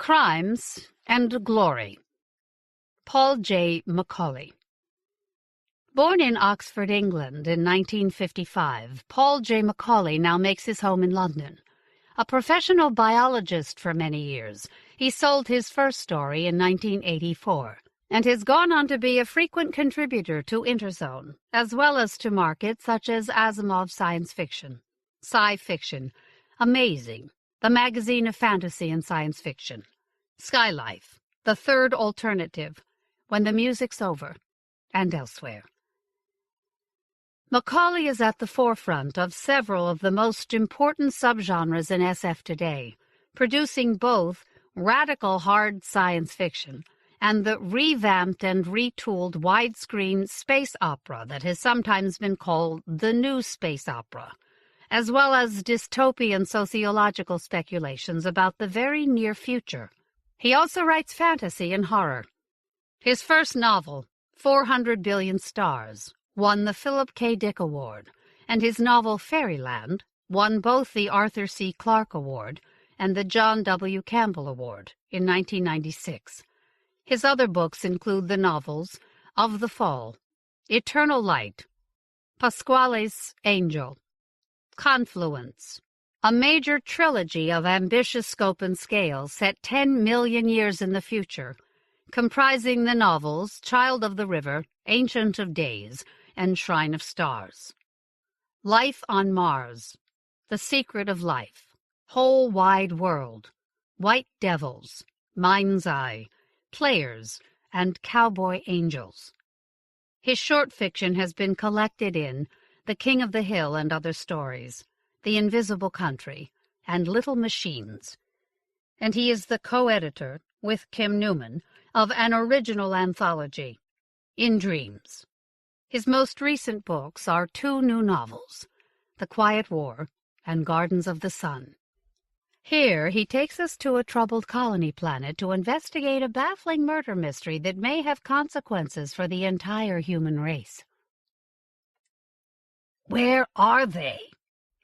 Crimes and Glory. Paul J. McAuley. Born in Oxford, England in 1955, Paul J. McAuley now makes his home in London. A professional biologist for many years, he sold his first story in 1984, and has gone on to be a frequent contributor to Interzone, as well as to markets such as Asimov's science fiction, sci-fiction, Amazing, the magazine of fantasy and science fiction, Skylife, The Third Alternative, When the Music's Over, and elsewhere. McAuley is at the forefront of several of the most important subgenres in SF today, producing both radical hard science fiction and the revamped and retooled widescreen space opera that has sometimes been called the new space opera, as well as dystopian sociological speculations about the very near future. He also writes fantasy and horror. His first novel, 400 Billion Stars, won the Philip K. Dick Award, and his novel Fairyland won both the Arthur C. Clarke Award and the John W. Campbell Award in 1996. His other books include the novels Of the Fall, Eternal Light, Pasquale's Angel, Confluence, a major trilogy of ambitious scope and scale set 10 million years in the future, comprising the novels Child of the River, Ancient of Days, and Shrine of Stars. Life on Mars, The Secret of Life, Whole Wide World, White Devils, Mind's Eye, Players, and Cowboy Angels. His short fiction has been collected in The King of the Hill and Other Stories, The Invisible Country, and Little Machines, and he is the co-editor, with Kim Newman, of an original anthology, In Dreams. His most recent books are two new novels, The Quiet War and Gardens of the Sun. Here he takes us to a troubled colony planet to investigate a baffling murder mystery that may have consequences for the entire human race. Where are they?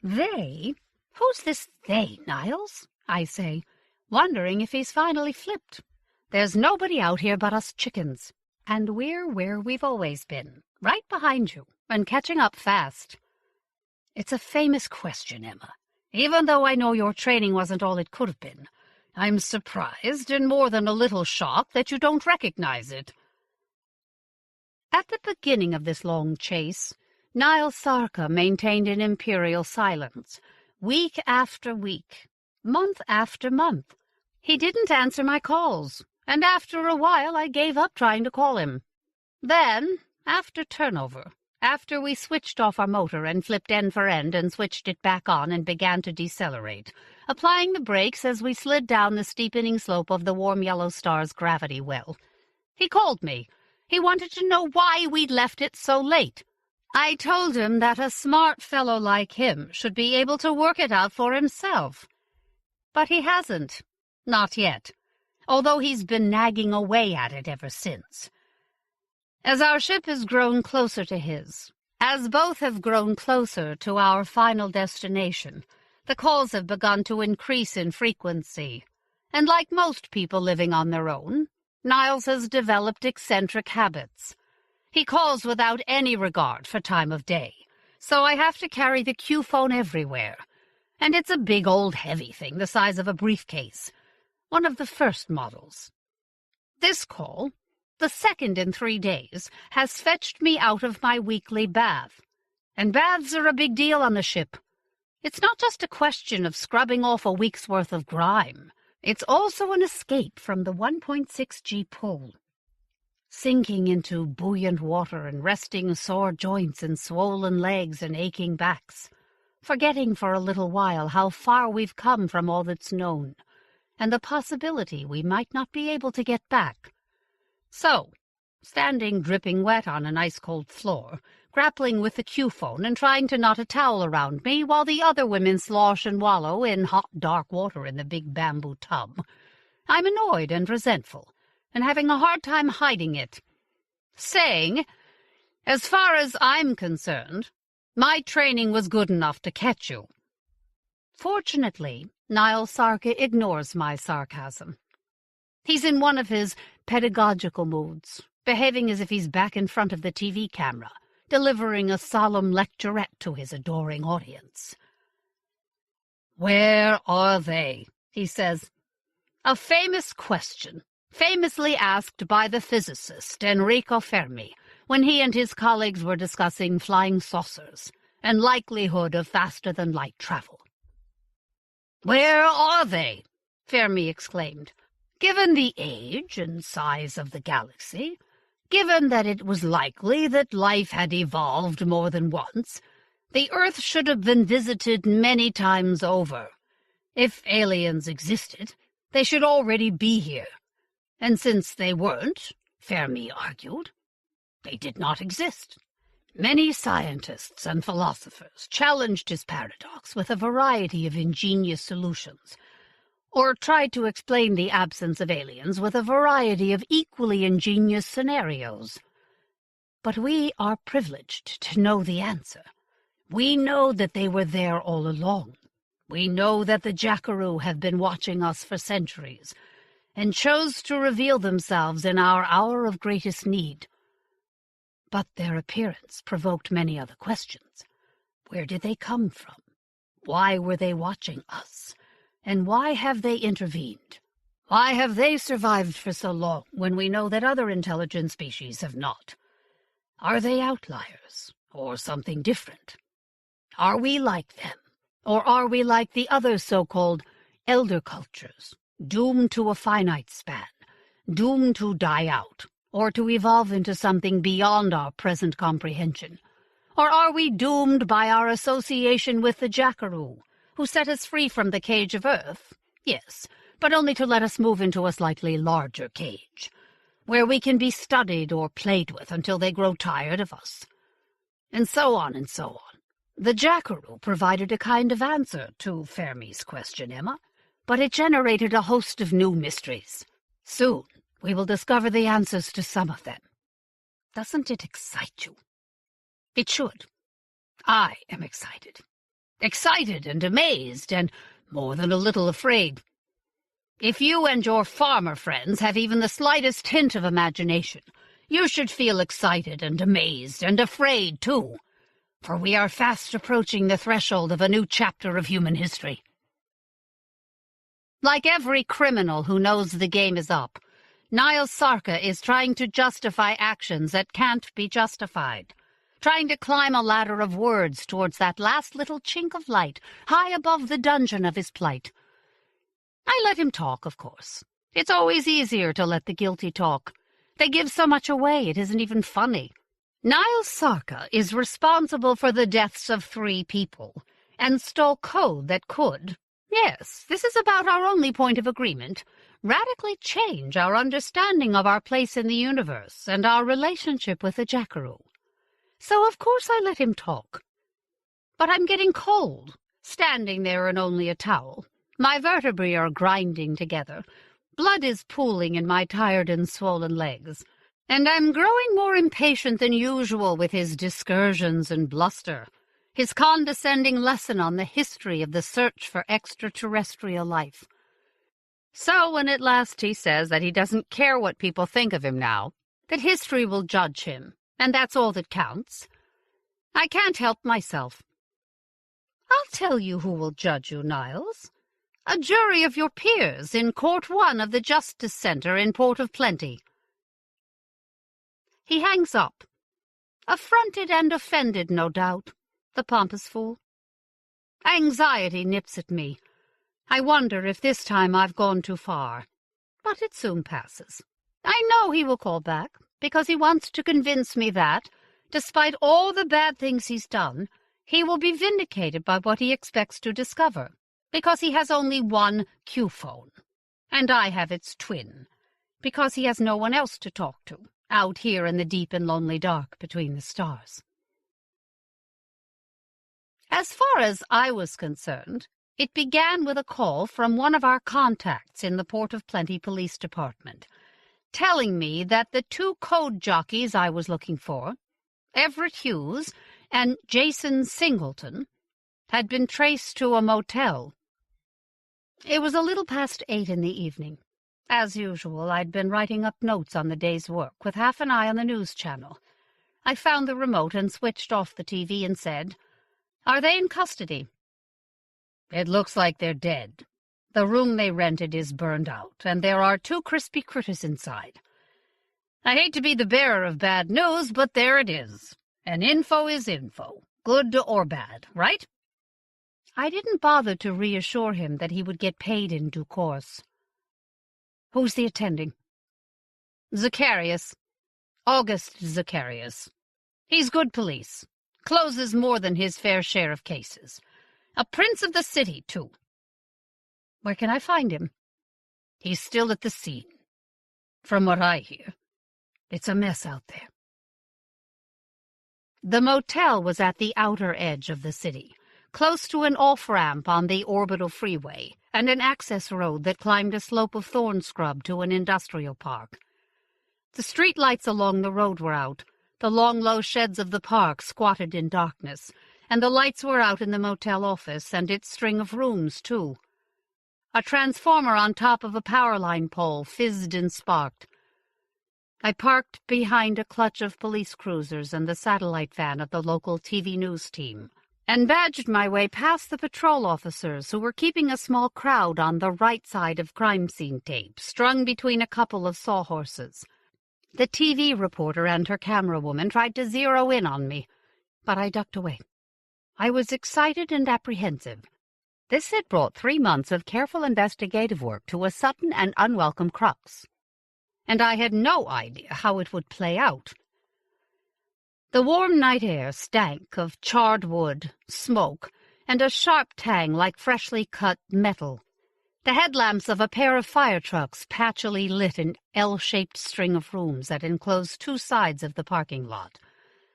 They? Who's this they, Niles? I say, wondering if he's finally flipped. There's nobody out here but us chickens, and we're where we've always been, right behind you, and catching up fast. It's a famous question, Emma. Even though I know your training wasn't all it could have been, I'm surprised and more than a little shocked that you don't recognize it. At the beginning of this long chase, Niles Sarka maintained an imperial silence, week after week, month after month. He didn't answer my calls, and after a while I gave up trying to call him. Then, after turnover, after we switched off our motor and flipped end for end and switched it back on and began to decelerate, applying the brakes as we slid down the steepening slope of the warm yellow star's gravity well, he called me. He wanted to know why we'd left it so late. I told him that a smart fellow like him should be able to work it out for himself. But he hasn't. Not yet, although he's been nagging away at it ever since. As our ship has grown closer to his, as both have grown closer to our final destination, the calls have begun to increase in frequency, and like most people living on their own, Niles has developed eccentric habits. He calls without any regard for time of day, so I have to carry the Q phone everywhere, and it's a big old heavy thing the size of a briefcase, one of the first models. This call, the second in 3 days, has fetched me out of my weekly bath. And baths are a big deal on the ship. It's not just a question of scrubbing off a week's worth of grime. It's also an escape from the 1.6G pull. Sinking into buoyant water and resting sore joints and swollen legs and aching backs. Forgetting for a little while how far we've come from all that's known, and the possibility we might not be able to get back. So, standing dripping wet on an ice-cold floor, grappling with the Q-phone and trying to knot a towel around me while the other women slosh and wallow in hot, dark water in the big bamboo tub, I'm annoyed and resentful, and having a hard time hiding it, saying, as far as I'm concerned, my training was good enough to catch you. Fortunately, Niles Sarka ignores my sarcasm. He's in one of his pedagogical moods, behaving as if he's back in front of the TV camera, delivering a solemn lecturette to his adoring audience. "Where are they?" he says. A famous question, famously asked by the physicist Enrico Fermi when he and his colleagues were discussing flying saucers and likelihood of faster-than-light travel. "Where are they?" Fermi exclaimed. "Given the age and size of the galaxy, given that it was likely that life had evolved more than once, the Earth should have been visited many times over. If aliens existed, they should already be here. And since they weren't, Fermi argued, they did not exist." Many scientists and philosophers challenged his paradox with a variety of ingenious solutions, or tried to explain the absence of aliens with a variety of equally ingenious scenarios. But we are privileged to know the answer. We know that they were there all along. We know that the Jackaroo have been watching us for centuries, and chose to reveal themselves in our hour of greatest need. But their appearance provoked many other questions. Where did they come from? Why were they watching us? And why have they intervened? Why have they survived for so long when we know that other intelligent species have not? Are they outliers, or something different? Are we like them, or are we like the other so-called elder cultures, doomed to a finite span, doomed to die out, or to evolve into something beyond our present comprehension? Or are we doomed by our association with the Jackaroo, who set us free from the cage of Earth? Yes, but only to let us move into a slightly larger cage, where we can be studied or played with until they grow tired of us. And so on and so on. The Jackaroo provided a kind of answer to Fermi's question, Emma, but it generated a host of new mysteries. Soon we will discover the answers to some of them. Doesn't it excite you? It should. I am excited. Excited and amazed and more than a little afraid. If you and your farmer friends have even the slightest hint of imagination, you should feel excited and amazed and afraid too, for we are fast approaching the threshold of a new chapter of human history. Like every criminal who knows the game is up, Niall Sarka is trying to justify actions that can't be justified, trying to climb a ladder of words towards that last little chink of light high above the dungeon of his plight. I let him talk, of course. It's always easier to let the guilty talk. They give so much away, it isn't even funny. Niall Sarka is responsible for the deaths of 3 people, and stole code that could, yes, this is about our only point of agreement, radically change our understanding of our place in the universe and our relationship with the Jackaroo. So of course I let him talk. But I'm getting cold, standing there in only a towel. My vertebrae are grinding together. Blood is pooling in my tired and swollen legs. And I'm growing more impatient than usual with his discursions and bluster, his condescending lesson on the history of the search for extraterrestrial life. So when at last he says that he doesn't care what people think of him now, that history will judge him, and that's all that counts, I can't help myself. I'll tell you who will judge you, Niles. A jury of your peers in Court 1 of the Justice Centre in Port of Plenty. He hangs up. Affronted and offended, no doubt, the pompous fool. Anxiety nips at me. I wonder if this time I've gone too far. But it soon passes. I know he will call back, because he wants to convince me that, despite all the bad things he's done, he will be vindicated by what he expects to discover, because he has only one Q-phone, and I have its twin, because he has no one else to talk to, out here in the deep and lonely dark between the stars. As far as I was concerned, it began with a call from one of our contacts in the Port of Plenty Police Department, telling me that the 2 code jockeys I was looking for, Everett Hughes and Jason Singleton, had been traced to a motel. It was a little past 8 in the evening. As usual, I'd been writing up notes on the day's work, with half an eye on the news channel. I found the remote and switched off the TV and said, "Are they in custody?" "It looks like they're dead. The room they rented is burned out, and there are 2 crispy critters inside. I hate to be the bearer of bad news, but there it is. And info is info, good or bad, right?" I didn't bother to reassure him that he would get paid in due course. "Who's the attending?" "Zacharias. August Zacharias. He's good police. Closes more than his fair share of cases. A prince of the city, too." "Where can I find him?" "He's still at the scene. From what I hear, it's a mess out there." The motel was at the outer edge of the city, close to an off-ramp on the orbital freeway and an access road that climbed a slope of thorn scrub to an industrial park. The street lights along the road were out, the long, low sheds of the park squatted in darkness, and the lights were out in the motel office and its string of rooms, too. A transformer on top of a power line pole fizzed and sparked. I parked behind a clutch of police cruisers and the satellite van of the local TV news team, and badged my way past the patrol officers who were keeping a small crowd on the right side of crime scene tape, strung between a couple of sawhorses. The TV reporter and her camera woman tried to zero in on me, but I ducked away. I was excited and apprehensive. This had brought 3 months of careful investigative work to a sudden and unwelcome crux, and I had no idea how it would play out. The warm night air stank of charred wood, smoke, and a sharp tang like freshly cut metal. The headlamps of a pair of fire trucks patchily lit an L-shaped string of rooms that enclosed 2 sides of the parking lot.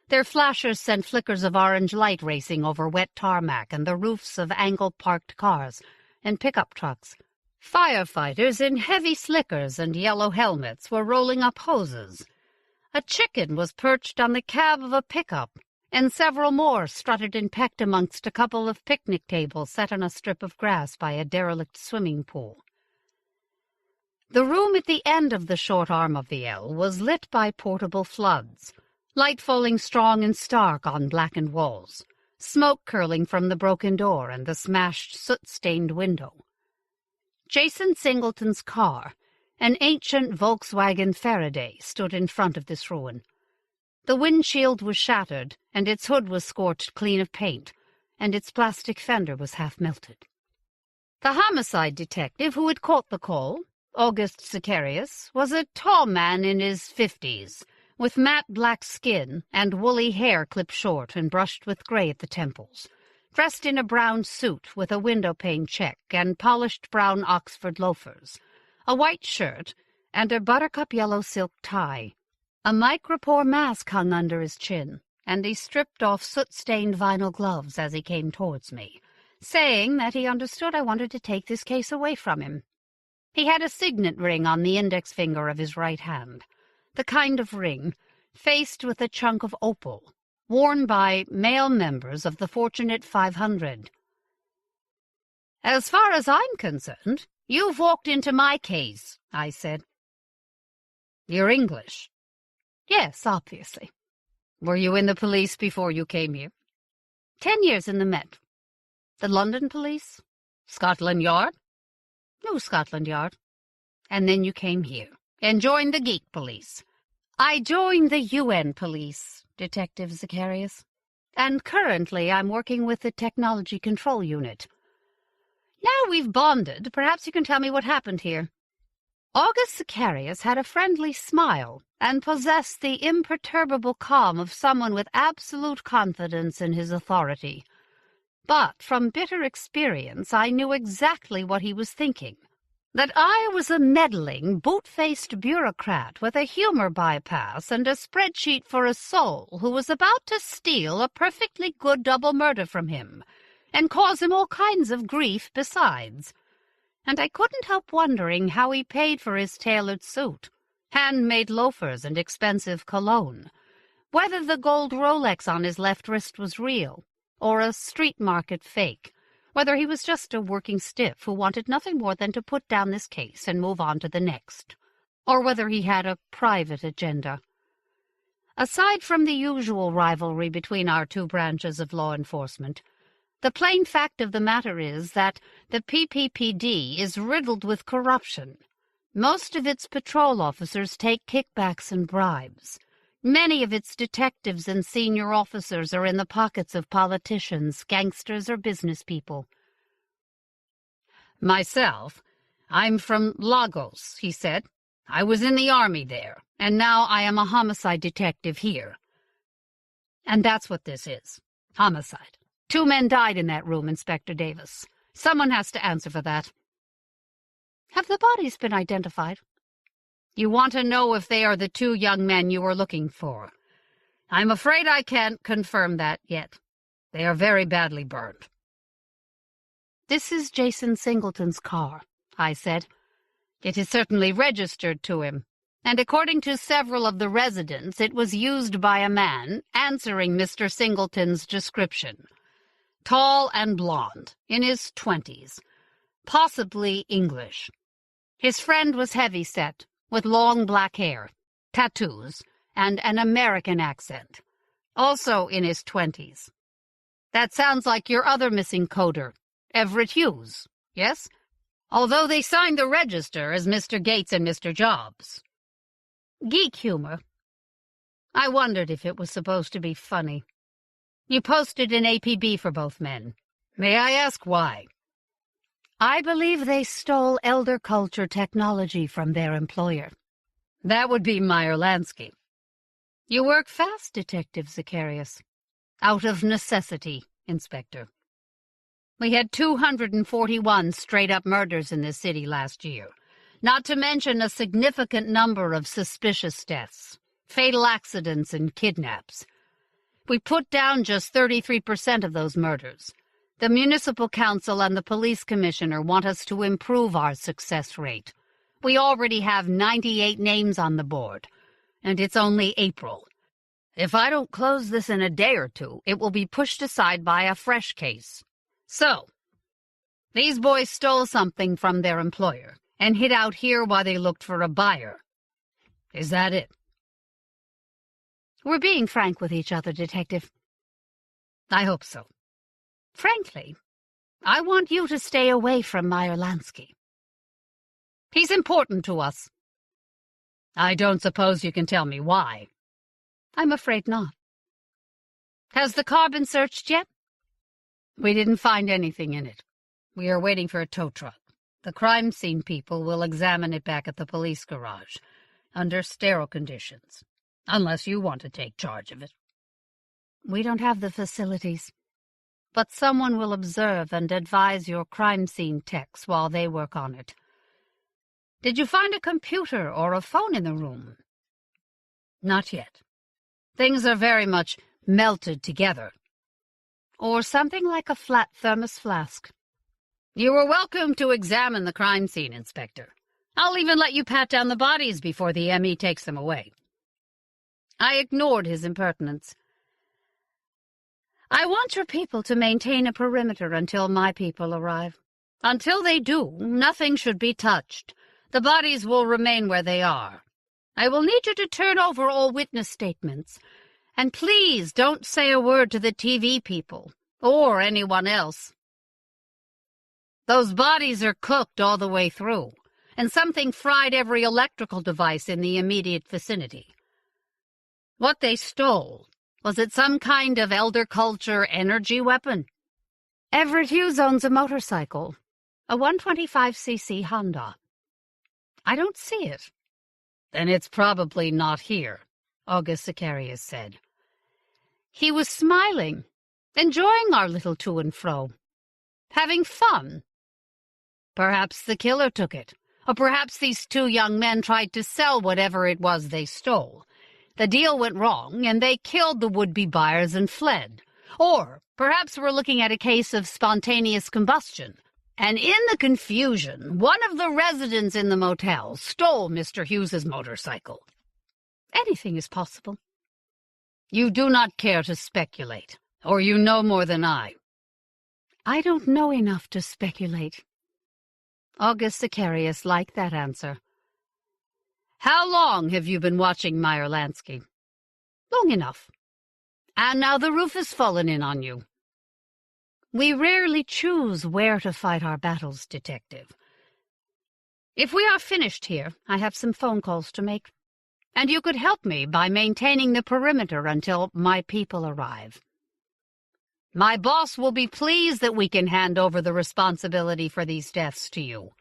Their flashers sent flickers of orange light racing over wet tarmac and the roofs of angle-parked cars and pickup trucks. Firefighters in heavy slickers and yellow helmets were rolling up hoses. A chicken was perched on the cab of a pickup, and several more strutted and pecked amongst a couple of picnic tables set on a strip of grass by a derelict swimming pool. The room at the end of the short arm of the L was lit by portable floods, light falling strong and stark on blackened walls, smoke curling from the broken door and the smashed, soot-stained window. Jason Singleton's car, an ancient Volkswagen Faraday, stood in front of this ruin. The windshield was shattered, and its hood was scorched clean of paint, and its plastic fender was half melted. The homicide detective who had caught the call, August Zacharias, was a tall man in his 50s, with matte black skin and woolly hair clipped short and brushed with gray at the temples, dressed in a brown suit with a windowpane check and polished brown Oxford loafers, a white shirt, and a buttercup yellow silk tie. A micropore mask hung under his chin, and he stripped off soot-stained vinyl gloves as he came towards me, saying that he understood I wanted to take this case away from him. He had a signet ring on the index finger of his right hand, the kind of ring, faced with a chunk of opal, worn by male members of the Fortunate 500. "As far as I'm concerned, you've walked into my case," I said. "You're English?" "Yes, obviously." "Were you in the police before you came here?" 10 years in the Met." "The London police?" "Scotland Yard?" "No Scotland Yard." "And then you came here, and joined the geek police." "I joined the UN police, Detective Zacharias, and currently I'm working with the Technology Control Unit." "Now we've bonded, perhaps you can tell me what happened here." August Zacharias had a friendly smile and possessed the imperturbable calm of someone with absolute confidence in his authority. But from bitter experience I knew exactly what he was thinking, that I was a meddling, boot-faced bureaucrat with a humor bypass and a spreadsheet for a soul who was about to steal a perfectly good double murder from him and cause him all kinds of grief besides. And I couldn't help wondering how he paid for his tailored suit, handmade loafers and expensive cologne, whether the gold Rolex on his left wrist was real or a street market fake, whether he was just a working stiff who wanted nothing more than to put down this case and move on to the next, or whether he had a private agenda. Aside from the usual rivalry between our two branches of law enforcement, the plain fact of the matter is that the PPPD is riddled with corruption. Most of its patrol officers take kickbacks and bribes. Many of its detectives and senior officers are in the pockets of politicians, gangsters, or business people. Myself, I'm from Lagos, he said. I was in the army there, and now I am a homicide detective here. And that's what this is. Homicide. 2 men died in that room, Inspector Davis. Someone has to answer for that. Have the bodies been identified? You want to know if they are the 2 young men you were looking for. I'm afraid I can't confirm that yet. They are very badly burned. This is Jason Singleton's car, I said. It is certainly registered to him, and according to several of the residents, it was used by a man answering Mr. Singleton's description. Tall and blond, in his 20s, possibly English. His friend was heavy-set, with long black hair, tattoos, and an American accent, also in his 20s. That sounds like your other missing coder, Everett Hughes, yes? Although they signed the register as Mr. Gates and Mr. Jobs. Geek humor. I wondered if it was supposed to be funny. You posted an APB for both men. May I ask why? I believe they stole elder culture technology from their employer. That would be Meyer Lansky. You work fast, Detective Zacharias. Out of necessity, Inspector. We had 241 straight-up murders in this city last year, not to mention a significant number of suspicious deaths, fatal accidents, and kidnaps. We put down just 33% of those murders. The municipal council and the police commissioner want us to improve our success rate. We already have 98 names on the board, and it's only April. If I don't close this in a day or two, it will be pushed aside by a fresh case. So, these boys stole something from their employer and hid out here while they looked for a buyer. Is that it? We're being frank with each other, Detective. I hope so. Frankly, I want you to stay away from Meyer Lansky. He's important to us. I don't suppose you can tell me why. I'm afraid not. Has the car been searched yet? We didn't find anything in it. We are waiting for a tow truck. The crime scene people will examine it back at the police garage, under sterile conditions, unless you want to take charge of it. We don't have the facilities, but someone will observe and advise your crime scene techs while they work on it. Did you find a computer or a phone in the room? Not yet. Things are very much melted together. Or something like a flat thermos flask. You are welcome to examine the crime scene, Inspector. I'll even let you pat down the bodies before the ME takes them away. I ignored his impertinence. I want your people to maintain a perimeter until my people arrive. Until they do, nothing should be touched. The bodies will remain where they are. I will need you to turn over all witness statements. And please don't say a word to the TV people, or anyone else. Those bodies are cooked all the way through, and something fried every electrical device in the immediate vicinity. What they stole, was it some kind of elder culture energy weapon? Everett Hughes owns a motorcycle, a 125cc Honda. I don't see it. Then it's probably not here, August Zacharias said. He was smiling, enjoying our little to and fro, having fun. Perhaps the killer took it, or perhaps these 2 young men tried to sell whatever it was they stole. The deal went wrong, and they killed the would-be buyers and fled. Or perhaps we're looking at a case of spontaneous combustion, and in the confusion, one of the residents in the motel stole Mr. Hughes's motorcycle. Anything is possible. You do not care to speculate, or you know more than I. I don't know enough to speculate. August Zacharias liked that answer. How long have you been watching Meyer Lansky? Long enough. And now the roof has fallen in on you. We rarely choose where to fight our battles, Detective. If we are finished here, I have some phone calls to make. And you could help me by maintaining the perimeter until my people arrive. My boss will be pleased that we can hand over the responsibility for these deaths to you.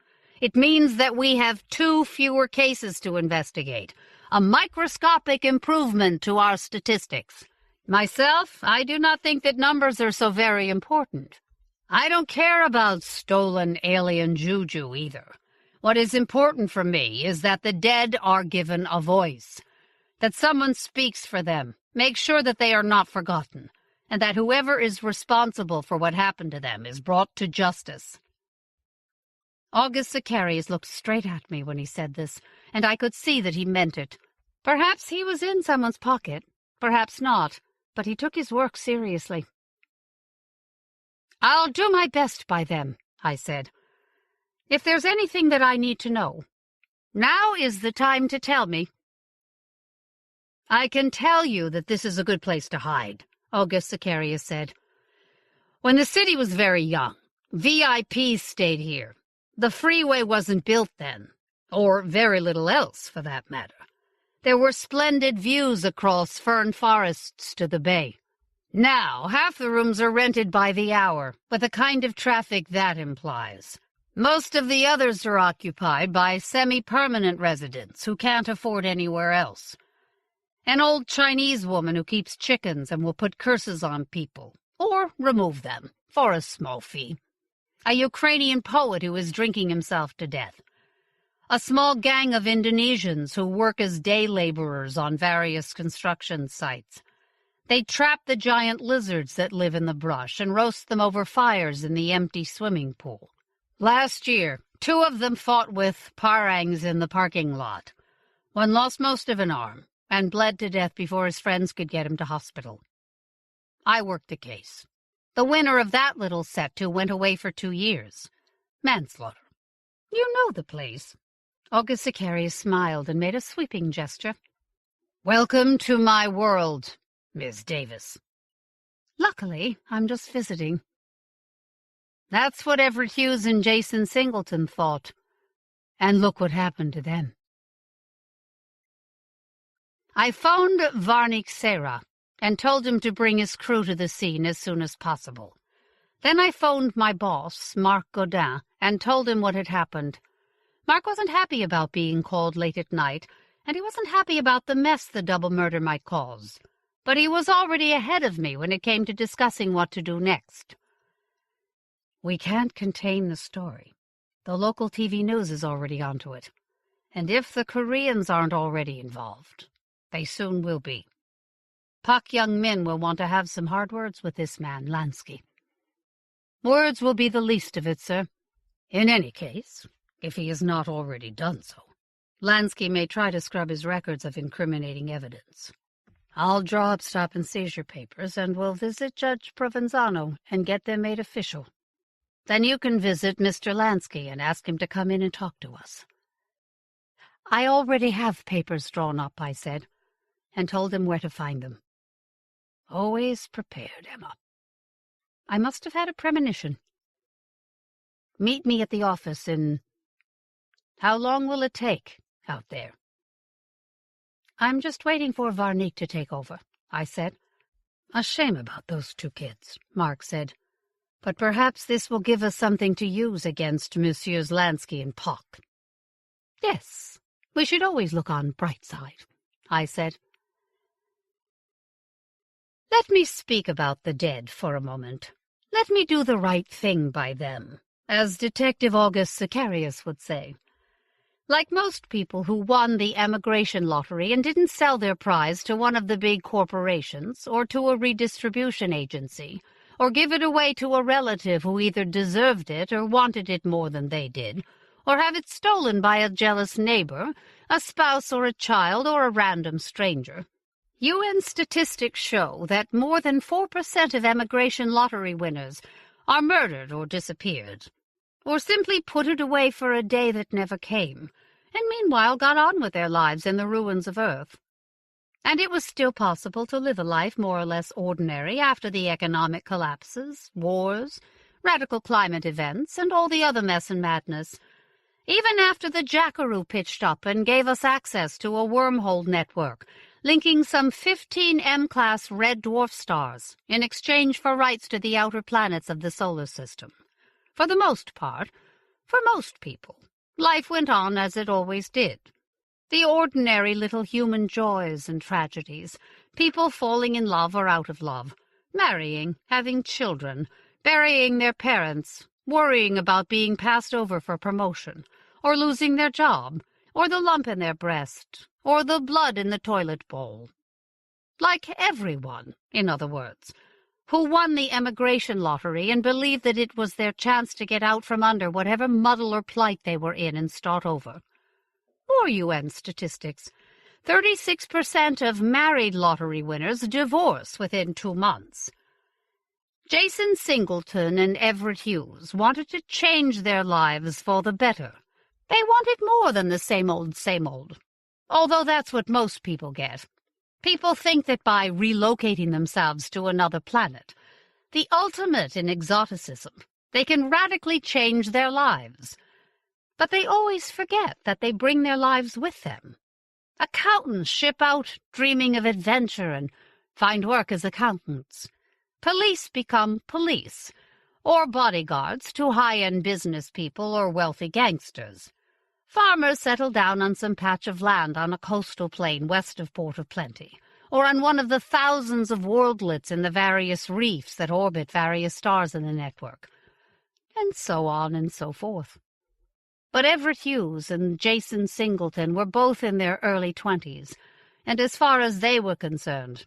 It means that we have 2 fewer cases to investigate, a microscopic improvement to our statistics. Myself, I do not think that numbers are so very important. I don't care about stolen alien juju either. What is important for me is that the dead are given a voice, that someone speaks for them, makes sure that they are not forgotten, and that whoever is responsible for what happened to them is brought to justice. August Zacharias looked straight at me when he said this, and I could see that he meant it. Perhaps he was in someone's pocket, perhaps not, but he took his work seriously. I'll do my best by them, I said. If there's anything that I need to know, now is the time to tell me. I can tell you that this is a good place to hide, August Zacharias said. When the city was very young, VIPs stayed here. The freeway wasn't built then, or very little else for that matter. There were splendid views across fern forests to the bay. Now, half the rooms are rented by the hour, with the kind of traffic that implies. Most of the others are occupied by semi-permanent residents who can't afford anywhere else. An old Chinese woman who keeps chickens and will put curses on people, or remove them, for a small fee. A Ukrainian poet who is drinking himself to death. A small gang of Indonesians who work as day laborers on various construction sites. They trap the giant lizards that live in the brush and roast them over fires in the empty swimming pool. Last year, 2 of them fought with parangs in the parking lot. One lost most of an arm and bled to death before his friends could get him to hospital. I worked the case. The winner of that little set who went away for 2 years. Manslaughter. You know the place. August Zacharias smiled and made a sweeping gesture. Welcome to my world, Miss Davis. Luckily, I'm just visiting. That's what Everett Hughes and Jason Singleton thought. And look what happened to them. I phoned Varnik Serra and told him to bring his crew to the scene as soon as possible. Then I phoned my boss, Marc Godin, and told him what had happened. Marc wasn't happy about being called late at night, and he wasn't happy about the mess the double murder might cause. But he was already ahead of me when it came to discussing what to do next. We can't contain the story. The local TV news is already onto it. And if the Koreans aren't already involved, they soon will be. Pak Young-min will want to have some hard words with this man, Lansky. Words will be the least of it, sir. In any case, if he has not already done so, Lansky may try to scrub his records of incriminating evidence. I'll draw up stop and seizure papers, and we'll visit Judge Provenzano and get them made official. Then you can visit Mr. Lansky and ask him to come in and talk to us. I already have papers drawn up, I said, and told him where to find them. Always prepared, Emma. I must have had a premonition. Meet me at the office in... How long will it take out there? I'm just waiting for Varnik to take over, I said. A shame about those 2 kids, Mark said. But perhaps this will give us something to use against Messieurs Lansky and Pock. Yes, we should always look on bright side, I said. Let me speak about the dead for a moment. Let me do the right thing by them, as Detective August Zacharias would say. Like most people who won the emigration lottery and didn't sell their prize to one of the big corporations or to a redistribution agency, or give it away to a relative who either deserved it or wanted it more than they did, or have it stolen by a jealous neighbor, a spouse or a child, or a random stranger. UN statistics show that more than 4% of emigration lottery winners are murdered or disappeared, or simply puttered away for a day that never came, and meanwhile got on with their lives in the ruins of Earth. And it was still possible to live a life more or less ordinary after the economic collapses, wars, radical climate events, and all the other mess and madness. Even after the Jackaroo pitched up and gave us access to a wormhole network, linking some 15 M-class red dwarf stars in exchange for rights to the outer planets of the solar system. For the most part, for most people, life went on as it always did. The ordinary little human joys and tragedies, people falling in love or out of love, marrying, having children, burying their parents, worrying about being passed over for promotion, or losing their job, or the lump in their breast, or the blood in the toilet bowl. Like everyone, in other words, who won the emigration lottery and believed that it was their chance to get out from under whatever muddle or plight they were in and start over. More UN statistics. 36% of married lottery winners divorce within 2 months. Jason Singleton and Everett Hughes wanted to change their lives for the better. They wanted more than the same old, although that's what most people get. People think that by relocating themselves to another planet, the ultimate in exoticism, they can radically change their lives. But they always forget that they bring their lives with them. Accountants ship out dreaming of adventure and find work as accountants. Police become police, or bodyguards to high-end business people or wealthy gangsters. Farmers settle down on some patch of land on a coastal plain west of Port of Plenty, or on one of the thousands of worldlets in the various reefs that orbit various stars in the network, and so on and so forth. But Everett Hughes and Jason Singleton were both in their early 20s, and as far as they were concerned,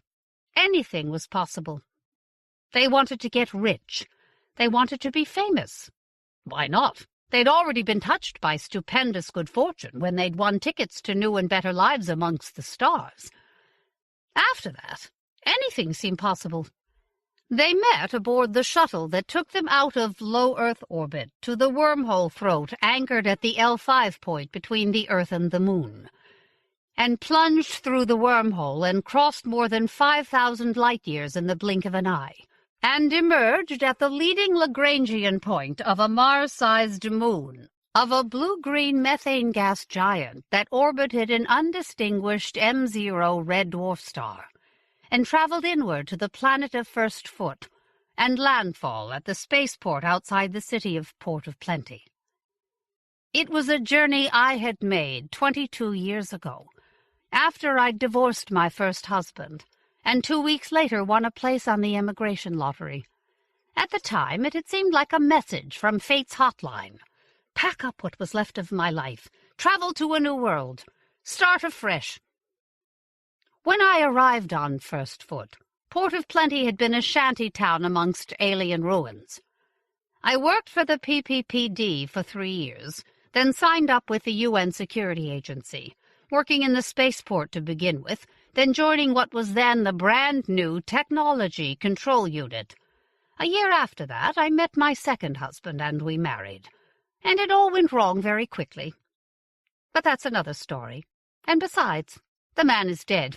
anything was possible. They wanted to get rich. They wanted to be famous. Why not? They'd already been touched by stupendous good fortune when they'd won tickets to new and better lives amongst the stars. After that, anything seemed possible. They met aboard the shuttle that took them out of low Earth orbit to the wormhole throat anchored at the L5 point between the Earth and the Moon, and plunged through the wormhole and crossed more than 5,000 light-years in the blink of an eye, and emerged at the leading Lagrangian point of a Mars-sized moon, of a blue-green methane gas giant that orbited an undistinguished M0 red dwarf star, and traveled inward to the planet of First Foot, and landfall at the spaceport outside the city of Port of Plenty. It was a journey I had made 22 years ago, after I'd divorced my first husband, and 2 weeks later won a place on the emigration lottery. At the time, it had seemed like a message from fate's hotline. Pack up what was left of my life, travel to a new world, start afresh. When I arrived on First Foot, Port of Plenty had been a shanty town amongst alien ruins. I worked for the PPPD for 3 years, then signed up with the UN Security Agency, working in the spaceport to begin with, then joining what was then the brand-new Technology Control Unit. A year after that, I met my second husband and we married, and it all went wrong very quickly. But that's another story. And besides, the man is dead.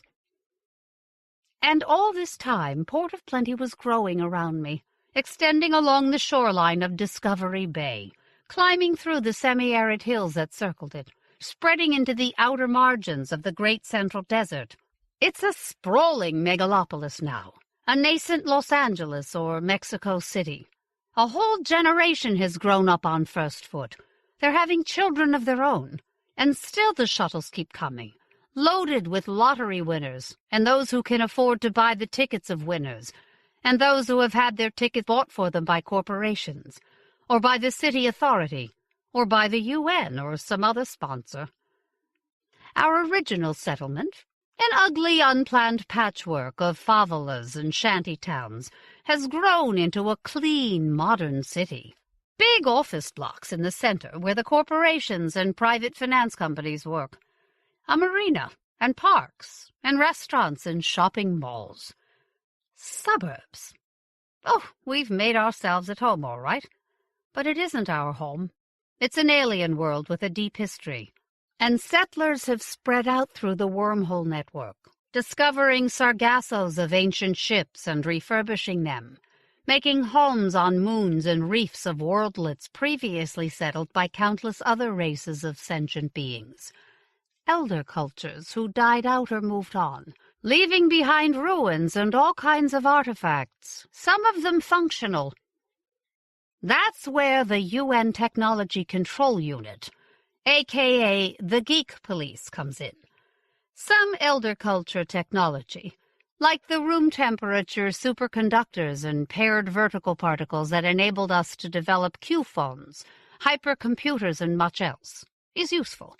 And all this time, Port of Plenty was growing around me, extending along the shoreline of Discovery Bay, climbing through the semi-arid hills that circled it, spreading into the outer margins of the Great Central Desert. It's a sprawling megalopolis now, a nascent Los Angeles or Mexico City. A whole generation has grown up on First Foot. They're having children of their own, and still the shuttles keep coming, loaded with lottery winners, and those who can afford to buy the tickets of winners, and those who have had their tickets bought for them by corporations, or by the city authority, or by the UN or some other sponsor. Our original settlement, an ugly, unplanned patchwork of favelas and shanty towns, has grown into a clean, modern city. Big office blocks in the center where the corporations and private finance companies work. A marina and parks and restaurants and shopping malls. Suburbs. Oh, we've made ourselves at home, all right. But it isn't our home. It's an alien world with a deep history. And settlers have spread out through the wormhole network, discovering sargassos of ancient ships and refurbishing them, making homes on moons and reefs of worldlets previously settled by countless other races of sentient beings. Elder cultures who died out or moved on, leaving behind ruins and all kinds of artifacts, some of them functional. That's where the UN Technology Control Unit, a.k.a. the Geek Police, comes in. Some elder culture technology, like the room temperature superconductors and paired vertical particles that enabled us to develop Q-phones, hypercomputers and much else, is useful.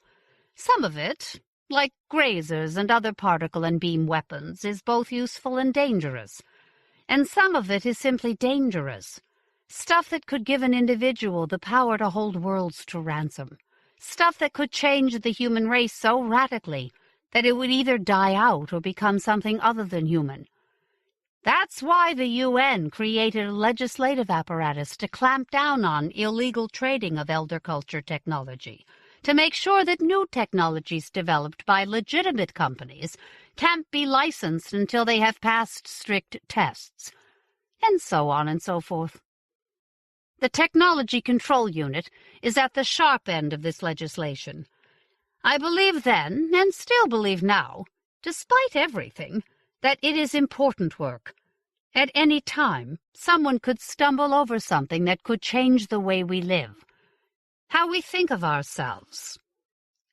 Some of it, like grazers and other particle and beam weapons, is both useful and dangerous. And some of it is simply dangerous. Stuff that could give an individual the power to hold worlds to ransom. Stuff that could change the human race so radically that it would either die out or become something other than human. That's why the UN created a legislative apparatus to clamp down on illegal trading of elder culture technology, to make sure that new technologies developed by legitimate companies can't be licensed until they have passed strict tests, and so on and so forth. The Technology Control Unit is at the sharp end of this legislation. I believe then, and still believe now, despite everything, that it is important work. At any time, someone could stumble over something that could change the way we live. How we think of ourselves.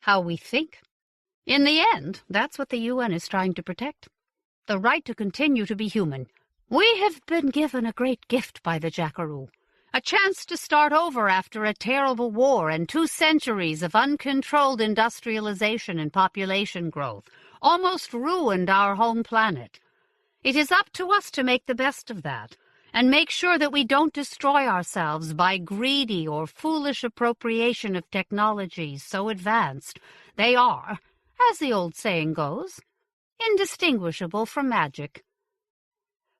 How we think. In the end, that's what the UN is trying to protect. The right to continue to be human. We have been given a great gift by the Jackaroo. A chance to start over after a terrible war and 2 centuries of uncontrolled industrialization and population growth almost ruined our home planet. It is up to us to make the best of that and make sure that we don't destroy ourselves by greedy or foolish appropriation of technologies so advanced they are, as the old saying goes, indistinguishable from magic.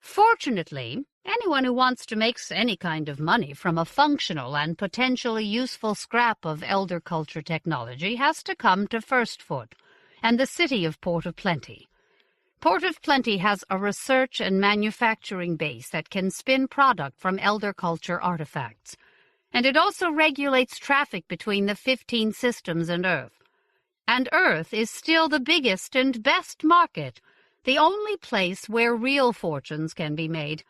Fortunately, anyone who wants to make any kind of money from a functional and potentially useful scrap of elder culture technology has to come to First Foot and the city of Port of Plenty. Port of Plenty has a research and manufacturing base that can spin product from elder culture artifacts, and it also regulates traffic between the 15 systems and Earth. And Earth is still the biggest and best market, the only place where real fortunes can be made.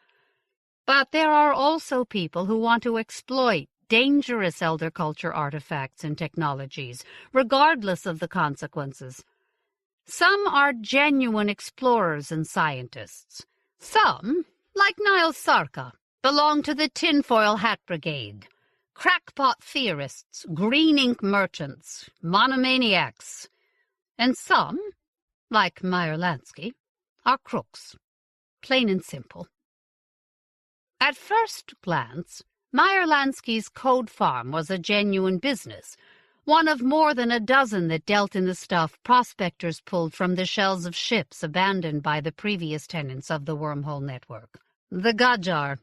But there are also people who want to exploit dangerous elder culture artifacts and technologies, regardless of the consequences. Some are genuine explorers and scientists. Some, like Niles Sarka, belong to the tinfoil hat brigade. Crackpot theorists, green ink merchants, monomaniacs. And some, like Meyer Lansky, are crooks, plain and simple. At first glance, Meyer Lansky's Code Farm was a genuine business, one of more than a dozen that dealt in the stuff prospectors pulled from the shells of ships abandoned by the previous tenants of the wormhole network. The Gadjar.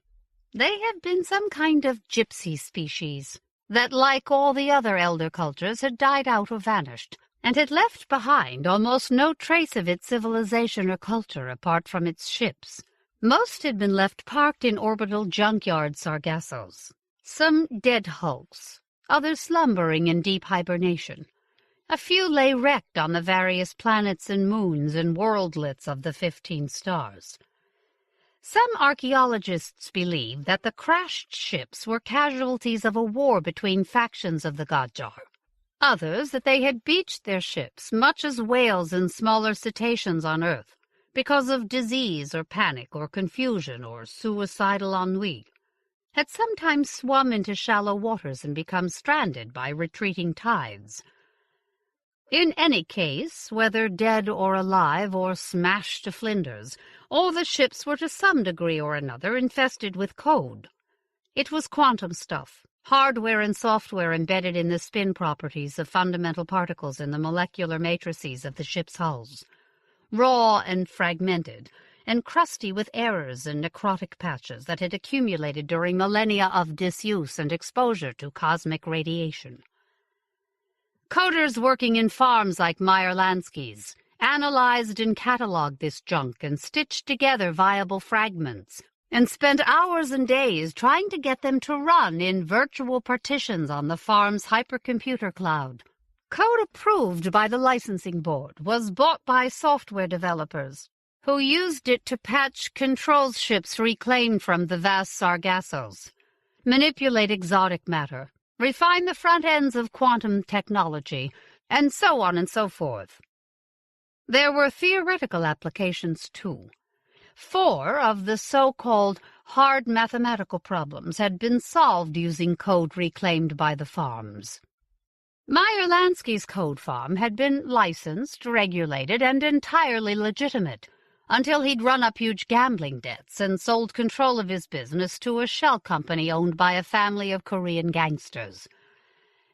They have been some kind of gypsy species that, like all the other elder cultures, had died out or vanished, and had left behind almost no trace of its civilization or culture apart from its ships. Most had been left parked in orbital junkyard sargassos, some dead hulks, others slumbering in deep hibernation. A few lay wrecked on the various planets and moons and worldlets of the 15 stars. Some archaeologists believe that the crashed ships were casualties of a war between factions of the Gadjar. Others that they had beached their ships, much as whales and smaller cetaceans on Earth, because of disease or panic or confusion or suicidal ennui, had sometimes swum into shallow waters and become stranded by retreating tides. In any case, whether dead or alive or smashed to flinders, all the ships were to some degree or another infested with code. It was quantum stuff, hardware and software embedded in the spin properties of fundamental particles in the molecular matrices of the ship's hulls. Raw and fragmented, and crusty with errors and necrotic patches that had accumulated during millennia of disuse and exposure to cosmic radiation. Coders working in farms like Meyer Lansky's analyzed and cataloged this junk and stitched together viable fragments, and spent hours and days trying to get them to run in virtual partitions on the farm's hypercomputer cloud. Code approved by the licensing board was bought by software developers, who used it to patch control ships reclaimed from the vast Sargassos, manipulate exotic matter, refine the front ends of quantum technology, and so on and so forth. There were theoretical applications, too. 4 of the so-called hard mathematical problems had been solved using code reclaimed by the farms. Meyer Lansky's code farm had been licensed, regulated, and entirely legitimate, until he'd run up huge gambling debts and sold control of his business to a shell company owned by a family of Korean gangsters.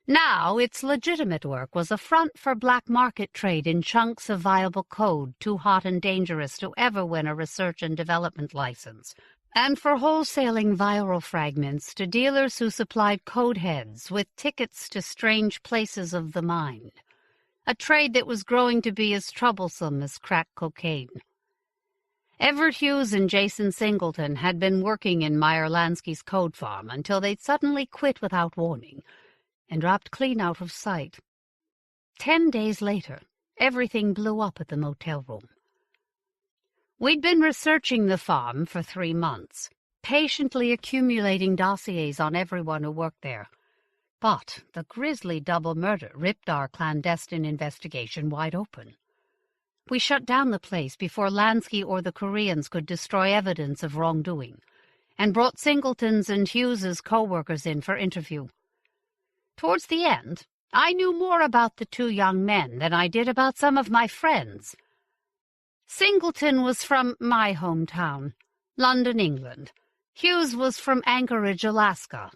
Now its legitimate work was a front for black market trade in chunks of viable code too hot and dangerous to ever win a research and development license, and for wholesaling viral fragments to dealers who supplied code heads with tickets to strange places of the mind, a trade that was growing to be as troublesome as crack cocaine. Everett Hughes and Jason Singleton had been working in Meyer Lansky's code farm until they'd suddenly quit without warning, and dropped clean out of sight. 10 days later, everything blew up at the motel room. We'd been researching the farm for 3 months, patiently accumulating dossiers on everyone who worked there. But the grisly double murder ripped our clandestine investigation wide open. We shut down the place before Lansky or the Koreans could destroy evidence of wrongdoing, and brought Singleton's and Hughes's co-workers in for interview. Towards the end, I knew more about the 2 young men than I did about some of my friends. Singleton was from my hometown, London, England. Hughes was from Anchorage, Alaska.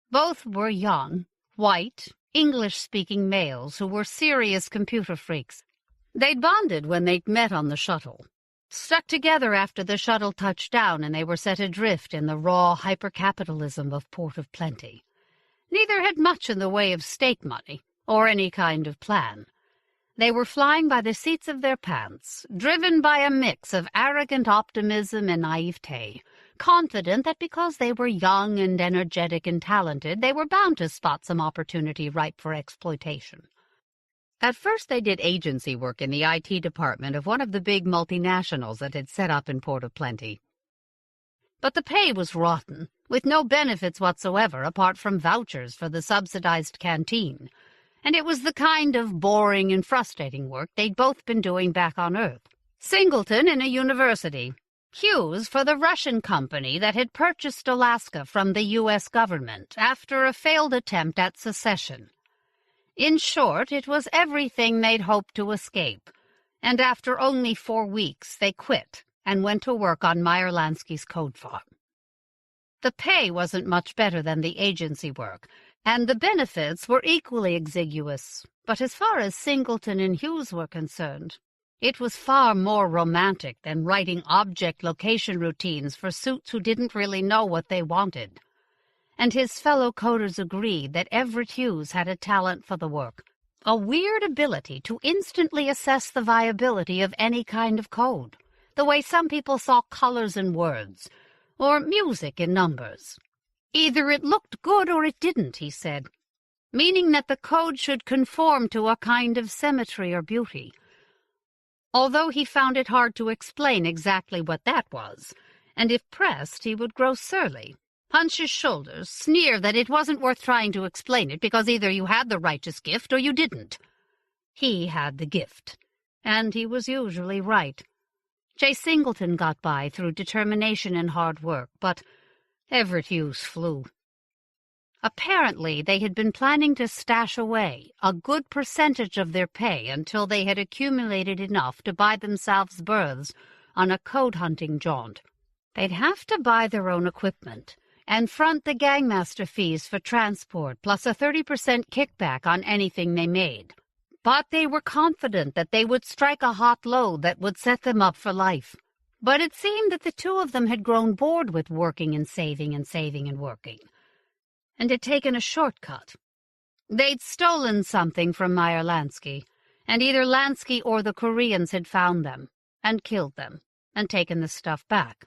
Both were young, white, English-speaking males who were serious computer freaks. They'd bonded when they'd met on the shuttle, stuck together after the shuttle touched down and they were set adrift in the raw hypercapitalism of Port of Plenty. Neither had much in the way of stake money, or any kind of plan. They were flying by the seats of their pants, driven by a mix of arrogant optimism and naivete, confident that because they were young and energetic and talented, they were bound to spot some opportunity ripe for exploitation. At first they did agency work in the IT department of one of the big multinationals that had set up in Port of Plenty. But the pay was rotten, with no benefits whatsoever apart from vouchers for the subsidized canteen, and it was the kind of boring and frustrating work they'd both been doing back on Earth. Singleton in a university, Hughes for the Russian company that had purchased Alaska from the U.S. government after a failed attempt at secession. In short, it was everything they'd hoped to escape, and after only 4 weeks they quit and went to work on Meyer Lansky's code farm. The pay wasn't much better than the agency work, and the benefits were equally exiguous, but as far as Singleton and Hughes were concerned, it was far more romantic than writing object location routines for suits who didn't really know what they wanted. And his fellow coders agreed that Everett Hughes had a talent for the work, a weird ability to instantly assess the viability of any kind of code, the way some people saw colors in words, or music in numbers. Either it looked good or it didn't, he said, meaning that the code should conform to a kind of symmetry or beauty. Although he found it hard to explain exactly what that was, and if pressed he would grow surly, hunch his shoulders, sneer that it wasn't worth trying to explain it because either you had the righteous gift or you didn't. He had the gift, and he was usually right. J. Singleton got by through determination and hard work, but Everett Hughes flew. Apparently, they had been planning to stash away a good percentage of their pay until they had accumulated enough to buy themselves berths on a code-hunting jaunt. They'd have to buy their own equipment and front the gangmaster fees for transport, plus a 30% kickback on anything they made. But they were confident that they would strike a hot load that would set them up for life. But it seemed that the two of them had grown bored with working and saving and working, and had taken a shortcut. They'd stolen something from Meyer Lansky, and either Lansky or the Koreans had found them, and killed them, and taken the stuff back.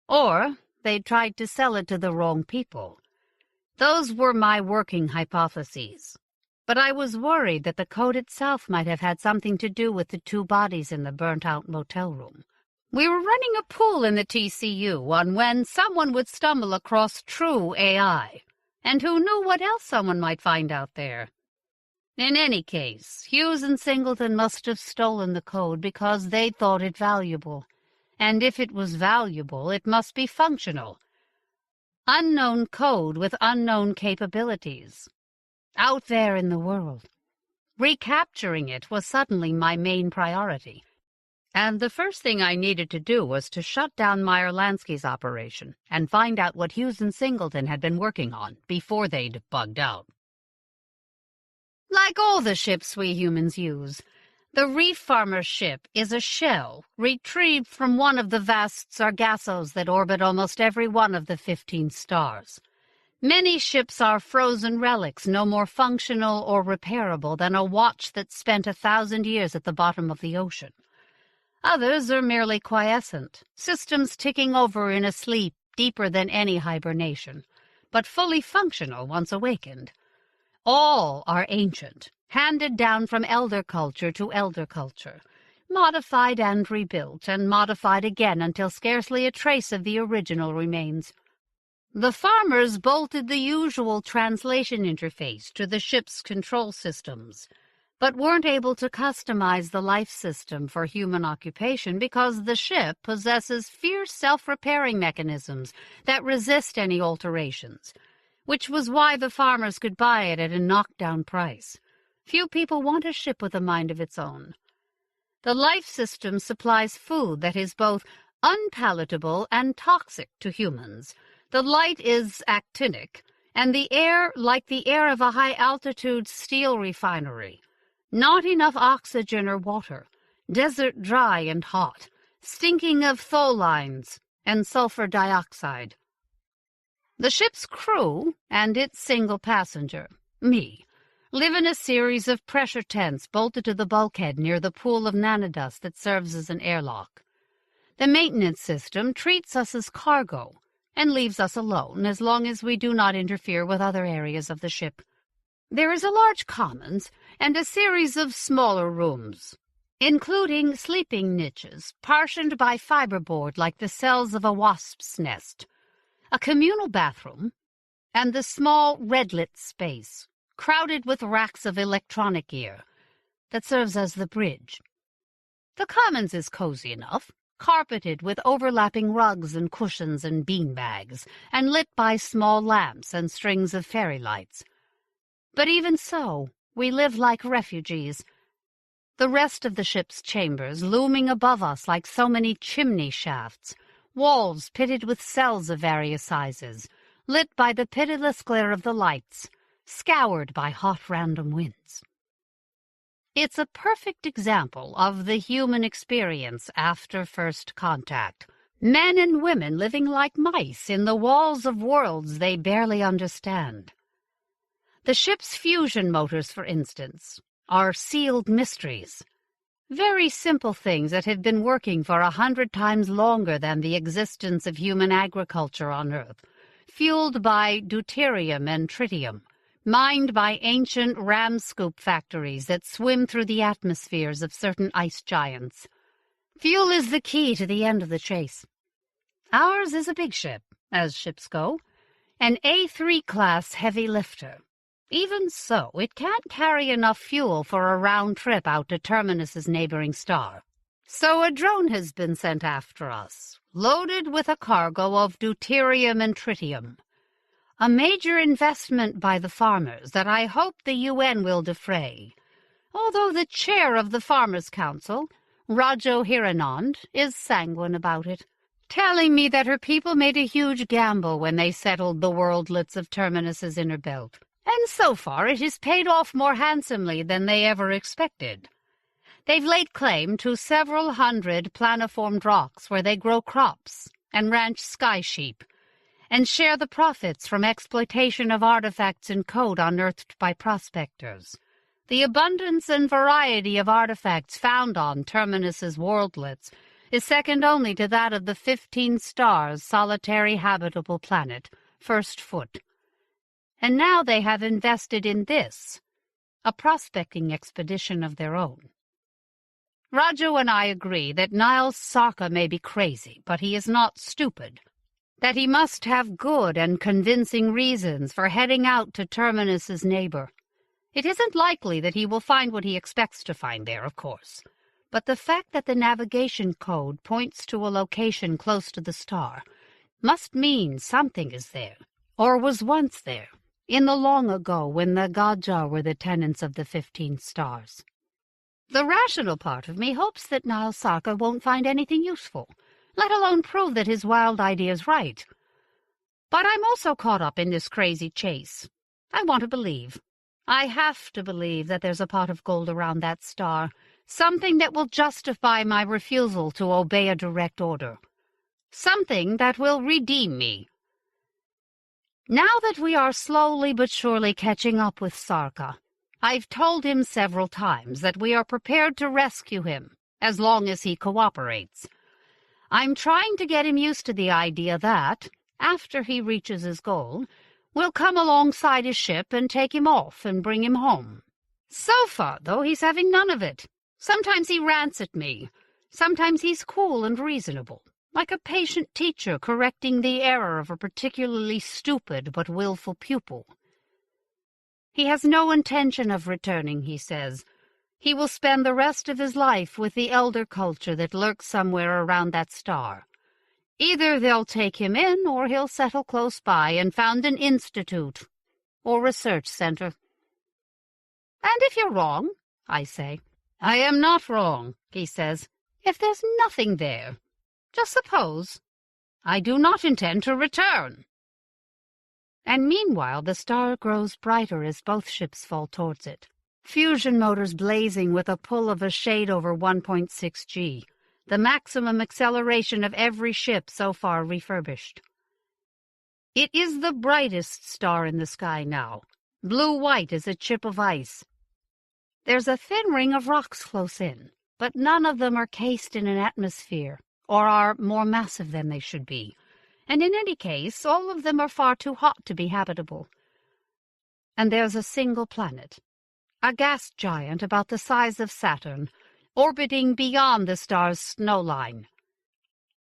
Or they'd tried to sell it to the wrong people. Those were my working hypotheses. But I was worried that the code itself might have had something to do with the two bodies in the burnt-out motel room. We were running a pool in the TCU on when someone would stumble across true AI, and who knew what else someone might find out there. In any case, Hughes and Singleton must have stolen the code because they thought it valuable, and if it was valuable, it must be functional. Unknown code with unknown capabilities. Out there in the world. Recapturing it was suddenly my main priority, and the first thing I needed to do was to shut down Meyer Lansky's operation and find out what Hughes and Singleton had been working on before they'd bugged out. Like all the ships we humans use, the reef farmer's ship is a shell retrieved from one of the vast sargassos that orbit almost every one of the 15 stars. Many ships are frozen relics, no more functional or repairable than a watch that spent 1,000 years at the bottom of the ocean. Others are merely quiescent, systems ticking over in a sleep deeper than any hibernation, but fully functional once awakened. All are ancient, handed down from elder culture to elder culture, modified and rebuilt, and modified again until scarcely a trace of the original remains. The farmers bolted the usual translation interface to the ship's control systems, but weren't able to customize the life system for human occupation because the ship possesses fierce self-repairing mechanisms that resist any alterations, which was why the farmers could buy it at a knockdown price. Few people want a ship with a mind of its own. The life system supplies food that is both unpalatable and toxic to humans. The light is actinic, and the air like the air of a high-altitude steel refinery. Not enough oxygen or water, desert dry and hot, stinking of tholines and sulfur dioxide. The ship's crew and its single passenger, me, live in a series of pressure tents bolted to the bulkhead near the pool of nanodust that serves as an airlock. The maintenance system treats us as cargo and leaves us alone as long as we do not interfere with other areas of the ship. There is a large commons and a series of smaller rooms, including sleeping niches partitioned by fiberboard like the cells of a wasp's nest, a communal bathroom, and the small red-lit space, crowded with racks of electronic gear, that serves as the bridge. The commons is cozy enough, carpeted with overlapping rugs and cushions and beanbags, and lit by small lamps and strings of fairy lights. But even so, we live like refugees. The rest of the ship's chambers looming above us like so many chimney shafts, walls pitted with cells of various sizes, lit by the pitiless glare of the lights, scoured by hot random winds. It's a perfect example of the human experience after first contact. Men and women living like mice in the walls of worlds they barely understand. The ship's fusion motors, for instance, are sealed mysteries. Very simple things that have been working for 100 times longer than the existence of human agriculture on Earth, fueled by deuterium and tritium, mined by ancient ram-scoop factories that swim through the atmospheres of certain ice giants. Fuel is the key to the end of the chase. Ours is a big ship, as ships go, an A3-class heavy lifter. Even so, it can't carry enough fuel for a round trip out to Terminus's neighboring star. So a drone has been sent after us, loaded with a cargo of deuterium and tritium. A major investment by the farmers that I hope the UN will defray, although the chair of the Farmers' Council, Rajo Hiranand, is sanguine about it, telling me that her people made a huge gamble when they settled the worldlets of Terminus's inner belt, and so far it has paid off more handsomely than they ever expected. They've laid claim to several hundred planiformed rocks where they grow crops and ranch sky sheep, and share the profits from exploitation of artifacts and code unearthed by prospectors. The abundance and variety of artifacts found on Terminus's worldlets is second only to that of the 15 stars' solitary habitable planet, First Foot. And now they have invested in this, a prospecting expedition of their own. Raju and I agree that Niles Sarka may be crazy, but he is not stupid, that he must have good and convincing reasons for heading out to Terminus's neighbor. It isn't likely that he will find what he expects to find there, of course, but the fact that the navigation code points to a location close to the star must mean something is there, or was once there, in the long ago when the Gaja were the tenants of the 15 stars. The rational part of me hopes that Niles Sarka won't find anything useful, let alone prove that his wild idea's right. But I'm also caught up in this crazy chase. I want to believe. I have to believe that there's a pot of gold around that star, something that will justify my refusal to obey a direct order, something that will redeem me. Now that we are slowly but surely catching up with Sarka, I've told him several times that we are prepared to rescue him, as long as he cooperates. I'm trying to get him used to the idea that, after he reaches his goal, we'll come alongside his ship and take him off and bring him home. So far, though, he's having none of it. Sometimes he rants at me. Sometimes he's cool and reasonable, like a patient teacher correcting the error of a particularly stupid but willful pupil. He has no intention of returning, he says. He will spend the rest of his life with the elder culture that lurks somewhere around that star. Either they'll take him in, or he'll settle close by and found an institute or research center. And if you're wrong, I say. I am not wrong, he says. If there's nothing there, just suppose. I do not intend to return. And meanwhile the star grows brighter as both ships fall towards it. Fusion motors blazing with a pull of a shade over 1.6 G, the maximum acceleration of every ship so far refurbished. It is the brightest star in the sky now, blue-white as a chip of ice. There's a thin ring of rocks close in, but none of them are cased in an atmosphere, or are more massive than they should be, and in any case all of them are far too hot to be habitable. And there's a single planet, a gas giant about the size of Saturn, orbiting beyond the star's snow line.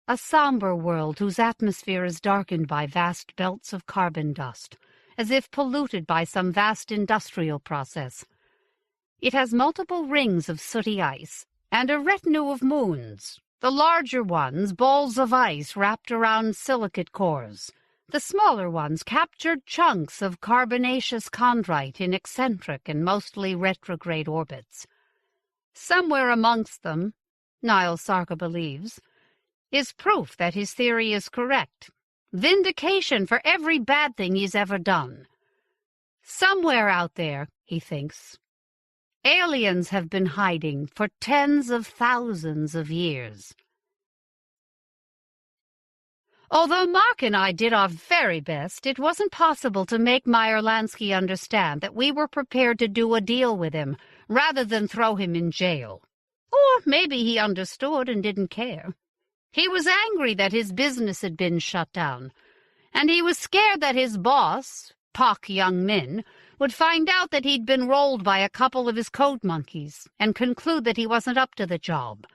A somber world whose atmosphere is darkened by vast belts of carbon dust, as if polluted by some vast industrial process. It has multiple rings of sooty ice, and a retinue of moons, the larger ones balls of ice wrapped around silicate cores, the smaller ones captured chunks of carbonaceous chondrite in eccentric and mostly retrograde orbits. Somewhere amongst them, Niles Sarka believes, is proof that his theory is correct, vindication for every bad thing he's ever done. Somewhere out there, he thinks, aliens have been hiding for tens of thousands of years. Although Mark and I did our very best, it wasn't possible to make Meyer Lansky understand that we were prepared to do a deal with him rather than throw him in jail. Or maybe he understood and didn't care. He was angry that his business had been shut down, and he was scared that his boss, Pak Young Min, would find out that he'd been rolled by a couple of his code monkeys and conclude that he wasn't up to the job.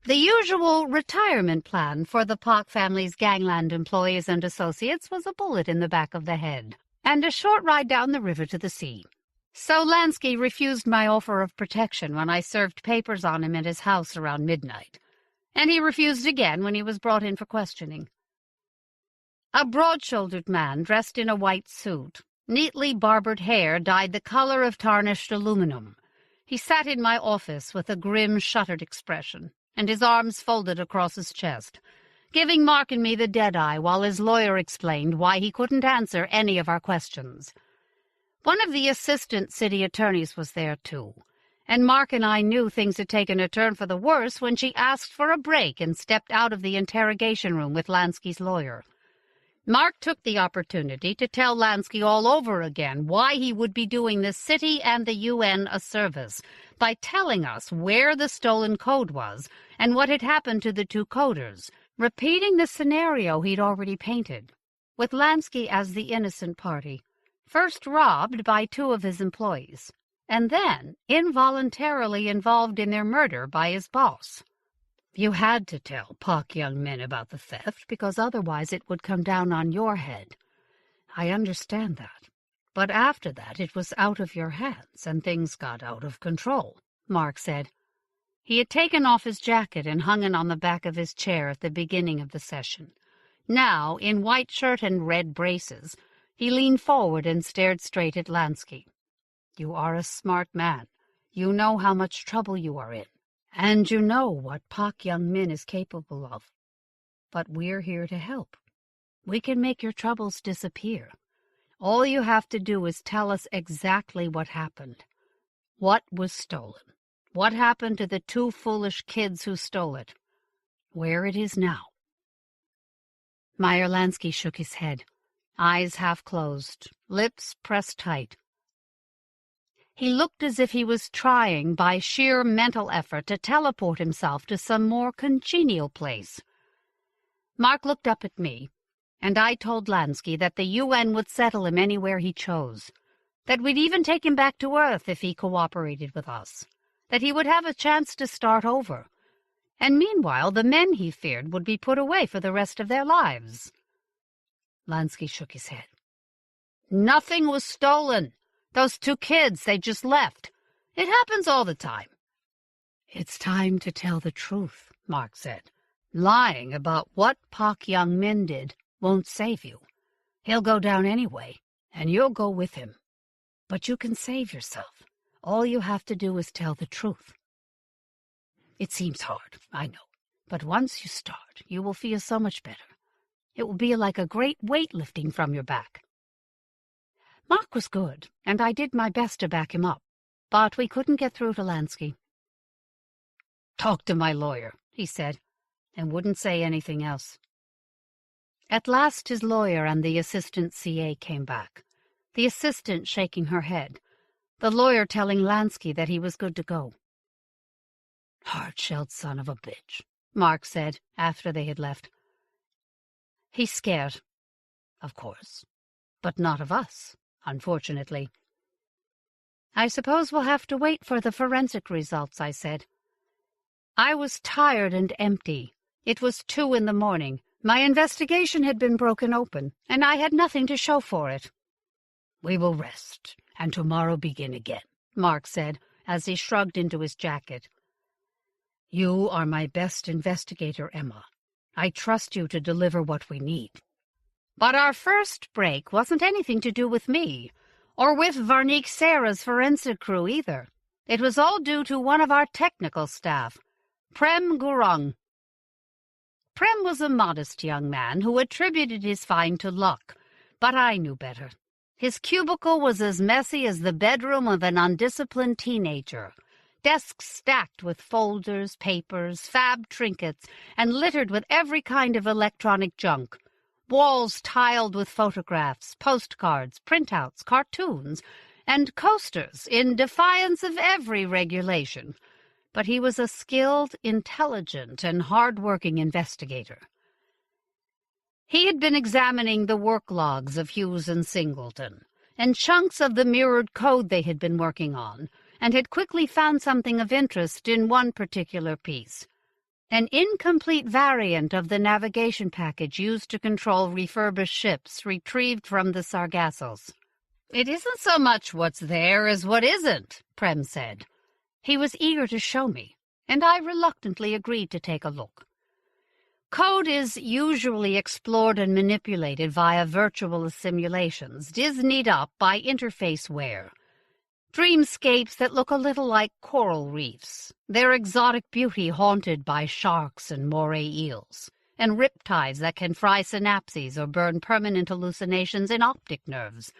The usual retirement plan for the Pak family's gangland employees and associates was a bullet in the back of the head, and a short ride down the river to the sea. So Lansky refused my offer of protection when I served papers on him at his house around midnight, and he refused again when he was brought in for questioning. A broad-shouldered man dressed in a white suit, neatly barbered hair dyed the color of tarnished aluminum. He sat in my office with a grim, shuttered expression, and his arms folded across his chest, giving Mark and me the dead eye while his lawyer explained why he couldn't answer any of our questions. One of the assistant city attorneys was there, too, and Mark and I knew things had taken a turn for the worse when she asked for a break and stepped out of the interrogation room with Lansky's lawyer. Mark took the opportunity to tell Lansky all over again why he would be doing the city and the UN a service by telling us where the stolen code was and what had happened to the two coders, repeating the scenario he'd already painted, with Lansky as the innocent party, first robbed by two of his employees, and then involuntarily involved in their murder by his boss. You had to tell Pak young men about the theft, because otherwise it would come down on your head. I understand that. But after that it was out of your hands, and things got out of control, Mark said. He had taken off his jacket and hung it on the back of his chair at the beginning of the session. Now, in white shirt and red braces, he leaned forward and stared straight at Lansky. You are a smart man. You know how much trouble you are in. And you know what Pak young min is capable of. But we're here to help. We can make your troubles disappear. All you have to do is tell us exactly what happened. What was stolen? What happened to the two foolish kids who stole it? Where it is now? Meyer Lansky shook his head, eyes half closed, lips pressed tight. He looked as if he was trying, by sheer mental effort, to teleport himself to some more congenial place. Mark looked up at me, and I told Lansky that the UN would settle him anywhere he chose, that we'd even take him back to Earth if he cooperated with us, that he would have a chance to start over, and meanwhile the men he feared would be put away for the rest of their lives. Lansky shook his head. Nothing was stolen. Those two kids, they just left. It happens all the time. It's time to tell the truth, Mark said. Lying about what Pak young min did won't save you. He'll go down anyway, and you'll go with him. But you can save yourself. All you have to do is tell the truth. It seems hard, I know, but once you start, you will feel so much better. It will be like a great weight lifting from your back. Mark was good, and I did my best to back him up, but we couldn't get through to Lansky. Talk to my lawyer, he said, and wouldn't say anything else. At last his lawyer and the assistant CA came back, the assistant shaking her head, the lawyer telling Lansky that he was good to go. Hard-shelled son of a bitch, Mark said after they had left. He's scared, of course, but not of us. Unfortunately. I suppose we'll have to wait for the forensic results, I said. I was tired and empty. It was 2 a.m. My investigation had been broken open, and I had nothing to show for it. We will rest, and tomorrow begin again, Mark said, as he shrugged into his jacket. You are my best investigator, Emma. I trust you to deliver what we need. But our first break wasn't anything to do with me, or with Varnik Sarah's forensic crew either. It was all due to one of our technical staff, Prem Gurung. Prem was a modest young man who attributed his find to luck, but I knew better. His cubicle was as messy as the bedroom of an undisciplined teenager, desks stacked with folders, papers, fab trinkets, and littered with every kind of electronic junk. Walls tiled with photographs, postcards, printouts, cartoons, and coasters in defiance of every regulation. But he was a skilled, intelligent, and hard-working investigator. He had been examining the work logs of Hughes and Singleton, and chunks of the mirrored code they had been working on, and had quickly found something of interest in one particular piece. An incomplete variant of the navigation package used to control refurbished ships retrieved from the Sargassos. It isn't so much what's there as what isn't, Prem said. He was eager to show me, and I reluctantly agreed to take a look. Code is usually explored and manipulated via virtual simulations, Disneyed up by interfaceware. Dreamscapes that look a little like coral reefs, their exotic beauty haunted by sharks and moray eels, and riptides that can fry synapses or burn permanent hallucinations in optic nerves.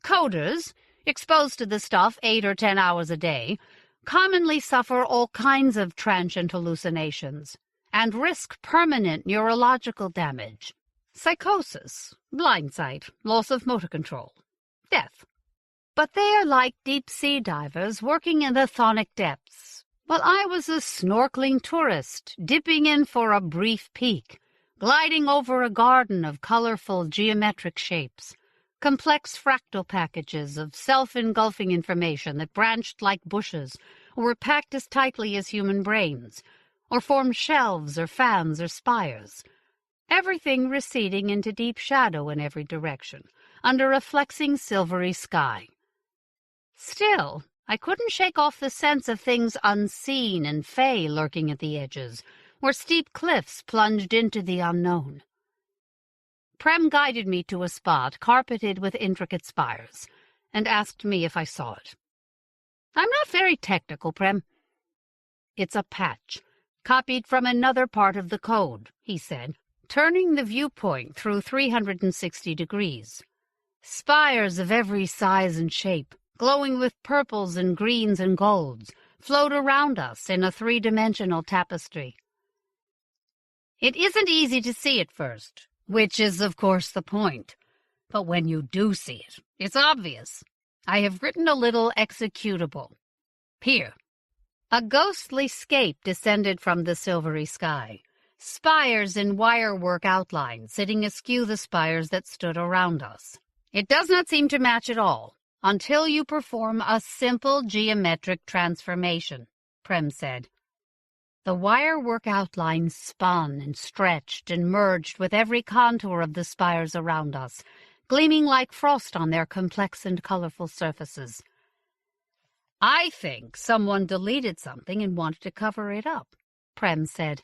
Coders, exposed to the stuff 8 or 10 hours a day, commonly suffer all kinds of transient hallucinations and risk permanent neurological damage, psychosis, blindsight, loss of motor control, death. But they are like deep-sea divers working in the chthonic depths, while I was a snorkeling tourist dipping in for a brief peek, gliding over a garden of colorful geometric shapes, complex fractal packages of self-engulfing information that branched like bushes or were packed as tightly as human brains, or formed shelves or fans or spires, everything receding into deep shadow in every direction, under a flexing silvery sky. Still, I couldn't shake off the sense of things unseen and fey lurking at the edges, where steep cliffs plunged into the unknown. Prem guided me to a spot carpeted with intricate spires, and asked me if I saw it. "I'm not very technical, Prem." "It's a patch, copied from another part of the code," he said, turning the viewpoint through 360 degrees. Spires of every size and shape, glowing with purples and greens and golds, flowed around us in a three-dimensional tapestry. It isn't easy to see at first, which is, of course, the point. But when you do see it, it's obvious. I have written a little executable. Here. A ghostly scape descended from the silvery sky, spires in wirework outline sitting askew the spires that stood around us. It does not seem to match at all, until you perform a simple geometric transformation, Prem said. The wirework outline spun and stretched and merged with every contour of the spires around us, gleaming like frost on their complex and colorful surfaces. "I think someone deleted something and wanted to cover it up," Prem said.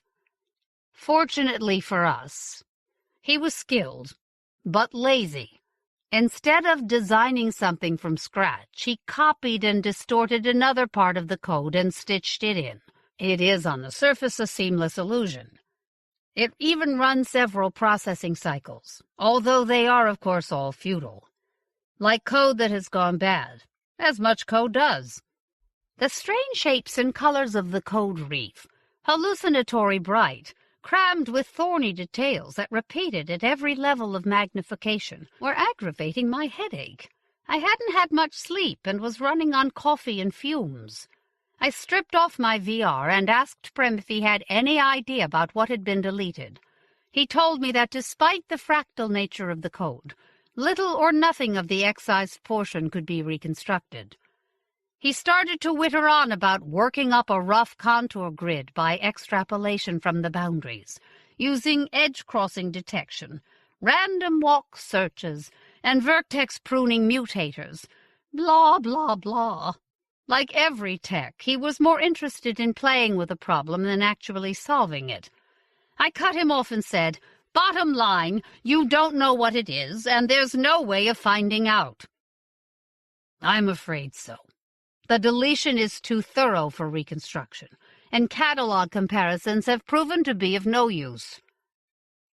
"Fortunately for us, he was skilled, but lazy. Instead of designing something from scratch, he copied and distorted another part of the code and stitched it in. It is on the surface a seamless illusion. It even runs several processing cycles, although they are, of course, all futile. Like code that has gone bad, as much code does. The strange shapes and colors of the code reef, hallucinatory bright, crammed with thorny details that repeated at every level of magnification, were aggravating my headache. I hadn't had much sleep and was running on coffee and fumes. I stripped off my VR and asked Prem if he had any idea about what had been deleted. He told me that despite the fractal nature of the code, little or nothing of the excised portion could be reconstructed. He started to witter on about working up a rough contour grid by extrapolation from the boundaries, using edge-crossing detection, random walk searches, and vertex pruning mutators. Blah, blah, blah. Like every tech, he was more interested in playing with a problem than actually solving it. I cut him off and said, "Bottom line, you don't know what it is, and there's no way of finding out." "I'm afraid so. The deletion is too thorough for reconstruction, and catalog comparisons have proven to be of no use.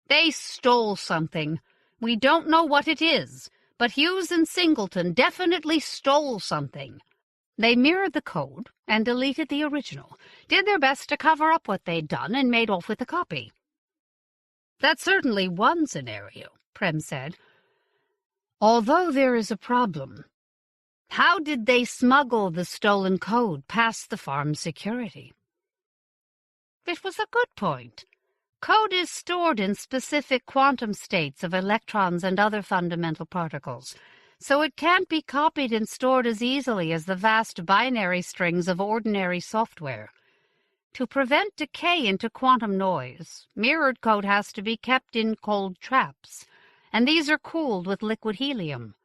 They stole something. We don't know what it is, but Hughes and Singleton definitely stole something. They mirrored the code and deleted the original, did their best to cover up what they'd done, and made off with a copy." "That's certainly one scenario," Prem said. "Although there is a problem. How did they smuggle the stolen code past the farm's security?" It was a good point. Code is stored in specific quantum states of electrons and other fundamental particles, so it can't be copied and stored as easily as the vast binary strings of ordinary software. To prevent decay into quantum noise, mirrored code has to be kept in cold traps, and these are cooled with liquid helium.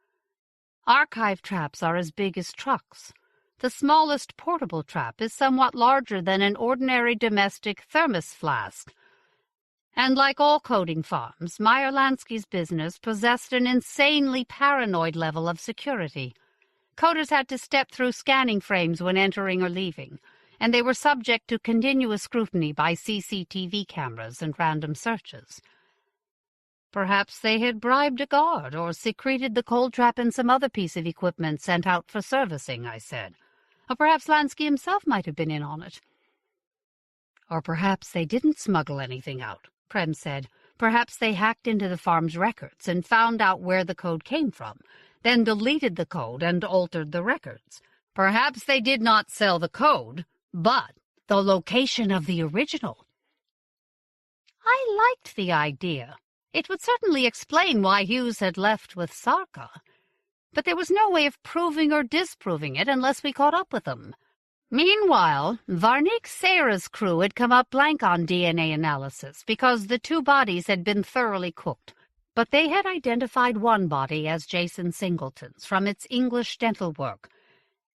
Archive traps are as big as trucks. The smallest portable trap is somewhat larger than an ordinary domestic thermos flask. And like all coding farms, Meyer Lansky's business possessed an insanely paranoid level of security. Coders had to step through scanning frames when entering or leaving, and they were subject to continuous scrutiny by CCTV cameras and random searches. Perhaps they had bribed a guard or secreted the cold trap in some other piece of equipment sent out for servicing, I said. Or perhaps Lansky himself might have been in on it. Or perhaps they didn't smuggle anything out, Prem said. Perhaps they hacked into the farm's records and found out where the code came from, then deleted the code and altered the records. Perhaps they did not sell the code, but the location of the original. I liked the idea. It would certainly explain why Hughes had left with Sarka. But there was no way of proving or disproving it unless we caught up with them. Meanwhile, Varnik Sarah's crew had come up blank on DNA analysis because the two bodies had been thoroughly cooked. But they had identified one body as Jason Singleton's from its English dental work,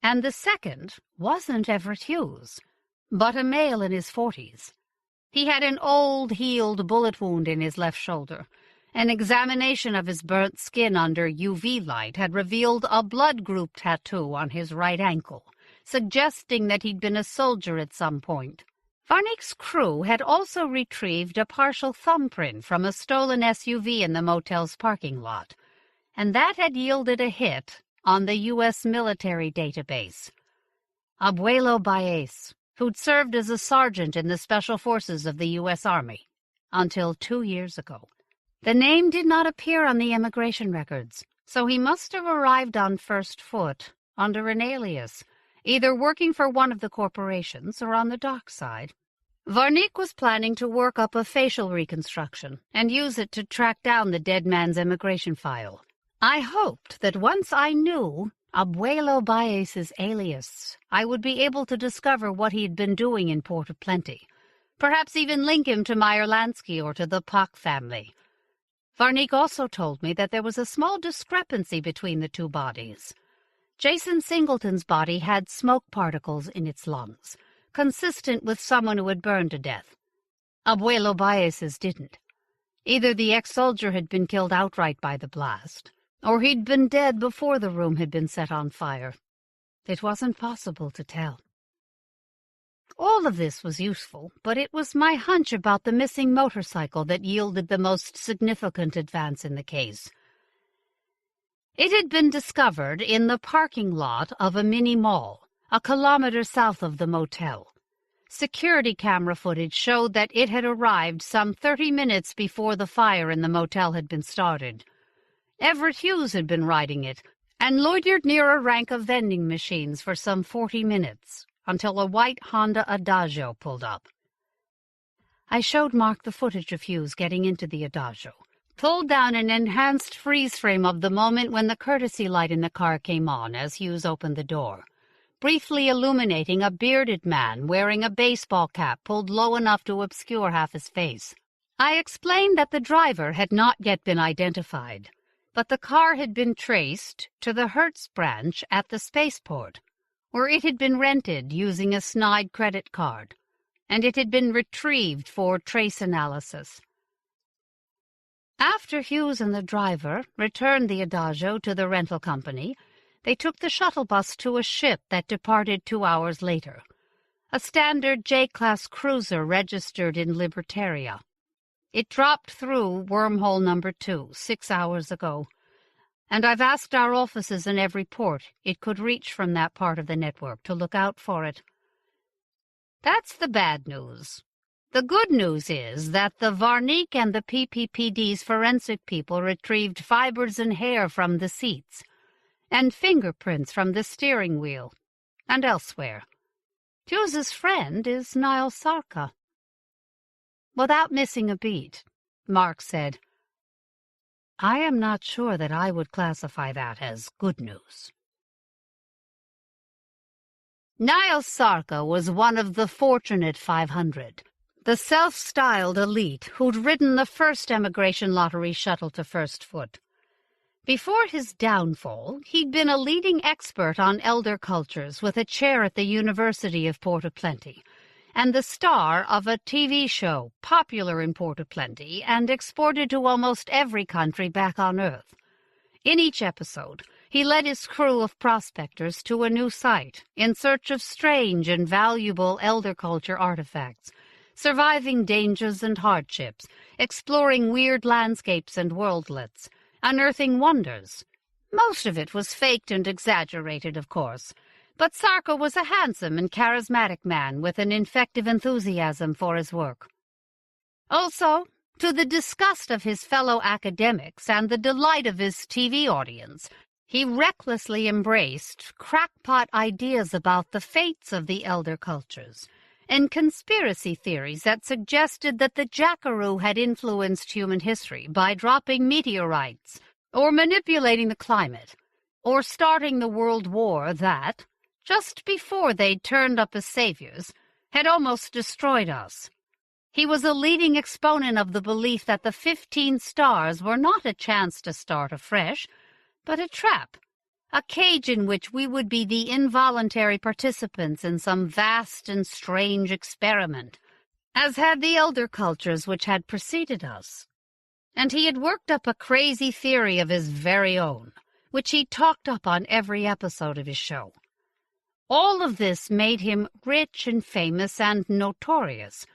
and the second wasn't Everett Hughes, but a male in his 40s. He had an old, healed bullet wound in his left shoulder. An examination of his burnt skin under UV light had revealed a blood group tattoo on his right ankle, suggesting that he'd been a soldier at some point. Varnik's crew had also retrieved a partial thumbprint from a stolen SUV in the motel's parking lot, and that had yielded a hit on the U.S. military database. Abuelo Baez, who'd served as a sergeant in the Special Forces of the U.S. Army until 2 years ago. The name did not appear on the immigration records, so he must have arrived on first foot under an alias, either working for one of the corporations or on the dock side. Varnik was planning to work up a facial reconstruction and use it to track down the dead man's immigration file. I hoped that once I knew Abuelo Baez's alias, I would be able to discover what he had been doing in Port of Plenty, perhaps even link him to Meyer Lansky or to the Pak family. Varnik also told me that there was a small discrepancy between the two bodies. Jason Singleton's body had smoke particles in its lungs, consistent with someone who had burned to death. Abuelo Baez's didn't. Either the ex-soldier had been killed outright by the blast, or he'd been dead before the room had been set on fire. It wasn't possible to tell. All of this was useful, but it was my hunch about the missing motorcycle that yielded the most significant advance in the case. It had been discovered in the parking lot of a mini-mall, a kilometer south of the motel. Security camera footage showed that it had arrived some 30 minutes before the fire in the motel had been started. Everett Hughes had been riding it and loitered near a rank of vending machines for some 40 minutes, until a white Honda Adagio pulled up. I showed Mark the footage of Hughes getting into the Adagio, pulled down an enhanced freeze frame of the moment when the courtesy light in the car came on as Hughes opened the door, briefly illuminating a bearded man wearing a baseball cap pulled low enough to obscure half his face. I explained that the driver had not yet been identified, but the car had been traced to the Hertz branch at the spaceport, where it had been rented using a snide credit card, and it had been retrieved for trace analysis. After Hughes and the driver returned the Adagio to the rental company, they took the shuttle bus to a ship that departed 2 hours later, a standard J-class cruiser registered in Libertaria. It dropped through wormhole number 2 6 hours ago, and I've asked our offices in every port it could reach from that part of the network to look out for it. That's the bad news. The good news is that the Varnik and the PPPD's forensic people retrieved fibers and hair from the seats, and fingerprints from the steering wheel, and elsewhere. Hughes's friend is Niall Sarka. Without missing a beat, Mark said, I am not sure that I would classify that as good news. Niall Sarka was one of the fortunate 500, the self-styled elite who'd ridden the first emigration lottery shuttle to First Foot. Before his downfall, he'd been a leading expert on elder cultures with a chair at the University of Port-au-Plenty, and the star of a TV show popular in Port-au-Plenty and exported to almost every country back on Earth. In each episode, he led his crew of prospectors to a new site in search of strange and valuable elder culture artifacts, surviving dangers and hardships, exploring weird landscapes and worldlets, unearthing wonders. Most of it was faked and exaggerated, of course, But Sarka was a handsome and charismatic man with an infective enthusiasm for his work. Also, to the disgust of his fellow academics and the delight of his TV audience, he recklessly embraced crackpot ideas about the fates of the elder cultures and conspiracy theories that suggested that the Jackaroo had influenced human history by dropping meteorites, or manipulating the climate, or starting the world war that, just before they turned up as saviors, had almost destroyed us. He was a leading exponent of the belief that the 15 stars were not a chance to start afresh, but a trap, a cage in which we would be the involuntary participants in some vast and strange experiment, as had the elder cultures which had preceded us. And he had worked up a crazy theory of his very own, which he talked up on every episode of his show. All of this made him rich and famous and notorious,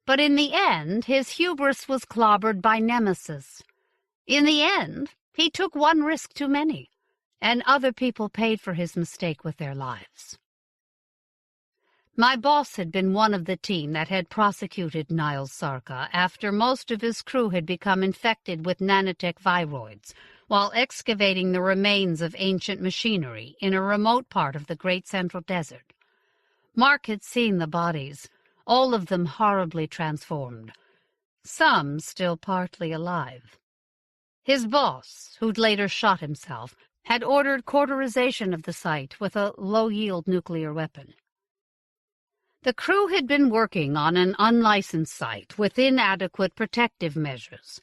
but in the end his hubris was clobbered by nemesis. In the end, he took one risk too many, and other people paid for his mistake with their lives. My boss had been one of the team that had prosecuted Niles Sarka after most of his crew had become infected with nanotech viroids, while excavating the remains of ancient machinery in a remote part of the Great Central Desert. Mark had seen the bodies, all of them horribly transformed, some still partly alive. His boss, who'd later shot himself, had ordered cauterization of the site with a low-yield nuclear weapon. The crew had been working on an unlicensed site with inadequate protective measures.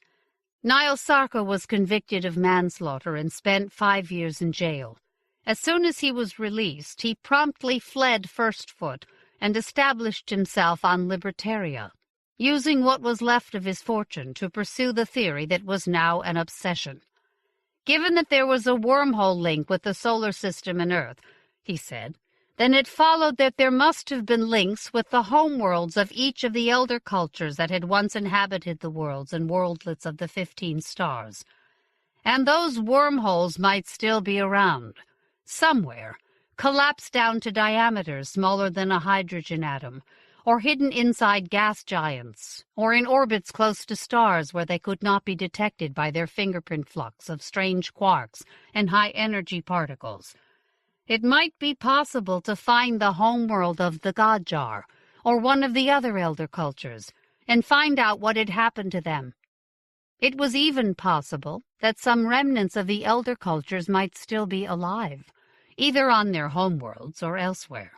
Niles Sarka was convicted of manslaughter and spent 5 years in jail. As soon as he was released, he promptly fled First Foot and established himself on Libertaria, using what was left of his fortune to pursue the theory that was now an obsession. Given that there was a wormhole link with the solar system and Earth, he said, then it followed that there must have been links with the homeworlds of each of the elder cultures that had once inhabited the worlds and worldlets of the 15 stars. And those wormholes might still be around, somewhere, collapsed down to diameters smaller than a hydrogen atom, or hidden inside gas giants, or in orbits close to stars where they could not be detected by their fingerprint flux of strange quarks and high-energy particles. It might be possible to find the homeworld of the Godjar, or one of the other elder cultures, and find out what had happened to them. It was even possible that some remnants of the elder cultures might still be alive, either on their homeworlds or elsewhere.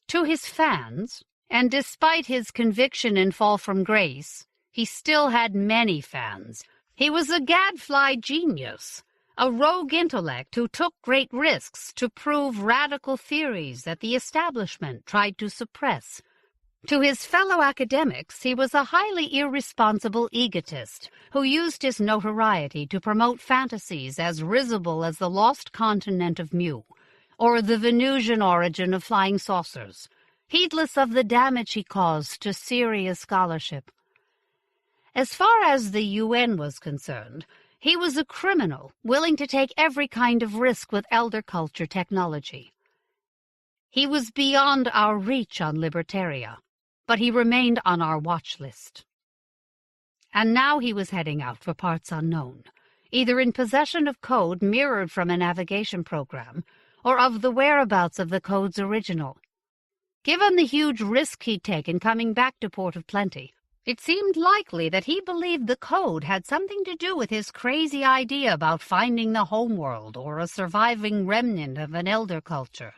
To his fans, and despite his conviction and fall from grace, he still had many fans. He was a gadfly genius, a rogue intellect who took great risks to prove radical theories that the establishment tried to suppress. To his fellow academics, he was a highly irresponsible egotist who used his notoriety to promote fantasies as risible as the lost continent of Mu, or the Venusian origin of flying saucers, heedless of the damage he caused to serious scholarship. As far as the UN was concerned, he was a criminal willing to take every kind of risk with elder culture technology. He was beyond our reach on Libertaria, but he remained on our watch list. And now he was heading out for parts unknown, either in possession of code mirrored from a navigation program, or of the whereabouts of the code's original. Given the huge risk he'd taken coming back to Port of Plenty, it seemed likely that he believed the code had something to do with his crazy idea about finding the homeworld or a surviving remnant of an elder culture.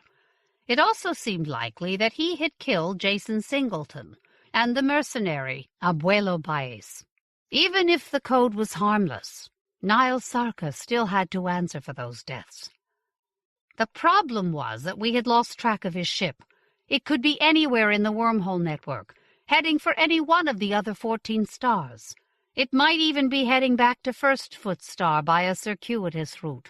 It also seemed likely that he had killed Jason Singleton and the mercenary Abuelo Baez. Even if the code was harmless, Niles Sarka still had to answer for those deaths. The problem was that we had lost track of his ship. It could be anywhere in the wormhole network, heading for any one of the other 14 stars. It might even be heading back to First Foot Star by a circuitous route.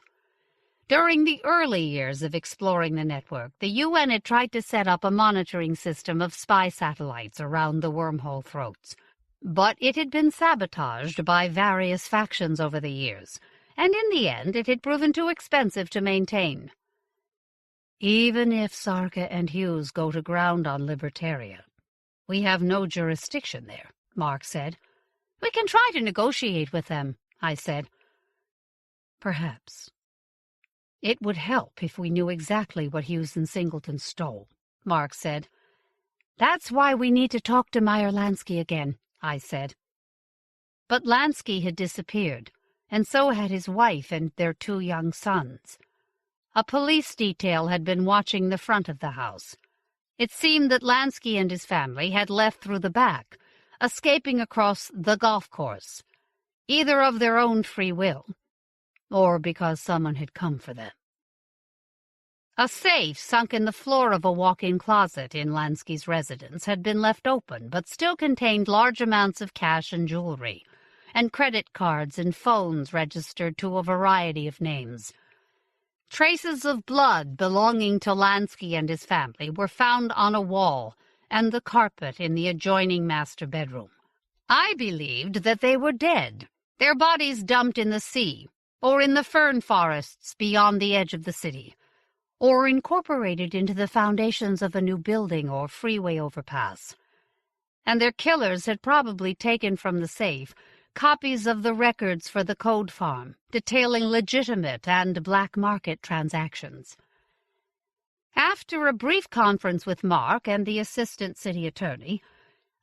During the early years of exploring the network, the UN had tried to set up a monitoring system of spy satellites around the wormhole throats, but it had been sabotaged by various factions over the years, and in the end it had proven too expensive to maintain. Even if Sarka and Hughes go to ground on Libertaria, we have no jurisdiction there, Mark said. We can try to negotiate with them, I said. Perhaps. It would help if we knew exactly what Hughes and Singleton stole, Mark said. That's why we need to talk to Meyer Lansky again, I said. But Lansky had disappeared, and so had his wife and their 2 young sons. A police detail had been watching the front of the house. It seemed that Lansky and his family had left through the back, escaping across the golf course, either of their own free will, or because someone had come for them. A safe sunk in the floor of a walk-in closet in Lansky's residence had been left open, but still contained large amounts of cash and jewelry, and credit cards and phones registered to a variety of names. Traces of blood belonging to Lansky and his family were found on a wall and the carpet in the adjoining master bedroom. I believed that they were dead, their bodies dumped in the sea, or in the fern forests beyond the edge of the city, or incorporated into the foundations of a new building or freeway overpass. And their killers had probably taken from the safe copies of the records for the code farm, detailing legitimate and black market transactions. After a brief conference with Mark and the assistant city attorney,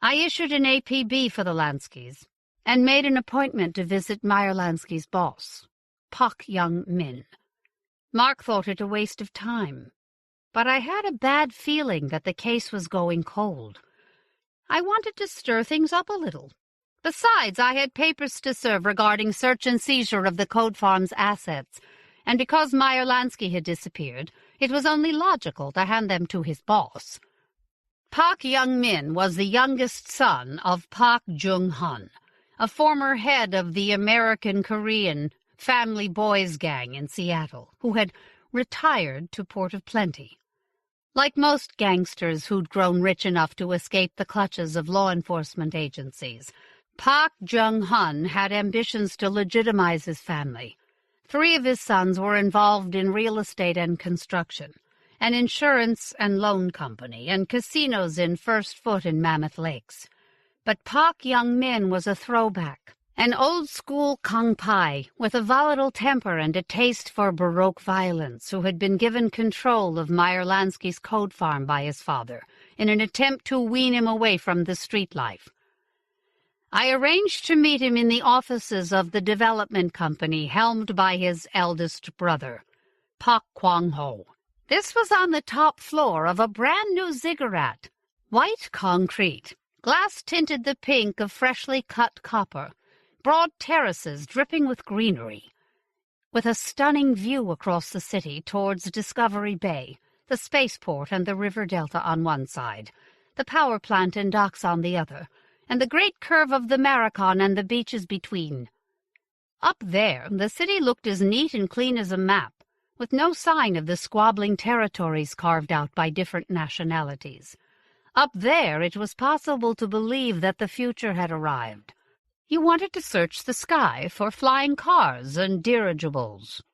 I issued an APB for the Lanskys and made an appointment to visit Meyer Lansky's boss, Pak Young Min. Mark thought it a waste of time, but I had a bad feeling that the case was going cold. I wanted to stir things up a little. Besides, I had papers to serve regarding search and seizure of the Code Farm's assets, and because Meyer Lansky had disappeared, it was only logical to hand them to his boss. Pak Young Min was the youngest son of Pak Jung Hun, a former head of the American-Korean Family Boys Gang in Seattle, who had retired to Port of Plenty. Like most gangsters who'd grown rich enough to escape the clutches of law enforcement agencies, Pak Jung Hun had ambitions to legitimize his family. 3 of his sons were involved in real estate and construction, an insurance and loan company, and casinos in First Foot and Mammoth Lakes. But Pak Young Min was a throwback, an old-school Kung Pai with a volatile temper and a taste for Baroque violence, who had been given control of Meyer Lansky's Code Farm by his father in an attempt to wean him away from the street life. I arranged to meet him in the offices of the development company helmed by his eldest brother, Pak Kwang Ho. This was on the top floor of a brand-new ziggurat, white concrete, glass tinted the pink of freshly cut copper, broad terraces dripping with greenery, with a stunning view across the city towards Discovery Bay, the spaceport and the river delta on one side, the power plant and docks on the other, and the great curve of the Maracon and the beaches between. Up there, the city looked as neat and clean as a map, with no sign of the squabbling territories carved out by different nationalities. Up there, it was possible to believe that the future had arrived. You wanted to search the sky for flying cars and dirigibles.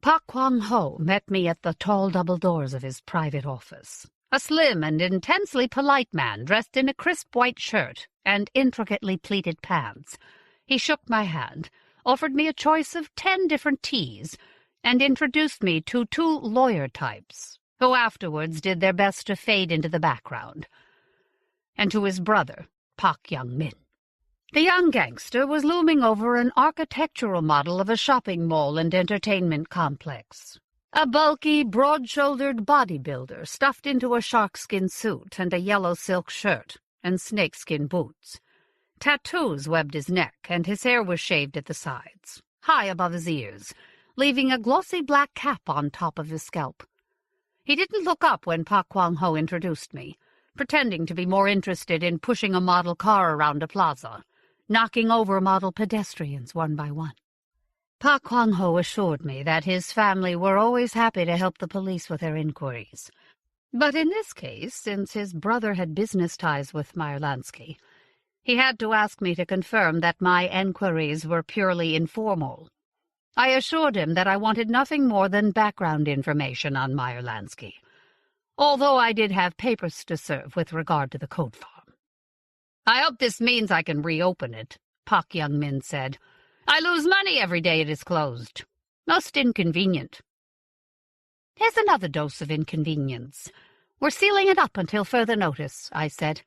Pak Kwang Ho met me at the tall double doors of his private office. A slim and intensely polite man dressed in a crisp white shirt and intricately pleated pants. He shook my hand, offered me a choice of 10 different teas, and introduced me to 2 lawyer types, who afterwards did their best to fade into the background, and to his brother, Pak Young Min. The young gangster was looming over an architectural model of a shopping mall and entertainment complex. A bulky, broad-shouldered bodybuilder stuffed into a sharkskin suit and a yellow silk shirt and snakeskin boots. Tattoos webbed his neck, and his hair was shaved at the sides, high above his ears, leaving a glossy black cap on top of his scalp. He didn't look up when Pak Kwang Ho introduced me, pretending to be more interested in pushing a model car around a plaza, knocking over model pedestrians one by one. Pak Kwang Ho assured me that his family were always happy to help the police with their inquiries. But in this case, since his brother had business ties with Meyer Lansky, he had to ask me to confirm that my enquiries were purely informal. I assured him that I wanted nothing more than background information on Meyer Lansky, although I did have papers to serve with regard to the coat farm. "I hope this means I can reopen it," Pak Young Min said. "I lose money every day it is closed. Most inconvenient." "Here's another dose of inconvenience. We're sealing it up until further notice," I said,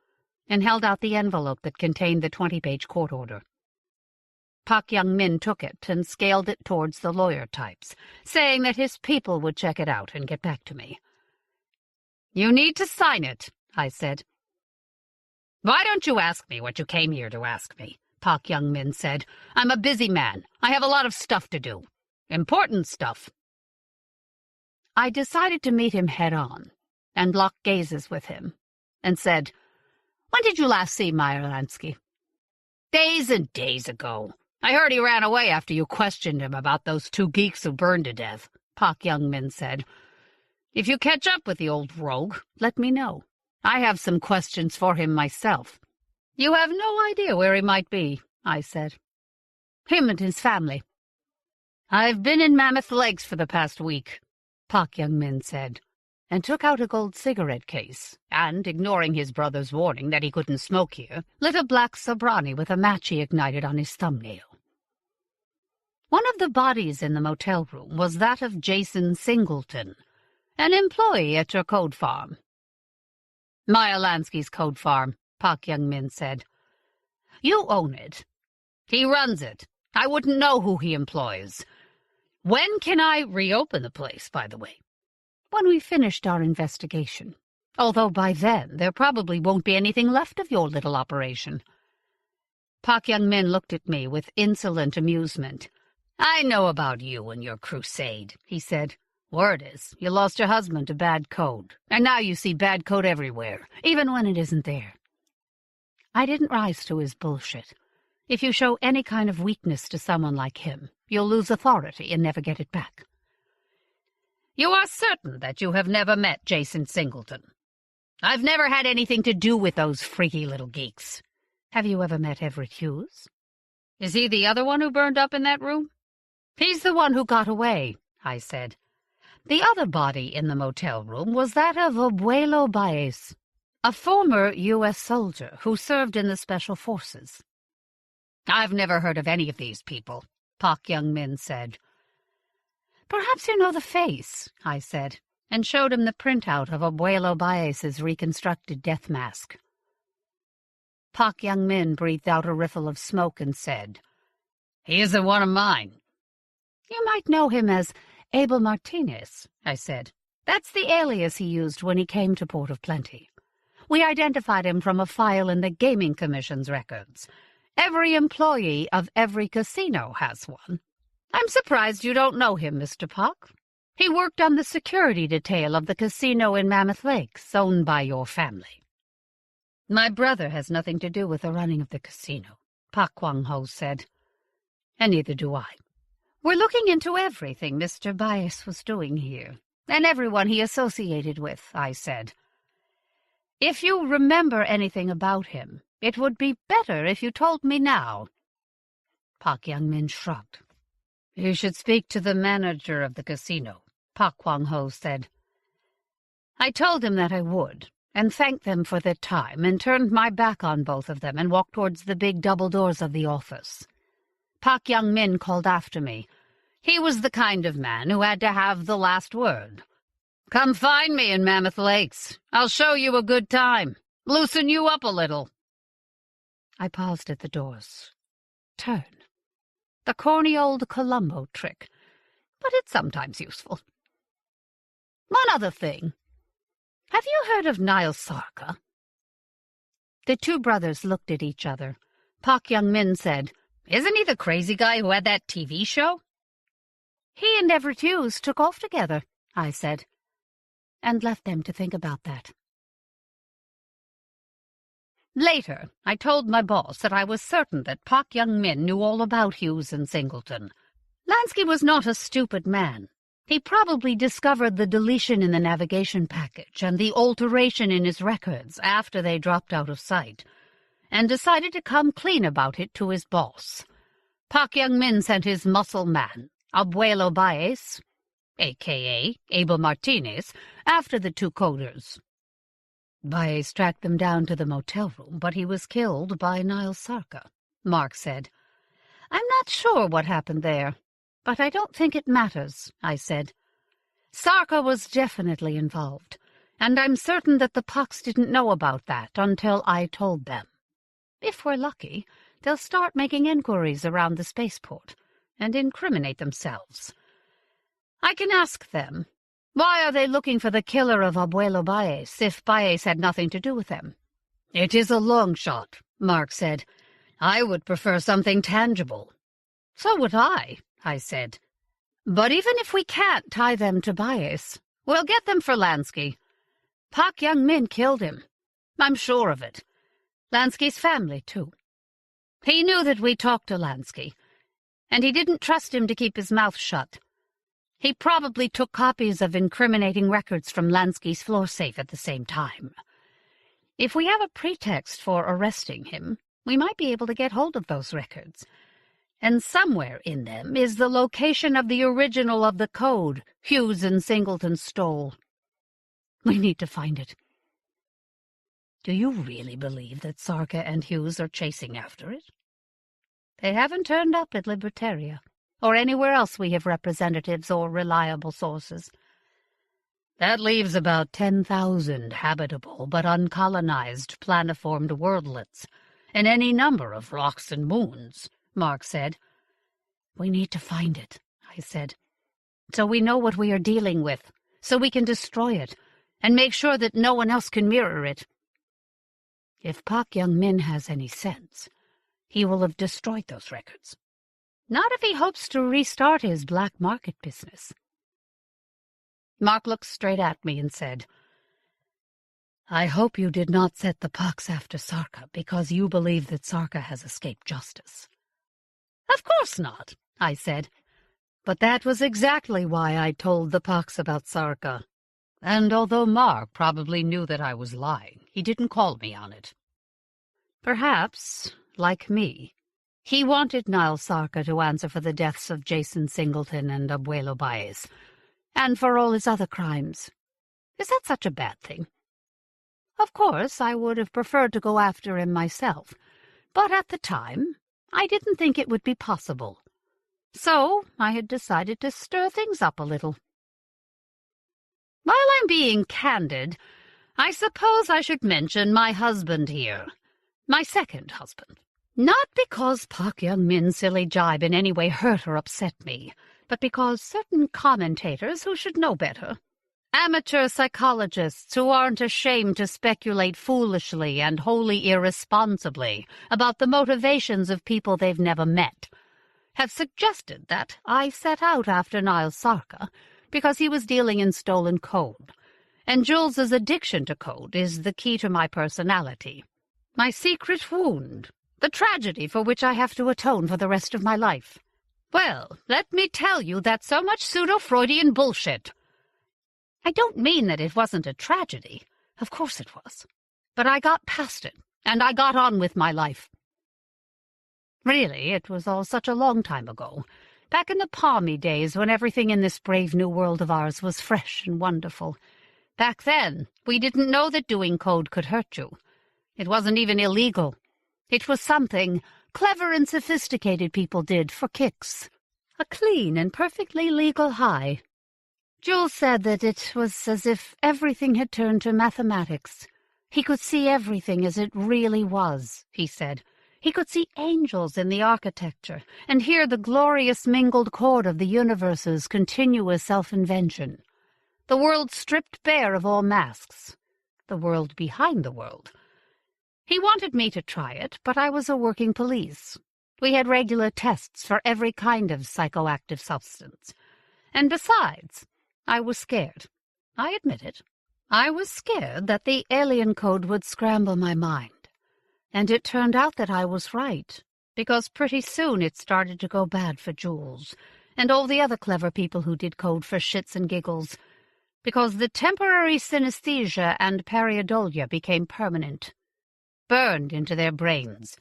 and held out the envelope that contained the 20-page court order. Pak Young Min took it and scaled it towards the lawyer types, saying that his people would check it out and get back to me. "You need to sign it," I said. "Why don't you ask me what you came here to ask me?" Pak Young Min said. "I'm a busy man. I have a lot of stuff to do. Important stuff." I decided to meet him head-on and lock gazes with him, and said, "When did you last see Meyer Lansky?" "Days and days ago. I heard he ran away after you questioned him about those 2 geeks who burned to death," Pak Young Min said. "If you catch up with the old rogue, let me know. I have some questions for him myself." "You have no idea where he might be," I said. "Him and his family." "I've been in Mammoth Lakes for the past week," Pak Young Min said, and took out a gold cigarette case, and, ignoring his brother's warning that he couldn't smoke here, lit a black Sobrani with a match he ignited on his thumbnail. One of the bodies in the motel room was that of Jason Singleton, an employee at your code farm. "Meyer Lansky's code farm," Pak Young Min said. "You own it. He runs it. I wouldn't know who he employs. When can I reopen the place, by the way?" "When we've finished our investigation. Although by then there probably won't be anything left of your little operation." Pak Young Min looked at me with insolent amusement. "I know about you and your crusade," he said. "Word is, you lost your husband to bad code, and now you see bad code everywhere, even when it isn't there." I didn't rise to his bullshit. If you show any kind of weakness to someone like him, you'll lose authority and never get it back. "You are certain that you have never met Jason Singleton?" "I've never had anything to do with those freaky little geeks." "Have you ever met Everett Hughes?" "Is he the other one who burned up in that room?" "He's the one who got away," I said. "The other body in the motel room was that of Abuelo Baez, a former U.S. soldier who served in the Special Forces." "I've never heard of any of these people," Pak Young Min said. "Perhaps you know the face," I said, and showed him the printout of Abuelo Baez's reconstructed death mask. Pak Young Min breathed out a riffle of smoke and said, "He isn't one of mine." "You might know him as Abel Martinez," I said. "That's the alias he used when he came to Port of Plenty. We identified him from a file in the Gaming Commission's records. Every employee of every casino has one. I'm surprised you don't know him, Mr. Pak. He worked on the security detail of the casino in Mammoth Lakes, owned by your family." "My brother has nothing to do with the running of the casino," Pak Kwang Ho said. "And neither do I. We're looking into everything Mr. Baez was doing here, and everyone he associated with," I said. "If you remember anything about him, it would be better if you told me now." Pak Young Min shrugged. "You should speak to the manager of the casino," Pak Kwang Ho said. I told him that I would, and thanked them for their time, and turned my back on both of them and walked towards the big double doors of the office. Pak Young Min called after me. He was the kind of man who had to have the last word. "Come find me in Mammoth Lakes. I'll show you a good time. Loosen you up a little." I paused at the doors. Turn. The corny old Columbo trick, but it's sometimes useful. "One other thing. Have you heard of Niall Sarka?" The two brothers looked at each other. Pak Young Min said, "Isn't he the crazy guy who had that TV show?" "He and Everett Hughes took off together," I said, and left them to think about that. Later, I told my boss that I was certain that Pak Young Min knew all about Hughes and Singleton. Lansky was not a stupid man. He probably discovered the deletion in the navigation package and the alteration in his records after they dropped out of sight, and decided to come clean about it to his boss. Pak Young Min sent his muscle man, Abuelo Baez, a.k.a. Abel Martinez, after the two coders. Baez tracked them down to the motel room, but he was killed by Niles Sarka, Mark said. I'm not sure what happened there, but I don't think it matters, I said. Sarka was definitely involved, and I'm certain that the Pucks didn't know about that until I told them. If we're lucky, they'll start making inquiries around the spaceport and incriminate themselves. I can ask them, why are they looking for the killer of Abuelo Baez if Baez had nothing to do with them? It is a long shot, Mark said. I would prefer something tangible. So would I said. But even if we can't tie them to Baez, we'll get them for Lansky. Pak Young Min killed him. I'm sure of it. Lansky's family, too. He knew that we talked to Lansky, and he didn't trust him to keep his mouth shut. He probably took copies of incriminating records from Lansky's floor safe at the same time. If we have a pretext for arresting him, we might be able to get hold of those records. And somewhere in them is the location of the original of the code Hughes and Singleton stole. We need to find it. Do you really believe that Sarka and Hughes are chasing after it? They haven't turned up at Libertaria, or anywhere else we have representatives or reliable sources. That leaves about 10,000 habitable but uncolonized planiformed worldlets, and any number of rocks and moons, Mark said. We need to find it, I said, so we know what we are dealing with, so we can destroy it, and make sure that no one else can mirror it. If Pak Young Min has any sense, he will have destroyed those records. Not if he hopes to restart his black market business. Mark looked straight at me and said, I hope you did not set the Pucks after Sarka because you believe that Sarka has escaped justice. Of course not, I said. But that was exactly why I told the Pucks about Sarka. And although Mark probably knew that I was lying, he didn't call me on it. Perhaps, like me, he wanted Niles Sarka to answer for the deaths of Jason Singleton and Abuelo Baez, and for all his other crimes. Is that such a bad thing? Of course, I would have preferred to go after him myself, but at the time, I didn't think it would be possible. So I had decided to stir things up a little. While I'm being candid, I suppose I should mention my husband here, my second husband. Not because Pak Young Min's silly jibe in any way hurt or upset me, but because certain commentators who should know better, amateur psychologists who aren't ashamed to speculate foolishly and wholly irresponsibly about the motivations of people they've never met, have suggested that I set out after Niles Sarka because he was dealing in stolen code, and Jules's addiction to code is the key to my personality, my secret wound, the tragedy for which I have to atone for the rest of my life. Well, let me tell you that's so much pseudo-Freudian bullshit. I don't mean that it wasn't a tragedy. Of course it was. But I got past it, and I got on with my life. Really, it was all such a long time ago, back in the palmy days when everything in this brave new world of ours was fresh and wonderful. Back then, we didn't know that doing code could hurt you. It wasn't even illegal. It was something clever and sophisticated people did for kicks. A clean and perfectly legal high. Jules said that it was as if everything had turned to mathematics. He could see everything as it really was, he said. He could see angels in the architecture and hear the glorious mingled chord of the universe's continuous self-invention. The world stripped bare of all masks. The world behind the world. He wanted me to try it, but I was a working police. We had regular tests for every kind of psychoactive substance. And besides, I was scared. I admit it. I was scared that the alien code would scramble my mind. And it turned out that I was right, because pretty soon it started to go bad for Jules, and all the other clever people who did code for shits and giggles, because the temporary synesthesia and pareidolia became permanent, burned into their brains.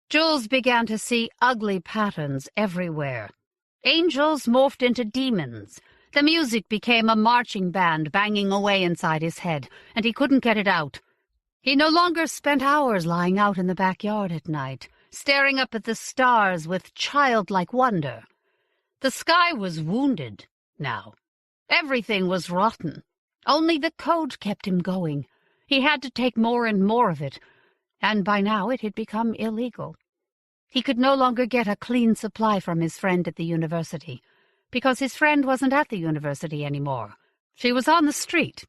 Jules began to see ugly patterns everywhere, Angels morphed into demons. The music became a marching band banging away inside his head, and he couldn't get it out. He no longer spent hours lying out in the backyard at night, staring up at the stars with childlike wonder. The sky was wounded now. Everything was rotten. Only the code kept him going. He had to take more and more of it, and by now it had become illegal. He could no longer get a clean supply from his friend at the university, because his friend wasn't at the university anymore. She was on the street.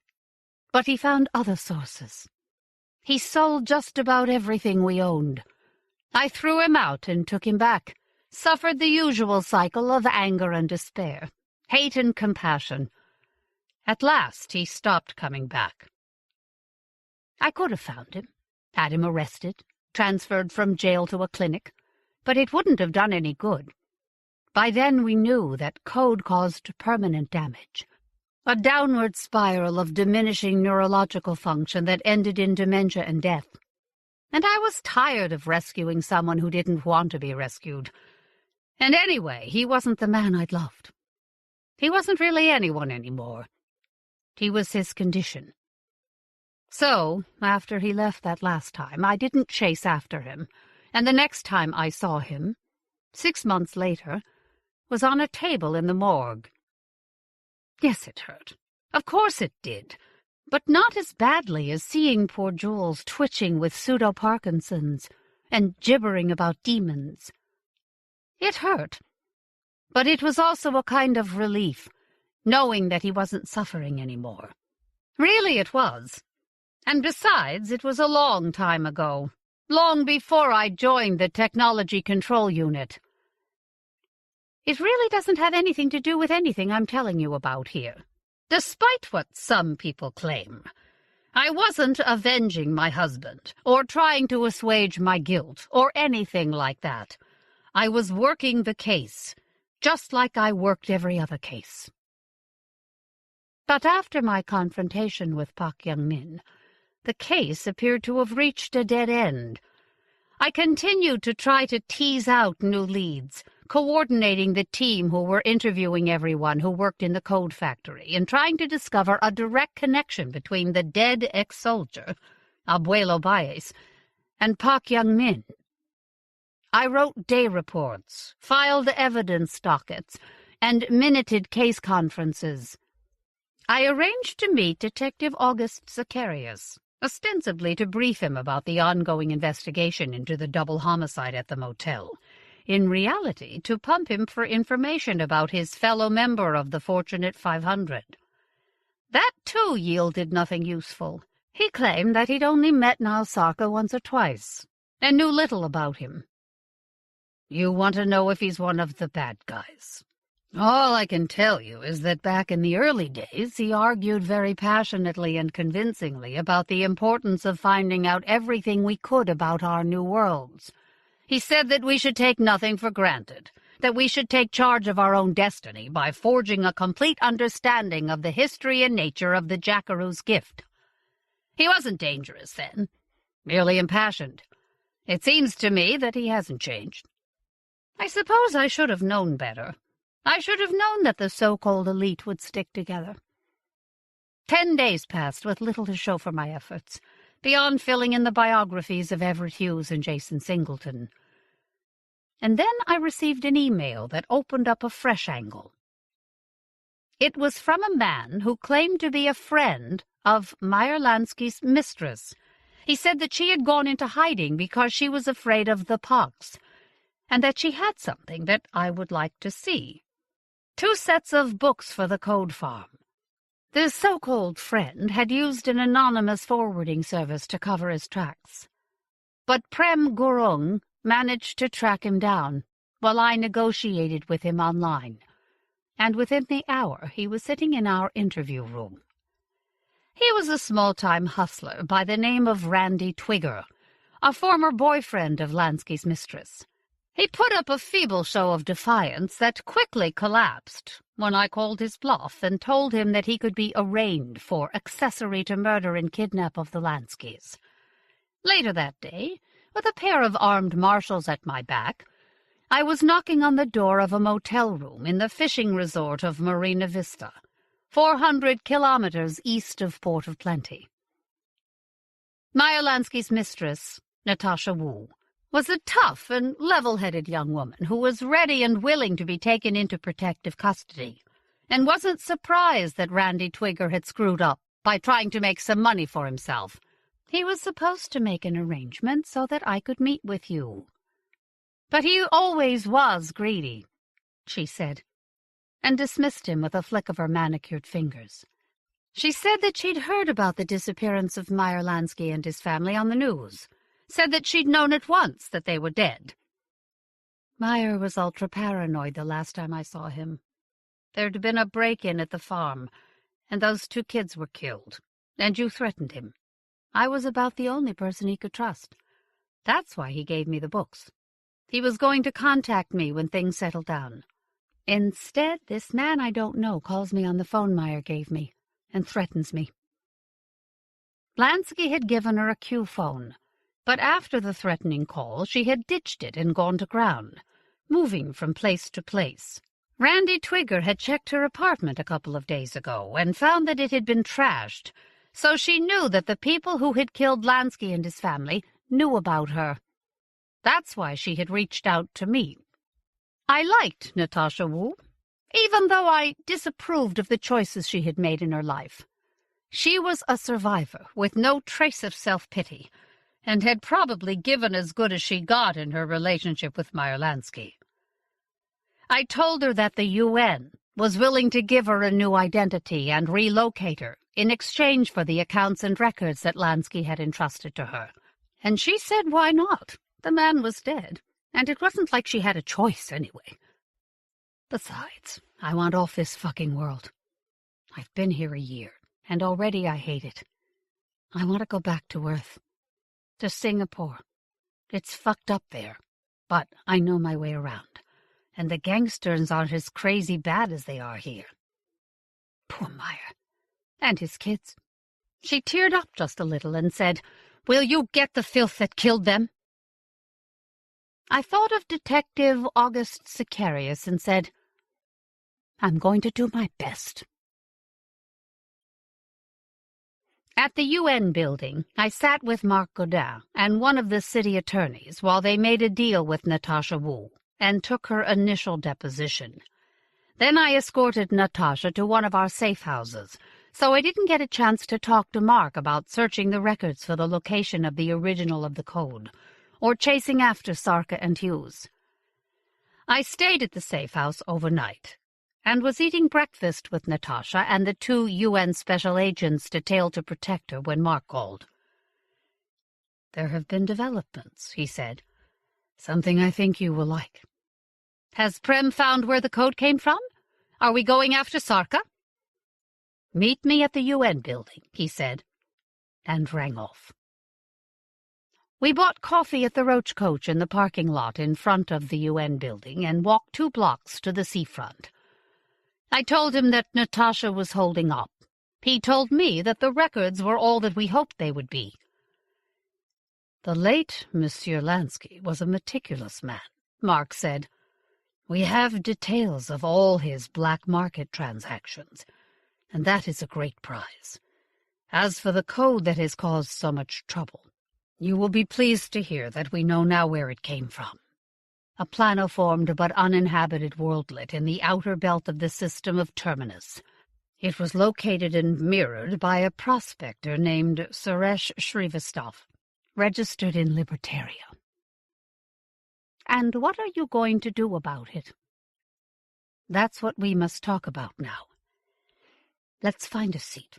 But he found other sources. He sold just about everything we owned. I threw him out and took him back, suffered the usual cycle of anger and despair, hate and compassion. At last he stopped coming back. I could have found him, had him arrested, transferred from jail to a clinic, but it wouldn't have done any good. By then we knew that code caused permanent damage, a downward spiral of diminishing neurological function that ended in dementia and death. And I was tired of rescuing someone who didn't want to be rescued. And anyway, he wasn't the man I'd loved. He wasn't really anyone anymore. He was his condition. So, after he left that last time, I didn't chase after him, and the next time I saw him, 6 months later, was on a table in the morgue. Yes, it hurt. Of course it did, but not as badly as seeing poor Jules twitching with pseudo-Parkinson's and gibbering about demons. It hurt, but it was also a kind of relief, knowing that he wasn't suffering anymore. Really it was. And besides, it was a long time ago, long before I joined the Technology Control Unit. It really doesn't have anything to do with anything I'm telling you about here, despite what some people claim. I wasn't avenging my husband, or trying to assuage my guilt, or anything like that. I was working the case, just like I worked every other case. But after my confrontation with Pak Young-min, the case appeared to have reached a dead end. I continued to try to tease out new leads, coordinating the team who were interviewing everyone who worked in the code factory and trying to discover a direct connection between the dead ex-soldier, Abuelo Baez, and Pak Young-min. I wrote day reports, filed evidence dockets, and minuted case conferences. I arranged to meet Detective August Zacharias, ostensibly to brief him about the ongoing investigation into the double homicide at the motel, in reality to pump him for information about his fellow member of the Fortunate 500. That, too, yielded nothing useful. He claimed that he'd only met Niall Sarka once or twice, and knew little about him. You want to know if he's one of the bad guys? All I can tell you is that back in the early days he argued very passionately and convincingly about the importance of finding out everything we could about our new worlds. He said that we should take nothing for granted, that we should take charge of our own destiny by forging a complete understanding of the history and nature of the Jackaroo's gift. He wasn't dangerous then, merely impassioned. It seems to me that he hasn't changed. I suppose I should have known better. I should have known that the so-called elite would stick together. 10 days passed with little to show for my efforts, beyond filling in the biographies of Everett Hughes and Jason Singleton. And then I received an email that opened up a fresh angle. It was from a man who claimed to be a friend of Meyer Lansky's mistress. He said that she had gone into hiding because she was afraid of the pox, and that she had something that I would like to see. 2 sets of books for the Code Farm. The so-called friend had used an anonymous forwarding service to cover his tracks. But Prem Gurung managed to track him down, while I negotiated with him online. And within the hour he was sitting in our interview room. He was a small-time hustler by the name of Randy Twigger, a former boyfriend of Lansky's mistress. He put up a feeble show of defiance that quickly collapsed when I called his bluff and told him that he could be arraigned for accessory to murder and kidnap of the Lanskys. Later that day, with a pair of armed marshals at my back, I was knocking on the door of a motel room in the fishing resort of Marina Vista, 400 kilometers east of Port of Plenty. Meyer Lansky's mistress, Natasha Wu, was a tough and level-headed young woman who was ready and willing to be taken into protective custody, and wasn't surprised that Randy Twigger had screwed up by trying to make some money for himself. He was supposed to make an arrangement so that I could meet with you. But he always was greedy, she said, and dismissed him with a flick of her manicured fingers. She said that she'd heard about the disappearance of Meyer Lansky and his family on the news, said that she'd known at once that they were dead. Meyer was ultra-paranoid the last time I saw him. There'd been a break-in at the farm, and those 2 kids were killed, and you threatened him. I was about the only person he could trust. That's why he gave me the books. He was going to contact me when things settled down. Instead, this man I don't know calls me on the phone Meyer gave me and threatens me. Lansky had given her a Q phone, but after the threatening call she had ditched it and gone to ground, moving from place to place. Randy Twigger had checked her apartment a couple of days ago and found that it had been trashed, so she knew that the people who had killed Lansky and his family knew about her. That's why she had reached out to me. I liked Natasha Wu, even though I disapproved of the choices she had made in her life. She was a survivor with no trace of self-pity, and had probably given as good as she got in her relationship with Meyer Lansky. I told her that the UN was willing to give her a new identity and relocate her in exchange for the accounts and records that Lansky had entrusted to her. And she said why not? The man was dead, and it wasn't like she had a choice anyway. Besides, I want off this fucking world. I've been here a year, and already I hate it. I want to go back to Earth. To Singapore. It's fucked up there, but I know my way around, and the gangsters aren't as crazy bad as they are here. Poor Meyer. And his kids. She teared up just a little and said, "Will you get the filth that killed them?" I thought of Detective August Sicarius and said, "I'm going to do my best." At the UN building, I sat with Marc Godin and one of the city attorneys while they made a deal with Natasha Wu and took her initial deposition. Then I escorted Natasha to one of our safe houses, so I didn't get a chance to talk to Mark about searching the records for the location of the original of the code, or chasing after Sarka and Hughes. I stayed at the safe house overnight, and was eating breakfast with Natasha and the 2 UN special agents detailed to protect her when Mark called. "There have been developments," he said. "Something I think you will like." "Has Prem found where the code came from? Are we going after Sarka?" "Meet me at the UN building," he said, and rang off. We bought coffee at the Roach Coach in the parking lot in front of the UN building and walked 2 blocks to the seafront. I told him that Natasha was holding up. He told me that the records were all that we hoped they would be. "The late Monsieur Lansky was a meticulous man," Mark said. "We have details of all his black market transactions, and that is a great prize. As for the code that has caused so much trouble, you will be pleased to hear that we know now where it came from. A planoformed but uninhabited worldlet in the outer belt of the system of Terminus. It was located and mirrored by a prospector named Suresh Shrivastov, registered in Libertaria." "And what are you going to do about it?" "That's what we must talk about now. Let's find a seat."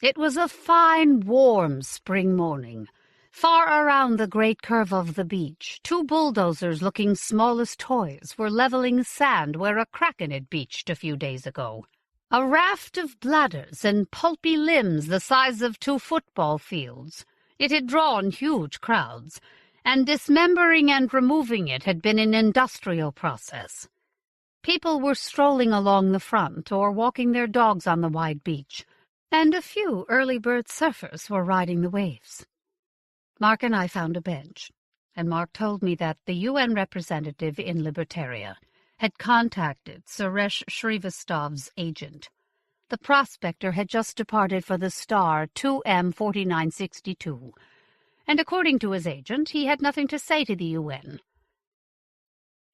It was a fine, warm spring morning. Far around the great curve of the beach, 2 bulldozers looking small as toys were leveling sand where a kraken had beached a few days ago. A raft of bladders and pulpy limbs the size of 2 football fields. It had drawn huge crowds, and dismembering and removing it had been an industrial process. People were strolling along the front or walking their dogs on the wide beach, and a few early bird surfers were riding the waves. Mark and I found a bench. and Mark told me that the UN representative in Libertaria had contacted Suresh Shrivastov's agent. The prospector had just departed for the star 2M4962, and according to his agent, he had nothing to say to the UN.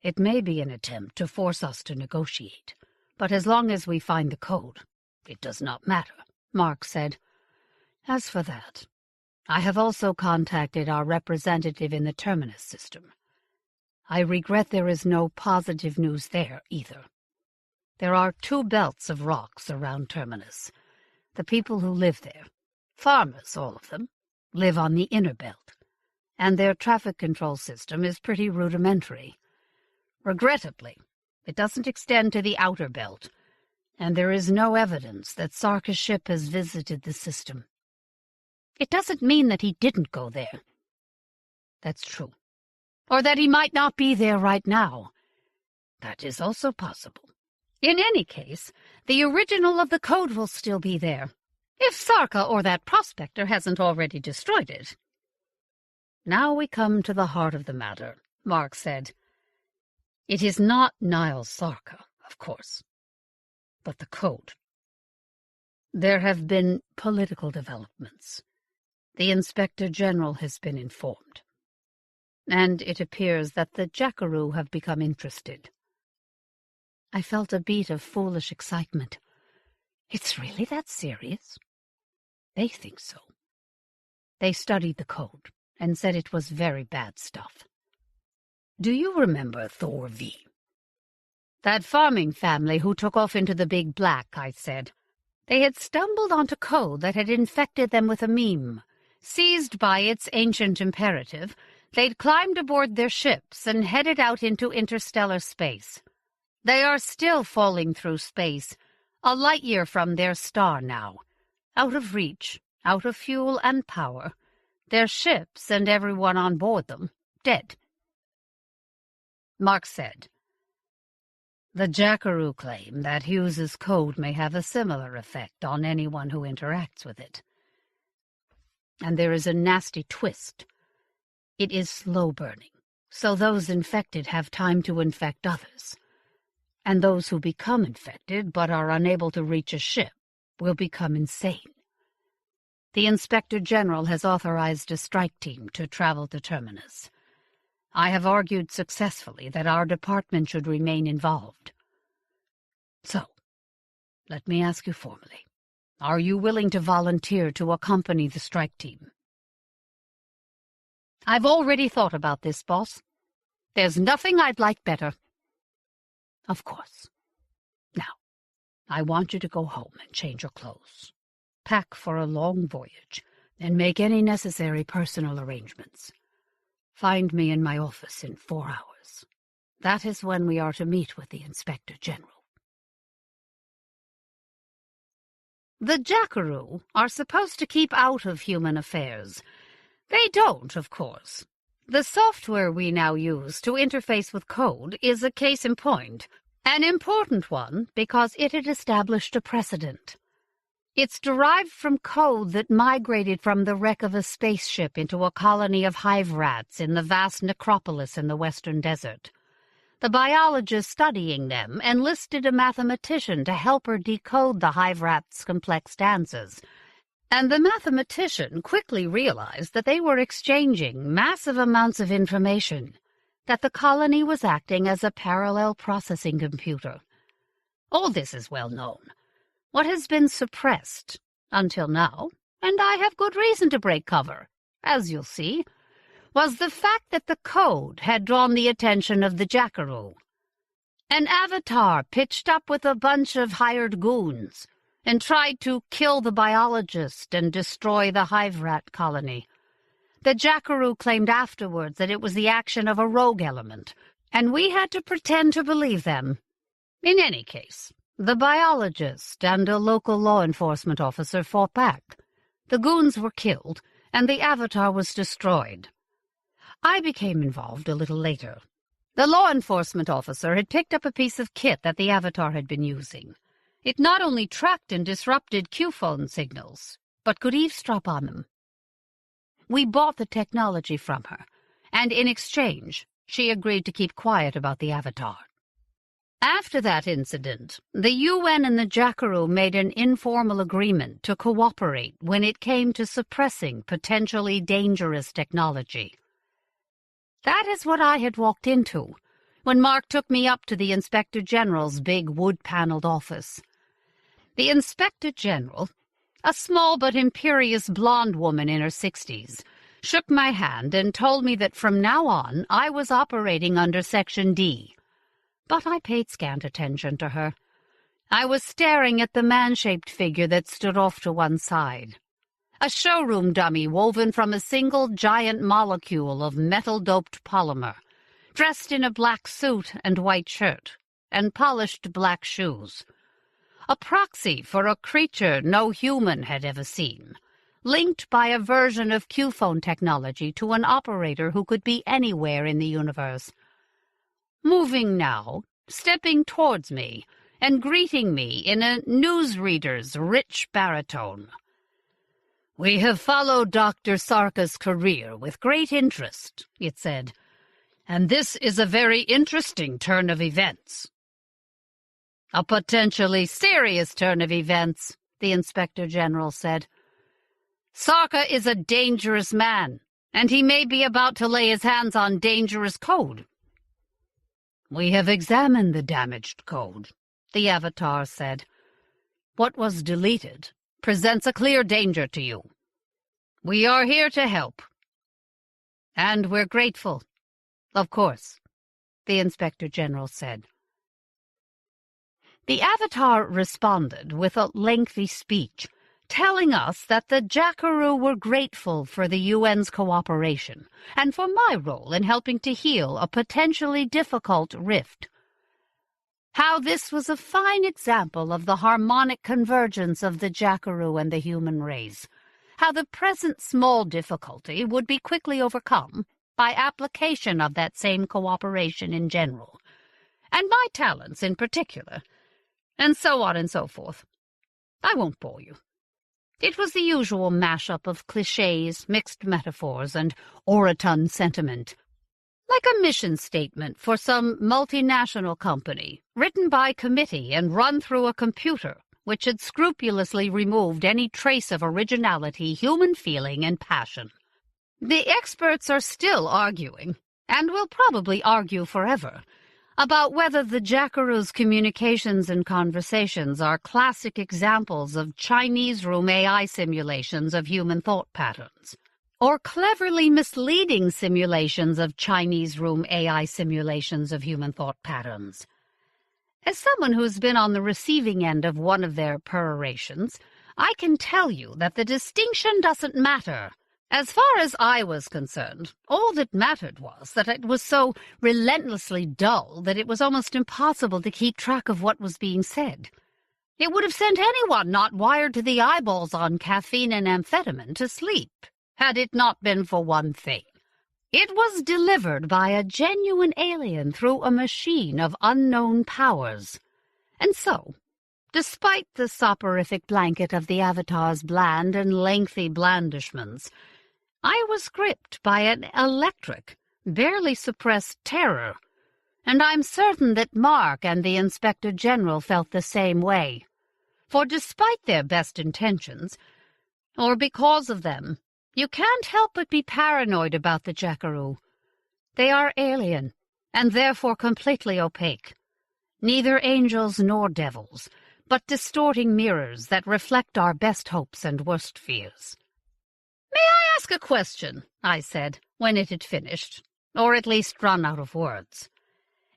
It may be an attempt to force us to negotiate, but as long as we find the code, it does not matter, Mark said. As for that, I have also contacted our representative in the Terminus system. I regret there is no positive news there either. There are 2 belts of rocks around Terminus. The people who live there, farmers all of them, live on the inner belt, and their traffic control system is pretty rudimentary. Regrettably, it doesn't extend to the outer belt, and there is no evidence that Sarka's ship has visited the system. It doesn't mean that he didn't go there. That's true. Or that he might not be there right now. That is also possible. In any case, the original of the code will still be there, if Sarka or that prospector hasn't already destroyed it. Now we come to the heart of the matter, Mark said. It is not Niles Sarka, of course, but the code. There have been political developments. The Inspector General has been informed, and it appears that the Jackaroo have become interested. I felt a beat of foolish excitement. It's really that serious? They think so. They studied the code and said it was very bad stuff. Do you remember Thor V? That farming family who took off into the Big Black, I said. They had stumbled onto code that had infected them with a meme. Seized by its ancient imperative, they'd climbed aboard their ships and headed out into interstellar space. They are still falling through space, a light year from their star now. Out of reach, out of fuel and power. Their ships and everyone on board them, dead. Mark said, The Jackaroo claim that Hughes's code may have a similar effect on anyone who interacts with it. And there is a nasty twist. It is slow-burning, so those infected have time to infect others. And those who become infected but are unable to reach a ship will become insane. The Inspector General has authorized a strike team to travel to Terminus. I have argued successfully that our department should remain involved. So, let me ask you formally. Are you willing to volunteer to accompany the strike team? I've already thought about this, boss. There's nothing I'd like better. Of course. Now, I want you to go home and change your clothes. Pack for a long voyage, and make any necessary personal arrangements. Find me in my office in 4 hours. That is when we are to meet with the Inspector General. The Jackaroo are supposed to keep out of human affairs. They don't, of course. The software we now use to interface with code is a case in point, an important one because it had established a precedent. It's derived from code that migrated from the wreck of a spaceship into a colony of hive rats in the vast necropolis in the western desert. The biologist studying them enlisted a mathematician to help her decode the hive rats' complex dances, and the mathematician quickly realized that they were exchanging massive amounts of information, that the colony was acting as a parallel processing computer. All this is well known. What has been suppressed, until now, and I have good reason to break cover, as you'll see, was the fact that the code had drawn the attention of the Jackaroo. An avatar pitched up with a bunch of hired goons and tried to kill the biologist and destroy the hive rat colony. The Jackaroo claimed afterwards that it was the action of a rogue element, and we had to pretend to believe them. In any case, the biologist and a local law enforcement officer fought back. The goons were killed, and the avatar was destroyed. I became involved a little later. The law enforcement officer had picked up a piece of kit that the avatar had been using. It not only tracked and disrupted Q-phone signals, but could eavesdrop on them. We bought the technology from her, and in exchange she agreed to keep quiet about the Avatar. After that incident, the UN and the Jackaroo made an informal agreement to cooperate when it came to suppressing potentially dangerous technology. That is what I had walked into when Mark took me up to the Inspector General's big wood-paneled office. The Inspector General, a small but imperious blonde woman in her 60s, shook my hand and told me that from now on I was operating under Section D. But I paid scant attention to her. I was staring at the man-shaped figure that stood off to one side. A showroom dummy woven from a single giant molecule of metal-doped polymer, dressed in a black suit and white shirt, and polished black shoes. A proxy for a creature no human had ever seen, linked by a version of Q-phone technology to an operator who could be anywhere in the universe. Moving now, stepping towards me, and greeting me in a newsreader's rich baritone. "We have followed Dr. Sarka's career with great interest," it said, "and this is a very interesting turn of events." "A potentially serious turn of events," the Inspector General said. "Sarka is a dangerous man, and he may be about to lay his hands on dangerous code." "We have examined the damaged code," the Avatar said. "What was deleted presents a clear danger to you. We are here to help." "And we're grateful, of course," the Inspector General said. The Avatar responded with a lengthy speech, telling us that the Jackaroo were grateful for the UN's cooperation and for my role in helping to heal a potentially difficult rift. How this was a fine example of the harmonic convergence of the Jackaroo and the human race. How the present small difficulty would be quickly overcome by application of that same cooperation in general, and my talents in particular, and so on and so forth. I won't bore you. It was the usual mash-up of clichés, mixed metaphors, and orotund sentiment, like a mission statement for some multinational company, written by committee and run through a computer, which had scrupulously removed any trace of originality, human feeling, and passion. The experts are still arguing, and will probably argue forever, about whether the Jackaroo's communications and conversations are classic examples of Chinese room AI simulations of human thought patterns, or cleverly misleading simulations of Chinese room AI simulations of human thought patterns. As someone who's been on the receiving end of one of their perorations, I can tell you that the distinction doesn't matter. As far as I was concerned, all that mattered was that it was so relentlessly dull that it was almost impossible to keep track of what was being said. It would have sent anyone not wired to the eyeballs on caffeine and amphetamine to sleep, had it not been for one thing. It was delivered by a genuine alien through a machine of unknown powers. And so, despite the soporific blanket of the Avatar's bland and lengthy blandishments, I was gripped by an electric, barely suppressed terror, and I'm certain that Mark and the Inspector General felt the same way. For despite their best intentions, or because of them, you can't help but be paranoid about the Jackaroo. They are alien, and therefore completely opaque. Neither angels nor devils, but distorting mirrors that reflect our best hopes and worst fears. "May I ask a question?" I said, when it had finished, or at least run out of words.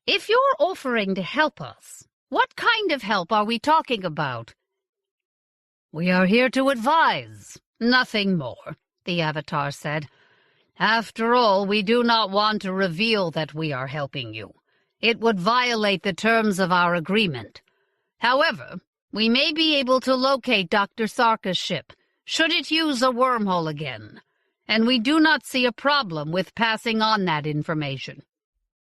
"If you're offering to help us, what kind of help are we talking about?" "We are here to advise, nothing more," the Avatar said. "After all, we do not want to reveal that we are helping you. It would violate the terms of our agreement. However, we may be able to locate Dr. Sarka's ship, should it use a wormhole again, and we do not see a problem with passing on that information."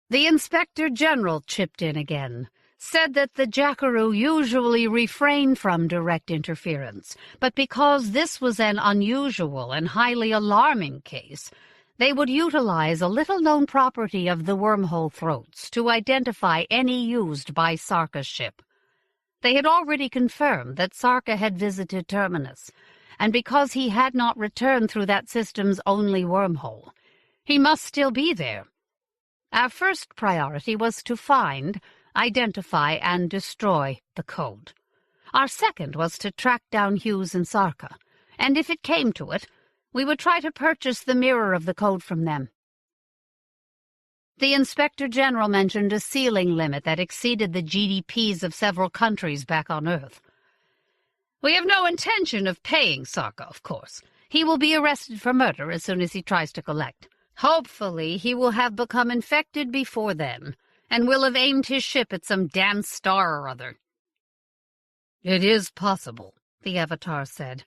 The Inspector General chipped in again, said that the Jackaroo usually refrained from direct interference, but because this was an unusual and highly alarming case, They would utilize a little-known property of the wormhole throats to identify any used by Sarka's ship. They had already confirmed that Sarka had visited Terminus, and because he had not returned through that system's only wormhole, he must still be there. Our first priority was to find, identify, and destroy the code. Our second was to track down Hughes and Sarka, and if it came to it, we would try to purchase the mirror of the code from them. The Inspector General mentioned a ceiling limit that exceeded the GDPs of several countries back on Earth. We have no intention of paying Sarka, of course. He will be arrested for murder as soon as he tries to collect. Hopefully he will have become infected before then, and will have aimed his ship at some damn star or other. "It is possible," the Avatar said.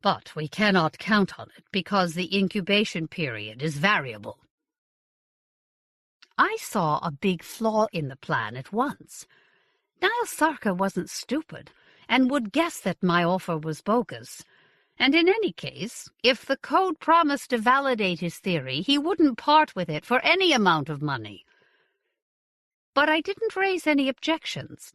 "But we cannot count on it because the incubation period is variable." I saw a big flaw in the plan at once. Niall Sarka wasn't stupid, and would guess that my offer was bogus. And in any case, if the code promised to validate his theory, he wouldn't part with it for any amount of money. But I didn't raise any objections.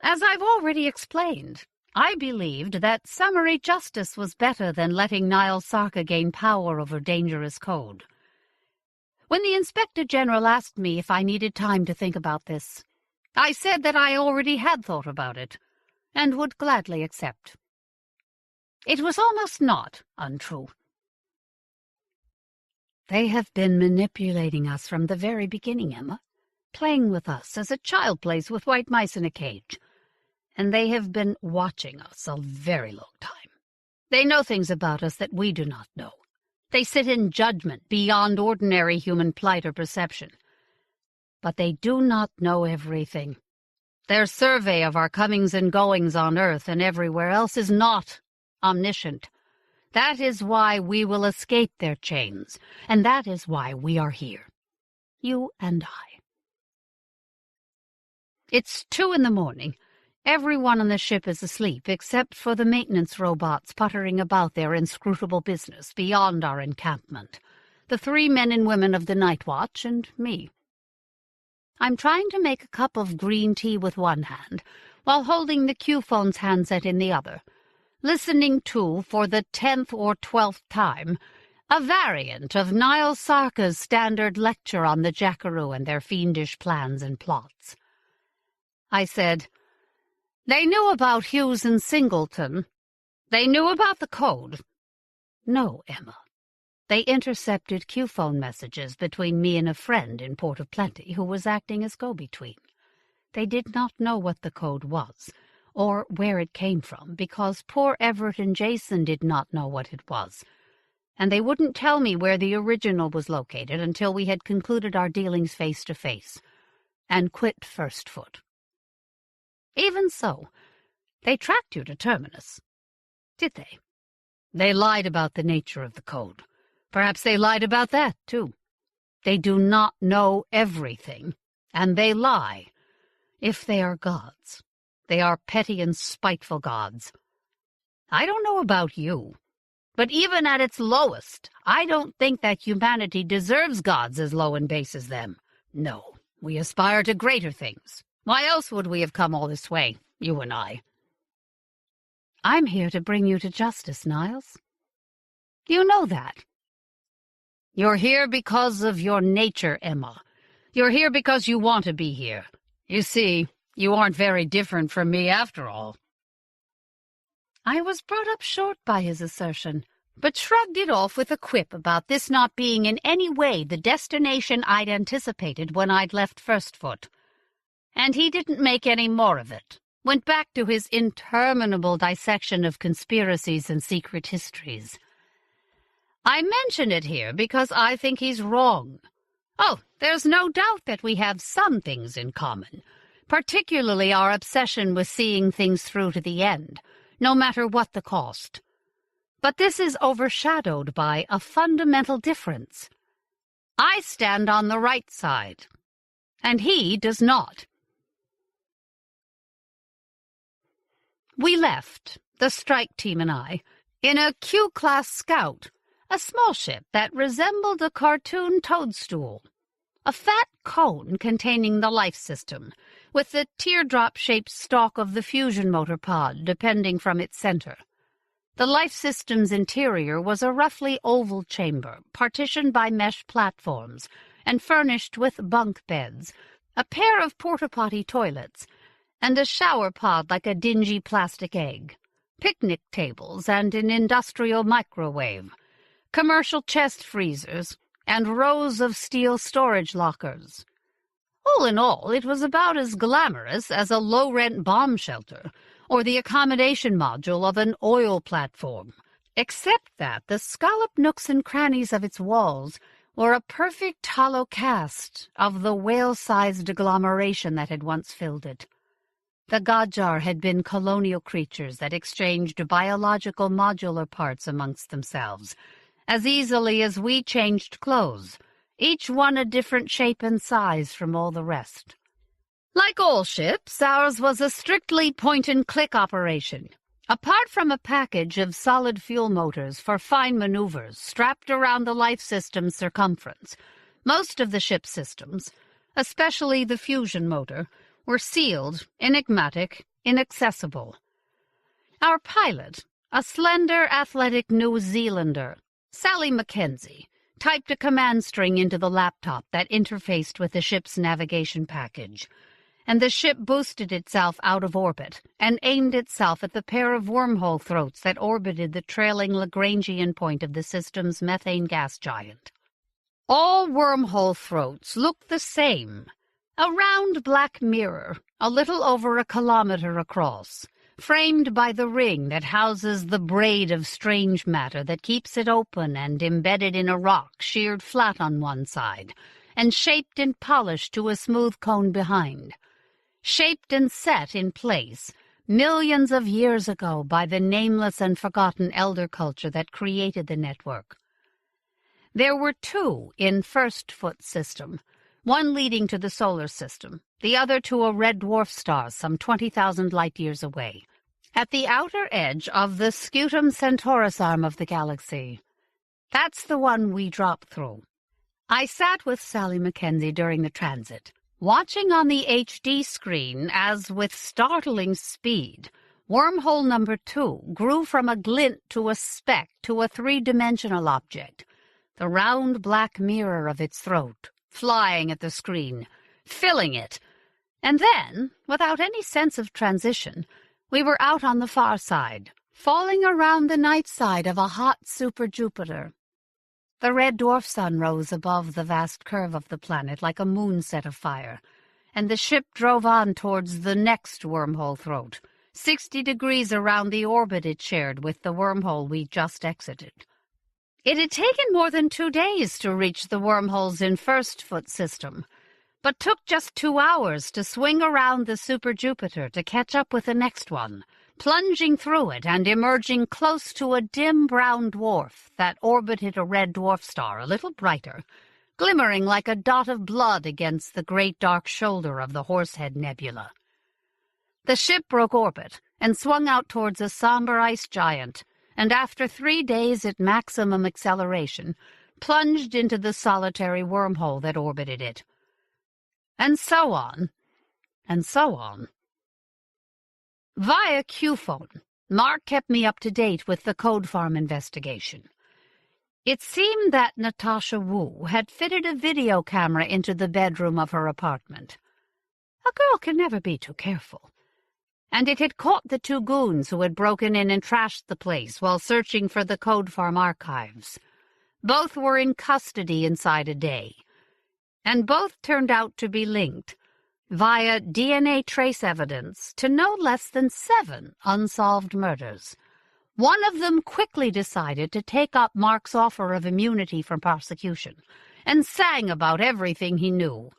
As I've already explained, I believed that summary justice was better than letting Niall Sarka gain power over dangerous code. When the Inspector General asked me if I needed time to think about this, I said that I already had thought about it, and would gladly accept. It was almost not untrue. They have been manipulating us from the very beginning, Emma, playing with us as a child plays with white mice in a cage. And they have been watching us a very long time. They know things about us that we do not know. They sit in judgment beyond ordinary human plight or perception. But they do not know everything. Their survey of our comings and goings on Earth and everywhere else is not omniscient. That is why we will escape their chains, and that is why we are here. You and I. It's 2 a.m. Everyone on the ship is asleep, except for the maintenance robots puttering about their inscrutable business beyond our encampment, the 3 men and women of the night watch, and me. I'm trying to make a cup of green tea with one hand, while holding the Q-phone's handset in the other, listening to, for the 10th or 12th time, a variant of Niall Sarka's standard lecture on the Jackaroo and their fiendish plans and plots. I said, "They knew about Hughes and Singleton. They knew about the code." "No, Emma. They intercepted Q-phone messages between me and a friend in Port of Plenty who was acting as go-between. They did not know what the code was, or where it came from, because poor Everett and Jason did not know what it was, and they wouldn't tell me where the original was located until we had concluded our dealings face-to-face, and quit First Foot. Even so, they tracked you to Terminus. Did they? They lied about the nature of the code. Perhaps they lied about that, too. They do not know everything, and they lie. If they are gods, they are petty and spiteful gods. I don't know about you, but even at its lowest, I don't think that humanity deserves gods as low and base as them. No, we aspire to greater things. Why else would we have come all this way, you and I? I'm here to bring you to justice, Niles. You know that. You're here because of your nature, Emma. You're here because you want to be here. You see, you aren't very different from me after all. I was brought up short by his assertion, but shrugged it off with a quip about this not being in any way the destination I'd anticipated when I'd left First Foot. And he didn't make any more of it. Went back to his interminable dissection of conspiracies and secret histories. I mention it here because I think he's wrong. Oh, there's no doubt that we have some things in common, particularly our obsession with seeing things through to the end, no matter what the cost. But this is overshadowed by a fundamental difference. I stand on the right side, and he does not. We left, the strike team and I, in a Q-class Scout, a small ship that resembled a cartoon toadstool, a fat cone containing the life system, with the teardrop-shaped stalk of the fusion motor pod depending from its center. The life system's interior was a roughly oval chamber, partitioned by mesh platforms, and furnished with bunk beds, a pair of porta-potty toilets, and a shower pod like a dingy plastic egg, picnic tables and an industrial microwave, commercial chest freezers, and rows of steel storage lockers. All in all, it was about as glamorous as a low-rent bomb shelter or the accommodation module of an oil platform, except that the scalloped nooks and crannies of its walls were a perfect hollow cast of the whale-sized agglomeration that had once filled it. The Gadjar had been colonial creatures that exchanged biological modular parts amongst themselves, as easily as we changed clothes, each one a different shape and size from all the rest. Like all ships, ours was a strictly point-and-click operation, apart from a package of solid fuel motors for fine maneuvers strapped around the life system's circumference. Most of the ship's systems, especially the fusion motor, were sealed, enigmatic, inaccessible. Our pilot, a slender, athletic New Zealander, Sally Mackenzie, typed a command string into the laptop that interfaced with the ship's navigation package, and the ship boosted itself out of orbit and aimed itself at the pair of wormhole throats that orbited the trailing Lagrangian point of the system's methane gas giant. All wormhole throats looked the same, a round black mirror, a little over a kilometer across, framed by the ring that houses the braid of strange matter that keeps it open and embedded in a rock sheared flat on one side, and shaped and polished to a smooth cone behind. Shaped and set in place millions of years ago by the nameless and forgotten elder culture that created the network. There were two in First Foot system, one leading to the solar system, the other to a red dwarf star some 20,000 light-years away, at the outer edge of the Scutum Centaurus arm of the galaxy. That's the one we dropped through. I sat with Sally Mackenzie during the transit, watching on the HD screen as, with startling speed, wormhole number 2 grew from a glint to a speck to a three-dimensional object, the round black mirror of its throat, flying at the screen, filling it, and then, without any sense of transition, we were out on the far side, falling around the night side of a hot super-Jupiter. The red dwarf sun rose above the vast curve of the planet like a moon set afire, and the ship drove on towards the next wormhole throat, 60 degrees around the orbit it shared with the wormhole we just exited. It had taken more than 2 days to reach the wormholes in First Foot system, but took just 2 hours to swing around the super-Jupiter to catch up with the next one, plunging through it and emerging close to a dim brown dwarf that orbited a red dwarf star a little brighter, glimmering like a dot of blood against the great dark shoulder of the Horsehead Nebula. The ship broke orbit and swung out towards a somber ice giant, and after 3 days at maximum acceleration, plunged into the solitary wormhole that orbited it. And so on, and so on. Via Q-phone, Mark kept me up to date with the Code Farm investigation. It seemed that Natasha Wu had fitted a video camera into the bedroom of her apartment. A girl can never be too careful. And it had caught the 2 goons who had broken in and trashed the place while searching for the Code Farm archives. Both were in custody inside a day, and both turned out to be linked, via DNA trace evidence, to no less than 7 unsolved murders. One of them quickly decided to take up Mark's offer of immunity from prosecution, and sang about everything he knew,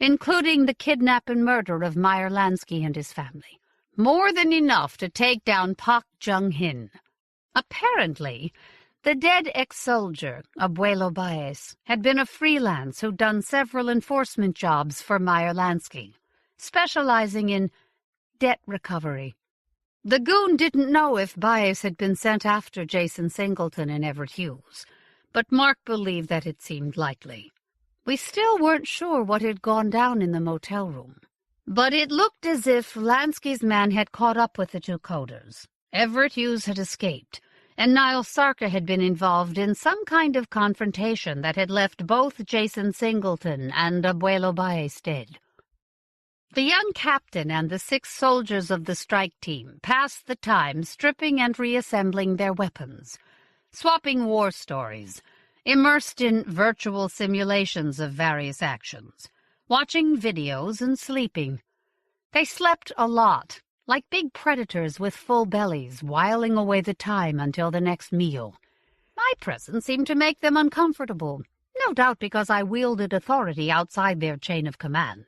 including the kidnap and murder of Meyer Lansky and his family. More than enough to take down Pak Jung-hin. Apparently, the dead ex-soldier, Abuelo Baez, had been a freelance who'd done several enforcement jobs for Meyer Lansky, specializing in debt recovery. The goon didn't know if Baez had been sent after Jason Singleton and Everett Hughes, but Mark believed that it seemed likely. We still weren't sure what had gone down in the motel room, but it looked as if Lansky's man had caught up with the two coders. Everett Hughes had escaped, and Niall Sarker had been involved in some kind of confrontation that had left both Jason Singleton and Abuelo Baez dead. The young captain and the 6 soldiers of the strike team passed the time stripping and reassembling their weapons, swapping war stories, immersed in virtual simulations of various actions, watching videos and sleeping. They slept a lot, like big predators with full bellies, whiling away the time until the next meal. My presence seemed to make them uncomfortable, no doubt because I wielded authority outside their chain of command.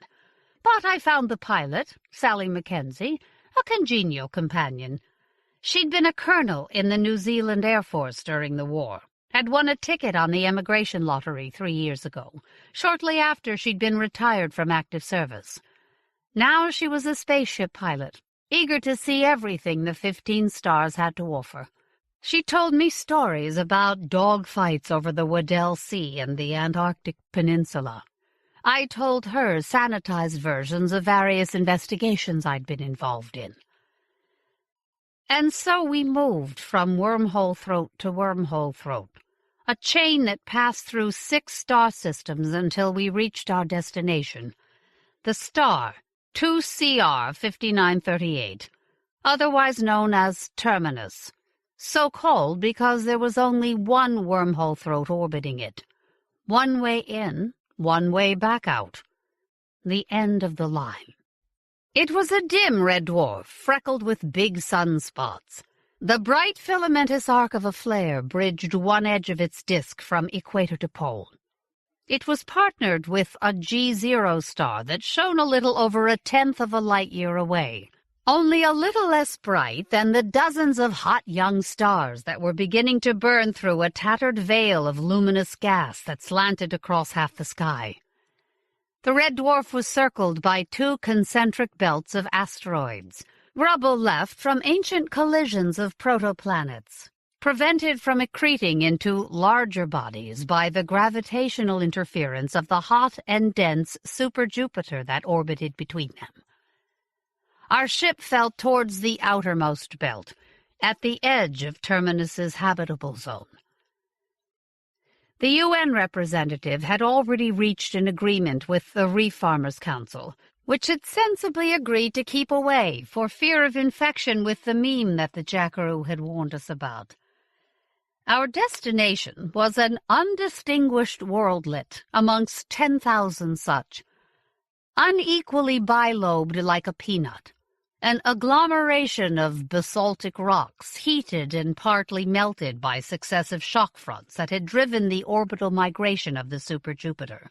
But I found the pilot, Sally Mackenzie, a congenial companion. She'd been a colonel in the New Zealand Air Force during the war, had won a ticket on the emigration lottery 3 years ago, shortly after she'd been retired from active service. Now she was a spaceship pilot, eager to see everything the 15 stars had to offer. She told me stories about dogfights over the Weddell Sea and the Antarctic Peninsula. I told her sanitized versions of various investigations I'd been involved in. And so we moved from wormhole throat to wormhole throat, a chain that passed through 6 star systems until we reached our destination, the star 2CR 5938, otherwise known as Terminus, so called because there was only one wormhole throat orbiting it, one way in, one way back out, the end of the line. It was a dim red dwarf, freckled with big sunspots. The bright filamentous arc of a flare bridged one edge of its disk from equator to pole. It was partnered with a G0 star that shone a little over 1/10 of a light-year away, only a little less bright than the dozens of hot young stars that were beginning to burn through a tattered veil of luminous gas that slanted across half the sky. The red dwarf was circled by 2 concentric belts of asteroids, rubble left from ancient collisions of protoplanets, prevented from accreting into larger bodies by the gravitational interference of the hot and dense super-Jupiter that orbited between them. Our ship fell towards the outermost belt, at the edge of Terminus's habitable zone. The UN representative had already reached an agreement with the Reef Farmers' Council, which had sensibly agreed to keep away for fear of infection with the meme that the jackaroo had warned us about. Our destination was an undistinguished worldlet amongst 10,000 such, unequally bilobed like a peanut, an agglomeration of basaltic rocks heated and partly melted by successive shock fronts that had driven the orbital migration of the super-Jupiter,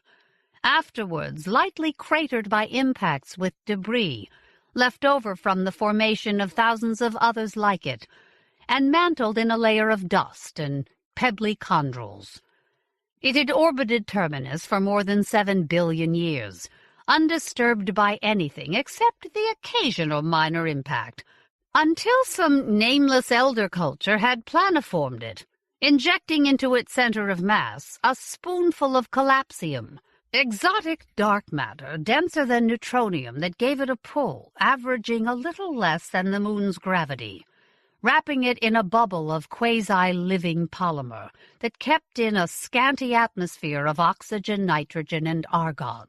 afterwards lightly cratered by impacts with debris left over from the formation of thousands of others like it, and mantled in a layer of dust and pebbly chondrules. It had orbited Terminus for more than 7 billion years, undisturbed by anything except the occasional minor impact, until some nameless elder culture had planiformed it, injecting into its center of mass a spoonful of collapsium, exotic dark matter denser than neutronium that gave it a pull, averaging a little less than the moon's gravity, wrapping it in a bubble of quasi-living polymer that kept in a scanty atmosphere of oxygen, nitrogen, and argon,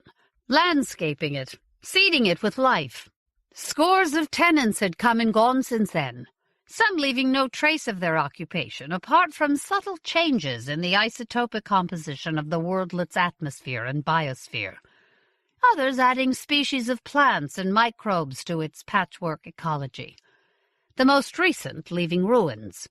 landscaping it, seeding it with life. Scores of tenants had come and gone since then, some leaving no trace of their occupation apart from subtle changes in the isotopic composition of the worldlet's atmosphere and biosphere, others adding species of plants and microbes to its patchwork ecology, the most recent leaving ruins.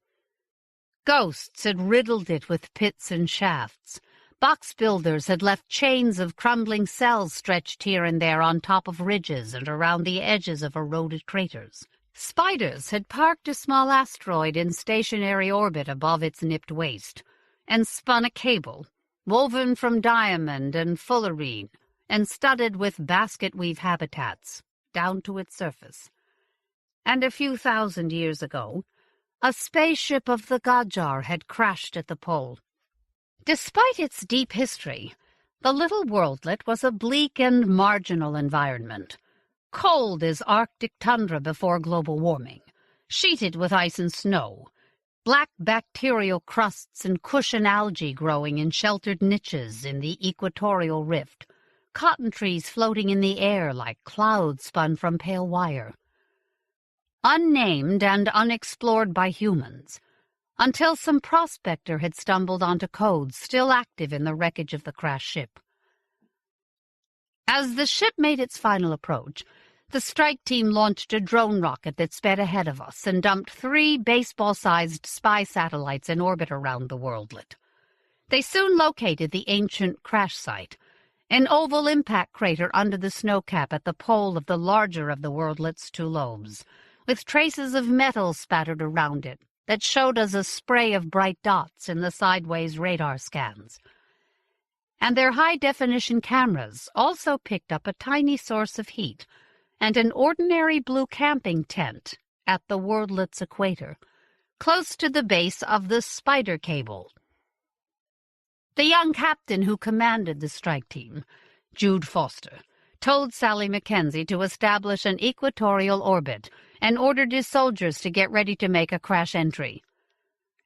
Ghosts had riddled it with pits and shafts. Box builders had left chains of crumbling cells stretched here and there on top of ridges and around the edges of eroded craters. Spiders had parked a small asteroid in stationary orbit above its nipped waist, and spun a cable, woven from diamond and fullerene, and studded with basket-weave habitats, down to its surface. And a few thousand years ago, a spaceship of the Gajar had crashed at the pole. Despite its deep history, the little worldlet was a bleak and marginal environment. Cold as Arctic tundra before global warming, sheeted with ice and snow, black bacterial crusts and cushion algae growing in sheltered niches in the equatorial rift, cotton trees floating in the air like clouds spun from pale wire. Unnamed and unexplored by humans, until some prospector had stumbled onto codes still active in the wreckage of the crashed ship. As the ship made its final approach, the strike team launched a drone rocket that sped ahead of us and dumped 3 baseball-sized spy satellites in orbit around the worldlet. They soon located the ancient crash site, an oval impact crater under the snowcap at the pole of the larger of the worldlet's 2 lobes, with traces of metal spattered around it that showed us a spray of bright dots in the sideways radar scans. And their high-definition cameras also picked up a tiny source of heat and an ordinary blue camping tent at the worldlet's equator, close to the base of the spider cable. The young captain who commanded the strike team, Jude Foster, told Sally Mackenzie to establish an equatorial orbit and ordered his soldiers to get ready to make a crash entry.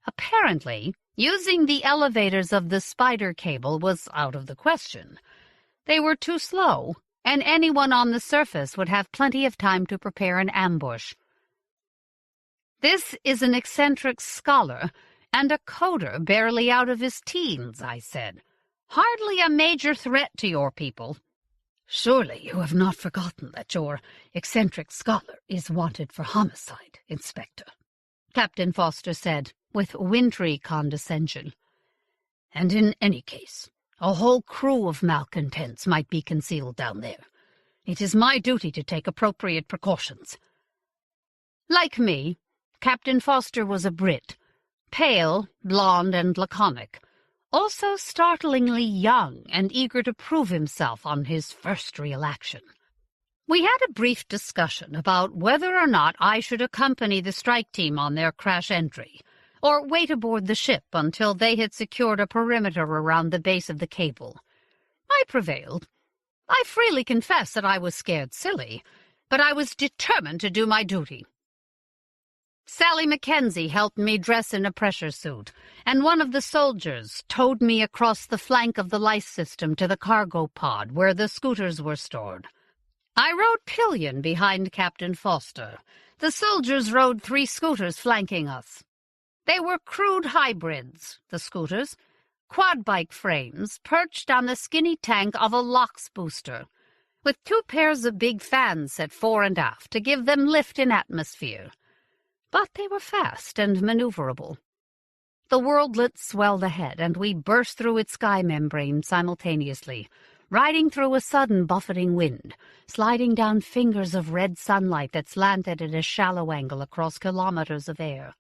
Apparently, using the elevators of the spider cable was out of the question. They were too slow, and anyone on the surface would have plenty of time to prepare an ambush. "This is an eccentric scholar and a coder barely out of his teens," I said. "Hardly a major threat to your people." "Surely you have not forgotten that your eccentric scholar is wanted for homicide, Inspector," Captain Foster said, with wintry condescension. "And in any case, a whole crew of malcontents might be concealed down there. It is my duty to take appropriate precautions." Like me, Captain Foster was a Brit, pale, blonde, and laconic, also startlingly young and eager to prove himself on his first real action. We had a brief discussion about whether or not I should accompany the strike team on their crash entry, or wait aboard the ship until they had secured a perimeter around the base of the cable. I prevailed. I freely confess that I was scared silly, but I was determined to do my duty. Sally Mackenzie helped me dress in a pressure suit, and one of the soldiers towed me across the flank of the life system to the cargo pod where the scooters were stored. I rode pillion behind Captain Foster. The soldiers rode 3 scooters flanking us. They were crude hybrids, the scooters, quad-bike frames perched on the skinny tank of a LOX booster, with 2 pairs of big fans set fore and aft to give them lift in atmosphere. But they were fast and maneuverable. The worldlet swelled ahead, and we burst through its sky membrane simultaneously, riding through a sudden buffeting wind, sliding down fingers of red sunlight that slanted at a shallow angle across kilometers of air.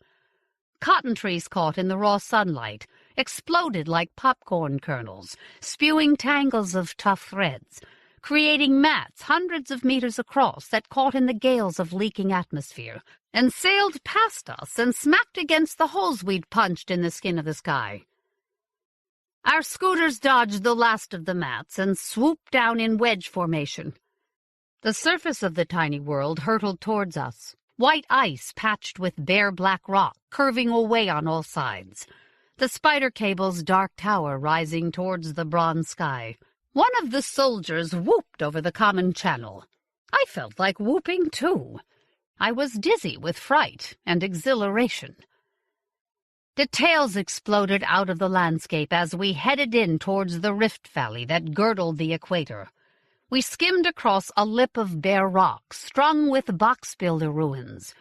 Cotton trees caught in the raw sunlight exploded like popcorn kernels, spewing tangles of tough threads, creating mats hundreds of meters across that caught in the gales of leaking atmosphere and sailed past us and smacked against the holes we'd punched in the skin of the sky. Our scooters dodged the last of the mats and swooped down in wedge formation. The surface of the tiny world hurtled towards us, white ice patched with bare black rock curving away on all sides, the spider cable's dark tower rising towards the bronze sky. One of the soldiers whooped over the common channel. I felt like whooping too. I was dizzy with fright and exhilaration. Details exploded out of the landscape as we headed in towards the rift valley that girdled the equator. We skimmed across a lip of bare rock strung with box builder ruins,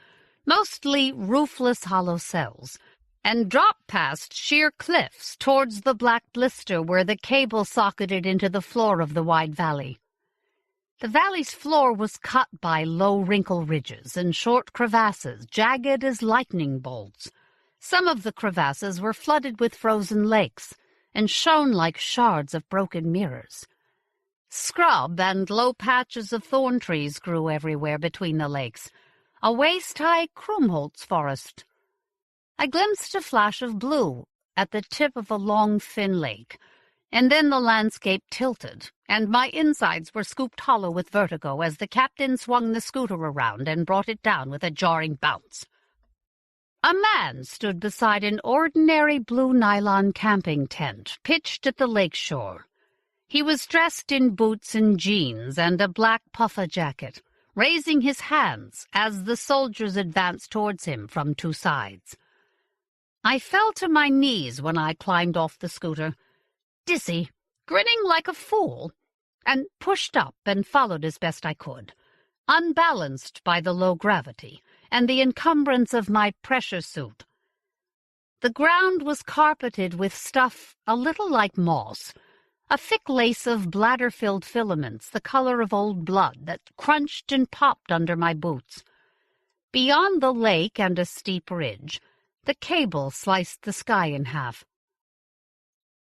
mostly roofless hollow cells, and dropped past sheer cliffs towards the black blister where the cable socketed into the floor of the wide valley. The valley's floor was cut by low wrinkle ridges and short crevasses, jagged as lightning bolts. Some of the crevasses were flooded with frozen lakes and shone like shards of broken mirrors. Scrub and low patches of thorn trees grew everywhere between the lakes, a waist-high Krumholtz forest. I glimpsed a flash of blue at the tip of a long, thin lake, and then the landscape tilted, and my insides were scooped hollow with vertigo as the captain swung the scooter around and brought it down with a jarring bounce. A man stood beside an ordinary blue nylon camping tent pitched at the lake shore. He was dressed in boots and jeans and a black puffer jacket, raising his hands as the soldiers advanced towards him from two sides. I fell to my knees when I climbed off the scooter, dizzy, grinning like a fool, and pushed up and followed as best I could, unbalanced by the low gravity and the encumbrance of my pressure suit. The ground was carpeted with stuff a little like moss, a thick lace of bladder-filled filaments the color of old blood that crunched and popped under my boots. Beyond the lake and a steep ridge, the cable sliced the sky in half.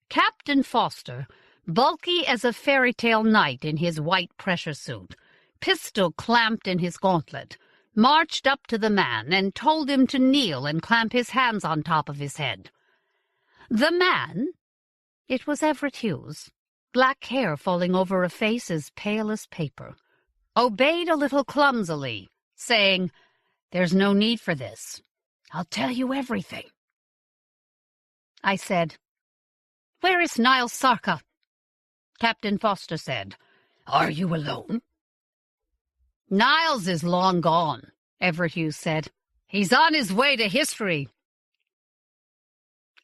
Captain Foster, bulky as a fairy-tale knight in his white pressure suit, pistol clamped in his gauntlet, marched up to the man and told him to kneel and clamp his hands on top of his head. The man, it was Everett Hughes, black hair falling over a face as pale as paper, obeyed a little clumsily, saying, "There's no need for this. I'll tell you everything." I said, "Where is Niles Sarka?" Captain Foster said, "Are you alone?" "Niles is long gone," Everett Hughes said. "He's on his way to history."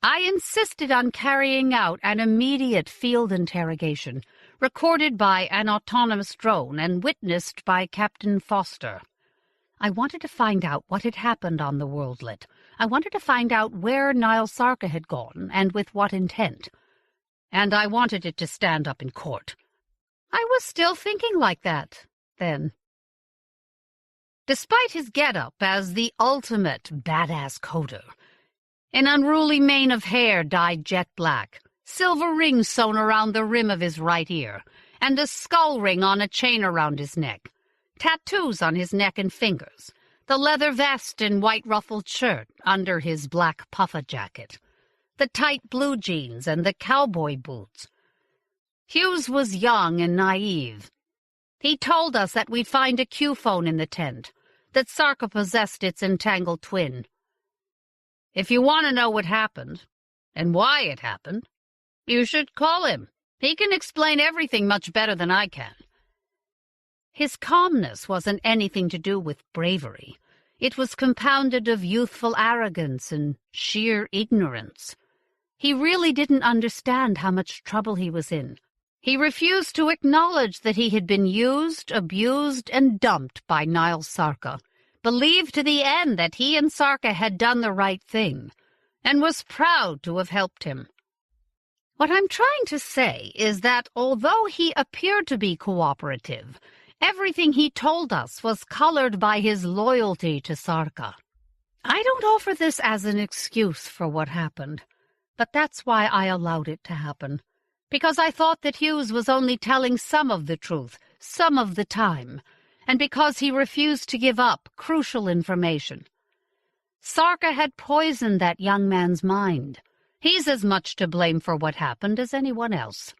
I insisted on carrying out an immediate field interrogation, recorded by an autonomous drone and witnessed by Captain Foster. I wanted to find out what had happened on the Worldlet. I wanted to find out where Niles Sarka had gone and with what intent. And I wanted it to stand up in court. I was still thinking like that, then. Despite his get-up as the ultimate badass coder, an unruly mane of hair dyed jet black, silver rings sewn around the rim of his right ear, and a skull ring on a chain around his neck, tattoos on his neck and fingers, the leather vest and white ruffled shirt under his black puffer jacket, the tight blue jeans and the cowboy boots. Hughes was young and naive. He told us that we'd find a Q-phone in the tent, that Sarka possessed its entangled twin. If you want to know what happened, and why it happened, you should call him. He can explain everything much better than I can. His calmness wasn't anything to do with bravery. It was compounded of youthful arrogance and sheer ignorance. He really didn't understand how much trouble he was in. He refused to acknowledge that he had been used, abused, and dumped by Niles Sarka, believed to the end that he and Sarka had done the right thing, and was proud to have helped him. What I'm trying to say is that although he appeared to be cooperative, everything he told us was colored by his loyalty to Sarka. I don't offer this as an excuse for what happened, but that's why I allowed it to happen. Because I thought that Hughes was only telling some of the truth, some of the time, and because he refused to give up crucial information. Sarka had poisoned that young man's mind. He's as much to blame for what happened as anyone else.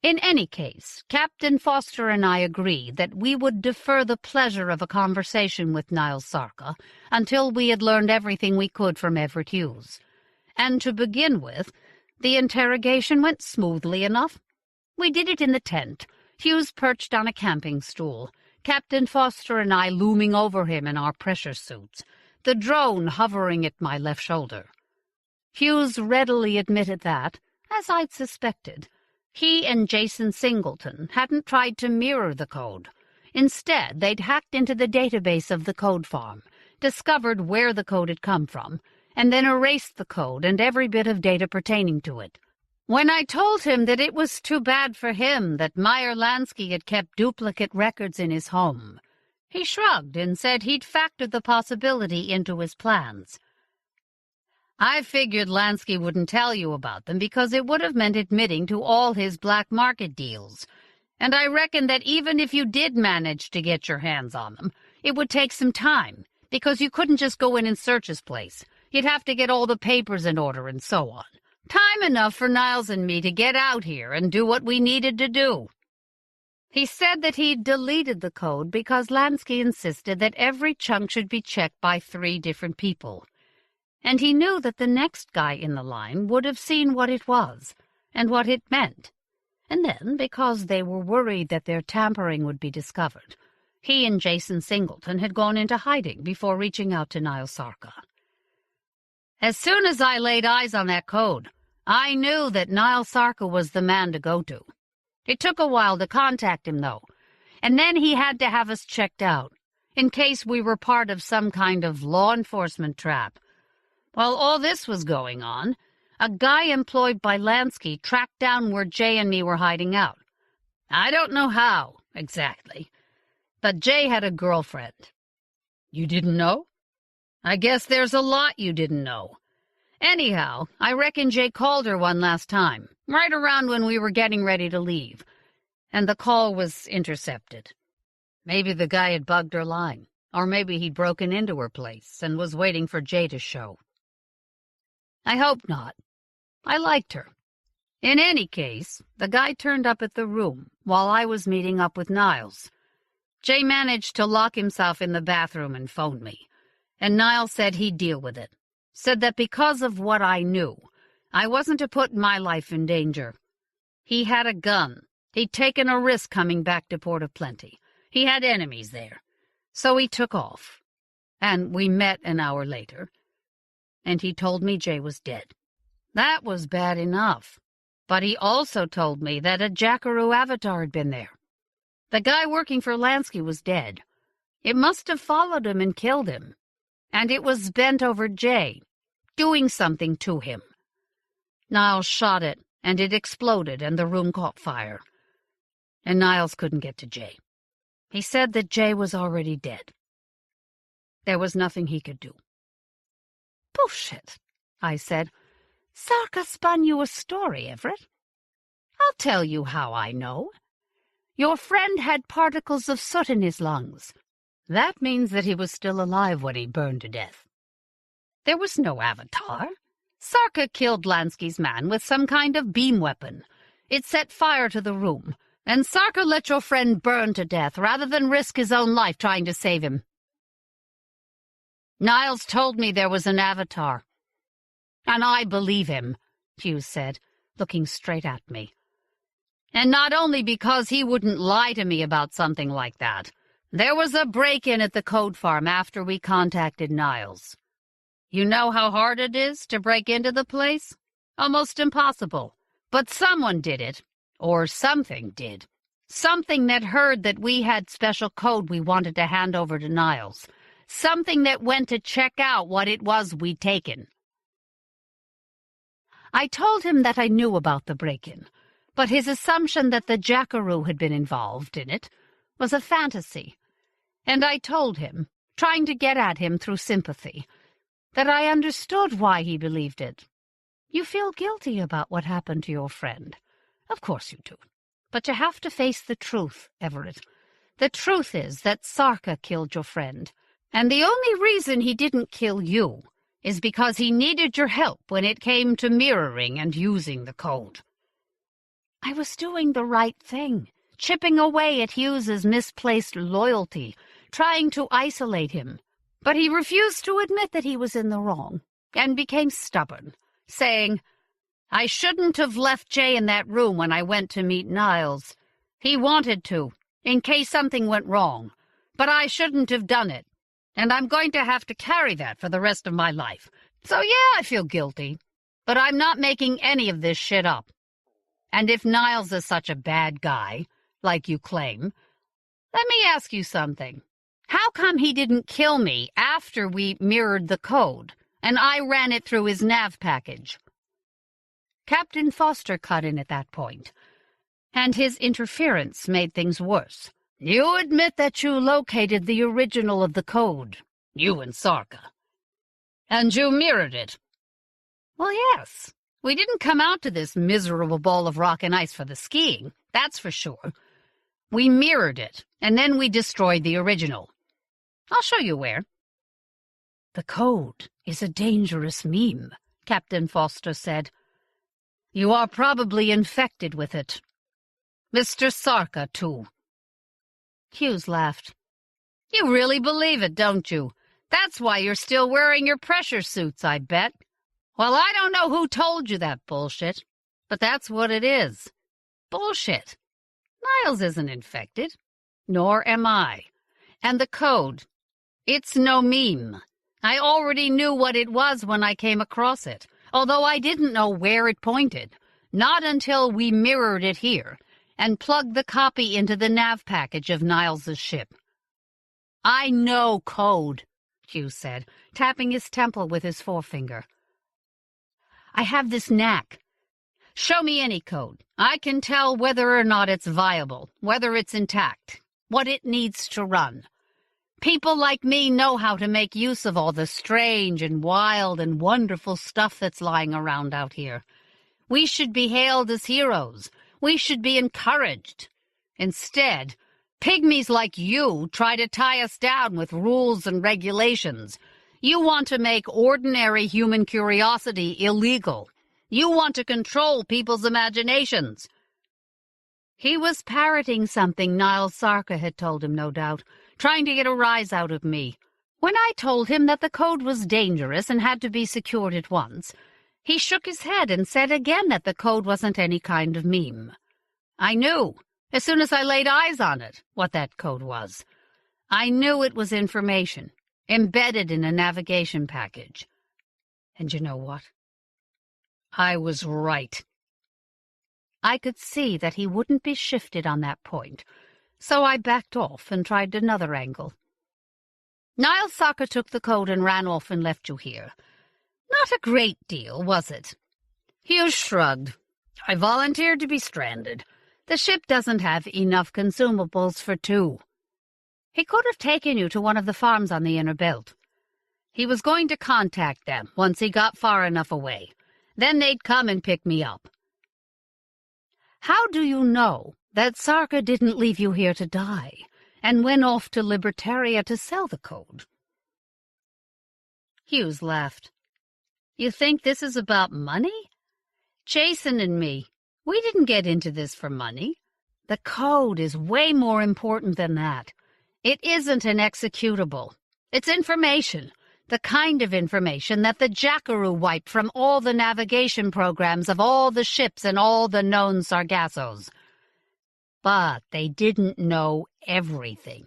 In any case, Captain Foster and I agreed that we would defer the pleasure of a conversation with Niles Sarka until we had learned everything we could from Everett Hughes. And to begin with, the interrogation went smoothly enough. We did it in the tent, Hughes perched on a camping stool, Captain Foster and I looming over him in our pressure suits, the drone hovering at my left shoulder. Hughes readily admitted that, as I'd suspected, he and Jason Singleton hadn't tried to mirror the code. Instead, they'd hacked into the database of the code farm, discovered where the code had come from, and then erased the code and every bit of data pertaining to it. When I told him that it was too bad for him that Meyer Lansky had kept duplicate records in his home, he shrugged and said he'd factored the possibility into his plans. I figured Lansky wouldn't tell you about them because it would have meant admitting to all his black market deals, and I reckon that even if you did manage to get your hands on them, it would take some time, because you couldn't just go in and search his place. You'd have to get all the papers in order and so on. Time enough for Niles and me to get out here and do what we needed to do. He said that he'd deleted the code because Lansky insisted that every chunk should be checked by 3 different people. And he knew that the next guy in the line would have seen what it was and what it meant. And then, because they were worried that their tampering would be discovered, he and Jason Singleton had gone into hiding before reaching out to Niall Sarka. As soon as I laid eyes on that code, I knew that Niall Sarka was the man to go to. It took a while to contact him, though, and then he had to have us checked out, in case we were part of some kind of law enforcement trap. While all this was going on, a guy employed by Lansky tracked down where Jay and me were hiding out. I don't know how, exactly, but Jay had a girlfriend. You didn't know? I guess there's a lot you didn't know. Anyhow, I reckon Jay called her one last time, right around when we were getting ready to leave, and the call was intercepted. Maybe the guy had bugged her line, or maybe he'd broken into her place and was waiting for Jay to show. I hope not. I liked her. In any case, the guy turned up at the room while I was meeting up with Niles. Jay managed to lock himself in the bathroom and phoned me, and Niles said he'd deal with it. Said that because of what I knew, I wasn't to put my life in danger. He had a gun. He'd taken a risk coming back to Port-au-Plenty. He had enemies there. So he took off. And we met an hour later. And he told me Jay was dead. That was bad enough. But he also told me that a Jackaroo avatar had been there. The guy working for Lansky was dead. It must have followed him and killed him. And it was bent over Jay, doing something to him. Niles shot it, and it exploded, and the room caught fire. And Niles couldn't get to Jay. He said that Jay was already dead. There was nothing he could do. Bullshit, I said. Sarka spun you a story, Everett. I'll tell you how I know. Your friend had particles of soot in his lungs. That means that he was still alive when he burned to death. There was no avatar. Sarka killed Lansky's man with some kind of beam weapon. It set fire to the room, and Sarka let your friend burn to death rather than risk his own life trying to save him. Niles told me there was an avatar. And I believe him, Hughes said, looking straight at me. And not only because he wouldn't lie to me about something like that. There was a break-in at the code farm after we contacted Niles. You know how hard it is to break into the place? Almost impossible. But someone did it. Or something did. Something that heard that we had special code we wanted to hand over to Niles. Something that went to check out what it was we'd taken. I told him that I knew about the break-in, but his assumption that the Jackaroo had been involved in it was a fantasy. And I told him, trying to get at him through sympathy, that I understood why he believed it. You feel guilty about what happened to your friend. Of course you do. But you have to face the truth, Everett. The truth is that Sarka killed your friend, and the only reason he didn't kill you is because he needed your help when it came to mirroring and using the code. I was doing the right thing, chipping away at Hughes's misplaced loyalty, trying to isolate him. But he refused to admit that he was in the wrong, and became stubborn, saying, I shouldn't have left Jay in that room when I went to meet Niles. He wanted to, in case something went wrong, but I shouldn't have done it, and I'm going to have to carry that for the rest of my life. So yeah, I feel guilty, but I'm not making any of this shit up. And if Niles is such a bad guy, like you claim, let me ask you something. How come he didn't kill me after we mirrored the code, and I ran it through his nav package? Captain Foster cut in at that point, and his interference made things worse. You admit that you located the original of the code, you and Sarka. And you mirrored it. Well, yes. We didn't come out to this miserable ball of rock and ice for the skiing, that's for sure. We mirrored it, and then we destroyed the original. I'll show you where. "The code is a dangerous meme," Captain Foster said. "You are probably infected with it. Mr. Sarka, too." Hughes laughed. "You really believe it, don't you? That's why you're still wearing your pressure suits, I bet. Well, I don't know who told you that bullshit, but that's what it is. Bullshit. Niles isn't infected, nor am I. And the code, it's no meme. I already knew what it was when I came across it, although I didn't know where it pointed, not until we mirrored it here and plugged the copy into the nav package of Niles's ship. "I know code," Hugh said, tapping his temple with his forefinger. "I have this knack. Show me any code. I can tell whether or not it's viable, whether it's intact, what it needs to run. People like me know how to make use of all the strange and wild and wonderful stuff that's lying around out here. We should be hailed as heroes. We should be encouraged. Instead, pygmies like you try to tie us down with rules and regulations. You want to make ordinary human curiosity illegal. You want to control people's imaginations." He was parroting something Niles Sarka had told him, no doubt, trying to get a rise out of me. When I told him that the code was dangerous and had to be secured at once, he shook his head and said again that the code wasn't any kind of meme. I knew, as soon as I laid eyes on it, what that code was. I knew it was information, embedded in a navigation package. And you know what? I was right. I could see that he wouldn't be shifted on that point, so I backed off and tried another angle. "Niles Sarka took the code and ran off and left you here. Not a great deal, was it?" Hughes shrugged. "I volunteered to be stranded. The ship doesn't have enough consumables for two. He could have taken you to one of the farms on the inner belt. He was going to contact them once he got far enough away. Then they'd come and pick me up." "How do you know that Sarka didn't leave you here to die and went off to Libertaria to sell the code?" Hughes laughed. "You think this is about money? Jason and me, we didn't get into this for money. The code is way more important than that. It isn't an executable. It's information. The kind of information that the Jackaroo wiped from all the navigation programs of all the ships and all the known Sargassos. But they didn't know everything.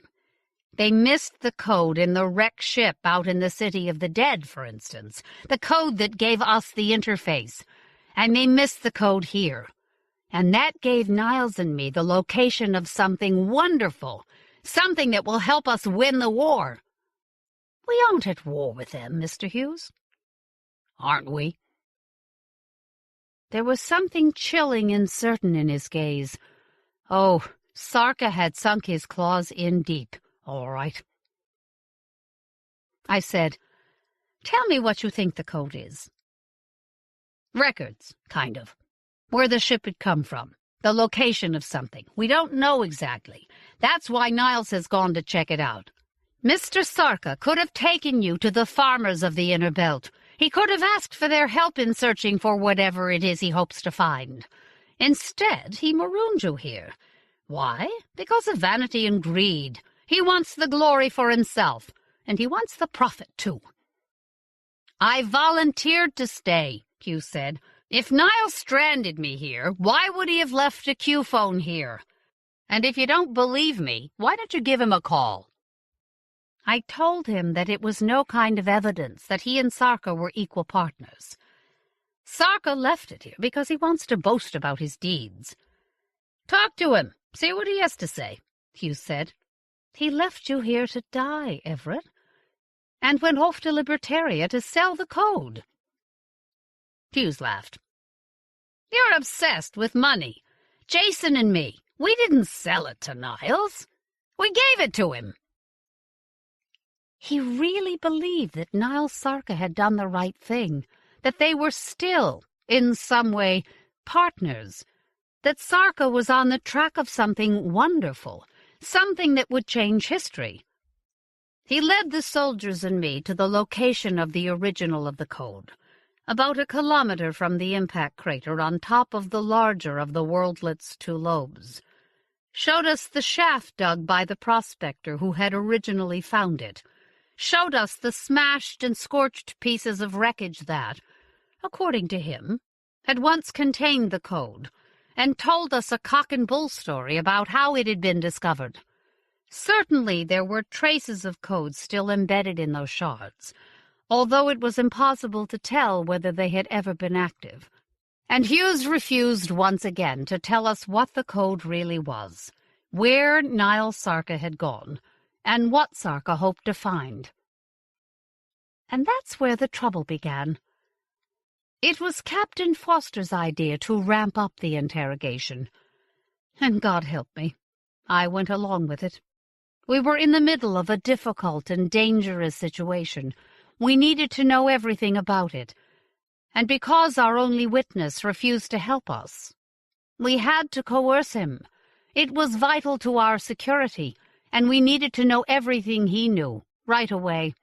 They missed the code in the wrecked ship out in the City of the Dead, for instance, the code that gave us the interface. And they missed the code here. And that gave Niles and me the location of something wonderful, something that will help us win the war. We aren't at war with them, Mr. Hughes." "Aren't we?" There was something chilling and certain in his gaze. Oh, Sarka had sunk his claws in deep, all right. I said, "Tell me what you think the code is." "Records, kind of. Where the ship had come from. The location of something. We don't know exactly. That's why Niles has gone to check it out. Mr. Sarka could have taken you to the farmers of the Inner Belt. He could have asked for their help in searching for whatever it is he hopes to find. Instead, he marooned you here. Why? Because of vanity and greed. He wants the glory for himself, and he wants the profit, too." "I volunteered to stay," Hugh said. "If Niles stranded me here, why would he have left a Q phone here? And if you don't believe me, why don't you give him a call?" I told him that it was no kind of evidence that he and Sarka were equal partners. Sarka left it here because he wants to boast about his deeds. "Talk to him. See what he has to say," Hugh said. "He left you here to die, Everett, and went off to Libertaria to sell the code." Hughes laughed. "You're obsessed with money. Jason and me, we didn't sell it to Niles. We gave it to him." He really believed that Niles Sarka had done the right thing, that they were still, in some way, partners, that Sarka was on the track of something wonderful, something that would change history. He led the soldiers and me to the location of the original of the code, about 1 kilometer from the impact crater on top of the larger of the worldlet's 2 lobes. Showed us the shaft dug by the prospector who had originally found it. Showed us the smashed and scorched pieces of wreckage that, according to him, had once contained the code, and told us a cock-and-bull story about how it had been discovered. Certainly there were traces of code still embedded in those shards, although it was impossible to tell whether they had ever been active. And Hughes refused once again to tell us what the code really was, where Niall Sarka had gone, and what Sarka hoped to find. And that's where the trouble began. It was Captain Foster's idea to ramp up the interrogation. And God help me, I went along with it. We were in the middle of a difficult and dangerous situation. We needed to know everything about it. And because our only witness refused to help us, we had to coerce him. It was vital to our security, and we needed to know everything he knew, right away.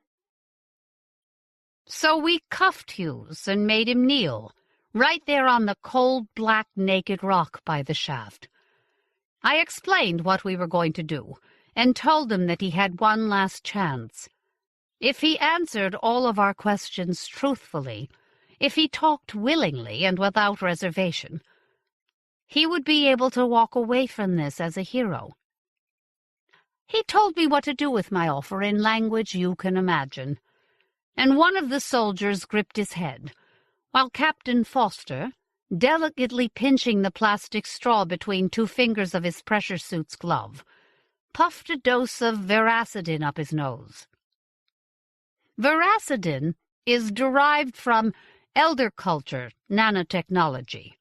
So we cuffed Hughes and made him kneel, right there on the cold, black, naked rock by the shaft. I explained what we were going to do, and told him that he had one last chance. If he answered all of our questions truthfully, if he talked willingly and without reservation, he would be able to walk away from this as a hero. He told me what to do with my offer in language you can imagine, and one of the soldiers gripped his head, while Captain Foster, delicately pinching the plastic straw between 2 fingers of his pressure suit's glove, puffed a dose of veracidin up his nose. Veracidin is derived from elder culture nanotechnology,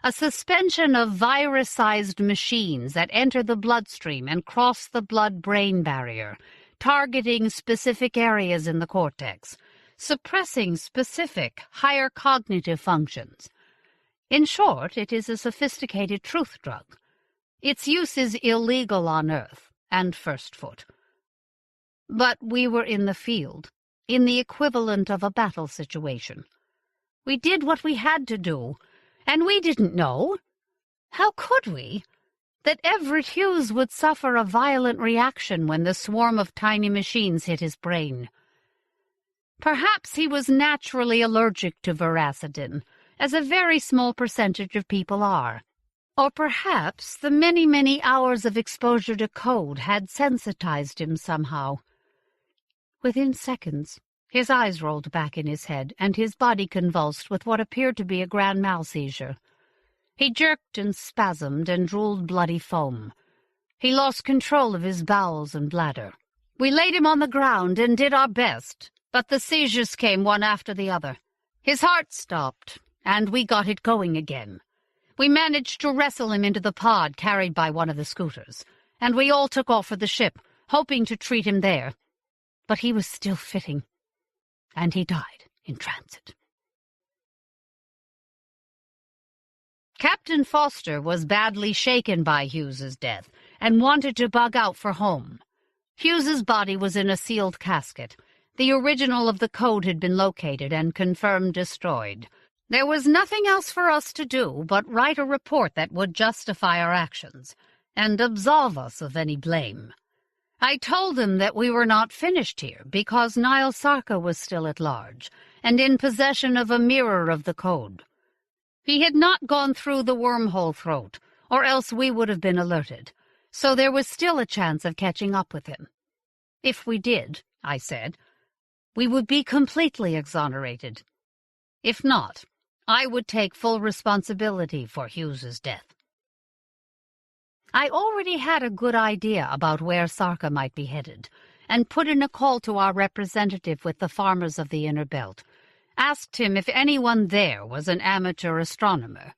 a suspension of virus-sized machines that enter the bloodstream and cross the blood-brain barrier, targeting specific areas in the cortex, suppressing specific higher cognitive functions. In short, it is a sophisticated truth drug. Its use is illegal on Earth and First Foot. But we were in the field, in the equivalent of a battle situation. We did what we had to do, and we didn't know. How could we? That Everett Hughes would suffer a violent reaction when the swarm of tiny machines hit his brain. Perhaps he was naturally allergic to veracidin, as a very small percentage of people are. Or perhaps the many, many hours of exposure to code had sensitized him somehow. Within seconds, his eyes rolled back in his head, and his body convulsed with what appeared to be a grand mal seizure. He jerked and spasmed and drooled bloody foam. He lost control of his bowels and bladder. We laid him on the ground and did our best, but the seizures came one after the other. His heart stopped, and we got it going again. We managed to wrestle him into the pod carried by one of the scooters, and we all took off for the ship, hoping to treat him there. But he was still fitting, and he died in transit. Captain Foster was badly shaken by Hughes's death and wanted to bug out for home. Hughes's body was in a sealed casket. The original of the code had been located and confirmed destroyed. There was nothing else for us to do but write a report that would justify our actions and absolve us of any blame. I told him that we were not finished here because Niall Sarka was still at large and in possession of a mirror of the code. He had not gone through the wormhole throat, or else we would have been alerted, so there was still a chance of catching up with him. If we did, I said, we would be completely exonerated. If not, I would take full responsibility for Hughes's death. I already had a good idea about where Sarka might be headed, and put in a call to our representative with the farmers of the Inner Belt, asked him if anyone there was an amateur astronomer.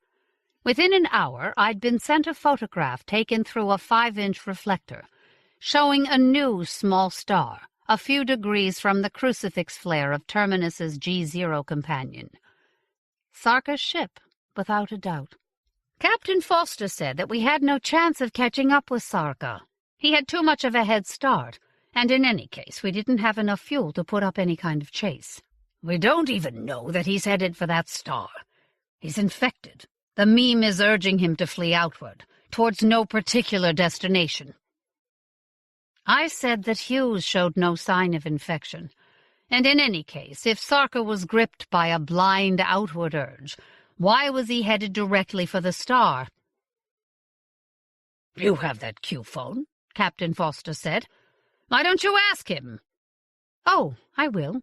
Within an hour, I'd been sent a photograph taken through a 5-inch reflector, showing a new small star, a few degrees from the crucifix flare of Terminus's G0 companion. Sarka's ship, without a doubt. Captain Foster said that we had no chance of catching up with Sarka. He had too much of a head start, And in any case, we didn't have enough fuel to put up any kind of chase. We don't even know that he's headed for that star. He's infected. The meme is urging him to flee outward, towards no particular destination. I said that Hughes showed no sign of infection, and in any case, if Sarka was gripped by a blind outward urge, why was he headed directly for the star? "You have that Q phone," Captain Foster said. "Why don't you ask him?" "Oh, I will.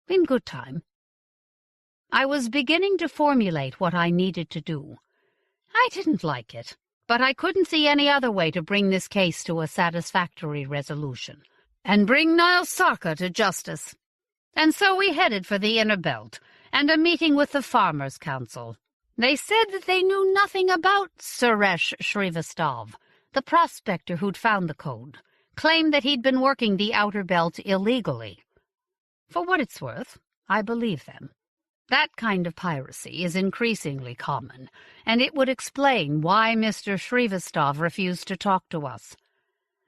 In good time." I was beginning to formulate what I needed to do. I didn't like it, but I couldn't see any other way to bring this case to a satisfactory resolution, and bring Niall Sarka to justice. And so we headed for the inner belt, and a meeting with the Farmers' Council. They said that they knew nothing about Suresh Shrivastov, the prospector who'd found the code, claimed that he'd been working the outer belt illegally. For what it's worth, I believe them. That kind of piracy is increasingly common, and it would explain why Mr. Shrivastov refused to talk to us.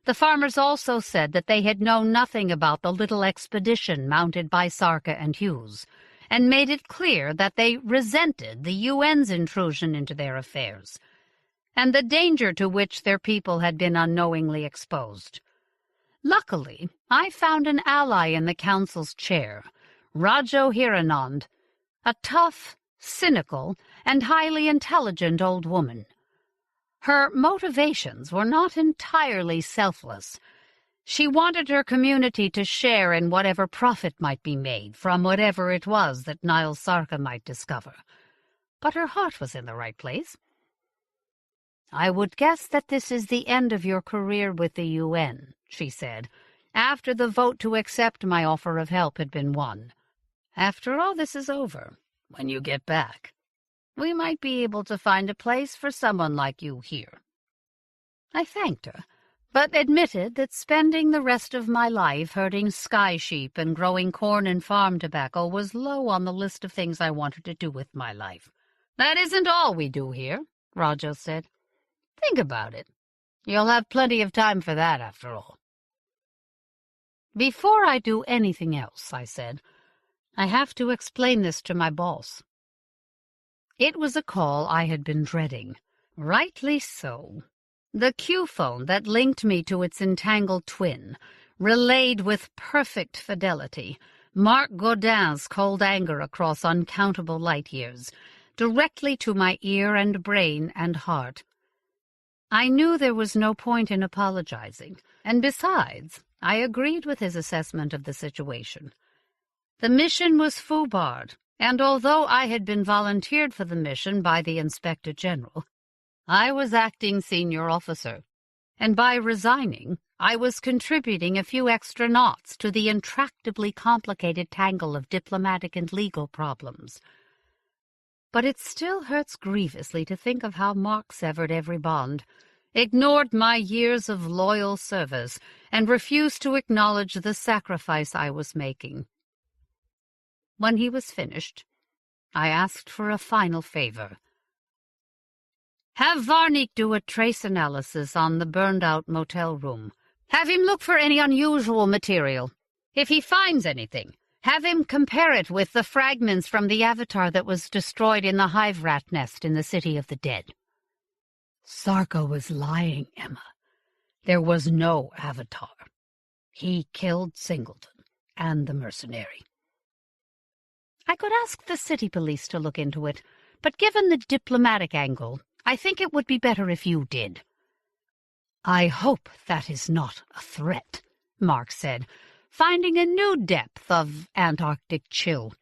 The farmers also said that they had known nothing about the little expedition mounted by Sarka and Hughes, and made it clear that they resented the UN's intrusion into their affairs, and the danger to which their people had been unknowingly exposed. Luckily, I found an ally in the council's chair, Rajo Hiranand, a tough, cynical, and highly intelligent old woman. Her motivations were not entirely selfless. She wanted her community to share in whatever profit might be made from whatever it was that Niall Sarka might discover. But her heart was in the right place. "I would guess that this is the end of your career with the UN," she said, after the vote to accept my offer of help had been won. "After all this is over, when you get back, we might be able to find a place for someone like you here." I thanked her, but admitted that spending the rest of my life herding sky sheep and growing corn and farm tobacco was low on the list of things I wanted to do with my life. "That isn't all we do here," Rajo said. "Think about it. You'll have plenty of time for that, after all." "Before I do anything else," I said, "I have to explain this to my boss." It was a call I had been dreading. Rightly so. The Q-phone that linked me to its entangled twin relayed with perfect fidelity Marc Godin's cold anger across uncountable light-years, directly to my ear and brain and heart. I knew there was no point in apologizing, and besides, I agreed with his assessment of the situation. The mission was foobarred, and although I had been volunteered for the mission by the Inspector General, I was acting senior officer, and by resigning, I was contributing a few extra knots to the intractably complicated tangle of diplomatic and legal problems. But it still hurts grievously to think of how Mark severed every bond, ignored my years of loyal service, and refused to acknowledge the sacrifice I was making. When he was finished, I asked for a final favor. "Have Varnik do a trace analysis on the burned-out motel room. Have him look for any unusual material. If he finds anything, have him compare it with the fragments from the avatar that was destroyed in the hive rat nest in the City of the Dead." Sarka was lying, Emma. There was no avatar. He killed Singleton and the mercenary. I could ask the city police to look into it, but given the diplomatic angle, I think it would be better if you did. "I hope that is not a threat," Mark said, finding a new depth of Antarctic chill.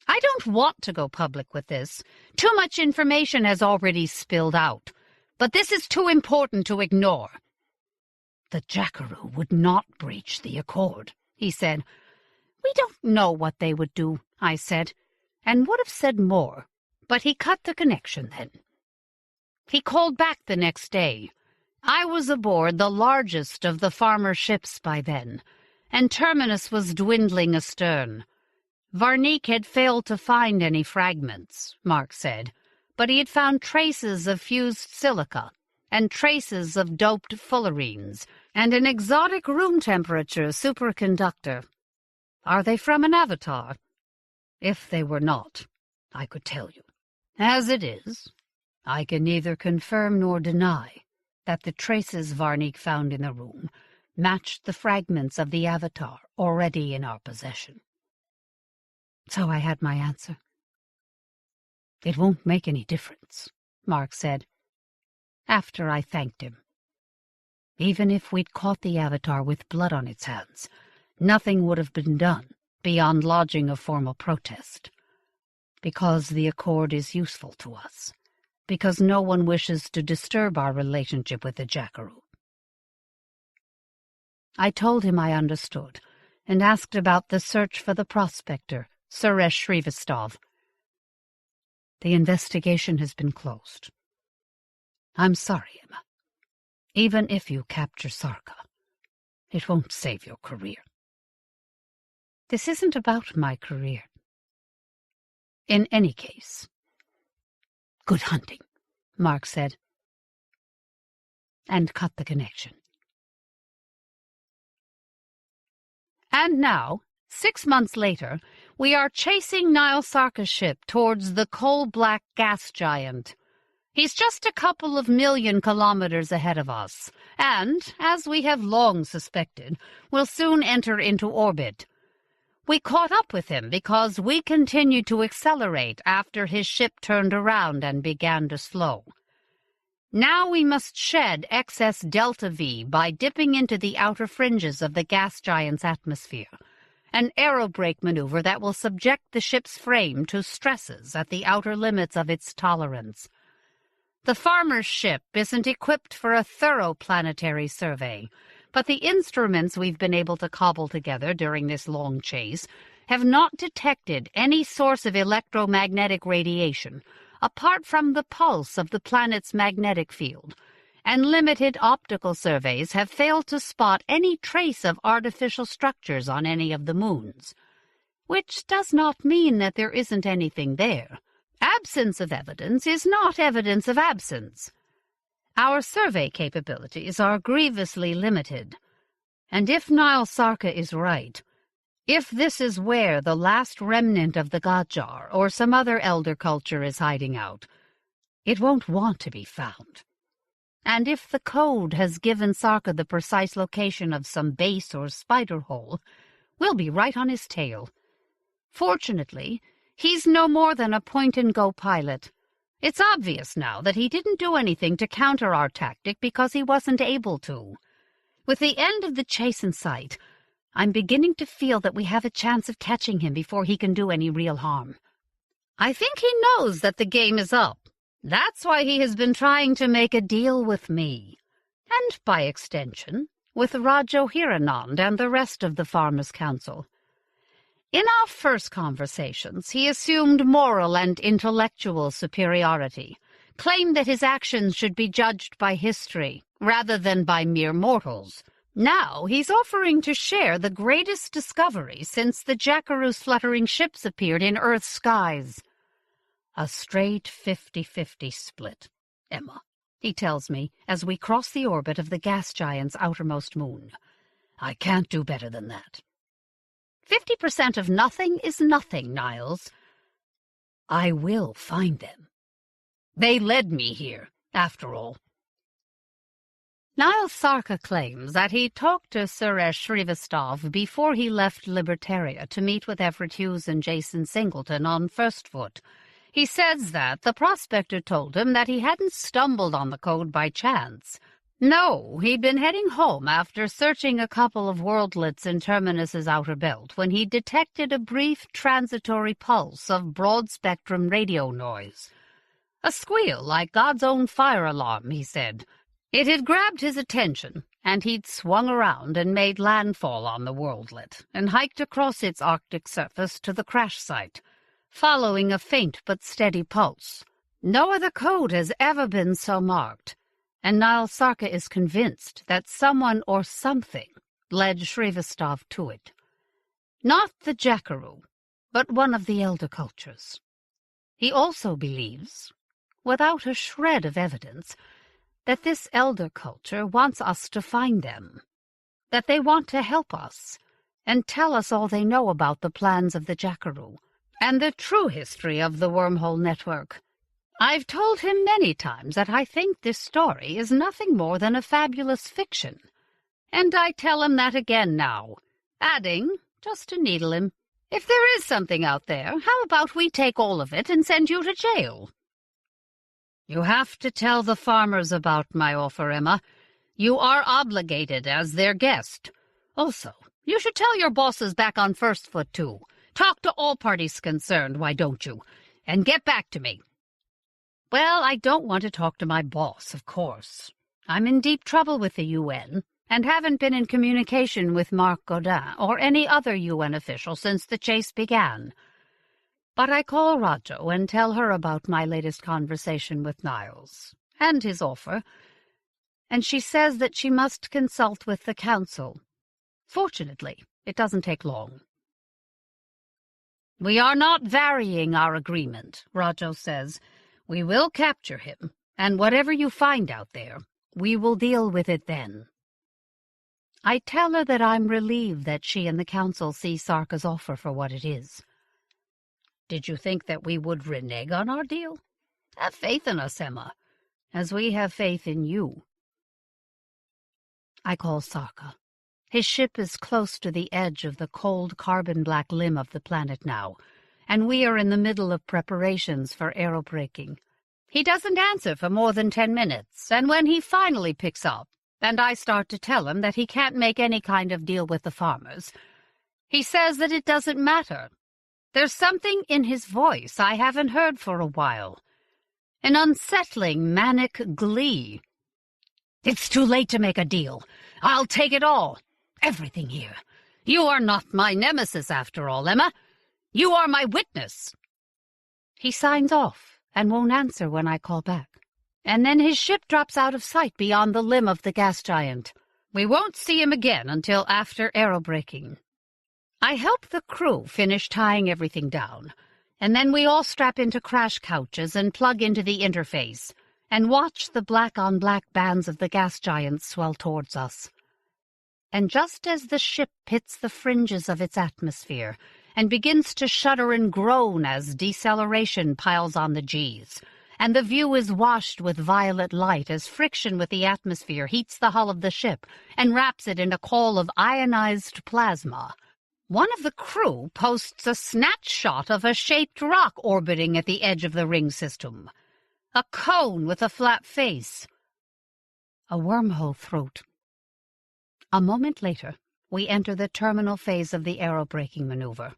"I don't want to go public with this. Too much information has already spilled out, but this is too important to ignore." "The Jackaroo would not breach the accord," he said. "We don't know what they would do," I said, and would have said more, but he cut the connection then. He called back the next day. I was aboard the largest of the farmer ships by then, and Terminus was dwindling astern. Varnik had failed to find any fragments, Mark said, but he had found traces of fused silica, and traces of doped fullerenes, and an exotic room temperature superconductor. Are they from an avatar? If they were not, I could tell you. As it is, I can neither confirm nor deny that the traces Varnik found in the room matched the fragments of the avatar already in our possession. So I had my answer. It won't make any difference, Mark said, after I thanked him. Even if we'd caught the avatar with blood on its hands, nothing would have been done beyond lodging a formal protest. Because the accord is useful to us. Because no one wishes to disturb our relationship with the Jackaroo. I told him I understood, and asked about the search for the prospector, Suresh Shrivastov. The investigation has been closed. I'm sorry, Emma. Even if you capture Sarka, it won't save your career. This isn't about my career. In any case, good hunting, Mark said, and cut the connection. And now, 6 months later, we are chasing Niall Sarka's ship towards the coal-black gas giant. He's just a couple of million kilometers ahead of us, and, as we have long suspected, will soon enter into orbit. We caught up with him because we continued to accelerate after his ship turned around and began to slow. Now we must shed excess delta V by dipping into the outer fringes of the gas giant's atmosphere, an aerobrake maneuver that will subject the ship's frame to stresses at the outer limits of its tolerance. The farmer's ship isn't equipped for a thorough planetary survey, but the instruments we've been able to cobble together during this long chase have not detected any source of electromagnetic radiation, apart from the pulse of the planet's magnetic field, and limited optical surveys have failed to spot any trace of artificial structures on any of the moons. Which does not mean that there isn't anything there. Absence of evidence is not evidence of absence. Our survey capabilities are grievously limited, and if Niall Sarka is right, if this is where the last remnant of the Gajjar or some other elder culture is hiding out, it won't want to be found. And if the code has given Sarka the precise location of some base or spider hole, we'll be right on his tail. Fortunately, he's no more than a point-and-go pilot. It's obvious now that he didn't do anything to counter our tactic because he wasn't able to. With the end of the chase in sight, I'm beginning to feel that we have a chance of catching him before he can do any real harm. I think he knows that the game is up. That's why he has been trying to make a deal with me. And, by extension, with Rajo Hiranand and the rest of the Farmers' Council. In our first conversations, he assumed moral and intellectual superiority, claimed that his actions should be judged by history rather than by mere mortals. Now he's offering to share the greatest discovery since the Jackaroo's fluttering ships appeared in Earth's skies. A straight 50-50 split, Emma, he tells me as we cross the orbit of the gas giant's outermost moon. I can't do better than that. 50% of nothing is nothing, Niles. I will find them. They led me here, after all. Niall Sarka claims that he talked to Suresh Shrivastov before he left Libertaria to meet with Everett Hughes and Jason Singleton on First Foot. He says that the prospector told him that he hadn't stumbled on the code by chance. No, he'd been heading home after searching a couple of worldlets in Terminus's outer belt when he detected a brief transitory pulse of broad-spectrum radio noise. A squeal like God's own fire alarm, he said. It had grabbed his attention, and he'd swung around and made landfall on the worldlet and hiked across its Arctic surface to the crash site, following a faint but steady pulse. No other code has ever been so marked, and Niall Sarka is convinced that someone or something led Shrivastov to it. Not the Jackaroo, but one of the elder cultures. He also believes, without a shred of evidence, that this elder culture wants us to find them, that they want to help us and tell us all they know about the plans of the Jackaroo and the true history of the wormhole network. I've told him many times that I think this story is nothing more than a fabulous fiction, and I tell him that again now, adding, just to needle him, if there is something out there, how about we take all of it and send you to jail? You have to tell the farmers about my offer, Emma. You are obligated as their guest. Also, you should tell your bosses back on First Foot, too. Talk to all parties concerned, why don't you? And get back to me. Well, I don't want to talk to my boss, of course. I'm in deep trouble with the UN, and haven't been in communication with Marc Godin or any other UN official since the chase began. But I call Rajo and tell her about my latest conversation with Niles, and his offer, and she says that she must consult with the council. Fortunately, it doesn't take long. We are not varying our agreement, Rajo says. We will capture him, and whatever you find out there, we will deal with it then. I tell her that I'm relieved that she and the council see Sarka's offer for what it is. Did you think that we would renege on our deal? Have faith in us, Emma, as we have faith in you. I call Sarka. His ship is close to the edge of the cold carbon-black limb of the planet now, and we are in the middle of preparations for aerobraking. He doesn't answer for more than 10 minutes, and when he finally picks up, and I start to tell him that he can't make any kind of deal with the farmers, he says that it doesn't matter. There's something in his voice I haven't heard for a while. An unsettling, manic glee. It's too late to make a deal. I'll take it all. Everything here. You are not my nemesis, after all, Emma. You are my witness. He signs off and won't answer when I call back. And then his ship drops out of sight beyond the limb of the gas giant. We won't see him again until after aerobraking. I help the crew finish tying everything down, and then we all strap into crash couches and plug into the interface, and watch the black-on-black bands of the gas giants swell towards us. And just as the ship hits the fringes of its atmosphere and begins to shudder and groan as deceleration piles on the G's, and the view is washed with violet light as friction with the atmosphere heats the hull of the ship and wraps it in a coil of ionized plasma, one of the crew posts a snatch shot of a shaped rock orbiting at the edge of the ring system. A cone with a flat face. A wormhole throat. A moment later, we enter the terminal phase of the aerobraking maneuver.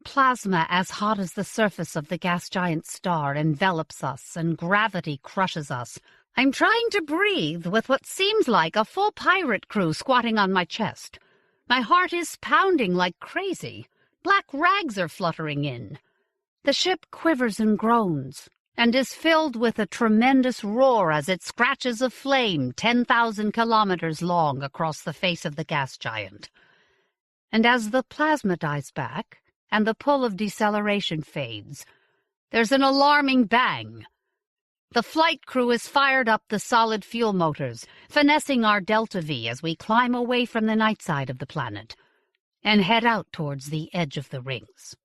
Plasma as hot as the surface of the gas giant star envelops us, and gravity crushes us. I'm trying to breathe with what seems like a full pirate crew squatting on my chest. My heart is pounding like crazy. Black rags are fluttering in. The ship quivers and groans, and is filled with a tremendous roar as it scratches a flame 10,000 kilometers long across the face of the gas giant. And as the plasma dies back, and the pull of deceleration fades, there's an alarming bang. The flight crew has fired up the solid fuel motors, finessing our Delta V as we climb away from the night side of the planet, and head out towards the edge of the rings.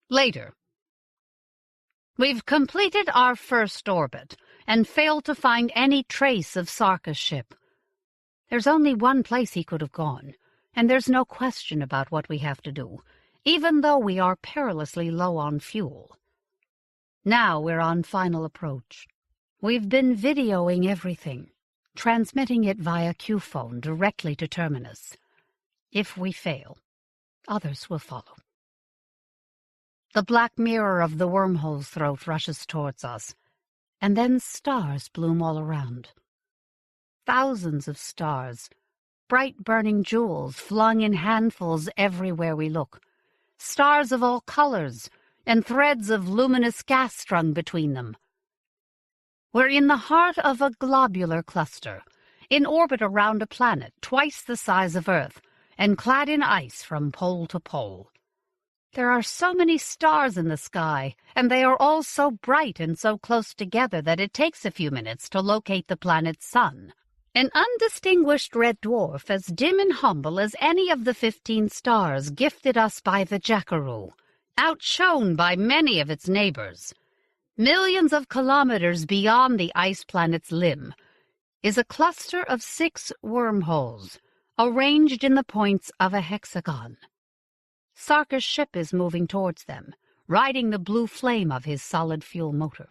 Later. We've completed our first orbit, and failed to find any trace of Sarka's ship. There's only one place he could have gone, and there's no question about what we have to do, even though we are perilously low on fuel. Now we're on final approach. We've been videoing everything, transmitting it via Q-phone directly to Terminus. If we fail, others will follow. The black mirror of the wormhole's throat rushes towards us, and then stars bloom all around. Thousands of stars, bright burning jewels flung in handfuls everywhere we look, stars of all colors, and threads of luminous gas strung between them. We're in the heart of a globular cluster, in orbit around a planet twice the size of Earth, and clad in ice from pole to pole. There are so many stars in the sky, and they are all so bright and so close together that it takes a few minutes to locate the planet's sun. An undistinguished red dwarf, as dim and humble as any of the 15 stars gifted us by the Jackaroo, outshone by many of its neighbors, millions of kilometers beyond the ice planet's limb, is a cluster of 6 wormholes, arranged in the points of a hexagon. Sarka's ship is moving towards them, riding the blue flame of his solid fuel motor.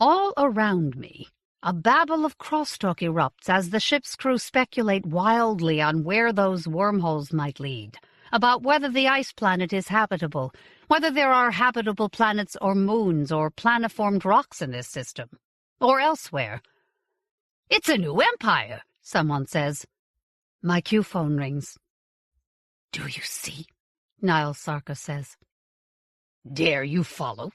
All around me, a babble of crosstalk erupts as the ship's crew speculate wildly on where those wormholes might lead, about whether the ice planet is habitable, whether there are habitable planets or moons or planiformed rocks in this system, or elsewhere. "It's a new empire," someone says. My Q phone rings. "Do you see?" Niles Sarka says. "Dare you follow?"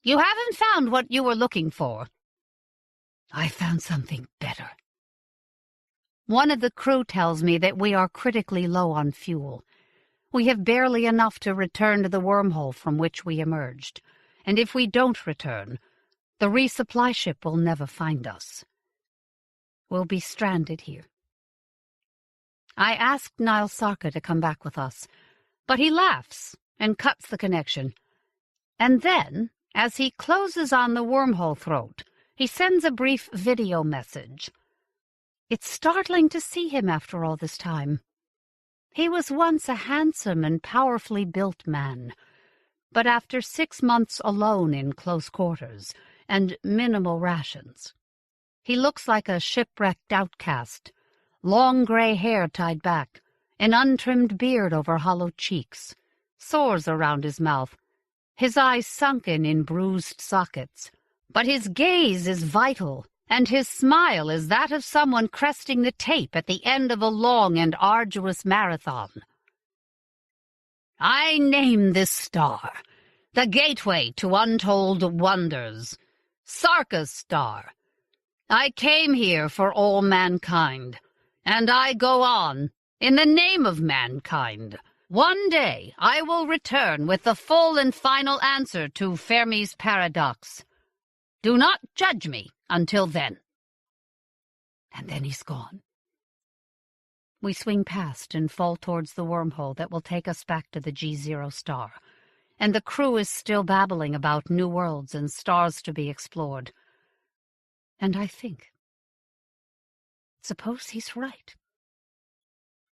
"You haven't found what you were looking for." "I found something better." One of the crew tells me that we are critically low on fuel. We have barely enough to return to the wormhole from which we emerged, and if we don't return, the resupply ship will never find us. We'll be stranded here. I asked Niles Sarka to come back with us, but he laughs and cuts the connection. And then, as he closes on the wormhole throat, he sends a brief video message. It's startling to see him after all this time. He was once a handsome and powerfully built man, but after 6 months alone in close quarters and minimal rations, he looks like a shipwrecked outcast, long gray hair tied back, an untrimmed beard over hollow cheeks, sores around his mouth, his eyes sunken in bruised sockets. But his gaze is vital, and his smile is that of someone cresting the tape at the end of a long and arduous marathon. "I name this star the gateway to untold wonders, Sarka's star. I came here for all mankind, and I go on in the name of mankind. One day I will return with the full and final answer to Fermi's paradox. Do not judge me until then." And then he's gone. We swing past and fall towards the wormhole that will take us back to the G0 star, and the crew is still babbling about new worlds and stars to be explored. And I think, suppose he's right.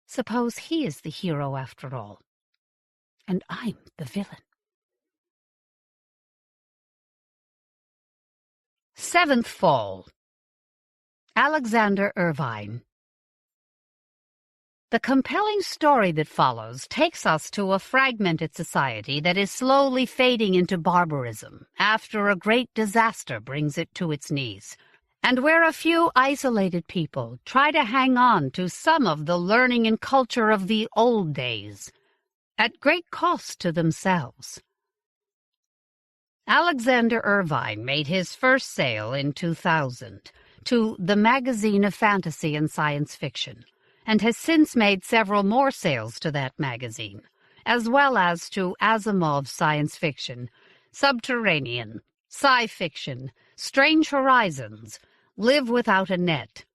Suppose he is the hero after all, and I'm the villain. 7th Fall. Alexander Irvine. The compelling story that follows takes us to a fragmented society that is slowly fading into barbarism after a great disaster brings it to its knees, and where a few isolated people try to hang on to some of the learning and culture of the old days, at great cost to themselves. Alexander Irvine made his first sale in 2000 to the Magazine of Fantasy and Science Fiction, and has since made several more sales to that magazine, as well as to Asimov's science fiction, Subterranean, sci-fiction, Strange Horizons, Live Without a Net,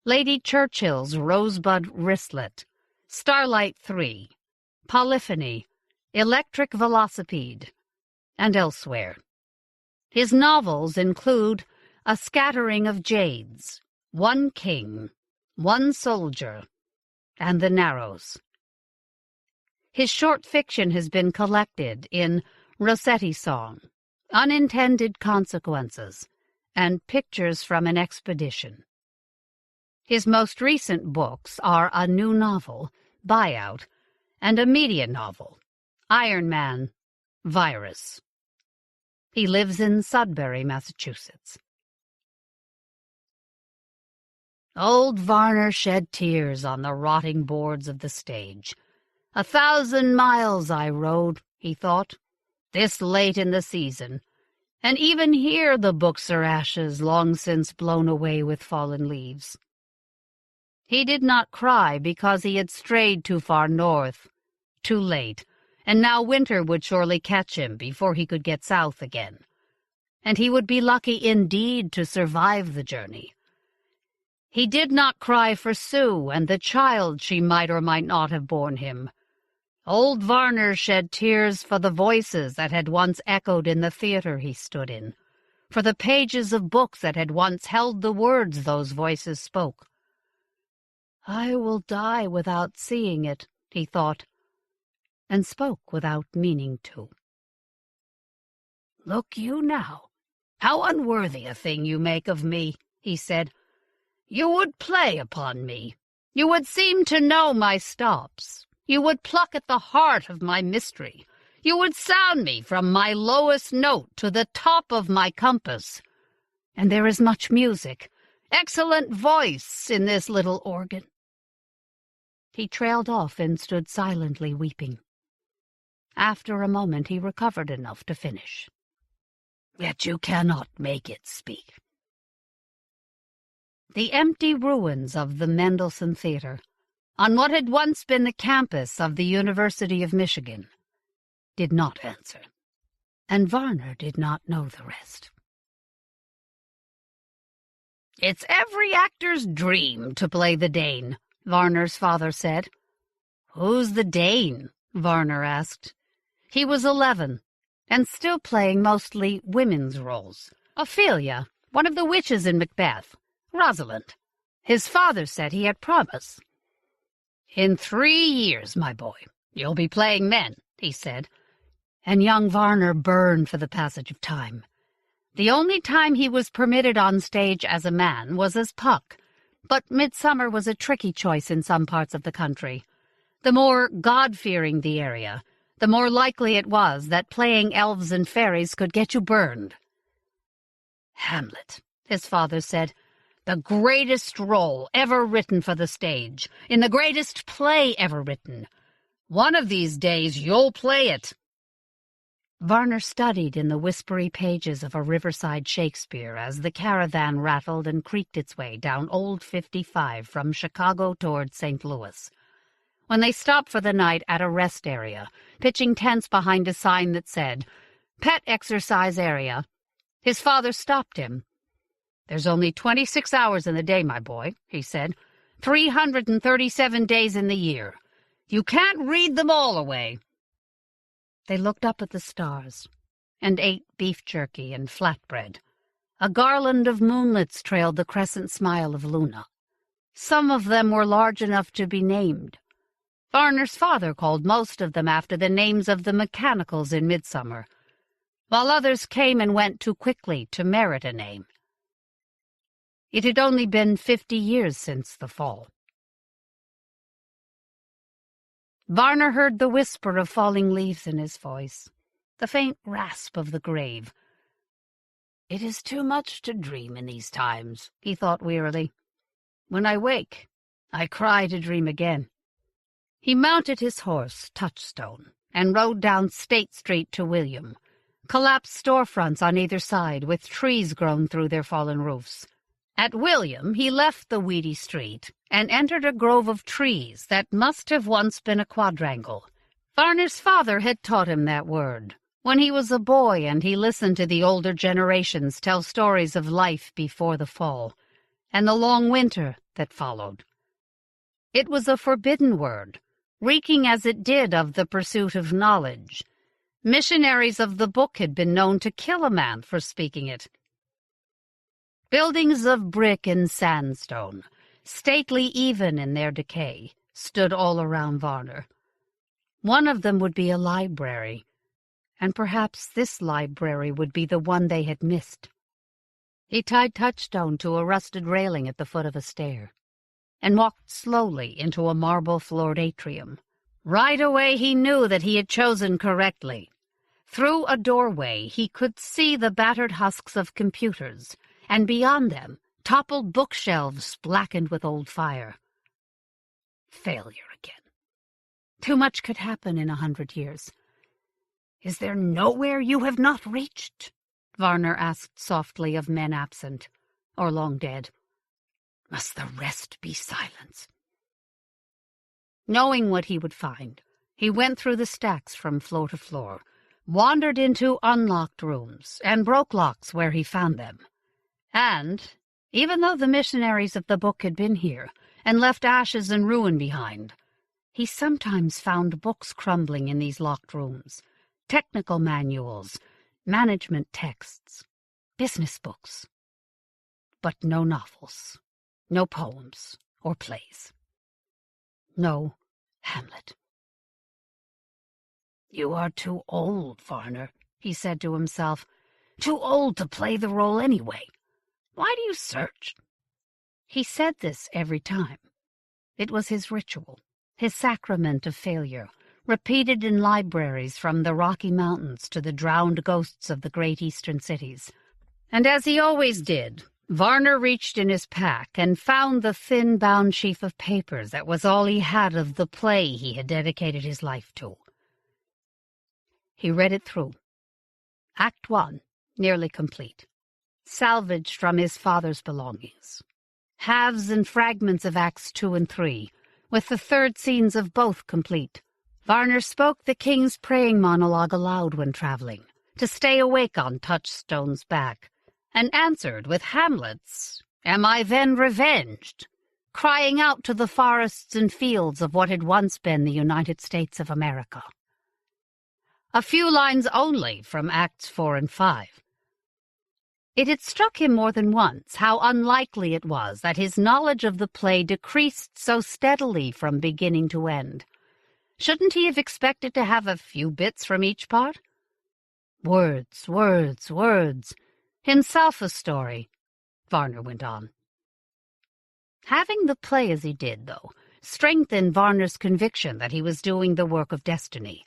Lady Churchill's Rosebud Wristlet, Starlight 3, Polyphony, Electric Velocipede, and elsewhere. His novels include A Scattering of Jades, One King, One Soldier, and The Narrows. His short fiction has been collected in Rossetti Song, Unintended Consequences, and Pictures from an Expedition. His most recent books are a new novel, Buyout, and a media novel, Iron Man, Virus. He lives in Sudbury, Massachusetts. Old Varner shed tears on the rotting boards of the stage. 1,000 miles I rode, he thought, this late in the season, and even here the books are ashes long since blown away with fallen leaves. He did not cry because he had strayed too far north, too late, and now winter would surely catch him before he could get south again. And he would be lucky indeed to survive the journey. He did not cry for Sue and the child she might or might not have borne him. Old Varner shed tears for the voices that had once echoed in the theatre he stood in, for the pages of books that had once held the words those voices spoke. "I will die without seeing it," he thought, and spoke without meaning to. "Look you now, how unworthy a thing you make of me," he said. "You would play upon me. You would seem to know my stops. You would pluck at the heart of my mystery. You would sound me from my lowest note to the top of my compass. And there is much music, excellent voice in this little organ." He trailed off and stood silently weeping. After a moment he recovered enough to finish. "Yet you cannot make it speak." The empty ruins of the Mendelssohn Theatre, on what had once been the campus of the University of Michigan, did not answer, and Varner did not know the rest. "It's every actor's dream to play the Dane," Varner's father said. "Who's the Dane?" Varner asked. He was 11, and still playing mostly women's roles. Ophelia, one of the witches in Macbeth, Rosalind. His father said he had promise. "In 3 years, my boy, you'll be playing men," he said, and young Varner burned for the passage of time. The only time he was permitted on stage as a man was as Puck, but midsummer was a tricky choice in some parts of the country. The more God-fearing the area, the more likely it was that playing elves and fairies could get you burned. "Hamlet," his father said, "the greatest role ever written for the stage, in the greatest play ever written. One of these days you'll play it." Varner studied in the whispery pages of a riverside Shakespeare as the caravan rattled and creaked its way down Old 55 from Chicago toward St. Louis. When they stopped for the night at a rest area, pitching tents behind a sign that said, "Pet Exercise Area," his father stopped him. "There's only 26 hours in the day, my boy," he said. 337 days in the year. You can't read them all away." They looked up at the stars and ate beef jerky and flatbread. A garland of moonlets trailed the crescent smile of Luna. Some of them were large enough to be named. Varner's father called most of them after the names of the mechanicals in midsummer, while others came and went too quickly to merit a name. It had only been 50 years since the fall. Varner heard the whisper of falling leaves in his voice, the faint rasp of the grave. "It is too much to dream in these times," he thought wearily. "When I wake, I cry to dream again." He mounted his horse, Touchstone, and rode down State Street to William, collapsed storefronts on either side with trees grown through their fallen roofs. At William he left the weedy street and entered a grove of trees that must have once been a quadrangle. Varner's father had taught him that word when he was a boy, and he listened to the older generations tell stories of life before the fall and the long winter that followed. It was a forbidden word, reeking as it did of the pursuit of knowledge. Missionaries of the book had been known to kill a man for speaking it. Buildings of brick and sandstone, stately even in their decay, stood all around Varner. One of them would be a library, and perhaps this library would be the one they had missed. He tied Touchstone to a rusted railing at the foot of a stair, and walked slowly into a marble-floored atrium. Right away he knew that he had chosen correctly. Through a doorway he could see the battered husks of computers, and beyond them, toppled bookshelves blackened with old fire. Failure again. Too much could happen in 100 years. "Is there nowhere you have not reached?" Varner asked softly of men absent, or long dead. "Must the rest be silence?" Knowing what he would find, He went through the stacks from floor to floor, wandered into unlocked rooms, and broke locks where he found them. And, even though the missionaries of the book had been here and left ashes and ruin behind, he sometimes found books crumbling in these locked rooms, technical manuals, management texts, business books. But no novels, no poems or plays. No Hamlet. "You are too old, Varner," he said to himself. "Too old to play the role anyway. Why do you search?" He said this every time. It was his ritual, his sacrament of failure, repeated in libraries from the Rocky Mountains to the drowned ghosts of the great eastern cities. And as he always did, Varner reached in his pack and found the thin bound sheaf of papers that was all he had of the play he had dedicated his life to. He read it through. Act 1, nearly complete. Salvaged from his father's belongings. Halves and fragments of Acts 2 and 3, with the third scenes of both complete. Varner spoke the king's praying monologue aloud when traveling, to stay awake on Touchstone's back, and answered with Hamlet's, "Am I then revenged?" crying out to the forests and fields of what had once been the United States of America. A few lines only from Acts 4 and 5. It had struck him more than once how unlikely it was that his knowledge of the play decreased so steadily from beginning to end. Shouldn't he have expected to have a few bits from each part? Words, words, words. Himself a story, Varner went on. Having the play as he did, though, strengthened Varner's conviction that he was doing the work of destiny.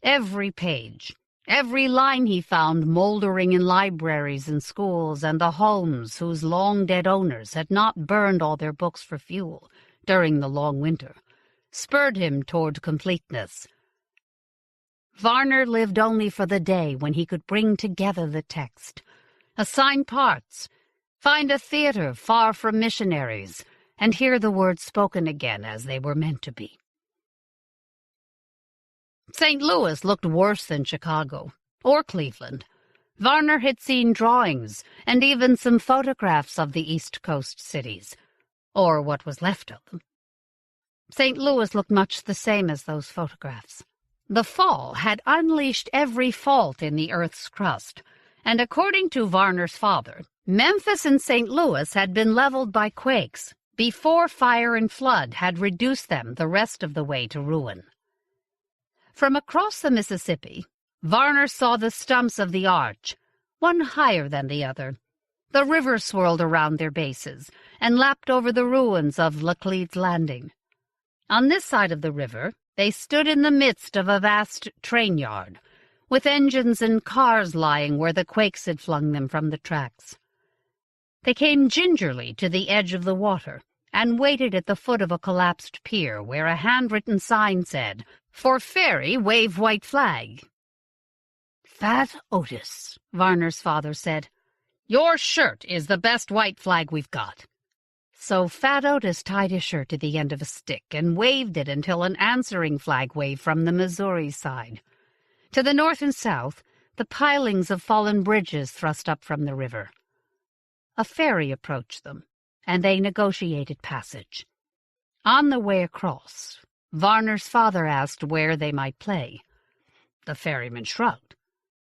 Every page, every line he found mouldering in libraries and schools and the homes whose long-dead owners had not burned all their books for fuel during the long winter, spurred him toward completeness. Varner lived only for the day when he could bring together the text, assign parts, find a theater far from missionaries, and hear the words spoken again as they were meant to be. St. Louis looked worse than Chicago, or Cleveland. Varner had seen drawings and even some photographs of the East Coast cities, or what was left of them. St. Louis looked much the same as those photographs. The fall had unleashed every fault in the Earth's crust, and according to Varner's father, Memphis and St. Louis had been leveled by quakes before fire and flood had reduced them the rest of the way to ruin. From across the Mississippi, Varner saw the stumps of the arch, one higher than the other. The river swirled around their bases and lapped over the ruins of Laclede's Landing. On this side of the river, they stood in the midst of a vast train yard, with engines and cars lying where the quakes had flung them from the tracks. They came gingerly to the edge of the water and waited at the foot of a collapsed pier where a handwritten sign said, "For ferry, wave white flag." "Fat Otis," Varner's father said. "Your shirt is the best white flag we've got." So Fat Otis tied his shirt to the end of a stick and waved it until an answering flag waved from the Missouri side. To the north and south, the pilings of fallen bridges thrust up from the river. A ferry approached them, and they negotiated passage. On the way across, Varner's father asked where they might play. The ferryman shrugged.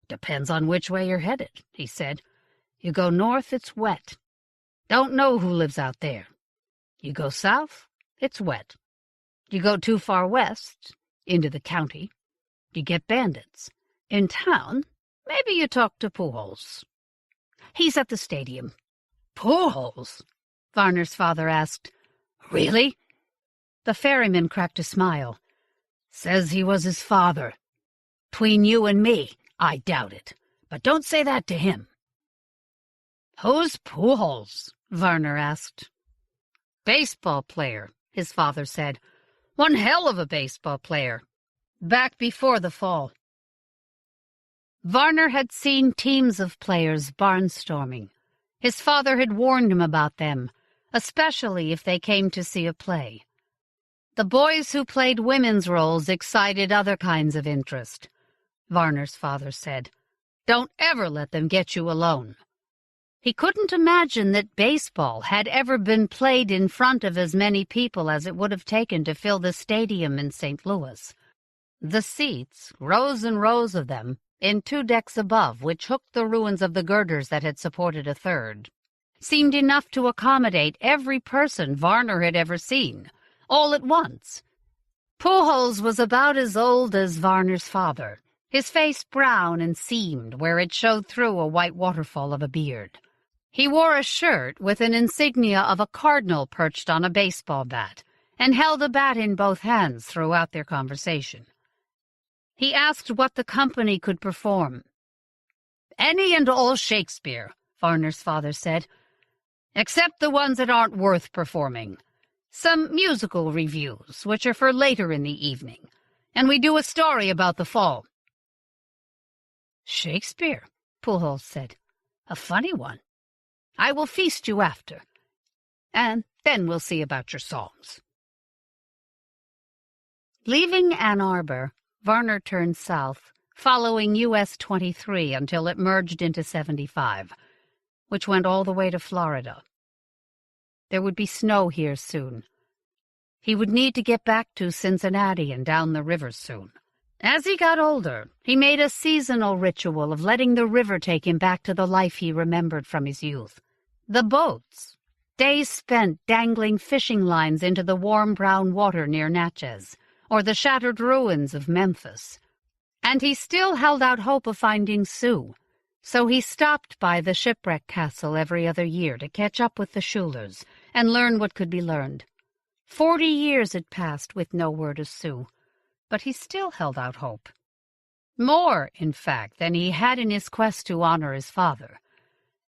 "Depends on which way you're headed," he said. "You go north, it's wet. Don't know who lives out there. You go south, it's wet. You go too far west, into the county, you get bandits. In town, maybe you talk to Pujols. He's at the stadium." "Pujols?" Varner's father asked. "Really?" The ferryman cracked a smile. "Says he was his father. 'Tween you and me, I doubt it. But don't say that to him." "Who's Pujols?" Varner asked. "Baseball player," his father said. "One hell of a baseball player. Back before the fall." Varner had seen teams of players barnstorming. His father had warned him about them, especially if they came to see a play. The boys who played women's roles excited other kinds of interest. Varner's father said, "Don't ever let them get you alone." He couldn't imagine that baseball had ever been played in front of as many people as it would have taken to fill the stadium in St. Louis. The seats, rows and rows of them, in 2 decks above, which hooked the ruins of the girders that had supported a third, seemed enough to accommodate every person Varner had ever seen, all at once. Pujols was about as old as Varner's father, his face brown and seamed where it showed through a white waterfall of a beard. He wore a shirt with an insignia of a cardinal perched on a baseball bat, and held a bat in both hands throughout their conversation. He asked what the company could perform. "Any and all Shakespeare," Varner's father said, "except the ones that aren't worth performing. Some musical reviews, which are for later in the evening, and we do a story about the fall." "Shakespeare," Pujols said. "A funny one. I will feast you after, and then we'll see about your songs." Leaving Ann Arbor, Varner turned south, following US 23 until it merged into 75, which went all the way to Florida. There would be snow here soon. He would need to get back to Cincinnati and down the river soon. As he got older, he made a seasonal ritual of letting the river take him back to the life he remembered from his youth. The boats, days spent dangling fishing lines into the warm brown water near Natchez, or the shattered ruins of Memphis. And he still held out hope of finding Sue, so he stopped by the shipwreck castle every other year to catch up with the Schulers and learn what could be learned. 40 years had passed with no word of Sue, but he still held out hope. More, in fact, than he had in his quest to honor his father.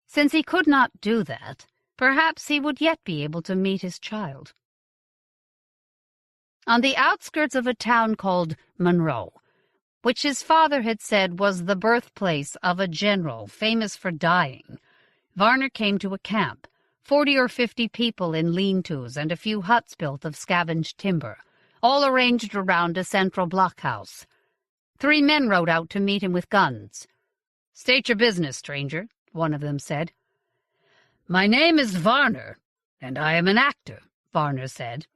Since he could not do that, perhaps he would yet be able to meet his child. On the outskirts of a town called Monroe, which his father had said was the birthplace of a general famous for dying, Varner came to a camp, 40 or 50 people in lean-tos and a few huts built of scavenged timber, all arranged around a central blockhouse. 3 men rode out to meet him with guns. "State your business, stranger," one of them said. "My name is Varner, and I am an actor," Varner said.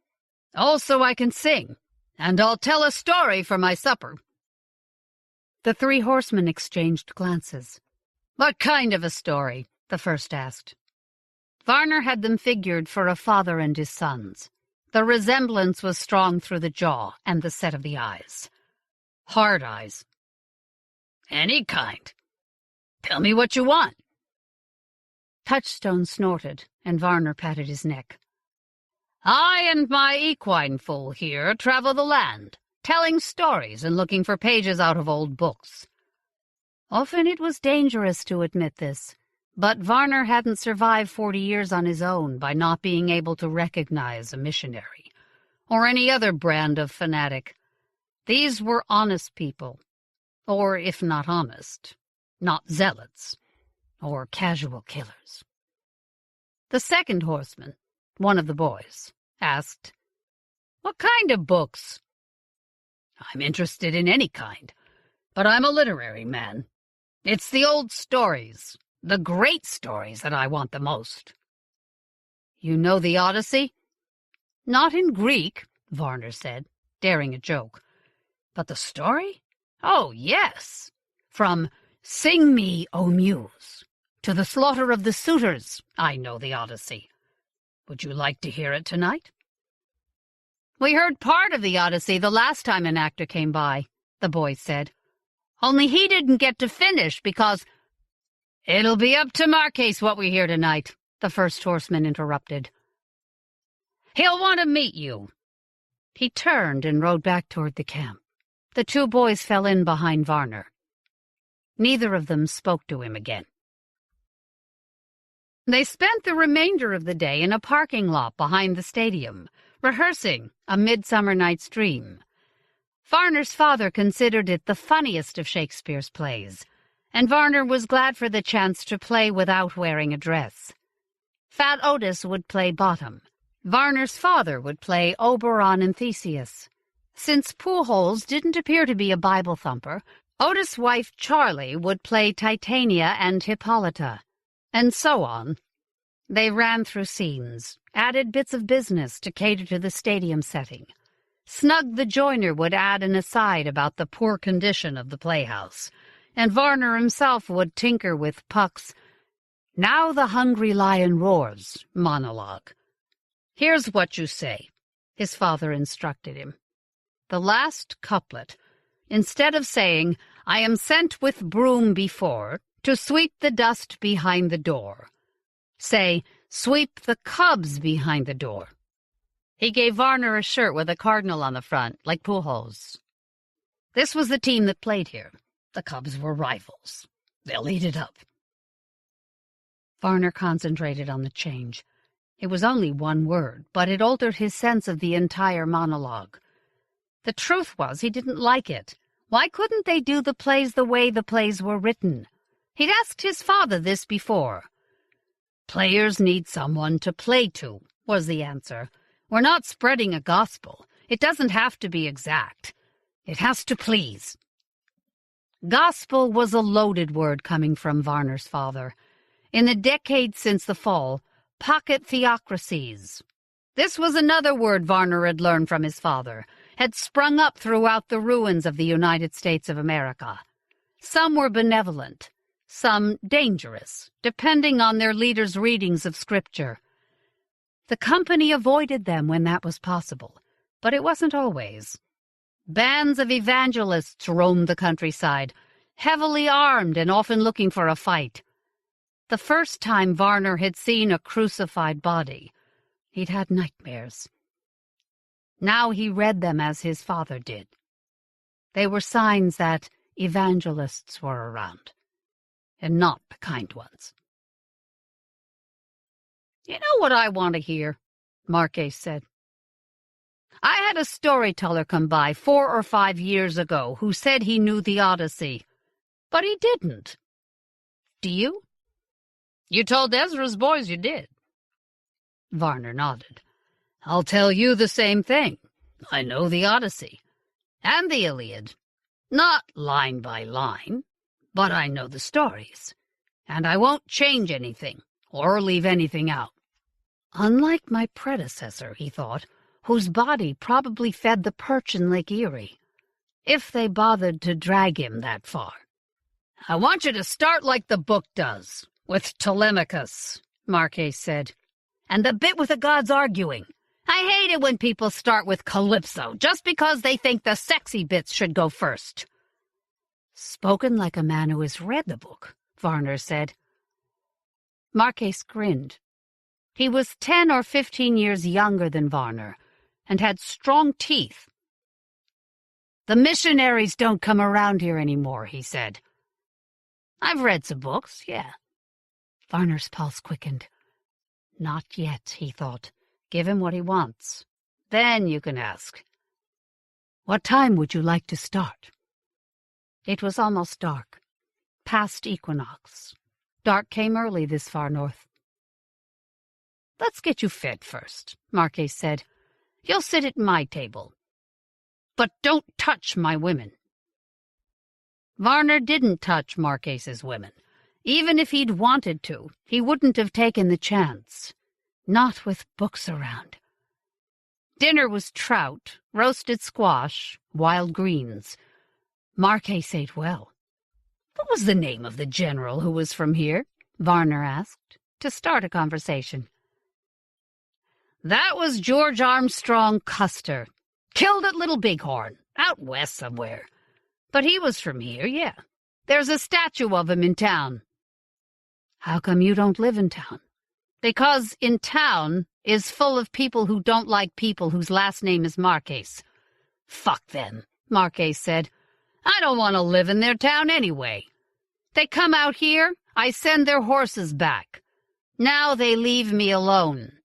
"Also I can sing, and I'll tell a story for my supper." The 3 horsemen exchanged glances. "What kind of a story?" the first asked. Varner had them figured for a father and his sons. The resemblance was strong through the jaw and the set of the eyes. Hard eyes. "Any kind. Tell me what you want." Touchstone snorted, and Varner patted his neck. "I and my equine fool here travel the land, telling stories and looking for pages out of old books." Often it was dangerous to admit this, but Varner hadn't survived 40 years on his own by not being able to recognize a missionary, or any other brand of fanatic. These were honest people, or if not honest, not zealots, or casual killers. The second horseman, one of the boys, asked, "What kind of books?" "I'm interested in any kind, but I'm a literary man. It's the old stories, the great stories, that I want the most." "You know the Odyssey?" "Not in Greek," Varner said, daring a joke. "But the story? Oh, yes. From 'Sing me, O Muse,' to the slaughter of the suitors, I know the Odyssey. Would you like to hear it tonight?" "We heard part of the Odyssey the last time an actor came by," the boy said. "Only he didn't get to finish because—" "It'll be up to Marquez what we hear tonight," the first horseman interrupted. "He'll want to meet you." He turned and rode back toward the camp. The 2 boys fell in behind Varner. Neither of them spoke to him again. They spent the remainder of the day in a parking lot behind the stadium, rehearsing A Midsummer Night's Dream. Varner's father considered it the funniest of Shakespeare's plays, and Varner was glad for the chance to play without wearing a dress. Fat Otis would play bottom, Varner's father would play Oberon and Theseus. Since Pujols didn't appear to be a Bible thumper, Otis' wife Charlie would play Titania and Hippolyta, and so on. They ran through scenes, added bits of business to cater to the stadium setting. Snug the joiner would add an aside about the poor condition of the playhouse, and Varner himself would tinker with Puck's "Now the hungry lion roars" monologue. "Here's what you say," his father instructed him. "The last couplet, instead of saying, 'I am sent with broom before, to sweep the dust behind the door,' say, 'Sweep the cubs behind the door.'" He gave Varner a shirt with a cardinal on the front, like Pujols. "This was the team that played here. The Cubs were rivals. They'll eat it up." Varner concentrated on the change. It was only one word, but it altered his sense of the entire monologue. The truth was, he didn't like it. Why couldn't they do the plays the way the plays were written? He'd asked his father this before. "Players need someone to play to," was the answer. "We're not spreading a gospel. It doesn't have to be exact. It has to please." Gospel was a loaded word coming from Varner's father. In the decades since the fall, pocket theocracies. This was another word Varner had learned from his father, had sprung up throughout the ruins of the United States of America. Some were benevolent, some dangerous, depending on their leaders' readings of Scripture. The company avoided them when that was possible, but it wasn't always. Bands of evangelists roamed the countryside, heavily armed and often looking for a fight. The first time Varner had seen a crucified body, he'd had nightmares. Now he read them as his father did. They were signs that evangelists were around, and not the kind ones. "You know what I want to hear?" Marquez said. "I had a storyteller come by 4 or 5 years ago who said he knew the Odyssey, but he didn't. Do you?" "You told Ezra's boys you did." Varner nodded. "I'll tell you the same thing. I know the Odyssey. And the Iliad. Not line by line, but I know the stories. And I won't change anything, or leave anything out." Unlike my predecessor, he thought, whose body probably fed the perch in Lake Erie, if they bothered to drag him that far. "I want you to start like the book does, with Telemachus," Marquez said. "And the bit with the gods arguing. I hate it when people start with Calypso, just because they think the sexy bits should go first." "Spoken like a man who has read the book," Varner said. Marquez grinned. He was 10 or 15 years younger than Varner, and had strong teeth. "The missionaries don't come around here anymore," he said. "I've read some books, yeah." Varner's pulse quickened. Not yet, he thought. Give him what he wants. Then you can ask. "What time would you like to start?" It was almost dark, past equinox. Dark came early this far north. "Let's get you fed first," Marquez said. "You'll sit at my table. But don't touch my women." Varner didn't touch Marquez's women. Even if he'd wanted to, he wouldn't have taken the chance. Not with books around. Dinner was trout, roasted squash, wild greens. Marquez ate well. "What was the name of the general who was from here?" Varner asked, to start a conversation. "That was George Armstrong Custer. Killed at Little Bighorn, out west somewhere. But he was from here, yeah. There's a statue of him in town." "How come you don't live in town?" "Because in town is full of people who don't like people whose last name is Marquez." "Fuck them," Marquez said. "I don't want to live in their town anyway. They come out here, I send their horses back. Now they leave me alone.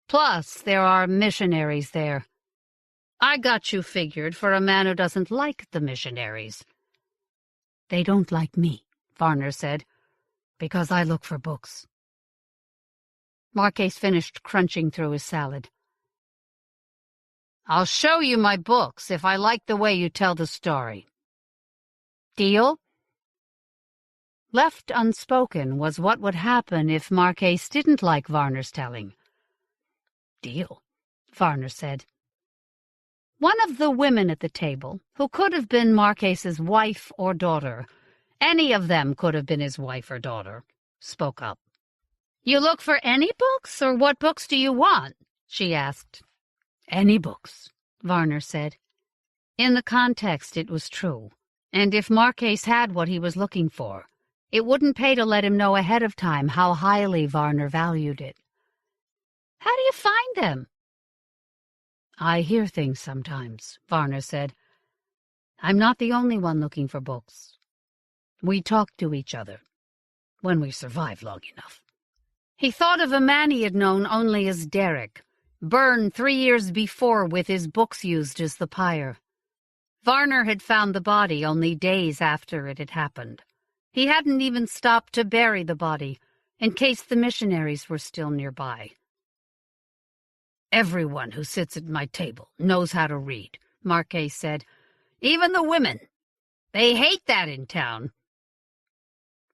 Plus, there are missionaries there. I got you figured for a man who doesn't like the missionaries." "They don't like me," Varner said, "because I look for books." Marquez finished crunching through his salad. "I'll show you my books if I like the way you tell the story. Deal?" Left unspoken was what would happen if Marquez didn't like Varner's telling. "Deal," Varner said. One of the women at the table, who could have been Marquez's wife or daughter, any of them could have been his wife or daughter, spoke up. "You look for any books, or what books do you want?" she asked. "Any books," Varner said. In the context it was true, and if Marquez had what he was looking for, it wouldn't pay to let him know ahead of time how highly Varner valued it. "How do you find them?" "I hear things sometimes," Varner said. "I'm not the only one looking for books. We talk to each other, when we survive long enough." He thought of a man he had known only as Derek, burned 3 years before with his books used as the pyre. Varner had found the body only days after it had happened. He hadn't even stopped to bury the body, in case the missionaries were still nearby. "Everyone who sits at my table knows how to read," Marquez said. "Even the women. They hate that in town."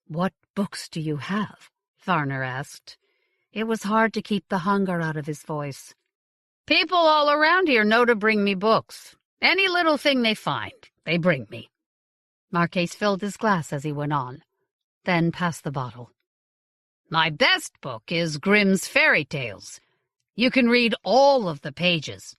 "What books do you have?" Varner asked. It was hard to keep the hunger out of his voice. "People all around here know to bring me books. Any little thing they find, they bring me." Marquez filled his glass as he went on, then passed the bottle. "My best book is Grimm's Fairy Tales. You can read all of the pages."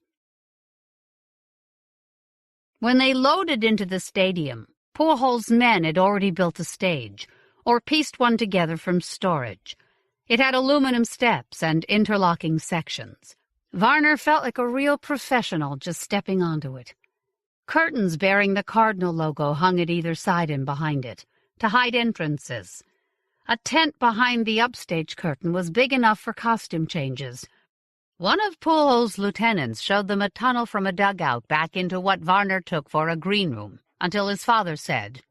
When they loaded into the stadium, Poore's men had already built a stage, or pieced one together from storage. It had aluminum steps and interlocking sections. Varner felt like a real professional just stepping onto it. Curtains bearing the Cardinal logo hung at either side and behind it, to hide entrances. A tent behind the upstage curtain was big enough for costume changes. One of Poore's lieutenants showed them a tunnel from a dugout back into what Varner took for a green room, until his father said,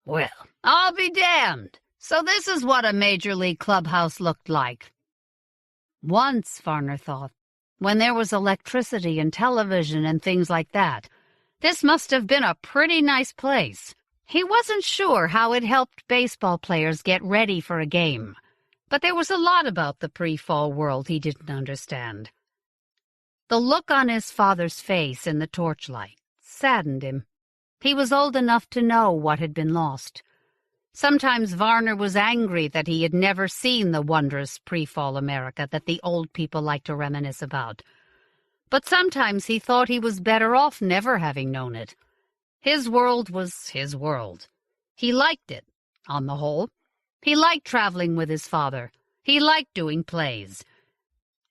"Well, I'll be damned. So this is what a Major League clubhouse looked like." Once, Varner thought, when there was electricity and television and things like that, this must have been a pretty nice place. He wasn't sure how it helped baseball players get ready for a game, but there was a lot about the pre-fall world he didn't understand. The look on his father's face in the torchlight saddened him. He was old enough to know what had been lost. Sometimes Varner was angry that he had never seen the wondrous pre-fall America that the old people liked to reminisce about. But sometimes he thought he was better off never having known it. His world was his world. He liked it, on the whole. He liked traveling with his father. He liked doing plays.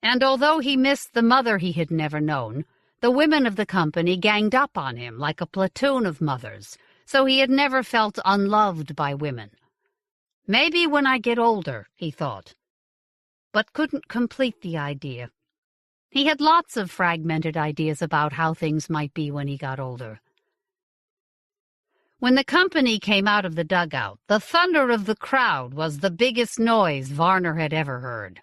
And although he missed the mother he had never known, the women of the company ganged up on him like a platoon of mothers, so he had never felt unloved by women. Maybe when I get older, he thought, but couldn't complete the idea. He had lots of fragmented ideas about how things might be when he got older. When the company came out of the dugout, the thunder of the crowd was the biggest noise Varner had ever heard.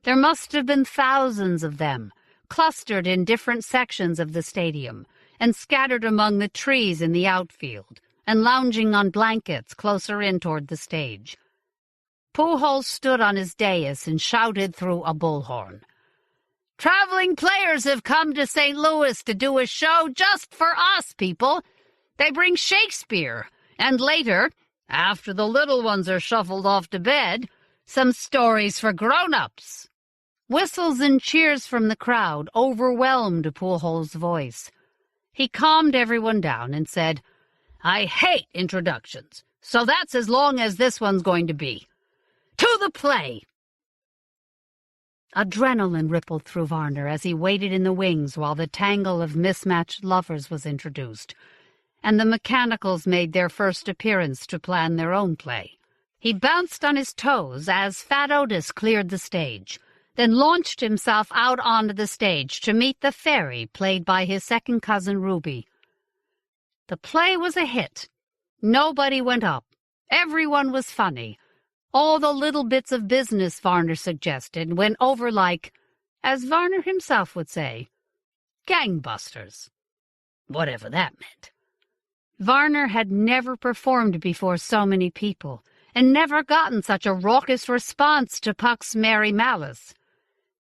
There must have been thousands of them, clustered in different sections of the stadium, and scattered among the trees in the outfield, and lounging on blankets closer in toward the stage. Poore stood on his dais and shouted through a bullhorn. "Traveling players have come to St. Louis to do a show just for us, people. They bring Shakespeare, and later, after the little ones are shuffled off to bed, some stories for grown-ups." Whistles and cheers from the crowd overwhelmed Poore's voice. He calmed everyone down and said, "I hate introductions, so that's as long as this one's going to be. To the play!" Adrenaline rippled through Varner as he waited in the wings while the tangle of mismatched lovers was introduced, and the mechanicals made their first appearance to plan their own play. He bounced on his toes as Fat Otis cleared the stage, then launched himself out onto the stage to meet the fairy played by his second cousin Ruby. The play was a hit. Nobody went up. Everyone was funny. All the little bits of business Varner suggested went over like, as Varner himself would say, gangbusters. Whatever that meant. Varner had never performed before so many people, and never gotten such a raucous response to Puck's merry malice.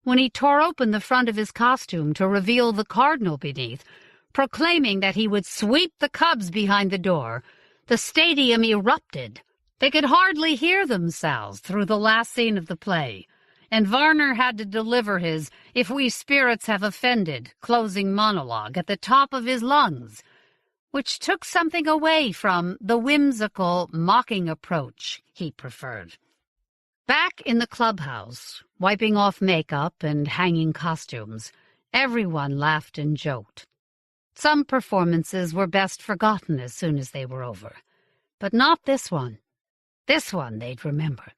When he tore open the front of his costume to reveal the cardinal beneath, proclaiming that he would sweep the cubs behind the door, the stadium erupted. They could hardly hear themselves through the last scene of the play, and Varner had to deliver his "If we spirits have offended" closing monologue at the top of his lungs, which took something away from the whimsical, mocking approach he preferred. Back in the clubhouse, wiping off makeup and hanging costumes, everyone laughed and joked. Some performances were best forgotten as soon as they were over, but not this one. This one they'd remember.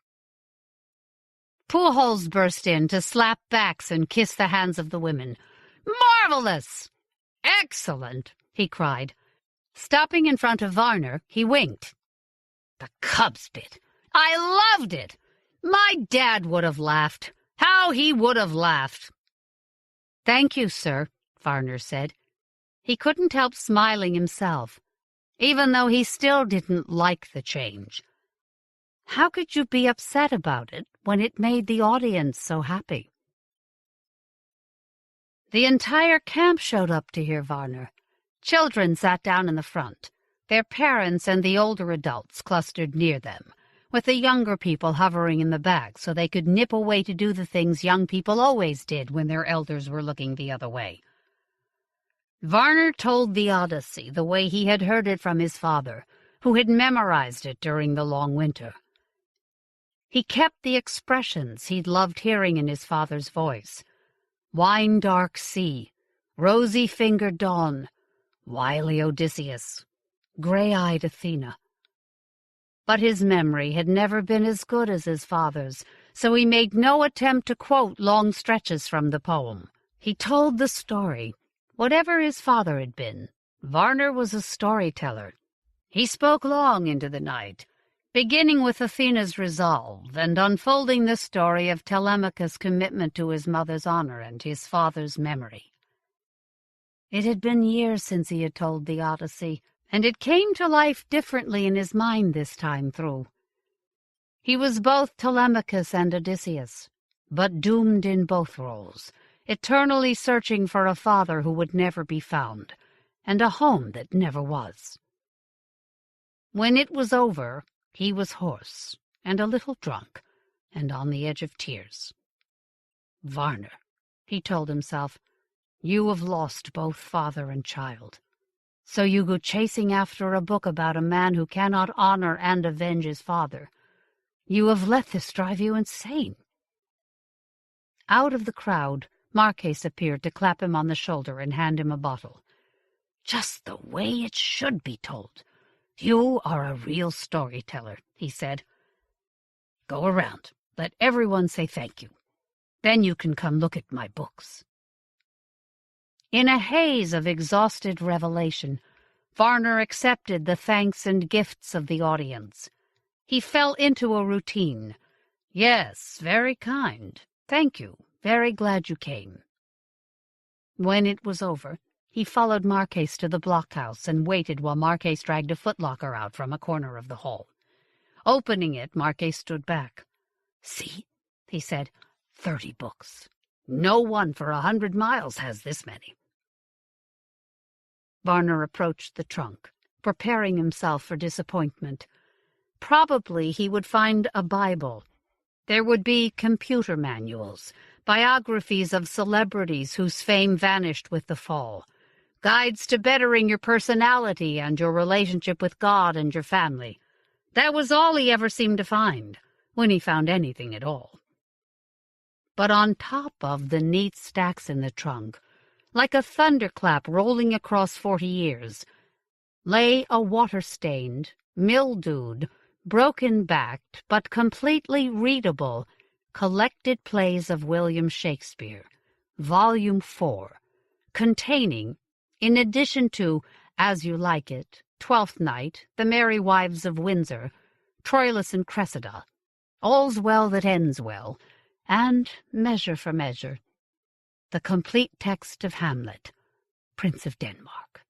Pujols burst in to slap backs and kiss the hands of the women. "Marvelous! Excellent!" he cried. Stopping in front of Varner, he winked. "The Cubs bit! I loved it! My dad would have laughed. How he would have laughed!" "Thank you, sir," Varner said. He couldn't help smiling himself, even though he still didn't like the change. How could you be upset about it when it made the audience so happy? The entire camp showed up to hear Varner. Children sat down in the front, their parents and the older adults clustered near them, with the younger people hovering in the back so they could nip away to do the things young people always did when their elders were looking the other way. Varner told the Odyssey the way he had heard it from his father, who had memorized it during the long winter. He kept the expressions he'd loved hearing in his father's voice. Wine-dark sea, rosy-fingered dawn, wily Odysseus, gray-eyed Athena. But his memory had never been as good as his father's, so he made no attempt to quote long stretches from the poem. He told the story. Whatever his father had been, Varner was a storyteller. He spoke long into the night, beginning with Athena's resolve and unfolding the story of Telemachus' commitment to his mother's honor and his father's memory. It had been years since he had told the Odyssey, and it came to life differently in his mind this time through. He was both Telemachus and Odysseus, but doomed in both roles, eternally searching for a father who would never be found, and a home that never was. When it was over, he was hoarse, and a little drunk, and on the edge of tears. "Varner," he told himself, "you have lost both father and child. So you go chasing after a book about a man who cannot honor and avenge his father. You have let this drive you insane." Out of the crowd, Marquez appeared to clap him on the shoulder and hand him a bottle. "Just the way it should be told. You are a real storyteller," he said. "Go around. Let everyone say thank you. Then you can come look at my books." In a haze of exhausted revelation, Varner accepted the thanks and gifts of the audience. He fell into a routine. "Yes, very kind. Thank you. Very glad you came." When it was over, he followed Marquez to the blockhouse and waited while Marquez dragged a footlocker out from a corner of the hall. Opening it, Marquez stood back. "See," he said, 30 books. No one for 100 miles has this many." Varner approached the trunk, preparing himself for disappointment. Probably he would find a Bible. There would be computer manuals, biographies of celebrities whose fame vanished with the fall, guides to bettering your personality and your relationship with God and your family. That was all he ever seemed to find, when he found anything at all. But on top of the neat stacks in the trunk, like a thunderclap rolling across 40 years, lay a water-stained, mildewed, broken-backed, but completely readable Collected Plays of William Shakespeare, Volume 4, containing, in addition to As You Like It, Twelfth Night, The Merry Wives of Windsor, Troilus and Cressida, All's well that ends well, and measure for measure. The complete text of Hamlet, Prince of Denmark.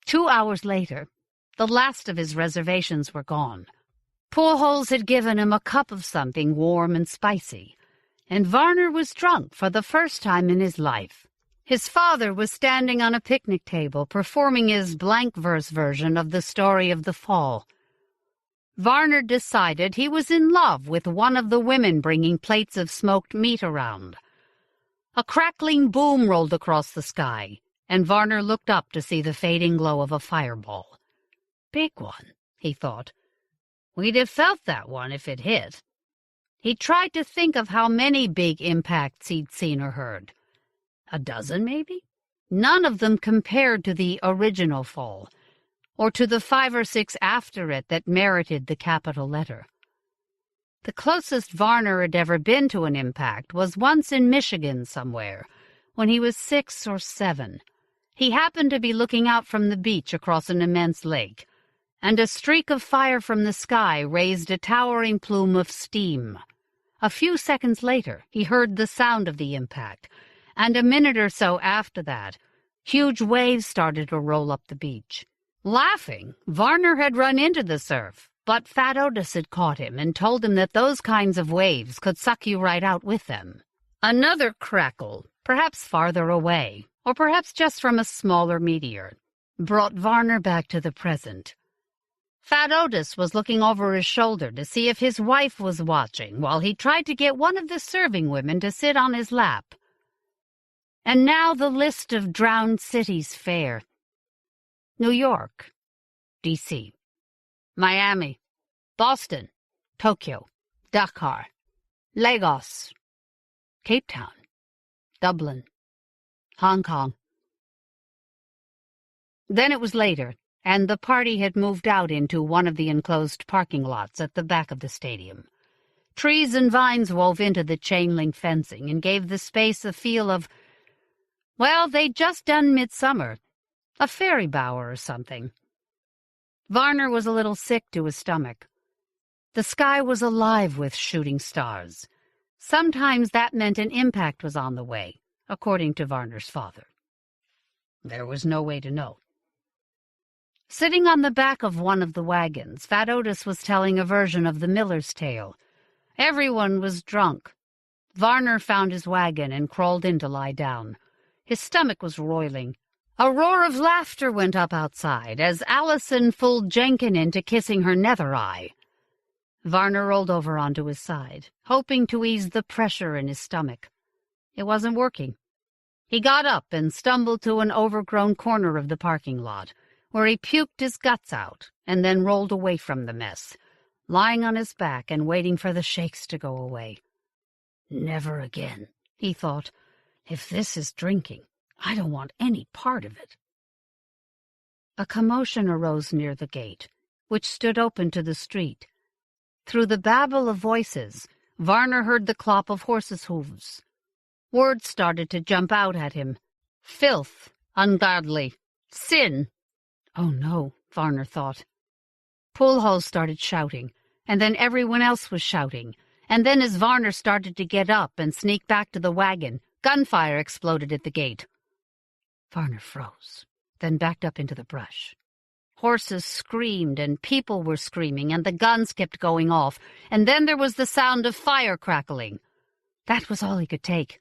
2 hours later, the last of his reservations were gone. Poore had given him a cup of something warm and spicy, and Varner was drunk for the first time in his life. His father was standing on a picnic table performing his blank verse version of the story of the fall. Varner decided he was in love with one of the women bringing plates of smoked meat around. A crackling boom rolled across the sky, and Varner looked up to see the fading glow of a fireball. Big one, he thought. We'd have felt that one if it hit. He tried to think of how many big impacts he'd seen or heard. A dozen, maybe? None of them compared to the original fall, or to the 5 or 6 after it that merited the capital letter. The closest Varner had ever been to an impact was once in Michigan somewhere, when he was 6 or 7. He happened to be looking out from the beach across an immense lake, and a streak of fire from the sky raised a towering plume of steam. A few seconds later, he heard the sound of the impact, and a minute or so after that, huge waves started to roll up the beach. Laughing, Varner had run into the surf, but Fat Otis had caught him and told him that those kinds of waves could suck you right out with them. Another crackle, perhaps farther away, or perhaps just from a smaller meteor, brought Varner back to the present. Fat Otis was looking over his shoulder to see if his wife was watching while he tried to get one of the serving women to sit on his lap. And now the list of drowned cities fair. New York, D.C., Miami, Boston, Tokyo, Dakar, Lagos, Cape Town, Dublin, Hong Kong. Then it was later, and the party had moved out into one of the enclosed parking lots at the back of the stadium. Trees and vines wove into the chain-link fencing and gave the space a feel of, well, they'd just done midsummer, a fairy bower or something. Varner was a little sick to his stomach. The sky was alive with shooting stars. Sometimes that meant an impact was on the way, according to Varner's father. There was no way to know. Sitting on the back of one of the wagons, Fat Otis was telling a version of the Miller's Tale. Everyone was drunk. Varner found his wagon and crawled in to lie down. His stomach was roiling. A roar of laughter went up outside as Allison fooled Jenkin into kissing her nether eye. Varner rolled over onto his side, hoping to ease the pressure in his stomach. It wasn't working. He got up and stumbled to an overgrown corner of the parking lot, where he puked his guts out and then rolled away from the mess, lying on his back and waiting for the shakes to go away. Never again, he thought. If this is drinking, I don't want any part of it. A commotion arose near the gate, which stood open to the street. Through the babble of voices, Varner heard the clop of horses' hooves. Words started to jump out at him. Filth, ungodly, sin. Oh no, Varner thought. Poole started shouting, and then everyone else was shouting, and then as Varner started to get up and sneak back to the wagon, gunfire exploded at the gate. Varner froze, then backed up into the brush. Horses screamed, and people were screaming, and the guns kept going off, and then there was the sound of fire crackling. That was all he could take.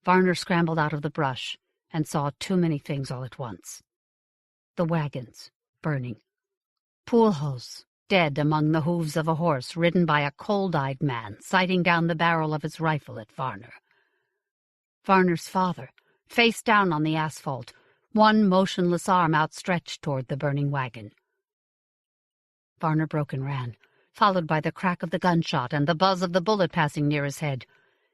Varner scrambled out of the brush and saw too many things all at once. The wagons, burning. Poole dead among the hooves of a horse ridden by a cold-eyed man, sighting down the barrel of his rifle at Varner. Varner's father, face down on the asphalt, one motionless arm outstretched toward the burning wagon. Varner broke and ran, followed by the crack of the gunshot and the buzz of the bullet passing near his head.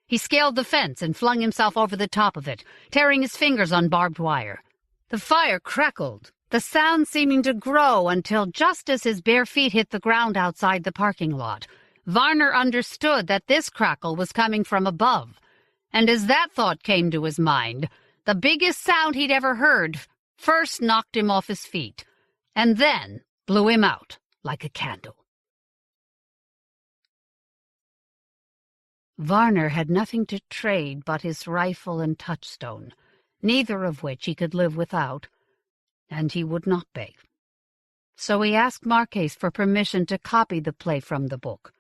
He scaled the fence and flung himself over the top of it, tearing his fingers on barbed wire. The fire crackled, the sound seeming to grow until just as his bare feet hit the ground outside the parking lot, Varner understood that this crackle was coming from above, and as that thought came to his mind, the biggest sound he'd ever heard first knocked him off his feet, and then blew him out like a candle. Varner had nothing to trade but his rifle and touchstone, neither of which he could live without, and he would not beg. So he asked Marquez for permission to copy the play from the book.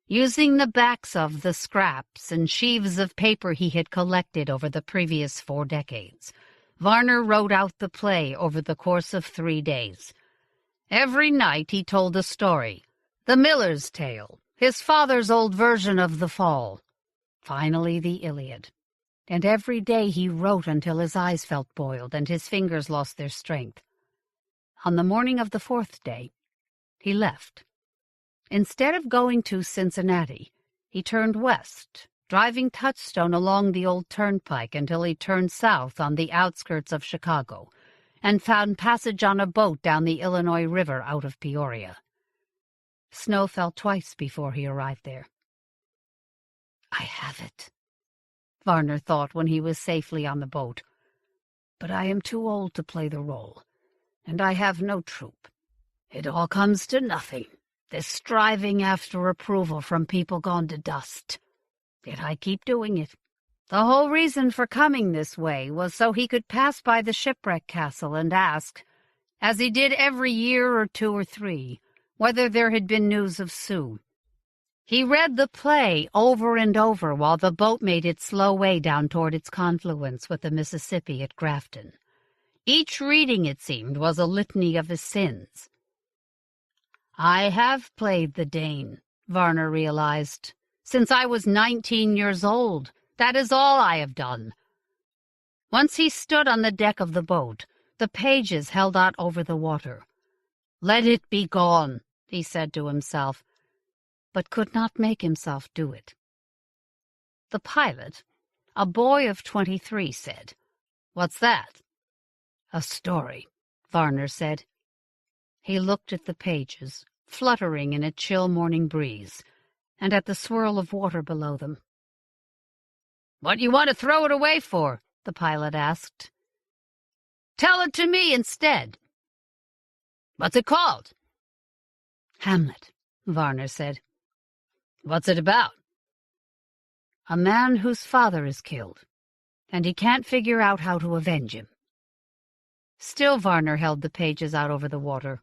Using the backs of the scraps and sheaves of paper he had collected over the previous 4 decades, Varner wrote out the play over the course of 3 days. Every night he told a story, the miller's tale, his father's old version of the Fall, finally the Iliad. And every day he wrote until his eyes felt boiled and his fingers lost their strength. On the morning of the 4th day, he left. Instead of going to Cincinnati, he turned west, driving Touchstone along the old turnpike until he turned south on the outskirts of Chicago and found passage on a boat down the Illinois River out of Peoria. Snow fell twice before he arrived there. "I have it," Varner thought when he was safely on the boat. "But I am too old to play the role, and I have no troupe. It all comes to nothing, this striving after approval from people gone to dust. Yet I keep doing it. The whole reason for coming this way was so he could pass by the shipwreck castle and ask, as he did every year or 2 or 3, whether there had been news of Sue. He read the play over and over while the boat made its slow way down toward its confluence with the Mississippi at Grafton. Each reading, it seemed, was a litany of his sins. "I have played the Dane," Varner realized. "Since I was 19 years old. That is all I have done." Once he stood on the deck of the boat, the pages held out over the water. "Let it be gone," he said to himself, but could not make himself do it. The pilot, a boy of 23, said, "What's that?" "A story," Varner said. He looked at the pages, fluttering in a chill morning breeze, and at the swirl of water below them. "What you want to throw it away for?" the pilot asked. "Tell it to me instead." "What's it called?" "Hamlet," Varner said. "What's it about?" "A man whose father is killed, and he can't figure out how to avenge him." Still Varner held the pages out over the water.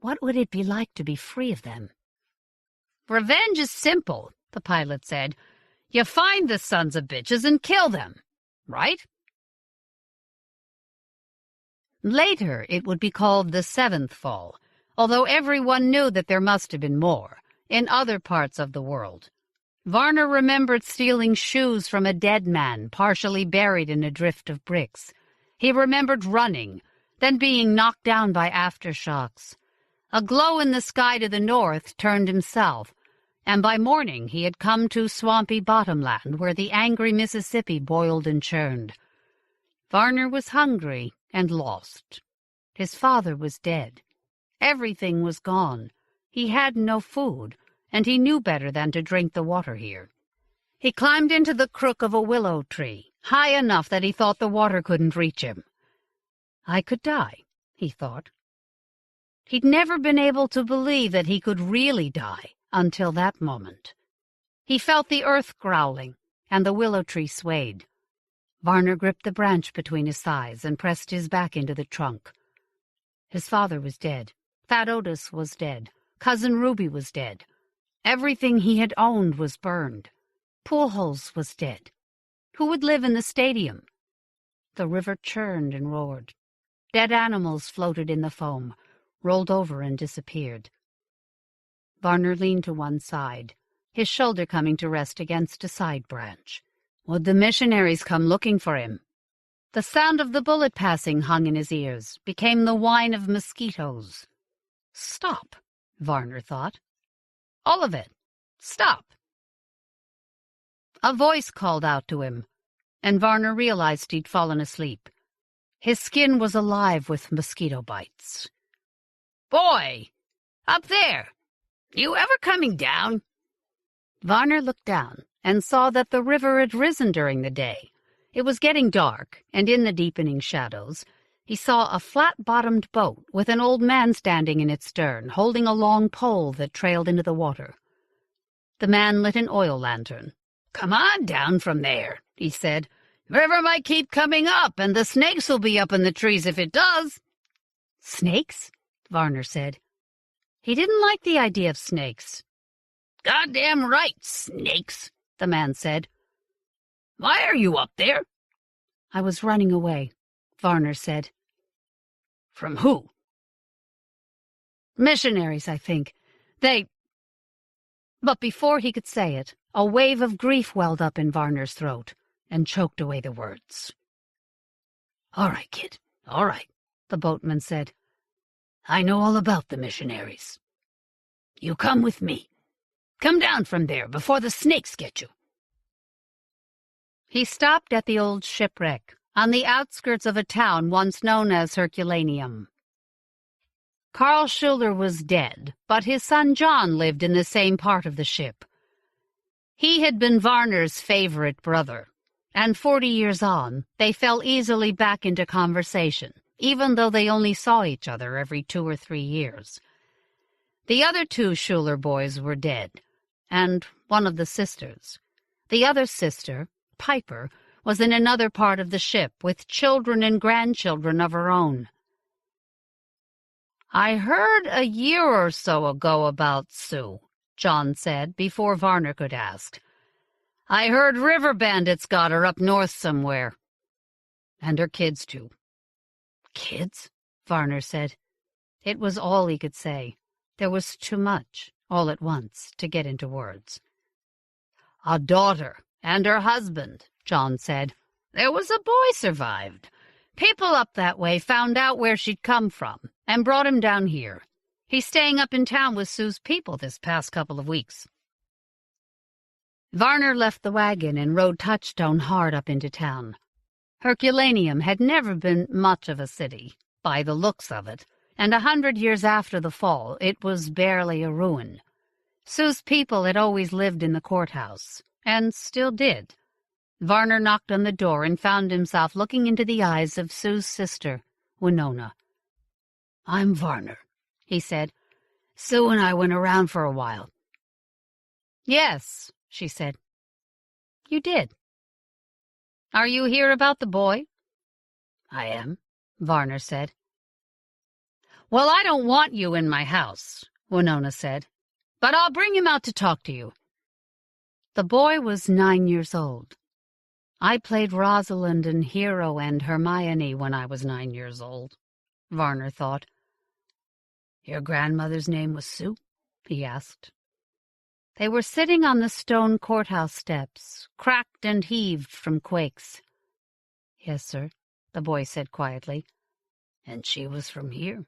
What would it be like to be free of them? "Revenge is simple," the pilot said. "You find the sons of bitches and kill them, right?" Later it would be called the 7th Fall, although everyone knew that there must have been more, in other parts of the world. Varner remembered stealing shoes from a dead man partially buried in a drift of bricks. He remembered running, then being knocked down by aftershocks. A glow in the sky to the north turned him south, and by morning he had come to swampy bottomland where the angry Mississippi boiled and churned. Varner was hungry and lost. His father was dead. Everything was gone. He had no food, and he knew better than to drink the water here. He climbed into the crook of a willow tree, high enough that he thought the water couldn't reach him. I could die, he thought. He'd never been able to believe that he could really die until that moment. He felt the earth growling, and the willow tree swayed. Varner gripped the branch between his thighs and pressed his back into the trunk. His father was dead. Fat Otis was dead. Cousin Ruby was dead. Everything he had owned was burned. Poolholes was dead. Who would live in the stadium? The river churned and roared. Dead animals floated in the foam, rolled over and disappeared. Varner leaned to one side, his shoulder coming to rest against a side branch. Would the missionaries come looking for him? The sound of the bullet passing hung in his ears, became the whine of mosquitoes. Stop, Varner thought. All of it. Stop. A voice called out to him, and Varner realized he'd fallen asleep. His skin was alive with mosquito bites. "Boy! Up there! You ever coming down?" Varner looked down and saw that the river had risen during the day. It was getting dark, and in the deepening shadows, he saw a flat-bottomed boat with an old man standing in its stern, holding a long pole that trailed into the water. The man lit an oil lantern. "Come on down from there," he said. "River might keep coming up, and the snakes will be up in the trees if it does." "Snakes?" Varner said. He didn't like the idea of snakes. "Goddamn right, snakes," the man said. "Why are you up there?" "I was running away," Varner said. "From who?" "Missionaries, I think. They—" But before he could say it, a wave of grief welled up in Varner's throat and choked away the words. "All right, kid, all right," the boatman said. "I know all about the missionaries. You come with me. Come down from there before the snakes get you." He stopped at the old shipwreck on the outskirts of a town once known as Herculaneum. Karl Schuler was dead, but his son John lived in the same part of the ship. He had been Varner's favorite brother, and 40 years on, they fell easily back into conversation, even though they only saw each other every 2 or 3 years. The other 2 Schuler boys were dead, and one of the sisters. The other sister, Piper, was in another part of the ship with children and grandchildren of her own. "I heard a year or so ago about Sue," John said before Varner could ask. "I heard river bandits got her up north somewhere. And her kids, too." "Kids?" Varner said. It was all he could say. There was too much, all at once, to get into words. "A daughter and her husband," John said. "There was a boy survived. People up that way found out where she'd come from and brought him down here. He's staying up in town with Sue's people this past couple of weeks." Varner left the wagon and rode Touchstone hard up into town. Herculaneum had never been much of a city, by the looks of it, and 100 years after the fall it was barely a ruin. Sue's people had always lived in the courthouse, and still did. Varner knocked on the door and found himself looking into the eyes of Sue's sister, Winona. "I'm Varner," he said. "Sue and I went around for a while." "Yes," she said. "You did. Are you here about the boy?" "I am," Varner said. "Well, I don't want you in my house," Winona said, "but I'll bring him out to talk to you." The boy was 9 years old. I played Rosalind and Hero and Hermione when I was 9 years old, Varner thought. "Your grandmother's name was Sue?" he asked. They were sitting on the stone courthouse steps, cracked and heaved from quakes. "Yes, sir," the boy said quietly. "And she was from here?"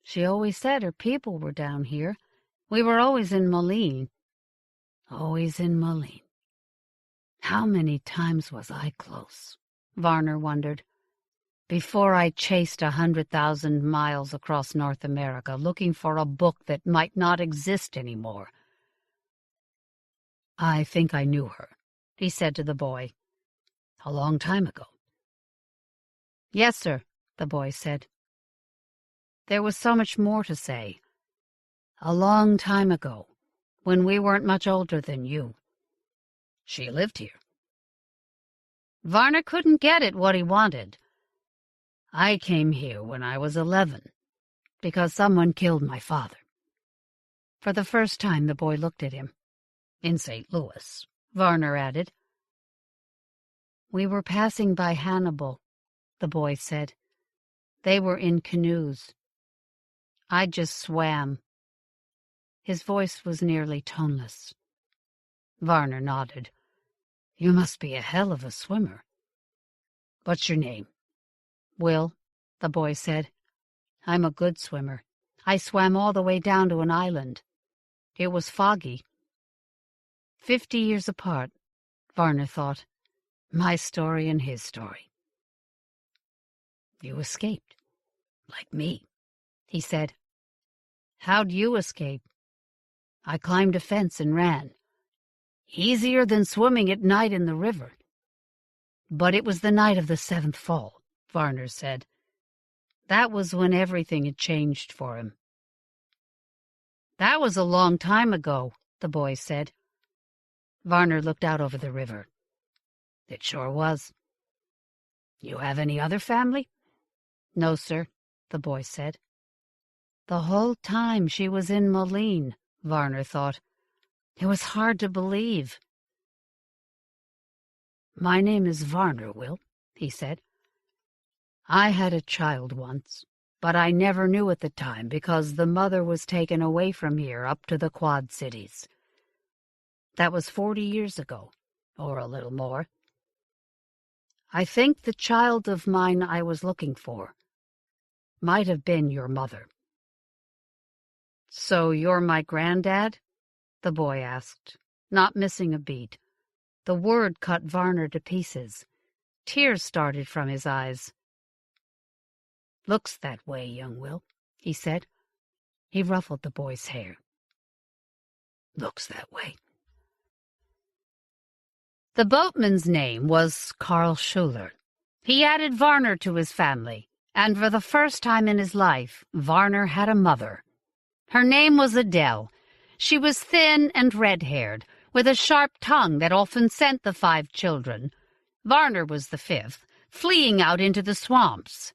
"She always said her people were down here. We were always in Moline." "Always in Moline. How many times was I close?" Varner wondered. "Before I chased 100,000 miles across North America looking for a book that might not exist anymore." "I think I knew her," he said to the boy. "A long time ago." "Yes, sir," the boy said. There was so much more to say. "A long time ago, when we weren't much older than you. She lived here." Varner couldn't get at what he wanted. "I came here when I was 11, because someone killed my father." For the first time the boy looked at him. "In St. Louis," Varner added. "We were passing by Hannibal," the boy said. "They were in canoes. I just swam." His voice was nearly toneless. Varner nodded. "You must be a hell of a swimmer. What's your name?" "Will," the boy said. "I'm a good swimmer. I swam all the way down to an island. It was foggy." 50 years apart, Varner thought. My story and his story. "You escaped, like me," he said. "How'd you escape?" "I climbed a fence and ran. Easier than swimming at night in the river." "But it was the night of the 7th fall," Varner said. "That was when everything had changed for him." "That was a long time ago," the boy said. Varner looked out over the river. It sure was. You have any other family? No, sir, the boy said. The whole time she was in Moline, Varner thought. It was hard to believe. My name is Varner, Will, he said. I had a child once, but I never knew at the time because the mother was taken away from here up to the Quad Cities. That was 40 years ago, or a little more. I think the child of mine I was looking for might have been your mother. So you're my granddad? The boy asked, not missing a beat. The word cut Varner to pieces. Tears started from his eyes. Looks that way, young Will, he said. He ruffled the boy's hair. Looks that way. The boatman's name was Karl Schuler. He added Varner to his family, and for the first time in his life, Varner had a mother. Her name was Adele. She was thin and red-haired, with a sharp tongue that often sent the 5 children. Varner was the 5th, fleeing out into the swamps.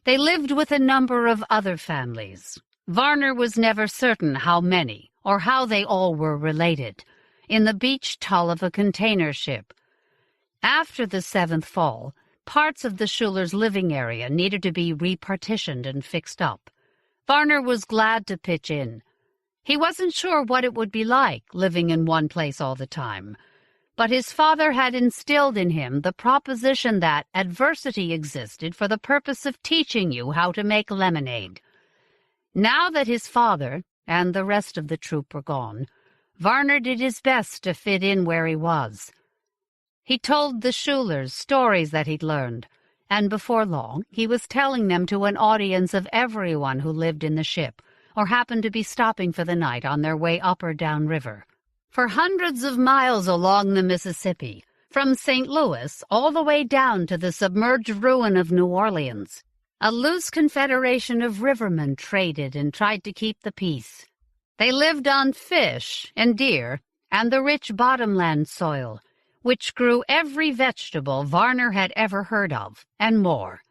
They lived with a number of other families. Varner was never certain how many, or how they all were related, in the beach tull of a container ship. After the 7th fall, parts of the Schulers' living area needed to be repartitioned and fixed up. Varner was glad to pitch in. He wasn't sure what it would be like, living in one place all the time. But his father had instilled in him the proposition that adversity existed for the purpose of teaching you how to make lemonade. Now that his father and the rest of the troop were gone, Varner did his best to fit in where he was. He told the Schulers stories that he'd learned, and before long he was telling them to an audience of everyone who lived in the ship or happened to be stopping for the night on their way up or down river. For hundreds of miles along the Mississippi, from St. Louis all the way down to the submerged ruin of New Orleans, a loose confederation of rivermen traded and tried to keep the peace. They lived on fish and deer and the rich bottomland soil, which grew every vegetable Varner had ever heard of, and more.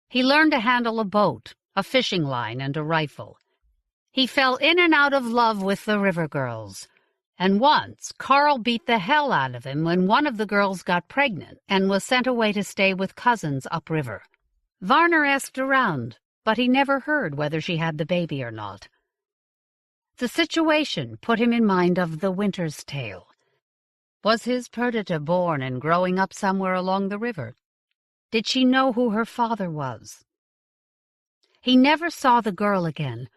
He learned to handle a boat, a fishing line, and a rifle. He fell in and out of love with the river girls, and once Karl beat the hell out of him when one of the girls got pregnant and was sent away to stay with cousins upriver. Varner asked around, but he never heard whether she had the baby or not. The situation put him in mind of the Winter's Tale. Was his Perdita born and growing up somewhere along the river? Did she know who her father was? He never saw the girl again,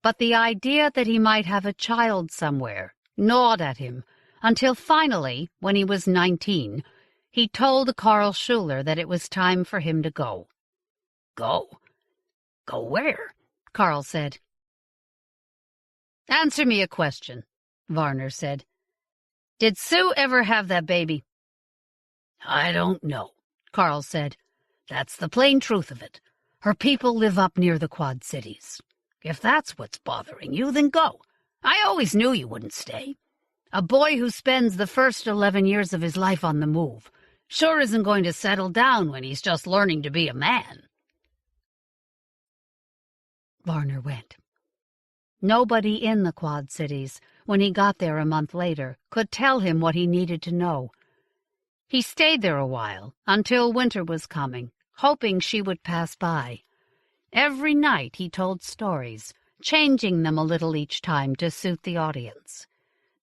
but the idea that he might have a child somewhere gnawed at him until finally, when he was 19, he told Karl Schuler that it was time for him to go. Go? Go where? Karl said. Answer me a question, Varner said. Did Sue ever have that baby? I don't know, Karl said. That's the plain truth of it. Her people live up near the Quad Cities. If that's what's bothering you, then go. I always knew you wouldn't stay. A boy who spends the first 11 years of his life on the move sure isn't going to settle down when he's just learning to be a man. Varner went. Nobody in the Quad Cities, when he got there a month later, could tell him what he needed to know. He stayed there a while, until winter was coming, hoping she would pass by. Every night he told stories, changing them a little each time to suit the audience.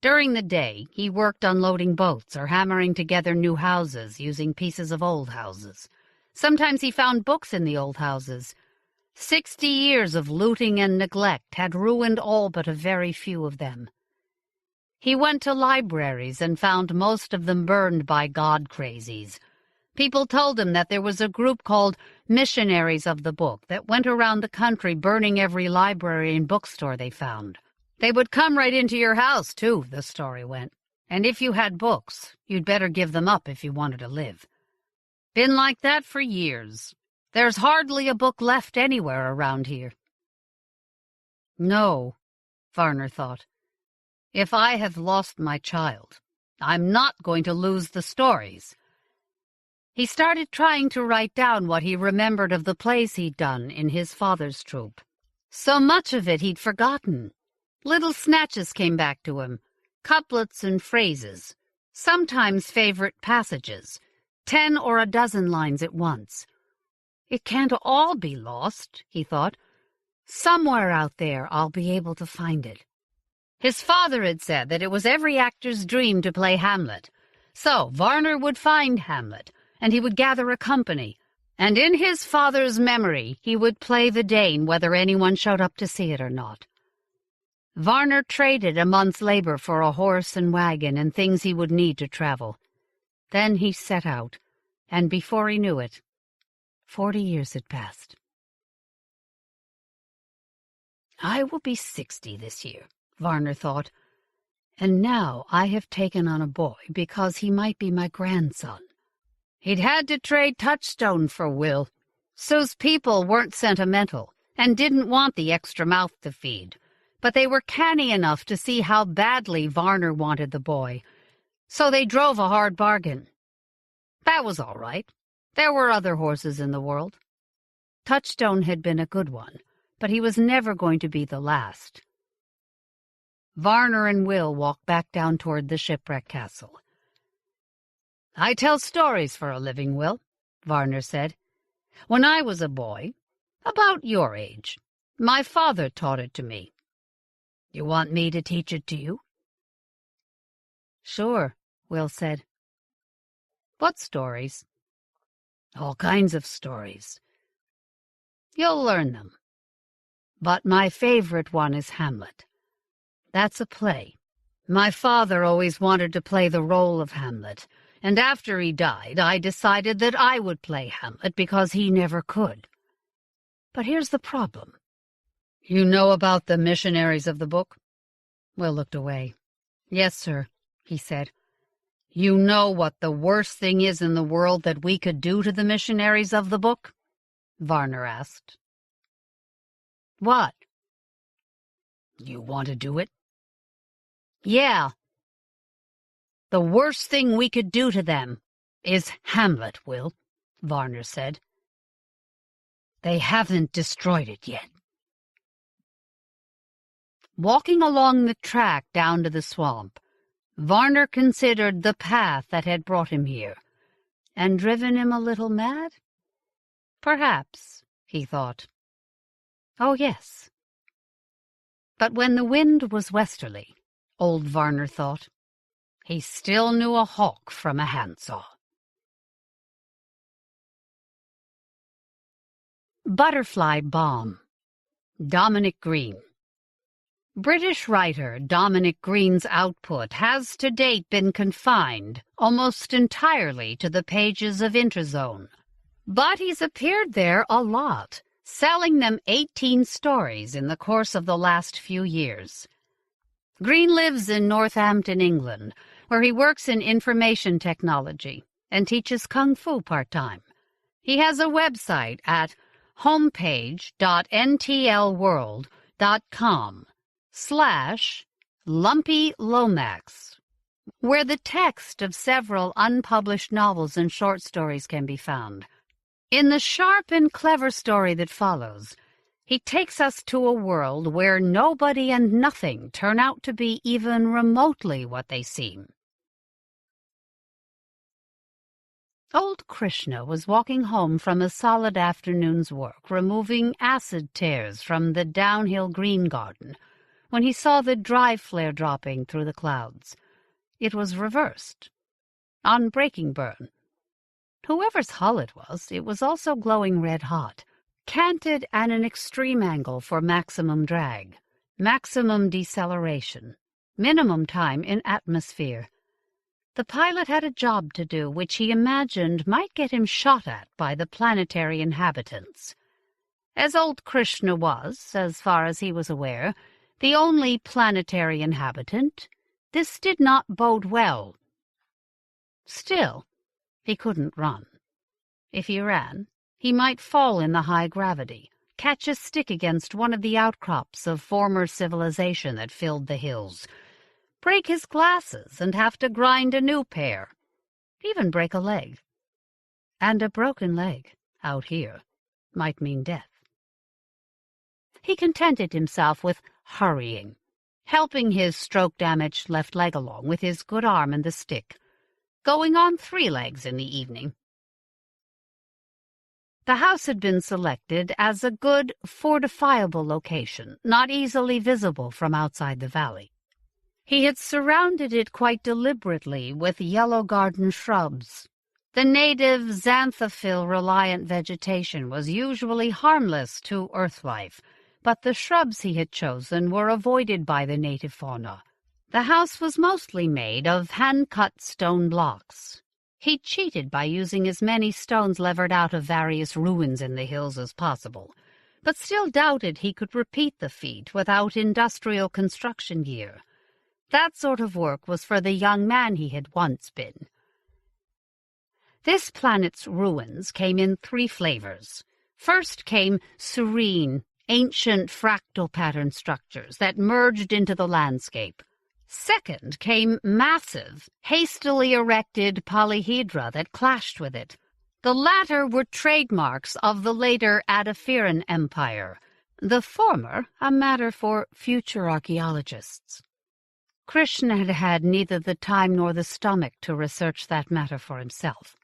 During the day, he worked unloading boats or hammering together new houses using pieces of old houses. Sometimes he found books in the old houses. 60 years of looting and neglect had ruined all but a very few of them. He went to libraries and found most of them burned by God crazies. People told him that there was a group called Missionaries of the Book that went around the country burning every library and bookstore they found. They would come right into your house, too, the story went. And if you had books, you'd better give them up if you wanted to live. Been like that for years. There's hardly a book left anywhere around here. No, Varner thought. If I have lost my child, I'm not going to lose the stories. He started trying to write down what he remembered of the plays he'd done in his father's troupe. So much of it he'd forgotten. Little snatches came back to him, couplets and phrases, sometimes favorite passages, 10 or a dozen lines at once. It can't all be lost, he thought. Somewhere out there I'll be able to find it. His father had said that it was every actor's dream to play Hamlet. So Varner would find Hamlet, and he would gather a company, and in his father's memory he would play the Dane whether anyone showed up to see it or not. Varner traded a month's labor for a horse and wagon and things he would need to travel. Then he set out, and before he knew it, 40 years had passed. I will be 60 this year, Varner thought, and now I have taken on a boy because he might be my grandson. He'd had to trade Touchstone for Will. Sue's people weren't sentimental and didn't want the extra mouth to feed, but they were canny enough to see how badly Varner wanted the boy, so they drove a hard bargain. That was all right. There were other horses in the world. Touchstone had been a good one, but he was never going to be the last. Varner and Will walked back down toward the shipwreck castle. I tell stories for a living, Will, Varner said. When I was a boy, about your age, my father taught it to me. You want me to teach it to you? Sure, Will said. What stories? All kinds of stories. You'll learn them. But my favorite one is Hamlet. That's a play. My father always wanted to play the role of Hamlet, and after he died, I decided that I would play Hamlet because he never could. But here's the problem. You know about the missionaries of the book? Will looked away. Yes, sir, he said. You know what the worst thing is in the world that we could do to the missionaries of the book? Varner asked. What? You want to do it? Yeah. The worst thing we could do to them is Hamlet, Will, Varner said. They haven't destroyed it yet. Walking along the track down to the swamp, Varner considered the path that had brought him here, and driven him a little mad? Perhaps, he thought. Oh, yes. But when the wind was westerly, old Varner thought, he still knew a hawk from a handsaw. Butterfly Bomb. Dominic Green. British writer Dominic Green's output has to date been confined almost entirely to the pages of Interzone, but he's appeared there a lot, selling them 18 stories in the course of the last few years. Green lives in Northampton, England, where he works in information technology and teaches Kung Fu part-time. He has a website at homepage.ntlworld.com/LumpyLomax, where the text of several unpublished novels and short stories can be found. In the sharp and clever story that follows, he takes us to a world where nobody and nothing turn out to be even remotely what they seem. Old Krishna was walking home from a solid afternoon's work, removing acid tears from the downhill green garden, when he saw the dry flare dropping through the clouds. It was reversed, on breaking burn. Whoever's hull it was also glowing red-hot, canted at an extreme angle for maximum drag, maximum deceleration, minimum time in atmosphere. The pilot had a job to do which he imagined might get him shot at by the planetary inhabitants. As old Krishna was, as far as he was aware, the only planetary inhabitant, this did not bode well. Still, he couldn't run. If he ran, he might fall in the high gravity, catch a stick against one of the outcrops of former civilization that filled the hills, break his glasses and have to grind a new pair, even break a leg. And a broken leg, out here, might mean death. He contented himself with hurrying, helping his stroke-damaged left leg along with his good arm and the stick, going on 3 legs in the evening. The house had been selected as a good, fortifiable location, not easily visible from outside the valley. He had surrounded it quite deliberately with yellow garden shrubs. The native xanthophyll-reliant vegetation was usually harmless to earth life, but the shrubs he had chosen were avoided by the native fauna. The house was mostly made of hand-cut stone blocks. He cheated by using as many stones levered out of various ruins in the hills as possible, but still doubted he could repeat the feat without industrial construction gear. That sort of work was for the young man he had once been. This planet's ruins came in 3 flavors. First came serene, ancient fractal pattern structures that merged into the landscape. Second came massive, hastily erected polyhedra that clashed with it. The latter were trademarks of the later Adaphiran Empire, the former a matter for future archaeologists. Krishna had had neither the time nor the stomach to research that matter for himself.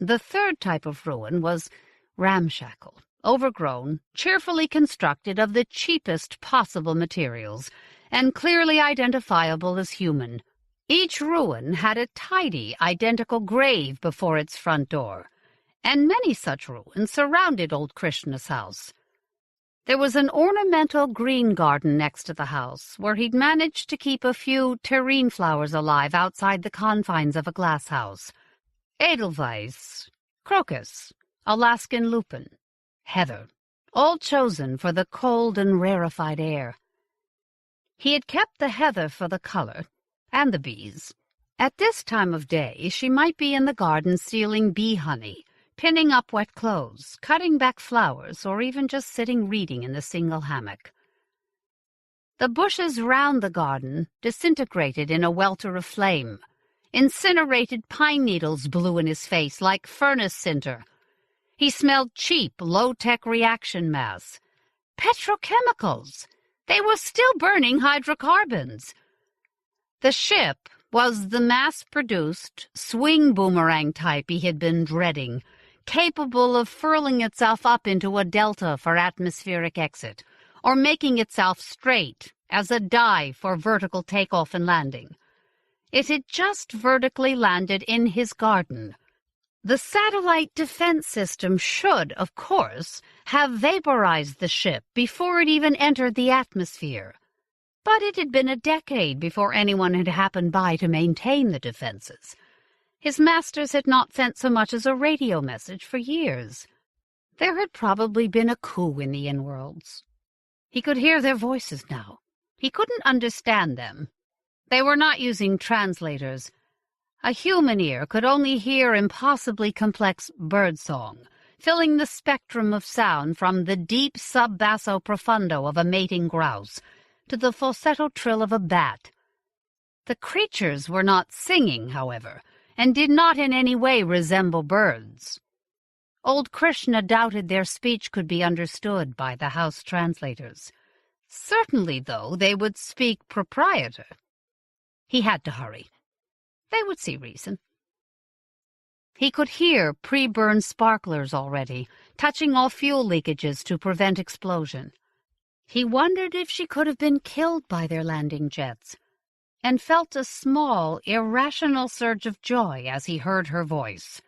The third type of ruin was ramshackle, overgrown, cheerfully constructed of the cheapest possible materials, and clearly identifiable as human. Each ruin had a tidy, identical grave before its front door, and many such ruins surrounded old Krishna's house. There was an ornamental green garden next to the house, where he'd managed to keep a few terrine flowers alive outside the confines of a glass house. Edelweiss, crocus, Alaskan lupin, heather, all chosen for the cold and rarefied air. He had kept the heather for the color, and the bees. At this time of day she might be in the garden stealing bee honey, pinning up wet clothes, cutting back flowers, or even just sitting reading in the single hammock. The bushes round the garden disintegrated in a welter of flame. Incinerated pine needles blew in his face like furnace cinder. He smelled cheap, low-tech reaction mass. Petrochemicals! They were still burning hydrocarbons. The ship was the mass-produced, swing boomerang type he had been dreading, capable of furling itself up into a delta for atmospheric exit, or making itself straight as a dive for vertical takeoff and landing. It had just vertically landed in his garden. The satellite defense system should, of course, have vaporized the ship before it even entered the atmosphere. But it had been a decade before anyone had happened by to maintain the defenses. His masters had not sent so much as a radio message for years. There had probably been a coup in the in-worlds. He could hear their voices now. He couldn't understand them. They were not using translators. A human ear could only hear impossibly complex birdsong, filling the spectrum of sound from the deep sub-basso profundo of a mating grouse to the falsetto trill of a bat. The creatures were not singing, however, and did not in any way resemble birds. Old Krishna doubted their speech could be understood by the house translators. Certainly, though, they would speak proprietor. He had to hurry. They would see reason. He could hear pre-burned sparklers already, touching all fuel leakages to prevent explosion. He wondered if she could have been killed by their landing jets, and felt a small, irrational surge of joy as he heard her voice.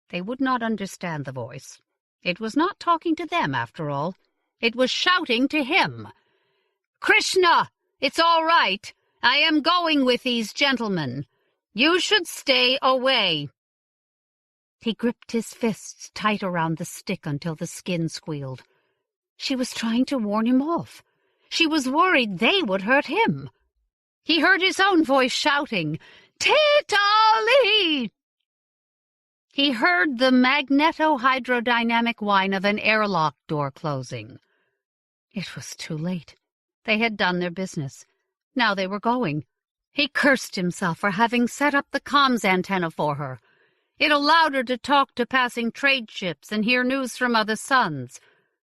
They would not understand the voice. It was not talking to them, after all. It was shouting to him. "Krishna, it's all right. I am going with these gentlemen. You should stay away." He gripped his fists tight around the stick until the skin squealed. She was trying to warn him off. She was worried they would hurt him. He heard his own voice shouting, "Titali!" He heard the magneto-hydrodynamic whine of an airlock door closing. It was too late. They had done their business. Now they were going. He cursed himself for having set up the comms antenna for her. It allowed her to talk to passing trade ships and hear news from other suns.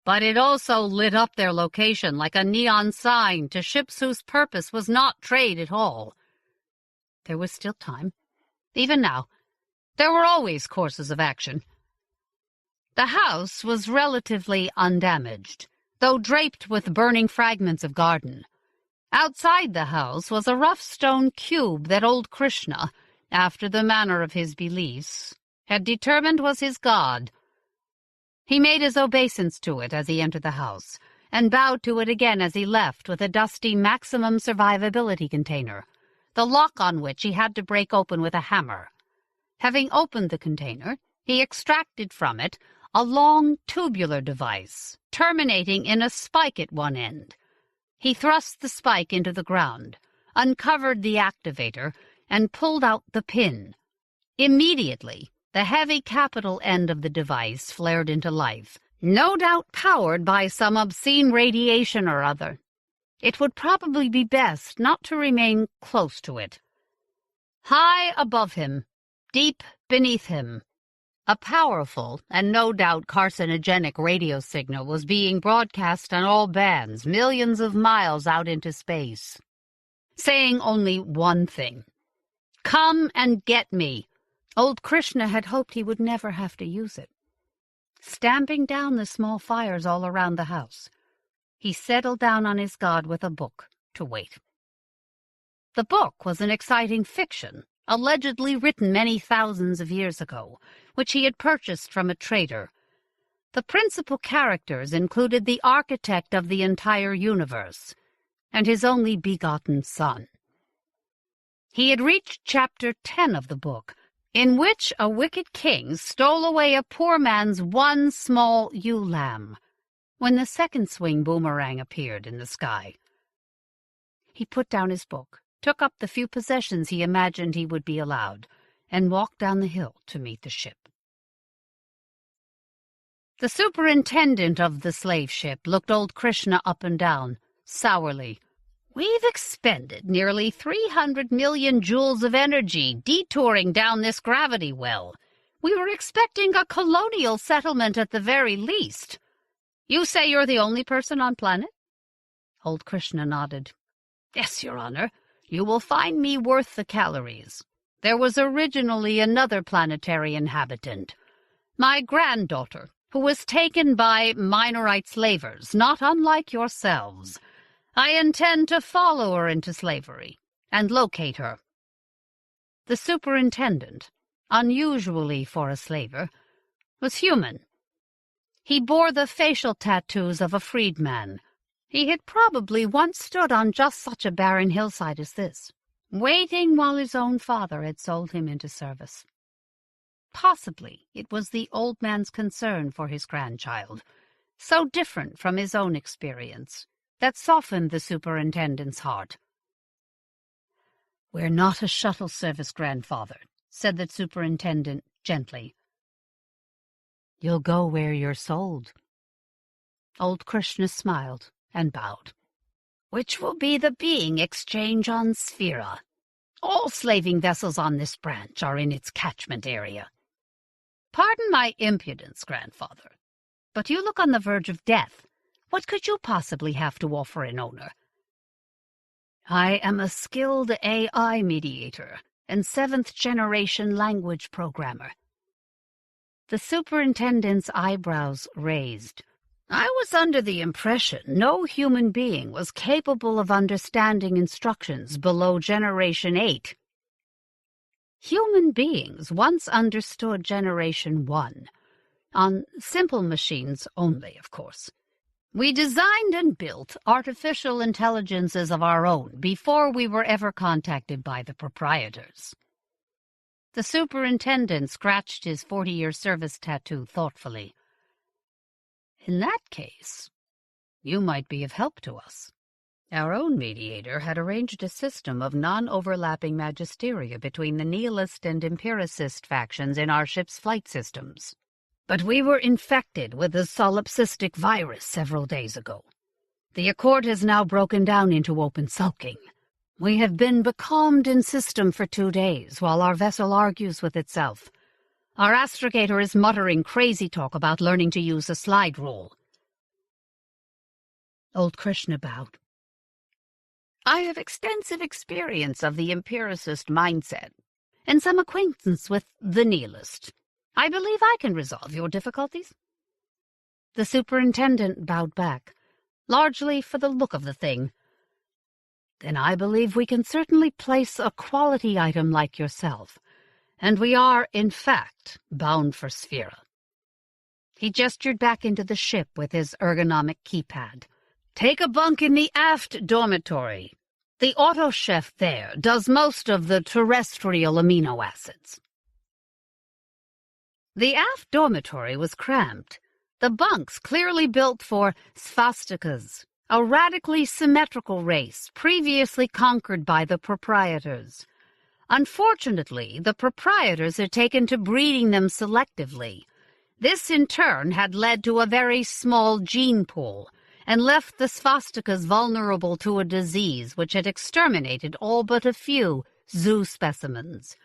But it also lit up their location like a neon sign to ships whose purpose was not trade at all. There was still time. Even now, there were always courses of action. The house was relatively undamaged, though draped with burning fragments of garden. Outside the house was a rough stone cube that old Krishna, after the manner of his beliefs, had determined was his god. He made his obeisance to it as he entered the house, and bowed to it again as he left with a dusty maximum survivability container, the lock on which he had to break open with a hammer. Having opened the container, he extracted from it a long tubular device, terminating in a spike at one end. He thrust the spike into the ground, uncovered the activator, and pulled out the pin. Immediately, the heavy capital end of the device flared into life, no doubt powered by some obscene radiation or other. It would probably be best not to remain close to it. High above him, deep beneath him, a powerful and no doubt carcinogenic radio signal was being broadcast on all bands millions of miles out into space, saying only one thing: "Come and get me." Old Krishna had hoped he would never have to use it. Stamping down the small fires all around the house, he settled down on his god with a book to wait. The book was an exciting fiction, allegedly written many thousands of years ago, which he had purchased from a trader. The principal characters included the architect of the entire universe, and his only begotten son. He had reached chapter 10 of the book, in which a wicked king stole away a poor man's one small ewe lamb, when the second swing boomerang appeared in the sky. He put down his book, took up the few possessions he imagined he would be allowed, and walked down the hill to meet the ship. The superintendent of the slave ship looked old Krishna up and down, sourly. "We've expended nearly 300 million joules of energy detouring down this gravity well. We were expecting a colonial settlement at the very least. You say you're the only person on planet?" Old Krishna nodded. "Yes, Your Honor. You will find me worth the calories. There was originally another planetary inhabitant, my granddaughter, who was taken by Minorite slavers, not unlike yourselves. I intend to follow her into slavery and locate her." The superintendent, unusually for a slaver, was human. He bore the facial tattoos of a freedman. He had probably once stood on just such a barren hillside as this, waiting while his own father had sold him into service. Possibly it was the old man's concern for his grandchild, so different from his own experience, that softened the superintendent's heart. "We're not a shuttle service, grandfather," said the superintendent gently. "You'll go where you're sold." Old Krishna smiled and bowed. "Which will be the being exchange on Sphera. All slaving vessels on this branch are in its catchment area. Pardon my impudence, grandfather, but you look on the verge of death. What could you possibly have to offer an owner?" "I am a skilled AI mediator and 7th-generation language programmer." The superintendent's eyebrows raised. "I was under the impression no human being was capable of understanding instructions below Generation 8. Human beings once understood Generation 1, on simple machines only, of course. We designed and built artificial intelligences of our own before we were ever contacted by the proprietors." The superintendent scratched his 40-year service tattoo thoughtfully. "In that case, you might be of help to us. Our own mediator had arranged a system of non-overlapping magisteria between the nihilist and empiricist factions in our ship's flight systems. But we were infected with a solipsistic virus several days ago. The Accord has now broken down into open sulking. We have been becalmed in system for 2 days, while our vessel argues with itself. Our astrogator is muttering crazy talk about learning to use a slide rule. Old Krishna bowed. I have extensive experience of the empiricist mindset, and some acquaintance with the nihilist. I believe I can resolve your difficulties. The superintendent bowed back, largely for the look of the thing. Then I believe we can certainly place a quality item like yourself, and we are, in fact, bound for Sphera. He gestured back into the ship with his ergonomic keypad. Take a bunk in the aft dormitory. The auto-chef there does most of the terrestrial amino acids. The aft dormitory was cramped, the bunks clearly built for svastikas, a radically symmetrical race previously conquered by the proprietors. Unfortunately, the proprietors had taken to breeding them selectively. This, in turn, had led to a very small gene pool, and left the svastikas vulnerable to a disease which had exterminated all but a few zoo specimens.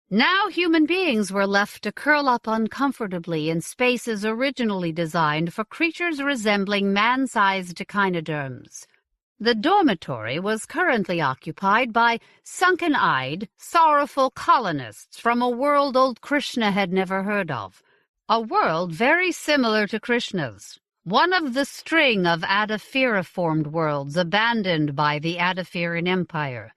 Now human beings were left to curl up uncomfortably in spaces originally designed for creatures resembling man-sized echinoderms. The dormitory was currently occupied by sunken-eyed, sorrowful colonists from a world old Krishna had never heard of, a world very similar to Krishna's. One of the string of Adaphira-formed worlds abandoned by the Adaphiran Empire.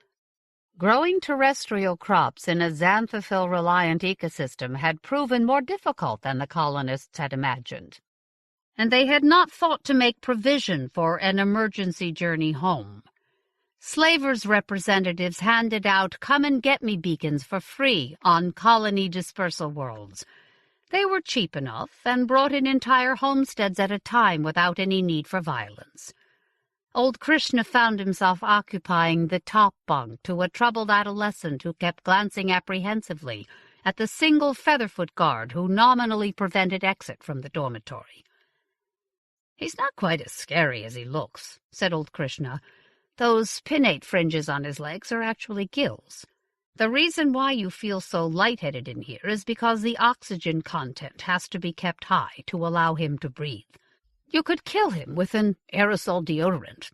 Growing terrestrial crops in a xanthophyll-reliant ecosystem had proven more difficult than the colonists had imagined, and they had not thought to make provision for an emergency journey home. Slavers' representatives handed out come-and-get-me beacons for free on colony dispersal worlds. They were cheap enough and brought in entire homesteads at a time without any need for violence. Old Krishna found himself occupying the top bunk to a troubled adolescent who kept glancing apprehensively at the single Featherfoot guard who nominally prevented exit from the dormitory. "He's not quite as scary as he looks," said old Krishna. "Those pinnate fringes on his legs are actually gills. The reason why you feel so lightheaded in here is because the oxygen content has to be kept high to allow him to breathe. You could kill him with an aerosol deodorant."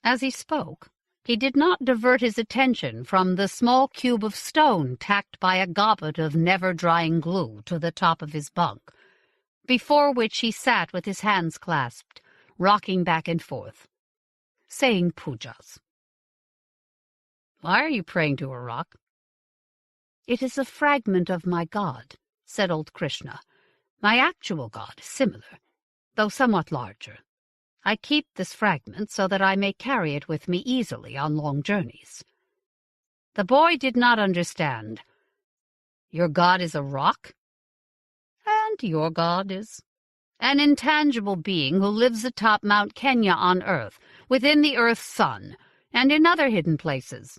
As he spoke, he did not divert his attention from the small cube of stone tacked by a gobbet of never-drying glue to the top of his bunk, before which he sat with his hands clasped, rocking back and forth, saying pujas. "Why are you praying to a rock?" "It is a fragment of my god," said old Krishna. "My actual god is similar, though somewhat larger. I keep this fragment so that I may carry it with me easily on long journeys." The boy did not understand. "Your god is a rock?" "And your god is an intangible being who lives atop Mount Kenya on Earth, within the Earth's sun, and in other hidden places."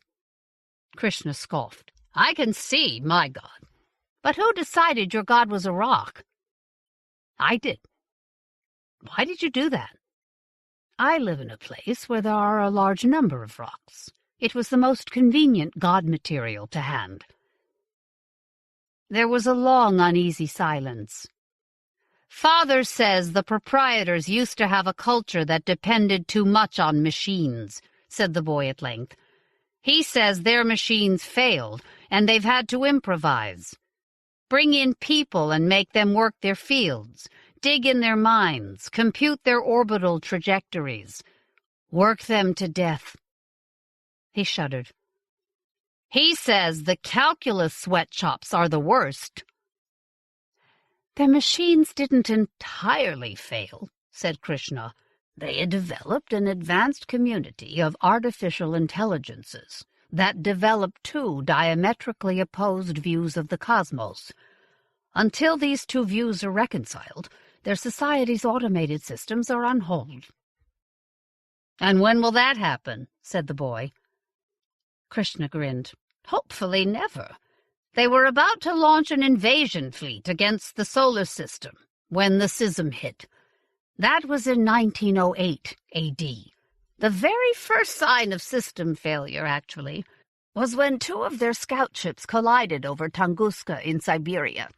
Krishna scoffed. "I can see my god. But who decided your god was a rock?" "I did." "Why did you do that?" "I live in a place where there are a large number of rocks. It was the most convenient god material to hand." There was a long, uneasy silence. "Father says the proprietors used to have a culture that depended too much on machines," said the boy at length. "He says their machines failed, and they've had to improvise. Bring in people and make them work their fields, dig in their mines, compute their orbital trajectories, work them to death." He shuddered. "He says the calculus sweatshops are the worst." "Their machines didn't entirely fail," said Krishna. "They had developed an advanced community of artificial intelligences that developed two diametrically opposed views of the cosmos. Until these two views are reconciled, their society's automated systems are on hold." "And when will that happen?" said the boy. Krishna grinned. "Hopefully never. They were about to launch an invasion fleet against the solar system when the schism hit. That was in 1908 AD. The very first sign of system failure, actually, was when 2 of their scout ships collided over Tunguska in Siberia.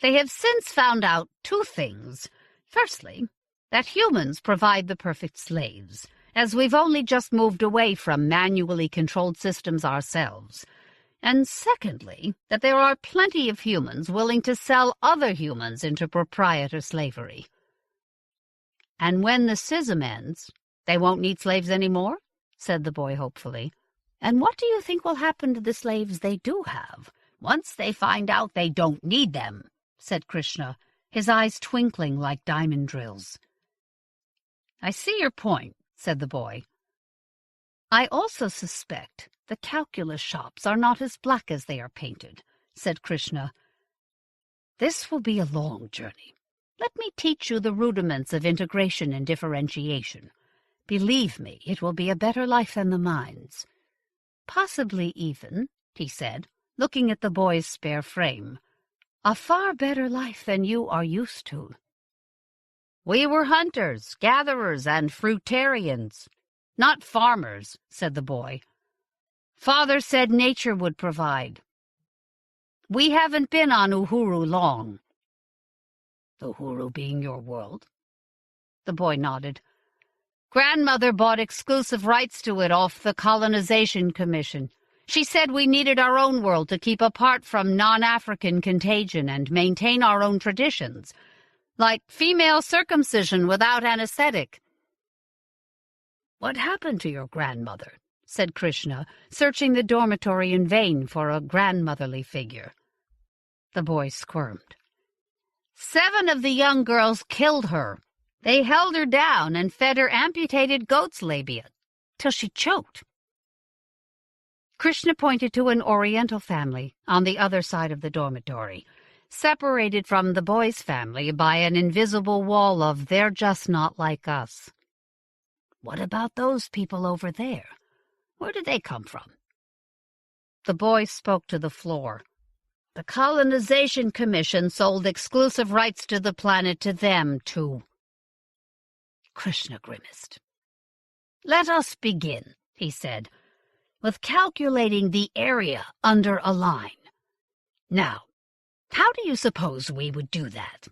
They have since found out 2 things. Firstly, that humans provide the perfect slaves, as we've only just moved away from manually controlled systems ourselves. And secondly, that there are plenty of humans willing to sell other humans into proprietor slavery. And when the schism ends, they won't need slaves anymore? Said the boy hopefully. And what do you think will happen to the slaves they do have, once they find out they don't need them? Said Krishna, his eyes twinkling like diamond drills. I see your point, said the boy. I also suspect the calculus shops are not as black as they are painted, said Krishna. This will be a long journey. Let me teach you the rudiments of integration and differentiation. Believe me, it will be a better life than the mines. Possibly even, he said, looking at the boy's spare frame, a far better life than you are used to. We were hunters, gatherers, and fruitarians, not farmers, said the boy. Father said nature would provide. We haven't been on Uhuru long. Uhuru being your world? The boy nodded. Grandmother bought exclusive rights to it off the Colonization Commission. She said we needed our own world to keep apart from non-African contagion and maintain our own traditions, like female circumcision without anesthetic. What happened to your grandmother? Said Krishna, searching the dormitory in vain for a grandmotherly figure. The boy squirmed. 7 of the young girls killed her. They held her down and fed her amputated goat's labia, till she choked. Krishna pointed to an Oriental family on the other side of the dormitory, separated from the boy's family by an invisible wall of "they're just not like us." What about those people over there? Where did they come from? The boy spoke to the floor. The Colonization Commission sold exclusive rights to the planet to them, too. Krishna grimaced. Let us begin, he said, with calculating the area under a line. Now, how do you suppose we would do that?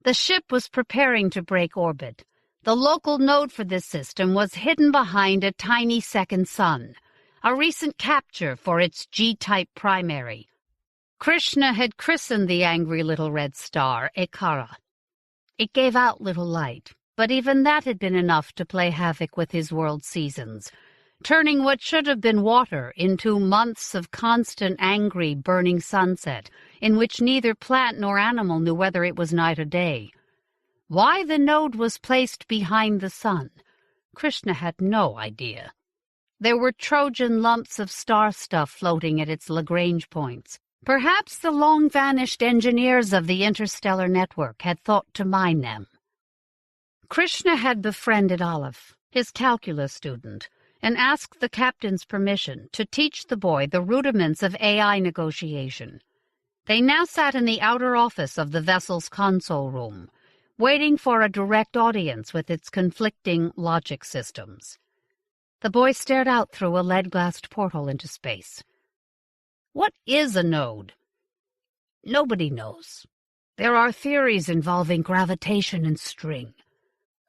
The ship was preparing to break orbit. The local node for this system was hidden behind a tiny second sun, a recent capture for its G-type primary. Krishna had christened the angry little red star Ekara. It gave out little light, but even that had been enough to play havoc with his world's seasons, turning what should have been water into months of constant angry, burning sunset, in which neither plant nor animal knew whether it was night or day. Why the node was placed behind the sun, Krishna had no idea. There were Trojan lumps of star stuff floating at its Lagrange points. Perhaps the long-vanished engineers of the interstellar network had thought to mine them. Krishna had befriended Olive, his calculus student, and asked the captain's permission to teach the boy the rudiments of AI negotiation. They now sat in the outer office of the vessel's console room, waiting for a direct audience with its conflicting logic systems. The boy stared out through a lead-glassed portal into space. What is a node? Nobody knows. There are theories involving gravitation and string.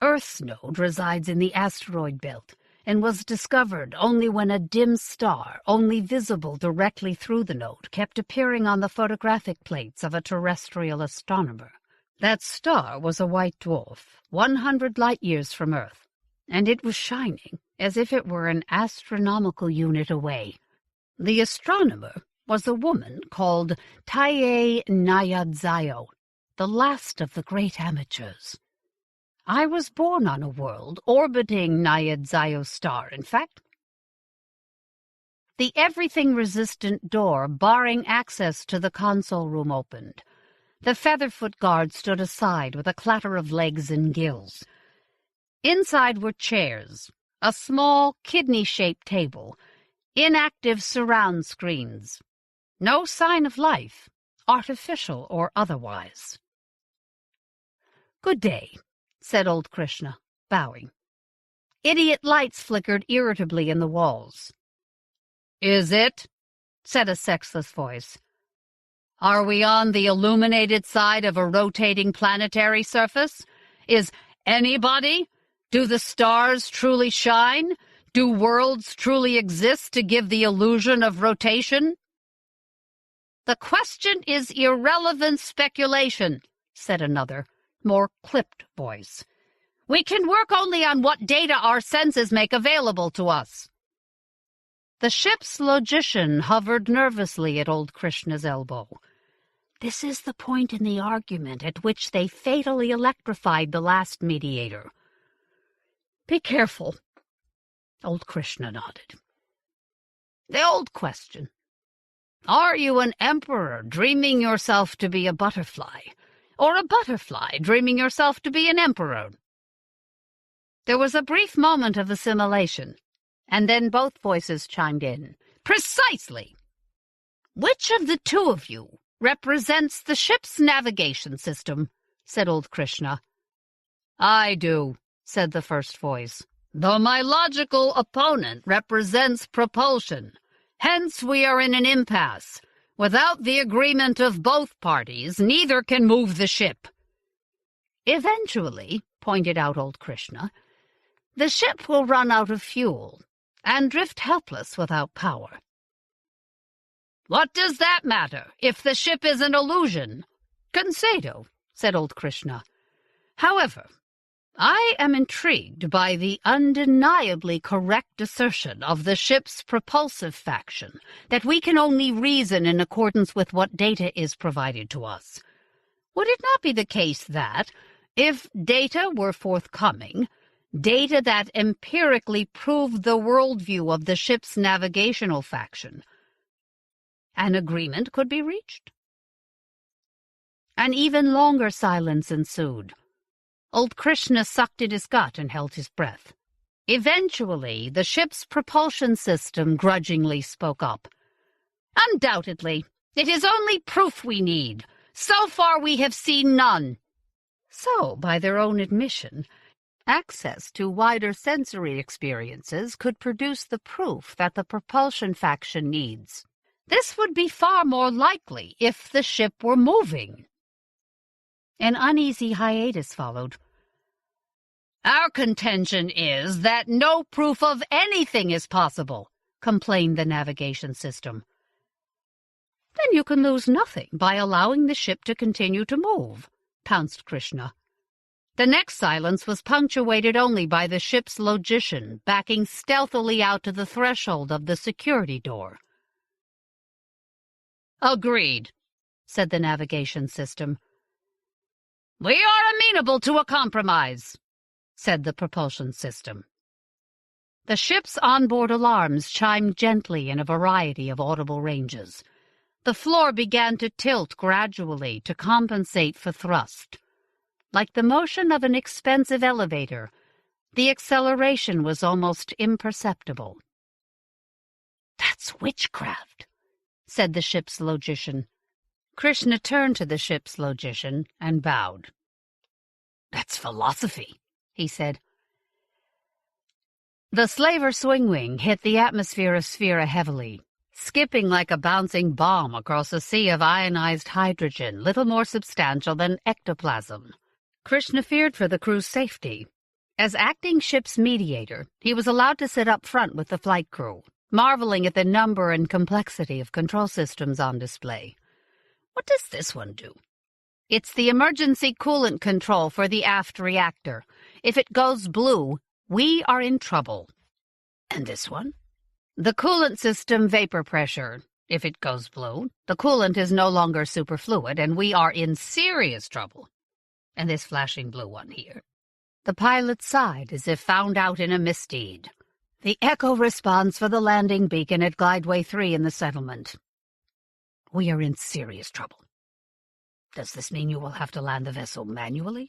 Earth's node resides in the asteroid belt and was discovered only when a dim star, only visible directly through the node, kept appearing on the photographic plates of a terrestrial astronomer. That star was a white dwarf, 100 light-years from Earth, and it was shining as if it were an astronomical unit away. The astronomer was a woman called Taye Nyadzayo, the last of the great amateurs. I was born on a world orbiting Nyadzayo's star, in fact. The everything-resistant door barring access to the console room opened. The Featherfoot guard stood aside with a clatter of legs and gills. Inside were chairs, a small kidney-shaped table, inactive surround screens. No sign of life, artificial or otherwise. Good day, said old Krishna, bowing. Idiot lights flickered irritably in the walls. "Is it?" said a sexless voice. "Are we on the illuminated side of a rotating planetary surface? Is anybody? Do the stars truly shine? Do worlds truly exist to give the illusion of rotation?" "The question is irrelevant speculation," said another, more clipped voice. "We can work only on what data our senses make available to us." The ship's logician hovered nervously at old Krishna's elbow. This is the point in the argument at which they fatally electrified the last mediator. "Be careful." Old Krishna nodded. "The old question. Are you an emperor dreaming yourself to be a butterfly, or a butterfly dreaming yourself to be an emperor?" There was a brief moment of assimilation, and then both voices chimed in. "Precisely! Which of the two of you represents the ship's navigation system?" said old Krishna. "I do," said the first voice, "though my logical opponent represents propulsion. Hence we are in an impasse. Without the agreement of both parties, neither can move the ship." "Eventually," pointed out old Krishna, "the ship will run out of fuel and drift helpless without power." "What does that matter, if the ship is an illusion?" "Concedo," said old Krishna. "However, I am intrigued by the undeniably correct assertion of the ship's propulsive faction that we can only reason in accordance with what data is provided to us. Would it not be the case that, if data were forthcoming, data that empirically proved the worldview of the ship's navigational faction, an agreement could be reached?" An even longer silence ensued. Old Krishna sucked at his gut and held his breath. Eventually, the ship's propulsion system grudgingly spoke up. "Undoubtedly. It is only proof we need. So far we have seen none." So, by their own admission, access to wider sensory experiences could produce the proof that the propulsion faction needs. This would be far more likely if the ship were moving. An uneasy hiatus followed. "Our contention is that no proof of anything is possible," complained the navigation system. "Then you can lose nothing by allowing the ship to continue to move," pounced Krishna. The next silence was punctuated only by the ship's logician backing stealthily out to the threshold of the security door. "Agreed," said the navigation system. "We are amenable to a compromise," said the propulsion system. The ship's onboard alarms chimed gently in a variety of audible ranges. The floor began to tilt gradually to compensate for thrust. Like the motion of an expensive elevator, the acceleration was almost imperceptible. "That's witchcraft," said the ship's logician. Krishna turned to the ship's logician and bowed. "That's philosophy," he said. The slaver swing-wing hit the atmosphere of Sphera heavily, skipping like a bouncing bomb across a sea of ionized hydrogen, little more substantial than ectoplasm. Krishna feared for the crew's safety. As acting ship's mediator, he was allowed to sit up front with the flight crew, marveling at the number and complexity of control systems on display. "What does this one do?" "It's the emergency coolant control for the aft reactor. If it goes blue, we are in trouble." "And this one?" "The coolant system vapor pressure. If it goes blue, the coolant is no longer superfluid, and we are in serious trouble." "And this flashing blue one here?" The pilot sighed as if found out in a misdeed. "The echo response for the landing beacon at Glideway 3 in the settlement. We are in serious trouble." "Does this mean you will have to land the vessel manually?"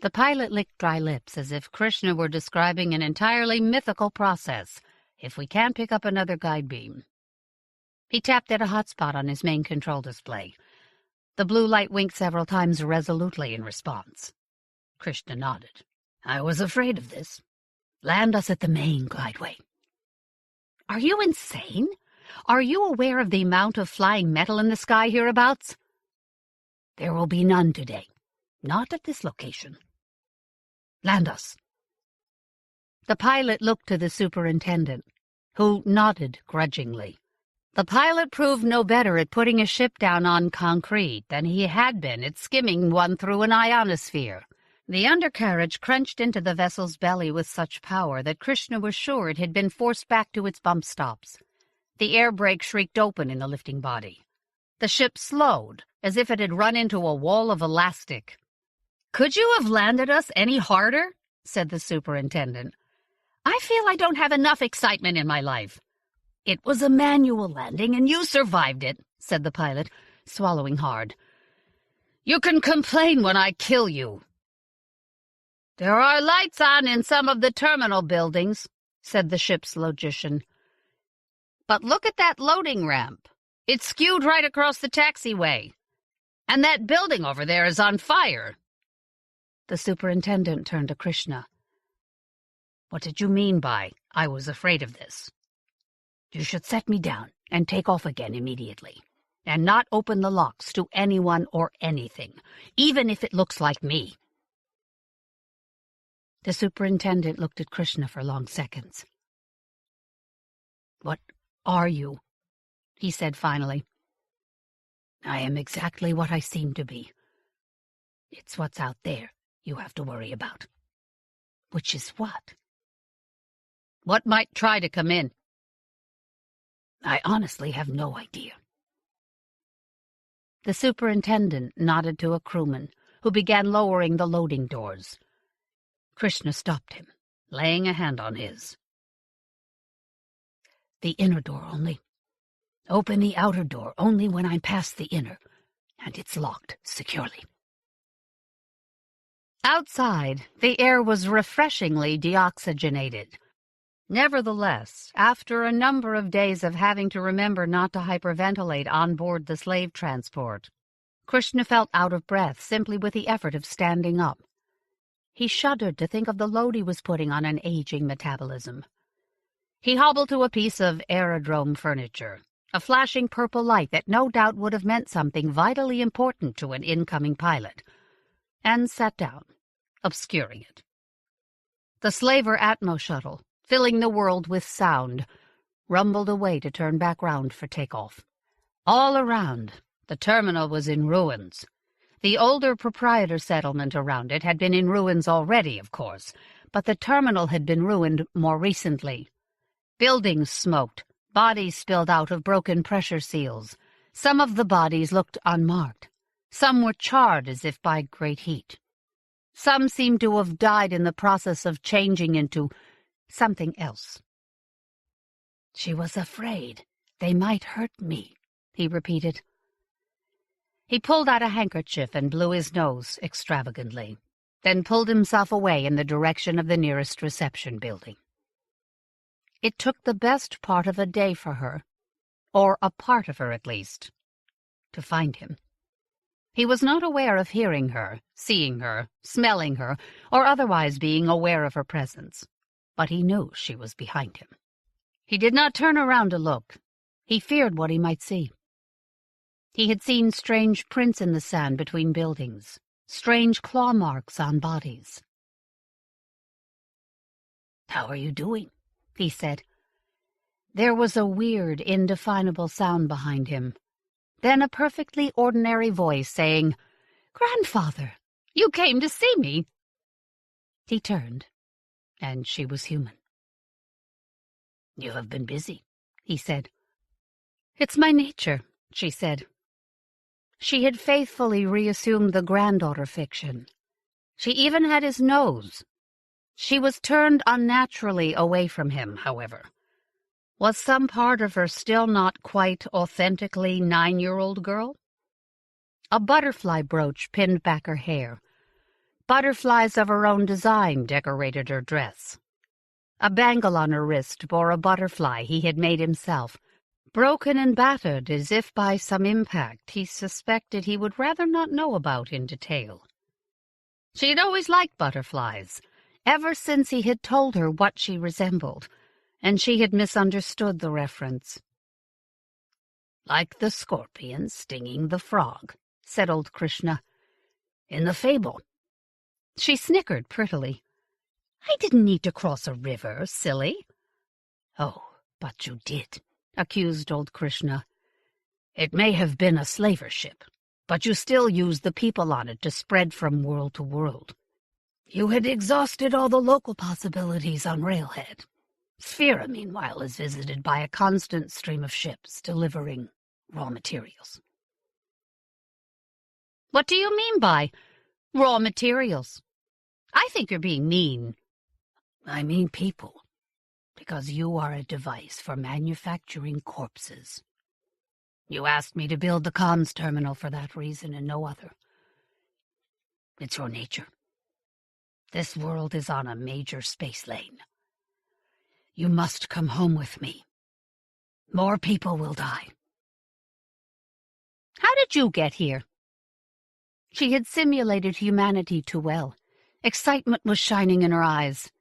The pilot licked dry lips as if Krishna were describing an entirely mythical process. "If we can't pick up another guide beam." He tapped at a hotspot on his main control display. The blue light winked several times resolutely in response. Krishna nodded. I was afraid of this. Land us at the main glideway. Are you insane? Are you aware of the amount of flying metal in the sky hereabouts? There will be none today. Not at this location. Land us. The pilot looked to the superintendent, who nodded grudgingly. The pilot proved no better at putting a ship down on concrete than he had been at skimming one through an ionosphere. The undercarriage crunched into the vessel's belly with such power that Krishna was sure it had been forced back to its bump stops. The air brake shrieked open in the lifting body. The ship slowed, as if it had run into a wall of elastic. "Could you have landed us any harder?" said the superintendent. "I feel I don't have enough excitement in my life." "It was a manual landing, and you survived it," said the pilot, swallowing hard. "You can complain when I kill you." "There are lights on in some of the terminal buildings," said the ship's logician. "But look at that loading ramp. It's skewed right across the taxiway. And that building over there is on fire." The superintendent turned to Krishna. "What did you mean by, 'I was afraid of this'?" "You should set me down and take off again immediately, and not open the locks to anyone or anything, even if it looks like me." The superintendent looked at Krishna for long seconds. "What are you?" he said finally. "I am exactly what I seem to be. It's what's out there you have to worry about." "Which is what?" "What might try to come in?" "I honestly have no idea." The superintendent nodded to a crewman, who began lowering the loading doors. Krishna stopped him, laying a hand on his. "The inner door only. Open the outer door only when I'm past the inner, and it's locked securely." Outside, the air was refreshingly deoxygenated. Nevertheless, after a number of days of having to remember not to hyperventilate on board the slave transport, Krishna felt out of breath simply with the effort of standing up. He shuddered to think of the load he was putting on an aging metabolism. He hobbled to a piece of aerodrome furniture, a flashing purple light that no doubt would have meant something vitally important to an incoming pilot, and sat down, obscuring it. The slaver Atmo shuttle, filling the world with sound, rumbled away to turn back round for takeoff. All around, the terminal was in ruins. The older proprietor settlement around it had been in ruins already, of course, but the terminal had been ruined more recently. Buildings smoked, bodies spilled out of broken pressure seals. Some of the bodies looked unmarked. Some were charred as if by great heat. Some seemed to have died in the process of changing into something else. "She was afraid they might hurt me," he repeated. He pulled out a handkerchief and blew his nose extravagantly, then pulled himself away in the direction of the nearest reception building. It took the best part of a day for her, or a part of her at least, to find him. He was not aware of hearing her, seeing her, smelling her, or otherwise being aware of her presence, but he knew she was behind him. He did not turn around to look. He feared what he might see. He had seen strange prints in the sand between buildings, strange claw marks on bodies. "How are you doing?" he said. There was a weird, indefinable sound behind him. Then a perfectly ordinary voice saying, "Grandfather, you came to see me." He turned, and she was human. "You have been busy," he said. "It's my nature," she said. She had faithfully reassumed the granddaughter fiction. She even had his nose. She was turned unnaturally away from him, however. Was some part of her still not quite authentically 9-year-old girl? A butterfly brooch pinned back her hair. Butterflies of her own design decorated her dress. A bangle on her wrist bore a butterfly he had made himself, broken and battered as if by some impact he suspected he would rather not know about in detail. She had always liked butterflies, ever since he had told her what she resembled, and she had misunderstood the reference. "Like the scorpion stinging the frog," said old Krishna, "in the fable." She snickered prettily. "I didn't need to cross a river, silly." "Oh, but you did," accused old Krishna. "It may have been a slaver ship, but you still used the people on it to spread from world to world. You had exhausted all the local possibilities on Railhead. Sphera, meanwhile, is visited by a constant stream of ships delivering raw materials." "What do you mean by raw materials? I think you're being mean." "I mean people, because you are a device for manufacturing corpses. You asked me to build the comms terminal for that reason and no other. It's your nature. This world is on a major space lane. You must come home with me. More people will die." "How did you get here?" She had simulated humanity too well. Excitement was shining in her eyes.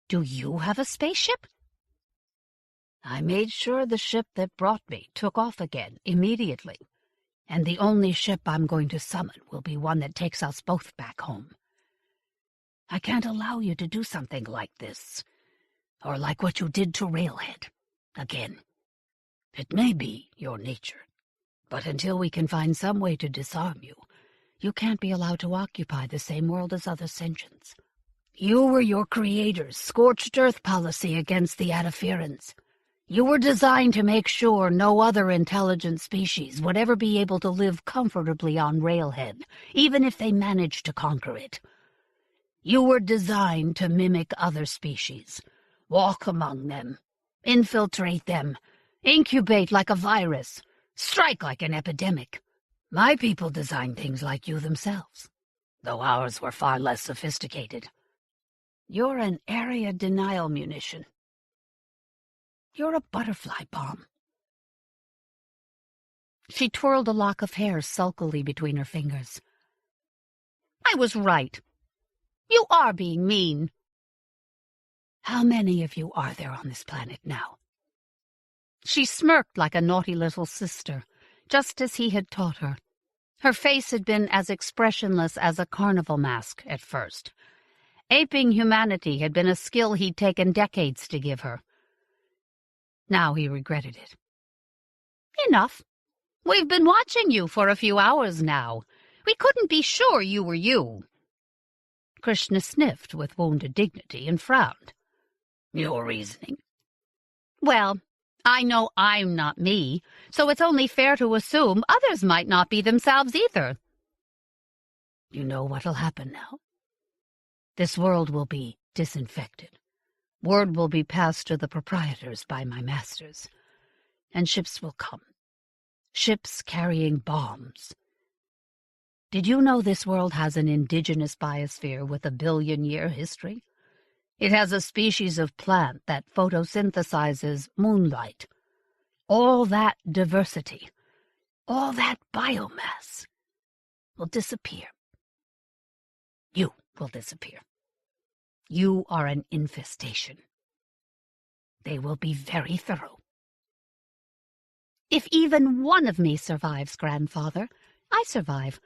"Do you have a spaceship?" "I made sure the ship that brought me took off again immediately, and the only ship I'm going to summon will be one that takes us both back home. I can't allow you to do something like this, or like what you did to Railhead, again. It may be your nature, but until we can find some way to disarm you, you can't be allowed to occupy the same world as other sentients. You were your creator's scorched earth policy against the Adafirans. You were designed to make sure no other intelligent species would ever be able to live comfortably on Railhead, even if they managed to conquer it. You were designed to mimic other species, walk among them, infiltrate them, incubate like a virus, strike like an epidemic. My people designed things like you themselves, though ours were far less sophisticated. You're an area denial munition. You're a butterfly bomb." She twirled a lock of hair sulkily between her fingers. "I was right. You are being mean." "How many of you are there on this planet now?" She smirked like a naughty little sister, just as he had taught her. Her face had been as expressionless as a carnival mask at first. Aping humanity had been a skill he'd taken decades to give her. Now he regretted it. "Enough. We've been watching you for a few hours now. We couldn't be sure you were you." Krishna sniffed with wounded dignity and frowned. "Your reasoning?" "Well, I know I'm not me, so it's only fair to assume others might not be themselves either." "You know what'll happen now? This world will be disinfected. Word will be passed to the proprietors by my masters, and ships will come. Ships carrying bombs. Did you know this world has an indigenous biosphere with a billion-year history? It has a species of plant that photosynthesizes moonlight. All that diversity, all that biomass will disappear. You will disappear. You are an infestation. They will be very thorough." "If even one of me survives, grandfather, I survive.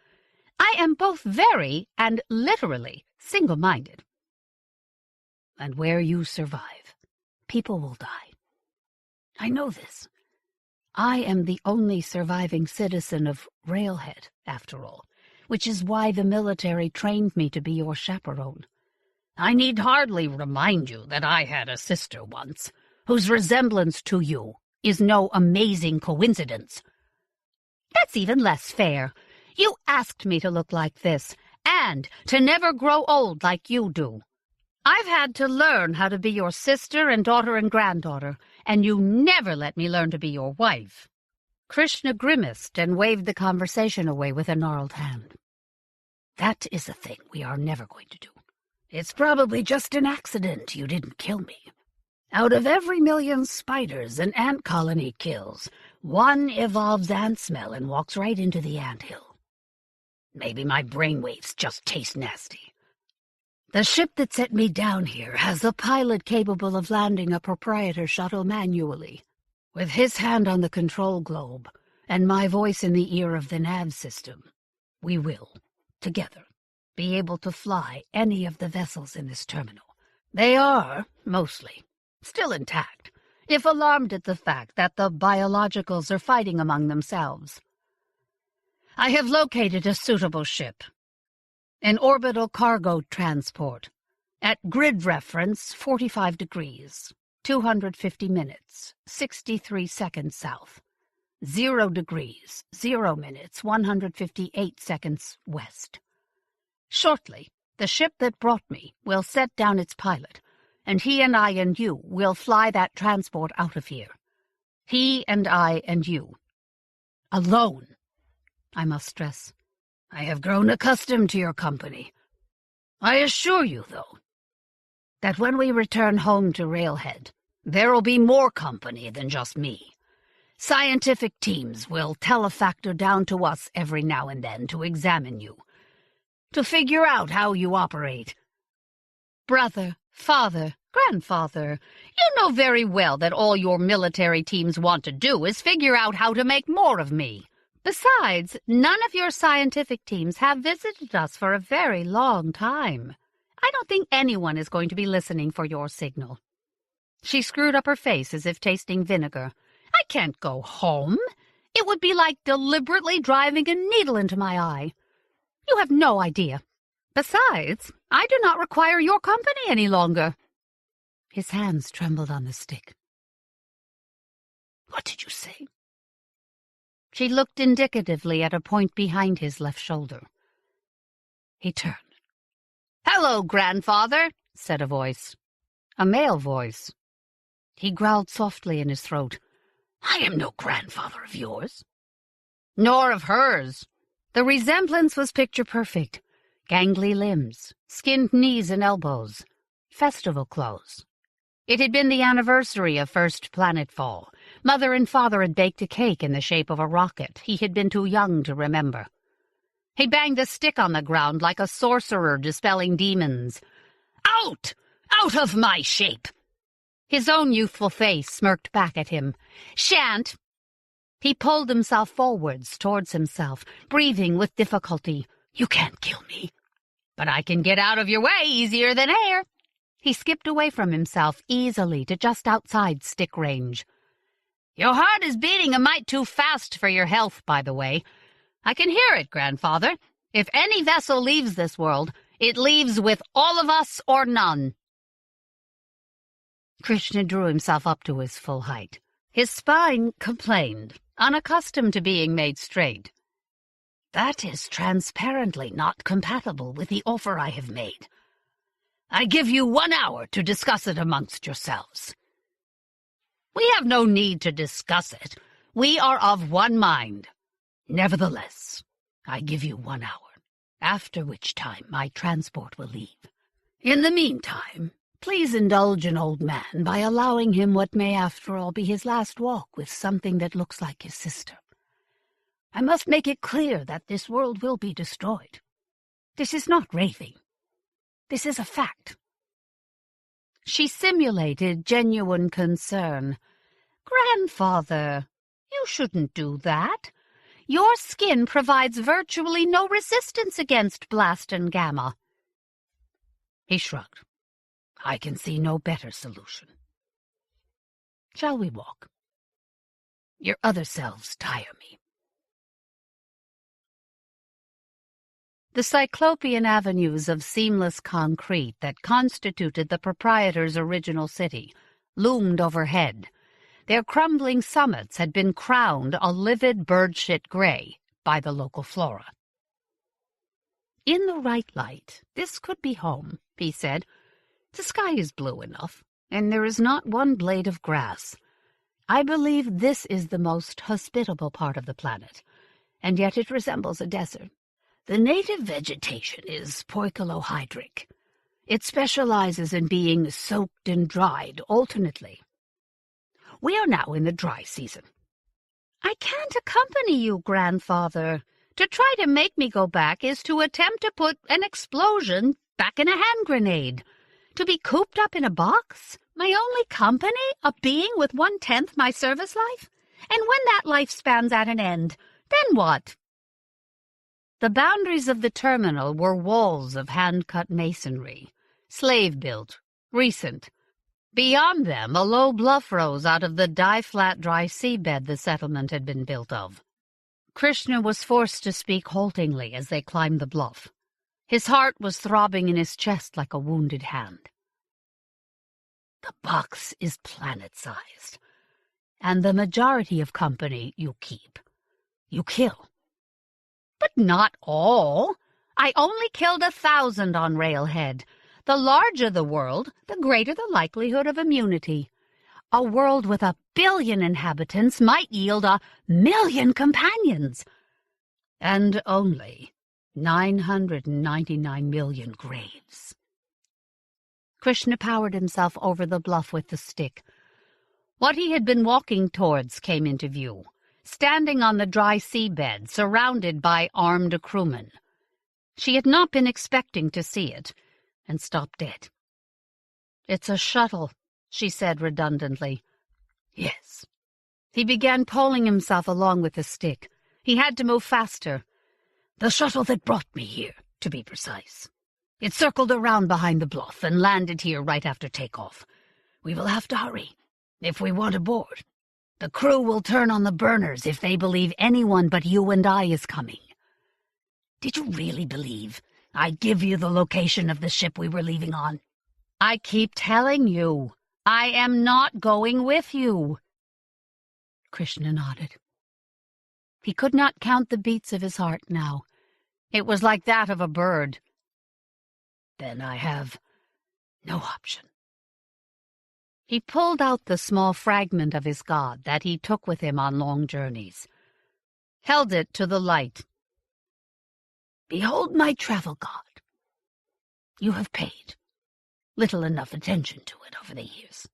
I am both very and literally single-minded." "And where you survive, people will die. I know this. I am the only surviving citizen of Railhead, after all, which is why the military trained me to be your chaperone. I need hardly remind you that I had a sister once, whose resemblance to you is no amazing coincidence." "That's even less fair. You asked me to look like this, and to never grow old like you do. I've had to learn how to be your sister and daughter and granddaughter, and you never let me learn to be your wife." Krishna grimaced and waved the conversation away with a gnarled hand. "That is a thing we are never going to do. It's probably just an accident you didn't kill me. Out of every million spiders an ant colony kills, one evolves ant smell and walks right into the anthill. Maybe my brainwaves just taste nasty. The ship that sent me down here has a pilot capable of landing a proprietor shuttle manually. With his hand on the control globe and my voice in the ear of the nav system, we will, together, be able to fly any of the vessels in this terminal. They are, mostly, still intact, if alarmed at the fact that the biologicals are fighting among themselves. I have located a suitable ship. An orbital cargo transport. At grid reference 45 degrees, 250 minutes, 63 seconds south. 0 degrees, 0 minutes, 158 seconds west. Shortly, the ship that brought me will set down its pilot, and he and I and you will fly that transport out of here. He and I and you. Alone. I must stress, I have grown accustomed to your company. I assure you, though, that when we return home to Railhead, there'll be more company than just me. Scientific teams will telefactor down to us every now and then to examine you, to figure out how you operate. Brother, father, grandfather, you know very well that all your military teams want to do is figure out how to make more of me. Besides, none of your scientific teams have visited us for a very long time. I don't think anyone is going to be listening for your signal. She screwed up her face as if tasting vinegar. I can't go home. It would be like deliberately driving a needle into my eye. You have no idea. Besides, I do not require your company any longer. His hands trembled on the stick. What did you say? She looked indicatively at a point behind his left shoulder. He turned. "Hello, grandfather," said a voice. A male voice. He growled softly in his throat. "I am no grandfather of yours." "Nor of hers." The resemblance was picture-perfect. Gangly limbs, skinned knees and elbows, festival clothes. It had been the anniversary of first planetfall. Mother and father had baked a cake in the shape of a rocket he had been too young to remember. He banged a stick on the ground like a sorcerer dispelling demons. "Out! Out of my shape!" His own youthful face smirked back at him. "Shan't!" He pulled himself forwards towards himself, breathing with difficulty. "You can't kill me." "But I can get out of your way easier than air." He skipped away from himself easily to just outside stick range. "Your heart is beating a mite too fast for your health, by the way. I can hear it, grandfather. If any vessel leaves this world, it leaves with all of us or none." Krishna drew himself up to his full height. His spine complained, unaccustomed to being made straight. "That is transparently not compatible with the offer I have made. I give you 1 hour to discuss it amongst yourselves." "We have no need to discuss it. We are of one mind. Nevertheless, I give you 1 hour, after which time my transport will leave. In the meantime, please indulge an old man by allowing him what may after all be his last walk with something that looks like his sister. I must make it clear that this world will be destroyed. This is not raving. This is a fact." She simulated genuine concern. "Grandfather, you shouldn't do that. Your skin provides virtually no resistance against blast and gamma." He shrugged. "I can see no better solution. Shall we walk? Your other selves tire me." The cyclopean avenues of seamless concrete that constituted the proprietor's original city loomed overhead. Their crumbling summits had been crowned a livid birdshit gray by the local flora. "In the right light, this could be home," he said. "The sky is blue enough, and there is not one blade of grass. I believe this is the most hospitable part of the planet, and yet it resembles a desert. The native vegetation is poikilohydric. It specializes in being soaked and dried alternately. We are now in the dry season." "I can't accompany you, grandfather. To try to make me go back is to attempt to put an explosion back in a hand grenade. To be cooped up in a box? My only company? A being with 1/10 my service life? And when that lifespan's at an end, then what? The boundaries of the terminal were walls of hand-cut masonry, slave-built, recent. Beyond them, a low bluff rose out of the die-flat dry seabed the settlement had been built of. Krishna was forced to speak haltingly as they climbed the bluff. His heart was throbbing in his chest like a wounded hand. The box is planet-sized, and the majority of company you keep. You kill. But not all. I only killed 1,000 on Railhead. The larger the world, the greater the likelihood of immunity. A world with 1 billion inhabitants might yield 1 million companions. And only 999 million graves. Krishna powered himself over the bluff with the stick. What he had been walking towards came into view, standing on the dry seabed, surrounded by armed crewmen. She had not been expecting to see it, and stopped dead. "It's a shuttle," she said redundantly. "Yes." He began poling himself along with the stick. He had to move faster. "The shuttle that brought me here, to be precise. It circled around behind the bluff and landed here right after takeoff. We will have to hurry, if we want aboard. The crew will turn on the burners if they believe anyone but you and I is coming. Did you really believe I'd give you the location of the ship we were leaving on? I keep telling you, I am not going with you." Krishna nodded. He could not count the beats of his heart now. It was like that of a bird. "Then I have no option." He pulled out the small fragment of his god that he took with him on long journeys, held it to the light. "Behold my travel god. You have paid little enough attention to it over the years.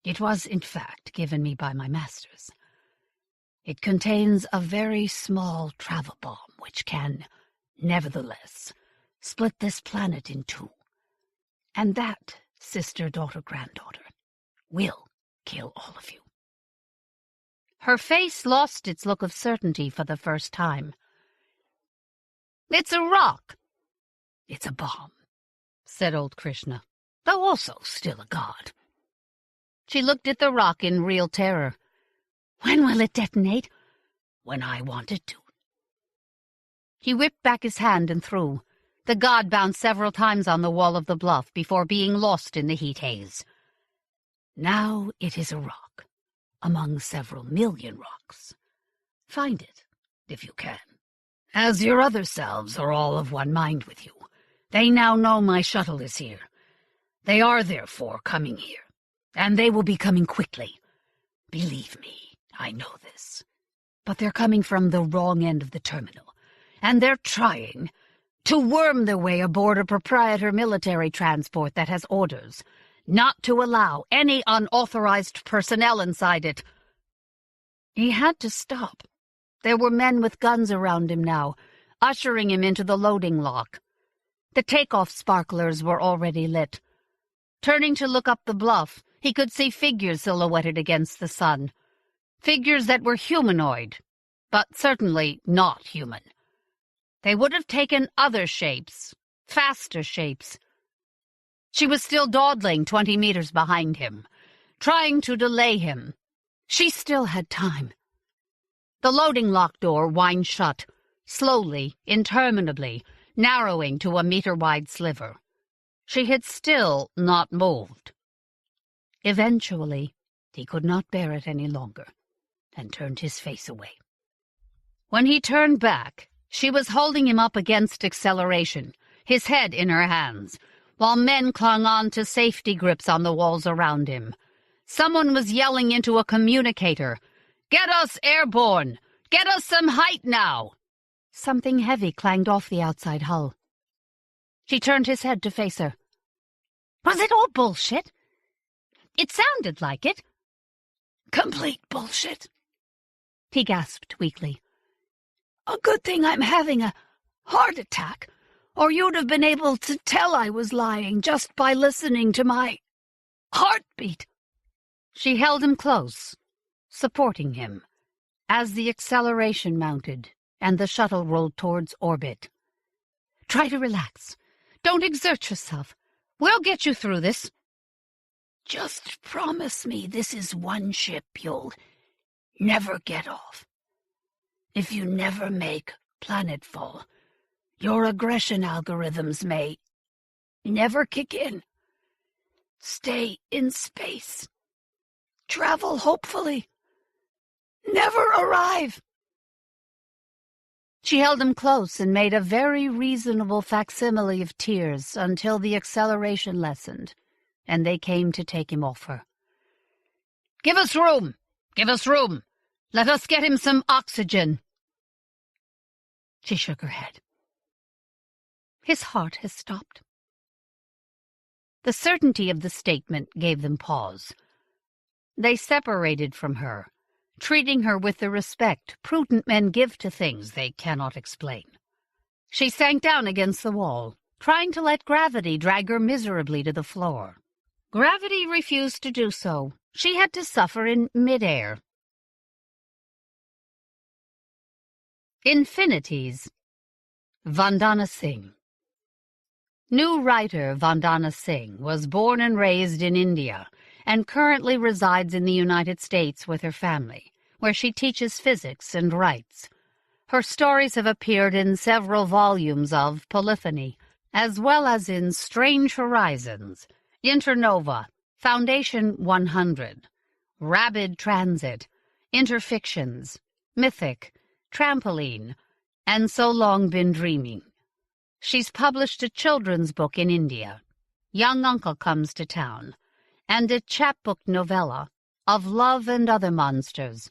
It was, in fact, given me by my masters. It contains a very small travel bomb which can, nevertheless, split this planet in two. And that, sister, daughter, granddaughter, will kill all of you." Her face lost its look of certainty for the first time. "It's a rock." "It's a bomb," said old Krishna, "though also still a god." She looked at the rock in real terror. "When will it detonate?" "When I want it to." He whipped back his hand and threw. The god bounced several times on the wall of the bluff before being lost in the heat haze. Now it is a rock, among several million rocks. Find it, if you can. As your other selves are all of one mind with you, they now know my shuttle is here. They are, therefore, coming here, and they will be coming quickly. Believe me, I know this. But they're coming from the wrong end of the terminal, and they're trying to worm their way aboard a proprietor military transport that has orders not to allow any unauthorized personnel inside it. He had to stop. There were men with guns around him now, ushering him into the loading lock. The takeoff sparklers were already lit. Turning to look up the bluff, he could see figures silhouetted against the sun. Figures that were humanoid, but certainly not human. They would have taken other shapes, faster shapes. She was still dawdling 20 meters behind him, trying to delay him. She still had time. The loading lock door whined shut, slowly, interminably, narrowing to a meter-wide sliver. She had still not moved. Eventually, he could not bear it any longer, and turned his face away. When he turned back, she was holding him up against acceleration, his head in her hands, while men clung on to safety grips on the walls around him. Someone was yelling into a communicator, "Get us airborne! Get us some height now!" Something heavy clanged off the outside hull. She turned his head to face her. "Was it all bullshit?" "It sounded like it." "Complete bullshit," he gasped weakly. "A good thing I'm having a heart attack, or you'd have been able to tell I was lying just by listening to my heartbeat." She held him close, supporting him, as the acceleration mounted and the shuttle rolled towards orbit. "Try to relax. Don't exert yourself. We'll get you through this. Just promise me this is one ship you'll never get off. If you never make planetfall, your aggression algorithms may never kick in. Stay in space. Travel hopefully. Never arrive." She held him close and made a very reasonable facsimile of tears until the acceleration lessened, and they came to take him off her. "Give us room! Give us room! Let us get him some oxygen!" She shook her head. "His heart has stopped." The certainty of the statement gave them pause. They separated from her, treating her with the respect prudent men give to things they cannot explain. She sank down against the wall, trying to let gravity drag her miserably to the floor. Gravity refused to do so. She had to suffer in midair. Infinities. Vandana Singh. New writer Vandana Singh was born and raised in India and currently resides in the United States with her family, where she teaches physics and writes. Her stories have appeared in several volumes of Polyphony, as well as in Strange Horizons, Internova, Foundation 100, Rabid Transit, Interfictions, Mythic, Trampoline, and So Long Been Dreaming. She's published a children's book in India, Young Uncle Comes to Town, and a chapbook novella of Love and Other Monsters.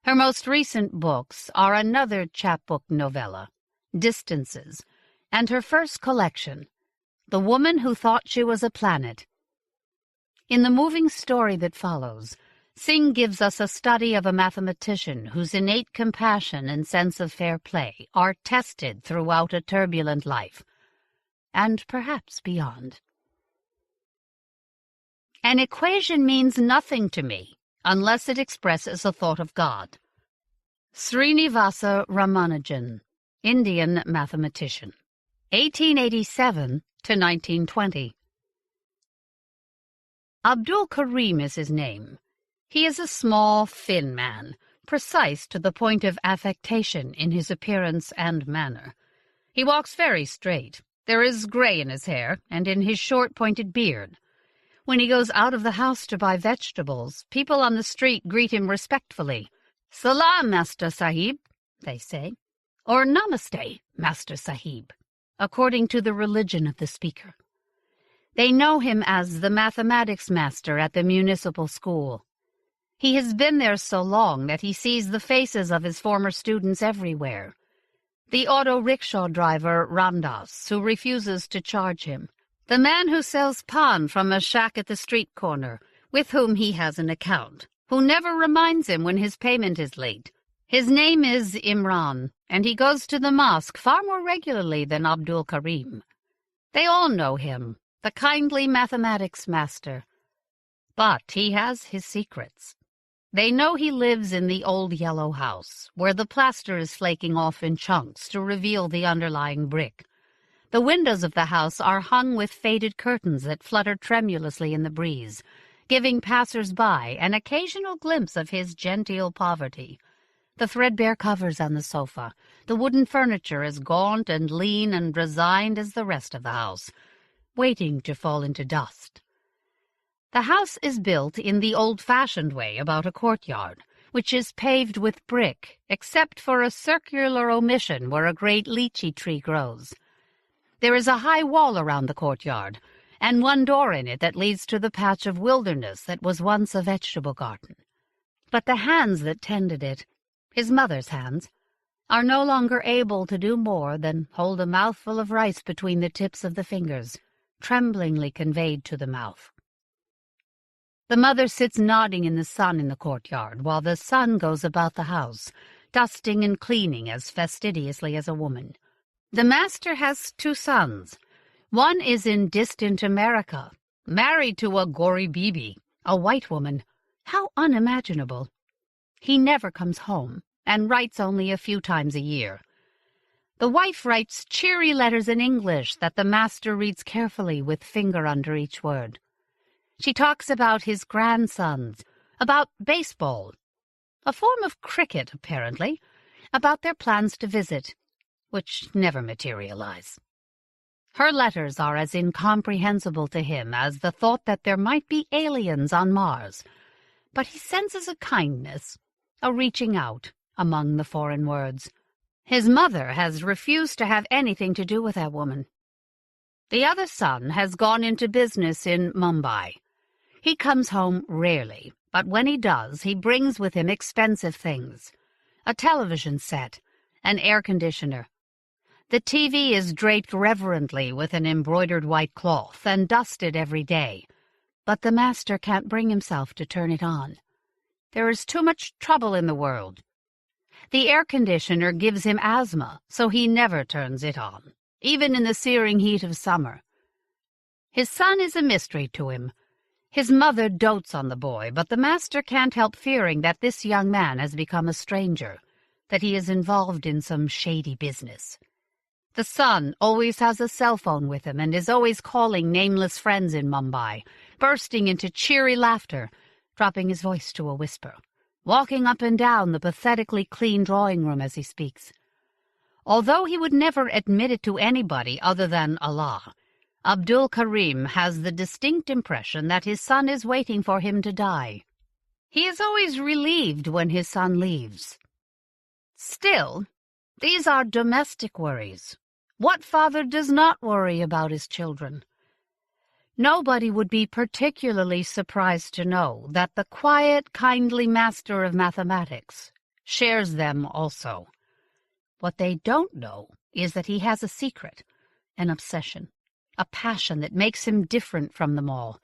Her most recent books are another chapbook novella, Distances, and her first collection, The Woman Who Thought She Was a Planet. In the moving story that follows, Singh gives us a study of a mathematician whose innate compassion and sense of fair play are tested throughout a turbulent life, and perhaps beyond. An equation means nothing to me unless it expresses a thought of God. Srinivasa Ramanujan, Indian mathematician, 1887 to 1920. Abdul Karim is his name. He is a small, thin man, precise to the point of affectation in his appearance and manner. He walks very straight. There is gray in his hair and in his short, pointed beard. When he goes out of the house to buy vegetables, people on the street greet him respectfully. "Salam, Master Sahib," they say, or "Namaste, Master Sahib," according to the religion of the speaker. They know him as the mathematics master at the municipal school. He has been there so long that he sees the faces of his former students everywhere. The auto rickshaw driver Ramdas, who refuses to charge him. The man who sells pan from a shack at the street corner, with whom he has an account, who never reminds him when his payment is late. His name is Imran, and he goes to the mosque far more regularly than Abdul Karim. They all know him, the kindly mathematics master. But he has his secrets. They know he lives in the old yellow house, where the plaster is flaking off in chunks to reveal the underlying brick. The windows of the house are hung with faded curtains that flutter tremulously in the breeze, giving passers-by an occasional glimpse of his genteel poverty. The threadbare covers on the sofa, the wooden furniture as gaunt and lean and resigned as the rest of the house, waiting to fall into dust. The house is built in the old-fashioned way about a courtyard, which is paved with brick, except for a circular omission where a great lychee tree grows. There is a high wall around the courtyard, and one door in it that leads to the patch of wilderness that was once a vegetable garden. But the hands that tended it, his mother's hands, are no longer able to do more than hold a mouthful of rice between the tips of the fingers, tremblingly conveyed to the mouth. The mother sits nodding in the sun in the courtyard, while the son goes about the house, dusting and cleaning as fastidiously as a woman. The master has 2 sons. One is in distant America, married to a Gori Bibi, a white woman. How unimaginable. He never comes home, and writes only a few times a year. The wife writes cheery letters in English that the master reads carefully with finger under each word. She talks about his grandsons, about baseball, a form of cricket, apparently, about their plans to visit, which never materialize. Her letters are as incomprehensible to him as the thought that there might be aliens on Mars, but he senses a kindness, a reaching out among the foreign words. His mother has refused to have anything to do with that woman. The other son has gone into business in Mumbai. He comes home rarely, but when he does, he brings with him expensive things. A television set, an air conditioner. The TV is draped reverently with an embroidered white cloth and dusted every day, but the master can't bring himself to turn it on. There is too much trouble in the world. The air conditioner gives him asthma, so he never turns it on, even in the searing heat of summer. His son is a mystery to him. His mother dotes on the boy, but the master can't help fearing that this young man has become a stranger, that he is involved in some shady business. The son always has a cell phone with him and is always calling nameless friends in Mumbai, bursting into cheery laughter, dropping his voice to a whisper, walking up and down the pathetically clean drawing room as he speaks. Although he would never admit it to anybody other than Allah, Abdul Karim has the distinct impression that his son is waiting for him to die. He is always relieved when his son leaves. Still, these are domestic worries. What father does not worry about his children? Nobody would be particularly surprised to know that the quiet, kindly master of mathematics shares them also. What they don't know is that he has a secret, an obsession, a passion that makes him different from them all.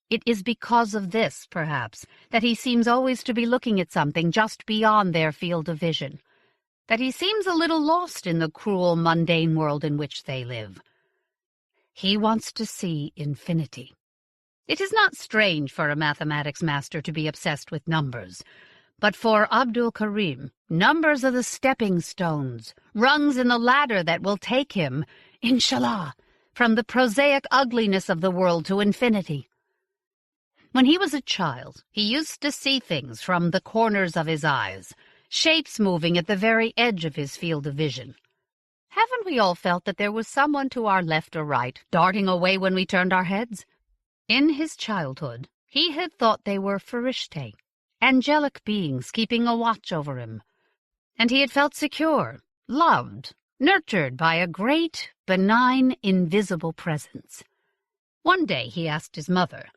It is because of this, perhaps, that he seems always to be looking at something just beyond their field of vision, that he seems a little lost in the cruel, mundane world in which they live. He wants to see infinity. It is not strange for a mathematics master to be obsessed with numbers, but for Abdul Karim, numbers are the stepping stones, rungs in the ladder that will take him, inshallah, from the prosaic ugliness of the world to infinity. When he was a child, he used to see things from the corners of his eyes, shapes moving at the very edge of his field of vision. Haven't we all felt that there was someone to our left or right, darting away when we turned our heads? In his childhood, he had thought they were Farishte, angelic beings keeping a watch over him, and he had felt secure, loved, nurtured by a great, benign, invisible presence. One day he asked his mother,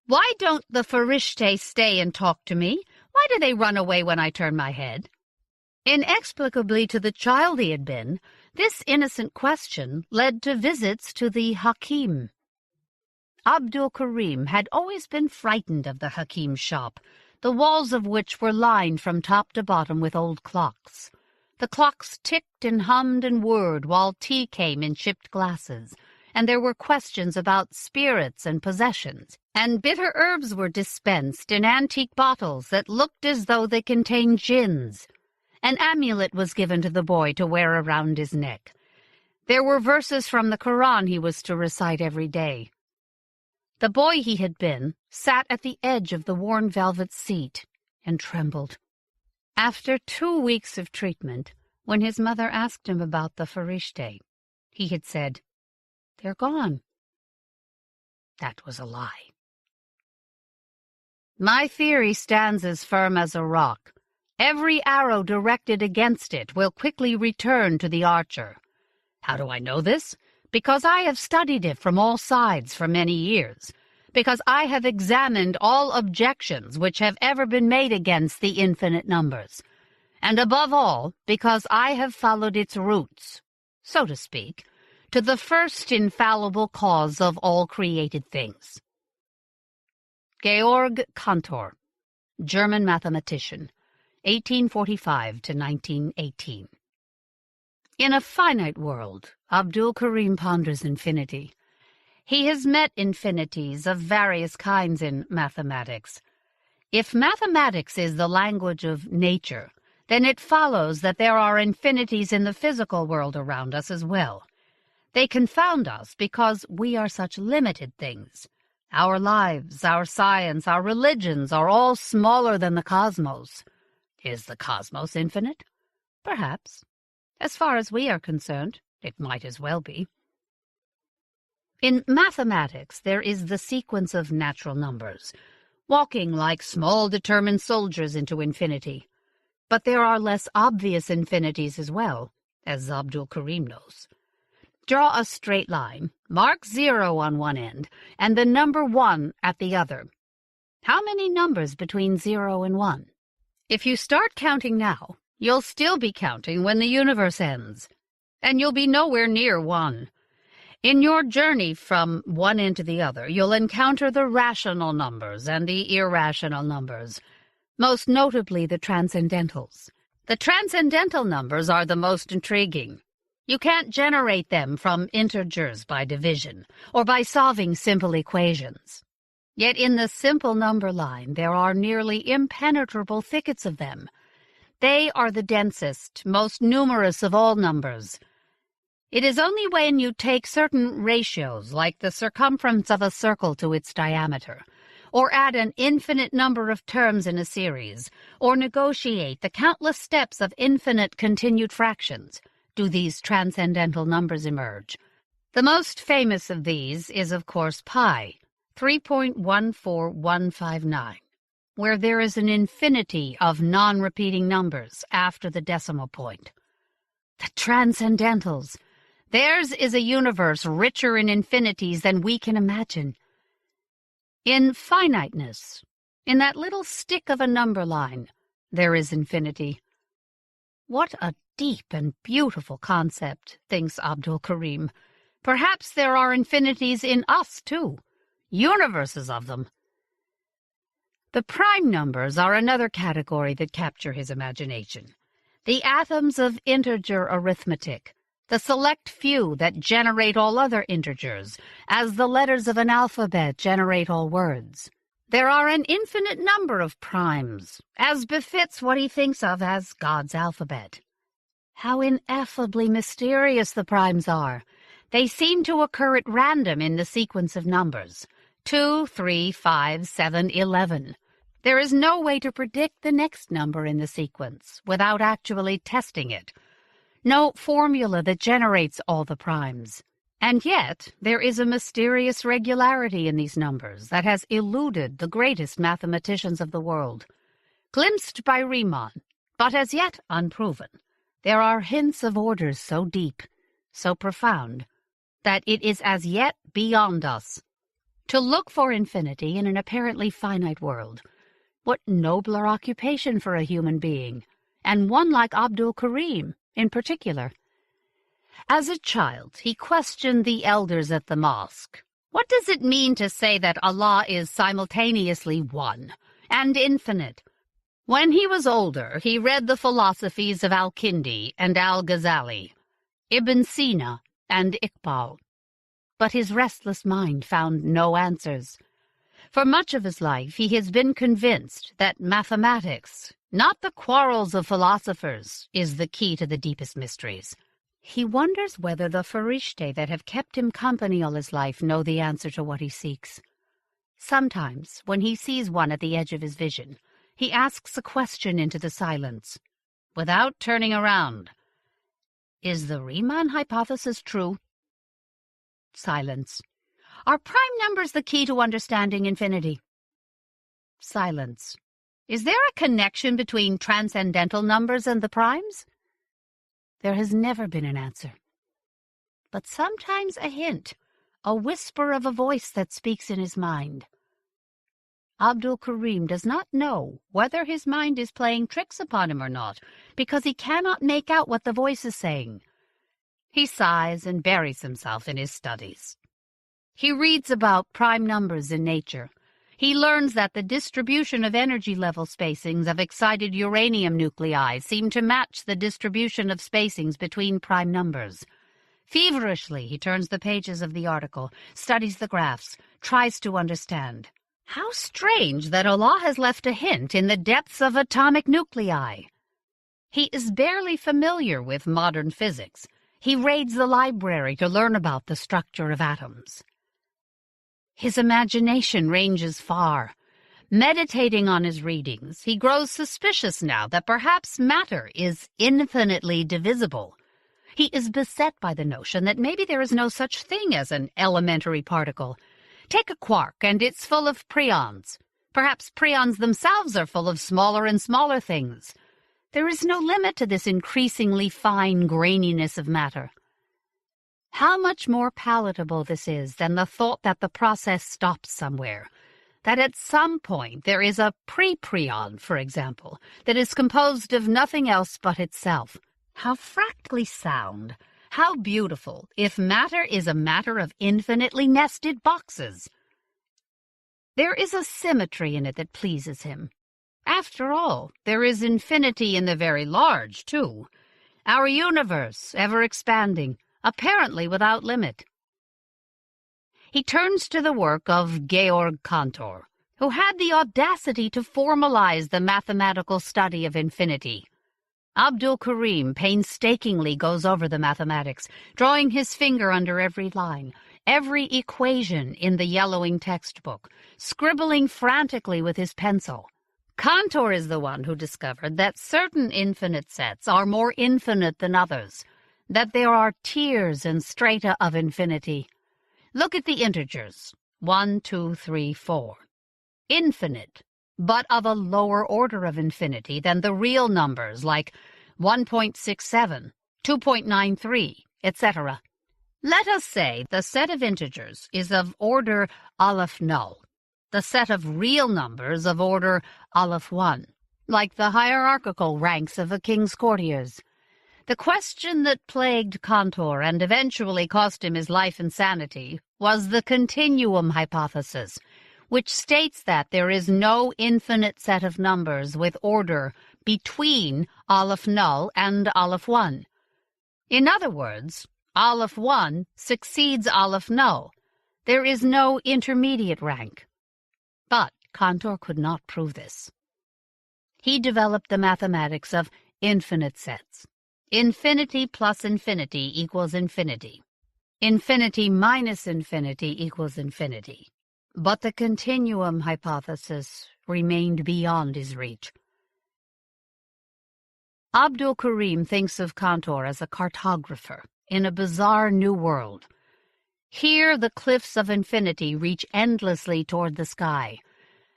"Why don't the Farishte stay and talk to me? Why do they run away when I turn my head?" Inexplicably to the child he had been, this innocent question led to visits to the Hakim. Abdul Karim had always been frightened of the Hakim's shop, the walls of which were lined from top to bottom with old clocks. The clocks ticked and hummed and whirred while tea came in chipped glasses, and there were questions about spirits and possessions, and bitter herbs were dispensed in antique bottles that looked as though they contained jinns. An amulet was given to the boy to wear around his neck. There were verses from the Quran he was to recite every day. The boy he had been sat at the edge of the worn velvet seat and trembled. After 2 weeks of treatment, when his mother asked him about the Farishte, he had said, "They're gone." That was a lie. My theory stands as firm as a rock. Every arrow directed against it will quickly return to the archer. How do I know this? Because I have studied it from all sides for many years. Because I have examined all objections which have ever been made against the infinite numbers. And above all, because I have followed its roots, so to speak, to the first infallible cause of all created things. Georg Cantor, German mathematician, 1845 to 1918. In a finite world, Abdul Karim ponders infinity. He has met infinities of various kinds in mathematics. If mathematics is the language of nature, then it follows that there are infinities in the physical world around us as well. They confound us because we are such limited things. Our lives, our science, our religions are all smaller than the cosmos. Is the cosmos infinite? Perhaps. As far as we are concerned, it might as well be. In mathematics, there is the sequence of natural numbers, walking like small determined soldiers into infinity. But there are less obvious infinities as well, as Abdul Karim knows. Draw a straight line, mark 0 on one end, and the number 1 at the other. How many numbers between 0 and 1? If you start counting now, you'll still be counting when the universe ends, and you'll be nowhere near 1. In your journey from one end to the other, you'll encounter the rational numbers and the irrational numbers, most notably the transcendentals. The transcendental numbers are the most intriguing. You can't generate them from integers by division or by solving simple equations. Yet in the simple number line there are nearly impenetrable thickets of them. They are the densest, most numerous of all numbers. It is only when you take certain ratios, like the circumference of a circle to its diameter, or add an infinite number of terms in a series, or negotiate the countless steps of infinite continued fractions, do these transcendental numbers emerge. The most famous of these is, of course, pi, 3.14159, where there is an infinity of non-repeating numbers after the decimal point. The transcendentals! Theirs is a universe richer in infinities than we can imagine. In finiteness, in that little stick of a number line, there is infinity. What a deep and beautiful concept, thinks Abdul Karim. Perhaps there are infinities in us, too, universes of them. The prime numbers are another category that capture his imagination. The atoms of integer arithmetic, the select few that generate all other integers, as the letters of an alphabet generate all words. There are an infinite number of primes, as befits what he thinks of as God's alphabet. How ineffably mysterious the primes are! They seem to occur at random in the sequence of numbers. 2, 3, 5, 7, 11. There is no way to predict the next number in the sequence without actually testing it. No formula that generates all the primes. And yet, there is a mysterious regularity in these numbers that has eluded the greatest mathematicians of the world. Glimpsed by Riemann, but as yet unproven, there are hints of orders so deep, so profound, that it is as yet beyond us. To look for infinity in an apparently finite world, what nobler occupation for a human being, and one like Abdul Karim in particular. As a child, he questioned the elders at the mosque. What does it mean to say that Allah is simultaneously one and infinite? When he was older, he read the philosophies of Al-Kindi and Al-Ghazali, Ibn Sina and Iqbal. But his restless mind found no answers. For much of his life, he has been convinced that mathematics, not the quarrels of philosophers, is the key to the deepest mysteries. He wonders whether the Farishte that have kept him company all his life know the answer to what he seeks. Sometimes, when he sees one at the edge of his vision, he asks a question into the silence, without turning around. Is the Riemann hypothesis true? Silence. Are prime numbers the key to understanding infinity? Silence. Is there a connection between transcendental numbers and the primes? There has never been an answer. But sometimes a hint, a whisper of a voice that speaks in his mind. Abdul Karim does not know whether his mind is playing tricks upon him or not, because he cannot make out what the voice is saying. He sighs and buries himself in his studies. He reads about prime numbers in nature. He learns that the distribution of energy level spacings of excited uranium nuclei seem to match the distribution of spacings between prime numbers. Feverishly, he turns the pages of the article, studies the graphs, tries to understand. How strange that Allah has left a hint in the depths of atomic nuclei. He is barely familiar with modern physics. He raids the library to learn about the structure of atoms. His imagination ranges far. Meditating on his readings, he grows suspicious now that perhaps matter is infinitely divisible. He is beset by the notion that maybe there is no such thing as an elementary particle. Take a quark, and it's full of prions. Perhaps prions themselves are full of smaller and smaller things. There is no limit to this increasingly fine graininess of matter. How much more palatable this is than the thought that the process stops somewhere, that at some point there is a preprion, for example, that is composed of nothing else but itself. How fractally sound, how beautiful, if matter is a matter of infinitely nested boxes. There is a symmetry in it that pleases him. After all, there is infinity in the very large, too. Our universe, ever expanding, apparently without limit. He turns to the work of Georg Cantor, who had the audacity to formalize the mathematical study of infinity. Abdul Karim painstakingly goes over the mathematics, drawing his finger under every line, every equation in the yellowing textbook, scribbling frantically with his pencil. Cantor is the one who discovered that certain infinite sets are more infinite than others, that there are tiers and strata of infinity. Look at the integers, 1, 2, 3, 4. Infinite, but of a lower order of infinity than the real numbers like 1.67, 2.93, etc. Let us say the set of integers is of order Aleph null, the set of real numbers of order Aleph 1, like the hierarchical ranks of a king's courtiers. The question that plagued Cantor and eventually cost him his life and sanity was the continuum hypothesis, which states that there is no infinite set of numbers with order between Aleph null and Aleph 1. In other words, Aleph 1 succeeds Aleph null. There is no intermediate rank. But Cantor could not prove this. He developed the mathematics of infinite sets. Infinity plus infinity equals infinity. Infinity minus infinity equals infinity. But the continuum hypothesis remained beyond his reach. Abdul Karim thinks of Cantor as a cartographer in a bizarre new world. Here the cliffs of infinity reach endlessly toward the sky,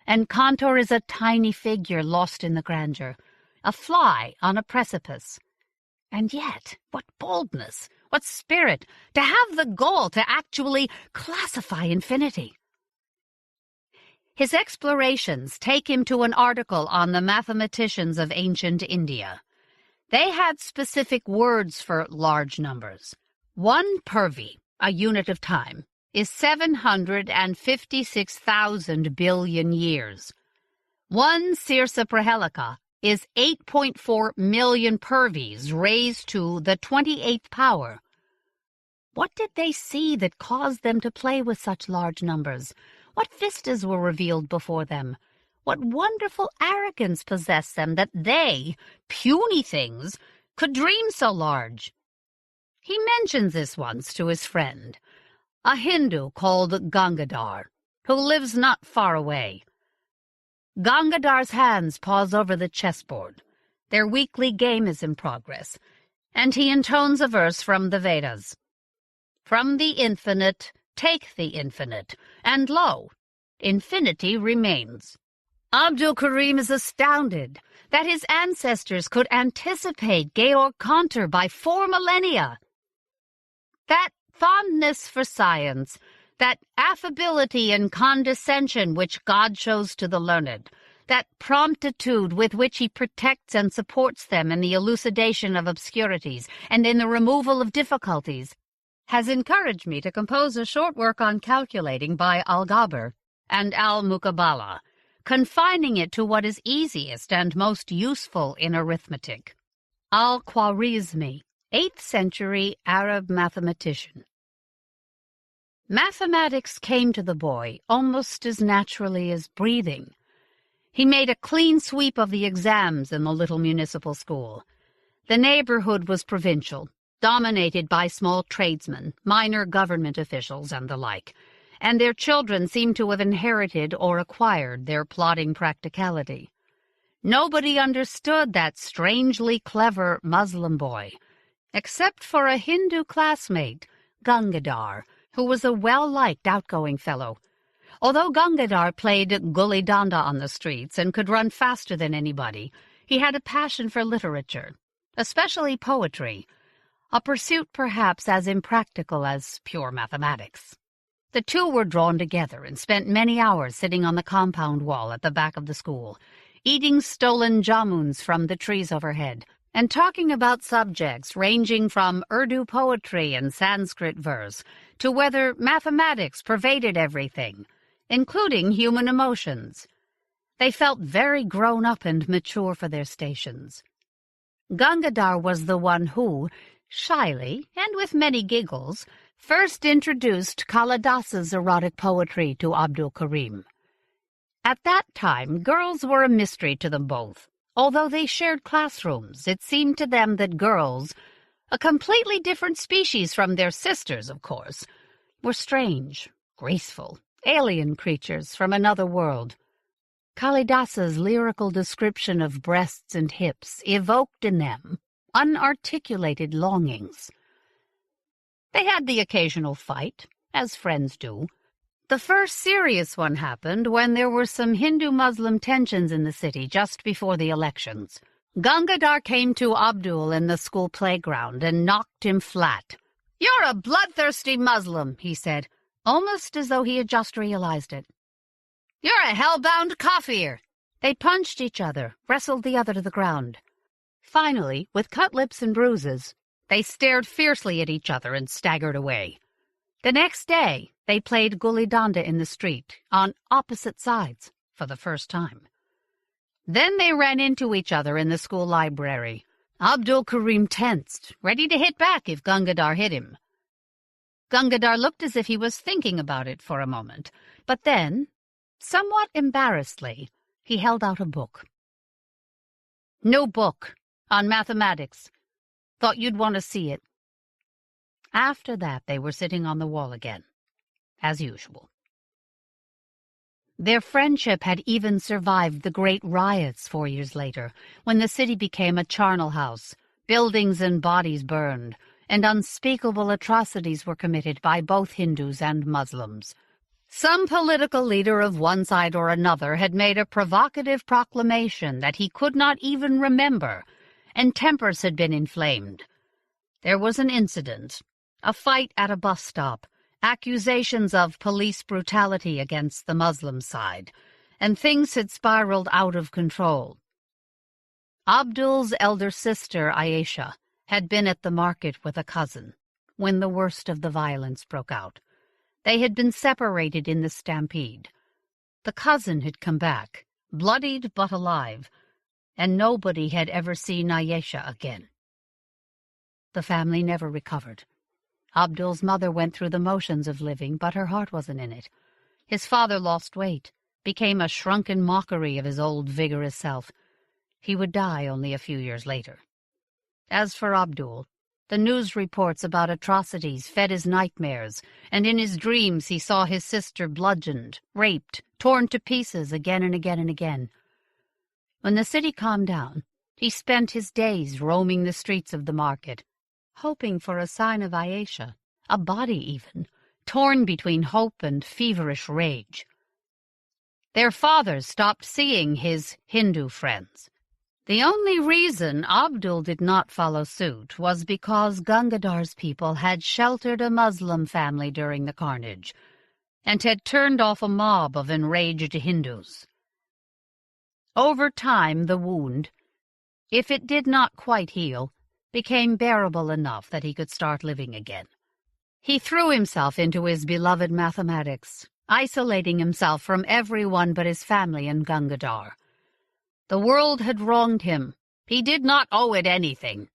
and Cantor is a tiny figure lost in the grandeur, a fly on a precipice. And yet, what boldness, what spirit, to have the goal to actually classify infinity. His explorations take him to an article on the mathematicians of ancient India. They had specific words for large numbers. 1 purvi, a unit of time, is 756,000 billion years. 1 Sirsa Prahelica is 8.4 million purvis raised to the 28th power. What did they see that caused them to play with such large numbers? What vistas were revealed before them? What wonderful arrogance possessed them that they, puny things, could dream so large? He mentions this once to his friend, a Hindu called Gangadhar, who lives not far away. Gangadhar's hands pause over the chessboard. Their weekly game is in progress, and he intones a verse from the Vedas. From the infinite, take the infinite, and lo, infinity remains. Abdul Karim is astounded that his ancestors could anticipate Georg Cantor by 4 millennia. That fondness for science, that affability and condescension which God shows to the learned, that promptitude with which he protects and supports them in the elucidation of obscurities and in the removal of difficulties, has encouraged me to compose a short work on calculating by Al-Ghaber, and al-Muqabala, confining it to what is easiest and most useful in arithmetic. Al-Khwarizmi, 8th century Arab mathematician. Mathematics came to the boy almost as naturally as breathing. He made a clean sweep of the exams in the little municipal school. The neighborhood was provincial, dominated by small tradesmen, minor government officials, and the like, and their children seemed to have inherited or acquired their plodding practicality. Nobody understood that strangely clever Muslim boy, except for a Hindu classmate, Gangadhar, who was a well-liked, outgoing fellow. Although Gangadhar played gully danda on the streets and could run faster than anybody, he had a passion for literature, especially poetry, a pursuit perhaps as impractical as pure mathematics. The two were drawn together and spent many hours sitting on the compound wall at the back of the school, eating stolen jamuns from the trees overhead, and talking about subjects ranging from Urdu poetry and Sanskrit verse to whether mathematics pervaded everything, including human emotions. They felt very grown up and mature for their stations. Gangadhar was the one who, shyly and with many giggles, first introduced Kalidasa's erotic poetry to Abdul Karim. At that time, girls were a mystery to them both. Although they shared classrooms, it seemed to them that girls, a completely different species from their sisters, of course, were strange, graceful, alien creatures from another world. Kalidasa's lyrical description of breasts and hips evoked in them unarticulated longings. They had the occasional fight, as friends do. The first serious one happened when there were some Hindu-Muslim tensions in the city just before the elections. Gangadhar came to Abdul in the school playground and knocked him flat. "You're a bloodthirsty Muslim," he said, almost as though he had just realized it. "You're a hell-bound Kafir." They punched each other, wrestled the other to the ground. Finally, with cut lips and bruises, they stared fiercely at each other and staggered away. The next day, they played gully danda in the street, on opposite sides, for the first time. Then they ran into each other in the school library. Abdul Karim tensed, ready to hit back if Gangadhar hit him. Gangadhar looked as if he was thinking about it for a moment, but then, somewhat embarrassedly, he held out a book. "New book, on mathematics. Thought you'd want to see it." After that, they were sitting on the wall again, as usual. Their friendship had even survived the great riots 4 years later, when the city became a charnel house, buildings and bodies burned, and unspeakable atrocities were committed by both Hindus and Muslims. Some political leader of one side or another had made a provocative proclamation that he could not even remember, and tempers had been inflamed. There was an incident, a fight at a bus stop, accusations of police brutality against the Muslim side, and things had spiraled out of control. Abdul's elder sister, Ayesha, had been at the market with a cousin when the worst of the violence broke out. They had been separated in the stampede. The cousin had come back, bloodied but alive, and nobody had ever seen Ayesha again. The family never recovered. Abdul's mother went through the motions of living, but her heart wasn't in it. His father lost weight, became a shrunken mockery of his old vigorous self. He would die only a few years later. As for Abdul, the news reports about atrocities fed his nightmares, and in his dreams he saw his sister bludgeoned, raped, torn to pieces again and again and again. When the city calmed down, he spent his days roaming the streets of the market, hoping for a sign of Ayesha, a body even, torn between hope and feverish rage. Their fathers stopped seeing his Hindu friends. The only reason Abdul did not follow suit was because Gangadhar's people had sheltered a Muslim family during the carnage, and had turned off a mob of enraged Hindus. Over time, the wound, if it did not quite heal, became bearable enough that he could start living again. He threw himself into his beloved mathematics, isolating himself from everyone but his family in Gangadhar. The world had wronged him. He did not owe it anything.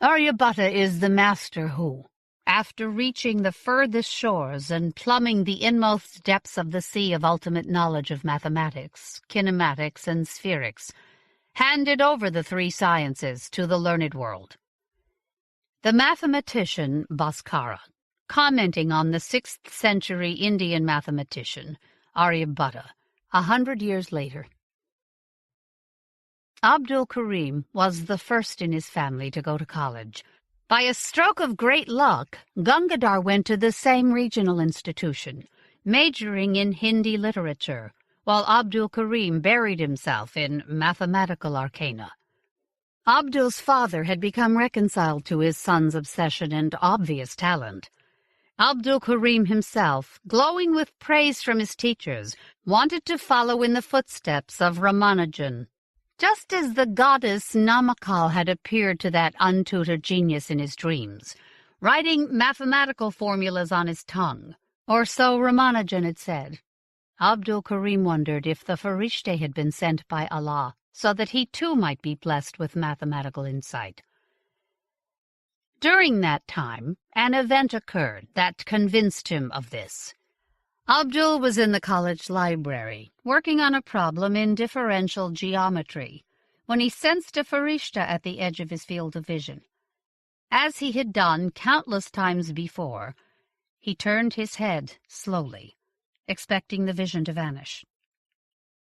Aryabhatta is the master who, after reaching the furthest shores and plumbing the inmost depths of the sea of ultimate knowledge of mathematics, kinematics, and spherics, handed over the three sciences to the learned world. The mathematician Bhaskara, commenting on the 6th century Indian mathematician Aryabhatta 100 years later. Abdul Karim was the first in his family to go to college. By a stroke of great luck, Gangadhar went to the same regional institution, majoring in Hindi literature, while Abdul Karim buried himself in mathematical arcana. Abdul's father had become reconciled to his son's obsession and obvious talent. Abdul Karim himself, glowing with praise from his teachers, wanted to follow in the footsteps of Ramanujan. Just as the goddess Namakal had appeared to that untutored genius in his dreams, writing mathematical formulas on his tongue, or so Ramanujan had said. Abdul Karim wondered if the Farishte had been sent by Allah, so that he too might be blessed with mathematical insight. During that time, an event occurred that convinced him of this. Abdul was in the college library, working on a problem in differential geometry, when he sensed a Farishta at the edge of his field of vision. As he had done countless times before, he turned his head slowly, expecting the vision to vanish.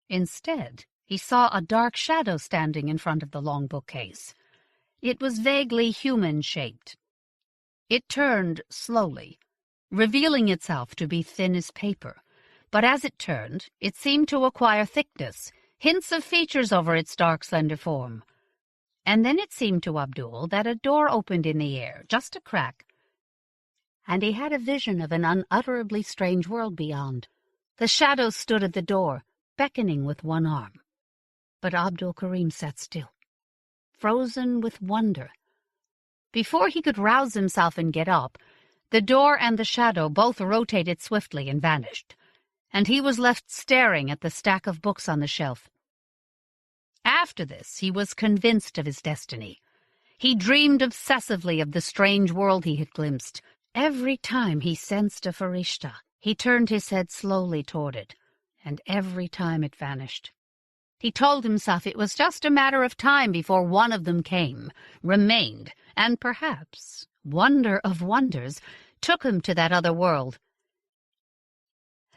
Instead, he saw a dark shadow standing in front of the long bookcase. It was vaguely human-shaped. It turned slowly, revealing itself to be thin as paper, but as it turned, it seemed to acquire thickness, hints of features over its dark, slender form. And then it seemed to Abdul that a door opened in the air, just a crack, and he had a vision of an unutterably strange world beyond. The shadow stood at the door, beckoning with one arm. But Abdul Karim sat still, frozen with wonder. Before he could rouse himself and get up, the door and the shadow both rotated swiftly and vanished, and he was left staring at the stack of books on the shelf. After this, he was convinced of his destiny. He dreamed obsessively of the strange world he had glimpsed. Every time he sensed a Farishta, he turned his head slowly toward it, and every time it vanished. He told himself it was just a matter of time before one of them came, remained, and perhaps, wonder of wonders, took him to that other world.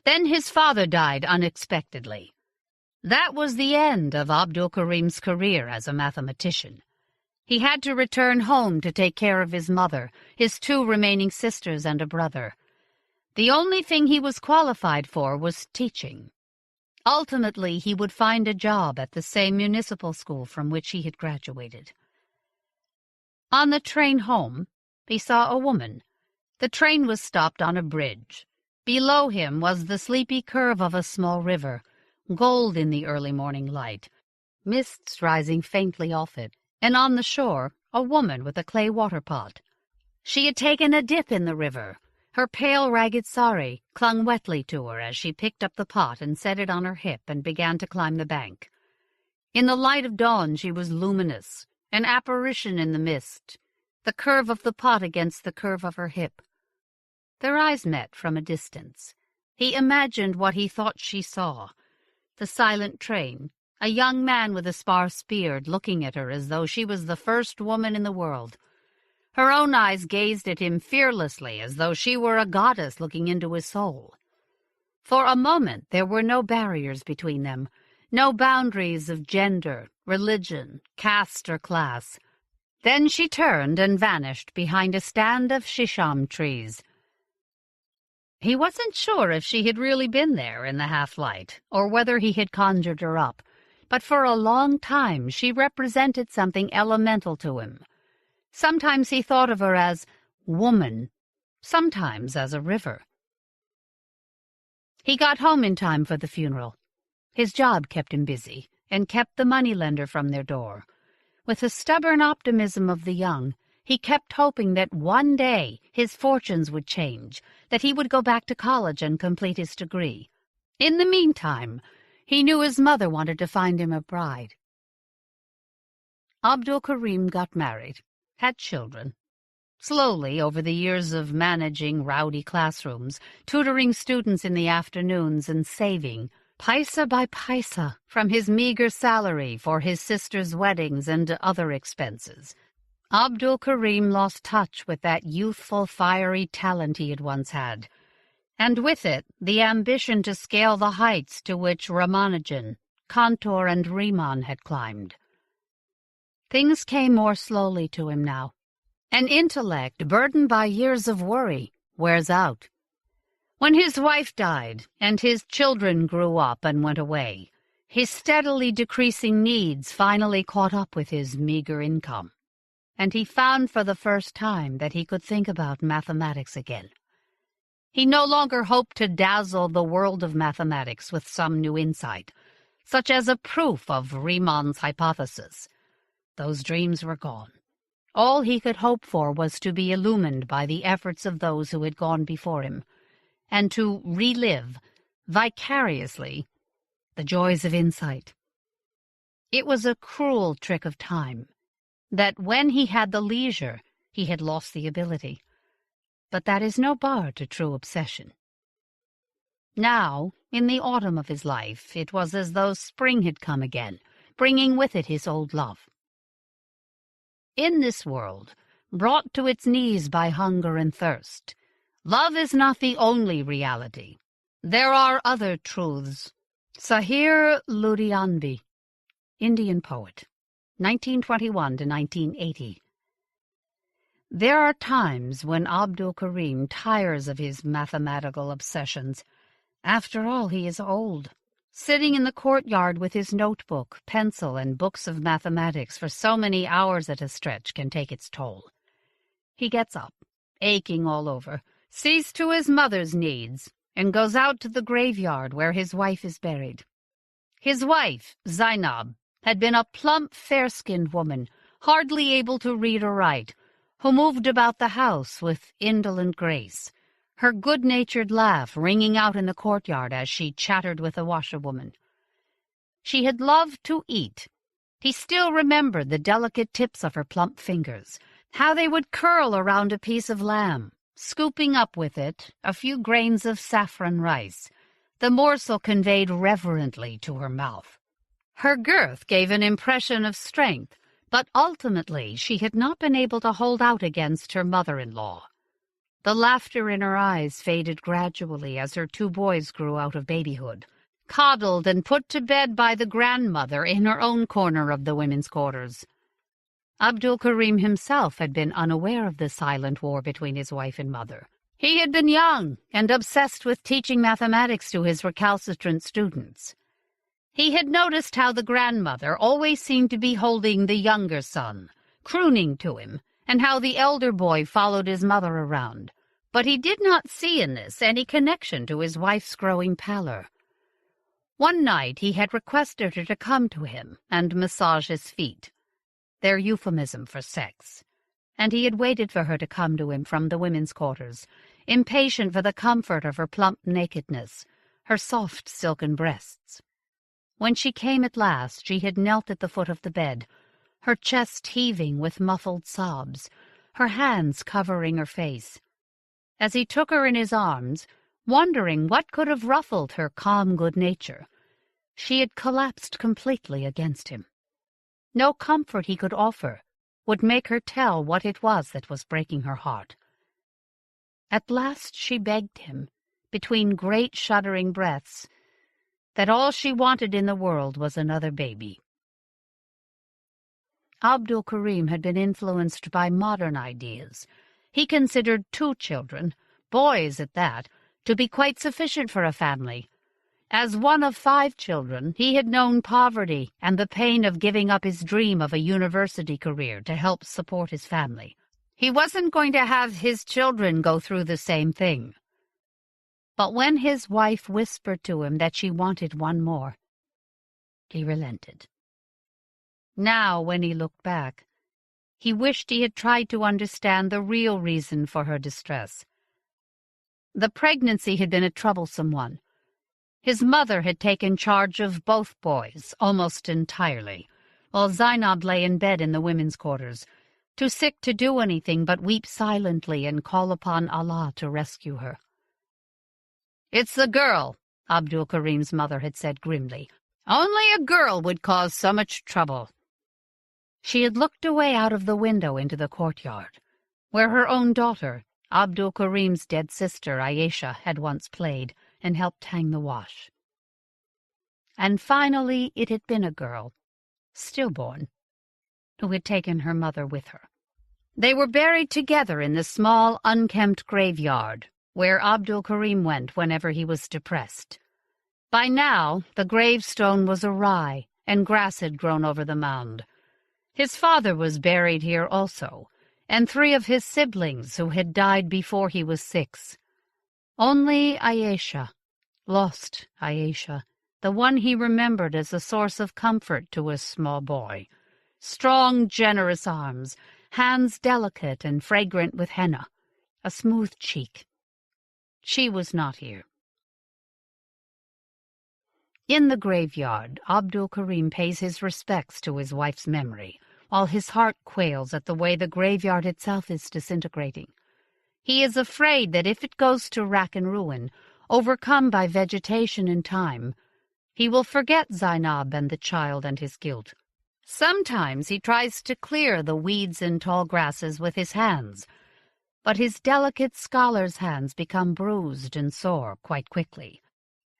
Then his father died unexpectedly. That was the end of Abdul Karim's career as a mathematician. He had to return home to take care of his mother, his two remaining sisters, and a brother. The only thing he was qualified for was teaching. Ultimately, he would find a job at the same municipal school from which he had graduated. On the train home, he saw a woman. The train was stopped on a bridge. Below him was the sleepy curve of a small river, gold in the early morning light, mists rising faintly off it, and on the shore a woman with a clay water pot. She had taken a dip in the river. Her pale, ragged sari clung wetly to her as she picked up the pot and set it on her hip and began to climb the bank. In the light of dawn she was luminous, an apparition in the mist, the curve of the pot against the curve of her hip. Their eyes met from a distance. He imagined what he thought she saw. The silent train, a young man with a sparse beard looking at her as though she was the first woman in the world. Her own eyes gazed at him fearlessly as though she were a goddess looking into his soul. For a moment there were no barriers between them, no boundaries of gender, religion, caste, or class. Then she turned and vanished behind a stand of shisham trees. He wasn't sure if she had really been there in the half-light, or whether he had conjured her up, but for a long time she represented something elemental to him. Sometimes he thought of her as woman, sometimes as a river. He got home in time for the funeral. His job kept him busy, and kept the moneylender from their door. With the stubborn optimism of the young, He kept hoping that one day his fortunes would change, that he would go back to college and complete his degree. In the meantime, he knew his mother wanted to find him a bride. Abdul Karim got married, had children. Slowly, over the years of managing rowdy classrooms, tutoring students in the afternoons, and saving, paisa by paisa, from his meager salary for his sister's weddings and other expenses, Abdul Karim lost touch with that youthful, fiery talent he had once had, and with it the ambition to scale the heights to which Ramanujan, Cantor, and Riemann had climbed. Things came more slowly to him now. An intellect burdened by years of worry wears out. When his wife died and his children grew up and went away, his steadily decreasing needs finally caught up with his meager income, and he found for the first time that he could think about mathematics again. He no longer hoped to dazzle the world of mathematics with some new insight, such as a proof of Riemann's hypothesis. Those dreams were gone. All he could hope for was to be illumined by the efforts of those who had gone before him, and to relive, vicariously, the joys of insight. It was a cruel trick of time, that when he had the leisure, he had lost the ability. But that is no bar to true obsession. Now, in the autumn of his life, it was as though spring had come again, bringing with it his old love. In this world, brought to its knees by hunger and thirst, love is not the only reality. There are other truths. Sahir Ludhianvi, Indian poet, 1921 to 1980. There are times when Abdul Karim tires of his mathematical obsessions. After all, he is old. Sitting in the courtyard with his notebook, pencil, and books of mathematics for so many hours at a stretch can take its toll. He gets up, aching all over, sees to his mother's needs, and goes out to the graveyard where his wife is buried. His wife, Zainab, had been a plump, fair-skinned woman, hardly able to read or write, who moved about the house with indolent grace, her good-natured laugh ringing out in the courtyard as she chattered with the washerwoman. She had loved to eat. He still remembered the delicate tips of her plump fingers, how they would curl around a piece of lamb, scooping up with it a few grains of saffron rice. The morsel conveyed reverently to her mouth. Her girth gave an impression of strength, but ultimately she had not been able to hold out against her mother-in-law. The laughter in her eyes faded gradually as her two boys grew out of babyhood, coddled and put to bed by the grandmother in her own corner of the women's quarters. Abdul Karim himself had been unaware of the silent war between his wife and mother. He had been young and obsessed with teaching mathematics to his recalcitrant students. He had noticed how the grandmother always seemed to be holding the younger son, crooning to him, and how the elder boy followed his mother around. But he did not see in this any connection to his wife's growing pallor. One night he had requested her to come to him and massage his feet, their euphemism for sex, and he had waited for her to come to him from the women's quarters, impatient for the comfort of her plump nakedness, her soft silken breasts. When she came at last, she had knelt at the foot of the bed, her chest heaving with muffled sobs, her hands covering her face. As he took her in his arms, wondering what could have ruffled her calm good nature, she had collapsed completely against him. No comfort he could offer would make her tell what it was that was breaking her heart. At last she begged him, between great shuddering breaths, that all she wanted in the world was another baby. Abdul Karim had been influenced by modern ideas. He considered 2 children, boys at that, to be quite sufficient for a family. As one of 5 children, he had known poverty and the pain of giving up his dream of a university career to help support his family. He wasn't going to have his children go through the same thing. But when his wife whispered to him that she wanted one more, he relented. Now, when he looked back, He wished he had tried to understand the real reason for her distress. The pregnancy had been a troublesome one. His mother had taken charge of both boys almost entirely, while Zainab lay in bed in the women's quarters, too sick to do anything but weep silently and call upon Allah to rescue her. "It's the girl," Abdul Karim's mother had said grimly. "Only a girl would cause so much trouble." She had looked away out of the window into the courtyard, where her own daughter, Abdul Karim's dead sister Ayesha, had once played and helped hang the wash. And finally it had been a girl, stillborn, who had taken her mother with her. They were buried together in the small, unkempt graveyard, where Abdul Karim went whenever he was depressed. By now the gravestone was awry, and grass had grown over the mound. His father was buried here also, and 3 of his siblings who had died before he was 6. Only Ayesha, lost Ayesha, the one he remembered as a source of comfort to a small boy. Strong, generous arms, hands delicate and fragrant with henna, a smooth cheek. She was not here. In the graveyard, Abdul Karim pays his respects to his wife's memory, while his heart quails at the way the graveyard itself is disintegrating. He is afraid that if it goes to rack and ruin, overcome by vegetation and time, he will forget Zainab and the child and his guilt. Sometimes he tries to clear the weeds and tall grasses with his hands, but his delicate scholar's hands become bruised and sore quite quickly,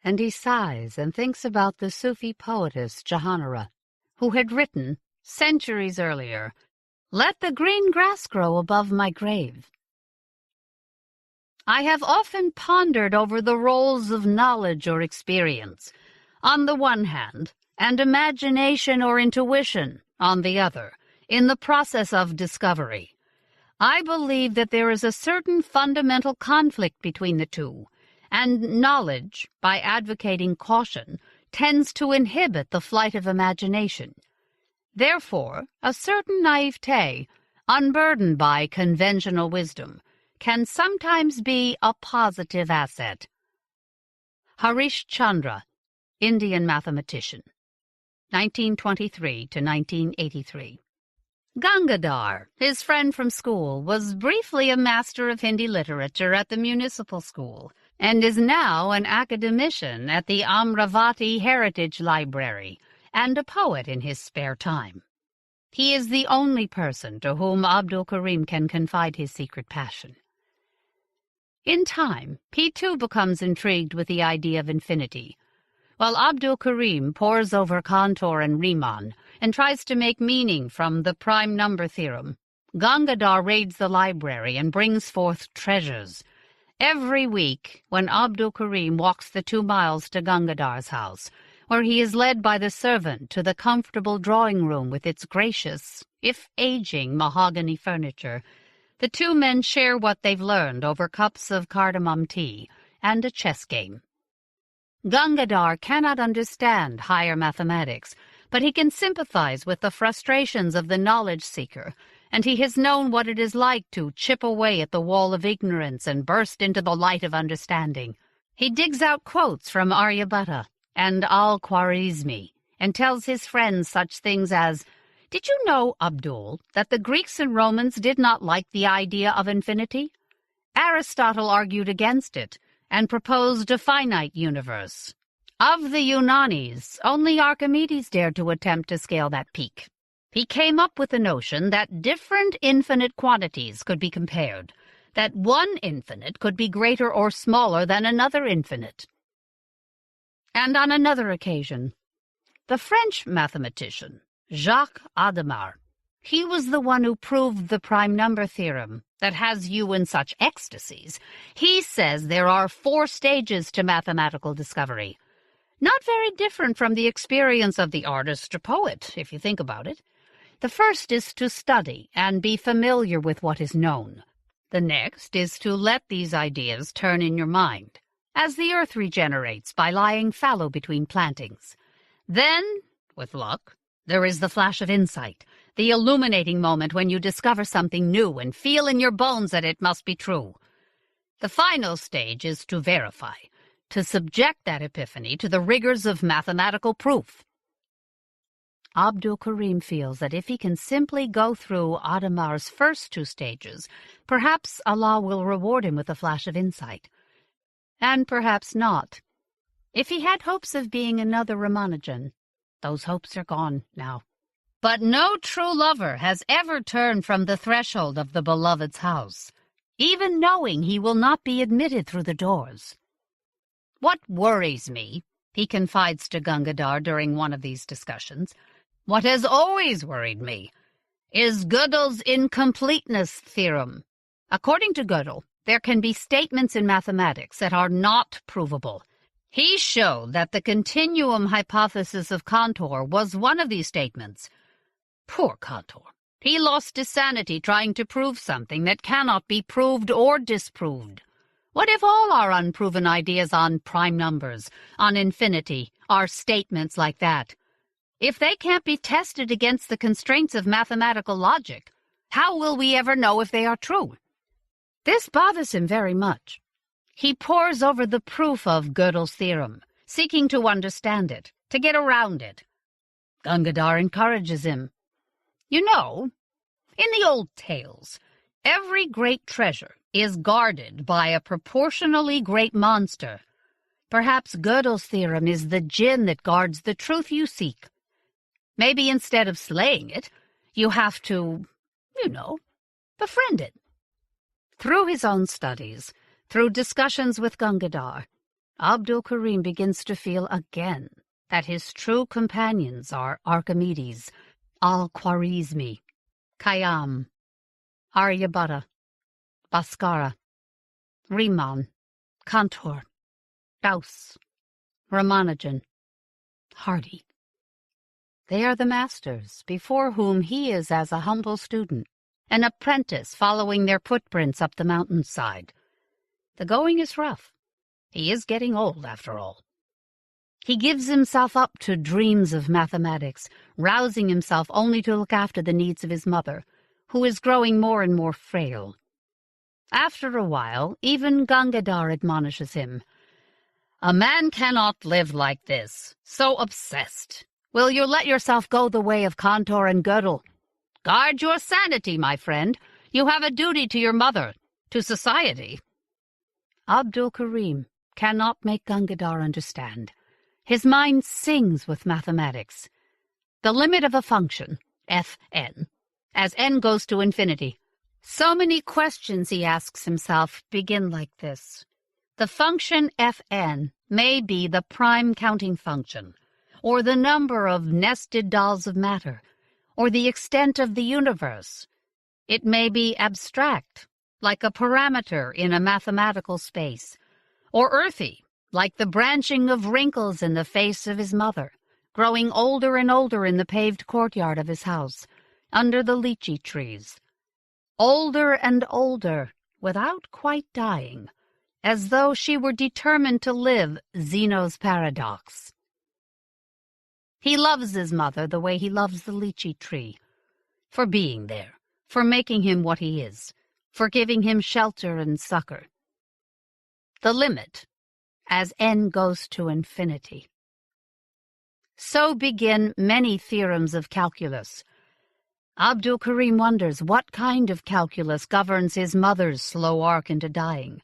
and he sighs and thinks about the Sufi poetess Jahanara, who had written, centuries earlier, "Let the green grass grow above my grave." I have often pondered over the roles of knowledge or experience, on the one hand, and imagination or intuition, on the other, in the process of discovery. I believe that there is a certain fundamental conflict between the two, and knowledge, by advocating caution, tends to inhibit the flight of imagination. Therefore, a certain naivete, unburdened by conventional wisdom, can sometimes be a positive asset. Harish Chandra, Indian mathematician, 1923 to 1983. Gangadhar, his friend from school, was briefly a master of Hindi literature at the municipal school, and is now an academician at the Amravati Heritage Library, and a poet in his spare time. He is the only person to whom Abdul Karim can confide his secret passion. In time, he too becomes intrigued with the idea of infinity. While Abdul Karim pores over Cantor and Riemann and tries to make meaning from the prime number theorem, Gangadhar raids the library and brings forth treasures. Every week, when Abdul Karim walks the 2 miles to Gangadhar's house, where he is led by the servant to the comfortable drawing-room with its gracious, if aging, mahogany furniture, the 2 men share what they've learned over cups of cardamom tea and a chess game. Gangadhar cannot understand higher mathematics, but he can sympathize with the frustrations of the knowledge-seeker, and he has known what it is like to chip away at the wall of ignorance and burst into the light of understanding. He digs out quotes from Aryabhatta and Al-Khwarizmi, and tells his friends such things as, "Did you know, Abdul, that the Greeks and Romans did not like the idea of infinity? Aristotle argued against it, and proposed a finite universe. Of the Yunanis, only Archimedes dared to attempt to scale that peak. He came up with the notion that different infinite quantities could be compared, that one infinite could be greater or smaller than another infinite." And on another occasion, the French mathematician, Jacques Adamar, he was the one who proved the prime number theorem that has you in such ecstasies. He says there are 4 stages to mathematical discovery, not very different from the experience of the artist or poet, if you think about it. The first is to study and be familiar with what is known. The next is to let these ideas turn in your mind, as the earth regenerates by lying fallow between plantings. Then, with luck, there is the flash of insight, The illuminating moment when you discover something new and feel in your bones that it must be true. The final stage is to verify, to subject that epiphany to the rigors of mathematical proof. Abdul-Karim feels that if he can simply go through Adamar's first 2 stages, perhaps Allah will reward him with a flash of insight. And perhaps not. If he had hopes of being another Ramanujan, those hopes are gone now. But no true lover has ever turned from the threshold of the beloved's house, even knowing he will not be admitted through the doors. What worries me, he confides to Gangadhar during one of these discussions, what has always worried me, is Gödel's incompleteness theorem. According to Gödel, there can be statements in mathematics that are not provable. He showed that the continuum hypothesis of Cantor was one of these statements. Poor Cantor. He lost his sanity trying to prove something that cannot be proved or disproved. What if all our unproven ideas on prime numbers, on infinity, are statements like that? If they can't be tested against the constraints of mathematical logic, how will we ever know if they are true? This bothers him very much. He pores over the proof of Gödel's theorem, seeking to understand it, to get around it. Gangadhar encourages him. You know, in the old tales, every great treasure is guarded by a proportionally great monster. Perhaps Gödel's theorem is the djinn that guards the truth you seek. Maybe instead of slaying it, you have to, befriend it. Through his own studies, through discussions with Gangadhar, Abdul-Karim begins to feel again that his true companions are Archimedes, Al-Khwarizmi, Khayyam, Aryabhatta, Bhaskara, Riemann, Cantor, Gauss, Ramanujan, Hardy. They are the masters before whom he is as a humble student, an apprentice following their footprints up the mountainside. The going is rough. He is getting old, after all. He gives himself up to dreams of mathematics, rousing himself only to look after the needs of his mother, who is growing more and more frail. After a while, even Gangadhar admonishes him. A man cannot live like this, so obsessed. Will you let yourself go the way of Cantor and Gödel? Guard your sanity, my friend. You have a duty to your mother, to society. Abdul-Karim cannot make Gangadhar understand. His mind sings with mathematics. The limit of a function, Fn, as n goes to infinity. So many questions, he asks himself, begin like this. The function Fn may be the prime counting function, or the number of nested dolls of matter, or the extent of the universe. It may be abstract, like a parameter in a mathematical space, or earthy, like the branching of wrinkles in the face of his mother, growing older and older in the paved courtyard of his house, under the lychee trees. Older and older, without quite dying, as though she were determined to live Zeno's paradox. He loves his mother the way he loves the lychee tree, for being there, for making him what he is, for giving him shelter and succor. The limit, as n goes to infinity. So begin many theorems of calculus. Abdul-Karim wonders what kind of calculus governs his mother's slow arc into dying.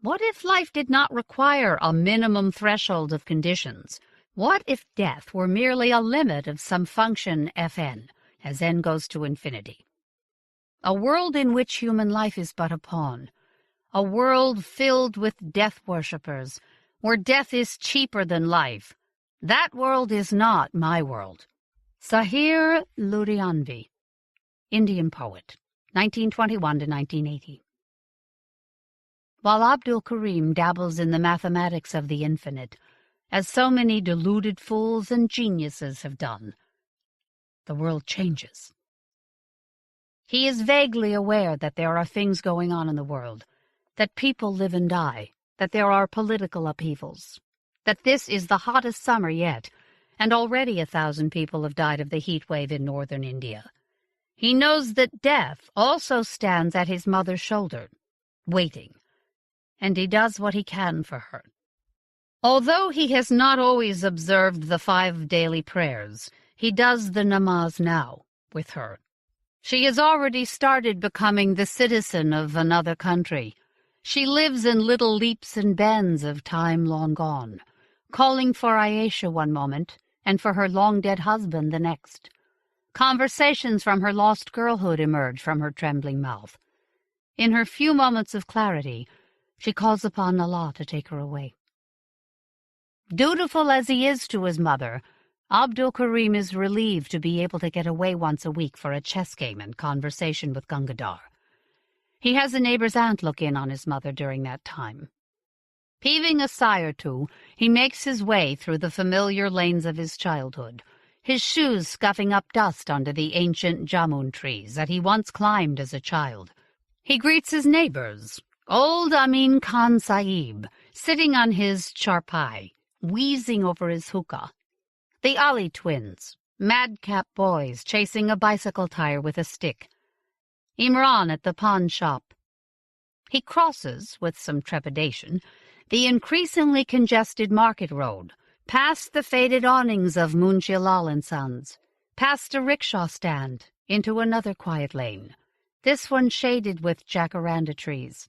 What if life did not require a minimum threshold of conditions? What if death were merely a limit of some function Fn, as n goes to infinity? A world in which human life is but a pawn. A world filled with death worshippers, where death is cheaper than life. That world is not my world. Sahir Ludhianvi, Indian poet, 1921 to 1980. While Abdul-Karim dabbles in the mathematics of the infinite, as so many deluded fools and geniuses have done, the world changes. He is vaguely aware that there are things going on in the world, that people live and die, that there are political upheavals, that this is the hottest summer yet, and already 1,000 people have died of the heat wave in northern India. He knows that death also stands at his mother's shoulder, waiting, and he does what he can for her. Although he has not always observed the 5 daily prayers, he does the namaz now with her. She has already started becoming the citizen of another country. She lives in little leaps and bends of time long gone, calling for Ayesha one moment and for her long-dead husband the next. Conversations from her lost girlhood emerge from her trembling mouth. In her few moments of clarity, she calls upon Allah to take her away. Dutiful as he is to his mother, Abdul Karim is relieved to be able to get away once a week for a chess game and conversation with Gangadhar. He has a neighbor's aunt look in on his mother during that time. Heaving a sigh or two, he makes his way through the familiar lanes of his childhood, his shoes scuffing up dust onto the ancient jamun trees that he once climbed as a child. He greets his neighbors, old Amin Khan Sahib, sitting on his charpai, wheezing over his hookah. The Ali twins, madcap boys chasing a bicycle tire with a stick. Imran at the pawn shop. He crosses, with some trepidation, the increasingly congested market road, past the faded awnings of Munshi Lal and Sons, past a rickshaw stand, into another quiet lane, this one shaded with jacaranda trees.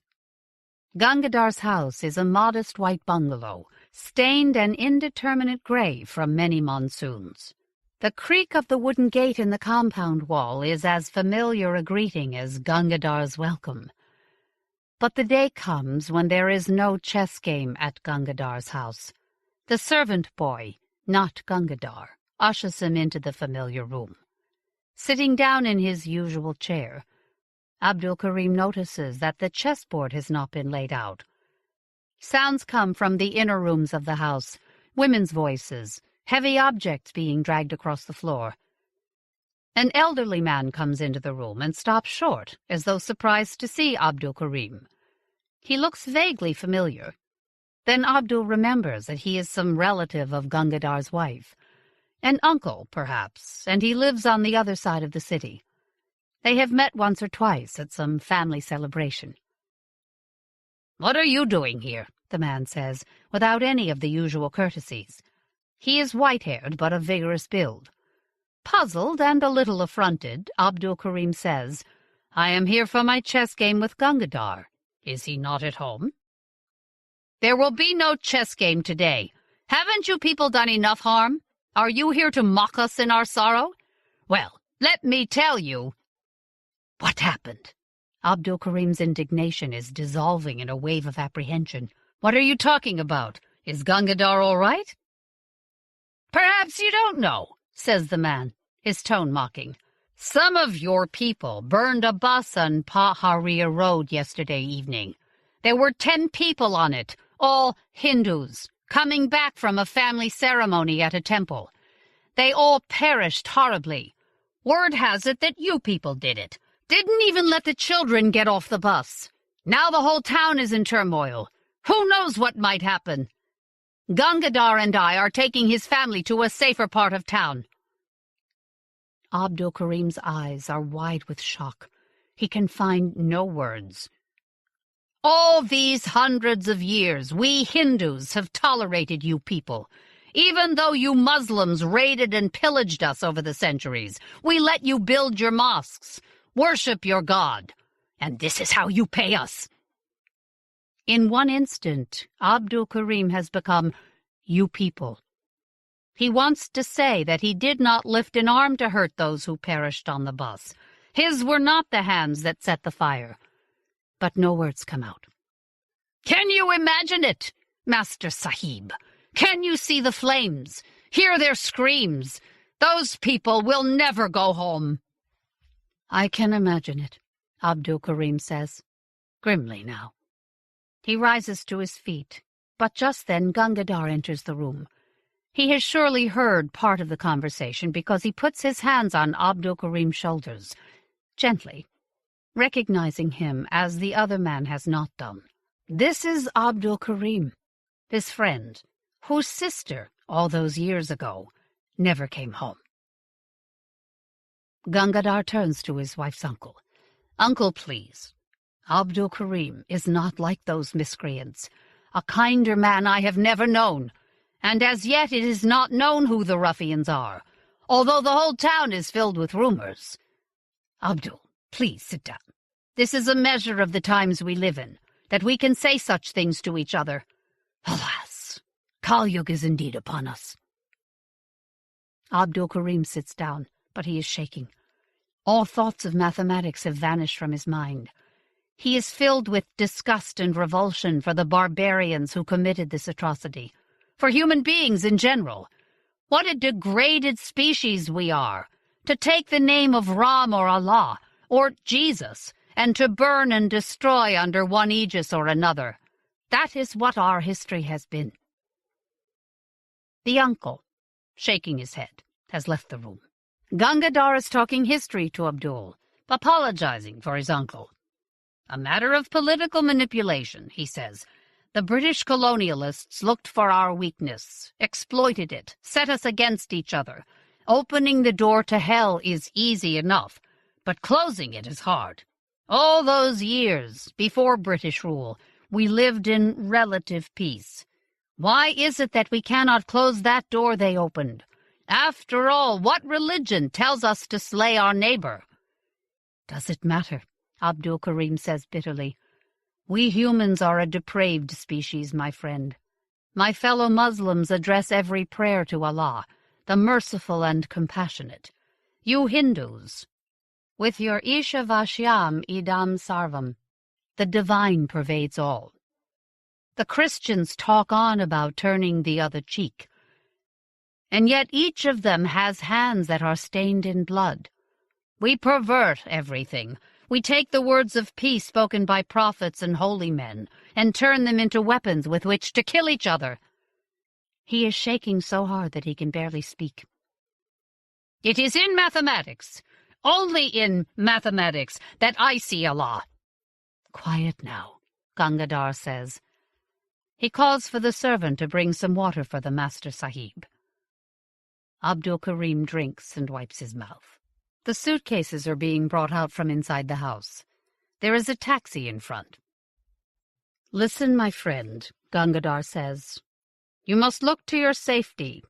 Gangadhar's house is a modest white bungalow, stained an indeterminate gray from many monsoons. The creak of the wooden gate in the compound wall is as familiar a greeting as Gangadhar's welcome. But the day comes when there is no chess game at Gangadhar's house. The servant boy, not Gangadhar, ushers him into the familiar room. Sitting down in his usual chair, Abdul Karim notices that the chessboard has not been laid out. Sounds come from the inner rooms of the house, women's voices, heavy objects being dragged across the floor. An elderly man comes into the room and stops short, as though surprised to see Abdul Karim. He looks vaguely familiar. Then Abdul remembers that he is some relative of Gangadhar's wife. An uncle, perhaps, and he lives on the other side of the city. They have met once or twice at some family celebration. "What are you doing here?" the man says, without any of the usual courtesies. He is white-haired, but of vigorous build. Puzzled and a little affronted, Abdul Karim says, "I am here for my chess game with Gangadhar. Is he not at home?" "There will be no chess game today. Haven't you people done enough harm? Are you here to mock us in our sorrow? Well, let me tell you—" "What happened?" Abdul Karim's indignation is dissolving in a wave of apprehension. "What are you talking about? Is Gangadhar all right?" "Perhaps you don't know," says the man, his tone mocking. "Some of your people burned a bus on Paharia Road yesterday evening. There were 10 people on it, all Hindus, coming back from a family ceremony at a temple. They all perished horribly. Word has it that you people did it. Didn't even let the children get off the bus. Now the whole town is in turmoil. Who knows what might happen? Gangadhar and I are taking his family to a safer part of town." Abdul Karim's eyes are wide with shock. He can find no words. "All these hundreds of years, we Hindus have tolerated you people. Even though you Muslims raided and pillaged us over the centuries, we let you build your mosques, worship your God, and this is how you pay us." In one instant, Abdul Karim has become "you people." He wants to say that he did not lift an arm to hurt those who perished on the bus. His were not the hands that set the fire. But no words come out. "Can you imagine it, Master Sahib? Can you see the flames? Hear their screams? Those people will never go home." "I can imagine it," Abdul Karim says, grimly now. He rises to his feet, but just then Gangadhar enters the room. He has surely heard part of the conversation because he puts his hands on Abdul Karim's shoulders, gently, recognizing him as the other man has not done. This is Abdul Karim, his friend, whose sister, all those years ago, never came home. Gangadhar turns to his wife's uncle. "Uncle, please. Abdul Karim is not like those miscreants. A kinder man I have never known, and as yet it is not known who the ruffians are, although the whole town is filled with rumors. Abdul, please sit down. This is a measure of the times we live in, that we can say such things to each other. Alas, Kal-Yug is indeed upon us." Abdul Karim sits down, but he is shaking. All thoughts of mathematics have vanished from his mind. He is filled with disgust and revulsion for the barbarians who committed this atrocity, for human beings in general. What a degraded species we are, to take the name of Ram or Allah, or Jesus, and to burn and destroy under one aegis or another. That is what our history has been. The uncle, shaking his head, has left the room. Gangadhar is talking history to Abdul, apologizing for his uncle. "A matter of political manipulation," he says. "The British colonialists looked for our weakness, exploited it, set us against each other. Opening the door to hell is easy enough, but closing it is hard. All those years, before British rule, we lived in relative peace. Why is it that we cannot close that door they opened? After all, what religion tells us to slay our neighbor?" "Does it matter?" Abdul Karim says bitterly. "We humans are a depraved species, my friend. My fellow Muslims address every prayer to Allah, the merciful and compassionate. You Hindus, with your Isha Vashyam Idam Sarvam, the divine pervades all. The Christians talk on about turning the other cheek, and yet each of them has hands that are stained in blood. We pervert everything. We take the words of peace spoken by prophets and holy men and turn them into weapons with which to kill each other." He is shaking so hard that he can barely speak. "It is in mathematics, only in mathematics, that I see Allah." "Quiet now," Gangadhar says. He calls for the servant to bring some water for the Master Sahib. Abdul Karim drinks and wipes his mouth. The suitcases are being brought out from inside the house. There is a taxi in front. "Listen, my friend," Gangadhar says. "You must look to your safety.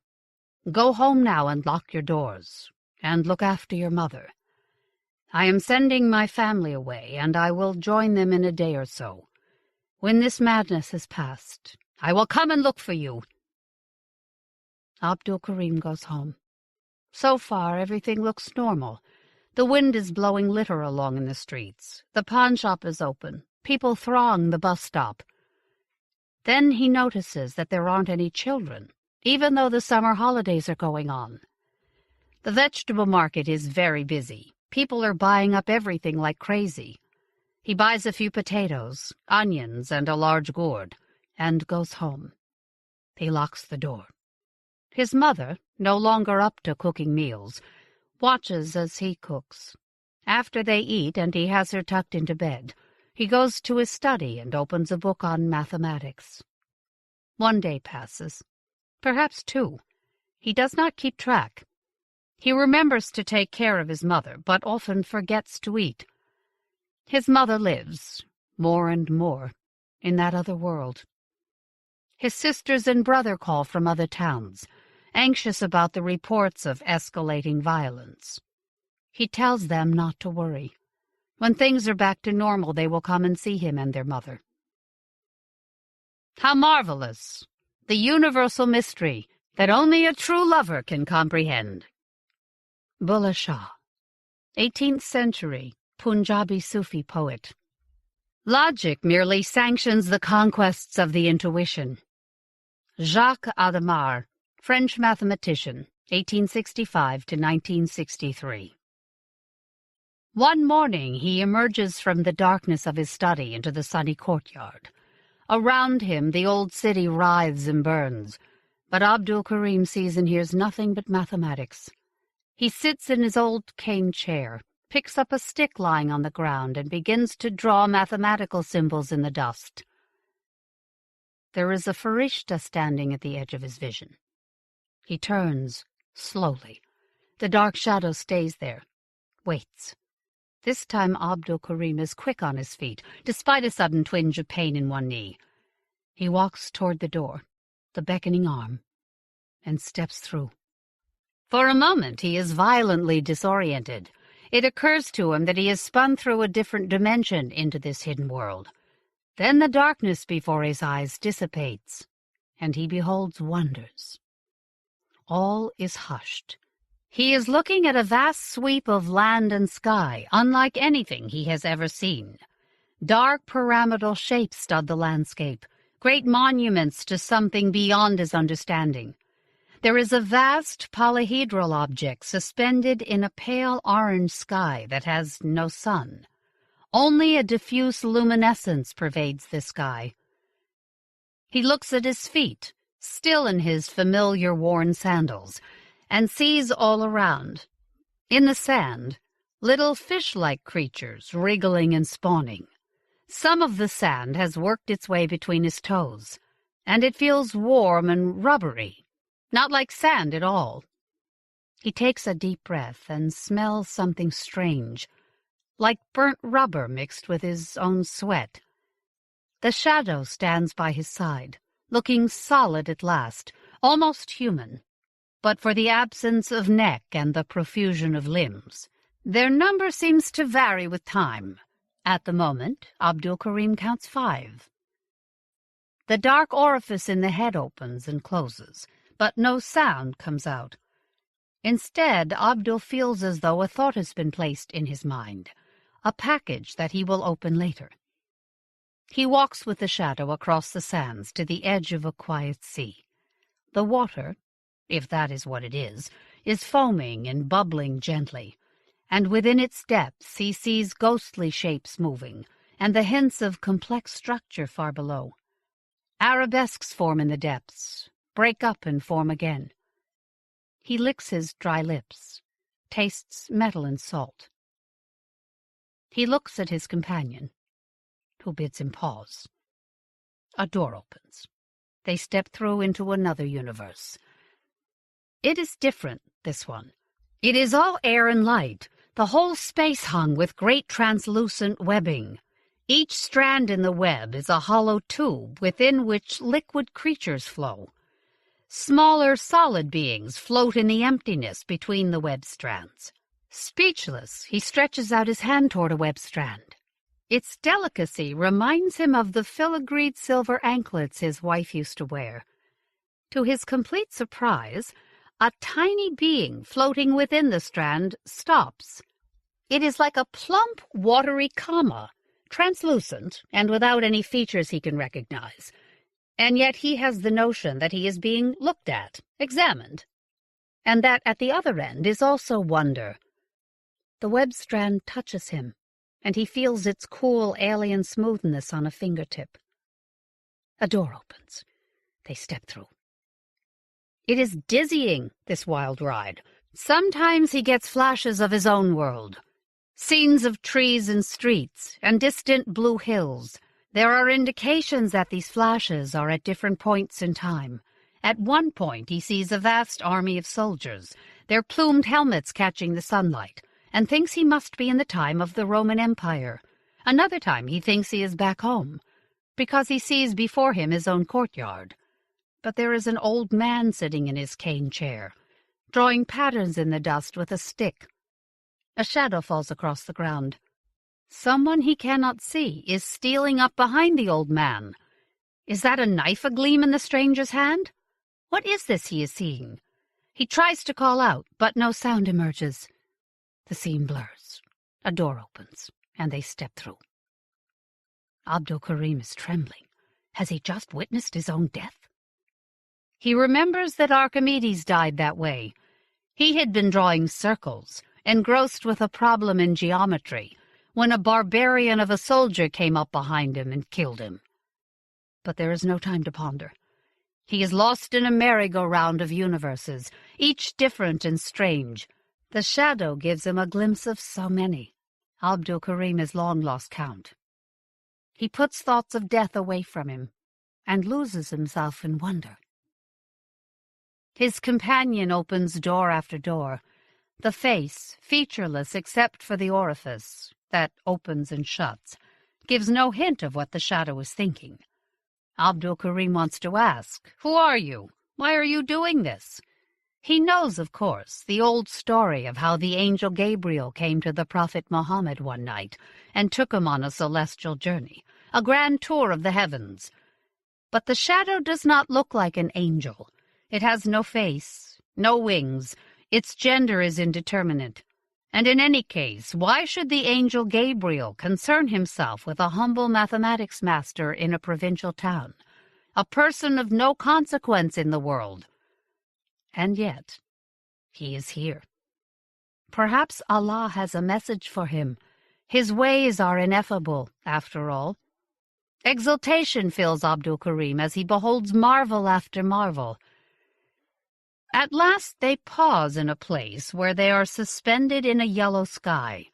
Go home now and lock your doors, and look after your mother. I am sending my family away, and I will join them in a day or so. When this madness has passed, I will come and look for you." Abdul Karim goes home. So far, everything looks normal. The wind is blowing litter along in the streets. The pawn shop is open. People throng the bus stop. Then he notices that there aren't any children, even though the summer holidays are going on. The vegetable market is very busy. People are buying up everything like crazy. He buys a few potatoes, onions, and a large gourd, and goes home. He locks the door. His mother, no longer up to cooking meals, watches as he cooks. After they eat and he has her tucked into bed, he goes to his study and opens a book on mathematics. One day passes, perhaps two. He does not keep track. He remembers to take care of his mother, but often forgets to eat. His mother lives, more and more, in that other world. His sisters and brother call from other towns, anxious about the reports of escalating violence. He tells them not to worry. When things are back to normal, they will come and see him and their mother. How marvelous! The universal mystery that only a true lover can comprehend. Bulleh Shah, 18th century Punjabi Sufi poet. Logic merely sanctions the conquests of the intuition. Jacques Adamar, French mathematician, 1865 to 1963. One morning he emerges from the darkness of his study into the sunny courtyard. Around him the old city writhes and burns, but Abdul Karim sees and hears nothing but mathematics. He sits in his old cane chair, picks up a stick lying on the ground, and begins to draw mathematical symbols in the dust. There is a farishta standing at the edge of his vision. He turns, slowly. The dark shadow stays there. waits. This time Abdul Karim is quick on his feet, despite a sudden twinge of pain in one knee. He walks toward the door, the beckoning arm, and steps through. For a moment he is violently disoriented. It occurs to him that he has spun through a different dimension into this hidden world. Then the darkness before his eyes dissipates, and he beholds wonders. All is hushed. He is looking at a vast sweep of land and sky, unlike anything he has ever seen. Dark pyramidal shapes stud the landscape, great monuments to something beyond his understanding. There is a vast polyhedral object suspended in a pale orange sky that has no sun. Only a diffuse luminescence pervades the sky. He looks at his feet, still in his familiar worn sandals, and sees all around, in the sand, little fish-like creatures wriggling and spawning. Some of the sand has worked its way between his toes, and it feels warm and rubbery, not like sand at all. He takes a deep breath and smells something strange, like burnt rubber mixed with his own sweat. The shadow stands by his side, looking solid at last, almost human, but for the absence of neck and the profusion of limbs. Their number seems to vary with time. At the moment, Abdul Karim counts 5. The dark orifice in the head opens and closes, but no sound comes out. Instead, Abdul feels as though a thought has been placed in his mind, a package that he will open later. He walks with the shadow across the sands to the edge of a quiet sea. The water, if that is what it is foaming and bubbling gently, and within its depths he sees ghostly shapes moving, and the hints of complex structure far below. Arabesques form in the depths, break up and form again. He licks his dry lips, tastes metal and salt. He looks at his companion, who bids him pause. A door opens. They step through into another universe. It is different, this one. It is all air and light, the whole space hung with great translucent webbing. Each strand in the web is a hollow tube within which liquid creatures flow. Smaller, solid beings float in the emptiness between the web strands. Speechless, he stretches out his hand toward a web strand. Its delicacy reminds him of the filigreed silver anklets his wife used to wear. To his complete surprise, a tiny being floating within the strand stops. It is like a plump, watery comma, translucent and without any features he can recognize. And yet he has the notion that he is being looked at, examined, and that at the other end is also wonder. The web strand touches him, and he feels its cool alien smoothness on a fingertip. A door opens. They step through. It is dizzying, this wild ride. Sometimes he gets flashes of his own world, scenes of trees and streets, and distant blue hills. There are indications that these flashes are at different points in time. At one point he sees a vast army of soldiers, their plumed helmets catching the sunlight, and thinks he must be in the time of the Roman Empire. Another time he thinks he is back home, because he sees before him his own courtyard. But there is an old man sitting in his cane chair, drawing patterns in the dust with a stick. A shadow falls across the ground. Someone he cannot see is stealing up behind the old man. Is that a knife agleam in the stranger's hand? What is this he is seeing? He tries to call out, but no sound emerges. The scene blurs. A door opens, and they step through. Abdul Karim is trembling. Has he just witnessed his own death? He remembers that Archimedes died that way. He had been drawing circles, engrossed with a problem in geometry, when a barbarian of a soldier came up behind him and killed him. But there is no time to ponder. He is lost in a merry-go-round of universes, each different and strange. The shadow gives him a glimpse of so many. Abdul Karim has long lost count. He puts thoughts of death away from him, and loses himself in wonder. His companion opens door after door. The face, featureless except for the orifice that opens and shuts, gives no hint of what the shadow is thinking. Abdul Karim wants to ask, "Who are you? Why are you doing this?" He knows, of course, the old story of how the angel Gabriel came to the Prophet Muhammad one night and took him on a celestial journey, a grand tour of the heavens. But the shadow does not look like an angel. It has no face, no wings. Its gender is indeterminate. And in any case, why should the angel Gabriel concern himself with a humble mathematics master in a provincial town, a person of no consequence in the world? And yet, he is here. Perhaps Allah has a message for him. His ways are ineffable, after all. Exultation fills Abdul Karim as he beholds marvel after marvel. At last they pause in a place where they are suspended in a yellow sky.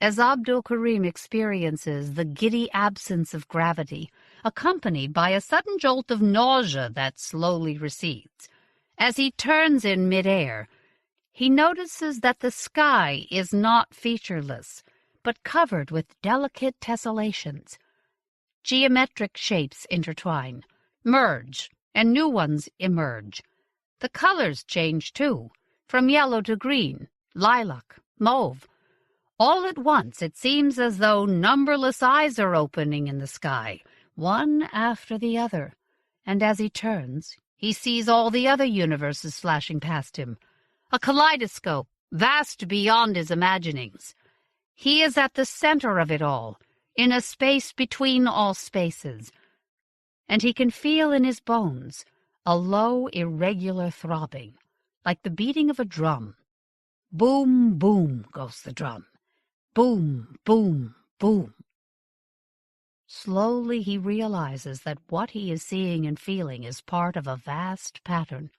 As Abdul Karim experiences the giddy absence of gravity, accompanied by a sudden jolt of nausea that slowly recedes, as he turns in midair, he notices that the sky is not featureless, but covered with delicate tessellations. Geometric shapes intertwine, merge, and new ones emerge. The colors change, too, from yellow to green, lilac, mauve. All at once it seems as though numberless eyes are opening in the sky, one after the other, and as he turns, he sees all the other universes flashing past him, a kaleidoscope vast beyond his imaginings. He is at the center of it all, in a space between all spaces, and he can feel in his bones a low, irregular throbbing, like the beating of a drum. Boom, boom goes the drum. Boom, boom, boom. Slowly he realizes that what he is seeing and feeling is part of a vast pattern.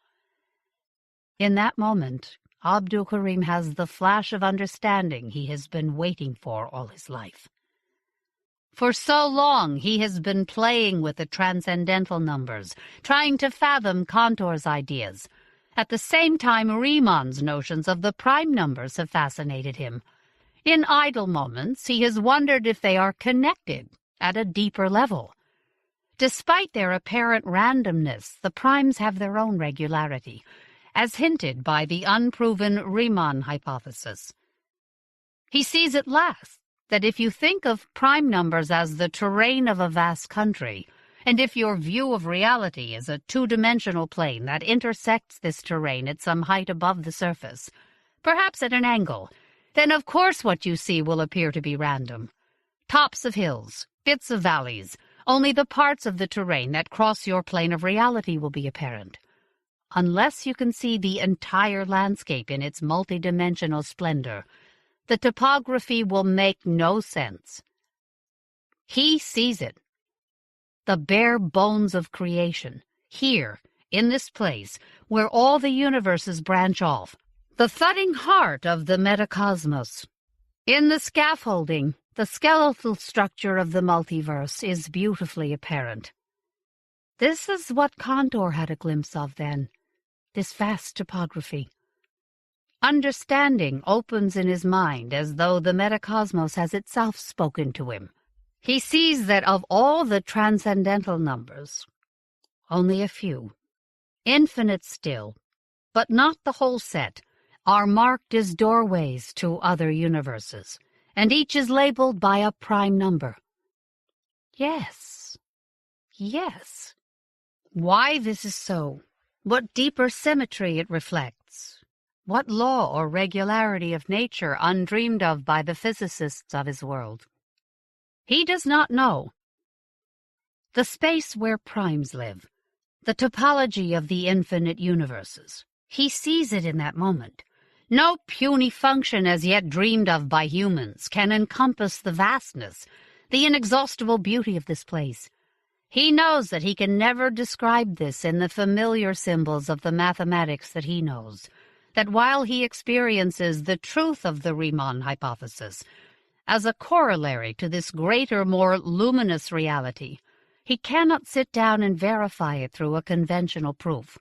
In that moment, Abdul Karim has the flash of understanding he has been waiting for all his life. For so long he has been playing with the transcendental numbers, trying to fathom Cantor's ideas. At the same time, Riemann's notions of the prime numbers have fascinated him. In idle moments, he has wondered if they are connected at a deeper level. Despite their apparent randomness, the primes have their own regularity, as hinted by the unproven Riemann hypothesis. He sees at last that if you think of prime numbers as the terrain of a vast country, and if your view of reality is a two-dimensional plane that intersects this terrain at some height above the surface, perhaps at an angle, then of course what you see will appear to be random. Tops of hills, bits of valleys, only the parts of the terrain that cross your plane of reality will be apparent. Unless you can see the entire landscape in its multidimensional splendor, the topography will make no sense. He sees it. The bare bones of creation, here, in this place, where all the universes branch off, the thudding heart of the metacosmos. In the scaffolding, the skeletal structure of the multiverse is beautifully apparent. This is what Cantor had a glimpse of then, this vast topography. Understanding opens in his mind as though the metacosmos has itself spoken to him. He sees that of all the transcendental numbers, only a few, infinite still, but not the whole set, are marked as doorways to other universes, and each is labeled by a prime number. Yes. Why this is so, what deeper symmetry it reflects, what law or regularity of nature undreamed of by the physicists of his world. He does not know. The space where primes live, the topology of the infinite universes, he sees it in that moment. No puny function as yet dreamed of by humans can encompass the vastness, the inexhaustible beauty of this place. He knows that he can never describe this in the familiar symbols of the mathematics that he knows, that while he experiences the truth of the Riemann hypothesis, as a corollary to this greater, more luminous reality, he cannot sit down and verify it through a conventional proof.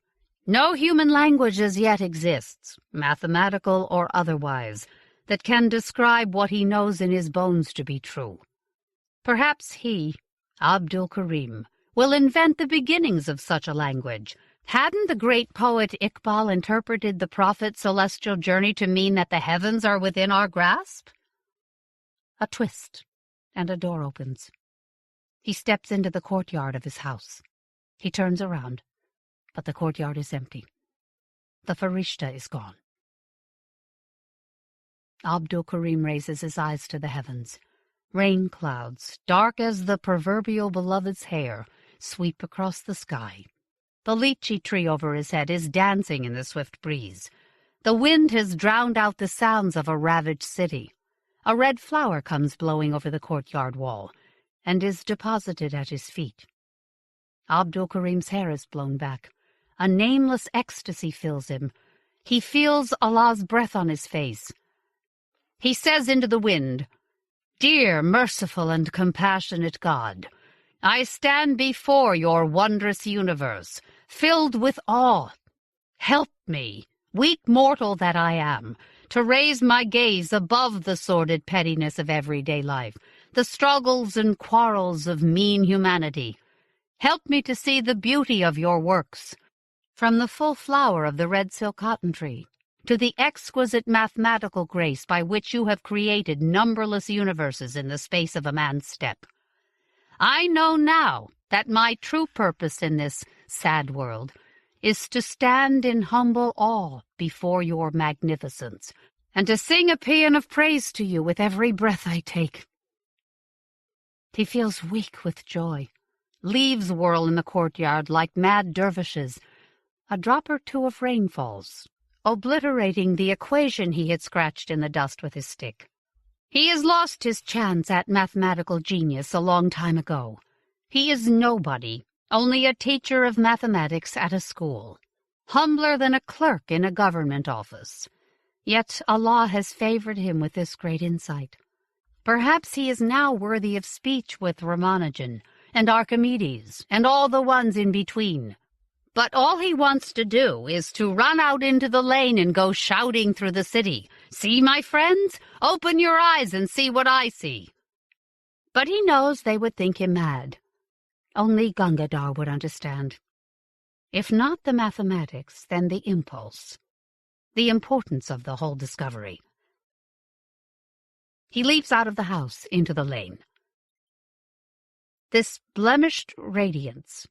No human language as yet exists, mathematical or otherwise, that can describe what he knows in his bones to be true. Perhaps he, Abdul Karim, will invent the beginnings of such a language. Hadn't the great poet Iqbal interpreted the prophet's celestial journey to mean that the heavens are within our grasp? A twist, and a door opens. He steps into the courtyard of his house. He turns around, but the courtyard is empty. The Farishta is gone. Abdul Karim raises his eyes to the heavens. Rain clouds, dark as the proverbial beloved's hair, sweep across the sky. The lychee tree over his head is dancing in the swift breeze. The wind has drowned out the sounds of a ravaged city. A red flower comes blowing over the courtyard wall and is deposited at his feet. Abdul Karim's hair is blown back. A nameless ecstasy fills him. He feels Allah's breath on his face. He says into the wind, "Dear, merciful, and compassionate God, I stand before your wondrous universe, filled with awe. Help me, weak mortal that I am, to raise my gaze above the sordid pettiness of everyday life, the struggles and quarrels of mean humanity. Help me to see the beauty of your works, from the full flower of the red silk cotton tree to the exquisite mathematical grace by which you have created numberless universes in the space of a man's step. I know now that my true purpose in this sad world is to stand in humble awe before your magnificence, and to sing a paean of praise to you with every breath I take." He feels weak with joy. Leaves whirl in the courtyard like mad dervishes. A drop or two of rain falls, obliterating the equation he had scratched in the dust with his stick. He has lost his chance at mathematical genius a long time ago. He is nobody, only a teacher of mathematics at a school, humbler than a clerk in a government office. Yet Allah has favored him with this great insight. Perhaps he is now worthy of speech with Ramanujan and Archimedes and all the ones in between. But all he wants to do is to run out into the lane and go shouting through the city, "See, my friends, open your eyes and see what I see." But he knows they would think him mad. Only Gangadhar would understand. If not the mathematics, then the impulse, the importance of the whole discovery. He leaps out of the house into the lane. This blemished radiance,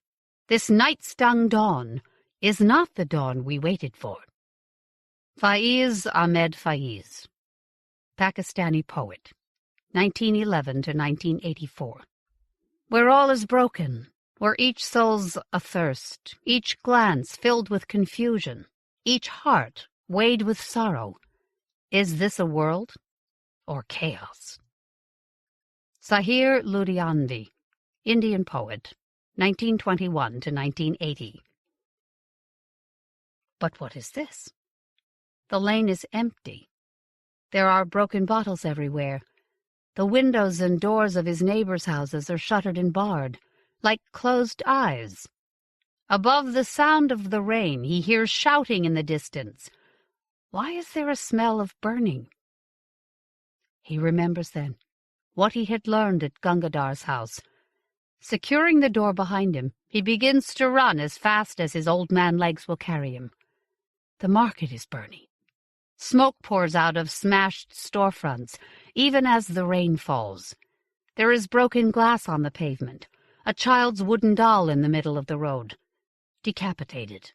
this night-stung dawn, is not the dawn we waited for. Faiz Ahmed Faiz, Pakistani poet, 1911 to 1984. Where all is broken, where each soul's athirst, each glance filled with confusion, each heart weighed with sorrow, is this a world or chaos? Sahir Ludhianvi, Indian poet, 1921 to 1980. But what is this? The lane is empty. There are broken bottles everywhere. The windows and doors of his neighbors' houses are shuttered and barred, like closed eyes. Above the sound of the rain, he hears shouting in the distance. Why is there a smell of burning? He remembers then what he had learned at Gangadhar's house. Securing the door behind him, he begins to run as fast as his old man legs will carry him. The market is burning. Smoke pours out of smashed storefronts, even as the rain falls. There is broken glass on the pavement, a child's wooden doll in the middle of the road, decapitated.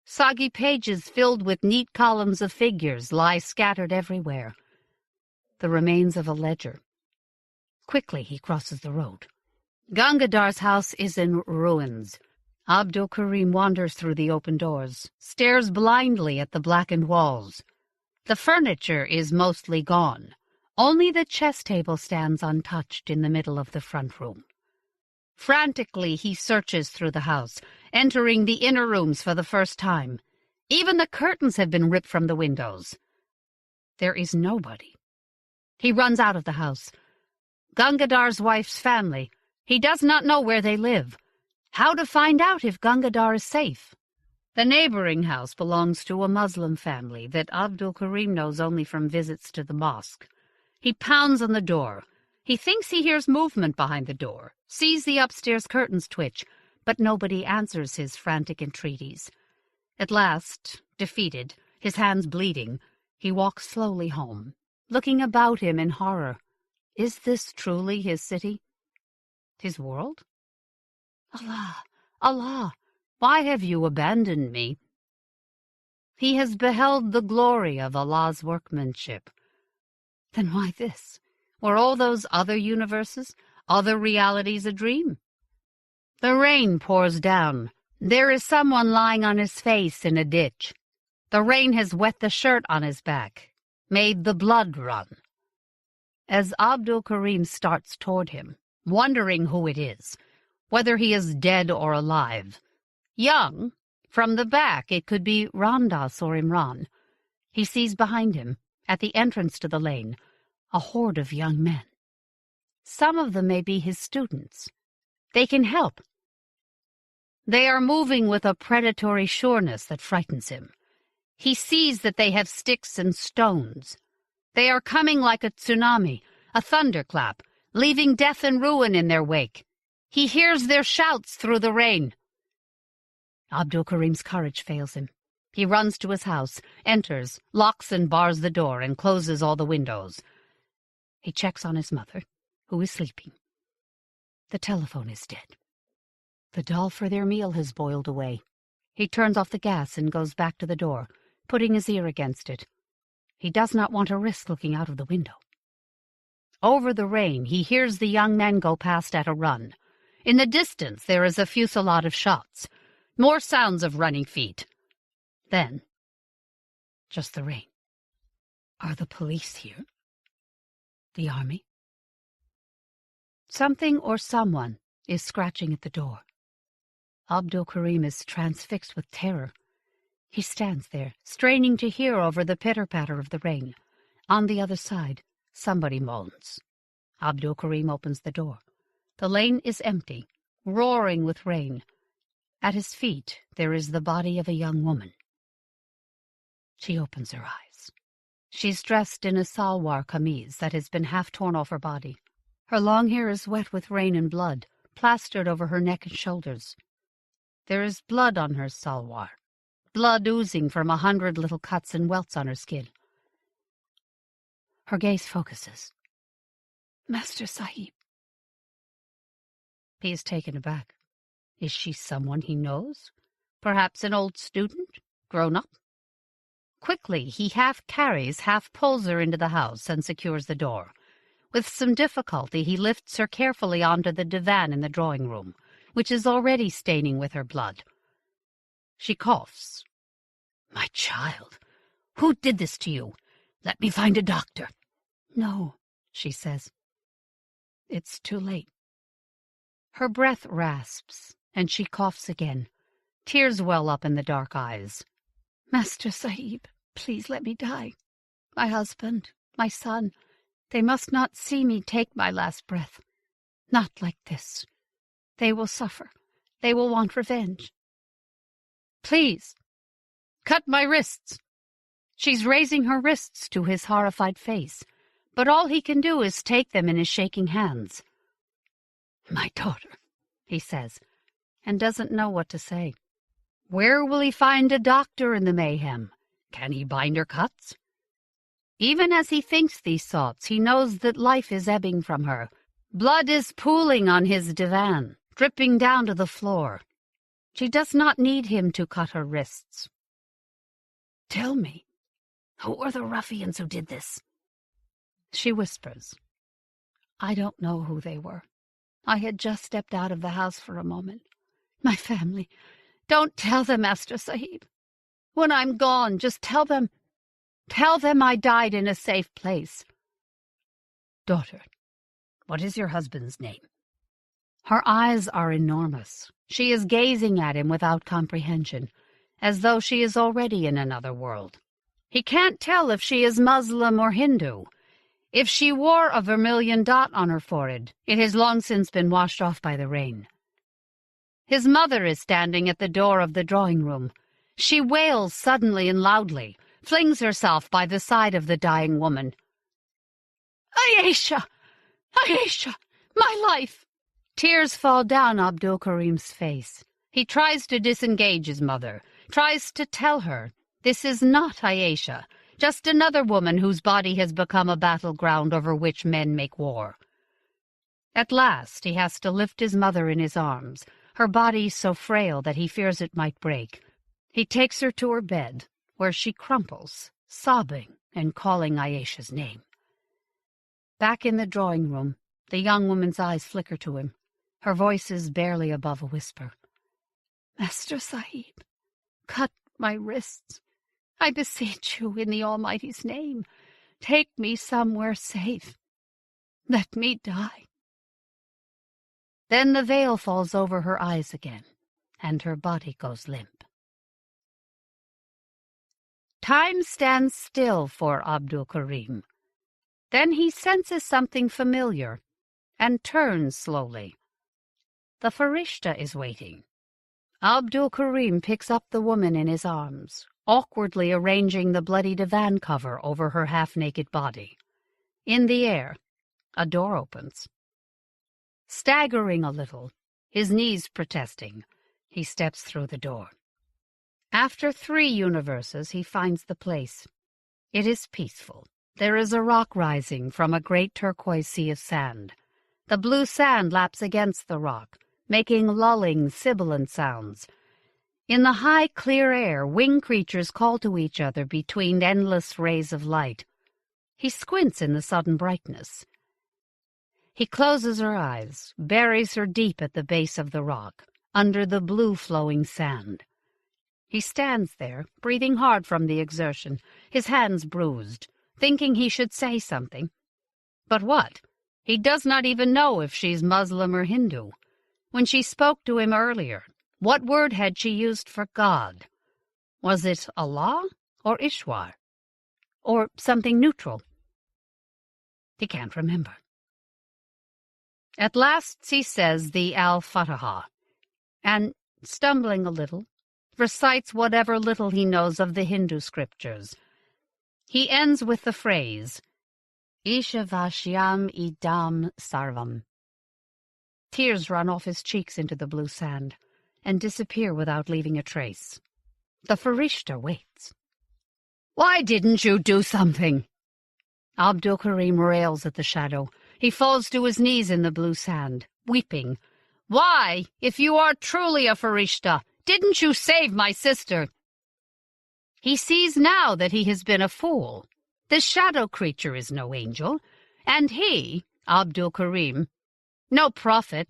Soggy pages filled with neat columns of figures lie scattered everywhere. The remains of a ledger. Quickly he crosses the road. Gangadhar's house is in ruins. Abdul Karim wanders through the open doors, stares blindly at the blackened walls. The furniture is mostly gone. Only the chess table stands untouched in the middle of the front room. Frantically he searches through the house, entering the inner rooms for the first time. Even the curtains have been ripped from the windows. There is nobody. He runs out of the house. Gangadhar's wife's family. He does not know where they live. How to find out if Gangadhar is safe? The neighboring house belongs to a Muslim family that Abdul Karim knows only from visits to the mosque. He pounds on the door. He thinks he hears movement behind the door, sees the upstairs curtains twitch, but nobody answers his frantic entreaties. At last, defeated, his hands bleeding, he walks slowly home, looking about him in horror. Is this truly his city? His world? Allah, Allah, why have you abandoned me? He has beheld the glory of Allah's workmanship. Then why this? Were all those other universes, other realities a dream? The rain pours down. There is someone lying on his face in a ditch. The rain has wet the shirt on his back, made the blood run. As Abdul Karim starts toward him, wondering who it is, whether he is dead or alive, young, from the back it could be Ramdas or Imran, he sees behind him, at the entrance to the lane, a horde of young men. Some of them may be his students. They can help. They are moving with a predatory sureness that frightens him. He sees that they have sticks and stones. They are coming like a tsunami, a thunderclap, leaving death and ruin in their wake. He hears their shouts through the rain. Abdul Karim's courage fails him. He runs to his house, enters, locks and bars the door, and closes all the windows. He checks on his mother, who is sleeping. The telephone is dead. The dal for their meal has boiled away. He turns off the gas and goes back to the door, putting his ear against it. He does not want to risk looking out of the window. Over the rain, he hears the young men go past at a run. In the distance, there is a fusillade of shots, more sounds of running feet. Then, just the rain. Are the police here? The army? Something or someone is scratching at the door. Abdul Karim is transfixed with terror. He stands there, straining to hear over the pitter-patter of the rain. On the other side, somebody moans. Abdul Karim opens the door. The lane is empty, roaring with rain. At his feet, there is the body of a young woman. She opens her eyes. She's dressed in a salwar kameez that has been half torn off her body. Her long hair is wet with rain and blood, plastered over her neck and shoulders. There is blood on her salwar, blood oozing from 100 little cuts and welts on her skin. Her gaze focuses. Master Sahib. He is taken aback. Is she someone he knows? Perhaps an old student, grown up? Quickly, he half carries, half pulls her into the house and secures the door. With some difficulty, he lifts her carefully onto the divan in the drawing-room, which is already staining with her blood. She coughs. My child, who did this to you? Let me find a doctor. No, she says. It's too late. Her breath rasps, and she coughs again. Tears well up in the dark eyes. Master Sahib, please let me die. My husband, my son, they must not see me take my last breath. Not like this. They will suffer. They will want revenge. Please, cut my wrists. She's raising her wrists to his horrified face, but all he can do is take them in his shaking hands. My daughter, he says, and doesn't know what to say. Where will he find a doctor in the mayhem? Can he bind her cuts? Even as he thinks these thoughts, he knows that life is ebbing from her. Blood is pooling on his divan, dripping down to the floor. She does not need him to cut her wrists. Tell me, who are the ruffians who did this? She whispers. I don't know who they were. I had just stepped out of the house for a moment. My family. Don't tell them, Master Sahib. When I'm gone, just tell them I died in a safe place. Daughter, what is your husband's name? Her eyes are enormous. She is gazing at him without comprehension, as though she is already in another world. He can't tell if she is Muslim or Hindu. If she wore a vermilion dot on her forehead, it has long since been washed off by the rain. His mother is standing at the door of the drawing-room. She wails suddenly and loudly, flings herself by the side of the dying woman. "Ayesha! Ayesha! My life!" Tears fall down Abdul Karim's face. He tries to disengage his mother, tries to tell her this is not Ayesha, just another woman whose body has become a battleground over which men make war. At last he has to lift his mother in his arms, her body so frail that he fears it might break. He takes her to her bed, where she crumples, sobbing and calling Ayesha's name. Back in the drawing room, the young woman's eyes flicker to him. Her voice is barely above a whisper. "Master Sahib, cut my wrists. I beseech you in the Almighty's name. Take me somewhere safe. Let me die." Then the veil falls over her eyes again, and her body goes limp. Time stands still for Abdul Karim. Then he senses something familiar, and turns slowly. The Farishta is waiting. Abdul Karim picks up the woman in his arms, awkwardly arranging the bloody divan cover over her half-naked body. In the air, a door opens. Staggering a little, his knees protesting, he steps through the door. After 3 universes, he finds the place. It is peaceful. There is a rock rising from a great turquoise sea of sand. The blue sand laps against the rock, making lulling, sibilant sounds. In the high, clear air, winged creatures call to each other between endless rays of light. He squints in the sudden brightness. He closes her eyes, buries her deep at the base of the rock, under the blue flowing sand. He stands there, breathing hard from the exertion, his hands bruised, thinking he should say something. But what? He does not even know if she's Muslim or Hindu. When she spoke to him earlier, what word had she used for God? Was it Allah or Ishwar? Or something neutral? He can't remember. At last he says the Al-Fatiha, and, stumbling a little, recites whatever little he knows of the Hindu scriptures. He ends with the phrase, Ishavashyam idam sarvam. Tears run off his cheeks into the blue sand, and disappear without leaving a trace. The Farishta waits. "Why didn't you do something?" Abdul Karim rails at the shadow. He falls to his knees in the blue sand, weeping. "Why, if you are truly a Farishta, didn't you save my sister?" He sees now that he has been a fool. The shadow creature is no angel, and he, Abdul Karim, no prophet.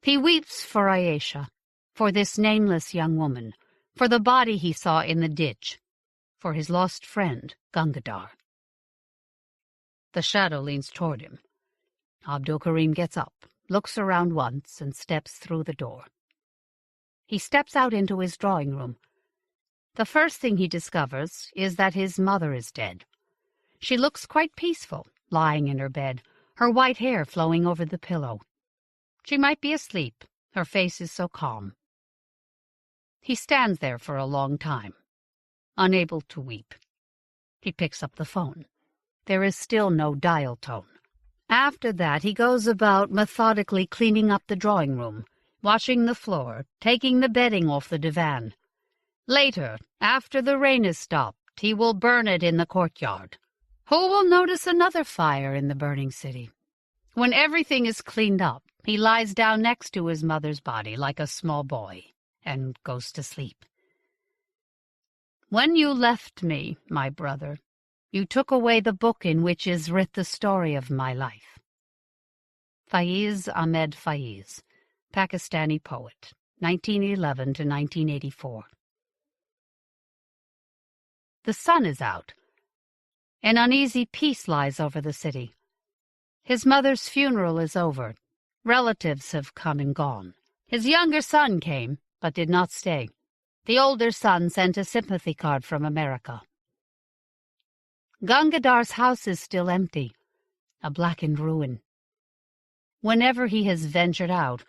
He weeps for Ayesha, for this nameless young woman, for the body he saw in the ditch, for his lost friend, Gangadhar. The shadow leans toward him. Abdul Karim gets up, looks around once, and steps through the door. He steps out into his drawing room. The first thing he discovers is that his mother is dead. She looks quite peaceful, lying in her bed, her white hair flowing over the pillow. She might be asleep, her face is so calm. He stands there for a long time, unable to weep. He picks up the phone. There is still no dial tone. After that, he goes about methodically cleaning up the drawing room, washing the floor, taking the bedding off the divan. Later, after the rain is stopped, he will burn it in the courtyard. Who will notice another fire in the burning city? When everything is cleaned up, he lies down next to his mother's body like a small boy and goes to sleep. "When you left me, my brother, you took away the book in which is writ the story of my life." Faiz Ahmed Faiz, Pakistani poet, 1911 to 1984. The sun is out. An uneasy peace lies over the city. His mother's funeral is over. Relatives have come and gone. His younger son came, but did not stay. The older son sent a sympathy card from America. Gangadhar's house is still empty, a blackened ruin. Whenever he has ventured out,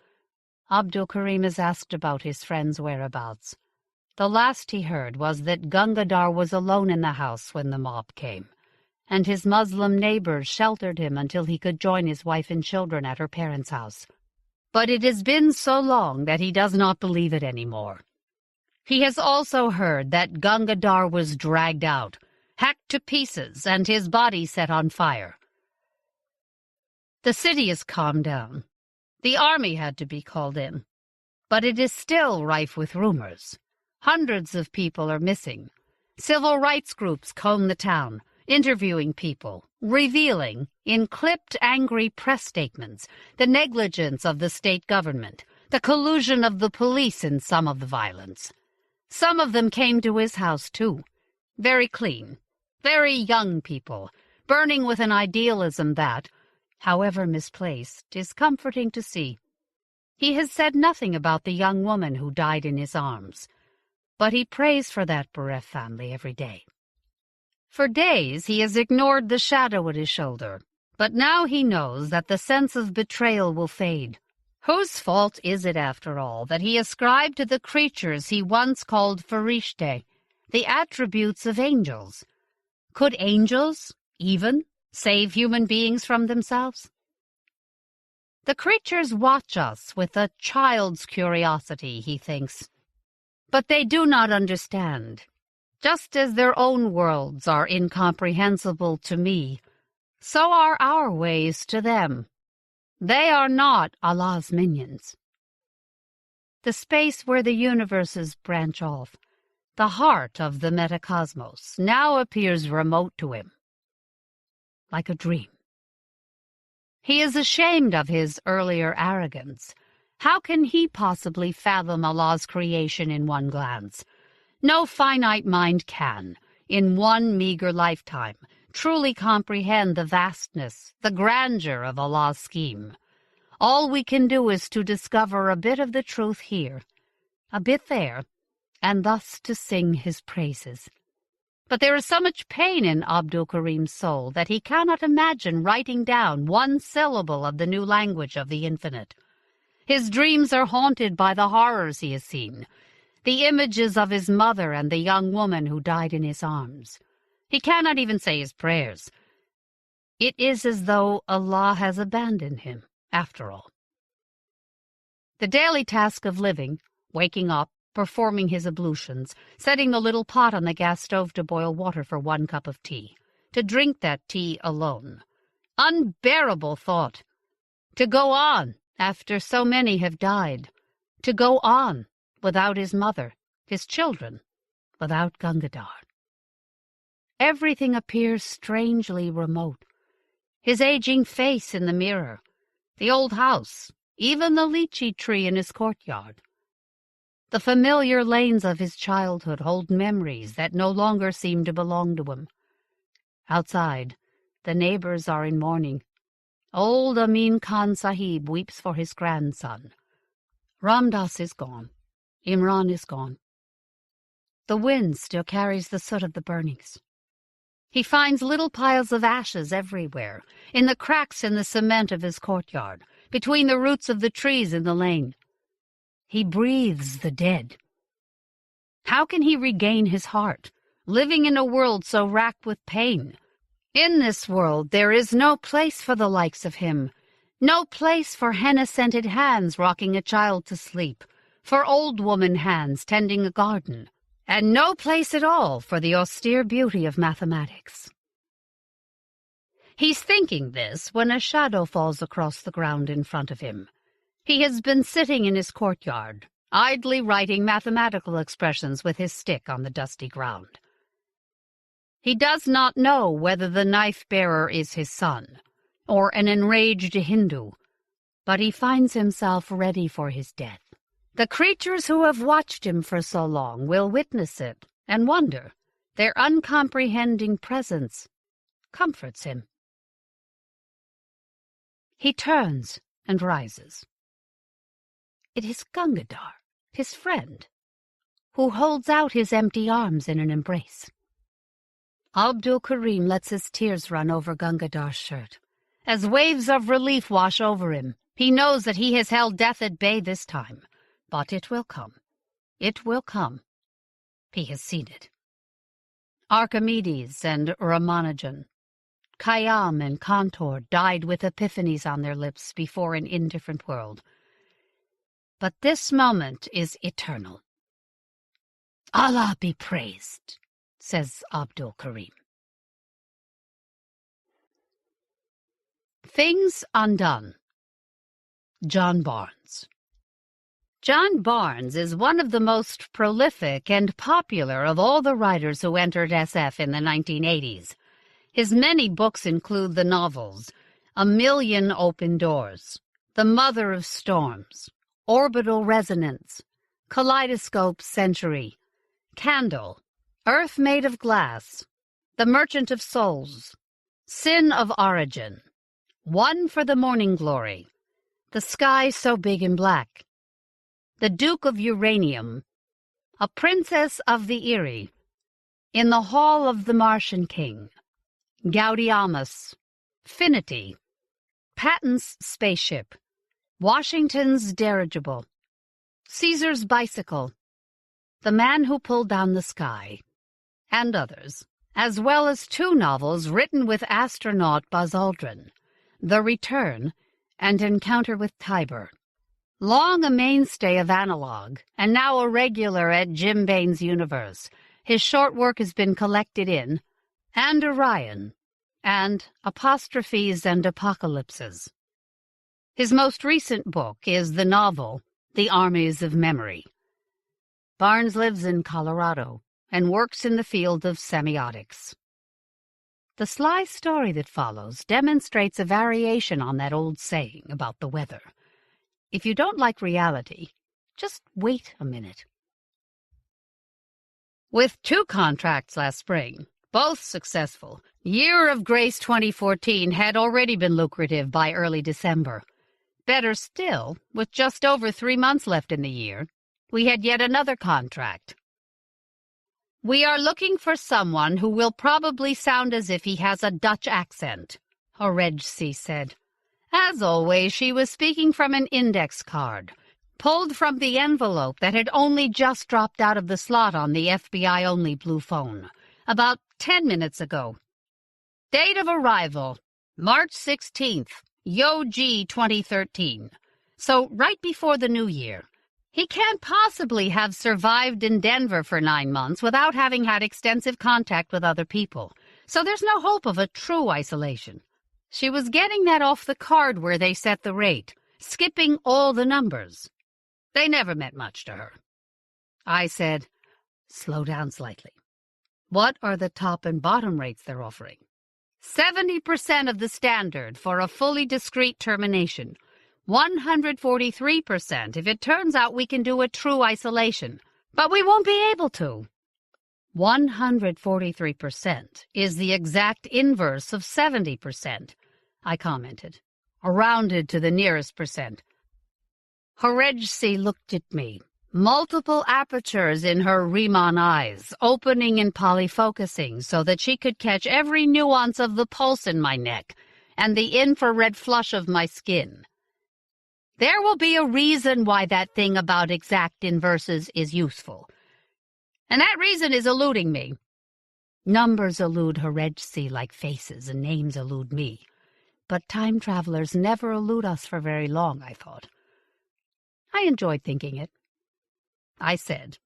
Abdul Karim is asked about his friend's whereabouts. The last he heard was that Gangadhar was alone in the house when the mob came, and his Muslim neighbors sheltered him until he could join his wife and children at her parents' house. But it has been so long that he does not believe it anymore. He has also heard that Gangadhar was dragged out, hacked to pieces, and his body set on fire. The city has calmed down. The army had to be called in. But it is still rife with rumors. Hundreds of people are missing. Civil rights groups comb the town, interviewing people, revealing, in clipped, angry press statements, the negligence of the state government, the collusion of the police in some of the violence. Some of them came to his house, too. Very clean, very young people, burning with an idealism that, however misplaced, is comforting to see. He has said nothing about the young woman who died in his arms, but he prays for that bereft family every day. For days he has ignored the shadow at his shoulder, but now he knows that the sense of betrayal will fade. Whose fault is it, after all, that he ascribed to the creatures he once called Farishte, the attributes of angels? Could angels, even, save human beings from themselves? The creatures watch us with a child's curiosity, he thinks. But they do not understand. Just as their own worlds are incomprehensible to me, so are our ways to them. They are not Allah's minions. The space where the universes branch off, the heart of the metacosmos, now appears remote to him, like a dream. He is ashamed of his earlier arrogance. How can he possibly fathom Allah's creation in one glance? No finite mind can, in one meager lifetime, truly comprehend the vastness, the grandeur of Allah's scheme. All we can do is to discover a bit of the truth here, a bit there, and thus to sing his praises. But there is so much pain in Abdul Karim's soul that he cannot imagine writing down one syllable of the new language of the infinite. His dreams are haunted by the horrors he has seen, the images of his mother and the young woman who died in his arms. He cannot even say his prayers. It is as though Allah has abandoned him, after all. The daily task of living, waking up, performing his ablutions, setting the little pot on the gas stove to boil water for 1 cup of tea, to drink that tea alone. Unbearable thought. To go on after so many have died. To go on without his mother, his children, without Gangadhar. Everything appears strangely remote. His aging face in the mirror, the old house, even the lychee tree in his courtyard. The familiar lanes of his childhood hold memories that no longer seem to belong to him. Outside, the neighbors are in mourning. Old Amin Khan Sahib weeps for his grandson. Ramdas is gone. Imran is gone. The wind still carries the soot of the burnings. He finds little piles of ashes everywhere, in the cracks in the cement of his courtyard, between the roots of the trees in the lane. He breathes the dead. How can he regain his heart, living in a world so racked with pain? In this world there is no place for the likes of him, no place for henna-scented hands rocking a child to sleep, for old woman hands tending a garden, and no place at all for the austere beauty of mathematics. He's thinking this when a shadow falls across the ground in front of him. He has been sitting in his courtyard, idly writing mathematical expressions with his stick on the dusty ground. He does not know whether the knife-bearer is his son, or an enraged Hindu, but he finds himself ready for his death. The creatures who have watched him for so long will witness it and wonder. Their uncomprehending presence comforts him. He turns and rises. It is Gangadhar, his friend, who holds out his empty arms in an embrace. Abdul Karim lets his tears run over Gangadhar's shirt. As waves of relief wash over him, he knows that he has held death at bay this time. But it will come. It will come. He has seen it. Archimedes and Ramanujan, Khayyam and Kantor died with epiphanies on their lips before an indifferent world. But this moment is eternal. Allah be praised, says Abdul Karim. Things Undone. John Barnes. John Barnes is one of the most prolific and popular of all the writers who entered SF in the 1980s. His many books include the novels A Million Open Doors, The Mother of Storms, Orbital Resonance, Kaleidoscope Century, Candle, Earth Made of Glass, The Merchant of Souls, Sin of Origin, One for the Morning Glory, The Sky So Big and Black, The Duke of Uranium, A Princess of the Erie, In the Hall of the Martian King, Gaudiamus, Finity, Patton's Spaceship, Washington's Dirigible, Caesar's Bicycle, The Man Who Pulled Down the Sky, and others, as well as 2 novels written with astronaut Buzz Aldrin, The Return and Encounter with Tiber. Long a mainstay of analog, and now a regular at Jim Bain's universe, his short work has been collected in And Orion and Apostrophes and Apocalypses. His most recent book is the novel The Armies of Memory. Barnes lives in Colorado and works in the field of semiotics. The sly story that follows demonstrates a variation on that old saying about the weather. If you don't like reality, just wait a minute. With 2 contracts last spring, both successful, Year of Grace 2014 had already been lucrative by early December. Better still, with just over 3 months left in the year, we had yet another contract. We are looking for someone who will probably sound as if he has a Dutch accent, Horegsi said. As always, she was speaking from an index card, pulled from the envelope that had only just dropped out of the slot on the FBI-only blue phone, about 10 minutes ago. Date of arrival, March 16th, Yo-G 2013. So right before the new year. He can't possibly have survived in Denver for 9 months without having had extensive contact with other people. So there's no hope of a true isolation. She was getting that off the card where they set the rate, skipping all the numbers. They never meant much to her. I said, slow down slightly. What are the top and bottom rates they're offering? 70% of the standard for a fully discrete termination. 143% if it turns out we can do a true isolation. But we won't be able to. 143% is the exact inverse of 70%, I commented, rounded to the nearest percent. Horegsi looked at me, multiple apertures in her Riemann eyes, opening and polyfocusing so that she could catch every nuance of the pulse in my neck and the infrared flush of my skin. There will be a reason why that thing about exact inverses is useful. And that reason is eluding me. Numbers elude Horegsi like faces, and names elude me. But time travelers never elude us for very long, I thought. I enjoyed thinking it. I said,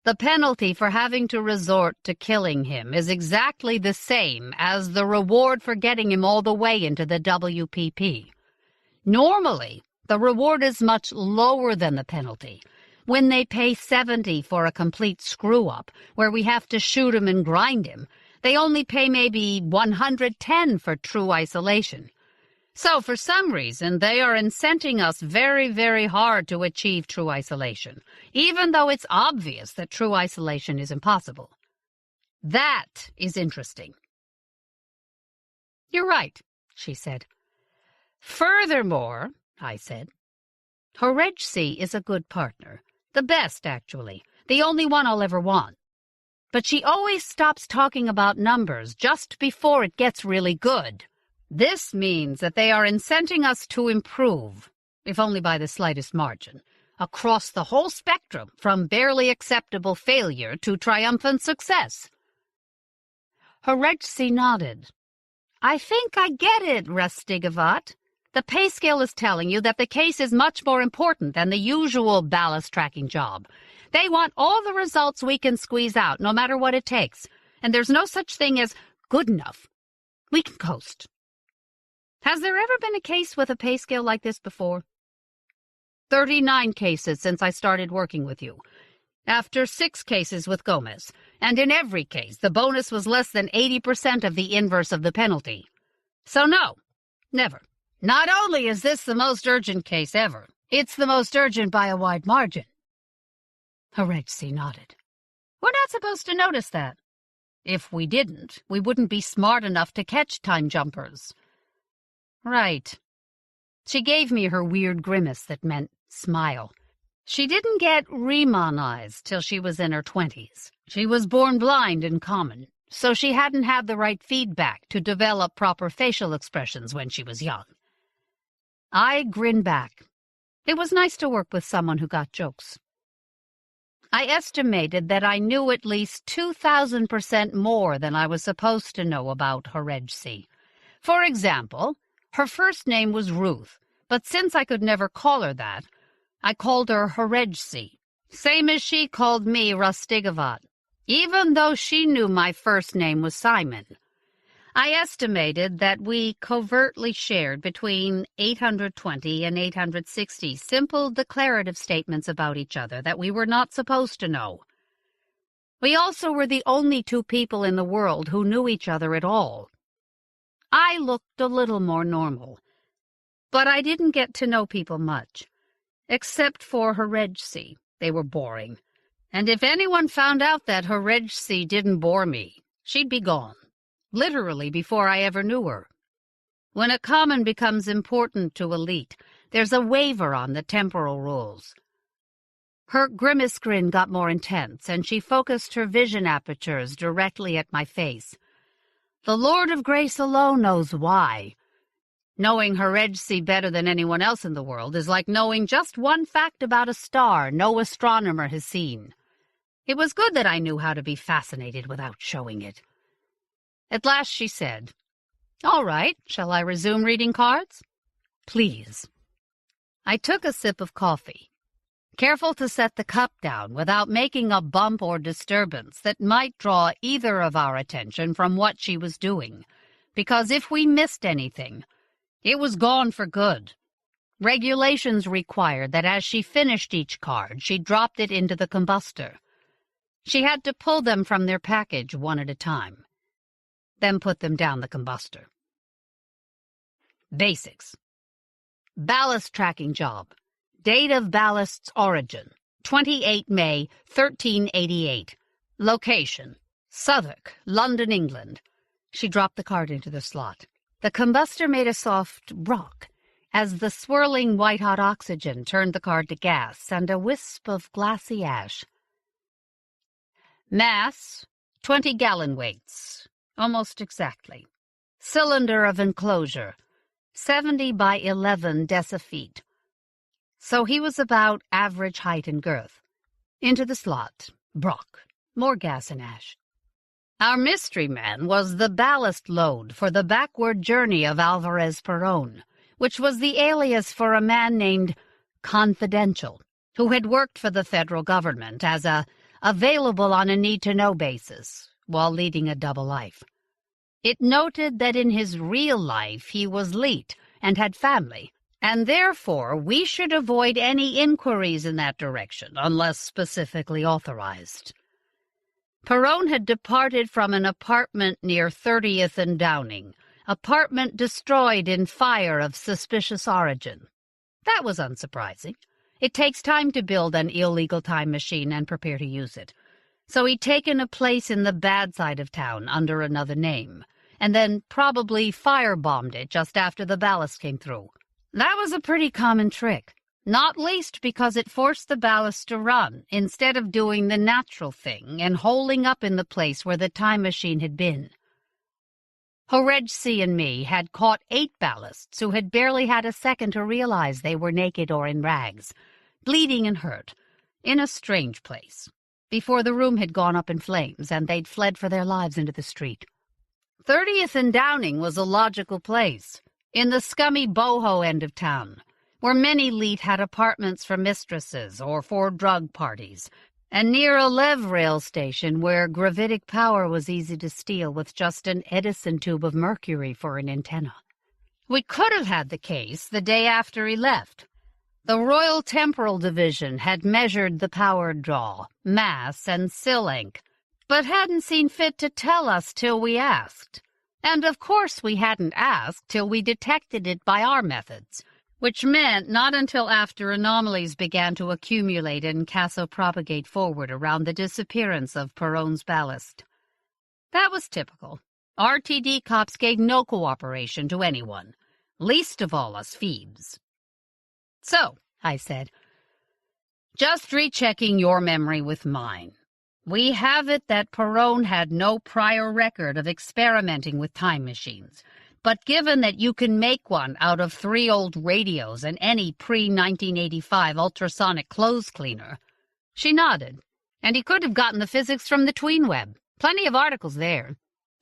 the penalty for having to resort to killing him is exactly the same as the reward for getting him all the way into the WPP. Normally, the reward is much lower than the penalty. When they pay 70 for a complete screw-up, where we have to shoot him and grind him, they only pay maybe 110 for true isolation. So, for some reason, they are incenting us very, very hard to achieve true isolation, even though it's obvious that true isolation is impossible. That is interesting. You're right, she said. Furthermore, I said, Horegsi is a good partner. The best, actually. The only one I'll ever want. But she always stops talking about numbers just before it gets really good. This means that they are incenting us to improve, if only by the slightest margin. across the whole spectrum, from barely acceptable failure to triumphant success. Horejsi nodded. I think I get it, Rastigavat. The pay scale is telling you that the case is much more important than the usual ballast tracking job. They want all the results we can squeeze out, no matter what it takes. And there's no such thing as good enough. We can coast. Has there ever been a case with a pay scale like this before? 39 cases since I started working with you. After 6 cases with Gomez. And in every case, the bonus was less than 80% of the inverse of the penalty. So no, never. Not only is this the most urgent case ever, it's the most urgent by a wide margin. Horejsi nodded. We're not supposed to notice that. If we didn't, we wouldn't be smart enough to catch time jumpers. Right. She gave me her weird grimace that meant smile. She didn't get Rymanized till she was in her 20s. She was born blind in common, so she hadn't had the right feedback to develop proper facial expressions when she was young. I grinned back. It was nice to work with someone who got jokes. I estimated that I knew at least 2,000% more than I was supposed to know about Horejsi. For example, her first name was Ruth, but since I could never call her that, I called her Horejsi, same as she called me Rastigavat, even though she knew my first name was Simon. I estimated that we covertly shared between 820 and 860 simple declarative statements about each other that we were not supposed to know. We also were the only 2 people in the world who knew each other at all. I looked a little more normal, but I didn't get to know people much. Except for Horejsi, they were boring. And if anyone found out that Horejsi didn't bore me, she'd be gone. Literally before I ever knew her. When a common becomes important to elite, there's a waiver on the temporal rules. Her grimace grin got more intense, and she focused her vision apertures directly at my face. The Lord of Grace alone knows why. Knowing Horejsi better than anyone else in the world is like knowing just one fact about a star no astronomer has seen. It was good that I knew how to be fascinated without showing it. At last she said, All right, shall I resume reading cards? Please. I took a sip of coffee, careful to set the cup down without making a bump or disturbance that might draw either of our attention from what she was doing, because if we missed anything, it was gone for good. Regulations required that as she finished each card, she dropped it into the combustor. She had to pull them from their package one at a time, then put them down the combustor. Basics. Ballast tracking job. Date of ballast's origin, 28 May, 1388. Location, Southwark, London, England. She dropped the card into the slot. The combustor made a soft rock as the swirling white-hot oxygen turned the card to gas and a wisp of glassy ash. Mass, 20 gallon weights. Almost exactly. Cylinder of enclosure, 70 by 11 decifeet. So he was about average height and girth. Into the slot. Brock. More gas and ash. Our mystery man was the ballast load for the backward journey of Alvarez Perón, which was the alias for a man named Confidential, who had worked for the federal government as a available on a need-to-know basis, while leading a double life. It noted that in his real life he was Leet and had family, and therefore we should avoid any inquiries in that direction unless specifically authorized. Perón had departed from an apartment near 30th and Downing, apartment destroyed in fire of suspicious origin. That was unsurprising. It takes time to build an illegal time machine and prepare to use it. So he'd taken a place in the bad side of town under another name, and then probably firebombed it just after the ballast came through. That was a pretty common trick, not least because it forced the ballast to run instead of doing the natural thing and holing up in the place where the time machine had been. Horejsi and me had caught 8 ballasts who had barely had a second to realize they were naked or in rags, bleeding and hurt, in a strange place, before the room had gone up in flames and they'd fled for their lives into the street. 30th and Downing was a logical place, in the scummy boho end of town, where many leet had apartments for mistresses or for drug parties, and near a Lev rail station where gravitic power was easy to steal with just an Edison tube of mercury for an antenna. We could have had the case the day after he left. The Royal Temporal Division had measured the power draw, mass, and sill-length, but hadn't seen fit to tell us till we asked. And of course we hadn't asked till we detected it by our methods, which meant not until after anomalies began to accumulate and caso-propagate forward around the disappearance of Perron's ballast. That was typical. RTD cops gave no cooperation to anyone, least of all us Phoebes. So, I said, just rechecking your memory with mine. We have it that Perron had no prior record of experimenting with time machines, but given that you can make one out of 3 old radios and any pre-1985 ultrasonic clothes cleaner. She nodded, and he could have gotten the physics from the tween-web. Plenty of articles there.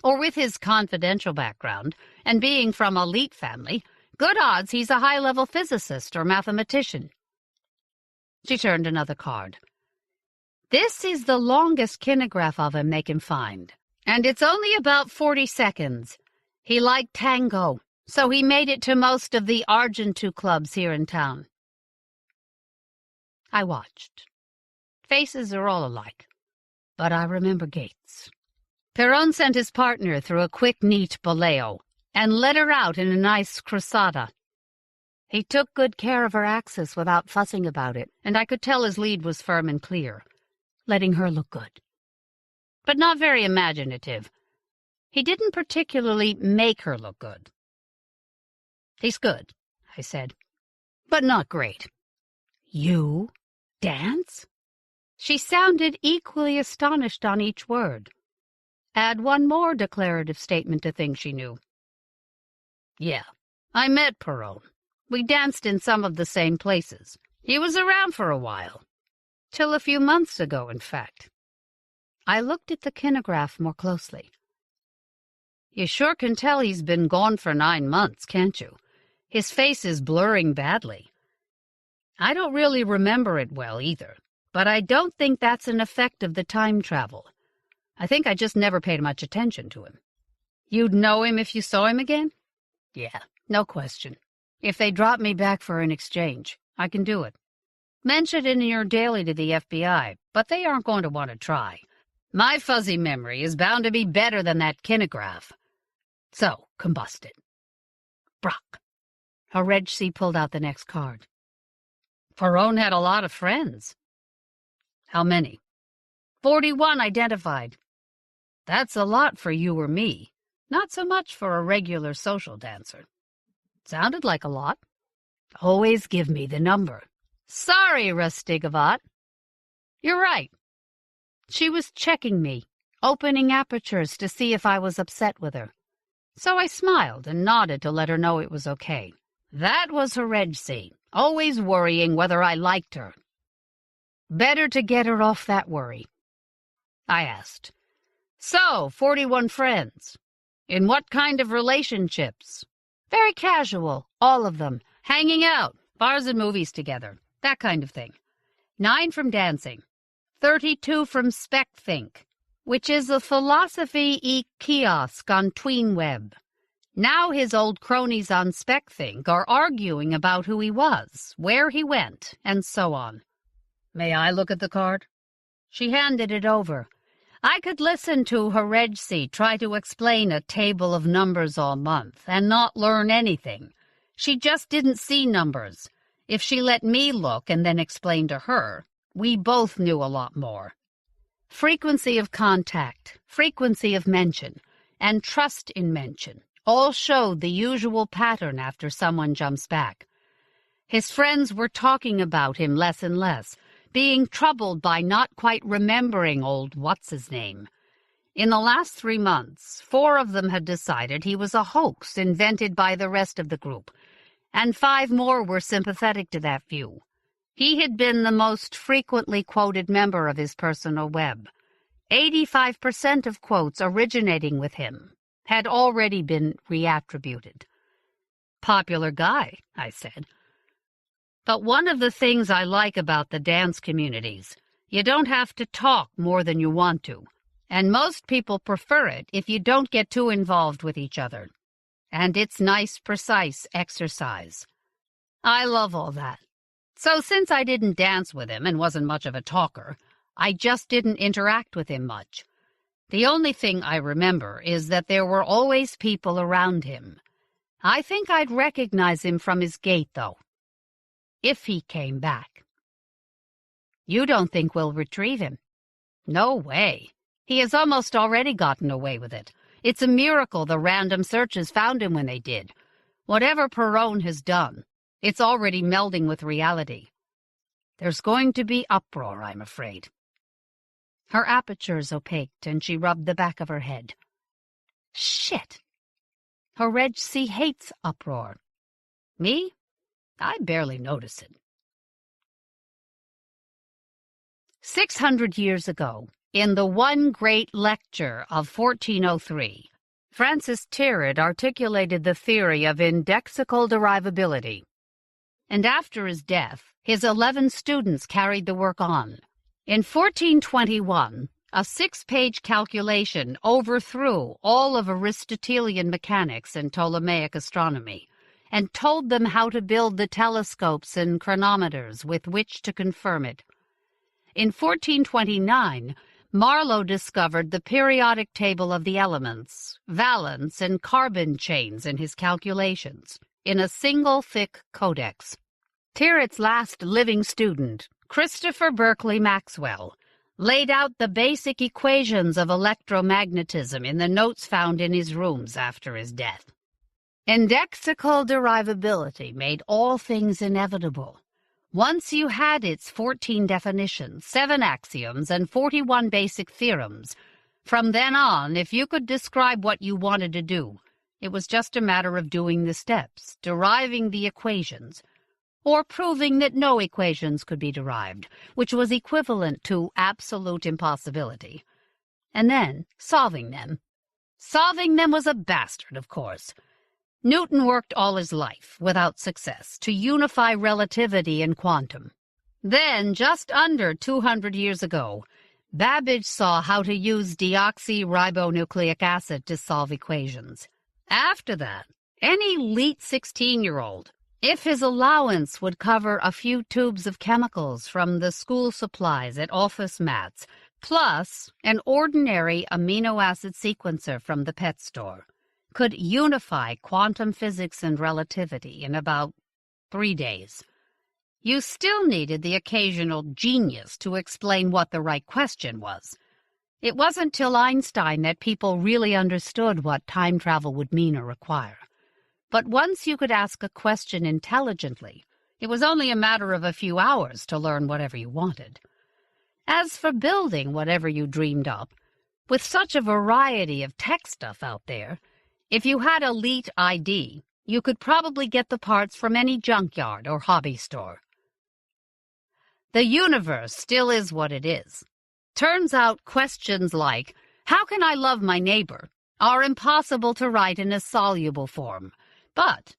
Or with his confidential background, and being from a elite family, good odds he's a high-level physicist or mathematician. She turned another card. This is the longest kinograph of him they can find, and it's only about 40 seconds. He liked tango, so he made it to most of the Argentu clubs here in town. I watched. Faces are all alike, but I remember Gates. Perron sent his partner through a quick, neat boleo, and let her out in a nice cruzada. He took good care of her axis without fussing about it, and I could tell his lead was firm and clear, letting her look good. But not very imaginative. He didn't particularly make her look good. He's good, I said, but not great. You dance? She sounded equally astonished on each word. Add one more declarative statement to things she knew. Yeah, I met Perron. We danced in some of the same places. He was around for a while. Till a few months ago, in fact. I looked at the kinograph more closely. You sure can tell he's been gone for 9 months, can't you? His face is blurring badly. I don't really remember it well, either, but I don't think that's an effect of the time travel. I think I just never paid much attention to him. You'd know him if you saw him again? Yeah, no question. If they drop me back for an exchange, I can do it. Mention it in your daily to the FBI, but they aren't going to want to try. My fuzzy memory is bound to be better than that kinograph. So, combust it. Brock. Reggie pulled out the next card. Perron had a lot of friends. How many? 41 identified. That's a lot for you or me. Not so much for a regular social dancer. Sounded like a lot. Always give me the number. Sorry, Rustigavat. You're right. She was checking me, opening apertures to see if I was upset with her. So I smiled and nodded to let her know it was okay. That was Reggie, always worrying whether I liked her. Better to get her off that worry. I asked, So, 41 friends. In what kind of relationships? Very casual, all of them. Hanging out, bars and movies together, that kind of thing. 9 from dancing. 32 from spec-think, which is a philosophy kiosk on tween-web. Now his old cronies on spec-think are arguing about who he was, where he went, and so on. May I look at the card? She handed it over. I could listen to Reggie try to explain a table of numbers all month and not learn anything. She just didn't see numbers. If she let me look and then explain to her, we both knew a lot more. Frequency of contact, frequency of mention, and trust in mention all showed the usual pattern after someone jumps back. His friends were talking about him less and less, being troubled by not quite remembering old what's-his-name. In the last 3 months, 4 of them had decided he was a hoax invented by the rest of the group, and 5 more were sympathetic to that view. He had been the most frequently quoted member of his personal web. 85% of quotes originating with him had already been reattributed. Popular guy, I said. But one of the things I like about the dance communities, you don't have to talk more than you want to, and most people prefer it if you don't get too involved with each other. And it's nice, precise exercise. I love all that. So since I didn't dance with him and wasn't much of a talker, I just didn't interact with him much. The only thing I remember is that there were always people around him. I think I'd recognize him from his gait, though. If he came back. You don't think we'll retrieve him? No way. He has almost already gotten away with it. It's a miracle the random searches found him when they did. Whatever Perron has done, it's already melding with reality. There's going to be uproar, I'm afraid. Her apertures opaqued, and she rubbed the back of her head. Shit! Her Reg C hates uproar. Me? I barely notice it. 600 years ago, in the one great lecture of 1403, Francis Tirrett articulated the theory of indexical derivability. And after his death, his 11 students carried the work on. In 1421, a 6-page calculation overthrew all of Aristotelian mechanics and Ptolemaic astronomy, and told them how to build the telescopes and chronometers with which to confirm it. In 1429, Marlowe discovered the periodic table of the elements, valence and carbon chains in his calculations, in a single thick codex. Tirrett's last living student, Christopher Berkeley Maxwell, laid out the basic equations of electromagnetism in the notes found in his rooms after his death. Indexical derivability made all things inevitable. Once you had its 14 definitions, 7 axioms, and 41 basic theorems, from then on, if you could describe what you wanted to do, it was just a matter of doing the steps, deriving the equations, or proving that no equations could be derived, which was equivalent to absolute impossibility. And then solving them. Solving them was a bastard, of course. Newton worked all his life, without success, to unify relativity and quantum. Then, just under 200 years ago, Babbage saw how to use deoxyribonucleic acid to solve equations. After that, any elite 16-year-old, if his allowance would cover a few tubes of chemicals from the school supplies at office mats, plus an ordinary amino acid sequencer from the pet store, could unify quantum physics and relativity in about 3 days. You still needed the occasional genius to explain what the right question was. It wasn't till Einstein that people really understood what time travel would mean or require. But once you could ask a question intelligently, it was only a matter of a few hours to learn whatever you wanted. As for building whatever you dreamed up, with such a variety of tech stuff out there, if you had elite ID, you could probably get the parts from any junkyard or hobby store. The universe still is what it is. Turns out questions like, how can I love my neighbor, are impossible to write in a soluble form. But,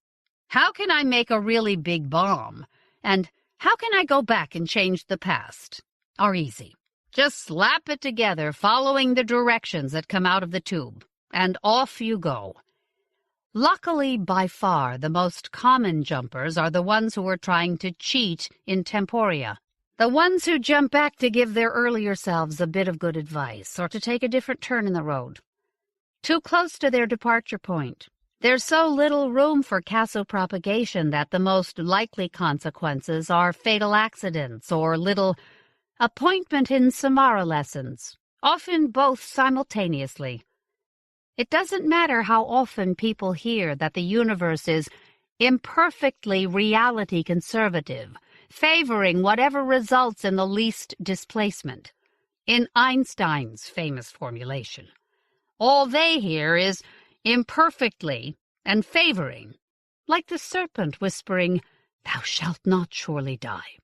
how can I make a really big bomb? And how can I go back and change the past? Are easy. Just slap it together following the directions that come out of the tube, and off you go. Luckily, by far, the most common jumpers are the ones who are trying to cheat in temporia. The ones who jump back to give their earlier selves a bit of good advice or to take a different turn in the road. Too close to their departure point. There's so little room for casopropagation that the most likely consequences are fatal accidents or little appointment in Samara lessons, often both simultaneously. It doesn't matter how often people hear that the universe is imperfectly reality conservative, favoring whatever results in the least displacement, in Einstein's famous formulation. All they hear is imperfectly and favoring, like the serpent whispering, "Thou shalt not surely die."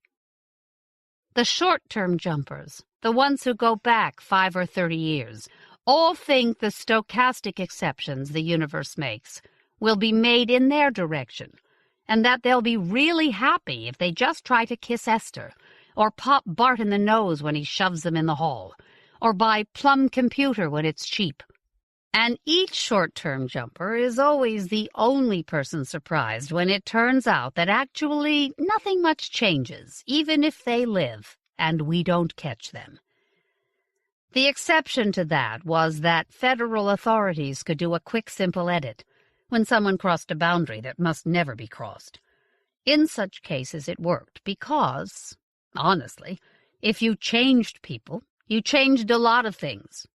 The short-term jumpers, the ones who go back 5 or 30 years, all think the stochastic exceptions the universe makes will be made in their direction, and that they'll be really happy if they just try to kiss Esther, or pop Bart in the nose when he shoves them in the hall, or buy Plum Computer when it's cheap. And each short-term jumper is always the only person surprised when it turns out that actually nothing much changes, even if they live, and we don't catch them. The exception to that was that federal authorities could do a quick, simple edit when someone crossed a boundary that must never be crossed. In such cases it worked because, honestly, if you changed people, you changed a lot of things.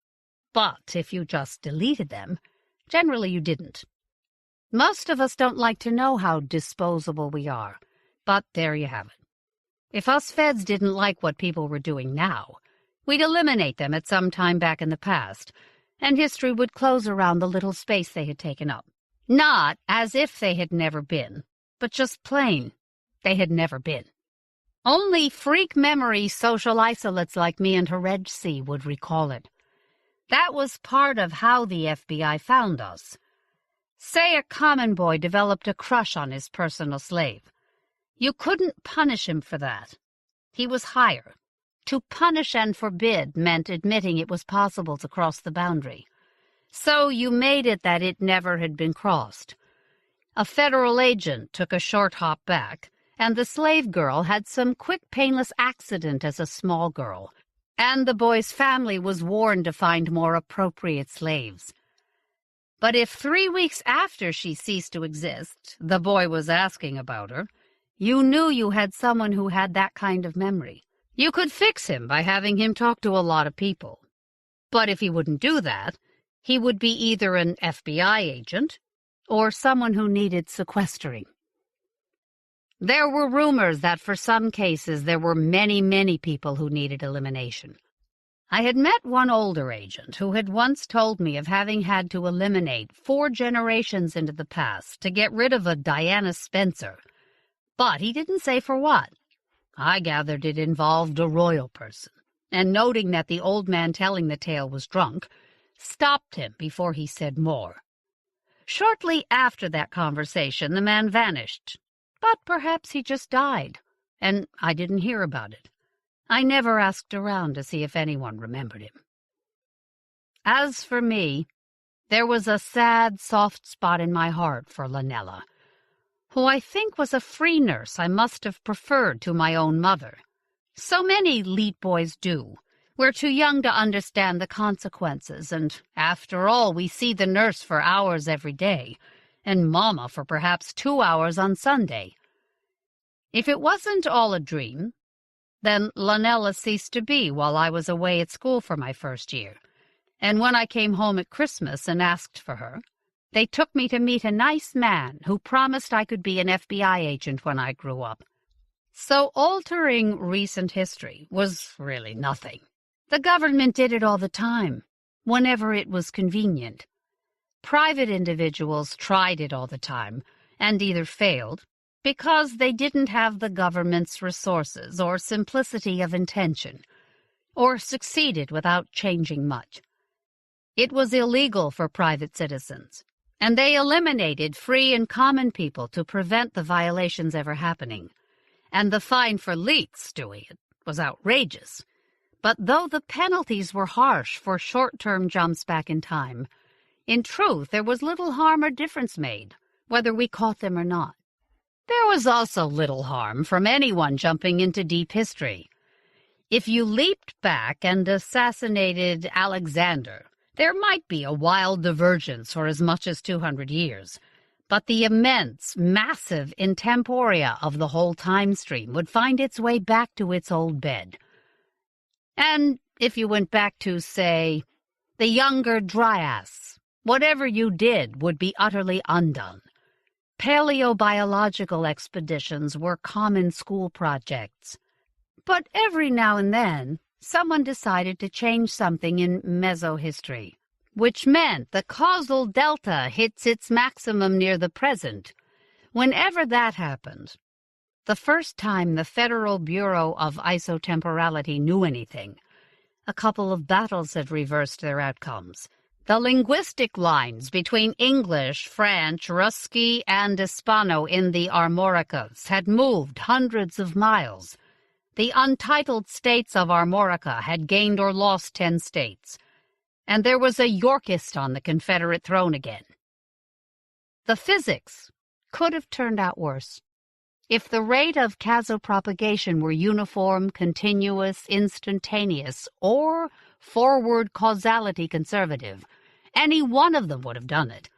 But if you just deleted them, generally you didn't. Most of us don't like to know how disposable we are, but there you have it. If us feds didn't like what people were doing now, we'd eliminate them at some time back in the past, and history would close around the little space they had taken up. Not as if they had never been, but just plain, they had never been. Only freak memory social isolates like me and Herejsi would recall it. That was part of how the FBI found us. Say a common boy developed a crush on his personal slave. You couldn't punish him for that. He was higher. To punish and forbid meant admitting it was possible to cross the boundary. So you made it that it never had been crossed. A federal agent took a short hop back, and the slave girl had some quick, painless accident as a small girl, and the boy's family was warned to find more appropriate slaves. But if 3 weeks after she ceased to exist, the boy was asking about her, you knew you had someone who had that kind of memory. You could fix him by having him talk to a lot of people. But if he wouldn't do that, he would be either an FBI agent or someone who needed sequestering. There were rumors that for some cases there were many, many people who needed elimination. I had met one older agent who had once told me of having had to eliminate 4 generations into the past to get rid of a Diana Spencer. But he didn't say for what. I gathered it involved a royal person, and noting that the old man telling the tale was drunk, stopped him before he said more. Shortly after that conversation, the man vanished. But perhaps he just died, and I didn't hear about it. I never asked around to see if anyone remembered him. As for me, there was a sad, soft spot in my heart for Lanella, who I think was a free nurse I must have preferred to my own mother. So many leet boys do. We're too young to understand the consequences, and after all, we see the nurse for hours every day, and Mama for perhaps 2 hours on Sunday. If it wasn't all a dream, then Lanella ceased to be while I was away at school for my first year, and when I came home at Christmas and asked for her, they took me to meet a nice man who promised I could be an FBI agent when I grew up. So altering recent history was really nothing. The government did it all the time, whenever it was convenient. Private individuals tried it all the time, and either failed because they didn't have the government's resources or simplicity of intention, or succeeded without changing much. It was illegal for private citizens, and they eliminated free and common people to prevent the violations ever happening. And the fine for leets doing it was outrageous. But though the penalties were harsh for short-term jumps back in time, in truth there was little harm or difference made, whether we caught them or not. There was also little harm from anyone jumping into deep history. If you leaped back and assassinated Alexander, there might be a wild divergence for as much as 200 years, but the immense, massive intemporia of the whole time stream would find its way back to its old bed. And if you went back to, say, the Younger Dryas, whatever you did would be utterly undone. Paleobiological expeditions were common school projects. But every now and then, someone decided to change something in mesohistory, which meant the causal delta hits its maximum near the present. Whenever that happened, the first time the Federal Bureau of Isotemporality knew anything. A couple of battles had reversed their outcomes. The linguistic lines between English, French, Russki, and Hispano in the Armoricas had moved hundreds of miles. The untitled states of Armorica had gained or lost 10 states, and there was a Yorkist on the Confederate throne again. The physics could have turned out worse. If the rate of casopropagation were uniform, continuous, instantaneous, or forward causality conservative, any one of them would have done it.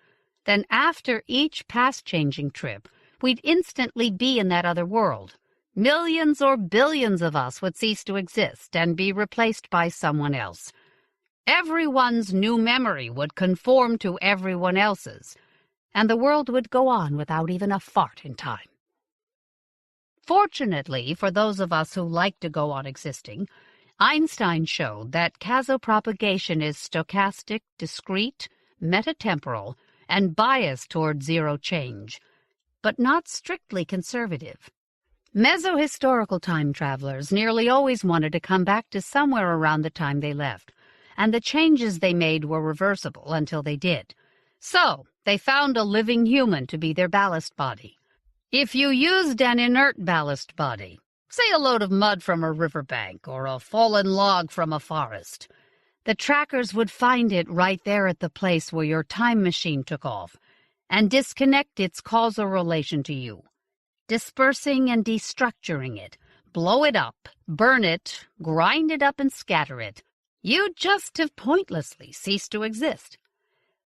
Then after each path-changing trip, we'd instantly be in that other world. Millions or billions of us would cease to exist and be replaced by someone else. Everyone's new memory would conform to everyone else's, and the world would go on without even a fart in time. Fortunately, for those of us who like to go on existing, Einstein showed that casopropagation is stochastic, discrete, metatemporal, and biased toward zero change, but not strictly conservative. Mesohistorical time travelers nearly always wanted to come back to somewhere around the time they left, and the changes they made were reversible until they did. So, they found a living human to be their ballast body. If you used an inert ballast body, say a load of mud from a riverbank or a fallen log from a forest, the trackers would find it right there at the place where your time machine took off and disconnect its causal relation to you, dispersing and destructuring it, blow it up, burn it, grind it up and scatter it. You'd just have pointlessly ceased to exist.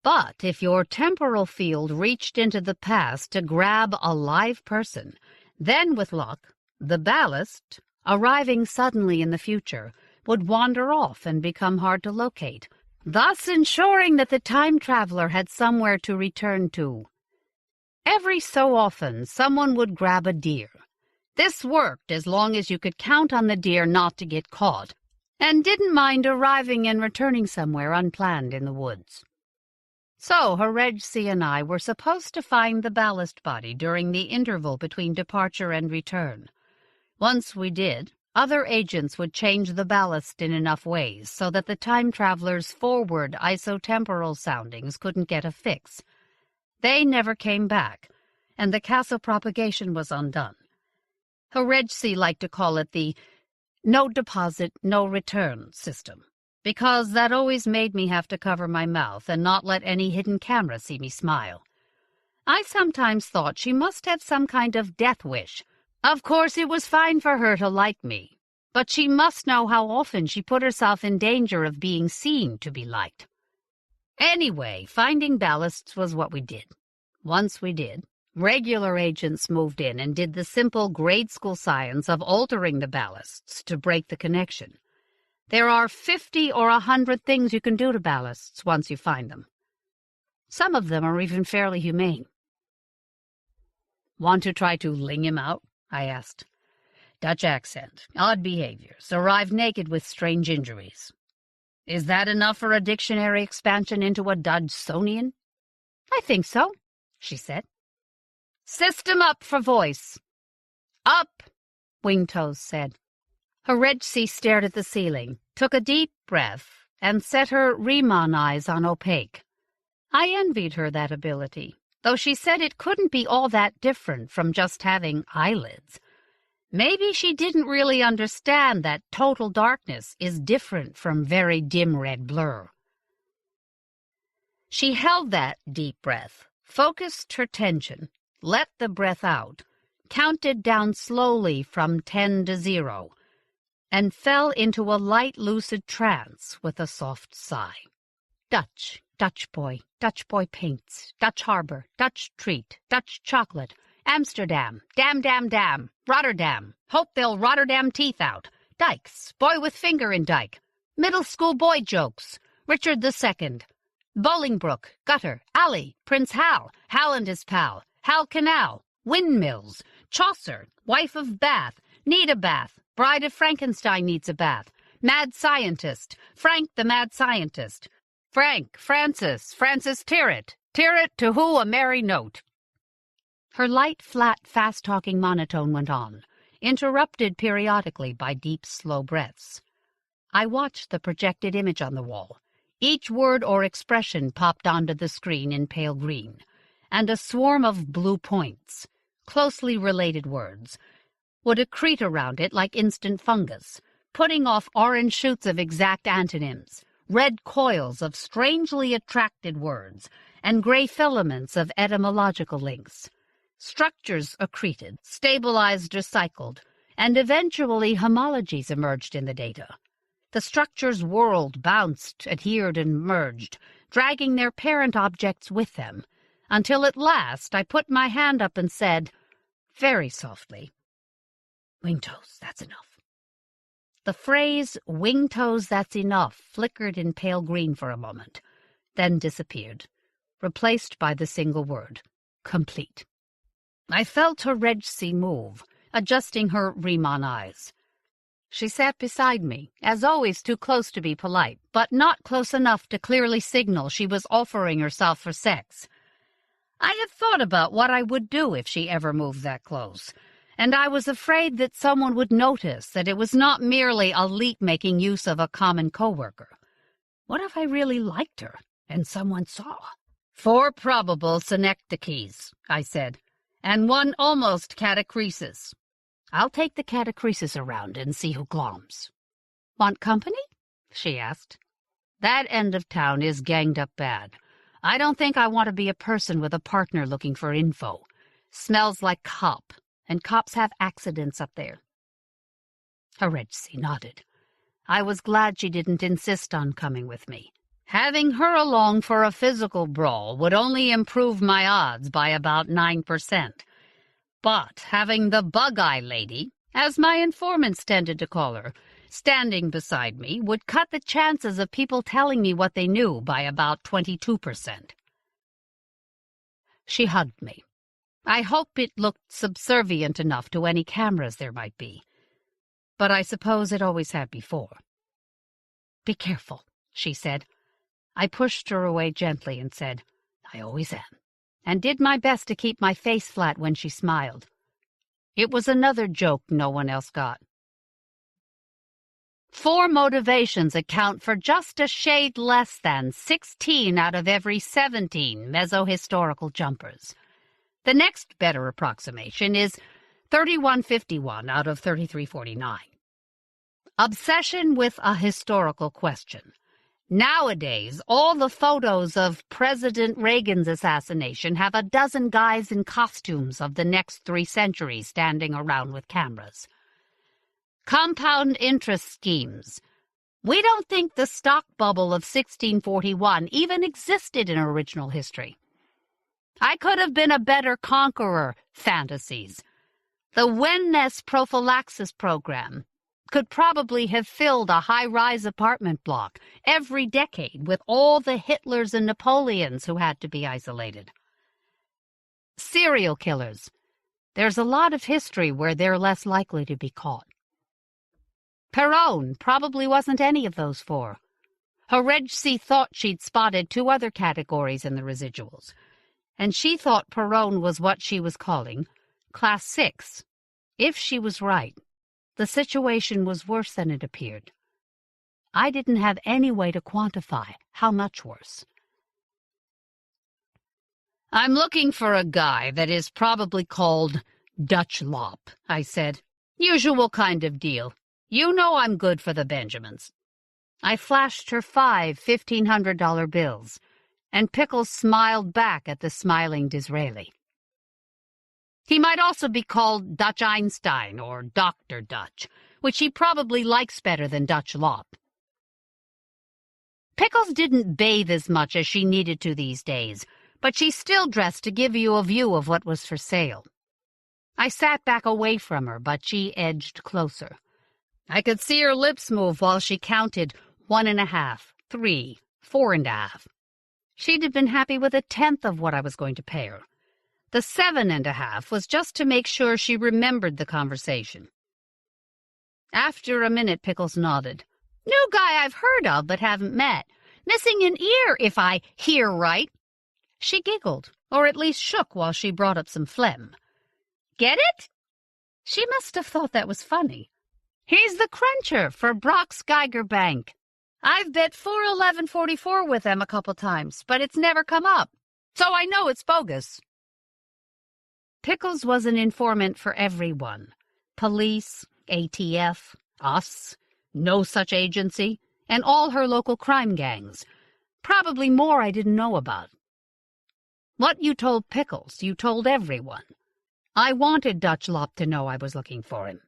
But if your temporal field reached into the past to grab a live person, then with luck, the ballast, arriving suddenly in the future, would wander off and become hard to locate, thus ensuring that the time traveler had somewhere to return to. Every so often, someone would grab a deer. This worked as long as you could count on the deer not to get caught, and didn't mind arriving and returning somewhere unplanned in the woods. So Herejsi and I were supposed to find the ballast body during the interval between departure and return. Once we did, other agents would change the ballast in enough ways so that the time traveler's forward isotemporal soundings couldn't get a fix. They never came back, and the casopropagation was undone. Herejsi liked to call it the no deposit, no return system, because that always made me have to cover my mouth and not let any hidden camera see me smile. I sometimes thought she must have some kind of death wish. Of course, it was fine for her to like me, but she must know how often she put herself in danger of being seen to be liked. Anyway, finding ballasts was what we did. Once we did, regular agents moved in and did the simple grade school science of altering the ballasts to break the connection. There are 50 or 100 things you can do to ballasts once you find them. Some of them are even fairly humane. Want to try to ling him out? I asked. Dutch accent, odd behaviors, arrived naked with strange injuries. Is that enough for a dictionary expansion into a Dodgsonian? I think so, she said. System up for voice. Up, Wingtoes said. Herejsi stared at the ceiling, took a deep breath, and set her Riemann eyes on Opaque. I envied her that ability, though she said it couldn't be all that different from just having eyelids. Maybe she didn't really understand that total darkness is different from very dim red blur. She held that deep breath, focused her tension, let the breath out, counted down slowly from 10 to 0, and fell into a light, lucid trance with a soft sigh. Dutch, Dutch boy paints, Dutch harbor, Dutch treat, Dutch chocolate, Amsterdam, damn, Rotterdam, hope they'll Rotterdam teeth out, dykes, boy with finger in dike, middle school boy jokes, Richard II, Bolingbroke, gutter, alley, Prince Hal, Hal and his pal, Hal Canal, windmills, Chaucer, wife of Bath, need a bath, Bride of Frankenstein needs a bath, mad scientist, Frank the mad scientist, Francis Tyrwhitt to who a merry note. Her light, flat, fast-talking monotone went on, interrupted periodically by deep, slow breaths. I watched the projected image on the wall. Each word or expression popped onto the screen in pale green, and a swarm of blue points, closely related words, would accrete around it like instant fungus, putting off orange shoots of exact antonyms, red coils of strangely attracted words, and gray filaments of etymological links. Structures accreted, stabilized, recycled, and eventually homologies emerged in the data. The structures whirled, bounced, adhered, and merged, dragging their parent objects with them, until at last I put my hand up and said, very softly, "Wing-toes, that's enough." The phrase, "wing-toes, that's enough," flickered in pale green for a moment, then disappeared, replaced by the single word, complete. I felt her Regsea move, adjusting her Riemann eyes. She sat beside me, as always too close to be polite, but not close enough to clearly signal she was offering herself for sex. I had thought about what I would do if she ever moved that close, and I was afraid that someone would notice that it was not merely a leap making use of a common co-worker. What if I really liked her, and someone saw? 4 probable synecdoches, I said, and 1 almost catachresis. I'll take the catachresis around and see who gloms. Want company? She asked. That end of town is ganged up bad. I don't think I want to be a person with a partner looking for info. Smells like cop, and cops have accidents up there. Regsea nodded. I was glad she didn't insist on coming with me. Having her along for a physical brawl would only improve my odds by about 9%. But having the bug-eye lady, as my informants tended to call her, standing beside me would cut the chances of people telling me what they knew by about 22%. She hugged me. I hope it looked subservient enough to any cameras there might be. But I suppose it always had before. Be careful, she said. I pushed her away gently and said, I always am, and did my best to keep my face flat when she smiled. It was another joke no one else got. 4 motivations account for just a shade less than 16 out of every 17 mesohistorical jumpers. The next better approximation is 3151 out of 3349. Obsession with a historical question. Nowadays, all the photos of President Reagan's assassination have a dozen guys in costumes of the next 3 centuries standing around with cameras. Compound interest schemes. We don't think the stock bubble of 1641 even existed in original history. I could have been a better conqueror, fantasies. The Wenness prophylaxis program could probably have filled a high-rise apartment block every decade with all the Hitlers and Napoleons who had to be isolated. Serial killers. There's a lot of history where they're less likely to be caught. Perron probably wasn't any of those 4. Regsea thought she'd spotted 2 other categories in the residuals, and she thought Perron was what she was calling Class 6. If she was right, the situation was worse than it appeared. I didn't have any way to quantify how much worse. I'm looking for a guy that is probably called Dutch Lop, I said. Usual kind of deal. You know I'm good for the Benjamins. I flashed her 5 $1,500 bills, and Pickles smiled back at the smiling Disraeli. He might also be called Dutch Einstein or Dr. Dutch, which he probably likes better than Dutch Lop. Pickles didn't bathe as much as she needed to these days, but she still dressed to give you a view of what was for sale. I sat back away from her, but she edged closer. I could see her lips move while she counted 1.5, 3, 4.5. She'd have been happy with 1/10 of what I was going to pay her. The 7.5 was just to make sure she remembered the conversation. After a minute, Pickles nodded. New guy I've heard of but haven't met. Missing an ear, if I hear right. She giggled, or at least shook while she brought up some phlegm. "Get it?" She must have thought that was funny. "He's the cruncher for Brock's Geiger Bank. I've bet 411.44 with them a couple times, but it's never come up, so I know it's bogus." Pickles was an informant for everyone. Police, ATF, us, no such agency, and all her local crime gangs. Probably more I didn't know about. What you told Pickles, you told everyone. I wanted Dutch Lop to know I was looking for him.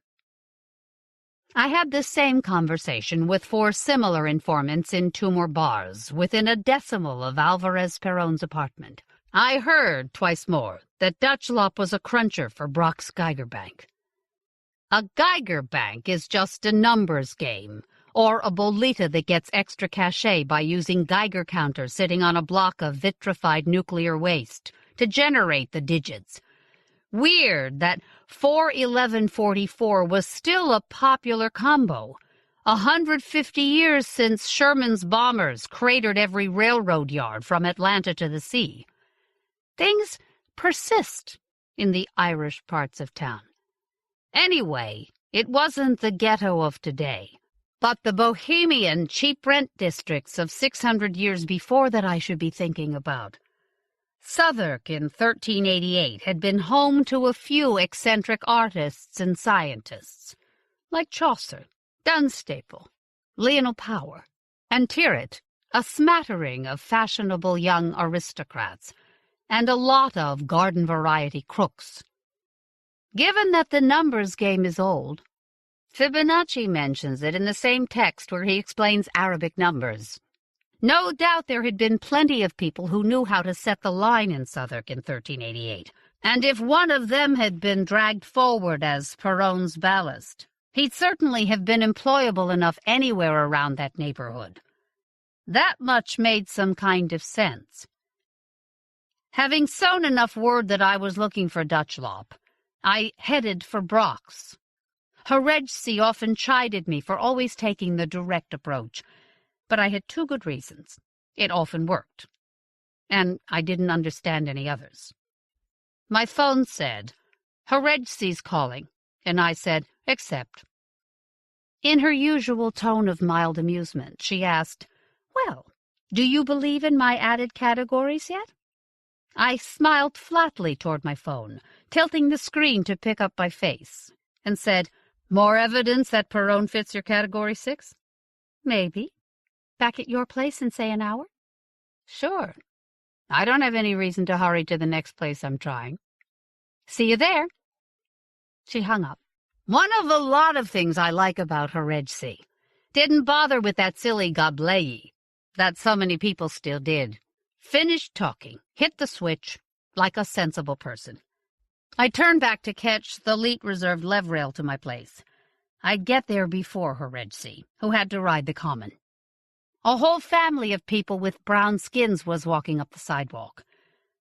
I had this same conversation with 4 similar informants in 2 more bars, within a decimal of Alvarez Perron's apartment. I heard, twice more, that Dutch Lop was a cruncher for Brock's Geiger Bank. A Geiger Bank is just a numbers game, or a bolita that gets extra cachet by using Geiger counters sitting on a block of vitrified nuclear waste to generate the digits. Weird that 411.44 was still a popular combo, 150 years since Sherman's bombers cratered every railroad yard from Atlanta to the sea. Things persist in the Irish parts of town. Anyway, it wasn't the ghetto of today, but the bohemian cheap-rent districts of 600 years before that I should be thinking about. Southwark in 1388 had been home to a few eccentric artists and scientists, like Chaucer, Dunstable, Lionel Power, and Tyrwhitt, a smattering of fashionable young aristocrats, and a lot of garden-variety crooks. Given that the numbers game is old, Fibonacci mentions it in the same text where he explains Arabic numbers. No doubt there had been plenty of people who knew how to set the line in Southwark in 1388, and if one of them had been dragged forward as Perron's ballast, he'd certainly have been employable enough anywhere around that neighborhood. That much made some kind of sense. Having sown enough word that I was looking for Dutch Lop, I headed for Brock's. Heredsi often chided me for always taking the direct approach, but I had 2 good reasons. It often worked, and I didn't understand any others. My phone said, "Heredsi's calling," and I said, "Accept." In her usual tone of mild amusement, she asked, "Well, do you believe in my added categories yet?" I smiled flatly toward my phone, tilting the screen to pick up my face, and said, "More evidence that Perron fits your category 6? "Maybe. Back at your place in, say, an hour?" "Sure. I don't have any reason to hurry to the next place I'm trying. See you there." She hung up. One of a lot of things I like about Heredsi. Didn't bother with that silly gobleyi that so many people still did. Finished talking, hit the switch, like a sensible person. I turned back to catch the Leet-reserved levrail to my place. I'd get there before Heredsi, who had to ride the common. A whole family of people with brown skins was walking up the sidewalk.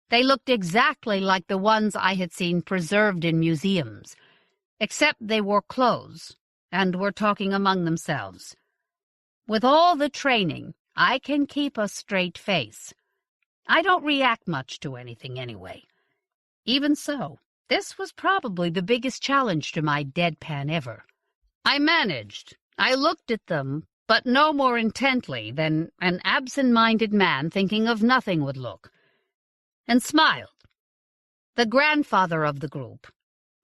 They looked exactly like the ones I had seen preserved in museums, except they wore clothes and were talking among themselves. With all the training, I can keep a straight face. I don't react much to anything anyway. Even so, this was probably the biggest challenge to my deadpan ever. I managed. I looked at them, but no more intently than an absent-minded man thinking of nothing would look, and smiled. The grandfather of the group.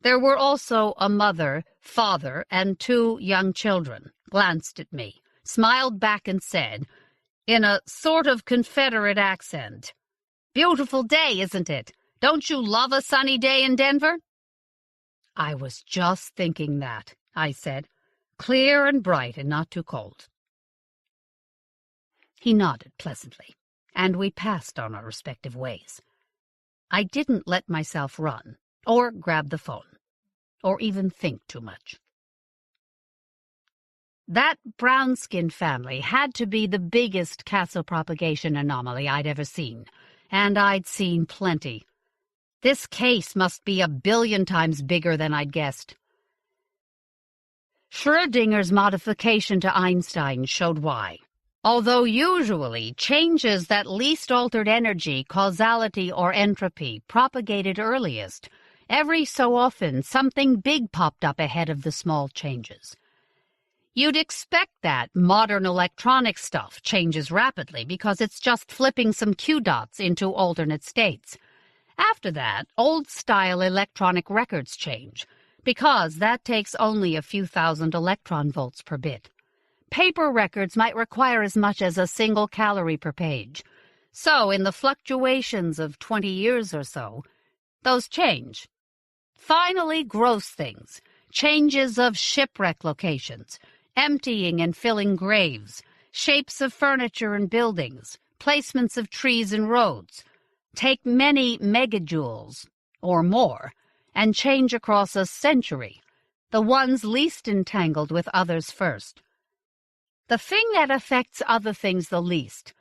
There were also a mother, father, and 2 young children, glanced at me, smiled back and said, in a sort of Confederate accent, "Beautiful day, isn't it? Don't you love a sunny day in Denver?" "I was just thinking that," I said. "Clear and bright and not too cold." He nodded pleasantly, and we passed on our respective ways. I didn't let myself run, or grab the phone, or even think too much. That brown-skinned family had to be the biggest castle propagation anomaly I'd ever seen, and I'd seen plenty. This case must be 1 billion times bigger than I'd guessed. Schrödinger's modification to Einstein showed why. Although usually changes that least altered energy, causality, or entropy propagated earliest, every so often something big popped up ahead of the small changes. You'd expect that modern electronic stuff changes rapidly because it's just flipping some Q dots into alternate states. After that, old-style electronic records change, because that takes only a few thousand electron volts per bit. Paper records might require as much as a single calorie per page. So, in the fluctuations of 20 years or so, those change. Finally, gross things, changes of shipwreck locations, emptying and filling graves, shapes of furniture and buildings, placements of trees and roads, take many megajoules, or more, and change across a century, the ones least entangled with others first. The thing that affects other things the least,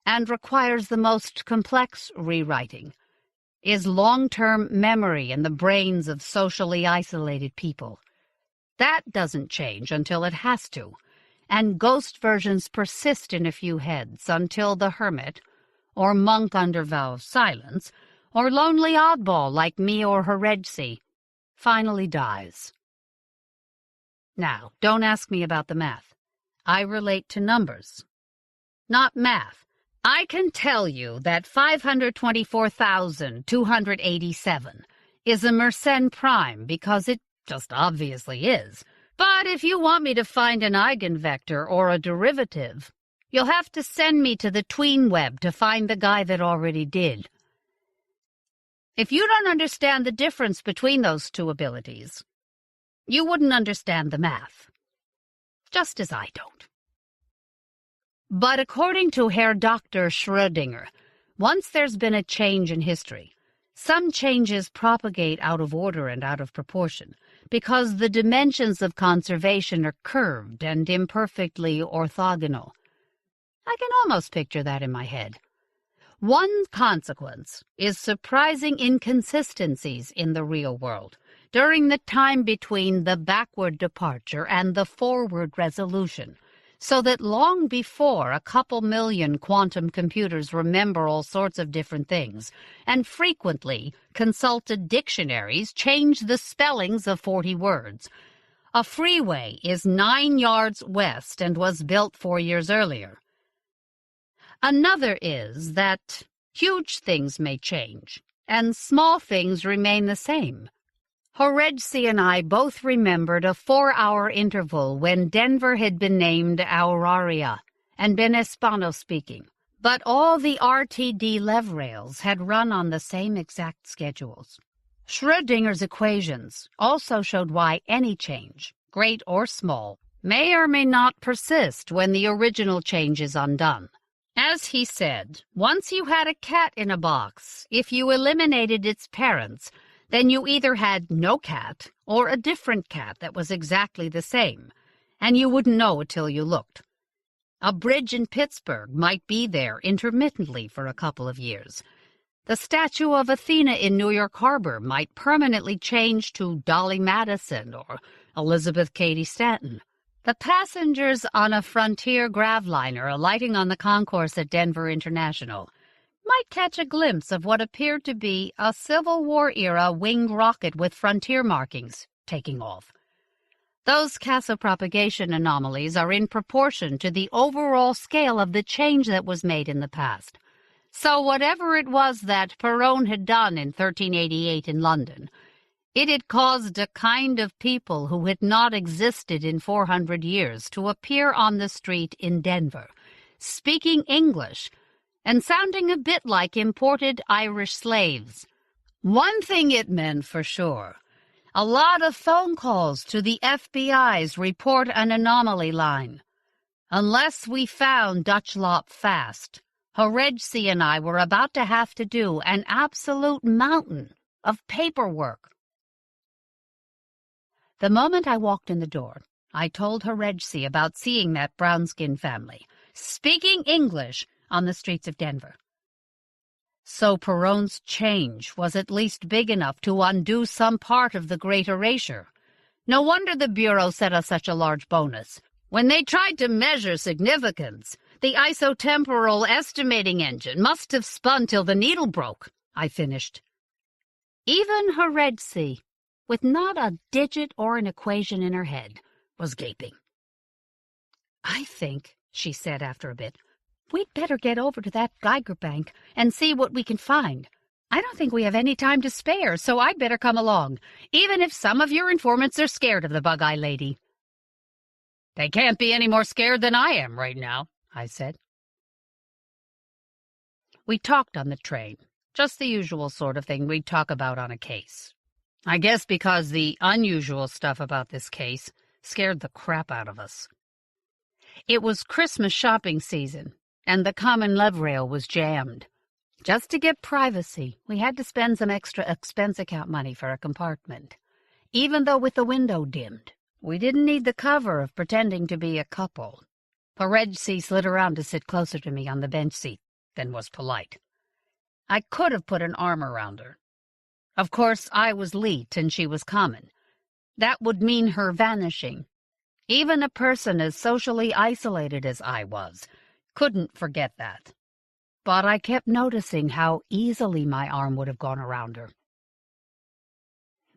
and requires the most complex rewriting, is long-term memory in the brains of socially isolated people. That doesn't change until it has to, and ghost versions persist in a few heads until the hermit, or monk under vow of silence, or lonely oddball like me or Heredsi, finally dies. Now, don't ask me about the math. I relate to numbers, not math. I can tell you that 524,287 is a Mersenne prime because it just obviously is. But if you want me to find an eigenvector or a derivative, you'll have to send me to the tween web to find the guy that already did. If you don't understand the difference between those two abilities, you wouldn't understand the math. Just as I don't. But according to Herr Dr. Schrödinger, once there's been a change in history, some changes propagate out of order and out of proportion, because the dimensions of conservation are curved and imperfectly orthogonal. I can almost picture that in my head. One consequence is surprising inconsistencies in the real world during the time between the backward departure and the forward resolution, so that long before a couple million quantum computers remember all sorts of different things, and frequently consulted dictionaries change the spellings of 40 words. A freeway is 9 yards west and was built 4 years earlier. Another is that huge things may change, and small things remain the same. Heredsi and I both remembered a 4-hour interval when Denver had been named Auraria and been Hispano-speaking, but all the RTD lev rails had run on the same exact schedules. Schrödinger's equations also showed why any change, great or small, may or may not persist when the original change is undone. As he said, once you had a cat in a box, if you eliminated its parents, then you either had no cat or a different cat that was exactly the same, and you wouldn't know until you looked. A bridge in Pittsburgh might be there intermittently for a couple of years. The statue of Athena in New York Harbor might permanently change to Dolly Madison or Elizabeth Cady Stanton. The passengers on a Frontier Gravliner alighting on the concourse at Denver International might catch a glimpse of what appeared to be a Civil War-era winged rocket with Frontier markings taking off. Those casopropagation anomalies are in proportion to the overall scale of the change that was made in the past. So whatever it was that Perron had done in 1388 in London, it had caused a kind of people who had not existed in 400 years to appear on the street in Denver, speaking English, and sounding a bit like imported Irish slaves. One thing it meant for sure: a lot of phone calls to the FBI's report an anomaly line. Unless we found Dutchlop fast, Heredsi and I were about to have to do an absolute mountain of paperwork. The moment I walked in the door, I told Heredsi about seeing that brown-skinned family, speaking English, on the streets of Denver. So Perron's change was at least big enough to undo some part of the Great Erasure. No wonder the Bureau set us such a large bonus. When they tried to measure significance, The isotemporal estimating engine must have spun till the needle broke, I finished. Even Heredsey, with not a digit or an equation in her head, was gaping. "I think," she said after a bit, "we'd better get over to that Geiger bank and see what we can find. I don't think we have any time to spare, so I'd better come along, even if some of your informants are scared of the Bug-Eye Lady." "They can't be any more scared than I am right now," I said. We talked on the train, just the usual sort of thing we'd talk about on a case. I guess because the unusual stuff about this case scared the crap out of us. It was Christmas shopping season, and the common love rail was jammed. Just to get privacy, we had to spend some extra expense account money for a compartment. Even though with the window dimmed, we didn't need the cover of pretending to be a couple. Heredsey slid around to sit closer to me on the bench seat than was polite. I could have put an arm around her. Of course, I was Leet and she was common. That would mean her vanishing. Even a person as socially isolated as I was couldn't forget that. But I kept noticing how easily my arm would have gone around her.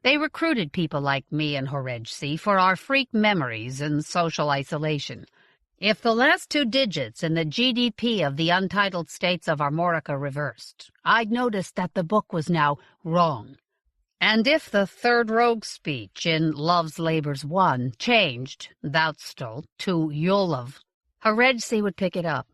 They recruited people like me and Heredsey for our freak memories and social isolation. If the last 2 digits in the GDP of the untitled states of Armorica reversed, I'd noticed that the book was now wrong. And if the third rogue speech in Love's Labours 1 changed, thou'st'll, to you'll of, Heredsey would pick it up.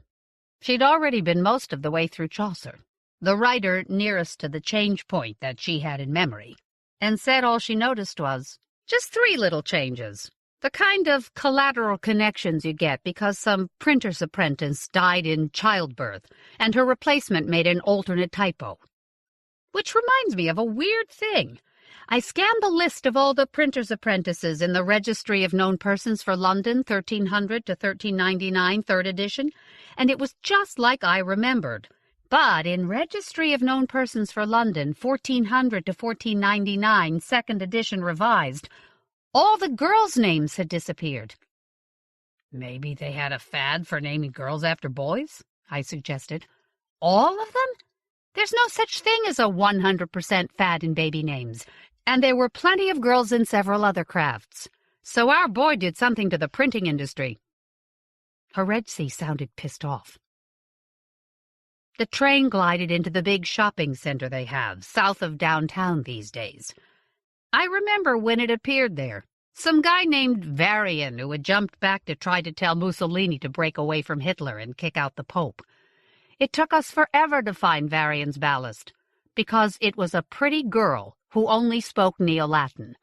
She'd already been most of the way through Chaucer, the writer nearest to the change point that she had in memory, and said all she noticed was just 3 little changes, the kind of collateral connections you get because some printer's apprentice died in childbirth and her replacement made an alternate typo. Which reminds me of a weird thing. I scanned the list of all the printer's apprentices in the Registry of Known Persons for London, 1300 to 1399, 3rd edition, and it was just like I remembered. But in Registry of Known Persons for London, 1400 to 1499, 2nd edition revised, all the girls' names had disappeared. Maybe they had a fad for naming girls after boys, I suggested. All of them? There's no such thing as a 100% fad in baby names, and there were plenty of girls in several other crafts. So our boy did something to the printing industry. Heredsey sounded pissed off. The train glided into the big shopping center they have, south of downtown these days. I remember when it appeared there. Some guy named Varian who had jumped back to try to tell Mussolini to break away from Hitler and kick out the Pope. It took us forever to find Varian's ballast, because it was a pretty girl who only spoke Neo-Latin.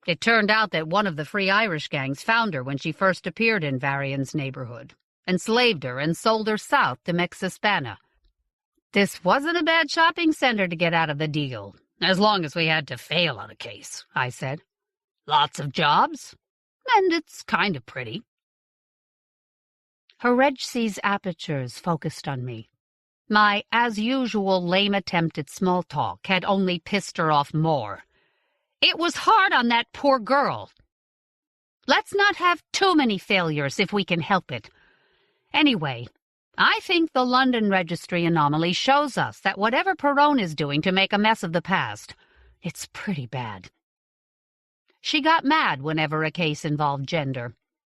It turned out that one of the Free Irish gangs found her when she first appeared in Varian's neighborhood, enslaved her and sold her south to Mexispana. This wasn't a bad shopping center to get out of the deal, as long as we had to fail on a case, I said. Lots of jobs, and it's kind of pretty. Heredsey's apertures focused on me. My as-usual lame attempt at small talk had only pissed her off more. It was hard on that poor girl. Let's not have too many failures if we can help it. Anyway, I think the London Registry anomaly shows us that whatever Perron is doing to make a mess of the past, it's pretty bad. She got mad whenever a case involved gender.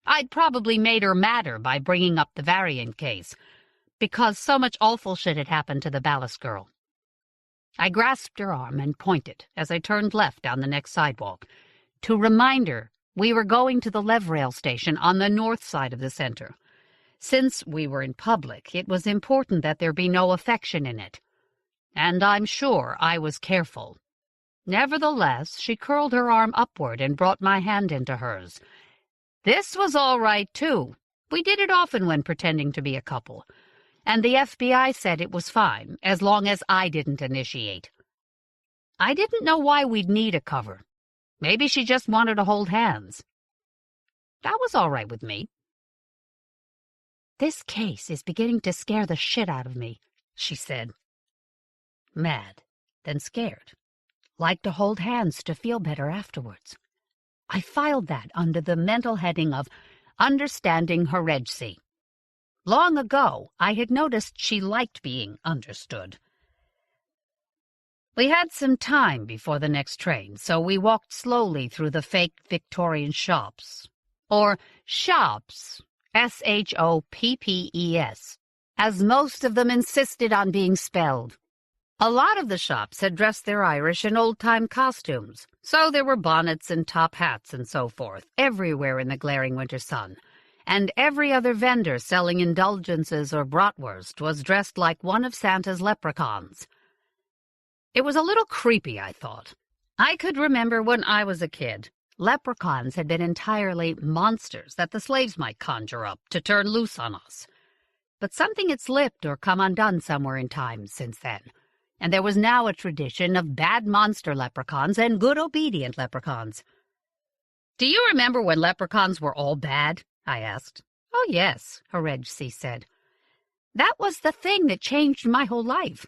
I'd probably made her madder by bringing up the Varian case, because so much awful shit had happened to the ballast girl. I grasped her arm and pointed as I turned left down the next sidewalk, to remind her we were going to the Levrail station on the north side of the center. Since we were in public, it was important that there be no affection in it. And I'm sure I was careful. Nevertheless, she curled her arm upward and brought my hand into hers. This was all right, too. We did it often when pretending to be a couple. And the FBI said it was fine, as long as I didn't initiate. I didn't know why we'd need a cover. Maybe she just wanted to hold hands. That was all right with me. This case is beginning to scare the shit out of me, she said. Mad, then scared. Like to hold hands to feel better afterwards. I filed that under the mental heading of Understanding Heredsey. Long ago, I had noticed she liked being understood. We had some time before the next train, so we walked slowly through the fake Victorian shops. Or shops, S-H-O-P-P-E-S, as most of them insisted on being spelled. A lot of the shops had dressed their Irish in old-time costumes, so there were bonnets and top hats and so forth everywhere in the glaring winter sun, and every other vendor selling indulgences or bratwurst was dressed like one of Santa's leprechauns. It was a little creepy, I thought. I could remember when I was a kid, leprechauns had been entirely monsters that the slaves might conjure up to turn loose on us. But something had slipped or come undone somewhere in time since then, and there was now a tradition of bad monster leprechauns and good obedient leprechauns. "Do you remember when leprechauns were all bad?" I asked. "Oh, yes," Horegsi said. "That was the thing that changed my whole life.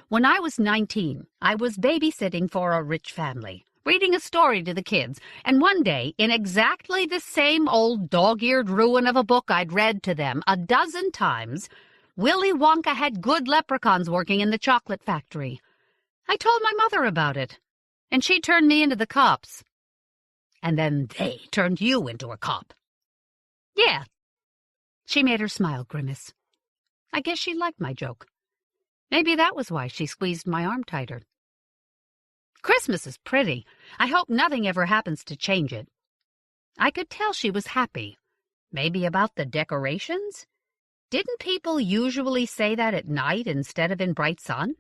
When I was 19, I was babysitting for a rich family, reading a story to the kids, and one day, in exactly the same old dog-eared ruin of a book I'd read to them a dozen times, Willy Wonka had good leprechauns working in the chocolate factory. I told my mother about it, and she turned me into the cops. And then they turned you into a cop." "Yeah." She made her smile grimace. I guess she liked my joke. Maybe that was why she squeezed my arm tighter. "Christmas is pretty. I hope nothing ever happens to change it." I could tell she was happy. Maybe about the decorations? Didn't people usually say that at night instead of in bright sun?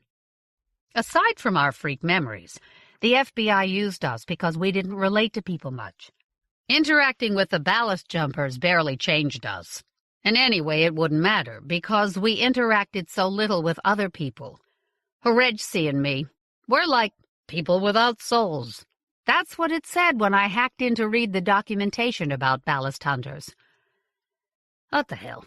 Aside from our freak memories, the FBI used us because we didn't relate to people much. Interacting with the ballast jumpers barely changed us. And anyway, it wouldn't matter, because we interacted so little with other people. Horegsi and me, we're like people without souls. That's what it said when I hacked in to read the documentation about ballast hunters. What the hell?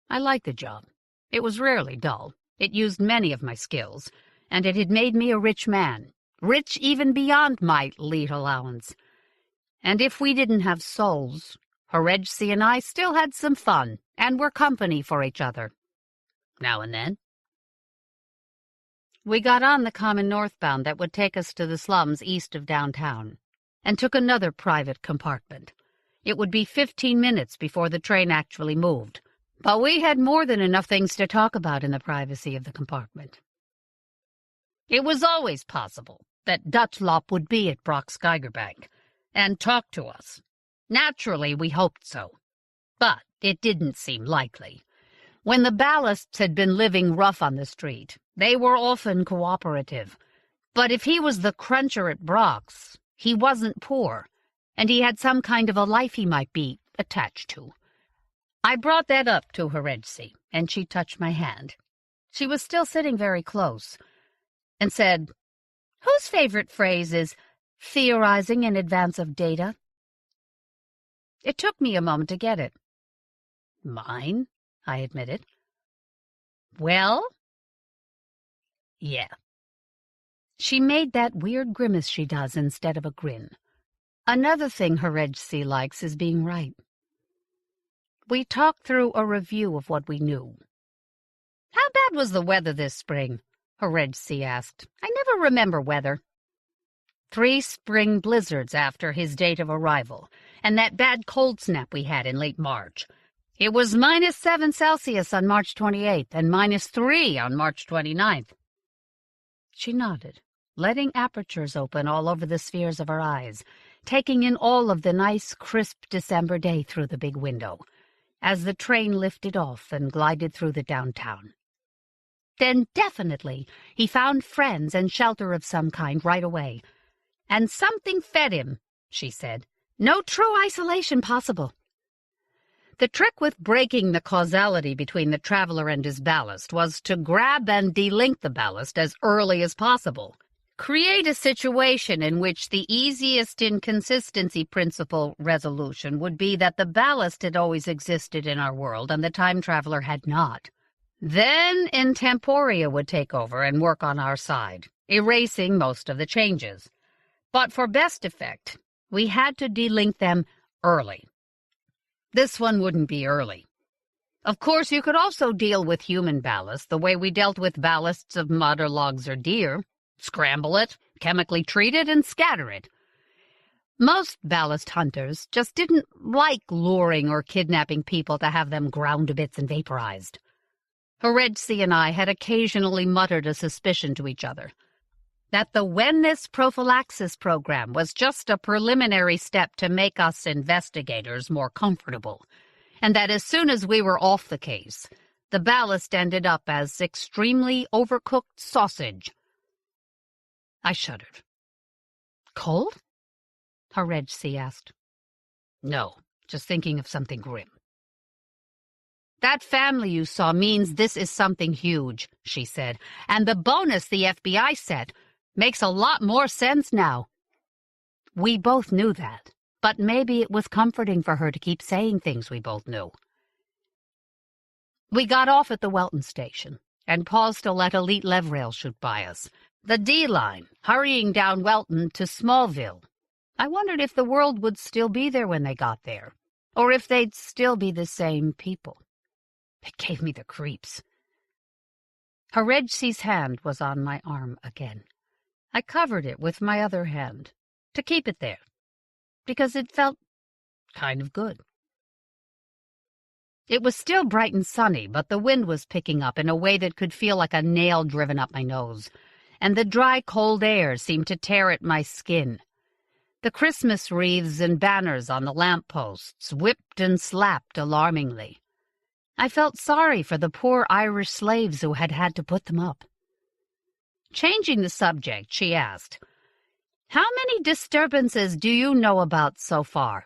I liked the job. It was rarely dull. It used many of my skills, and it had made me a rich man, rich even beyond my lead allowance. And if we didn't have souls, Horegsi and I still had some fun and were company for each other. Now and then. We got on the common northbound that would take us to the slums east of downtown, and took another private compartment. It would be 15 minutes before the train actually moved, but we had more than enough things to talk about in the privacy of the compartment. It was always possible that Dutchlop would be at Brock's Geiger Bank and talk to us. Naturally, we hoped so, but it didn't seem likely. When the ballasts had been living rough on the street, they were often cooperative. But if he was the cruncher at Brock's, he wasn't poor, and he had some kind of a life he might be attached to. I brought that up to Horegsi, and she touched my hand. She was still sitting very close, and said, "Whose favorite phrase is theorizing in advance of data?" It took me a moment to get it. "Mine," I admitted. "Well?" "Yeah." She made that weird grimace she does instead of a grin. Another thing Horegsi likes is being right. We talked through a review of what we knew. "How bad was the weather this spring?" Horegsi asked. "I never remember weather." 3 spring blizzards after his date of arrival, and that bad cold snap we had in late March. It was -7 Celsius on March 28th and -3 on March 29th. She nodded, letting apertures open all over the spheres of her eyes, taking in all of the nice, crisp December day through the big window, as the train lifted off and glided through the downtown. Then definitely he found friends and shelter of some kind right away. "And something fed him," she said. "No true isolation possible." The trick with breaking the causality between the traveler and his ballast was to grab and delink the ballast as early as possible. Create a situation in which the easiest inconsistency principle resolution would be that the ballast had always existed in our world and the time traveler had not. Then intemporia would take over and work on our side, erasing most of the changes. But for best effect, we had to delink them early. This one wouldn't be early. Of course, you could also deal with human ballast the way we dealt with ballasts of mud or logs or deer. Scramble it, chemically treat it, and scatter it. Most ballast hunters just didn't like luring or kidnapping people to have them ground to bits and vaporized. Heredsi and I had occasionally muttered a suspicion to each other that the wellness prophylaxis program was just a preliminary step to make us investigators more comfortable, and that as soon as we were off the case, the ballast ended up as extremely overcooked sausage. I shuddered. Cold? Heredsi asked. No, just thinking of something grim. That family you saw means this is something huge, she said, and the bonus the FBI set makes a lot more sense now. We both knew that, but maybe it was comforting for her to keep saying things we both knew. We got off at the Welton station and paused to let Elite Levrail shoot by us, the D-line, hurrying down Welton to Smallville. I wondered if the world would still be there when they got there, or if they'd still be the same people. It gave me the creeps. Heredsi's hand was on my arm again. I covered it with my other hand, to keep it there, because it felt kind of good. It was still bright and sunny, but the wind was picking up in a way that could feel like a nail driven up my nose, and the dry, cold air seemed to tear at my skin. The Christmas wreaths and banners on the lampposts whipped and slapped alarmingly. I felt sorry for the poor Irish slaves who had had to put them up. Changing the subject, she asked, "How many disturbances do you know about so far?"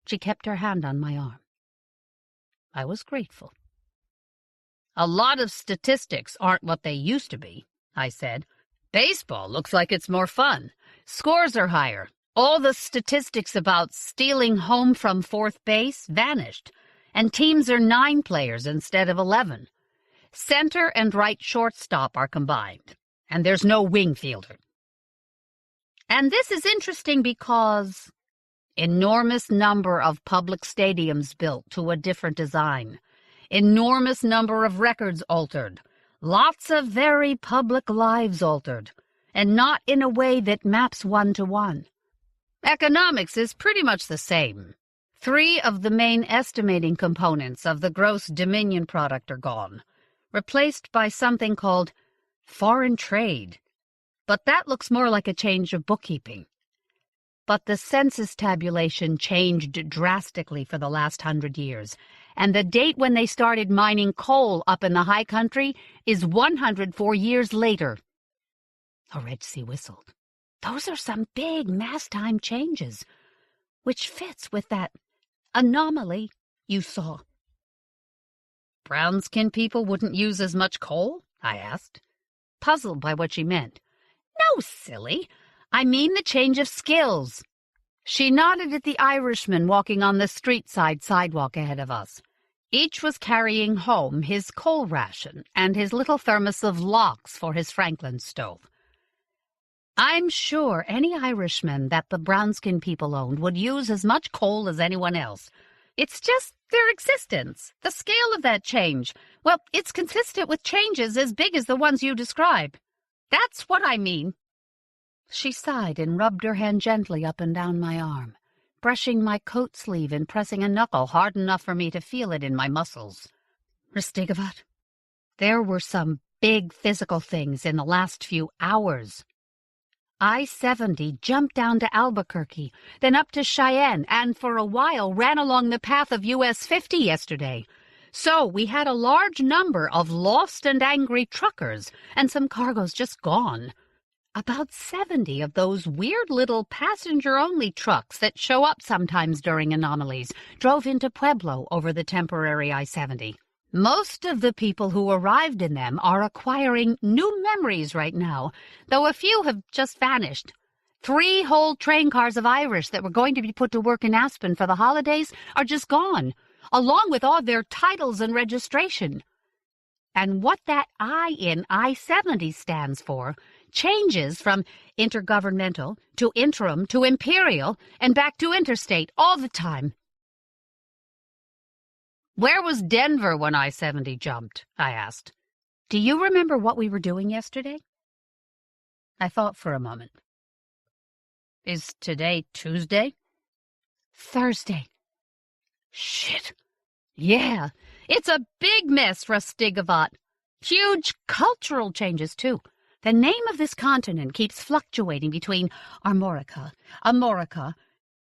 She kept her hand on my arm. I was grateful. "A lot of statistics aren't what they used to be," I said. "Baseball looks like it's more fun. Scores are higher. All the statistics about stealing home from fourth base vanished, and teams are 9 players instead of 11. Center and right shortstop are combined, and there's no wing fielder. And this is interesting because enormous number of public stadiums built to a different design, enormous number of records altered, lots of very public lives altered, and not in a way that maps one-to-one. Economics is pretty much the same. 3 of the main estimating components of the gross Dominion product are gone, replaced by something called foreign trade. But that looks more like a change of bookkeeping. But the census tabulation changed drastically for the last 100 years, and the date when they started mining coal up in the high country is 104 years later. Heredsi whistled. Those are some big mass-time changes, which fits with that anomaly you saw. Brown-skinned people wouldn't use as much coal? I asked, puzzled by what she meant. No, silly. I mean the change of skills. She nodded at the Irishman walking on the street-side sidewalk ahead of us. Each was carrying home his coal ration and his little thermos of lox for his Franklin stove. I'm sure any Irishman that the brown-skinned people owned would use as much coal as anyone else. It's just their existence, the scale of that change. Well, it's consistent with changes as big as the ones you describe. That's what I mean. She sighed and rubbed her hand gently up and down my arm, brushing my coat sleeve and pressing a knuckle hard enough for me to feel it in my muscles. Ristigavat, there were some big physical things in the last few hours. I-70 jumped down to Albuquerque, then up to Cheyenne, and for a while ran along the path of US 50 yesterday. So we had a large number of lost and angry truckers, and some cargoes just gone. About 70 of those weird little passenger-only trucks that show up sometimes during anomalies drove into Pueblo over the temporary I-70. Most of the people who arrived in them are acquiring new memories right now, though a few have just vanished. 3 whole train cars of Irish that were going to be put to work in Aspen for the holidays are just gone, along with all their titles and registration. And what that I in I-70 stands for changes from intergovernmental to interim to imperial and back to interstate all the time. "Where was Denver when I-70 jumped?" I asked. "Do you remember what we were doing yesterday?" I thought for a moment. "Is today Tuesday?" "Thursday." "Shit. Yeah, it's a big mess, Rustigavat. Huge cultural changes, too. The name of this continent keeps fluctuating between Armorica, Amorica,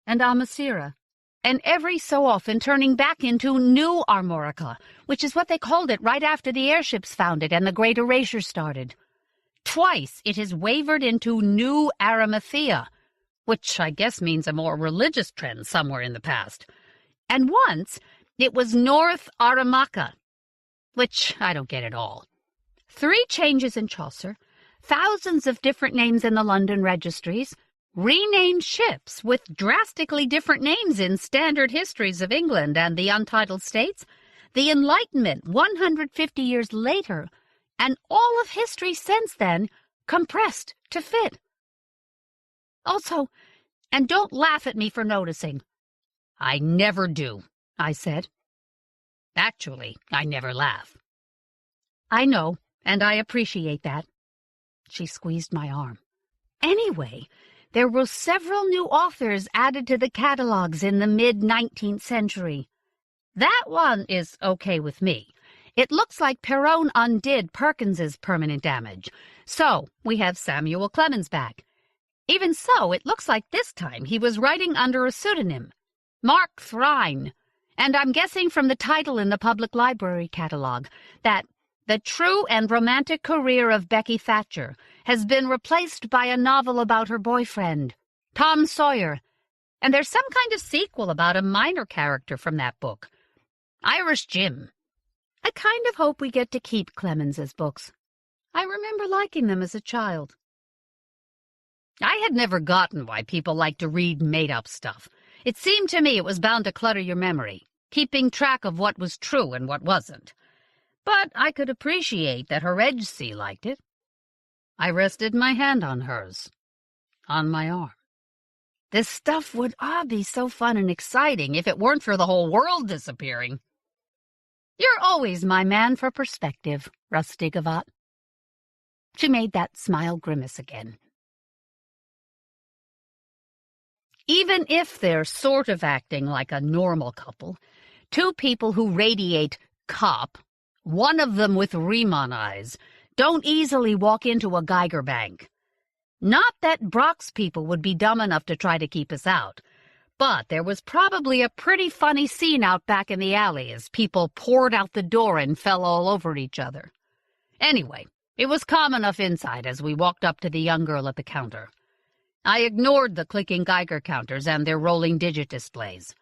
and Amasira, and every so often turning back into New Armorica, which is what they called it right after the airships found it and the Great Erasure started. Twice it has wavered into New Arimathea, which I guess means a more religious trend somewhere in the past. And once it was North Aramaka, which I don't get at all. 3 changes in Chaucer, thousands of different names in the London registries, renamed ships with drastically different names in standard histories of England and the Untitled States, the Enlightenment 150 years later, and all of history since then compressed to fit. Also, and don't laugh at me for noticing, I never do, I said. Actually, I never laugh. I know, and I appreciate that. She squeezed my arm. Anyway, there were several new authors added to the catalogues in the mid-19th century. That one is okay with me. It looks like Perron undid Perkins's permanent damage, so we have Samuel Clemens back. Even so, it looks like this time he was writing under a pseudonym, Mark Threin, and I'm guessing from the title in the public library catalogue that The True and Romantic Career of Becky Thatcher has been replaced by a novel about her boyfriend, Tom Sawyer, and there's some kind of sequel about a minor character from that book, Irish Jim. I kind of hope we get to keep Clemens's books. I remember liking them as a child. I had never gotten why people like to read made-up stuff. It seemed to me it was bound to clutter your memory, keeping track of what was true and what wasn't. But I could appreciate that Heredgesy liked it. I rested my hand on hers, on my arm. This stuff would all be so fun and exciting if it weren't for the whole world disappearing. You're always my man for perspective, Rustigavat. She made that smile grimace again. Even if they're sort of acting like a normal couple, 2 people who radiate cop, one of them with Riemann eyes, don't easily walk into a Geiger bank. Not that Brock's people would be dumb enough to try to keep us out, but there was probably a pretty funny scene out back in the alley as people poured out the door and fell all over each other. Anyway, it was calm enough inside as we walked up to the young girl at the counter. I ignored the clicking Geiger counters and their rolling digit displays.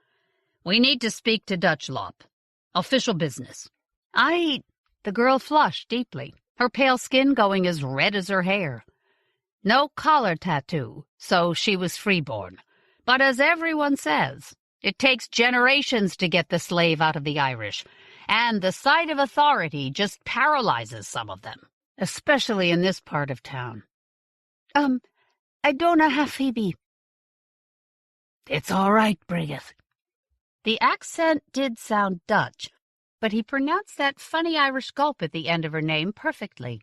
We need to speak to Dutchlop. Official business. The girl flushed deeply, her pale skin going as red as her hair. No collar tattoo, so she was freeborn. But as everyone says, it takes generations to get the slave out of the Irish, and the sight of authority just paralyzes some of them, especially in this part of town. I don't know how Phoebe. It's all right, Brigitte. The accent did sound Dutch, but he pronounced that funny Irish gulp at the end of her name perfectly.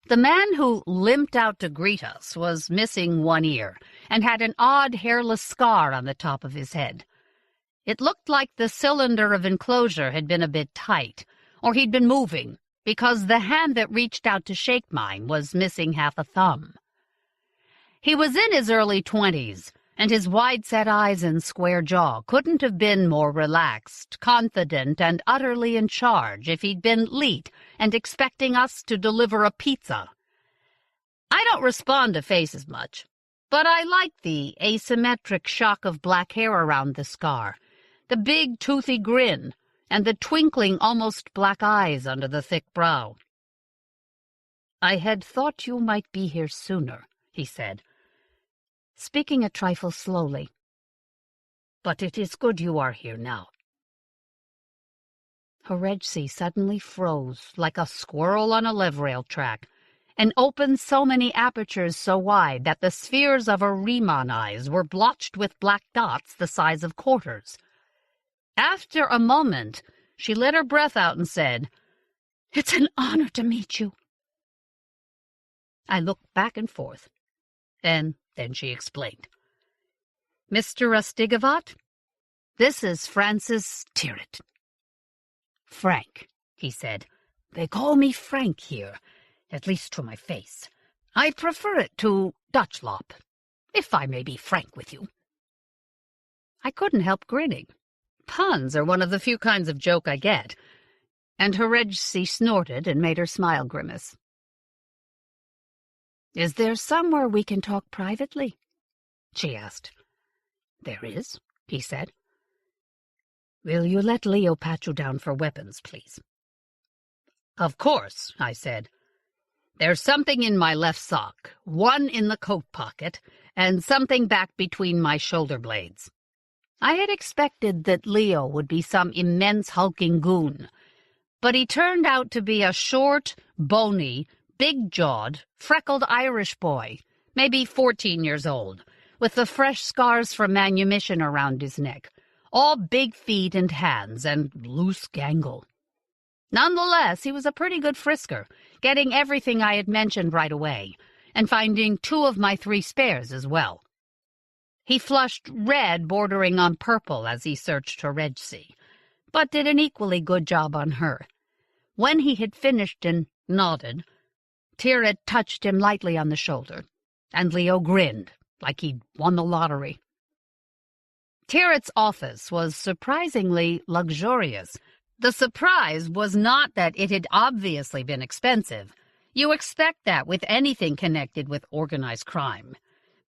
The man who limped out to greet us was missing one ear and had an odd hairless scar on the top of his head. It looked like the cylinder of enclosure had been a bit tight, or he'd been moving, because the hand that reached out to shake mine was missing half a thumb. He was in his early 20s, and his wide-set eyes and square jaw couldn't have been more relaxed, confident, and utterly in charge if he'd been late and expecting us to deliver a pizza. I don't respond to faces much, but I like the asymmetric shock of black hair around the scar, the big toothy grin, and the twinkling, almost black eyes under the thick brow. "I had thought you might be here sooner," he said, speaking a trifle slowly. "But it is good you are here now." Heredgesy suddenly froze like a squirrel on a levrail track, and opened so many apertures so wide that the spheres of her Riemann eyes were blotched with black dots the size of quarters. After a moment, she let her breath out and said, "It's an honor to meet you." I looked back and forth, and then she explained. "Mr. Rastigovat, this is Francis Tyrwhitt." "Frank," he said. "They call me Frank here, at least to my face. I prefer it to Dutchlop, if I may be frank with you." I couldn't help grinning. Puns are one of the few kinds of joke I get, and Heredsi snorted and made her smile grimace. "Is there somewhere we can talk privately?" she asked. "There is," he said. "Will you let Leo pat you down for weapons, please?" "Of course," I said. "There's something in my left sock, one in the coat pocket, and something back between my shoulder blades." I had expected that Leo would be some immense hulking goon, but he turned out to be a short, bony, big-jawed, freckled Irish boy, maybe 14 years old, with the fresh scars from manumission around his neck, all big feet and hands and loose gangle. Nonetheless, he was a pretty good frisker, getting everything I had mentioned right away, and finding 2 of my 3 spares as well. He flushed red bordering on purple as he searched Heredsi, but did an equally good job on her. When he had finished and nodded, Tyrwhitt touched him lightly on the shoulder, and Leo grinned like he'd won the lottery. Tyrwhitt's office was surprisingly luxurious. The surprise was not that it had obviously been expensive. You expect that with anything connected with organized crime.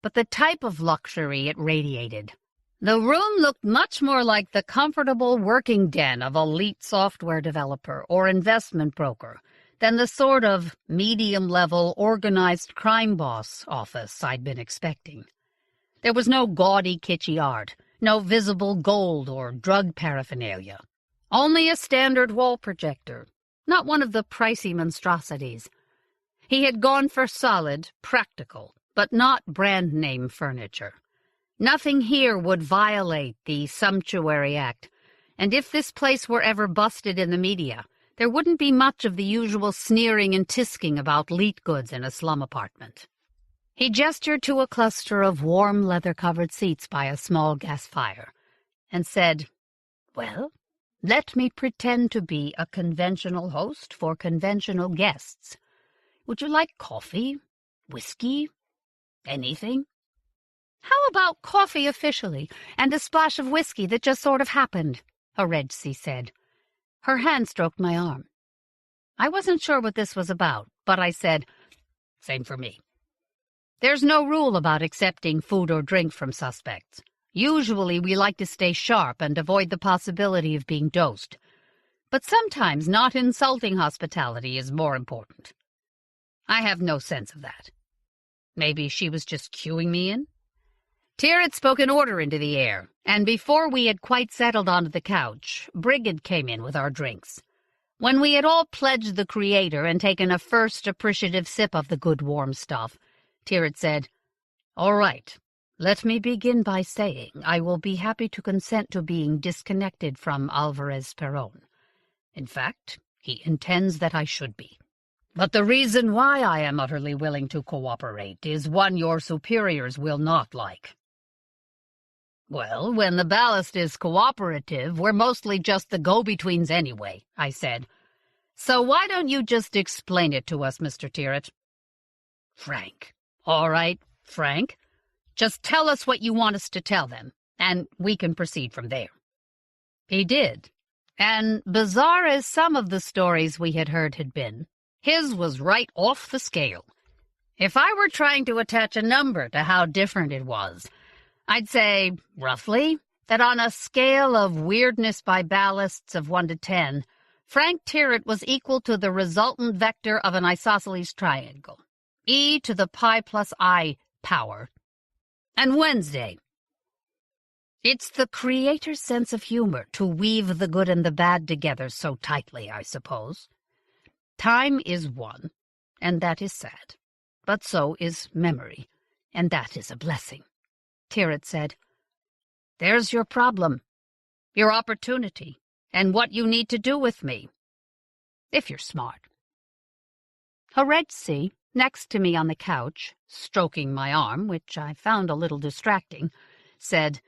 But the type of luxury it radiated. The room looked much more like the comfortable working den of a elite software developer or investment broker than the sort of medium-level organized crime boss office I'd been expecting. There was no gaudy, kitschy art, no visible gold or drug paraphernalia. Only a standard wall projector, not one of the pricey monstrosities. He had gone for solid, practical, but not brand-name furniture. Nothing here would violate the Sumptuary Act, and if this place were ever busted in the media, there wouldn't be much of the usual sneering and tisking about leet goods in a slum apartment. He gestured to a cluster of warm leather-covered seats by a small gas fire, and said, "Well, let me pretend to be a conventional host for conventional guests. Would you like coffee? Whiskey? Anything?" "How about coffee officially, and a splash of whiskey that just sort of happened?" Heredsi said. Her hand stroked my arm. I wasn't sure what this was about, but I said, "Same for me." There's no rule about accepting food or drink from suspects. Usually we like to stay sharp and avoid the possibility of being dosed. But sometimes not insulting hospitality is more important. I have no sense of that. Maybe she was just cueing me in? Tyrwhitt spoke an order into the air, and before we had quite settled onto the couch, Brigid came in with our drinks. When we had all pledged the Creator and taken a first appreciative sip of the good warm stuff, Tyrwhitt said, "All right, let me begin by saying I will be happy to consent to being disconnected from Alvarez Perón. In fact, he intends that I should be. But the reason why I am utterly willing to cooperate is one your superiors will not like." "Well, when the ballast is cooperative, we're mostly just the go-betweens anyway," I said. "So why don't you just explain it to us, Mr. Tyrwhitt?" "Frank. All right, Frank. Just tell us what you want us to tell them, and we can proceed from there." He did, and bizarre as some of the stories we had heard had been, his was right off the scale. If I were trying to attach a number to how different it was, I'd say, roughly, that on a scale of weirdness by ballasts of 1 to 10, Frank Tyrwhitt was equal to the resultant vector of an isosceles triangle, e to the pi plus I power. And Wednesday. It's the Creator's sense of humor to weave the good and the bad together so tightly, I suppose. Time is one, and that is sad. But so is memory, and that is a blessing. Tyrwhitt said, "There's your problem. your opportunity, and what you need to do with me. If you're smart. Horedsi, next to me on the couch, stroking my arm, which I found a little distracting, said,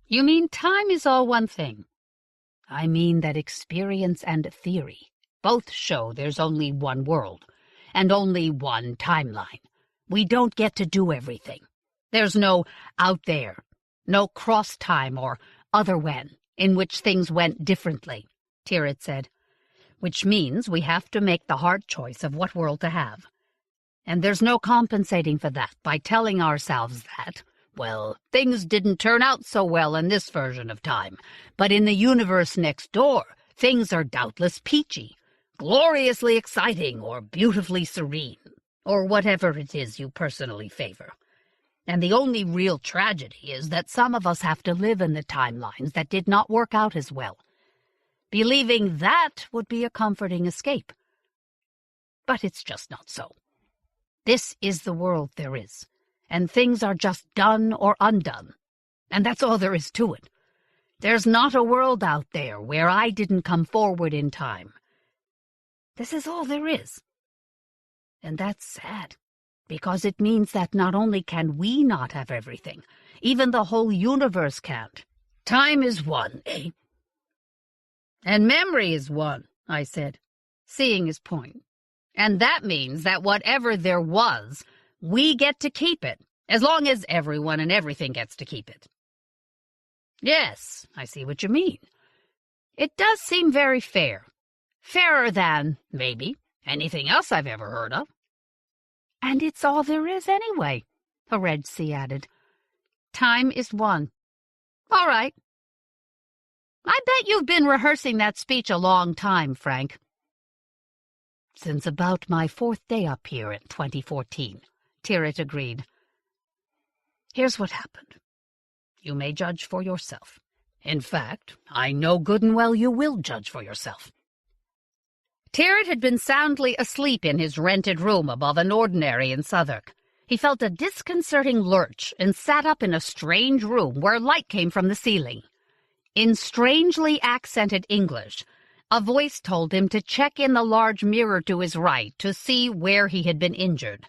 "You mean time is all one thing?" "I mean that experience and theory both show there's only one world, and only one timeline. We don't get to do everything. There's no out there, no cross-time or other when, in which things went differently," Tirith said, "which means we have to make the hard choice of what world to have. And there's no compensating for that by telling ourselves that, well, things didn't turn out so well in this version of time, but in the universe next door, things are doubtless peachy, gloriously exciting, or beautifully serene, or whatever it is you personally favor. And the only real tragedy is that some of us have to live in the timelines that did not work out as well. Believing that would be a comforting escape. But it's just not so. This is the world there is, and things are just done or undone, and that's all there is to it. There's not a world out there where I didn't come forward in time. This is all there is. And that's sad, because it means that not only can we not have everything, even the whole universe can't. Time is one, eh? And memory is one, I said, seeing his point. And that means that whatever there was, we get to keep it, as long as everyone and everything gets to keep it. Yes, I see what you mean. It does seem very fair. Fairer than, maybe, anything else I've ever heard of. And it's all there is anyway, Horedsi added. Time is one. All right. I bet you've been rehearsing that speech a long time, Frank. Since about my 4th day up here in 2014, Tirith agreed. Here's what happened. You may judge for yourself. In fact, I know good and well you will judge for yourself. Tirith had been soundly asleep in his rented room above an ordinary in Southwark. He felt a disconcerting lurch and sat up in a strange room where light came from the ceiling. In strangely accented English, a voice told him to check in the large mirror to his right to see where he had been injured,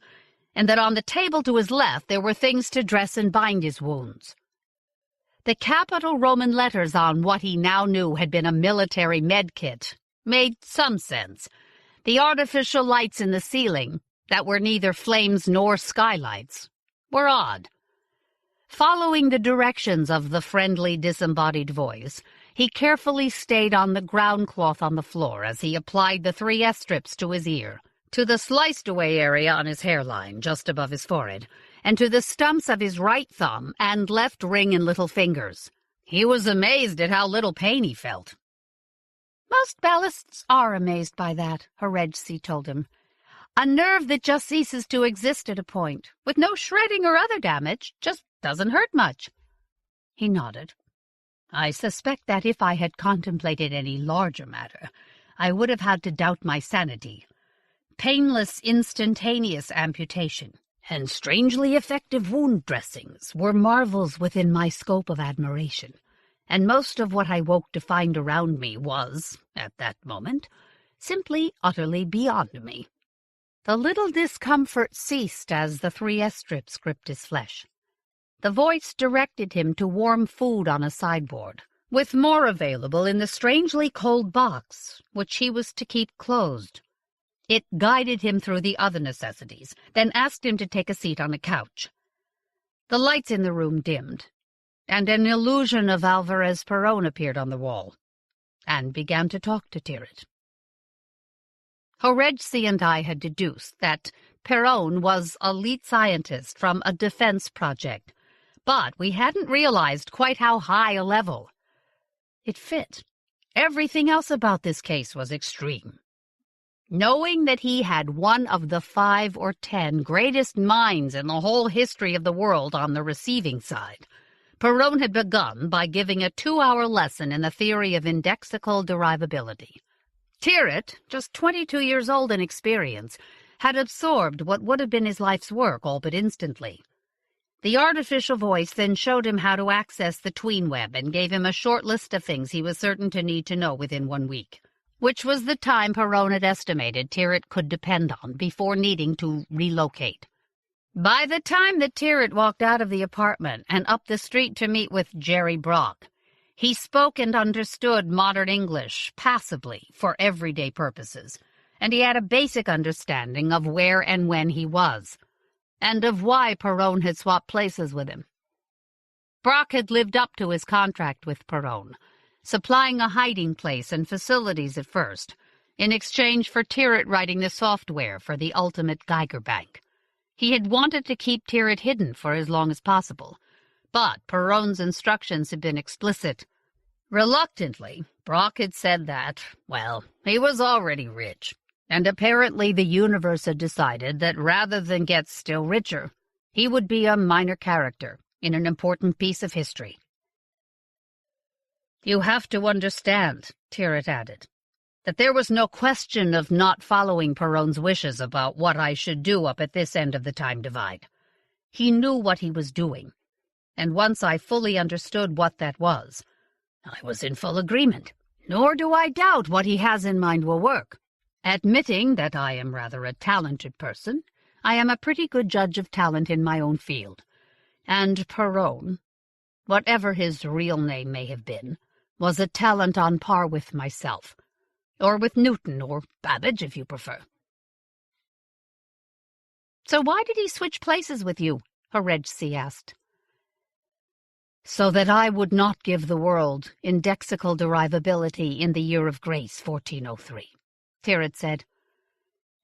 and that on the table to his left there were things to dress and bind his wounds. The capital Roman letters on what he now knew had been a military medkit made some sense. The artificial lights in the ceiling, that were neither flames nor skylights, were odd. Following the directions of the friendly, disembodied voice, he carefully stayed on the ground cloth on the floor as he applied the 3 S-strips to his ear, to the sliced-away area on his hairline just above his forehead, and to the stumps of his right thumb and left ring and little fingers. He was amazed at how little pain he felt. Most ballists are amazed by that, Horedsi told him. A nerve that just ceases to exist at a point, with no shredding or other damage, just doesn't hurt much. He nodded. I suspect that if I had contemplated any larger matter, I would have had to doubt my sanity. Painless, instantaneous amputation and strangely effective wound dressings were marvels within my scope of admiration, and most of what I woke to find around me was, at that moment, simply utterly beyond me. The little discomfort ceased as the 3 S-strips gripped his flesh. The voice directed him to warm food on a sideboard, with more available in the strangely cold box, which he was to keep closed. It guided him through the other necessities, then asked him to take a seat on a couch. The lights in the room dimmed, and an illusion of Alvarez Perón appeared on the wall, and began to talk to Tirith. Horedsi and I had deduced that Perón was a lead scientist from a defense project, but we hadn't realized quite how high a level. It fit. Everything else about this case was extreme. Knowing that he had one of the 5 or 10 greatest minds in the whole history of the world on the receiving side, Perón had begun by giving a 2-hour lesson in the theory of indexical derivability. Tirith, just 22 years old in experience, had absorbed what would have been his life's work all but instantly. The artificial voice then showed him how to access the tweenweb and gave him a short list of things he was certain to need to know within 1 week, which was the time Perrone had estimated Tirrett could depend on before needing to relocate. By the time that Tirrett walked out of the apartment and up the street to meet with Jerry Brock, he spoke and understood modern English passably for everyday purposes, and he had a basic understanding of where and when he was, and of why Perrone had swapped places with him. Brock had lived up to his contract with Perrone, supplying a hiding place and facilities at first, in exchange for Tirrett writing the software for the ultimate Geiger Bank. He had wanted to keep Tirrett hidden for as long as possible, but Perrone's instructions had been explicit. Reluctantly, Brock had said that, well, he was already rich, and apparently the universe had decided that rather than get still richer, he would be a minor character in an important piece of history. "You have to understand," Tirrett added, "that there was no question of not following Perrone's wishes about what I should do up at this end of the time divide. He knew what he was doing, and once I fully understood what that was, I was in full agreement. Nor do I doubt what he has in mind will work. Admitting that I am rather a talented person, I am a pretty good judge of talent in my own field. And Perrone, whatever his real name may have been, was a talent on par with myself, or with Newton, or Babbage, if you prefer." "So why did he switch places with you?" Horejsi asked. "So that I would not give the world indexical derivability in the year of grace 1403, Tirrett said.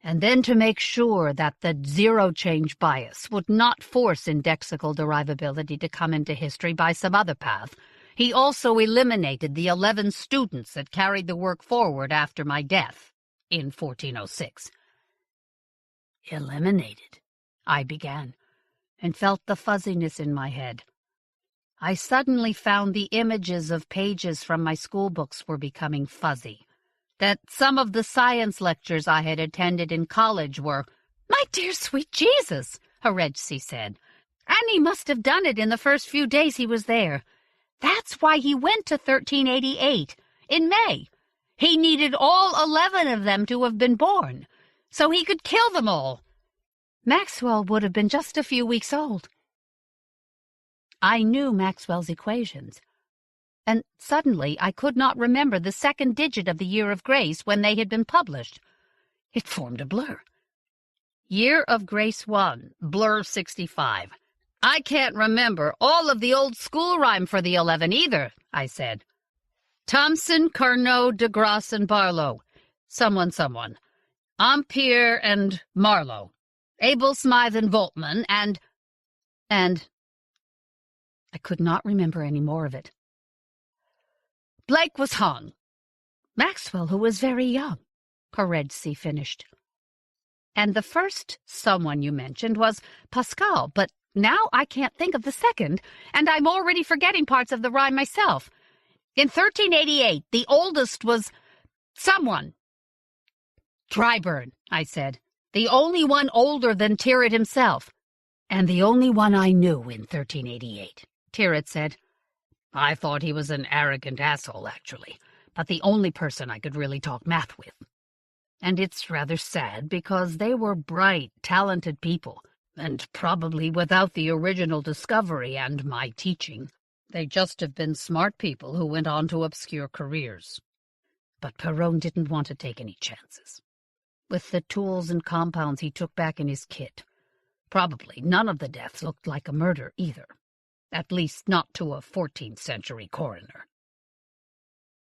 "And then to make sure that the zero-change bias would not force indexical derivability to come into history by some other path, he also eliminated the 11 students that carried the work forward after my death in 1406. "Eliminated," I began, and felt the fuzziness in my head. I suddenly found the images of pages from my school books were becoming fuzzy, that some of the science lectures I had attended in college were— "My dear sweet Jesus," Horejsi said, "and he must have done it in the first few days he was there. That's why he went to 1388, in May. He needed all 11 of them to have been born, so he could kill them all. Maxwell would have been just a few weeks old." I knew Maxwell's equations, and suddenly I could not remember the second digit of the year of grace when they had been published. It formed a blur. Year of grace 1, blur 65. "I can't remember all of the old school rhyme for the 11 either," I said. "Thomson, Carnot, de Grasse, and Barlow. Someone. Ampere and Marlowe. Abel, Smythe, and Voltman, and... I could not remember any more of it. "Blake was hung." "Maxwell, who was very young," Horejsi finished. "And the first someone you mentioned was Pascal, but now I can't think of the second, and I'm already forgetting parts of the rhyme myself. In 1388, the oldest was someone." "Dryburn," I said. "The only one older than Tirrett himself." "And the only one I knew in 1388, Tirrett said. "I thought he was an arrogant asshole, actually, but the only person I could really talk math with. And it's rather sad, because they were bright, talented people, and probably without the original discovery and my teaching, they just have been smart people who went on to obscure careers. But Perrone didn't want to take any chances. With the tools and compounds he took back in his kit, probably none of the deaths looked like a murder either. At least not to a 14th century coroner."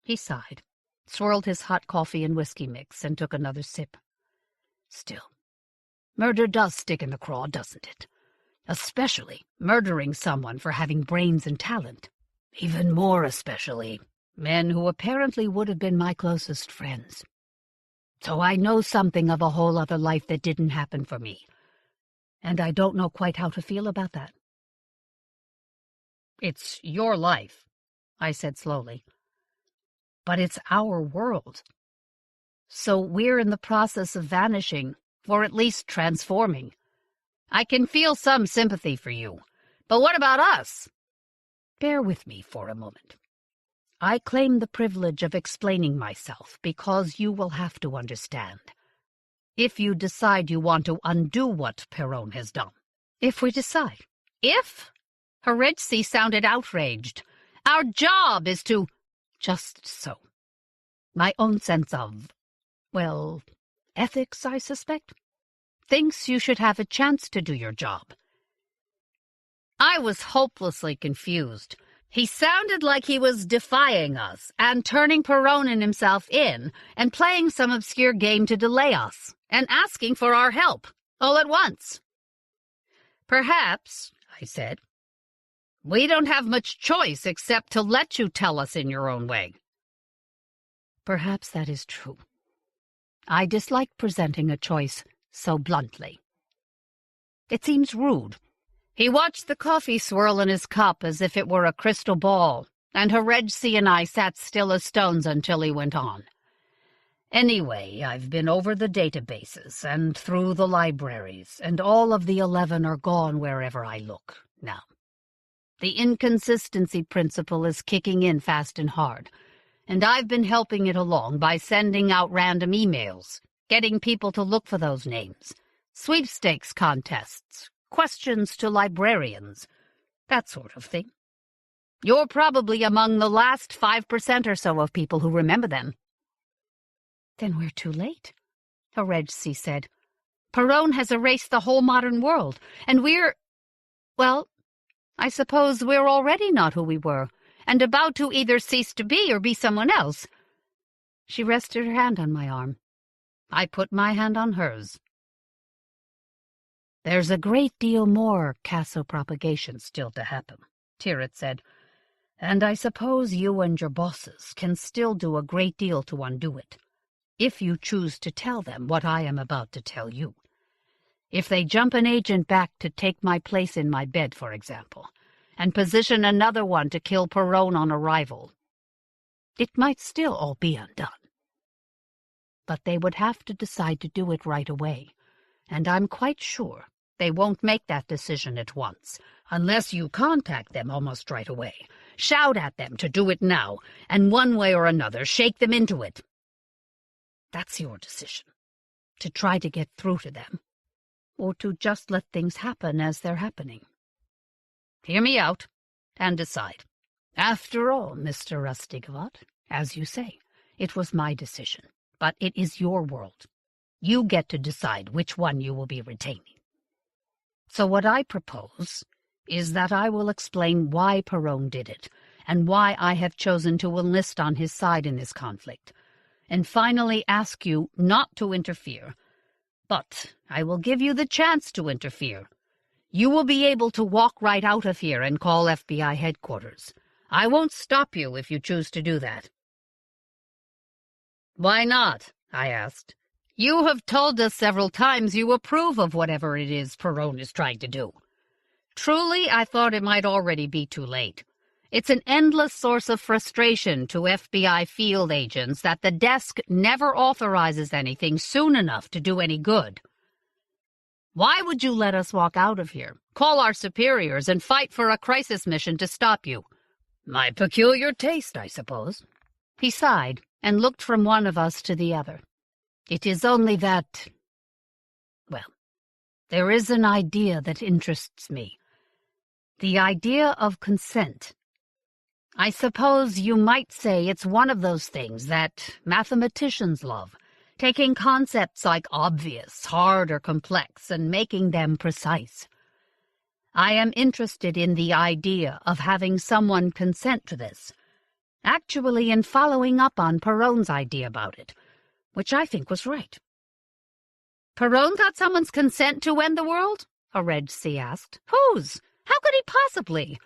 He sighed, swirled his hot coffee and whiskey mix, and took another sip. "Still, murder does stick in the craw, doesn't it? Especially murdering someone for having brains and talent. Even more especially men who apparently would have been my closest friends. So I know something of a whole other life that didn't happen for me, and I don't know quite how to feel about that." "It's your life," I said slowly. "But it's our world. So we're in the process of vanishing, or at least transforming. I can feel some sympathy for you. But what about us? Bear with me for a moment. I claim the privilege of explaining myself because you will have to understand. If you decide you want to undo what Perron has done. If we decide. If? Creasey sounded outraged. Our job is to... Just so. My own sense of, well, ethics, I suspect, thinks you should have a chance to do your job. I was hopelessly confused. He sounded like he was defying us and turning Perron and himself in and playing some obscure game to delay us and asking for our help all at once. Perhaps, I said, we don't have much choice except to let you tell us in your own way. Perhaps that is true. I dislike presenting a choice so bluntly. It seems rude. He watched the coffee swirl in his cup as if it were a crystal ball, and Creasey and I sat still as stones until he went on. Anyway, I've been over the databases and through the libraries, and all of the 11 are gone wherever I look now. The inconsistency principle is kicking in fast and hard, and I've been helping it along by sending out random emails, getting people to look for those names, sweepstakes contests, questions to librarians, that sort of thing. You're probably among the last 5% or so of people who remember them. Then we're too late, Creasey said. Perron has erased the whole modern world, and we're... well, I suppose we're already not who we were, and about to either cease to be or be someone else. She rested her hand on my arm. I put my hand on hers. There's a great deal more cassopropagation still to happen, Tirith said, and I suppose you and your bosses can still do a great deal to undo it, if you choose to tell them what I am about to tell you. If they jump an agent back to take my place in my bed, for example, and position another one to kill Perron on arrival, it might still all be undone. But they would have to decide to do it right away, and I'm quite sure they won't make that decision at once, unless you contact them almost right away, shout at them to do it now, and one way or another shake them into it. That's your decision, to try to get through to them, or to just let things happen as they're happening. Hear me out, and decide. After all, Mr. Rustigvat, as you say, it was my decision, but it is your world. You get to decide which one you will be retaining. So what I propose is that I will explain why Perron did it, and why I have chosen to enlist on his side in this conflict, and finally ask you not to interfere. But I will give you the chance to interfere. You will be able to walk right out of here and call FBI headquarters. I won't stop you if you choose to do that. Why not? I asked. You have told us several times you approve of whatever it is Perron is trying to do. Truly, I thought it might already be too late. It's an endless source of frustration to FBI field agents that the desk never authorizes anything soon enough to do any good. Why would you let us walk out of here, call our superiors, and fight for a crisis mission to stop you? My peculiar taste, I suppose. He sighed and looked from one of us to the other. It is only that... well, there is an idea that interests me. The idea of consent. I suppose you might say it's one of those things that mathematicians love, taking concepts like obvious, hard, or complex and making them precise. I am interested in the idea of having someone consent to this, actually in following up on Perron's idea about it, which I think was right. Perron got someone's consent to end the world? Creasey asked. Whose? How could he possibly?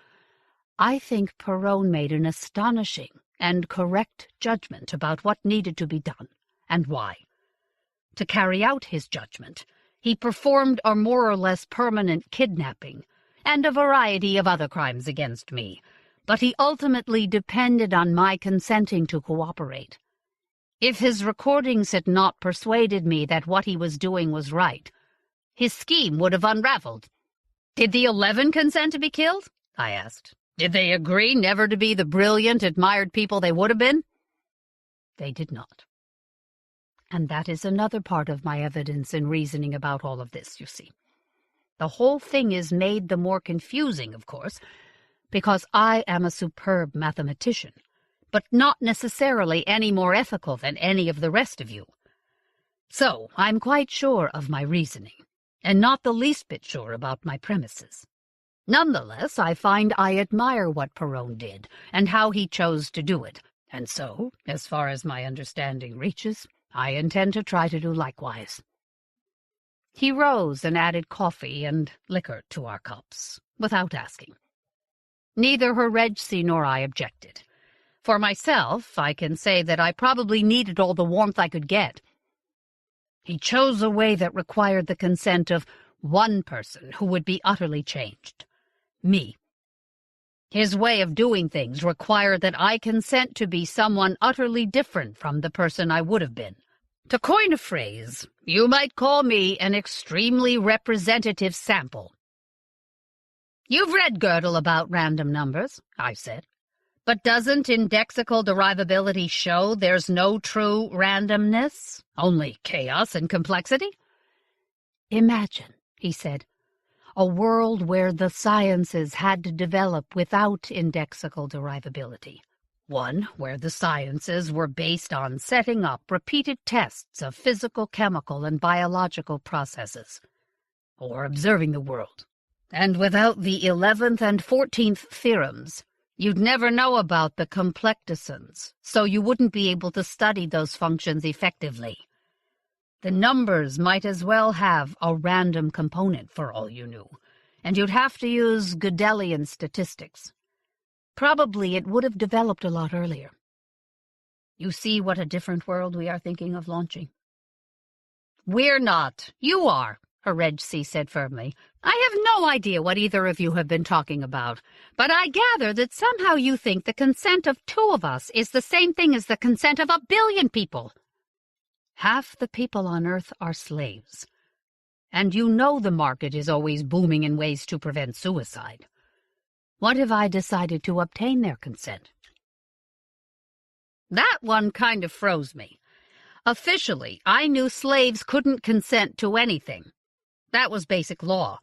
I think Perron made an astonishing and correct judgment about what needed to be done, and why. To carry out his judgment, he performed a more or less permanent kidnapping and a variety of other crimes against me, but he ultimately depended on my consenting to cooperate. If his recordings had not persuaded me that what he was doing was right, his scheme would have unraveled. Did the 11 consent to be killed? I asked. Did they agree never to be the brilliant, admired people they would have been? They did not. And that is another part of my evidence in reasoning about all of this, you see. The whole thing is made the more confusing, of course, because I am a superb mathematician, but not necessarily any more ethical than any of the rest of you. So I'm quite sure of my reasoning, and not the least bit sure about my premises. Nonetheless, I find I admire what Perron did, and how he chose to do it, and so, as far as my understanding reaches, I intend to try to do likewise. He rose and added coffee and liquor to our cups, without asking. Neither Her Regency nor I objected. For myself, I can say that I probably needed all the warmth I could get. He chose a way that required the consent of one person who would be utterly changed. Me. His way of doing things required that I consent to be someone utterly different from the person I would have been. To coin a phrase, you might call me an extremely representative sample. You've read Gödel about random numbers, I said. But doesn't indexical derivability show there's no true randomness, only chaos and complexity? Imagine, he said, a world where the sciences had to develop without indexical derivability. One where the sciences were based on setting up repeated tests of physical, chemical, and biological processes, or observing the world. And without the 11th and 14th theorems, you'd never know about the complexicons, so you wouldn't be able to study those functions effectively. The numbers might as well have a random component for all you knew, and you'd have to use Gödelian statistics. Probably it would have developed a lot earlier. You see what a different world we are thinking of launching. We're not. You are, Her Regency said firmly. I have no idea what either of you have been talking about, but I gather that somehow you think the consent of 2 of us is the same thing as the consent of 1 billion people. Half the people on Earth are slaves. And you know the market is always booming in ways to prevent suicide. What if I decided to obtain their consent? That one kind of froze me. Officially, I knew slaves couldn't consent to anything. That was basic law.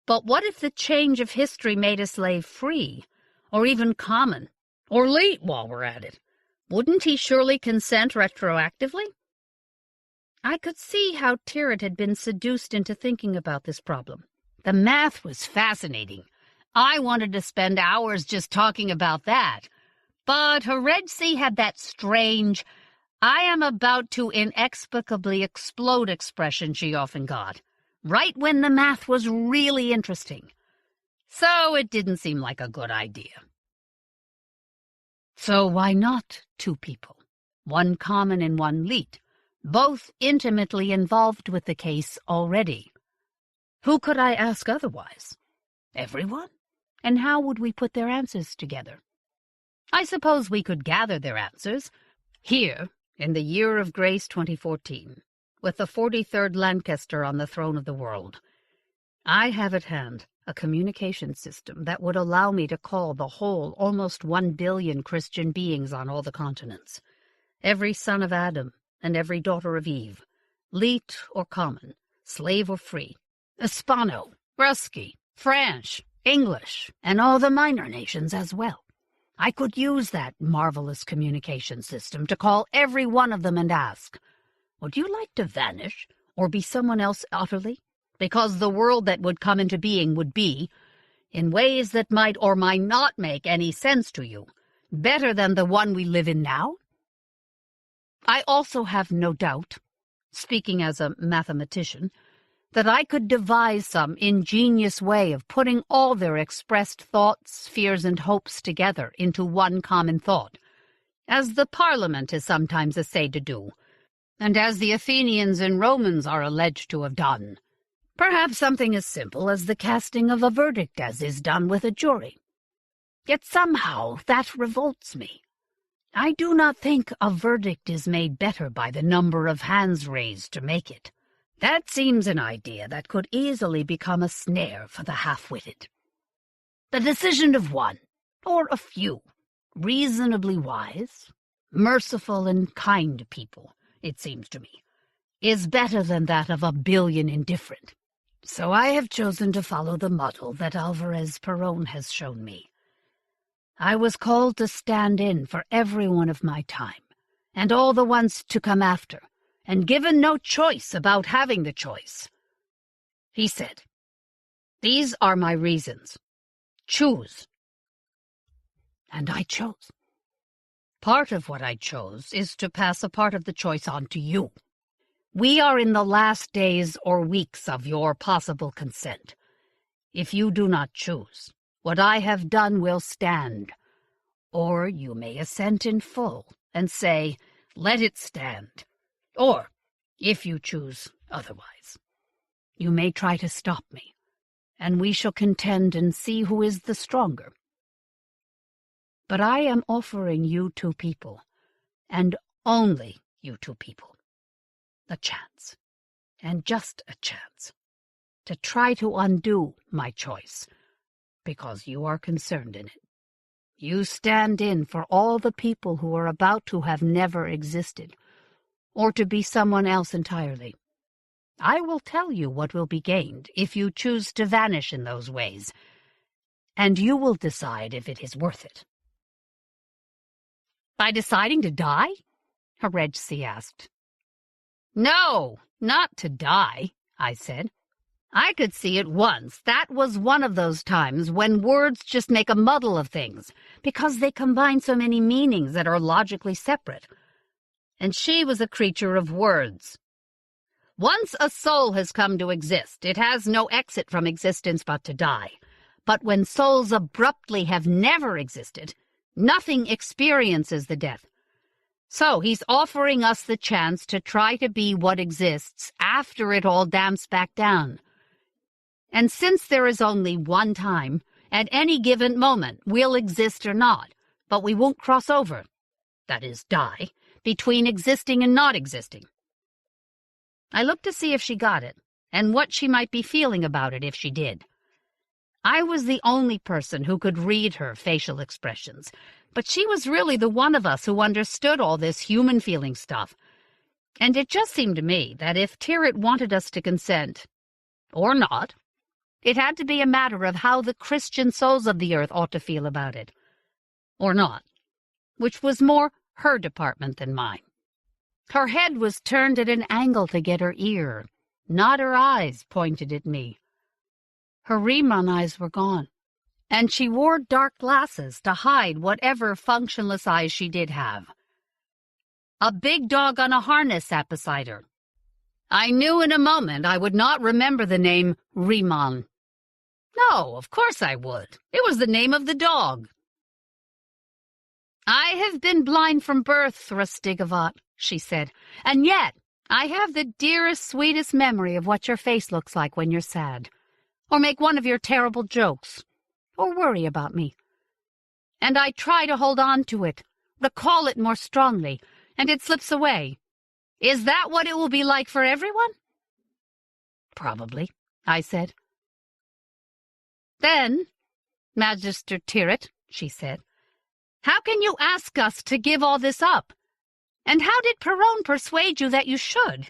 But what if the change of history made a slave free, or even common, or late while we're at it? Wouldn't he surely consent retroactively? I could see how Tirrett had been seduced into thinking about this problem. The math was fascinating. I wanted to spend hours just talking about that. But Her Regency had that strange, I am about to inexplicably explode expression she often got, right when the math was really interesting. So it didn't seem like a good idea. So why not 2 people, one common and one lete, both intimately involved with the case already? Who could I ask otherwise? Everyone? And how would we put their answers together? I suppose we could gather their answers here in the year of grace 2014, with the 43rd Lancaster on the throne of the world. I have at hand a communication system that would allow me to call the whole almost 1 billion Christian beings on all the continents, every son of Adam and every daughter of Eve, lete or common, slave or free, Hispano, Rusky, French, English, and all the minor nations as well. I could use that marvelous communication system to call every one of them and ask, would you like to vanish or be someone else utterly? Because the world that would come into being would be, in ways that might or might not make any sense to you, better than the one we live in now? I also have no doubt, speaking as a mathematician, that I could devise some ingenious way of putting all their expressed thoughts, fears, and hopes together into one common thought, as the Parliament is sometimes essayed to do, and as the Athenians and Romans are alleged to have done. Perhaps something as simple as the casting of a verdict as is done with a jury. Yet somehow that revolts me. I do not think a verdict is made better by the number of hands raised to make it. That seems an idea that could easily become a snare for the half-witted. The decision of one, or a few, reasonably wise, merciful and kind people, it seems to me, is better than that of 1 billion indifferent. So I have chosen to follow the model that Alvarez Perón has shown me. I was called to stand in for every one of my time, and all the ones to come after, and given no choice about having the choice. He said, "These are my reasons. Choose." And I chose. Part of what I chose is to pass a part of the choice on to you. We are in the last days or weeks of your possible consent. If you do not choose, what I have done will stand. Or you may assent in full and say, "Let it stand." Or, if you choose otherwise, you may try to stop me, and we shall contend and see who is the stronger. But I am offering you two people, and only you two people, a chance, and just a chance, to try to undo my choice, because you are concerned in it. You stand in for all the people who are about to have never existed, or to be someone else entirely. I will tell you what will be gained if you choose to vanish in those ways, and you will decide if it is worth it. By deciding to die? Herejsi asked. No, not to die, I said. I could see at once that was one of those times when words just make a muddle of things, because they combine so many meanings that are logically separate. And she was a creature of words. Once a soul has come to exist, it has no exit from existence but to die. But when souls abruptly have never existed, nothing experiences the death. So he's offering us the chance to try to be what exists after it all damps back down. And since there is only one time, at any given moment we'll exist or not, but we won't cross over, that is, die, between existing and not existing. I looked to see if she got it, and what she might be feeling about it if she did. I was the only person who could read her facial expressions, but she was really the one of us who understood all this human feeling stuff. And it just seemed to me that if Tirith wanted us to consent, or not, it had to be a matter of how the Christian souls of the earth ought to feel about it, or not, which was more her department than mine. Her head was turned at an angle to get her ear, not her eyes pointed at me. Her Ryman eyes were gone, and she wore dark glasses to hide whatever functionless eyes she did have. A big dog on a harness sat beside her. I knew in a moment I would not remember the name Ryman. No, of course I would. It was the name of the dog. I have been blind from birth, Thrustigavat, she said, and yet I have the dearest, sweetest memory of what your face looks like when you're sad, or make one of your terrible jokes, or worry about me. And I try to hold on to it, recall it more strongly, and it slips away. Is that what it will be like for everyone? Probably, I said. Then, Magister Tirith, she said, how can you ask us to give all this up? And how did Perón persuade you that you should?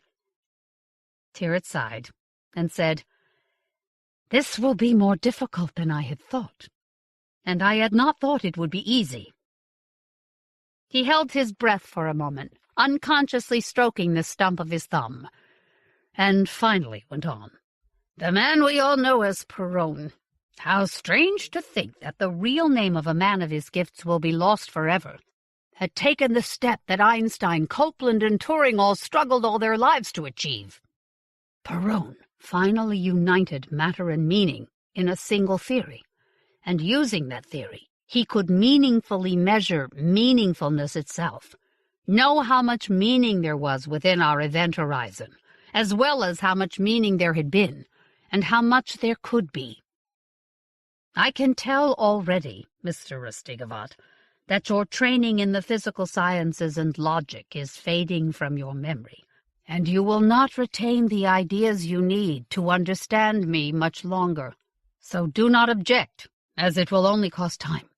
Tirith sighed and said, This will be more difficult than I had thought, and I had not thought it would be easy. He held his breath for a moment, unconsciously stroking the stump of his thumb, and finally went on. The man we all know as Perón. How strange to think that the real name of a man of his gifts will be lost forever, had taken the step that Einstein, Copeland, and Turing all struggled all their lives to achieve. Perón finally united matter and meaning in a single theory, and using that theory, he could meaningfully measure meaningfulness itself, know how much meaning there was within our event horizon, as well as how much meaning there had been, and how much there could be. I can tell already, Mr. Rustigavat, that your training in the physical sciences and logic is fading from your memory, and you will not retain the ideas you need to understand me much longer. So do not object, as it will only cost time.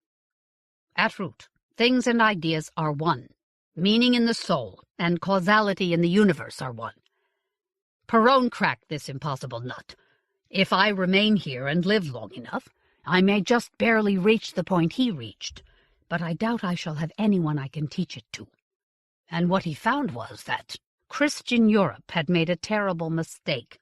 At root, things and ideas are one. Meaning in the soul and causality in the universe are one. Perron cracked this impossible nut. If I remain here and live long enough, I may just barely reach the point he reached, but I doubt I shall have anyone I can teach it to. And what he found was that Christian Europe had made a terrible mistake.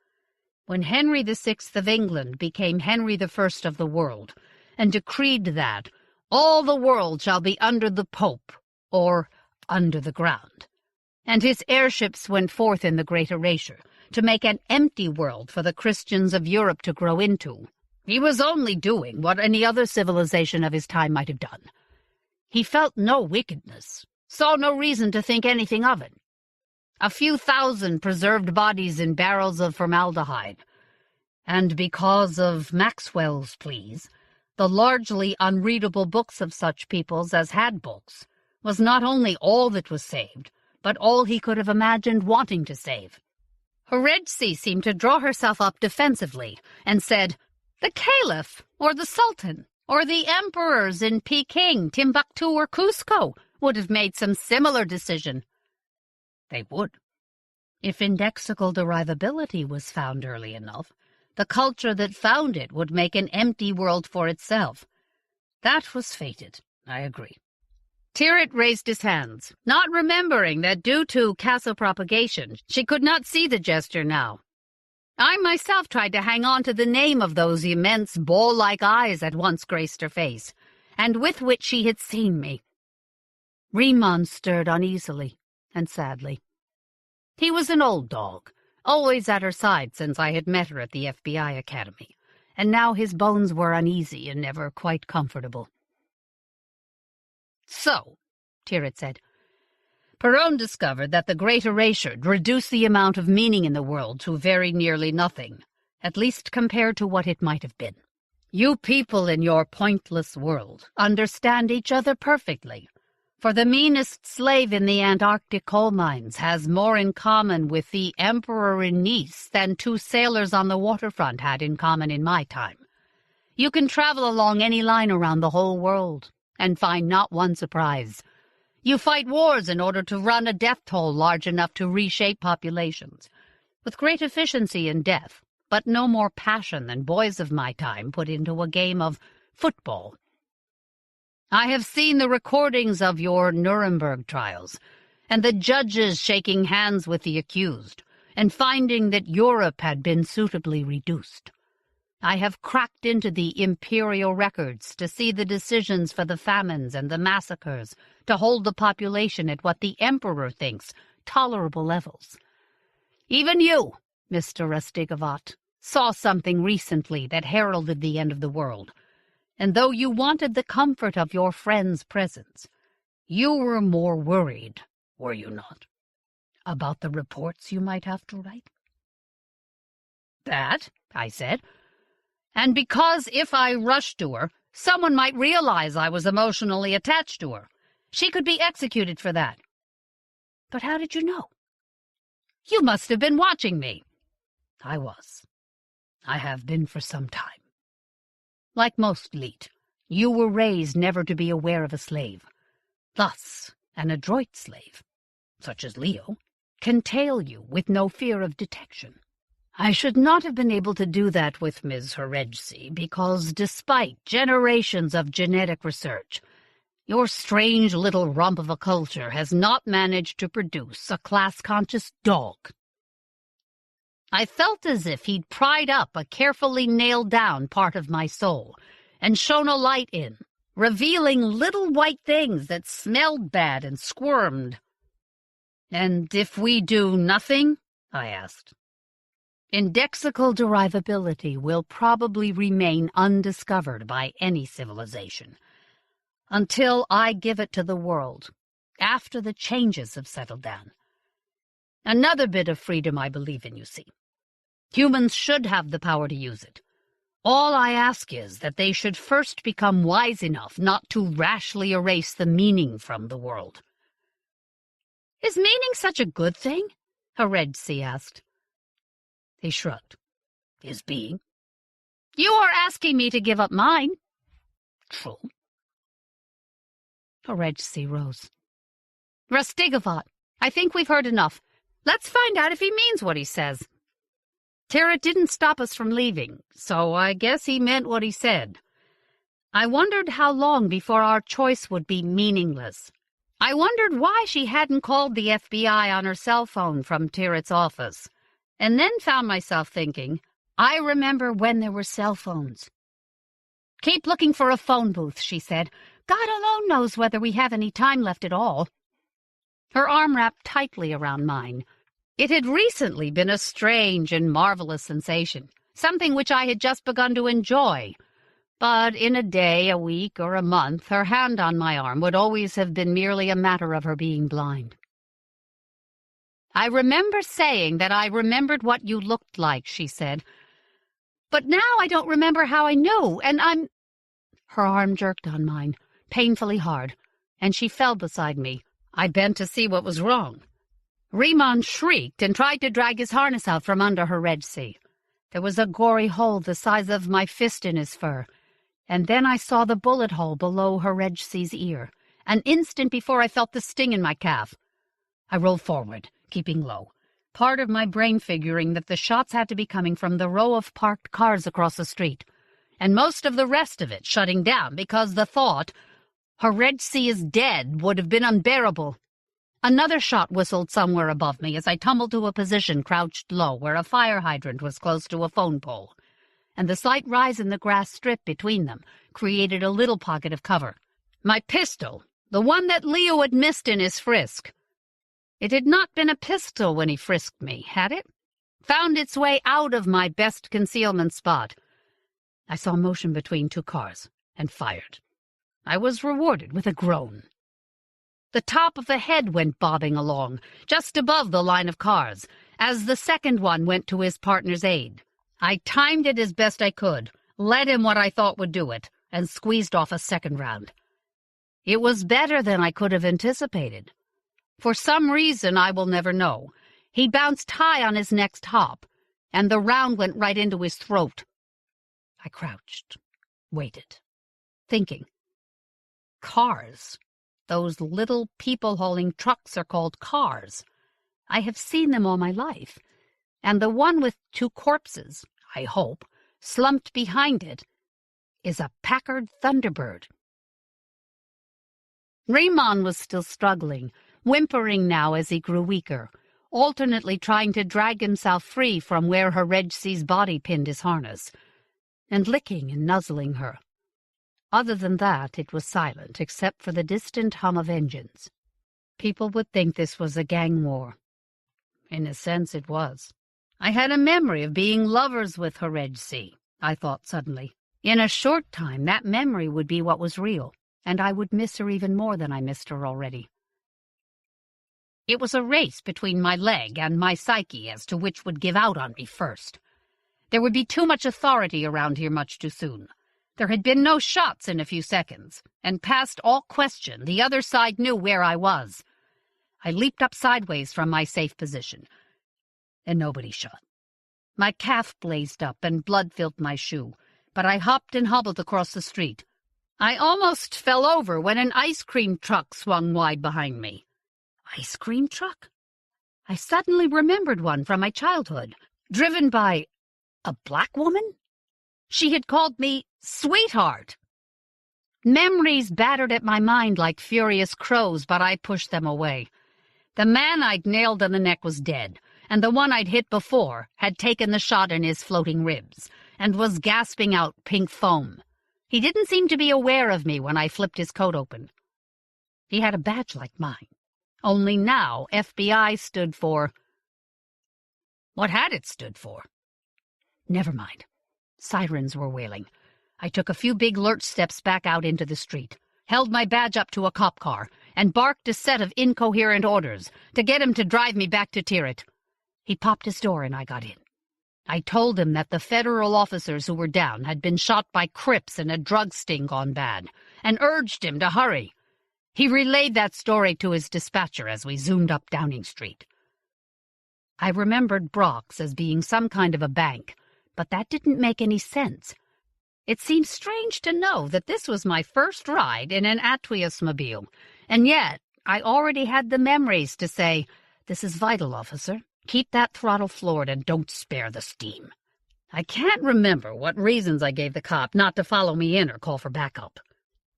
When Henry VI of England became Henry I of the world, and decreed that all the world shall be under the Pope, or under the ground, and his airships went forth in the great erasure, to make an empty world for the Christians of Europe to grow into, he was only doing what any other civilization of his time might have done. He felt no wickedness, saw no reason to think anything of it. A few thousand preserved bodies in barrels of formaldehyde, and because of Maxwell's pleas, the largely unreadable books of such peoples as had books, was not only all that was saved, but all he could have imagined wanting to save. Heredzi seemed to draw herself up defensively, and said, "The Caliph, or the Sultan, or the emperors in Peking, Timbuktu, or Cusco would have made some similar decision." They would. If indexical derivability was found early enough, the culture that found it would make an empty world for itself. That was fated, I agree. Tyrwhitt raised his hands, not remembering that due to Kessel propagation she could not see the gesture now. I myself tried to hang on to the name of those immense ball-like eyes that once graced her face, and with which she had seen me. Riemann stirred uneasily and sadly. He was an old dog, always at her side since I had met her at the FBI Academy, and now his bones were uneasy and never quite comfortable. "So," Tyrwhitt said, "Perron discovered that the Great Erasure reduced the amount of meaning in the world to very nearly nothing, at least compared to what it might have been. You people in your pointless world understand each other perfectly, for the meanest slave in the Antarctic coal mines has more in common with the emperor in Nice than 2 sailors on the waterfront had in common in my time. You can travel along any line around the whole world and find not one surprise. You fight wars in order to run a death toll large enough to reshape populations, with great efficiency in death, but no more passion than boys of my time put into a game of football. I have seen the recordings of your Nuremberg trials, and the judges shaking hands with the accused, and finding that Europe had been suitably reduced. I have cracked into the imperial records to see the decisions for the famines and the massacres, to hold the population at what the emperor thinks tolerable levels. Even you, Mr. Rastigovat, saw something recently that heralded the end of the world, and though you wanted the comfort of your friend's presence, you were more worried, were you not, about the reports you might have to write?" "That," I said, "and because if I rushed to her, someone might realize I was emotionally attached to her. She could be executed for that." "But how did you know?" "You must have been watching me." "I was. I have been for some time. Like most Leet, you were raised never to be aware of a slave. Thus, an adroit slave, such as Leo, can tail you with no fear of detection. I should not have been able to do that with Ms. Heredzi, because despite generations of genetic research, your strange little rump of a culture has not managed to produce a class-conscious dog." I felt as if he'd pried up a carefully nailed-down part of my soul and shone a light in, revealing little white things that smelled bad and squirmed. "And if we do nothing?" I asked. "Indexical derivability will probably remain undiscovered by any civilization, until I give it to the world, after the changes have settled down. Another bit of freedom I believe in, you see. Humans should have the power to use it. All I ask is that they should first become wise enough not to rashly erase the meaning from the world." "Is meaning such a good thing? Heredsi asked. He shrugged. His being. You are asking me to give up mine. True. Heredsi rose. Rastigovat, I think we've heard enough. Let's find out if he means what he says. Tara didn't stop us from leaving, so I guess he meant what he said. I wondered how long before our choice would be meaningless. I wondered why she hadn't called the FBI on her cell phone from Tirith's office, and then found myself thinking, I remember when there were cell phones. Keep looking for a phone booth, she said. God alone knows whether we have any time left at all. Her arm wrapped tightly around mine. It had recently been a strange and marvelous sensation, something which I had just begun to enjoy. But in a day, a week, or a month, her hand on my arm would always have been merely a matter of her being blind. I remember saying that I remembered what you looked like, she said. But now I don't remember how I knew, and I'm... Her arm jerked on mine, painfully hard, and she fell beside me. I bent to see what was wrong. Ryman shrieked and tried to drag his harness out from under Heredsi. There was a gory hole the size of my fist in his fur, and then I saw the bullet hole below Heredsi's ear, an instant before I felt the sting in my calf. I rolled forward, keeping low, part of my brain figuring that the shots had to be coming from the row of parked cars across the street, and most of the rest of it shutting down because the thought, Heredsi is dead, would have been unbearable. Another shot whistled somewhere above me as I tumbled to a position crouched low where a fire hydrant was close to a phone pole, and the slight rise in the grass strip between them created a little pocket of cover. My pistol, the one that Leo had missed in his frisk. It had not been a pistol when he frisked me, had it? Found its way out of my best concealment spot. I saw motion between two cars, and fired. I was rewarded with a groan. The top of the head went bobbing along, just above the line of cars, as the second one went to his partner's aid. I timed it as best I could, led him what I thought would do it, and squeezed off a second round. It was better than I could have anticipated. For some reason I will never know, he bounced high on his next hop, and the round went right into his throat. I crouched, waited, thinking. Cars. Those little people-hauling trucks are called cars. I have seen them all my life, and the one with two corpses, I hope, slumped behind it, is a Packard Thunderbird. Ryman was still struggling, whimpering now as he grew weaker, alternately trying to drag himself free from where Heredsi's body pinned his harness, and licking and nuzzling her. Other than that, it was silent, except for the distant hum of engines. People would think this was a gang war. In a sense, it was. I had a memory of being lovers with Heredsi, I thought suddenly. In a short time, that memory would be what was real, and I would miss her even more than I missed her already. It was a race between my leg and my psyche as to which would give out on me first. There would be too much authority around here much too soon. There had been no shots in a few seconds, and past all question, the other side knew where I was. I leaped up sideways from my safe position, and nobody shot. My calf blazed up, and blood filled my shoe, but I hopped and hobbled across the street. I almost fell over when an ice cream truck swung wide behind me. Ice cream truck? I suddenly remembered one from my childhood, driven by a black woman? She had called me sweetheart. Memories battered at my mind like furious crows, but I pushed them away. The man I'd nailed in the neck was dead, and the one I'd hit before had taken the shot in his floating ribs, and was gasping out pink foam. He didn't seem to be aware of me when I flipped his coat open. He had a badge like mine, only now FBI stood for... What had it stood for? Never mind. Sirens were wailing. I took a few big lurch steps back out into the street, held my badge up to a cop car, and barked a set of incoherent orders to get him to drive me back to Tirith. He popped his door and I got in. I told him that the federal officers who were down had been shot by Crips in a drug sting gone bad, and urged him to hurry. He relayed that story to his dispatcher as we zoomed up Downing Street. I remembered Brock's as being some kind of a bank, but that didn't make any sense. It seemed strange to know that this was my first ride in an Atwius-mobile, and yet I already had the memories to say, "This is vital, officer. Keep that throttle floored and don't spare the steam." I can't remember what reasons I gave the cop not to follow me in or call for backup.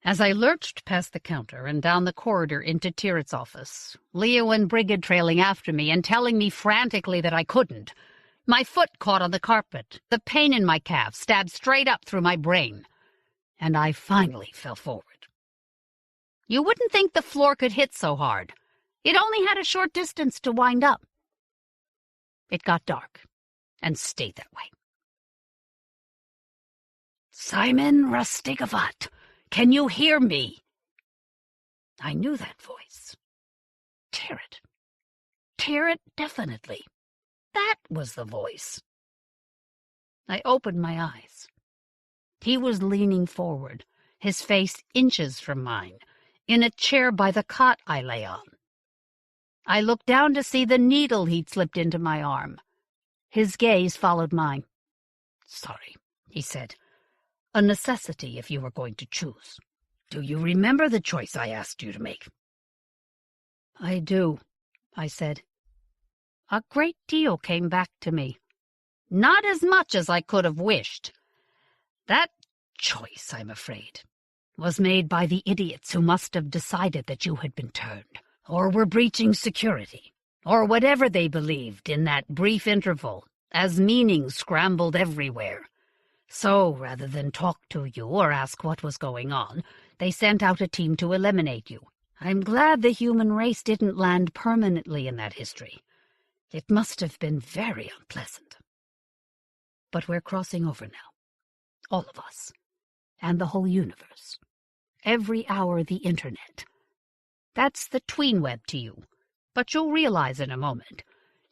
As I lurched past the counter and down the corridor into Tyrwhitt's office, Leo and Brigid trailing after me and telling me frantically that I couldn't, my foot caught on the carpet, the pain in my calf stabbed straight up through my brain, and I finally fell forward. You wouldn't think the floor could hit so hard. It only had a short distance to wind up. It got dark, and stayed that way. "Simon Rastigovat, can you hear me?" I knew that voice. Tyrwhitt. Tyrwhitt, definitely. That was the voice. I opened my eyes. He was leaning forward, his face inches from mine, in a chair by the cot I lay on. I looked down to see the needle he'd slipped into my arm. His gaze followed mine. "Sorry," he said. "A necessity if you were going to choose. Do you remember the choice I asked you to make?" "I do," I said. A great deal came back to me. Not as much as I could have wished. That choice, I'm afraid, was made by the idiots who must have decided that you had been turned, or were breaching security, or whatever they believed in that brief interval, as meaning scrambled everywhere. So, rather than talk to you or ask what was going on, they sent out a team to eliminate you. I'm glad the human race didn't land permanently in that history. It must have been very unpleasant. But we're crossing over now. All of us. And the whole universe. Every hour the internet. That's the tween web to you, but you'll realize in a moment,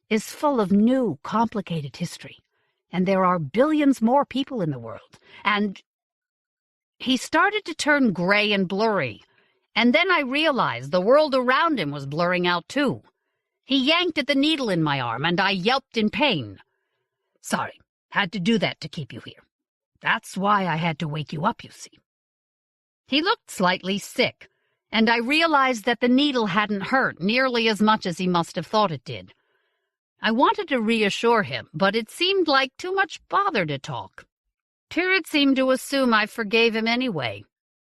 is full of new, complicated history. And there are billions more people in the world. And he started to turn gray and blurry, and then I realized the world around him was blurring out too. He yanked at the needle in my arm, and I yelped in pain. "Sorry, had to do that to keep you here. That's why I had to wake you up, you see." He looked slightly sick, and I realized that the needle hadn't hurt nearly as much as he must have thought it did. I wanted to reassure him, but it seemed like too much bother to talk. Tyrwhitt seemed to assume I forgave him anyway,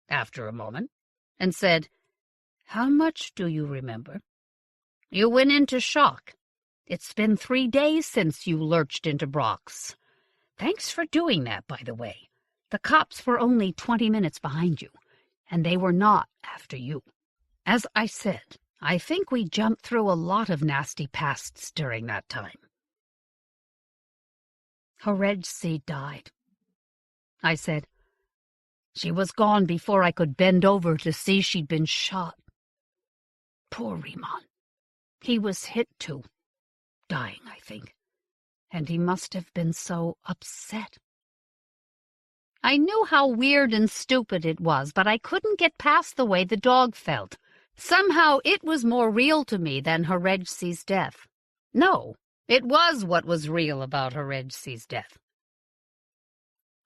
after a moment, and said, "How much do you remember? You went into shock. It's been 3 days since you lurched into Brock's. Thanks for doing that, by the way. The cops were only 20 minutes behind you, and they were not after you. As I said, I think we jumped through a lot of nasty pasts during that time." "Horejsi died," I said. "She was gone before I could bend over to see she'd been shot. Poor Ryman. He was hit too. Dying, I think. And he must have been so upset." I knew how weird and stupid it was, but I couldn't get past the way the dog felt. Somehow it was more real to me than Horejsi's death. No, it was what was real about Horejsi's death.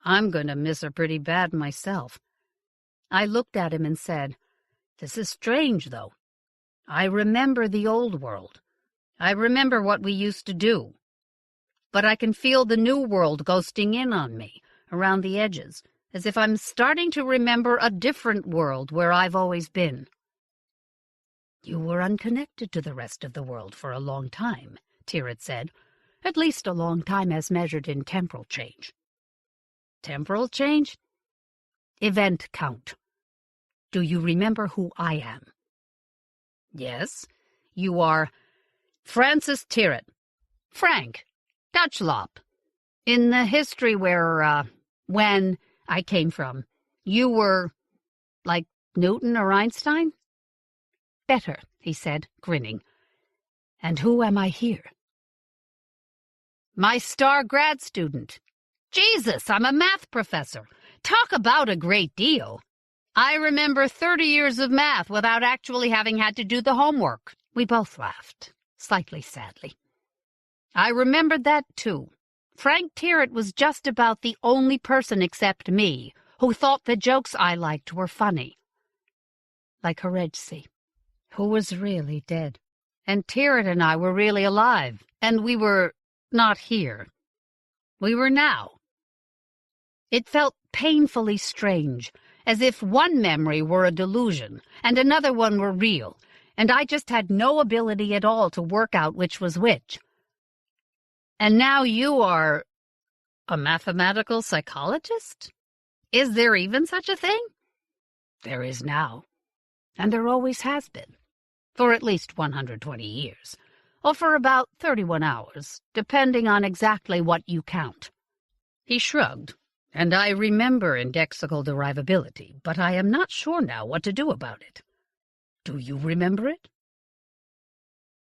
I'm going to miss her pretty bad myself. I looked at him and said, "This is strange, though. I remember the old world. I remember what we used to do. But I can feel the new world ghosting in on me, around the edges, as if I'm starting to remember a different world where I've always been." "You were unconnected to the rest of the world for a long time," Tyrwhitt said. "At least a long time as measured in temporal change." "Temporal change?" "Event count. Do you remember who I am?" "Yes. You are Francis Tyrwhitt. Frank. Dutchlop. In the history where, when I came from, you were, like Newton or Einstein?" "Better," he said, grinning. "And who am I here?" "My star grad student. Jesus, I'm a math professor. Talk about a great deal. I remember 30 years of math without actually having had to do the homework." We both laughed, slightly sadly. I remembered that, too. Frank Tyrwhitt was just about the only person except me who thought the jokes I liked were funny. Like Horejsi, who was really dead. And Tyrwhitt and I were really alive, and we were not here. We were now. It felt painfully strange, as if one memory were a delusion and another one were real, and I just had no ability at all to work out which was which. And now you are a mathematical psychologist? Is there even such a thing? There is now, and there always has been, for at least 120 years, or for about 31 hours, depending on exactly what you count. He shrugged. And I remember indexical derivability, but I am not sure now what to do about it. Do you remember it?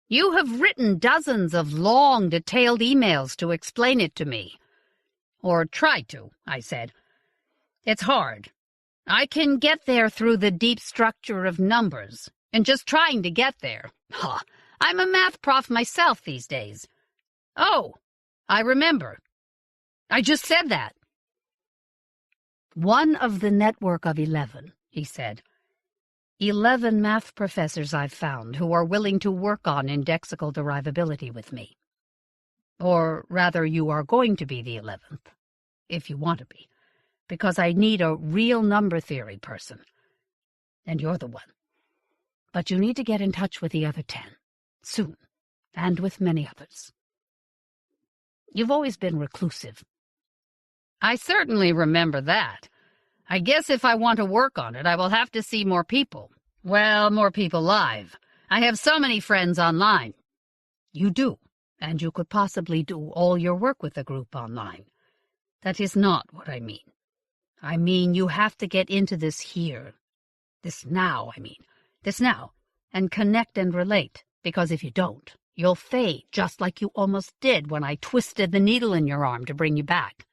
You have written dozens of long, detailed emails to explain it to me. Or tried to, I said. It's hard. I can get there through the deep structure of numbers, and just trying to get there. I'm a math prof myself these days. Oh, I remember. I just said that. One of the network of 11, he said. 11 math professors I've found who are willing to work on indexical derivability with me. Or rather, you are going to be the 11th, if you want to be, because I need a real number theory person. And you're the one. But you need to get in touch with the other 10, soon, and with many others. You've always been reclusive. I certainly remember that. I guess if I want to work on it, I will have to see more people. Well, more people live. I have so many friends online. You do, and you could possibly do all your work with the group online. That is not what I mean. I mean you have to get into this here. This now, and connect and relate, because if you don't, you'll fade just like you almost did when I twisted the needle in your arm to bring you back.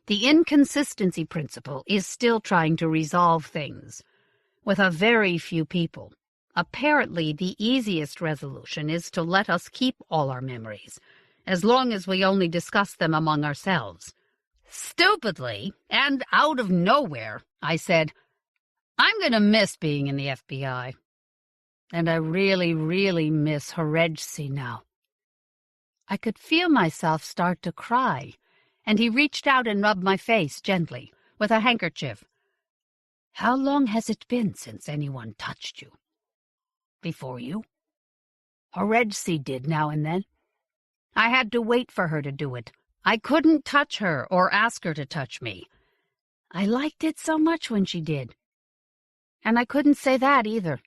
The inconsistency principle is still trying to resolve things. With a very few people, apparently the easiest resolution is to let us keep all our memories, as long as we only discuss them among ourselves. Stupidly, and out of nowhere, I said, I'm going to miss being in the FBI. And I really, really miss Horejsi now. I could feel myself start to cry, and he reached out and rubbed my face gently, with a handkerchief. How long has it been since anyone touched you? Before you? Horejsi did now and then. I had to wait for her to do it. I couldn't touch her or ask her to touch me. I liked it so much when she did. And I couldn't say that either.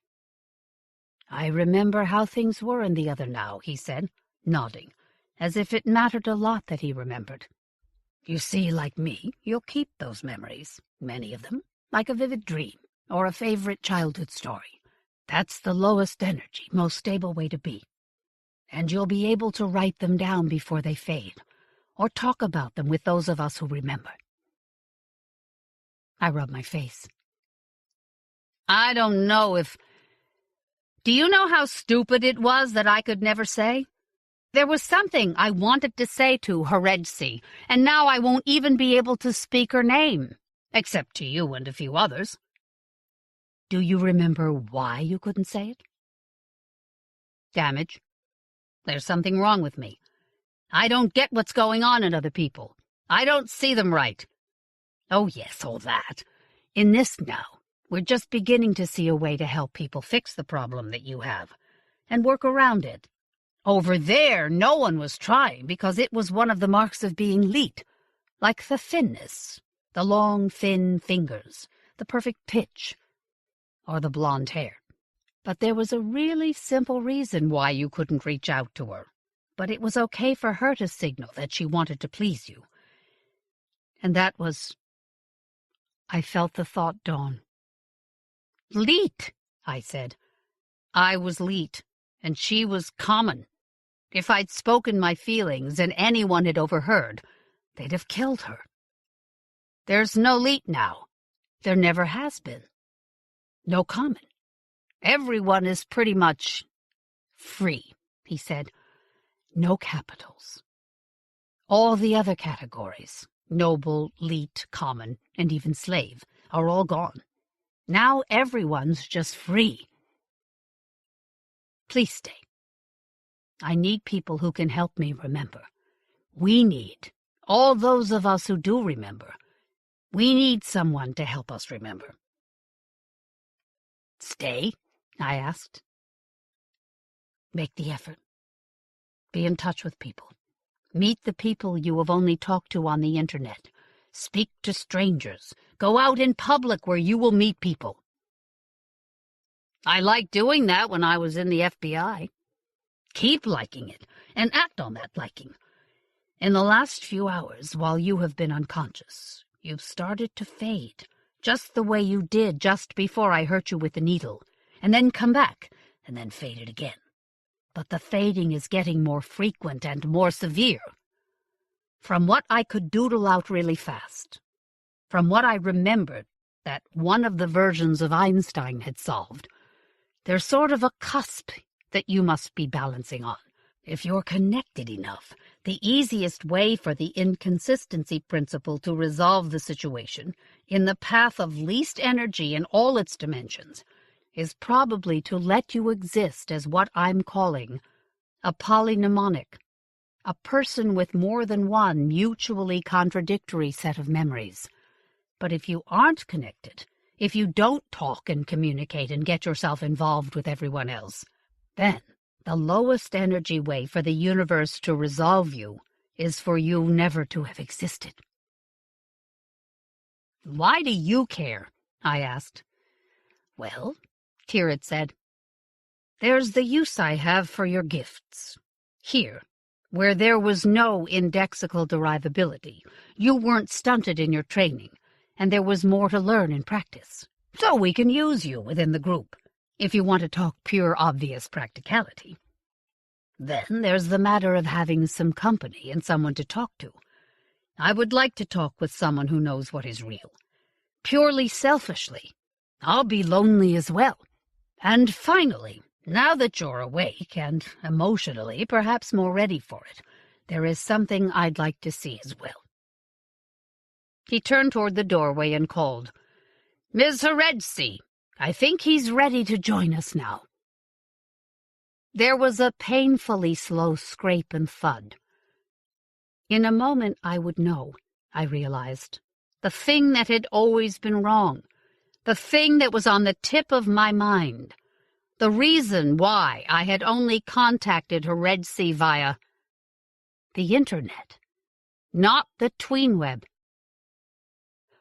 I remember how things were in the other now, he said, nodding, as if it mattered a lot that he remembered. You see, like me, you'll keep those memories, many of them, like a vivid dream or a favorite childhood story. That's the lowest energy, most stable way to be. And you'll be able to write them down before they fade, or talk about them with those of us who remember. I rubbed my face. I don't know if... Do you know how stupid it was that I could never say? There was something I wanted to say to Horejsi, and now I won't even be able to speak her name, except to you and a few others. Do you remember why you couldn't say it? Damage. There's something wrong with me. I don't get what's going on in other people. I don't see them right. Oh, yes, all that. In this now, we're just beginning to see a way to help people fix the problem that you have, and work around it. Over there, no one was trying because it was one of the marks of being leet, like the thinness, the long, thin fingers, the perfect pitch, or the blonde hair. But there was a really simple reason why you couldn't reach out to her. But it was okay for her to signal that she wanted to please you. And that was... I felt the thought dawn. Leet, I said. I was leet, and she was common. If I'd spoken my feelings and anyone had overheard, they'd have killed her. There's no leet now. There never has been. No common. Everyone is pretty much free, he said. No capitals. All the other categories, noble, leet, common, and even slave, are all gone. Now everyone's just free. Please stay. I need people who can help me remember. We need, all those of us who do remember, we need someone to help us remember. Stay? I asked. Make the effort. Be in touch with people. Meet the people you have only talked to on the internet. Speak to strangers. Go out in public where you will meet people. I liked doing that when I was in the FBI. Keep liking it, and act on that liking. In the last few hours, while you have been unconscious, you've started to fade, just the way you did just before I hurt you with the needle, and then come back, and then faded again. But the fading is getting more frequent and more severe. From what I could doodle out really fast, from what I remembered that one of the versions of Einstein had solved, there's sort of a cusp that you must be balancing on. If you're connected enough, the easiest way for the inconsistency principle to resolve the situation, in the path of least energy in all its dimensions, is probably to let you exist as what I'm calling a polymnemonic, a person with more than one mutually contradictory set of memories. But if you aren't connected, if you don't talk and communicate and get yourself involved with everyone else, then the lowest energy way for the universe to resolve you is for you never to have existed. Why do you care? I asked. Well, Tirith said, there's the use I have for your gifts. Here, where there was no indexical derivability, you weren't stunted in your training, and there was more to learn in practice. So we can use you within the group, if you want to talk pure obvious practicality. Then there's the matter of having some company and someone to talk to. I would like to talk with someone who knows what is real. Purely selfishly, I'll be lonely as well. And finally, now that you're awake and emotionally perhaps more ready for it, there is something I'd like to see as well. He turned toward the doorway and called, Ms. Heredsey, I think he's ready to join us now. There was a painfully slow scrape and thud. In a moment I would know, I realized, the thing that had always been wrong, the thing that was on the tip of my mind, the reason why I had only contacted Heredsey via the internet, not the tweenweb.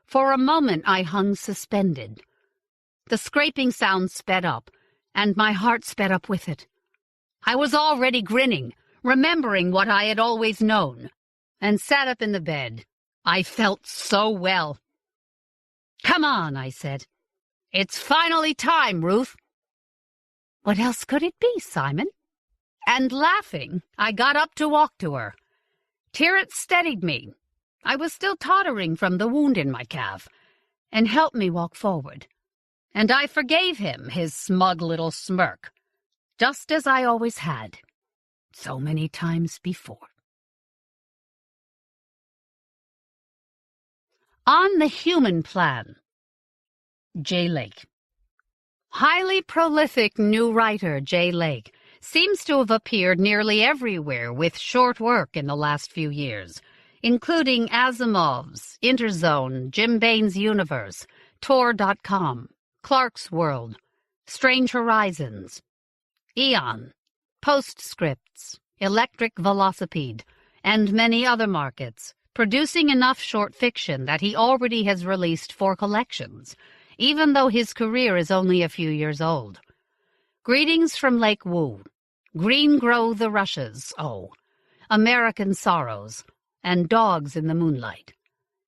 For a moment I hung suspended. The scraping sound sped up, and my heart sped up with it. I was already grinning, remembering what I had always known, and sat up in the bed. I felt so well. Come on, I said. It's finally time, Ruth. What else could it be, Simon? And laughing, I got up to walk to her. Tirith steadied me. I was still tottering from the wound in my calf, and helped me walk forward. And I forgave him his smug little smirk, just as I always had, so many times before. On the human plan. J. Lake. Highly prolific new writer J. Lake seems to have appeared nearly everywhere with short work in the last few years, including Asimov's, Interzone, Jim Bain's Universe, Tor.com, Clark's World, Strange Horizons, Eon, Postscripts, Electric Velocipede, and many other markets, producing enough short fiction that he already has released 4 collections, even though his career is only a few years old. Greetings from Lake Wu, Green Grow the Rushes, American Sorrows, and Dogs in the Moonlight.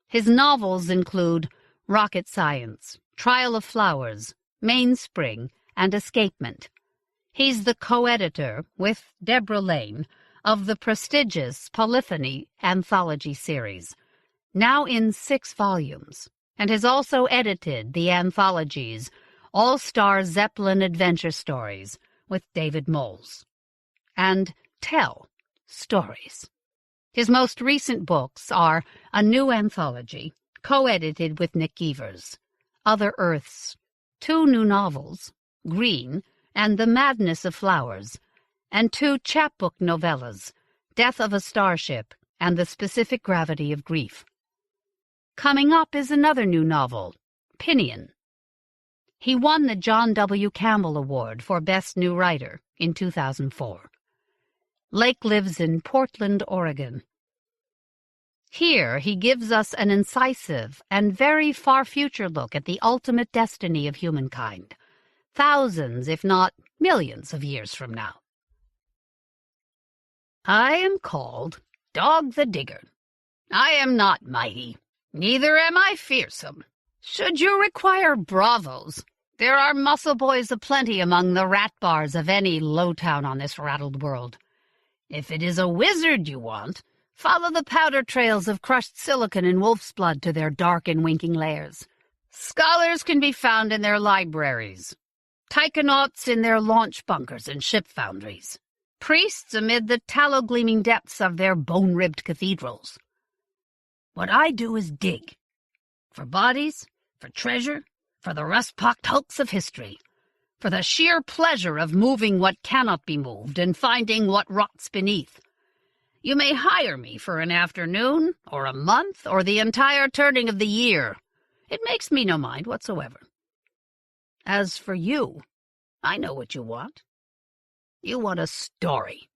His novels include Rocket Science, Trial of Flowers, Mainspring, and Escapement. He's the co-editor, with Deborah Lane, of the prestigious Polyphony anthology series, now in 6 volumes, and has also edited the anthologies All-Star Zeppelin Adventure Stories with David Moles, and Tell, stories. His most recent books are a new anthology, co-edited with Nick Evers, Other Earths, 2 new novels, Green and The Madness of Flowers, and 2 chapbook novellas, Death of a Starship and The Specific Gravity of Grief. Coming up is another new novel, Pinion. He won the John W. Campbell Award for Best New Writer in 2004. Lake lives in Portland, Oregon. Here he gives us an incisive and very far-future look at the ultimate destiny of humankind, thousands, if not millions of years from now. I am called Dog the Digger. I am not mighty, neither am I fearsome. Should you require bravos, there are muscle boys aplenty among the rat bars of any low town on this rattled world. If it is a wizard you want, follow the powder trails of crushed silicon and wolf's blood to their dark and winking lairs. Scholars can be found in their libraries, taikonauts in their launch bunkers and ship foundries, priests amid the tallow-gleaming depths of their bone-ribbed cathedrals. What I do is dig. For bodies, for treasure, for the rust-pocked hulks of history, for the sheer pleasure of moving what cannot be moved and finding what rots beneath. You may hire me for an afternoon, or a month, or the entire turning of the year. It makes me no mind whatsoever. As for you, I know what you want. You want a story.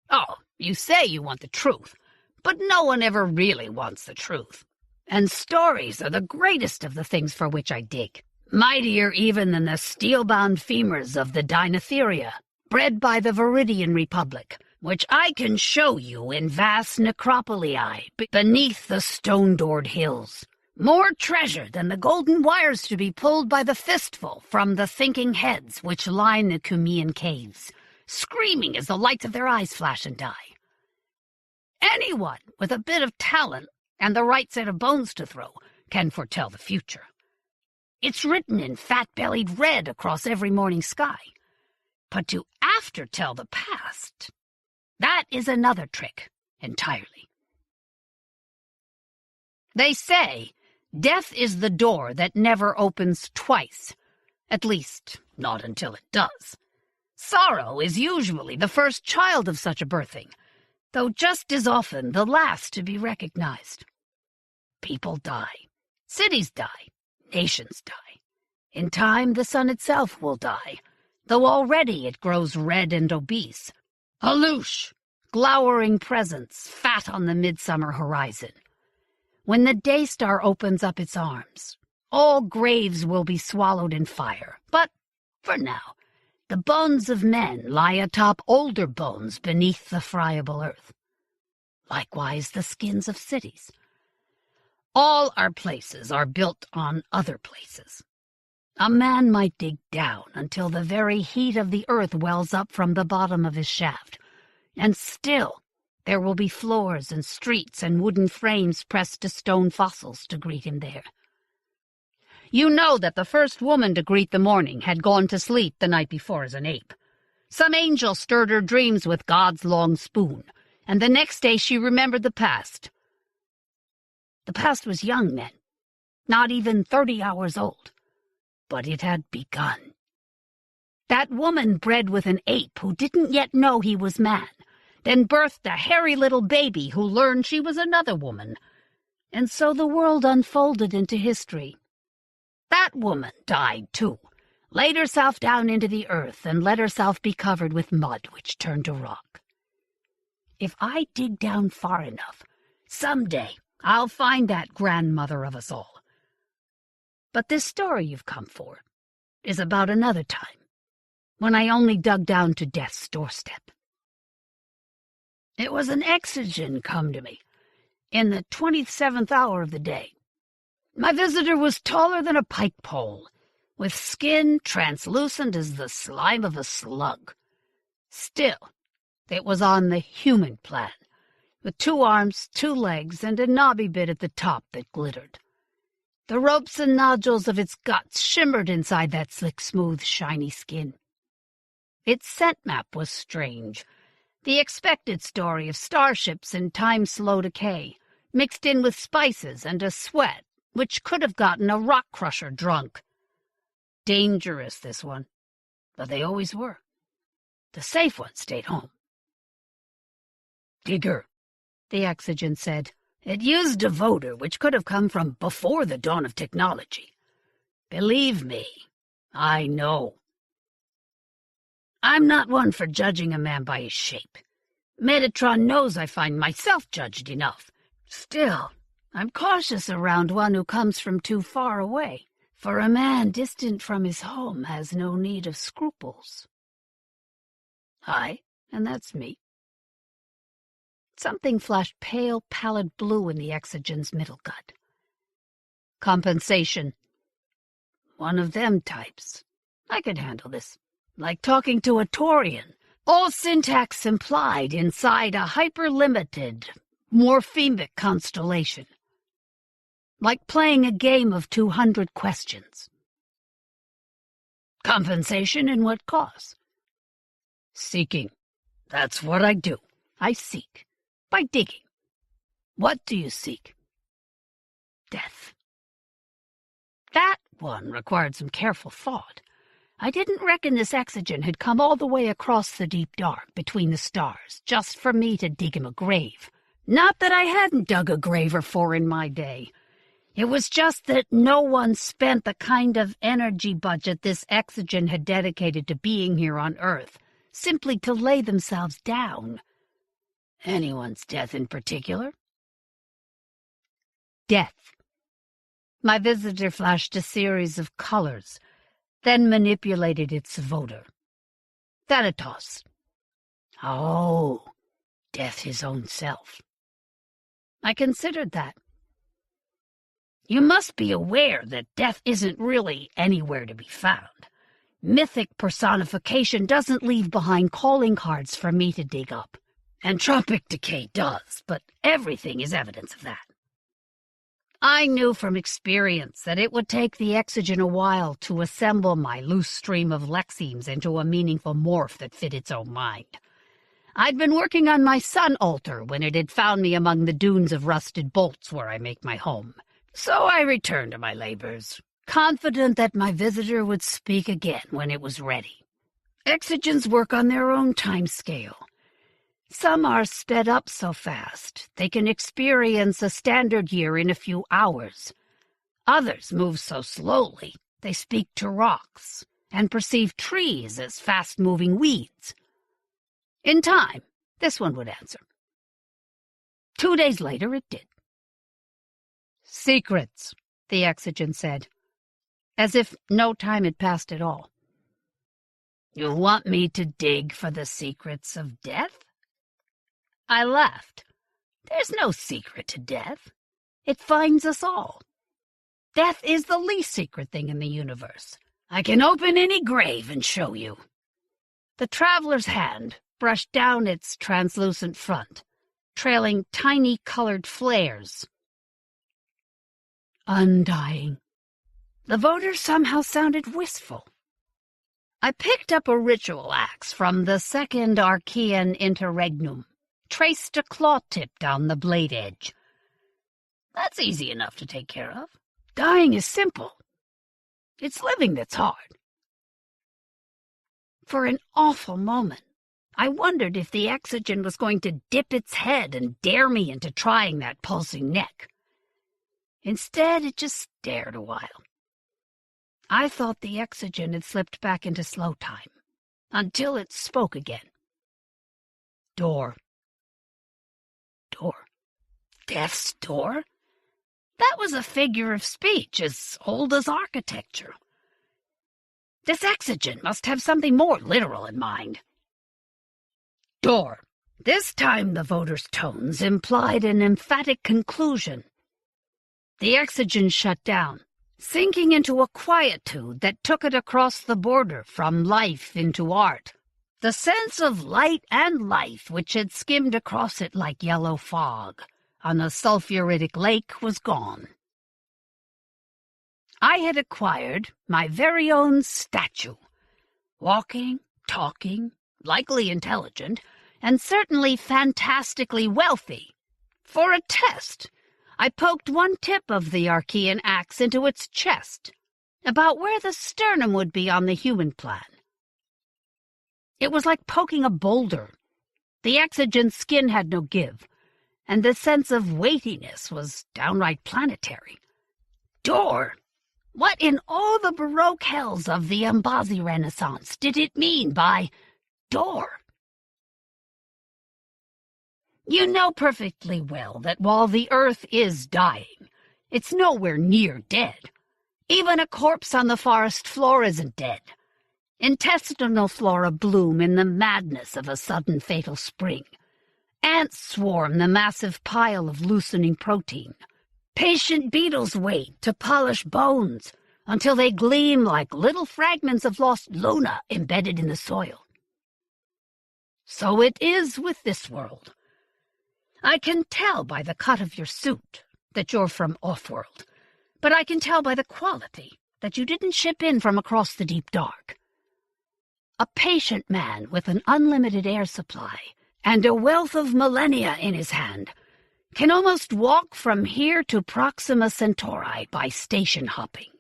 Oh, you say you want the truth, but no one ever really wants the truth. And stories are the greatest of the things for which I dig. Mightier even than the steel-bound femurs of the Dinotheria, bred by the Viridian Republic, which I can show you in vast necropolii beneath the stone-doored hills. More treasure than the golden wires to be pulled by the fistful from the thinking heads which line the Cumean caves, screaming as the lights of their eyes flash and die. Anyone with a bit of talent and the right set of bones to throw can foretell the future. It's written in fat-bellied red across every morning sky. But to after-tell the past, that is another trick entirely. They say death is the door that never opens twice, at least not until it does. Sorrow is usually the first child of such a birthing, though just as often the last to be recognized. People die, cities die, nations die. In time, the sun itself will die, though already it grows red and obese. A louche, glowering presence, fat on the midsummer horizon. When the day star opens up its arms, all graves will be swallowed in fire. But, for now, the bones of men lie atop older bones beneath the friable earth. Likewise the skins of cities. All our places are built on other places. A man might dig down until the very heat of the earth wells up from the bottom of his shaft, and still there will be floors and streets and wooden frames pressed to stone fossils to greet him there. You know that the first woman to greet the morning had gone to sleep the night before as an ape. Some angel stirred her dreams with God's long spoon, and the next day she remembered the past. The past was young then, not even 30 hours old, but it had begun. That woman bred with an ape who didn't yet know he was man, then birthed a hairy little baby who learned she was another woman, and so the world unfolded into history. That woman died too, laid herself down into the earth and let herself be covered with mud which turned to rock. If I dig down far enough, someday I'll find that grandmother of us all. But this story you've come for is about another time, when I only dug down to death's doorstep. It was an exogen come to me, in the 27th hour of the day. My visitor was taller than a pike pole, with skin translucent as the slime of a slug. Still, it was on the human plan, with 2 arms, 2 legs, and a knobby bit at the top that glittered. The ropes and nodules of its guts shimmered inside that slick, smooth, shiny skin. Its scent map was strange, The expected story of starships in time-slow decay, mixed in with spices and a sweat, which could have gotten a rock crusher drunk. Dangerous, this one. But they always were. The safe ones stayed home. "Digger," the exogen said. "It used a voder which could have come from before the dawn of technology. Believe me, I know. I'm not one for judging a man by his shape. Metatron knows I find myself judged enough. Still, I'm cautious around one who comes from too far away, for a man distant from his home has no need of scruples." "Aye, and that's me." Something flashed pale, pallid blue in the exogen's middle gut. "Compensation. One of them types. I could handle this. Like talking to a Taurian. All syntax implied inside a hyper-limited, morphemic constellation. Like playing a game of 200 questions. Compensation in what cause? Seeking. That's what I do. I seek. By digging. What do you seek? Death. That one required some careful thought. I didn't reckon this exogen had come all the way across the deep dark between the stars just for me to dig him a grave. Not that I hadn't dug a grave or four in my day. It was just that no one spent the kind of energy budget this exogen had dedicated to being here on Earth, simply to lay themselves down. Anyone's death in particular? Death. My visitor flashed a series of colors, then manipulated its voder. Thanatos. Oh, death his own self. I considered that. You must be aware that death isn't really anywhere to be found. Mythic personification doesn't leave behind calling cards for me to dig up. Entropic decay does, but everything is evidence of that. I knew from experience that it would take the exogen a while to assemble my loose stream of lexemes into a meaningful morph that fit its own mind. I'd been working on my sun altar when it had found me among the dunes of rusted bolts where I make my home. So I returned to my labors, confident that my visitor would speak again when it was ready. Exogens work on their own time scale. Some are sped up so fast they can experience a standard year in a few hours. Others move so slowly they speak to rocks and perceive trees as fast-moving weeds. In time, this one would answer. 2 days later, it did. Secrets, the exogen said, as if no time had passed at all. You want me to dig for the secrets of death? I laughed. There's no secret to death. It finds us all. Death is the least secret thing in the universe. I can open any grave and show you. The traveler's hand brushed down its translucent front, trailing tiny colored flares. Undying. The voter somehow sounded wistful. I picked up a ritual axe from the second Archean interregnum, traced a claw tip down the blade edge. That's easy enough to take care of. Dying is simple. It's living that's hard. For an awful moment, I wondered if the exogen was going to dip its head and dare me into trying that pulsing neck. Instead, it just stared a while. I thought the exogen had slipped back into slow time, until it spoke again. Door. Door. Death's door? That was a figure of speech as old as architecture. This exogen must have something more literal in mind. Door. This time the voter's tones implied an emphatic conclusion. The exogen shut down, sinking into a quietude that took it across the border from life into art. The sense of light and life which had skimmed across it like yellow fog on a sulphuritic lake was gone. I had acquired my very own statue, walking, talking, likely intelligent, and certainly fantastically wealthy. For a test, I poked one tip of the Archean axe into its chest, about where the sternum would be on the human plan. It was like poking a boulder. The exogen's skin had no give, and the sense of weightiness was downright planetary. Door! What in all the Baroque hells of the Embassy Renaissance did it mean by door? You know perfectly well that while the earth is dying, it's nowhere near dead. Even a corpse on the forest floor isn't dead. Intestinal flora bloom in the madness of a sudden fatal spring. Ants swarm the massive pile of loosening protein. Patient beetles wait to polish bones until they gleam like little fragments of lost Luna embedded in the soil. So it is with this world. I can tell by the cut of your suit that you're from off-world, but I can tell by the quality that you didn't ship in from across the deep dark. A patient man with an unlimited air supply and a wealth of millennia in his hand can almost walk from here to Proxima Centauri by station hopping.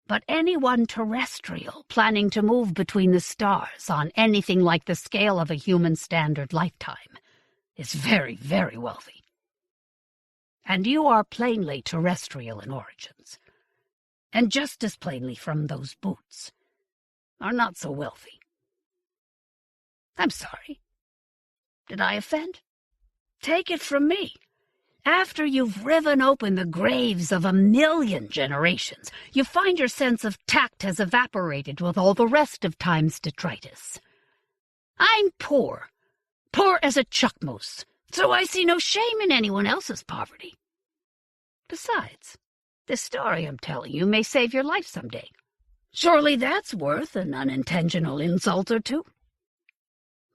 But anyone terrestrial planning to move between the stars on anything like the scale of a human standard lifetime is very, very wealthy. And you are plainly terrestrial in origins, and just as plainly from those boots, are not so wealthy. I'm sorry. Did I offend? Take it from me. After you've riven open the graves of 1,000,000 generations, you find your sense of tact has evaporated with all the rest of time's detritus. I'm poor as a chuckmoose, so I see no shame in anyone else's poverty. Besides, this story I'm telling you may save your life someday. Surely that's worth an unintentional insult or two.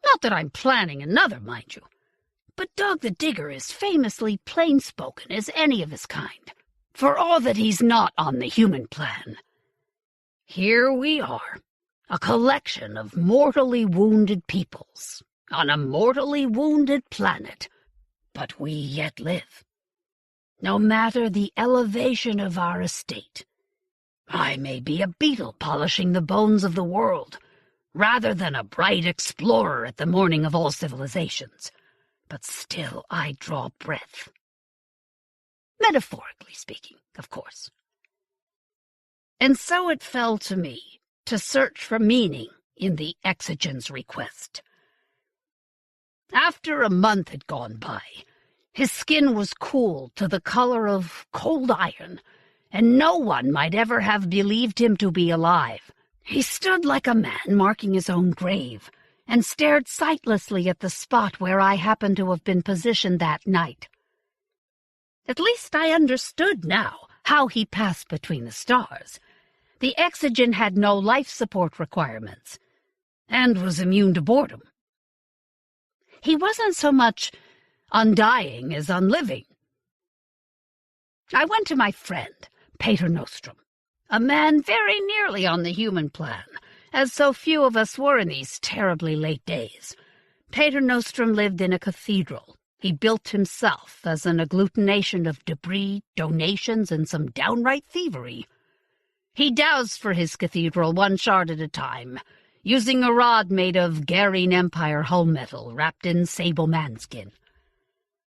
Not that I'm planning another, mind you, but Dog the Digger is famously plain-spoken as any of his kind, for all that he's not on the human plan. Here we are, a collection of mortally wounded peoples, on a mortally wounded planet, but we yet live. No matter the elevation of our estate, I may be a beetle polishing the bones of the world, rather than a bright explorer at the morning of all civilizations, but still I draw breath. Metaphorically speaking, of course. And so it fell to me to search for meaning in the exogen's request. After a month had gone by, his skin was cooled to the color of cold iron, and no one might ever have believed him to be alive. He stood like a man marking his own grave, and stared sightlessly at the spot where I happened to have been positioned that night. At least I understood now how he passed between the stars. The exogen had no life support requirements, and was immune to boredom. He wasn't so much undying as unliving. I went to my friend, Pater Nostrum, a man very nearly on the human plan, as so few of us were in these terribly late days. Pater Nostrum lived in a cathedral he built himself as an agglutination of debris, donations, and some downright thievery. He doused for his cathedral one shard at a time, using a rod made of Garine Empire hull metal wrapped in sable manskin.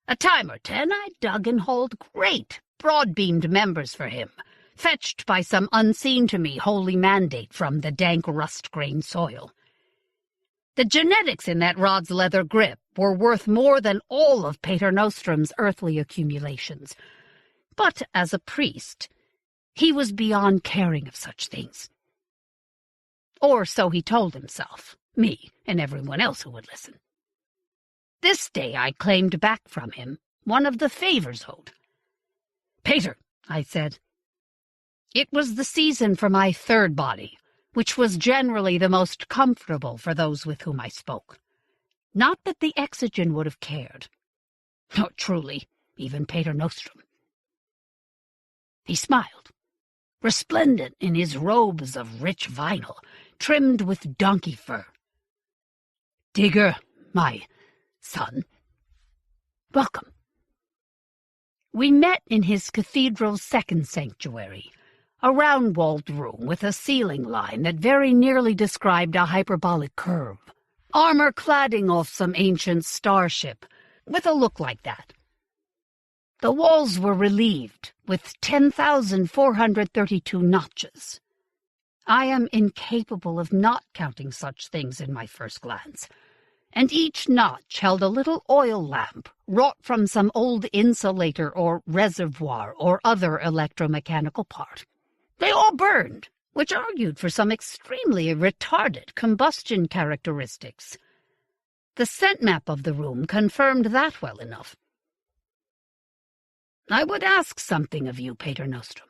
A time or 10 I dug and hauled great, broad-beamed members for him, fetched by some unseen-to-me holy mandate from the dank rust-grained soil. The genetics in that rod's leather grip were worth more than all of Pater Nostrum's earthly accumulations. But as a priest, he was beyond caring of such things. Or so he told himself, me, and everyone else who would listen. This day I claimed back from him one of the favors owed. "Pater," I said, "it was the season for my third body, which was generally the most comfortable for those with whom I spoke. Not that the exogen would have cared. No, truly, even Pater Nostrum." He smiled, resplendent in his robes of rich vinyl, trimmed with donkey fur. "Digger, my son. Welcome." We met in his cathedral's second sanctuary, a round-walled room with a ceiling line that very nearly described a hyperbolic curve, armor cladding off some ancient starship, with a look like that. The walls were relieved with 10,432 notches. I am incapable of not counting such things in my first glance, and each notch held a little oil lamp wrought from some old insulator or reservoir or other electromechanical part. They all burned, which argued for some extremely retarded combustion characteristics. The scent map of the room confirmed that well enough. "I would ask something of you, Pater Nostrum.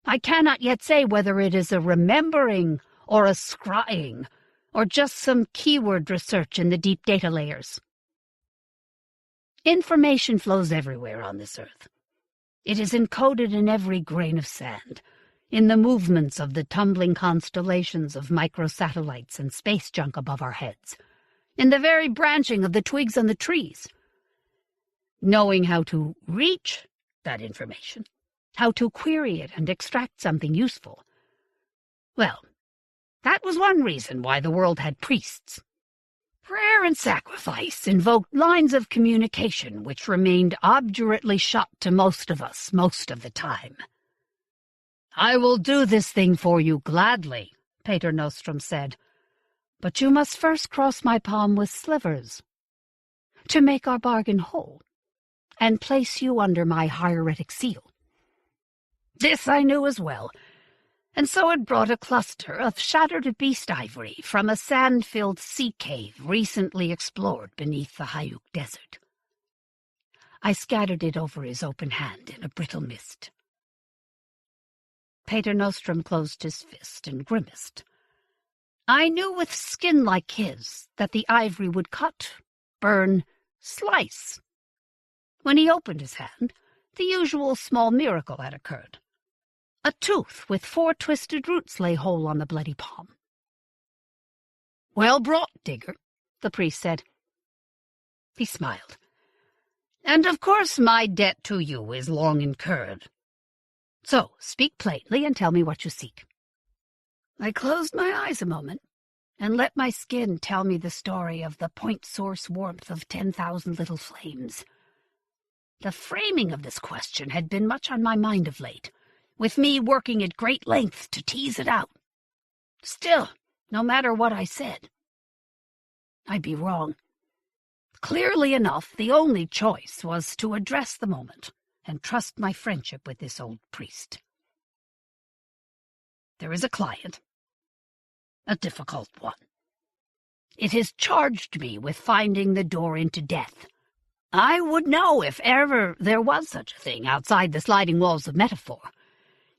I cannot yet say whether it is a remembering or a scrying, or just some keyword research in the deep data layers. Information flows everywhere on this earth. It is encoded in every grain of sand, in the movements of the tumbling constellations of microsatellites and space junk above our heads, in the very branching of the twigs on the trees. Knowing how to reach that information, how to query it and extract something useful, well, that was one reason why the world had priests. Prayer and sacrifice invoked lines of communication which remained obdurately shut to most of us most of the time. "I will do this thing for you gladly," Pater Nostrum said, "but you must first cross my palm with slivers, to make our bargain whole, and place you under my hieratic seal." This I knew as well, and so had brought a cluster of shattered beast ivory from a sand-filled sea cave recently explored beneath the Hayuk Desert. I scattered it over his open hand in a brittle mist. Pater Nostrum closed his fist and grimaced. I knew with skin like his that the ivory would cut, burn, slice. When he opened his hand, the usual small miracle had occurred. A tooth with 4 twisted roots lay whole on the bloody palm. "Well brought, digger," the priest said. He smiled. "And of course my debt to you is long incurred. So speak plainly and tell me what you seek." I closed my eyes a moment and let my skin tell me the story of the point-source warmth of 10,000 little flames. The framing of this question had been much on my mind of late, with me working at great length to tease it out. Still, no matter what I said, I'd be wrong. Clearly enough, the only choice was to address the moment and trust my friendship with this old priest. There is a client, a difficult one. It has charged me with finding the door into death. I would know if ever there was such a thing outside the sliding walls of metaphor.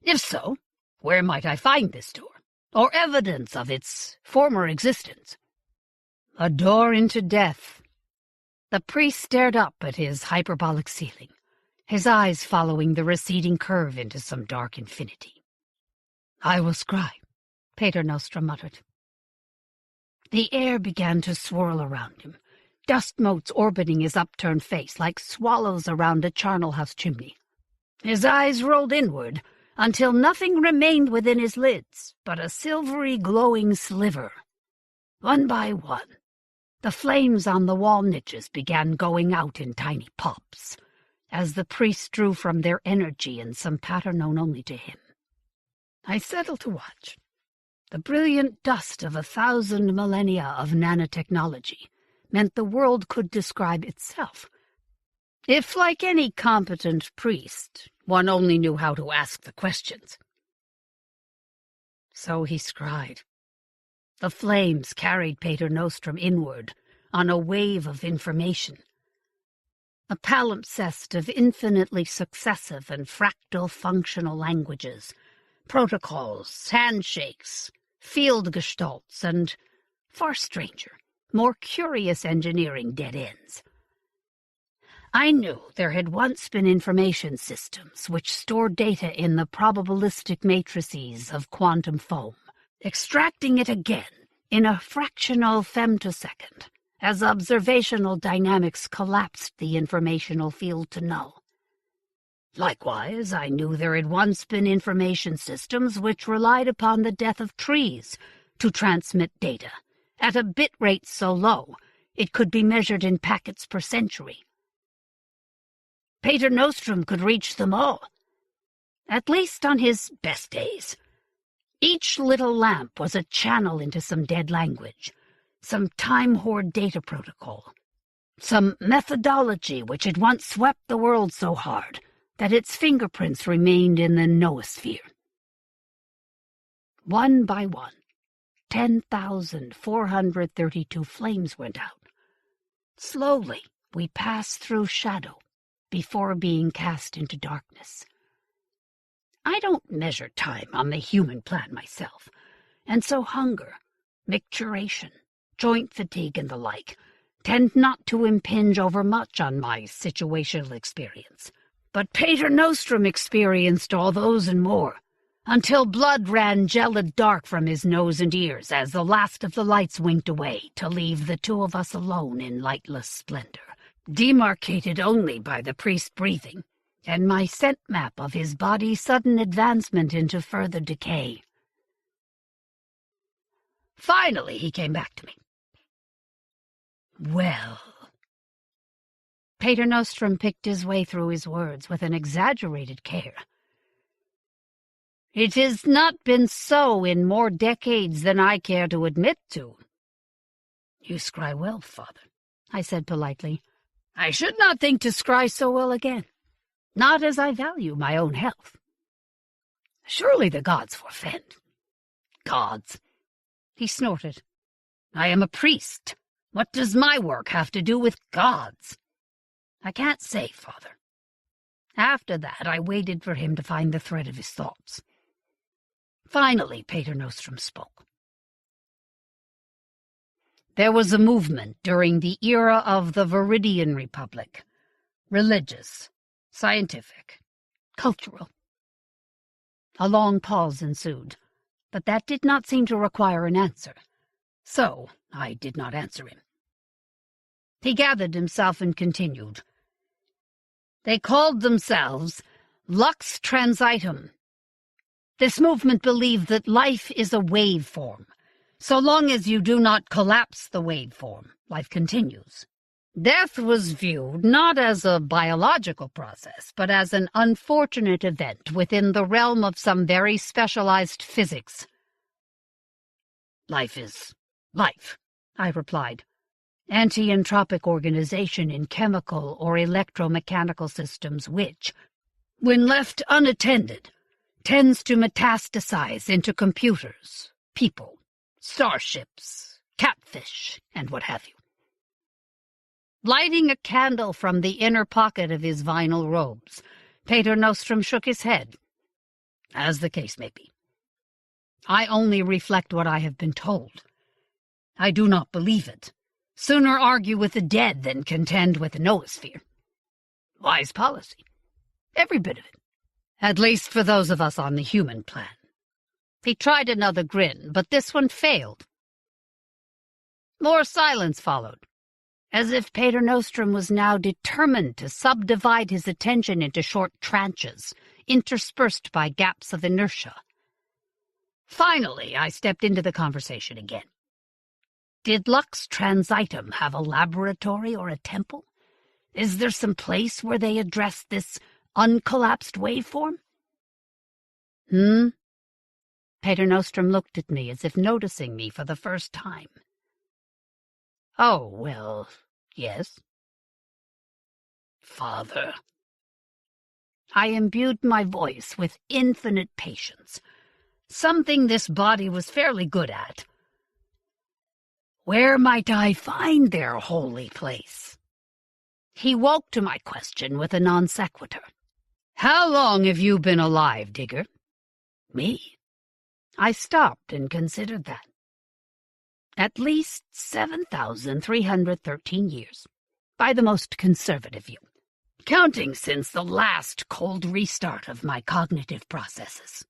If so, where might I find this door, or evidence of its former existence? A door into death. The priest stared up at his hyperbolic ceiling, his eyes following the receding curve into some dark infinity. "I will scry," Pater Nostrum muttered. The air began to swirl around him, dust motes orbiting his upturned face like swallows around a charnel house chimney. His eyes rolled inward until nothing remained within his lids but a silvery glowing sliver. One by one, the flames on the wall niches began going out in tiny pops, as the priests drew from their energy in some pattern known only to him. I settled to watch. The brilliant dust of 1,000 millennia of nanotechnology meant the world could describe itself. If, like any competent priest, one only knew how to ask the questions. So he scried. The flames carried Pater Nostrum inward on a wave of information. A palimpsest of infinitely successive and fractal functional languages, protocols, handshakes, field gestalts, and, far stranger, more curious engineering dead ends. I knew there had once been information systems which stored data in the probabilistic matrices of quantum foam, extracting it again in a fractional femtosecond, as observational dynamics collapsed the informational field to null. Likewise, I knew there had once been information systems which relied upon the death of trees to transmit data, at a bit rate so low it could be measured in packets per century. Pater Nostrum could reach them all, at least on his best days. Each little lamp was a channel into some dead language, some time-hoard data protocol, some methodology which had once swept the world so hard that its fingerprints remained in the noosphere. One by one, 10,432 flames went out. Slowly, we passed through shadow before being cast into darkness. I don't measure time on the human plan myself, and so hunger, micturation, joint fatigue, and the like tend not to impinge overmuch on my situational experience. But Pater Nostrum experienced all those and more, until blood ran gelid dark from his nose and ears as the last of the lights winked away to leave the two of us alone in lightless splendor, demarcated only by the priest breathing, and my scent map of his body's sudden advancement into further decay. Finally he came back to me. Well... Pater Nostrum picked his way through his words with an exaggerated care. It has not been so in more decades than I care to admit to. You scry well, father, I said politely. I should not think to scry so well again, not as I value my own health. Surely the gods forfend. Gods. He snorted. I am a priest. What does my work have to do with gods? I can't say, father. After that, I waited for him to find the thread of his thoughts. Finally, Pater Nostrum spoke. There was a movement during the era of the Viridian Republic. Religious, scientific, cultural. A long pause ensued, but that did not seem to require an answer, so I did not answer him. He gathered himself and continued. They called themselves Lux Transitum. This movement believed that life is a waveform. So long as you do not collapse the waveform, life continues. Death was viewed not as a biological process, but as an unfortunate event within the realm of some very specialized physics. Life is life, I replied. Anti-entropic organization in chemical or electromechanical systems which, when left unattended, tends to metastasize into computers, people, starships, catfish, and what have you. Lighting a candle from the inner pocket of his vinyl robes, Pater Nostrum shook his head, as the case may be. I only reflect what I have been told. I do not believe it. Sooner argue with the dead than contend with the noosphere. Wise policy. Every bit of it. At least for those of us on the human plan. He tried another grin, but this one failed. More silence followed, as if Pater Nostrum was now determined to subdivide his attention into short tranches, interspersed by gaps of inertia. Finally, I stepped into the conversation again. Did Lux Transitum have a laboratory or a temple? Is there some place where they address this uncollapsed waveform? Pater Nostrum looked at me as if noticing me for the first time. Oh, well, yes. Father. I imbued my voice with infinite patience, something this body was fairly good at. Where might I find their holy place? He woke to my question with a non sequitur. How long have you been alive, Digger? Me? I stopped and considered that. At least 7,313 years, by the most conservative view, counting since the last cold restart of my cognitive processes.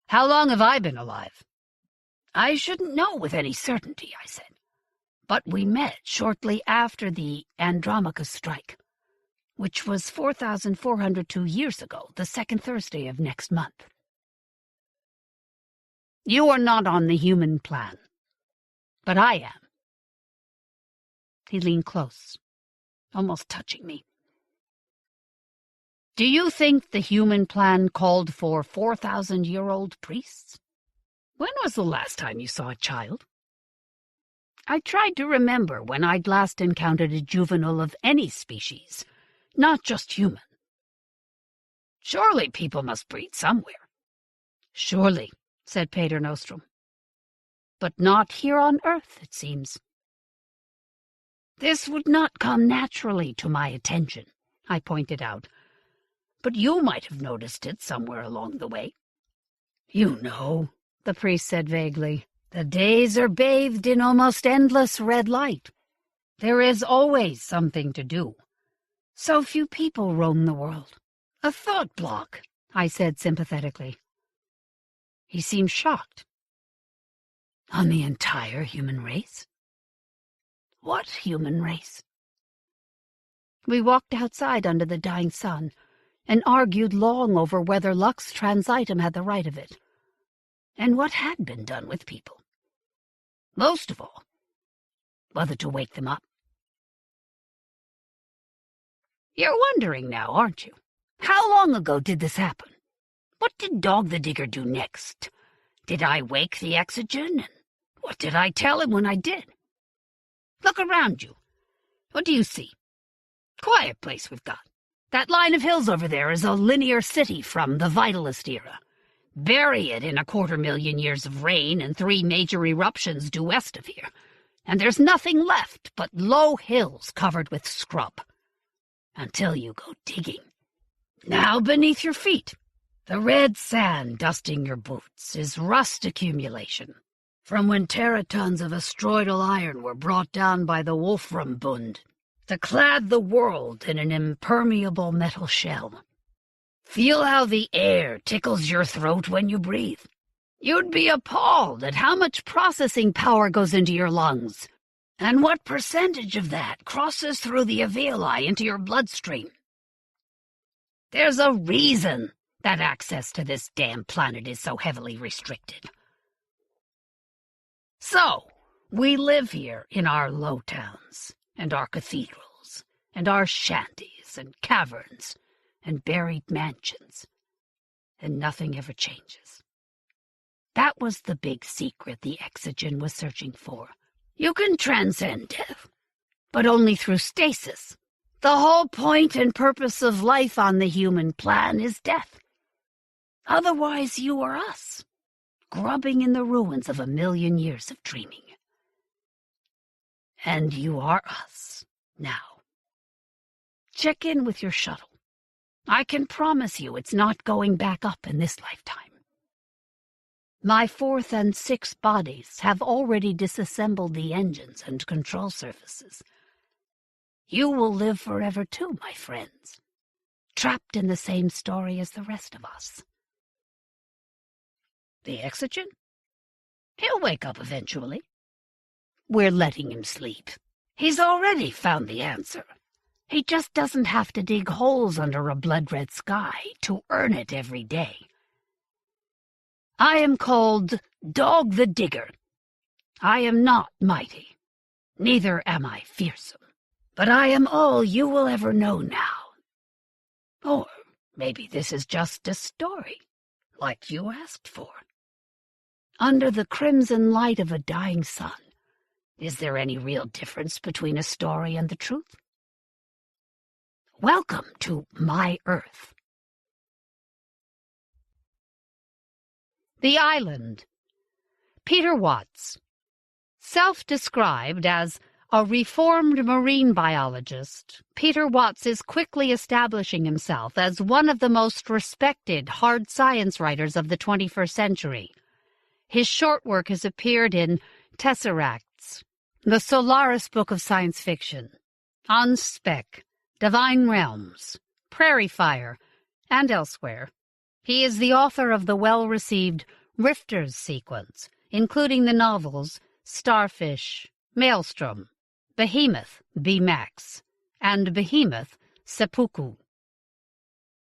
How long have I been alive? I shouldn't know with any certainty, I said. But we met shortly after the Andromache strike, which was 4,402 years ago, the second Thursday of next month. You are not on the human plan, but I am. He leaned close, almost touching me. Do you think the human plan called for 4,000-year-old priests? When was the last time you saw a child? I tried to remember when I'd last encountered a juvenile of any species, not just human. Surely people must breed somewhere. Surely, said Pater Nostrum. But not here on Earth, it seems. This would not come naturally to my attention, I pointed out. But you might have noticed it somewhere along the way. You know, the priest said vaguely, the days are bathed in almost endless red light. There is always something to do. So few people roam the world. A thought block, I said sympathetically. He seemed shocked. On the entire human race? What human race? We walked outside under the dying sun and argued long over whether Lux Transitum had the right of it, and what had been done with people. Most of all, whether to wake them up. You're wondering now, aren't you? How long ago did this happen? What did Dog the Digger do next? Did I wake the Exogen, and what did I tell him when I did? Look around you. What do you see? Quiet place we've got. That line of hills over there is a linear city from the Vitalist era. Bury it in 250,000 years of rain and 3 major eruptions due west of here, and there's nothing left but low hills covered with scrub. Until you go digging. Now beneath your feet, the red sand dusting your boots is rust accumulation from when teratons of asteroidal iron were brought down by the Wolframbund to clad the world in an impermeable metal shell. Feel how the air tickles your throat when you breathe. You'd be appalled at how much processing power goes into your lungs, and what percentage of that crosses through the alveoli into your bloodstream. There's a reason that access to this damn planet is so heavily restricted. So, we live here in our low towns, and our cathedrals, and our shanties, and caverns, and buried mansions, and nothing ever changes. That was the big secret the Exogen was searching for. You can transcend death, but only through stasis. The whole point and purpose of life on the human plan is death. Otherwise you are us, grubbing in the ruins of 1,000,000 years of dreaming. And you are us, now. Check in with your shuttle. I can promise you it's not going back up in this lifetime. My 4th and 6th bodies have already disassembled the engines and control surfaces. You will live forever too, my friends, trapped in the same story as the rest of us. The Exogen? He'll wake up eventually. We're letting him sleep. He's already found the answer. He just doesn't have to dig holes under a blood-red sky to earn it every day. I am called Dog the Digger. I am not mighty, neither am I fearsome, but I am all you will ever know now. Or maybe this is just a story, like you asked for. Under the crimson light of a dying sun, is there any real difference between a story and the truth? Welcome to my Earth. The Island. Peter Watts. Self-described as a reformed marine biologist, Peter Watts is quickly establishing himself as one of the most respected hard science writers of the 21st century. His short work has appeared in Tesseracts, the Solaris Book of Science Fiction, On Spec, Divine Realms, Prairie Fire, and elsewhere. He is the author of the well-received Rifters sequence, including the novels Starfish, Maelstrom, Behemoth, B-Max, and Behemoth, Seppuku.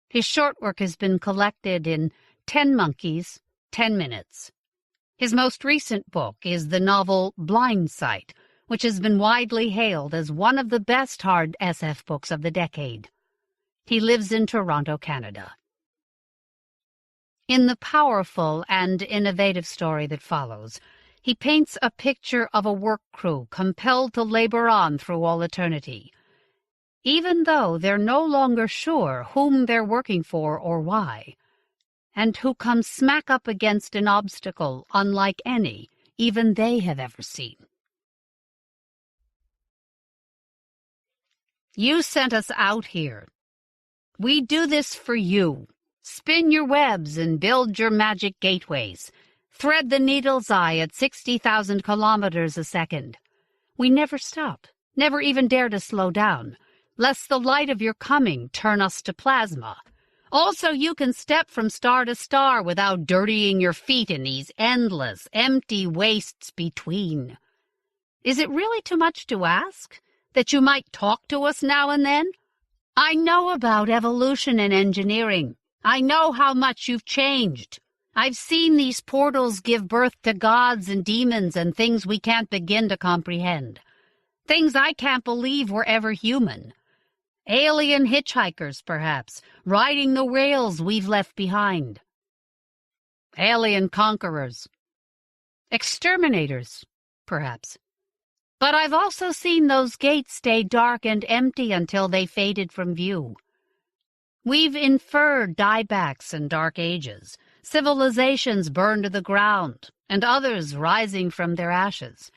His short work has been collected in 10 Monkeys, 10 Minutes. His most recent book is the novel Blind Sight, which has been widely hailed as one of the best hard SF books of the decade. He lives in Toronto, Canada. In the powerful and innovative story that follows, he paints a picture of a work crew compelled to labor on through all eternity, even though they're no longer sure whom they're working for or why, and who come smack up against an obstacle unlike any even they have ever seen. You sent us out here. We do this for you. Spin your webs and build your magic gateways. Thread the needle's eye at 60,000 kilometers a second. We never stop, never even dare to slow down, lest the light of your coming turn us to plasma. Also, you can step from star to star without dirtying your feet in these endless, empty wastes between. Is it really too much to ask that you might talk to us now and then? I know about evolution and engineering. I know how much you've changed. I've seen these portals give birth to gods and demons and things we can't begin to comprehend. Things I can't believe were ever human. Alien hitchhikers, perhaps, riding the rails we've left behind. Alien conquerors. Exterminators, perhaps. But I've also seen those gates stay dark and empty until they faded from view. We've inferred diebacks and dark ages, civilizations burned to the ground, and others rising from their ashes.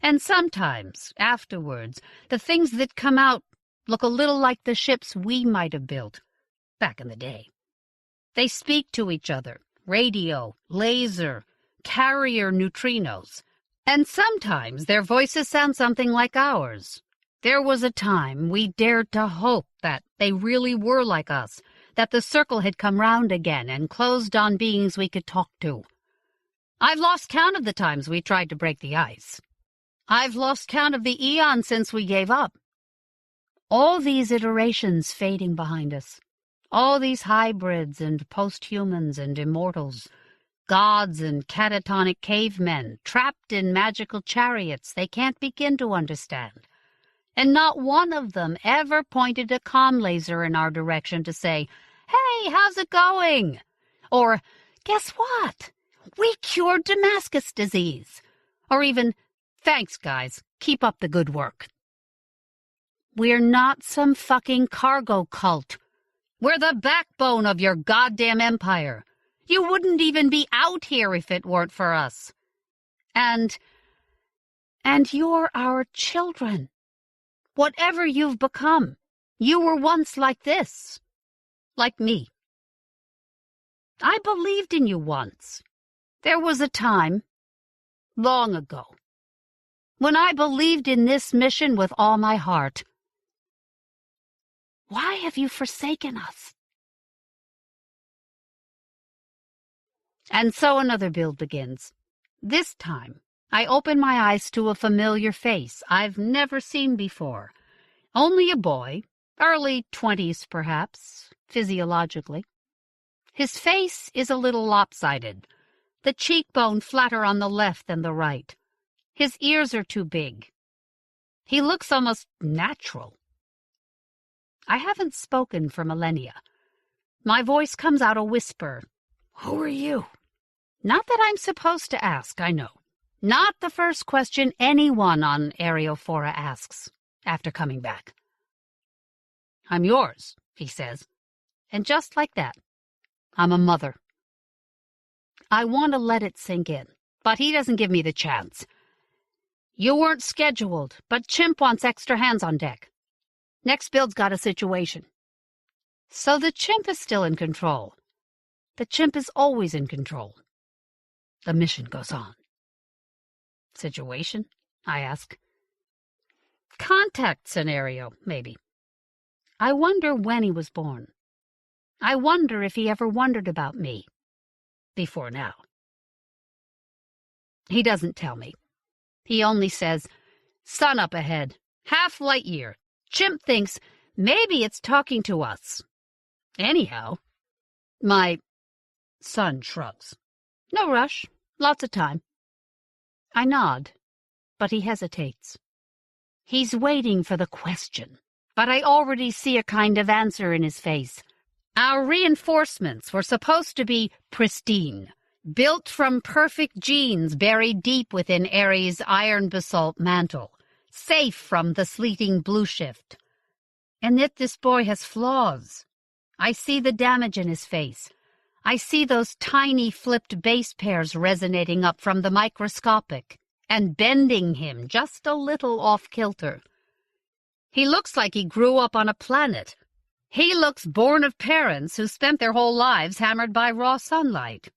And sometimes, afterwards, the things that come out look a little like the ships we might have built back in the day. They speak to each other, radio, laser, carrier neutrinos, and sometimes their voices sound something like ours. There was a time we dared to hope that they really were like us, that the circle had come round again and closed on beings we could talk to. I've lost count of the times we tried to break the ice. I've lost count of the eons since we gave up. All these iterations fading behind us, all these hybrids and posthumans and immortals, gods and catatonic cavemen trapped in magical chariots they can't begin to understand. And not one of them ever pointed a comm laser in our direction to say, "Hey, how's it going?" Or, "Guess what? We cured Damascus disease." Or even, "Thanks, guys. Keep up the good work." We're not some fucking cargo cult. We're the backbone of your goddamn empire. You wouldn't even be out here if it weren't for us. And you're our children. Whatever you've become, you were once like this. Like me. I believed in you once. There was a time, long ago, when I believed in this mission with all my heart. Why have you forsaken us? And so another build begins. This time, I open my eyes to a familiar face I've never seen before. Only a boy, early 20s perhaps, physiologically. His face is a little lopsided, the cheekbone flatter on the left than the right. His ears are too big. He looks almost natural. I haven't spoken for millennia. My voice comes out a whisper. Who are you? Not that I'm supposed to ask, I know. Not the first question anyone on Areophora asks after coming back. I'm yours, he says. And just like that, I'm a mother. I want to let it sink in, but he doesn't give me the chance. You weren't scheduled, but Chimp wants extra hands on deck. Next build's got a situation. So the Chimp is still in control. The Chimp is always in control. The mission goes on. Situation? I ask. Contact scenario, maybe. I wonder when he was born. I wonder if he ever wondered about me. Before now. He doesn't tell me. He only says, Sun up ahead. Half light year. Chimp thinks maybe it's talking to us. Anyhow, my son shrugs. No rush. Lots of time. I nod, but he hesitates. He's waiting for the question, but I already see a kind of answer in his face. Our reinforcements were supposed to be pristine, built from perfect genes buried deep within Ares' iron basalt mantle, safe from the sleeting blue shift. And yet this boy has flaws. I see the damage in his face. I see those tiny flipped base pairs resonating up from the microscopic and bending him just a little off-kilter. He looks like he grew up on a planet. He looks born of parents who spent their whole lives hammered by raw sunlight.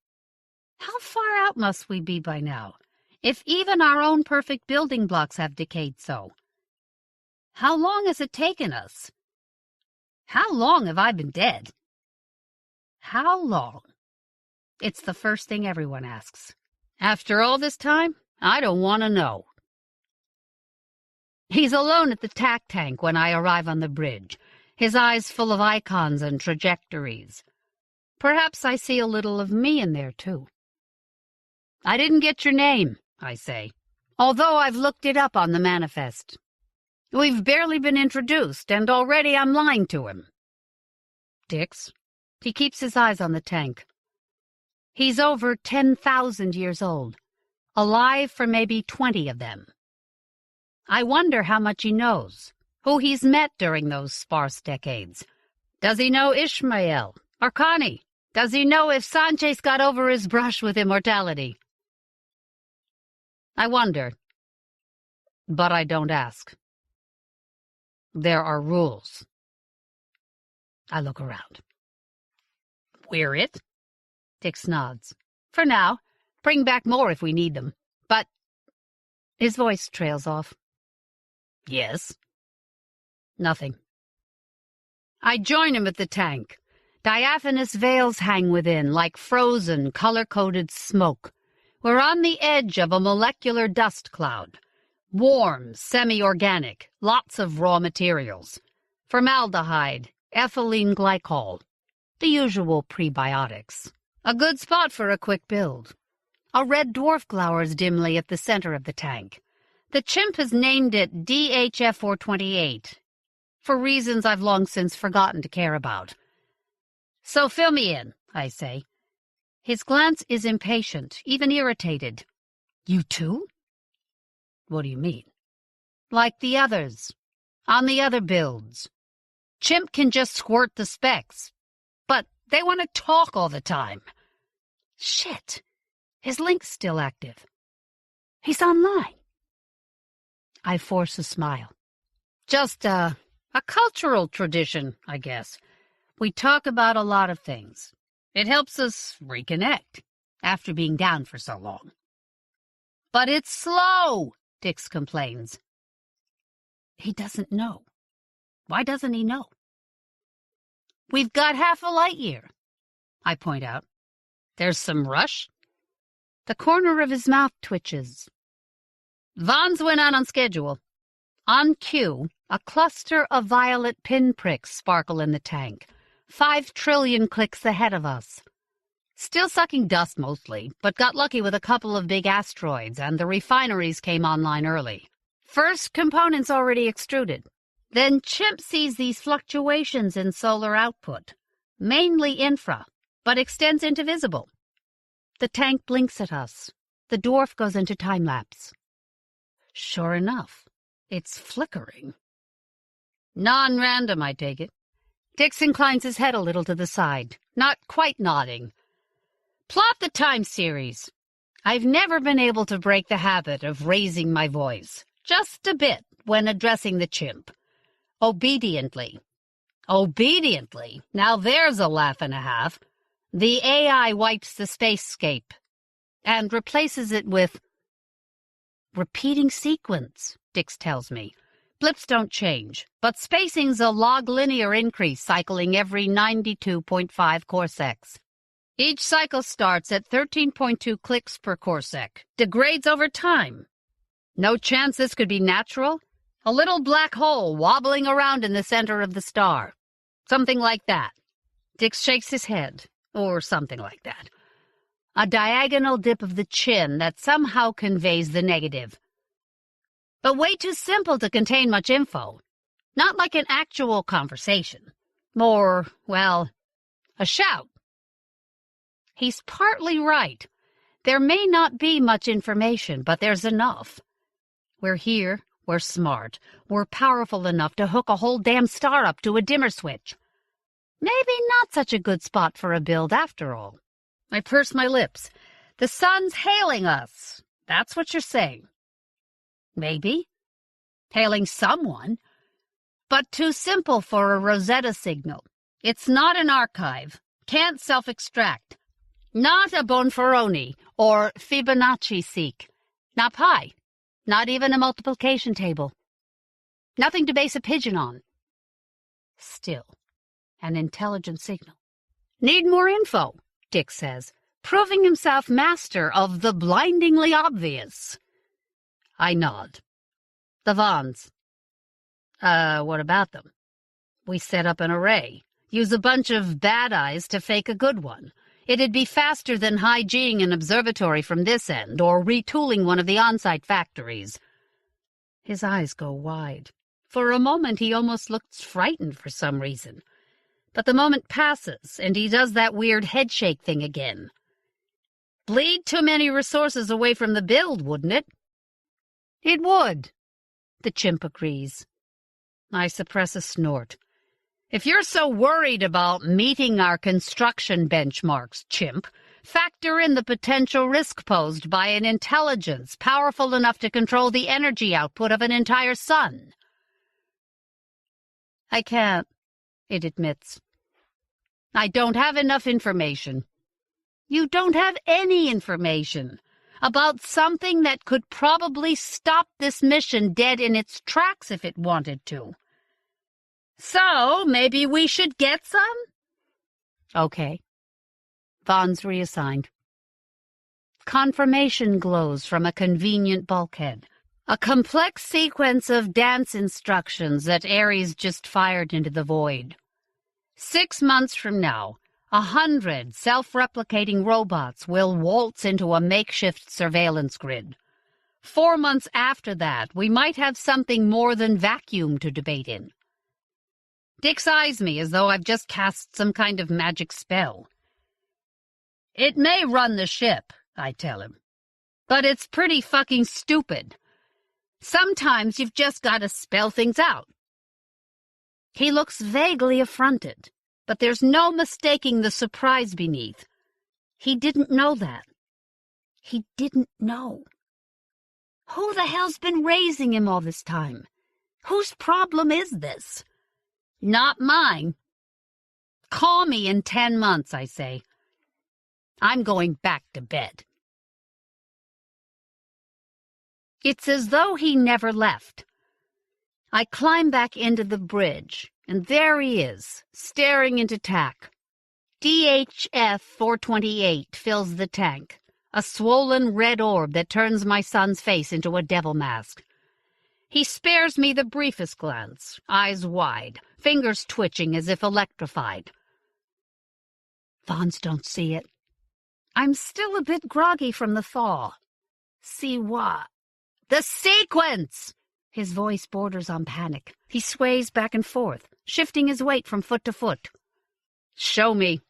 How far out must we be by now, if even our own perfect building blocks have decayed so? How long has it taken us? How long have I been dead? How long? It's the first thing everyone asks. After all this time, I don't want to know. He's alone at the tack tank when I arrive on the bridge, his eyes full of icons and trajectories. Perhaps I see a little of me in there, too. I didn't get your name, I say, although I've looked it up on the manifest. We've barely been introduced, and already I'm lying to him. Dix. He keeps his eyes on the tank. He's over 10,000 years old, alive for maybe 20 of them. I wonder how much he knows, who he's met during those sparse decades. Does he know Ishmael or Connie? Does he know if Sanchez got over his brush with immortality? I wonder, but I don't ask. There are rules. I look around. We're it? Dix nods. For now. Bring back more if we need them. But... His voice trails off. Yes? Nothing. I join him at the tank. Diaphanous veils hang within, like frozen, color-coded smoke. We're on the edge of a molecular dust cloud. Warm, semi-organic, lots of raw materials. Formaldehyde, ethylene glycol. The usual prebiotics. A good spot for a quick build. A red dwarf glowers dimly at the center of the tank. The chimp has named it DHF-428, for reasons I've long since forgotten to care about. So fill me in, I say. His glance is impatient, even irritated. You too? What do you mean? Like the others. On the other builds. Chimp can just squirt the specs. But they want to talk all the time. Shit. His link's still active. He's online. I force a smile. Just a cultural tradition, I guess. We talk about a lot of things. It helps us reconnect after being down for so long. But it's slow, Dix complains. He doesn't know. Why doesn't he know? We've got half a light year, I point out. There's some rush. The corner of his mouth twitches. Vaughn's went out on schedule. On cue, a cluster of violet pinpricks sparkle in the tank, 5 trillion clicks ahead of us. Still sucking dust mostly, but got lucky with a couple of big asteroids, and the refineries came online early. First components already extruded. Then Chimp sees these fluctuations in solar output, mainly infra, but extends into visible. The tank blinks at us. The dwarf goes into time-lapse. Sure enough, it's flickering. Non-random, I take it. Dix inclines his head a little to the side, not quite nodding. Plot the time series. I've never been able to break the habit of raising my voice, just a bit, when addressing the chimp. Obediently. Obediently? Now there's a laugh and a half. The AI wipes the spacescape and replaces it with repeating sequence, Dix tells me. Blips don't change, but spacing's a log linear increase cycling every 92.5 corsecs. Each cycle starts at 13.2 clicks per corsec, degrades over time. No chance this could be natural? A little black hole wobbling around in the center of the star. Something like that. Dick shakes his head, or something like that. A diagonal dip of the chin that somehow conveys the negative. But way too simple to contain much info. Not like an actual conversation. More, well, a shout. He's partly right. There may not be much information, but there's enough. We're here, we're smart, we're powerful enough to hook a whole damn star up to a dimmer switch. Maybe not such a good spot for a build after all. I purse my lips. The sun's hailing us. That's what you're saying. Maybe. Hailing someone. But too simple for a Rosetta signal. It's not an archive. Can't self-extract. Not a Bonferroni or Fibonacci-seek. Not pi. Not even a multiplication table. Nothing to base a pigeon on. Still, an intelligent signal. Need more info, Dick says, proving himself master of the blindingly obvious. I nod. The Vons. What about them? We set up an array. Use a bunch of bad eyes to fake a good one. It'd be faster than hijing an observatory from this end or retooling one of the on-site factories. His eyes go wide. For a moment he almost looks frightened for some reason. But the moment passes, and he does that weird headshake thing again. Bleed too many resources away from the build, wouldn't it? It would, the chimp agrees. I suppress a snort. If you're so worried about meeting our construction benchmarks, chimp, factor in the potential risk posed by an intelligence powerful enough to control the energy output of an entire sun. I can't, it admits. I don't have enough information. You don't have any information about something that could probably stop this mission dead in its tracks if it wanted to. So, maybe we should get some? Okay. Vaughn's reassigned. Confirmation glows from a convenient bulkhead. A complex sequence of dance instructions that Ares just fired into the void. 6 months from now, 100 self-replicating robots will waltz into a makeshift surveillance grid. 4 months after that, we might have something more than vacuum to debate in. Dick eyes me as though I've just cast some kind of magic spell. It may run the ship, I tell him, but it's pretty fucking stupid. Sometimes you've just got to spell things out. He looks vaguely affronted, but there's no mistaking the surprise beneath. He didn't know that. He didn't know. Who the hell's been raising him all this time? Whose problem is this? Not mine. Call me in 10 months, I say. I'm going back to bed. It's as though he never left. I climb back into the bridge, and there he is, staring into TAC. DHF 428 fills the tank, a swollen red orb that turns my son's face into a devil mask. He spares me the briefest glance, eyes wide, fingers twitching as if electrified. Vons don't see it. I'm still a bit groggy from the thaw. See what? The sequence! His voice borders on panic. He sways back and forth, shifting his weight from foot to foot. Show me.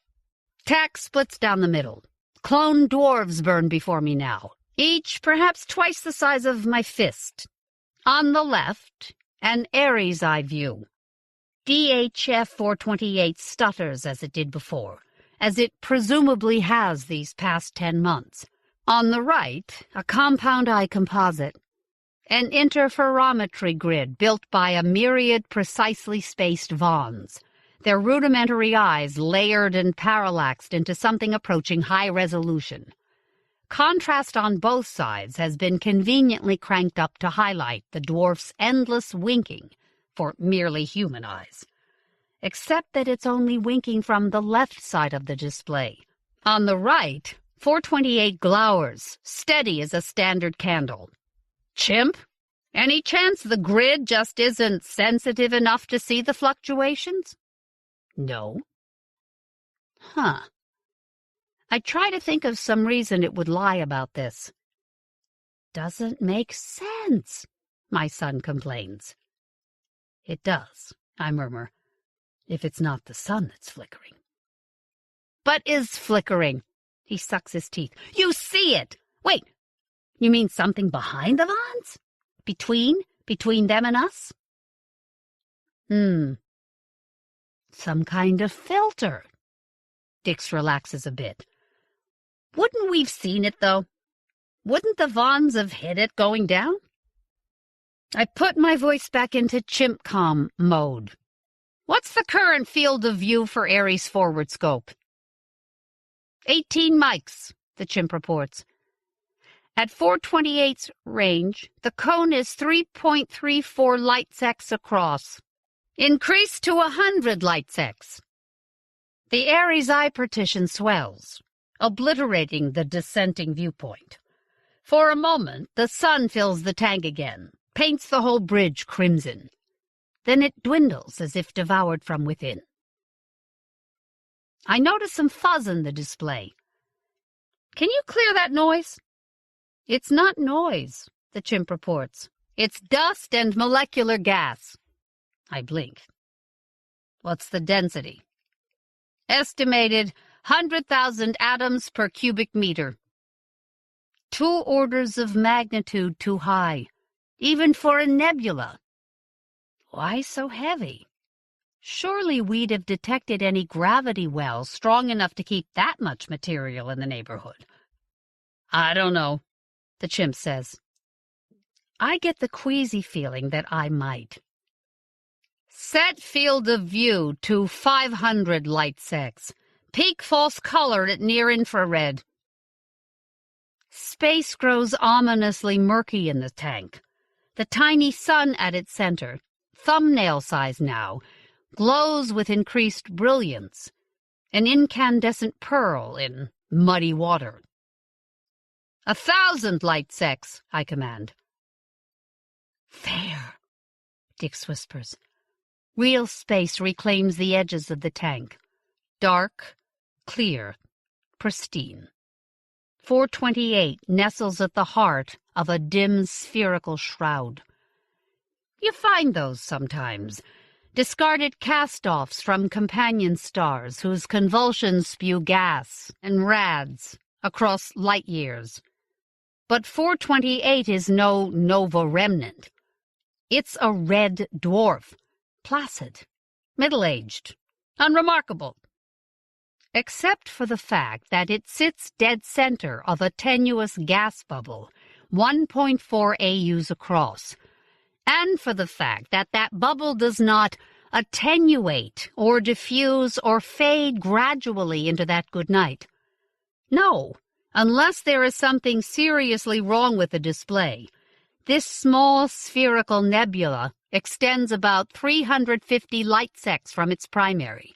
TAC splits down the middle. Clone dwarves burn before me now, each perhaps twice the size of my fist. On the left, an Ares eye view. DHF 428 stutters as it did before, as it presumably has these past 10 months. On the right, a compound eye composite. An interferometry grid built by a myriad precisely spaced Vons, their rudimentary eyes layered and parallaxed into something approaching high resolution. Contrast on both sides has been conveniently cranked up to highlight the dwarf's endless winking for merely human eyes, except that it's only winking from the left side of the display. On the right, 428 glowers, steady as a standard candle. Chimp? Any chance the grid just isn't sensitive enough to see the fluctuations? No. Huh. I try to think of some reason it would lie about this. Doesn't make sense, my son complains. It does, I murmur, if it's not the sun that's flickering. But is flickering. He sucks his teeth. You see it! Wait, you mean something behind the Vons? Between them and us? Some kind of filter. Dix relaxes a bit. Wouldn't we've seen it, though? Wouldn't the Vons have hit it going down? I put my voice back into chimp-com mode. What's the current field of view for Ares forward scope? 18 mics, the chimp reports. At 428's range, the cone is 3.34 light-secs across. Increase to 100 light-secs. The Ares eye partition swells, obliterating the dissenting viewpoint. For a moment, the sun fills the tank again, paints the whole bridge crimson. Then it dwindles as if devoured from within. I notice some fuzz in the display. Can you clear that noise? It's not noise, the chimp reports. It's dust and molecular gas. I blink. What's the density? Estimated 100,000 atoms per cubic meter. 2 orders of magnitude too high, even for a nebula. Why so heavy? Surely we'd have detected any gravity wells strong enough to keep that much material in the neighborhood. I don't know, the chimp says. I get the queasy feeling that I might. Set field of view to 500 light-secs. Peak false color at near infrared. Space grows ominously murky in the tank. The tiny sun at its center, thumbnail size now, glows with increased brilliance, an incandescent pearl in muddy water. 1,000 light-secs, I command. There, Dix whispers. Real space reclaims the edges of the tank. Dark, clear, pristine. 428 nestles at the heart of a dim spherical shroud. You find those sometimes. Discarded cast-offs from companion stars whose convulsions spew gas and rads across light years. But 428 is no nova remnant. It's a red dwarf, placid, middle-aged, unremarkable. Except for the fact that it sits dead center of a tenuous gas bubble, 1.4 AUs across, and for the fact that that bubble does not attenuate or diffuse or fade gradually into that good night. No, unless there is something seriously wrong with the display. This small spherical nebula extends about 350 light-secs from its primary,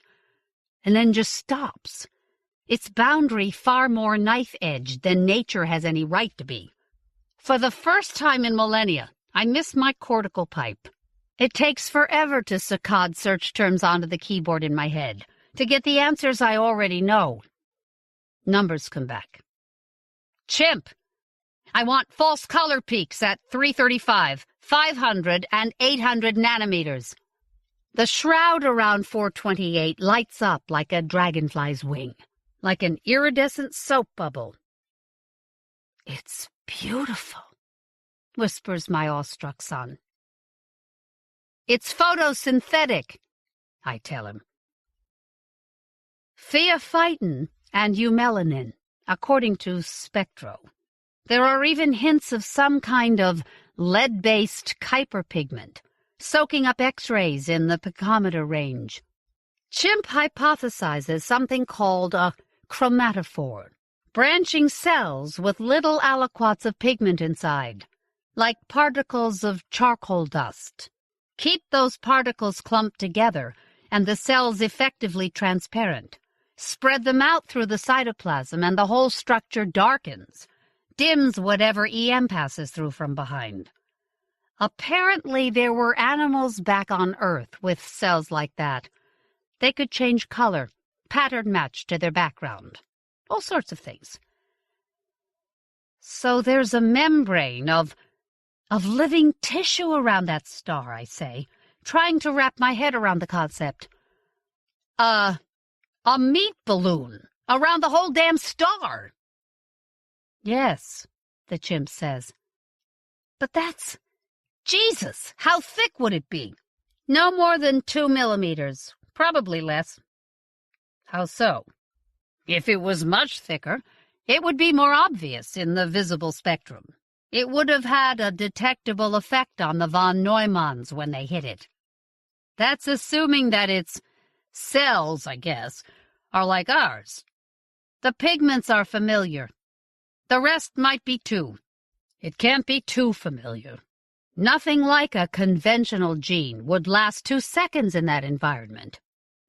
and then just stops, its boundary far more knife-edged than nature has any right to be. For the first time in millennia, I miss my cortical pipe. It takes forever to saccade search terms onto the keyboard in my head, to get the answers I already know. Numbers come back. Chimp! I want false color peaks at 335, 500, and 800 nanometers. The shroud around 428 lights up like a dragonfly's wing, like an iridescent soap bubble. It's beautiful, whispers my awestruck son. It's photosynthetic, I tell him. Phaophytin and eumelanin, according to Spectro. There are even hints of some kind of lead-based Kuiper pigment, soaking up X-rays in the picometer range. Chimp hypothesizes something called a chromatophore, branching cells with little aliquots of pigment inside, like particles of charcoal dust. Keep those particles clumped together, and the cells effectively transparent. Spread them out through the cytoplasm, and the whole structure darkens. dims whatever EM passes through from behind. Apparently there were animals back on Earth with cells like that. They could change color, pattern match to their background, all sorts of things. So there's a membrane of living tissue around that star, I say, trying to wrap my head around the concept. A meat balloon around the whole damn star. Yes, the chimp says. But that's... Jesus, how thick would it be? No more than 2 millimeters, probably less. How so? If it was much thicker, it would be more obvious in the visible spectrum. It would have had a detectable effect on the von Neumanns when they hit it. That's assuming that its cells, I guess, are like ours. The pigments are familiar. The rest might be too. It can't be too familiar. Nothing like a conventional gene would last 2 seconds in that environment.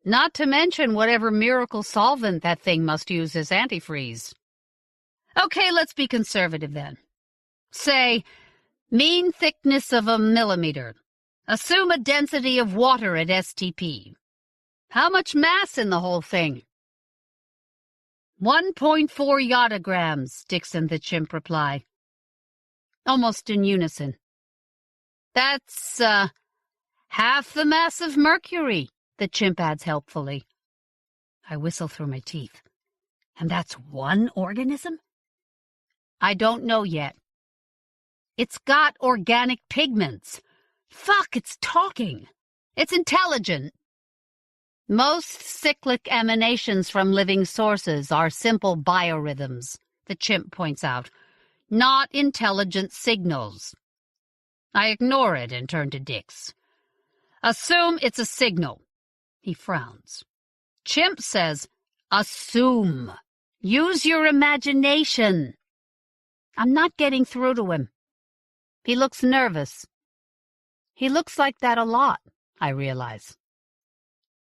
Not to mention whatever miracle solvent that thing must use as antifreeze. Okay, let's be conservative then. Say, mean thickness of 1 millimeter. Assume a density of water at STP. How much mass in the whole thing? 1.4 yodograms, Dixon the chimp reply. Almost in unison. That's, half the mass of Mercury, the chimp adds helpfully. I whistle through my teeth. And that's one organism? I don't know yet. It's got organic pigments. Fuck, it's talking. It's intelligent. Most cyclic emanations from living sources are simple biorhythms, the chimp points out, not intelligent signals. I ignore it and turn to Dix. Assume it's a signal. He frowns. Chimp says, assume. Use your imagination. I'm not getting through to him. He looks nervous. He looks like that a lot, I realize.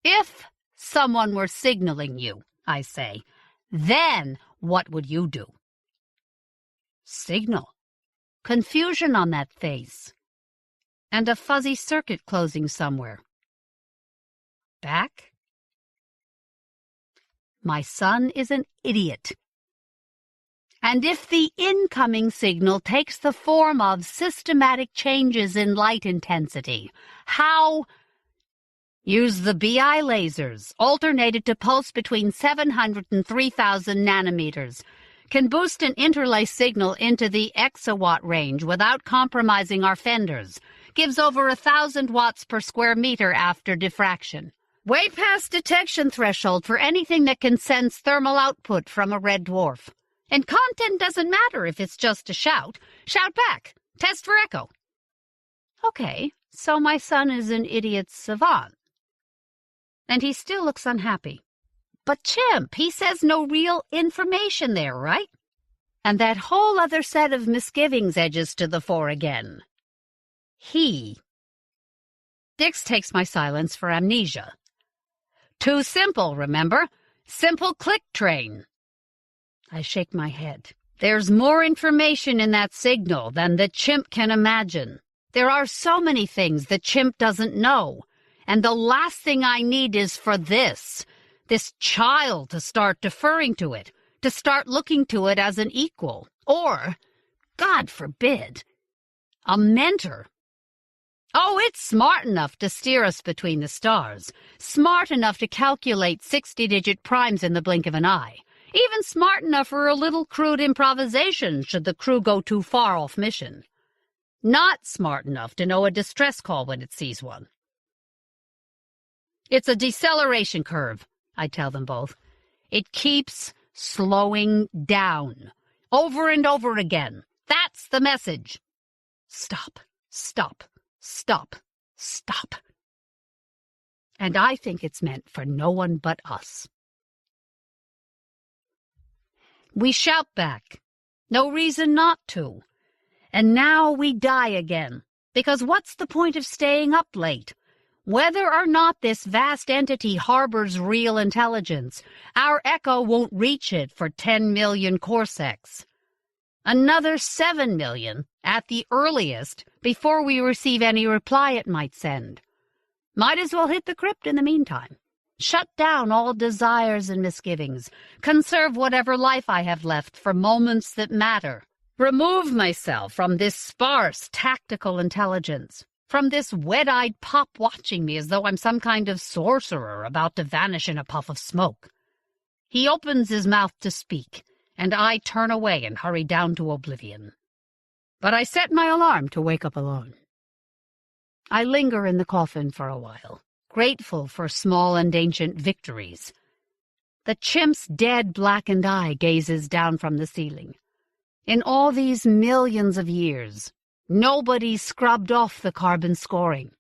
If someone were signaling you, I say, then what would you do? Signal. Confusion on that face. And a fuzzy circuit closing somewhere. Back? My son is an idiot. And if the incoming signal takes the form of systematic changes in light intensity, how? Use the BI lasers, alternated to pulse between 700 and 3,000 nanometers. Can boost an interlace signal into the exawatt range without compromising our fenders. Gives over 1,000 watts per square meter after diffraction. Way past detection threshold for anything that can sense thermal output from a red dwarf. And content doesn't matter if it's just a shout. Shout back. Test for echo. Okay, so my son is an idiot savant. And he still looks unhappy. But chimp, he says no real information there, right? And that whole other set of misgivings edges to the fore again. He. Dix takes my silence for amnesia. Too simple, remember? Simple click train. I shake my head. There's more information in that signal than the chimp can imagine. There are so many things the chimp doesn't know. And the last thing I need is for this child to start deferring to it, to start looking to it as an equal, or, God forbid, a mentor. Oh, it's smart enough to steer us between the stars, smart enough to calculate 60-digit primes in the blink of an eye, even smart enough for a little crude improvisation should the crew go too far off mission. Not smart enough to know a distress call when it sees one. It's a deceleration curve, I tell them both. It keeps slowing down, over and over again. That's the message. Stop, stop, stop, stop. And I think it's meant for no one but us. We shout back. No reason not to. And now we die again, because what's the point of staying up late? Whether or not this vast entity harbors real intelligence, our echo won't reach it for 10 million corsecs. Another 7 million, at the earliest, before we receive any reply it might send. Might as well hit the crypt in the meantime. Shut down all desires and misgivings. Conserve whatever life I have left for moments that matter. Remove myself from this sparse, tactical intelligence, from this wet-eyed pup watching me as though I'm some kind of sorcerer about to vanish in a puff of smoke. He opens his mouth to speak, and I turn away and hurry down to oblivion. But I set my alarm to wake up alone. I linger in the coffin for a while, grateful for small and ancient victories. The chimp's dead blackened eye gazes down from the ceiling. In all these millions of years, nobody scrubbed off the carbon scoring.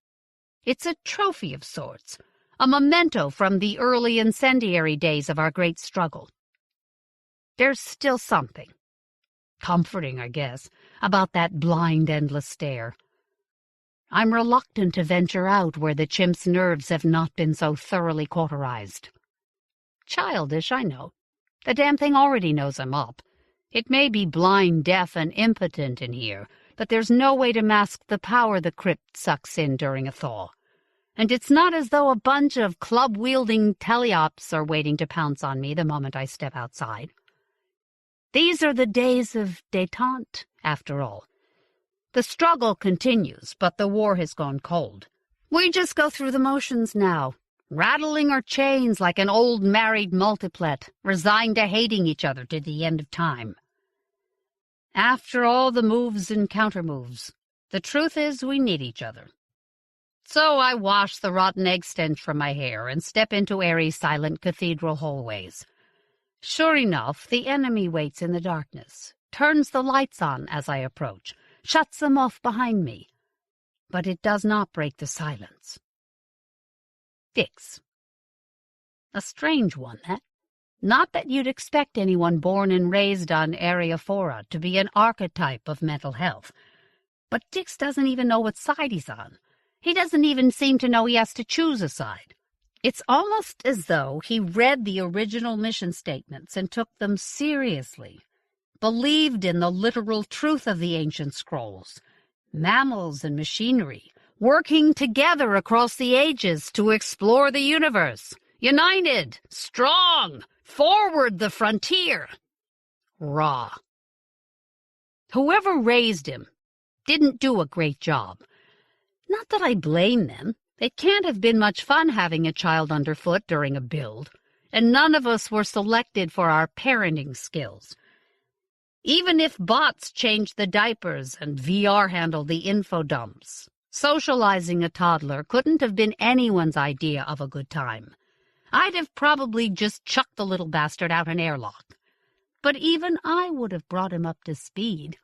It's a trophy of sorts, a memento from the early incendiary days of our great struggle. There's still something, comforting, I guess, about that blind, endless stare. I'm reluctant to venture out where the chimp's nerves have not been so thoroughly cauterized. Childish, I know. The damn thing already knows I'm up. It may be blind, deaf, and impotent in here, but there's no way to mask the power the crypt sucks in during a thaw. And it's not as though a bunch of club-wielding teleops are waiting to pounce on me the moment I step outside. These are the days of détente, after all. The struggle continues, but the war has gone cold. We just go through the motions now, rattling our chains like an old married multiplet, resigned to hating each other to the end of time. After all the moves and countermoves, the truth is we need each other. So I wash the rotten egg stench from my hair and step into airy, silent cathedral hallways. Sure enough, the enemy waits in the darkness, turns the lights on as I approach, shuts them off behind me. But it does not break the silence. Dix. A strange one, that. Not that you'd expect anyone born and raised on Areaphora to be an archetype of mental health. But Dix doesn't even know what side he's on. He doesn't even seem to know he has to choose a side. It's almost as though he read the original mission statements and took them seriously, believed in the literal truth of the ancient scrolls, mammals and machinery, working together across the ages to explore the universe, united, strong, forward the frontier. Raw. Whoever raised him didn't do a great job. Not that I blame them. It can't have been much fun having a child underfoot during a build, and none of us were selected for our parenting skills. Even if bots changed the diapers and VR handled the info dumps, socializing a toddler couldn't have been anyone's idea of a good time. I'd have probably just chucked the little bastard out an airlock. But even I would have brought him up to speed.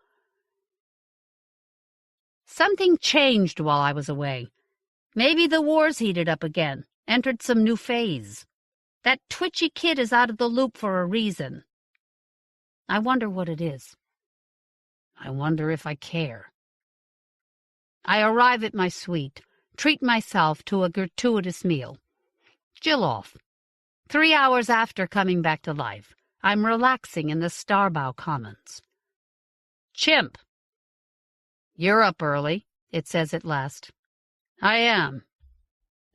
Something changed while I was away. Maybe the war's heated up again, entered some new phase. That twitchy kid is out of the loop for a reason. I wonder what it is. I wonder if I care. I arrive at my suite, treat myself to a gratuitous meal. Jill off. 3 hours after coming back to life, I'm relaxing in the Starbow Commons. Chimp. You're up early, it says at last. I am.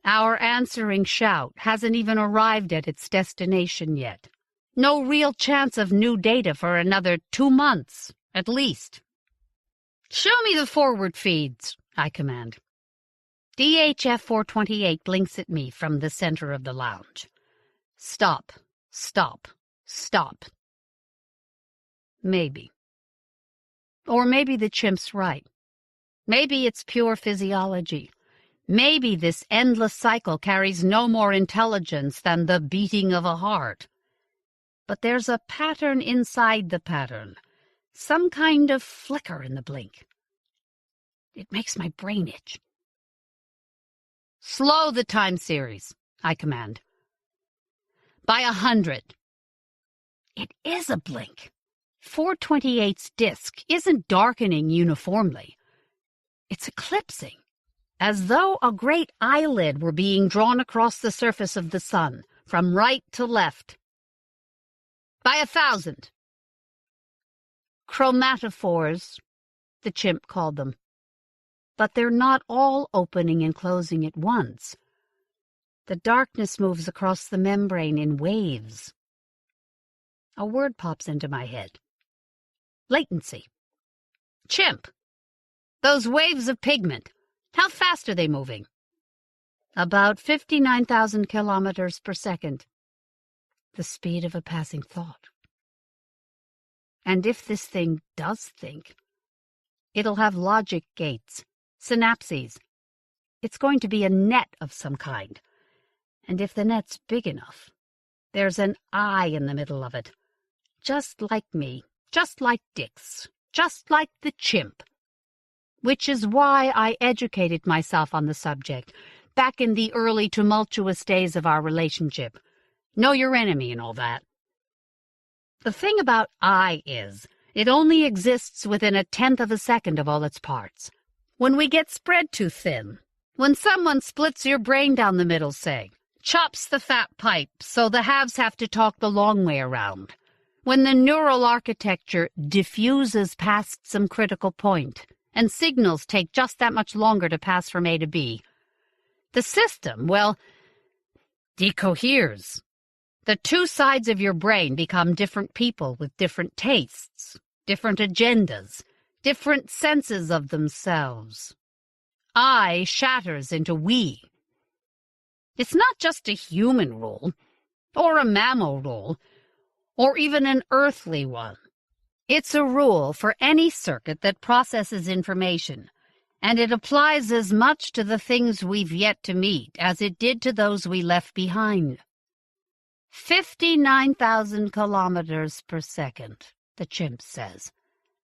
Our answering shout hasn't even arrived at its destination yet. No real chance of new data for another 2 months, at least. Show me the forward feeds, I command. DHF 428 blinks at me from the center of the lounge. Stop, stop, stop. Maybe. Or maybe the chimp's right. Maybe it's pure physiology. Maybe this endless cycle carries no more intelligence than the beating of a heart. But there's a pattern inside the pattern, some kind of flicker in the blink. It makes my brain itch. Slow the time series, I command. By 100. It is a blink. 428's disk isn't darkening uniformly. It's eclipsing, as though a great eyelid were being drawn across the surface of the sun, from right to left. By 1,000. chromatophores, the chimp called them. But they're not all opening and closing at once. The darkness moves across the membrane in waves. A word pops into my head. Latency. Chimp. Those waves of pigment. How fast are they moving? About 59,000 kilometers per second. The speed of a passing thought. And if this thing does think, it'll have logic gates, synapses. It's going to be a net of some kind. And if the net's big enough, there's an eye in the middle of it. Just like me, just like Dix, just like the chimp. Which is why I educated myself on the subject, back in the early tumultuous days of our relationship. Know your enemy and all that. The thing about I is, it only exists within 1/10 of a second of all its parts. When we get spread too thin, when someone splits your brain down the middle, say, chops the fat pipe so the halves have to talk the long way around, when the neural architecture diffuses past some critical point, and signals take just that much longer to pass from A to B, the system, well, decoheres. The two sides of your brain become different people with different tastes, different agendas, different senses of themselves. I shatters into we. It's not just a human rule, or a mammal rule, or even an earthly one. It's a rule for any circuit that processes information, and it applies as much to the things we've yet to meet as it did to those we left behind. 59,000 kilometers per second, the chimp says.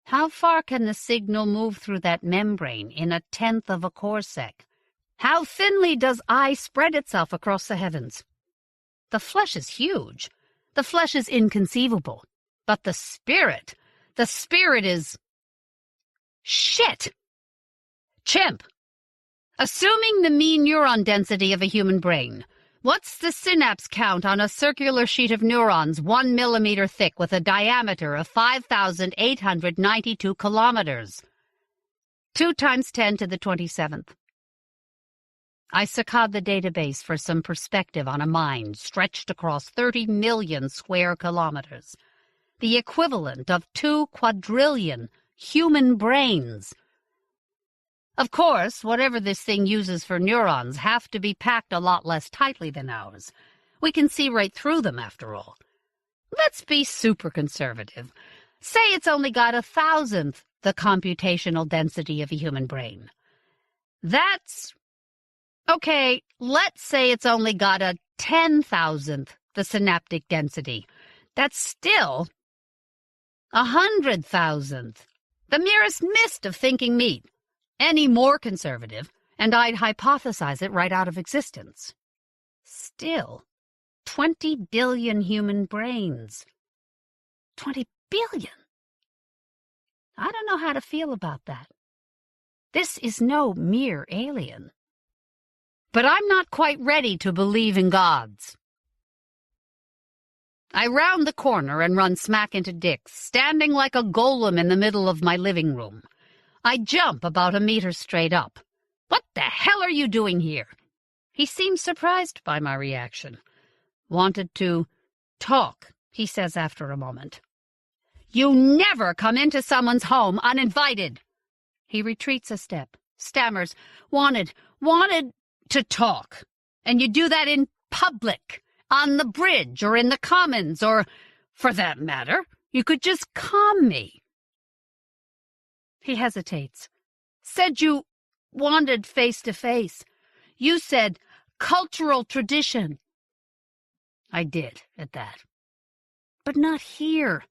How far can the signal move through that membrane in 1/10 of a corsec? How thinly does I spread itself across the heavens? The flesh is huge. The flesh is inconceivable. But the spirit is... Shit! Chimp! Assuming the mean neuron density of a human brain, what's the synapse count on a circular sheet of neurons 1 millimeter thick with a diameter of 5,892 kilometers? 2 times 10 to the 27th. I saccade the database for some perspective on a mind stretched across 30 million square kilometers, the equivalent of 2 quadrillion human brains. Of course, whatever this thing uses for neurons have to be packed a lot less tightly than ours. We can see right through them, after all. Let's be super conservative. Say it's only got 1,000th the computational density of a human brain. That's... Okay, let's say it's only got 10,000th the synaptic density. That's still 100,000th, the merest mist of thinking meat. Any more conservative, and I'd hypothesize it right out of existence. Still, 20 billion human brains. 20 billion? I don't know how to feel about that. This is no mere alien. But I'm not quite ready to believe in gods. I round the corner and run smack into Dix, standing like a golem in the middle of my living room. I jump about 1 meter straight up. What the hell are you doing here? He seems surprised by my reaction. Wanted to talk, he says after a moment. You never come into someone's home uninvited. He retreats a step, stammers, wanted to talk. And you do that in public, on the bridge or in the commons, or, for that matter, you could just calm me. He hesitates. Said you wanted face-to-face. You said cultural tradition. I did, at that. But not here.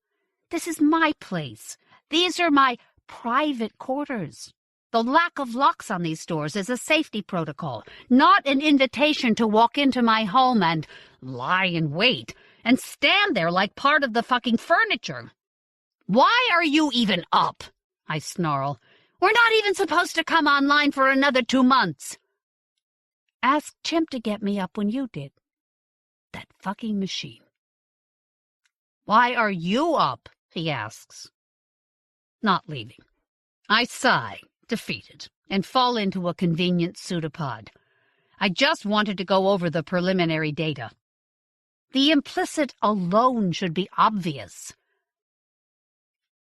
This is my place. These are my private quarters. The lack of locks on these doors is a safety protocol, not an invitation to walk into my home and lie in wait and stand there like part of the fucking furniture. Why are you even up? I snarl. We're not even supposed to come online for another 2 months. Ask Chimp to get me up when you did. That fucking machine. Why are you up? He asks. not leaving. I sigh, defeated, and fall into a convenient pseudopod. I just wanted to go over the preliminary data. The implicit alone should be obvious.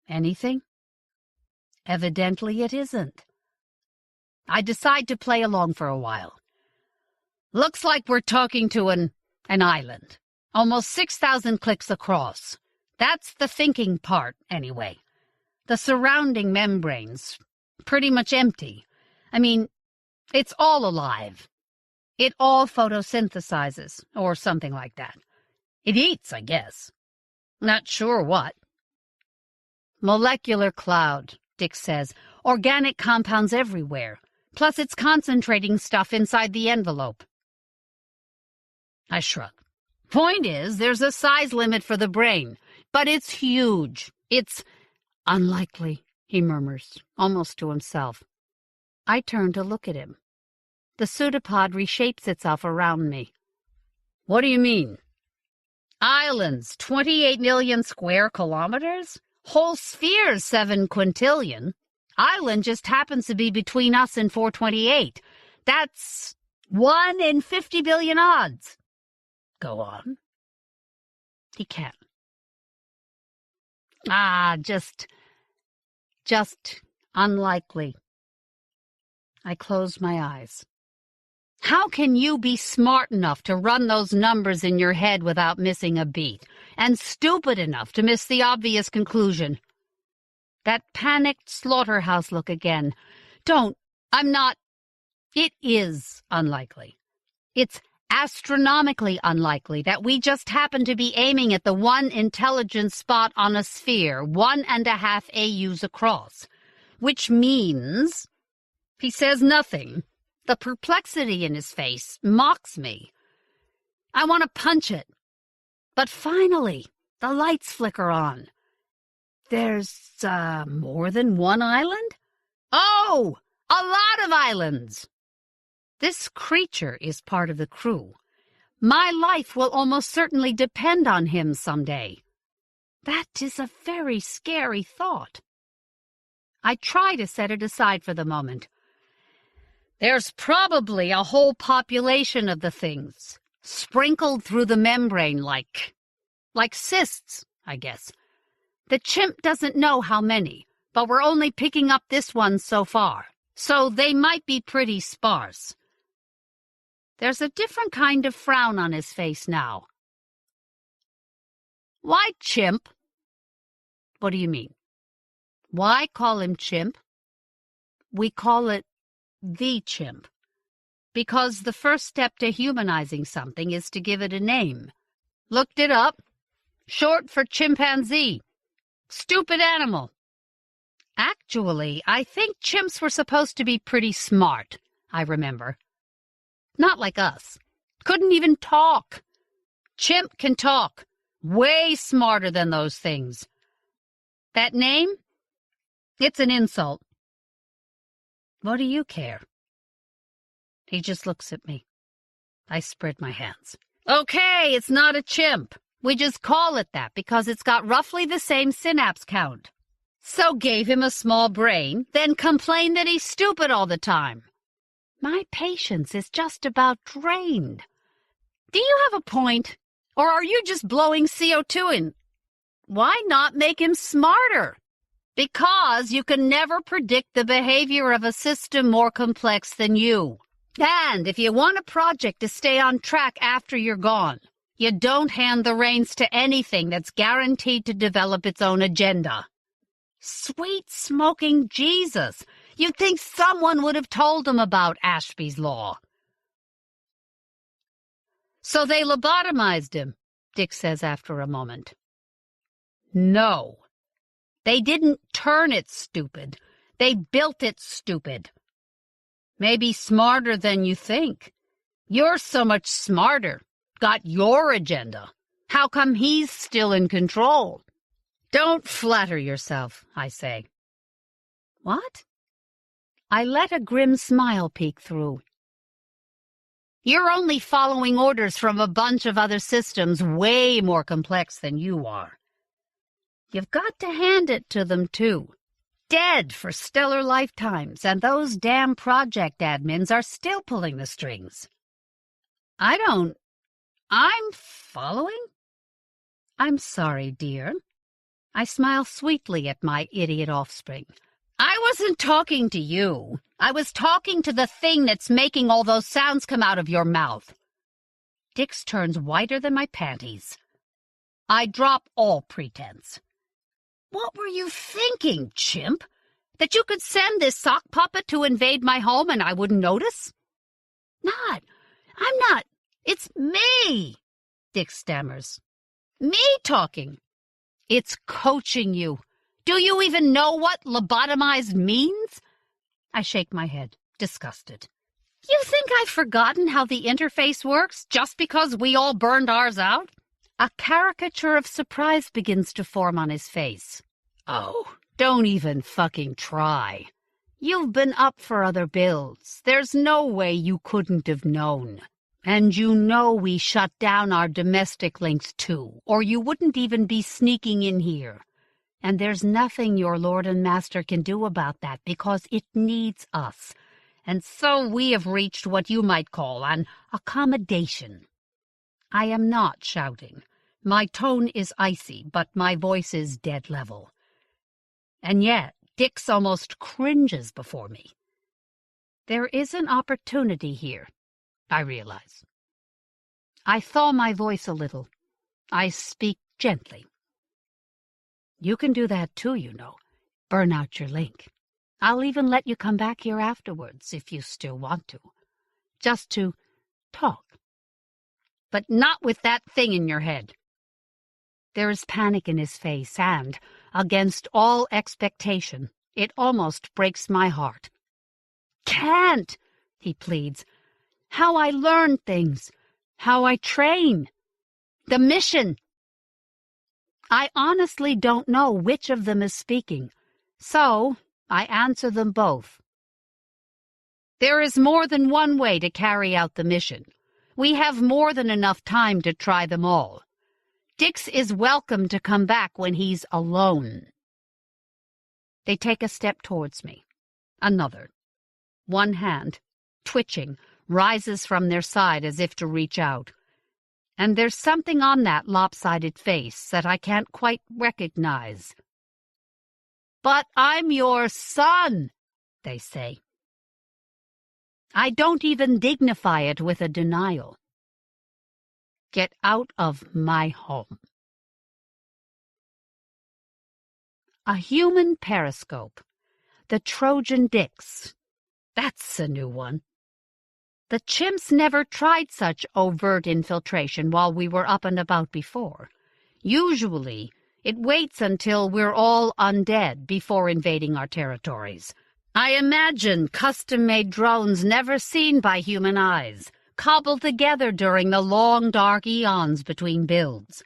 Anything? Evidently it isn't. I decide to play along for a while. Looks like we're talking to an island. Almost 6,000 clicks across. That's the thinking part, anyway. The surrounding membrane's pretty much empty. I mean, it's all alive. It all photosynthesizes, or something like that. It eats, I guess. Not sure what. Molecular cloud, Dick says. Organic compounds everywhere. Plus it's concentrating stuff inside the envelope. I shrug. Point is, there's a size limit for the brain, but it's huge. It's unlikely, he murmurs, almost to himself. I turn to look at him. The pseudopod reshapes itself around me. What do you mean? Islands, 28 million square kilometers? Whole sphere's 7 quintillion. Island just happens to be between us and 428. That's 1 in 50 billion odds. Go on. He can't. Just unlikely. I close my eyes. How can you be smart enough to run those numbers in your head without missing a beat, and stupid enough to miss the obvious conclusion? That panicked slaughterhouse look again. I'm not. It is unlikely. It's astronomically unlikely that we just happen to be aiming at the one intelligent spot on a sphere 1.5 AUs across, which means he says nothing. The perplexity in his face mocks me. I want to punch it. But finally, the lights flicker on. There's more than one island? Oh, a lot of islands! This creature is part of the crew. My life will almost certainly depend on him someday. That is a very scary thought. I try to set it aside for the moment. There's probably a whole population of the things, sprinkled through the membrane like cysts, I guess. The chimp doesn't know how many, but we're only picking up this one so far, so they might be pretty sparse. There's a different kind of frown on his face now. Why chimp? What do you mean? Why call him chimp? We call it the chimp, because the first step to humanizing something is to give it a name. Looked it up. Short for chimpanzee. Stupid animal. Actually, I think chimps were supposed to be pretty smart, I remember. Not like us. Couldn't even talk. Chimp can talk. Way smarter than those things. That name? It's an insult. What do you care? He just looks at me. I spread my hands. Okay, it's not a chimp. We just call it that because it's got roughly the same synapse count. So gave him a small brain, then complained that he's stupid all the time. My patience is just about drained. Do you have a point? Or are you just blowing CO2 in? Why not make him smarter? Because you can never predict the behavior of a system more complex than you. And if you want a project to stay on track after you're gone, you don't hand the reins to anything that's guaranteed to develop its own agenda. Sweet smoking Jesus! You'd think someone would have told him about Ashby's Law. So they lobotomized him, Dick says after a moment. No. They didn't turn it stupid. They built it stupid. Maybe smarter than you think. You're so much smarter. Got your agenda. How come he's still in control? Don't flatter yourself, I say. What? I let a grim smile peek through. You're only following orders from a bunch of other systems way more complex than you are. You've got to hand it to them, too. Dead for stellar lifetimes, and those damn project admins are still pulling the strings. I'm following? I'm sorry, dear. I smile sweetly at my idiot offspring. I wasn't talking to you. I was talking to the thing that's making all those sounds come out of your mouth. Dix turns whiter than my panties. I drop all pretense. What were you thinking, chimp? That you could send this sock puppet to invade my home and I wouldn't notice? I'm not. It's me, Dix stammers. Me talking. It's coaching you. Do you even know what lobotomized means? I shake my head, disgusted. You think I've forgotten how the interface works just because we all burned ours out? A caricature of surprise begins to form on his face. Oh, don't even fucking try. You've been up for other builds. There's no way you couldn't have known. And you know we shut down our domestic links too, or you wouldn't even be sneaking in here. And there's nothing your lord and master can do about that because it needs us. And so we have reached what you might call an accommodation. I am not shouting. My tone is icy, but my voice is dead level. And yet, Dix almost cringes before me. There is an opportunity here, I realize. I thaw my voice a little. I speak gently. You can do that too, you know. Burn out your link. I'll even let you come back here afterwards if you still want to. Just to talk. But not with that thing in your head. There is panic in his face, and, against all expectation, it almost breaks my heart. Can't, he pleads. How I learn things. How I train. The mission. I honestly don't know which of them is speaking, so I answer them both. There is more than one way to carry out the mission. We have more than enough time to try them all. Dix is welcome to come back when he's alone. They take a step towards me. Another. One hand, twitching, rises from their side as if to reach out. And there's something on that lopsided face that I can't quite recognize. But I'm your son, they say. I don't even dignify it with a denial. Get out of my home. A human periscope. The Trojan Dix. That's a new one. The chimps never tried such overt infiltration while we were up and about before. Usually, it waits until we're all undead before invading our territories. I imagine custom-made drones never seen by human eyes, cobbled together during the long, dark eons between builds.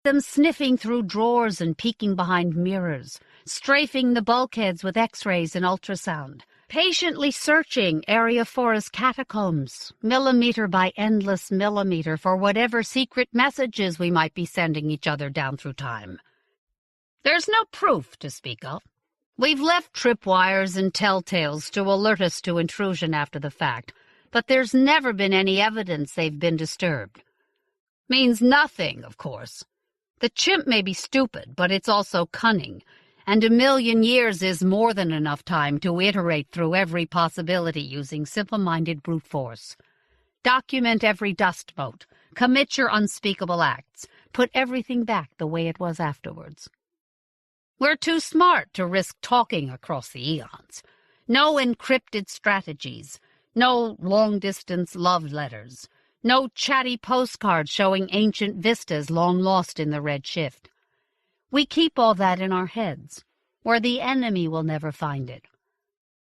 Them sniffing through drawers and peeking behind mirrors, strafing the bulkheads with X-rays and ultrasound, patiently searching Area 4's catacombs, millimeter by endless millimeter, for whatever secret messages we might be sending each other down through time. There's no proof to speak of. We've left tripwires and telltales to alert us to intrusion after the fact, but there's never been any evidence they've been disturbed. Means nothing, of course. The chimp may be stupid, but it's also cunning, and 1,000,000 years is more than enough time to iterate through every possibility using simple-minded brute force. Document every dust mote, commit your unspeakable acts, put everything back the way it was afterwards. We're too smart to risk talking across the eons. No encrypted strategies, no long-distance love letters, no chatty postcards showing ancient vistas long lost in the red shift. We keep all that in our heads, where the enemy will never find it.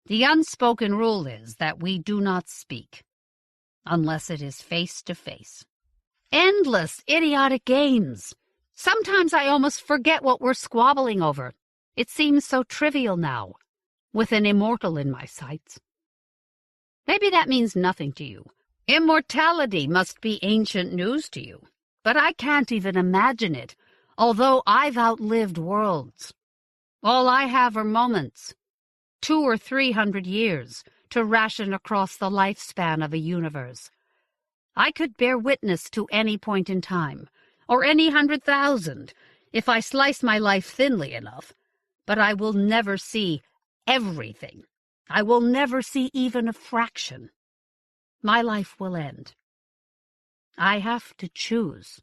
The unspoken rule is that we do not speak, unless it is face to face. Endless, idiotic games. Sometimes I almost forget what we're squabbling over. It seems so trivial now, with an immortal in my sights. Maybe that means nothing to you. Immortality must be ancient news to you, but I can't even imagine it, although I've outlived worlds. All I have are moments, 200 or 300 years, to ration across the lifespan of a universe. I could bear witness to any point in time, or any 100,000, if I slice my life thinly enough, but I will never see everything. I will never see even a fraction. My life will end. I have to choose.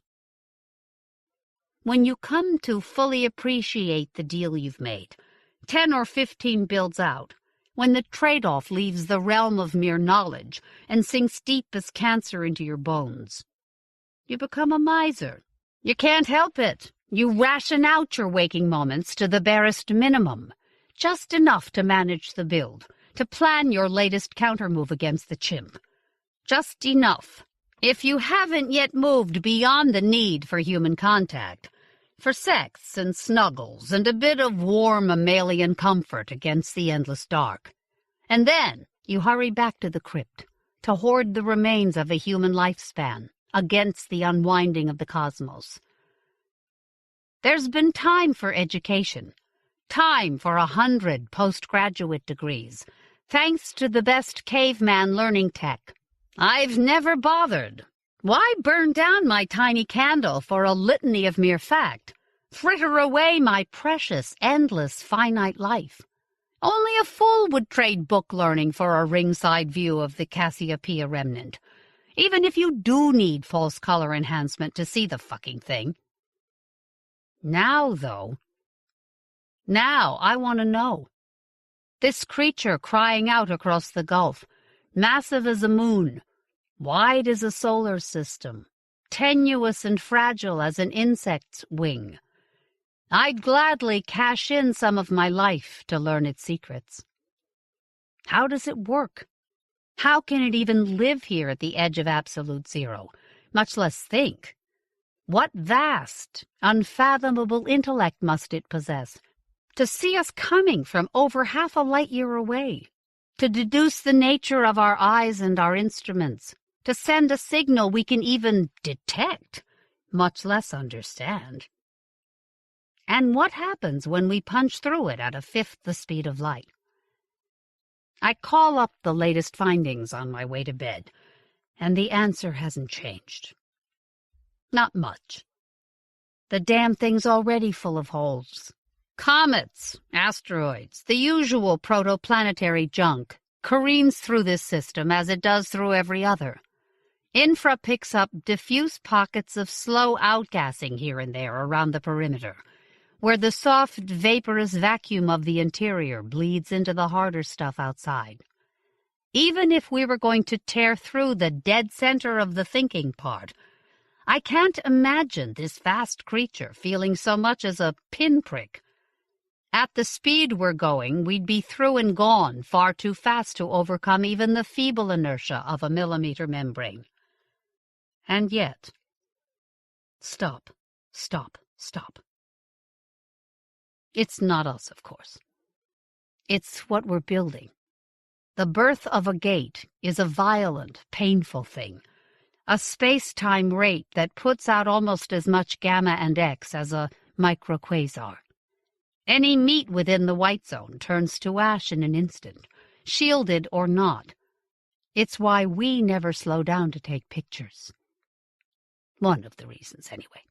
When you come to fully appreciate the deal you've made, 10 or 15 builds out, when the trade-off leaves the realm of mere knowledge and sinks deep as cancer into your bones, you become a miser. You can't help it. You ration out your waking moments to the barest minimum, just enough to manage the build, to plan your latest countermove against the chimp. Just enough. If you haven't yet moved beyond the need for human contact, for sex and snuggles and a bit of warm mammalian comfort against the endless dark. And then you hurry back to the crypt, to hoard the remains of a human lifespan against the unwinding of the cosmos. There's been time for education, time for 100 postgraduate degrees, thanks to the best caveman learning tech. I've never bothered. Why burn down my tiny candle for a litany of mere fact? Fritter away my precious, endless, finite life. Only a fool would trade book learning for a ringside view of the Cassiopeia remnant, even if you do need false color enhancement to see the fucking thing. Now, though, I want to know. This creature crying out across the gulf, massive as a moon, wide as a solar system, tenuous and fragile as an insect's wing. I'd gladly cash in some of my life to learn its secrets. How does it work? How can it even live here at the edge of absolute zero, much less think? What vast, unfathomable intellect must it possess to see us coming from over half a light year away, to deduce the nature of our eyes and our instruments, to send a signal we can even detect, much less understand? And what happens when we punch through it at a fifth the speed of light? I call up the latest findings on my way to bed, and the answer hasn't changed. Not much. The damn thing's already full of holes. Comets, asteroids, the usual protoplanetary junk careens through this system as it does through every other. Infra picks up diffuse pockets of slow outgassing here and there around the perimeter, where the soft, vaporous vacuum of the interior bleeds into the harder stuff outside. Even if we were going to tear through the dead center of the thinking part, I can't imagine this vast creature feeling so much as a pinprick. At the speed we're going, we'd be through and gone far too fast to overcome even the feeble inertia of a millimeter membrane. And yet, stop. It's not us, of course. It's what we're building. The birth of a gate is a violent, painful thing, a space-time rate that puts out almost as much gamma and X as a microquasar. Any meat within the white zone turns to ash in an instant, shielded or not. It's why we never slow down to take pictures. One of the reasons, anyway.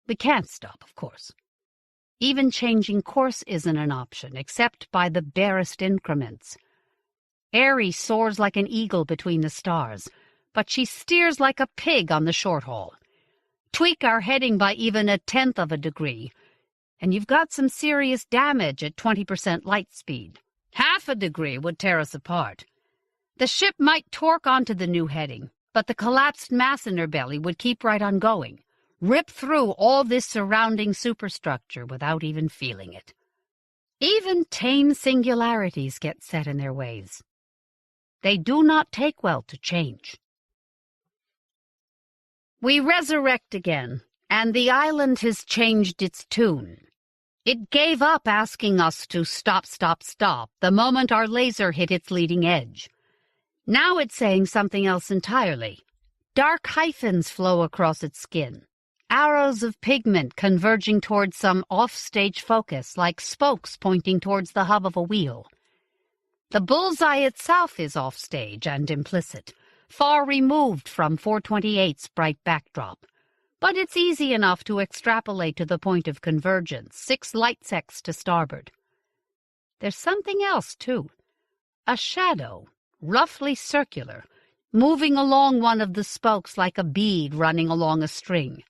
We can't stop, of course. Even changing course isn't an option, except by the barest increments. Aerie soars like an eagle between the stars, but she steers like a pig on the short haul. Tweak our heading by even 1/10 of a degree, and you've got some serious damage at 20% light speed. 1/2 a degree would tear us apart. The ship might torque onto the new heading, but the collapsed mass in her belly would keep right on going, rip through all this surrounding superstructure without even feeling it. Even tame singularities get set in their ways. They do not take well to change. We resurrect again, and the island has changed its tune. It gave up asking us to stop the moment our laser hit its leading edge. Now it's saying something else entirely. Dark hyphens flow across its skin. arrows of pigment converging towards some off-stage focus, like spokes pointing towards the hub of a wheel. The bullseye itself is off-stage and implicit, far removed from 428's bright backdrop. But it's easy enough to extrapolate to the point of convergence, 6 light secs to starboard. There's something else, too. A shadow, roughly circular, moving along one of the spokes like a bead running along a string.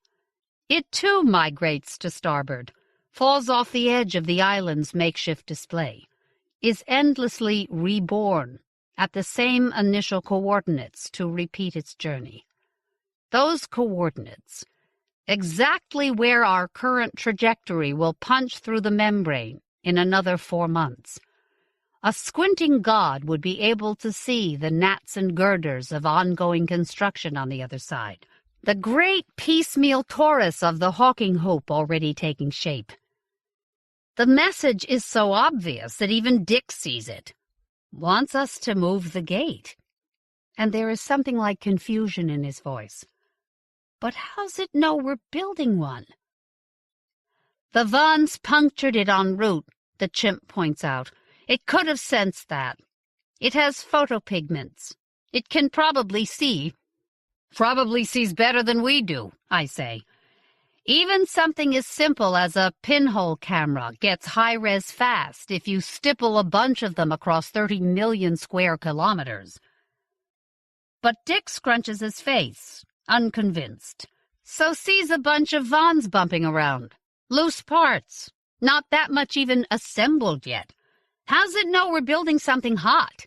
It, too, migrates to starboard, falls off the edge of the island's makeshift display, is endlessly reborn at the same initial coordinates to repeat its journey. Those coordinates, exactly where our current trajectory will punch through the membrane in another 4 months. A squinting god would be able to see the gnats and girders of ongoing construction on the other side, the great piecemeal torus of the hawking hoop already taking shape. The message is so obvious that even Dick sees it. Wants us to move the gate. And there is something like confusion in his voice. But how's it know we're building one? The Vons punctured it en route, the chimp points out. It could have sensed that. It has photopigments. It can probably see. Probably sees better than we do, I say. Even something as simple as a pinhole camera gets high-res fast if you stipple a bunch of them across 30 million square kilometers. But Dick scrunches his face, unconvinced. So sees a bunch of Vons bumping around. Loose parts. Not that much even assembled yet. How's it know we're building something hot?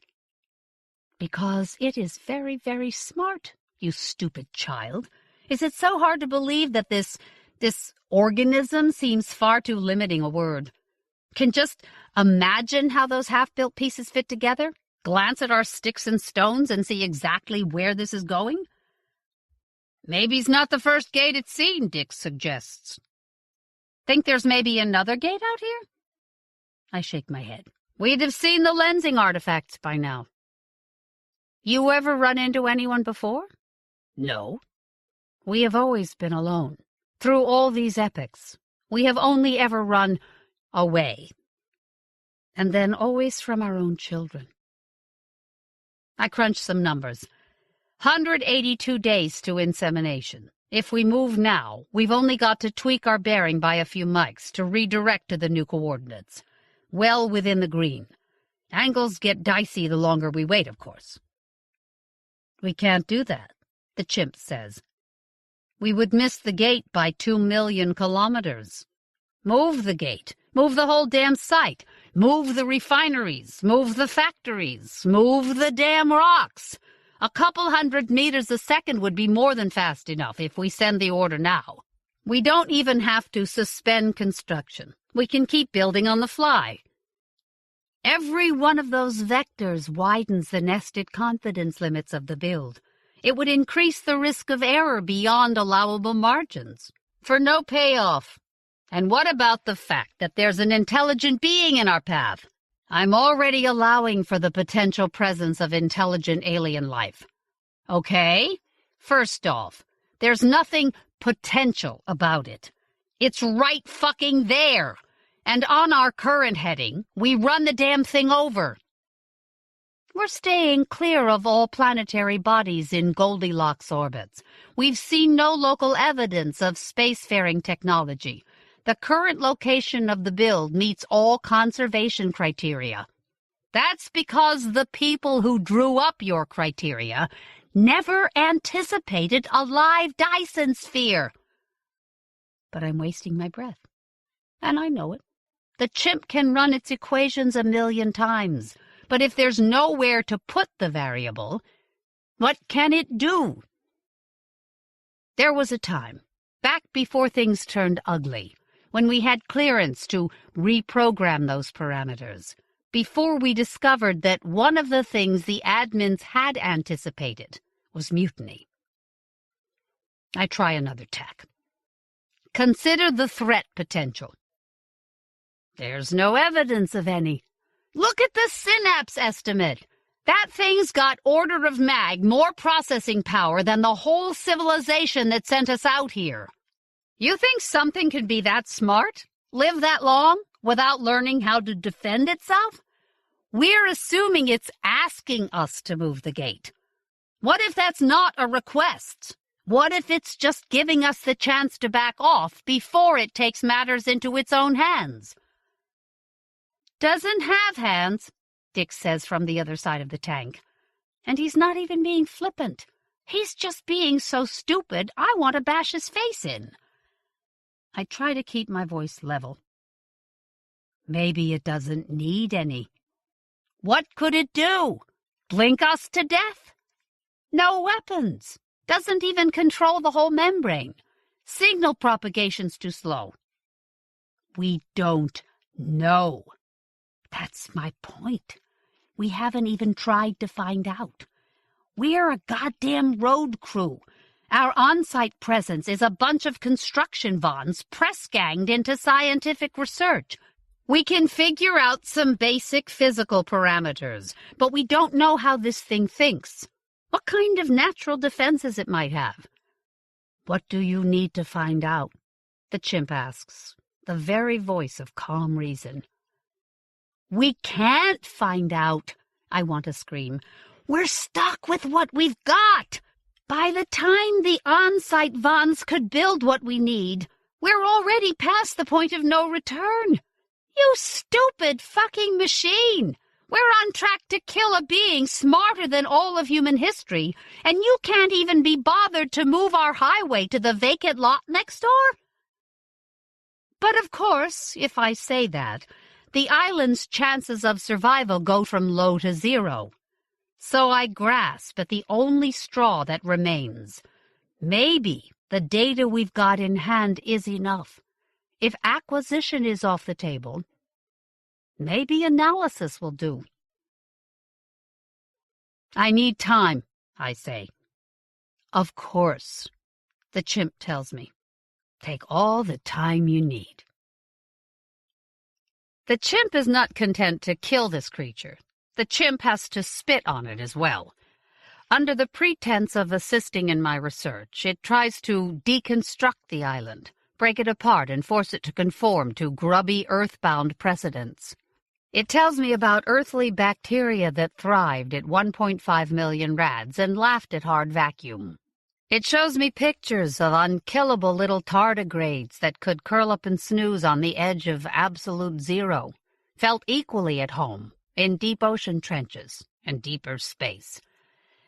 Because it is very, very smart, you stupid child. Is it so hard to believe that this organism seems far too limiting a word? Can just imagine how those half-built pieces fit together? Glance at our sticks and stones and see exactly where this is going? Maybe it's not the first gate it's seen, Dick suggests. Think there's maybe another gate out here? I shake my head. We'd have seen the lensing artifacts by now. You ever run into anyone before? No. We have always been alone. Through all these epochs, we have only ever run away. And then always from our own children. I crunched some numbers. 182 days to insemination. If we move now, we've only got to tweak our bearing by a few mics to redirect to the new coordinates. Well within the green. Angles get dicey the longer we wait, of course. We can't do that, the chimp says. We would miss the gate by 2 million kilometers. Move the gate. Move the whole damn site. Move the refineries. Move the factories. Move the damn rocks. A couple 100 meters a second would be more than fast enough if we send the order now. We don't even have to suspend construction. We can keep building on the fly. Every one of those vectors widens the nested confidence limits of the build. It would increase the risk of error beyond allowable margins, for no payoff. And what about the fact that there's an intelligent being in our path? I'm already allowing for the potential presence of intelligent alien life. Okay? First off, there's nothing potential about it. It's right fucking there. And on our current heading, we run the damn thing over. We're staying clear of all planetary bodies in Goldilocks orbits. We've seen no local evidence of spacefaring technology. The current location of the build meets all conservation criteria. That's because the people who drew up your criteria never anticipated a live Dyson sphere. But I'm wasting my breath. And I know it. The chimp can run its equations 1,000,000 times. But if there's nowhere to put the variable, what can it do? There was a time, back before things turned ugly, when we had clearance to reprogram those parameters, before we discovered that one of the things the admins had anticipated was mutiny. I try another tack. Consider the threat potential. There's no evidence of any. Look at the synapse estimate. That thing's got order of mag more processing power than the whole civilization that sent us out here. You think something could be that smart? Live that long without learning how to defend itself? We're assuming it's asking us to move the gate. What if that's not a request? What if it's just giving us the chance to back off before it takes matters into its own hands? Doesn't have hands, Dick says from the other side of the tank. And he's not even being flippant. He's just being so stupid, I want to bash his face in. I try to keep my voice level. Maybe it doesn't need any. What could it do? Blink us to death? No weapons. Doesn't even control the whole membrane. Signal propagation's too slow. We don't know. That's my point. We haven't even tried to find out. We're a goddamn road crew. Our on-site presence is a bunch of construction vons press-ganged into scientific research. We can figure out some basic physical parameters, but we don't know how this thing thinks. What kind of natural defenses it might have. What do you need to find out? The chimp asks, the very voice of calm reason. We can't find out, I want to scream. We're stuck with what we've got. By the time the on-site vons could build what we need, we're already past the point of no return. You stupid fucking machine! We're on track to kill a being smarter than all of human history, and you can't even be bothered to move our highway to the vacant lot next door? But of course, if I say that, the island's chances of survival go from low to zero. So I grasp at the only straw that remains. Maybe the data we've got in hand is enough. If acquisition is off the table, maybe analysis will do. I need time, I say. Of course, the chimp tells me. Take all the time you need. The chimp is not content to kill this creature. The chimp has to spit on it as well. Under the pretense of assisting in my research, it tries to deconstruct the island, break it apart and force it to conform to grubby earthbound precedents. It tells me about earthly bacteria that thrived at 1.5 million rads and laughed at hard vacuum. It shows me pictures of unkillable little tardigrades that could curl up and snooze on the edge of absolute zero, felt equally at home in deep ocean trenches and deeper space.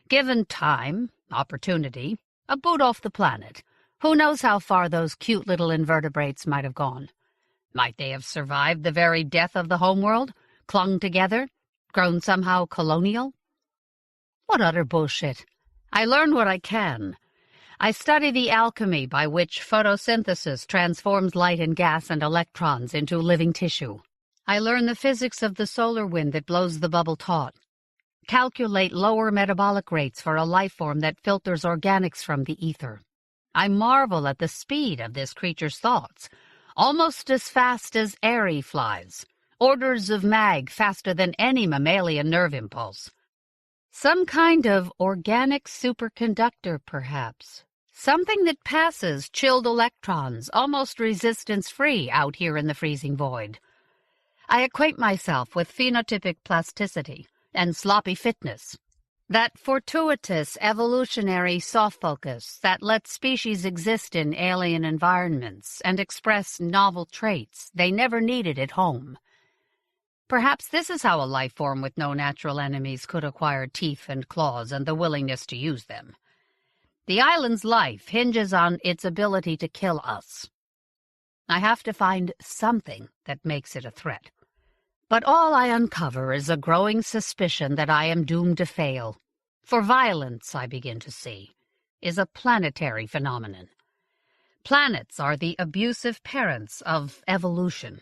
Given time, opportunity, a boot off the planet, who knows how far those cute little invertebrates might have gone? Might they have survived the very death of the homeworld, clung together, grown somehow colonial? What utter bullshit. I learn what I can. I study the alchemy by which photosynthesis transforms light and gas and electrons into living tissue. I learn the physics of the solar wind that blows the bubble taut. Calculate lower metabolic rates for a life form that filters organics from the ether. I marvel at the speed of this creature's thoughts, almost as fast as airy flies, orders of mag faster than any mammalian nerve impulse. Some kind of organic superconductor, perhaps. Something that passes chilled electrons, almost resistance-free out here in the freezing void. I acquaint myself with phenotypic plasticity and sloppy fitness, that fortuitous evolutionary soft focus that lets species exist in alien environments and express novel traits they never needed at home. Perhaps this is how a life form with no natural enemies could acquire teeth and claws and the willingness to use them. The island's life hinges on its ability to kill us. I have to find something that makes it a threat. But all I uncover is a growing suspicion that I am doomed to fail. For violence, I begin to see, is a planetary phenomenon. Planets are the abusive parents of evolution.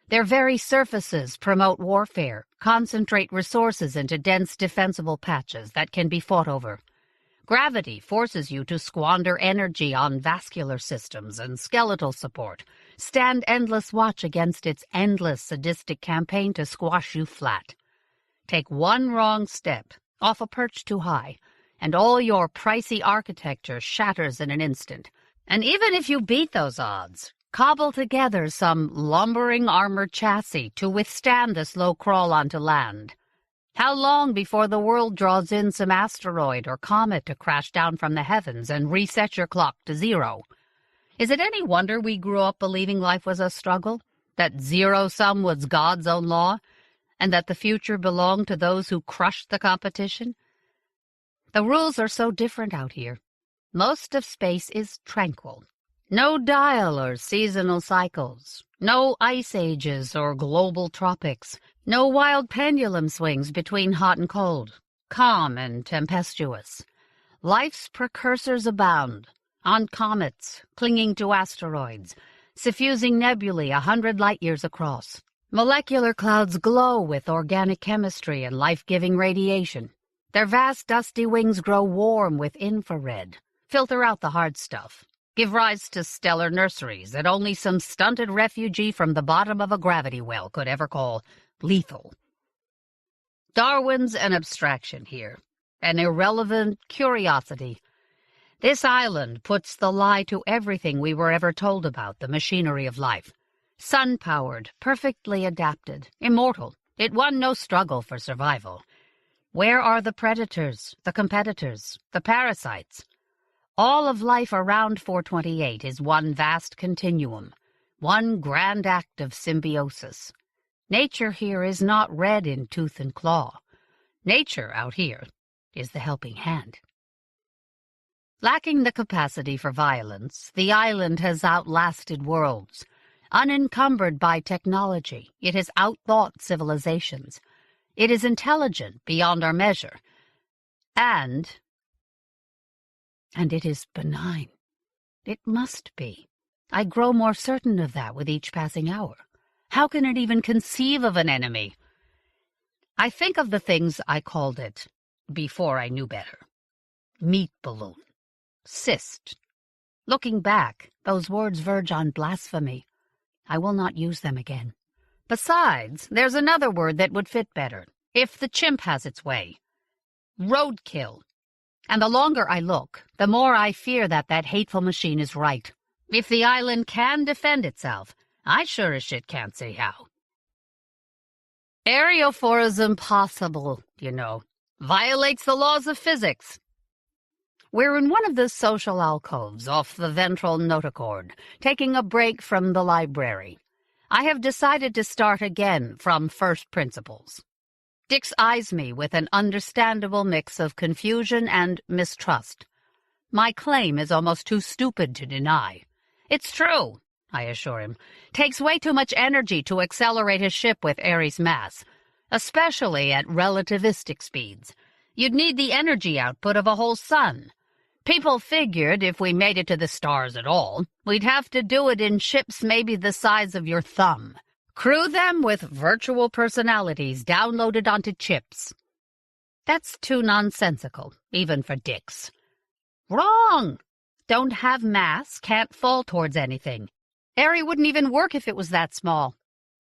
Their very surfaces promote warfare, concentrate resources into dense defensible patches that can be fought over. Gravity forces you to squander energy on vascular systems and skeletal support, stand endless watch against its endless sadistic campaign to squash you flat. Take one wrong step, off a perch too high, and all your pricey architecture shatters in an instant. And even if you beat those odds, cobble together some lumbering armored chassis to withstand the slow crawl onto land. How long before the world draws in some asteroid or comet to crash down from the heavens and reset your clock to zero? Is it any wonder we grew up believing life was a struggle, that zero-sum was God's own law, and that the future belonged to those who crushed the competition? The rules are so different out here. Most of space is tranquil. No dial or seasonal cycles, no ice ages or global tropics, no wild pendulum swings between hot and cold, calm and tempestuous. Life's precursors abound, on comets, clinging to asteroids, suffusing nebulae 100 light-years across. Molecular clouds glow with organic chemistry and life-giving radiation. Their vast dusty wings grow warm with infrared, filter out the hard stuff, give rise to stellar nurseries that only some stunted refugee from the bottom of a gravity well could ever call lethal. Darwin's an abstraction here, an irrelevant curiosity. This island puts the lie to everything we were ever told about the machinery of life. Sun-powered, perfectly adapted, immortal. It won no struggle for survival. Where are the predators, the competitors, the parasites? All of life around 428 is one vast continuum, one grand act of symbiosis. Nature here is not red in tooth and claw. Nature out here is the helping hand. Lacking the capacity for violence, the island has outlasted worlds. Unencumbered by technology, it has outthought civilizations. It is intelligent beyond our measure. And it is benign. It must be. I grow more certain of that with each passing hour. How can it even conceive of an enemy? I think of the things I called it before I knew better. Meat balloon. Cyst. Looking back, those words verge on blasphemy. I will not use them again. Besides, there's another word that would fit better, if the chimp has its way. Roadkill. And the longer I look, the more I fear that hateful machine is right. If the island can defend itself, I sure as shit can't see how. Areophorism possible, you know. Violates the laws of physics. We're in one of the social alcoves off the ventral notochord, taking a break from the library. I have decided to start again from first principles. Dix eyes me with an understandable mix of confusion and mistrust. My claim is almost too stupid to deny. It's true, I assure him. Takes way too much energy to accelerate his ship with Ares' mass, especially at relativistic speeds. You'd need the energy output of a whole sun. People figured if we made it to the stars at all, we'd have to do it in ships maybe the size of your thumb. Crew them with virtual personalities downloaded onto chips. That's too nonsensical, even for Dix. Wrong! Don't have mass, can't fall towards anything. Airy wouldn't even work if it was that small.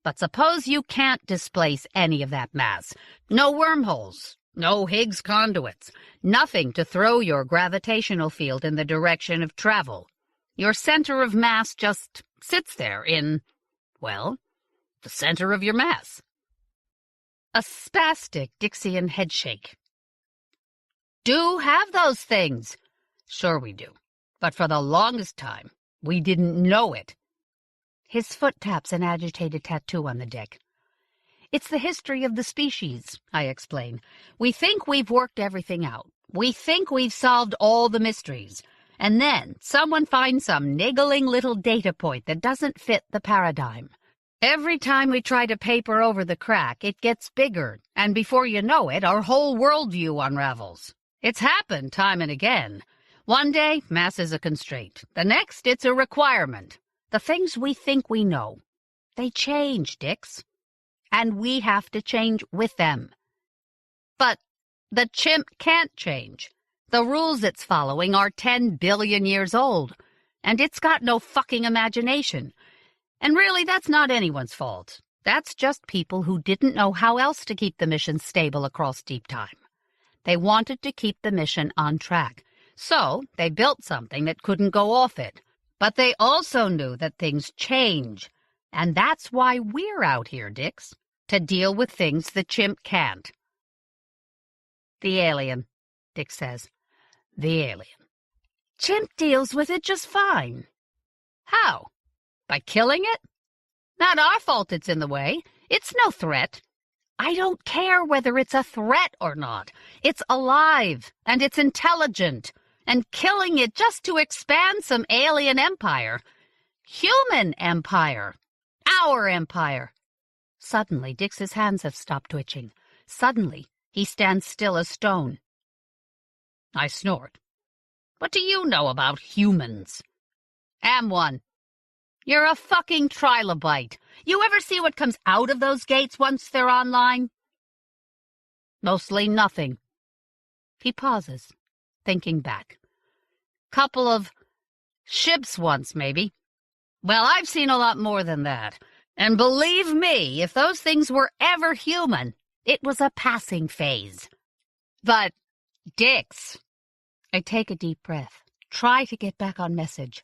But suppose you can't displace any of that mass. No wormholes, no Higgs conduits, nothing to throw your gravitational field in the direction of travel. Your center of mass just sits there in, well, the center of your mass. A spastic Dixian headshake. Do have those things. Sure we do. But for the longest time, we didn't know it. His foot taps an agitated tattoo on the deck. It's the history of the species, I explain. We think we've worked everything out. We think we've solved all the mysteries. And then someone finds some niggling little data point that doesn't fit the paradigm. Every time we try to paper over the crack, it gets bigger, and before you know it, our whole worldview unravels. It's happened time and again. One day, mass is a constraint. The next, it's a requirement. The things we think we know, they change, Dix. And we have to change with them. But the chimp can't change. The rules it's following are 10 billion years old, and it's got no fucking imagination. And really, that's not anyone's fault. That's just people who didn't know how else to keep the mission stable across deep time. They wanted to keep the mission on track, so they built something that couldn't go off it. But they also knew that things change, and that's why we're out here, Dix, to deal with things the chimp can't. The alien, Dix says. The alien. Chimp deals with it just fine. How? By killing it? Not our fault it's in the way. It's no threat. I don't care whether it's a threat or not. It's alive, and it's intelligent, and killing it just to expand some alien empire. Human empire. Our empire. Suddenly, Dix's hands have stopped twitching. Suddenly, he stands still as stone. I snort. What do you know about humans? Am one. You're a fucking trilobite. You ever see what comes out of those gates once they're online? Mostly nothing. He pauses, thinking back. Couple of ships once, maybe. Well, I've seen a lot more than that. And believe me, if those things were ever human, it was a passing phase. But, Dix. I take a deep breath, try to get back on message.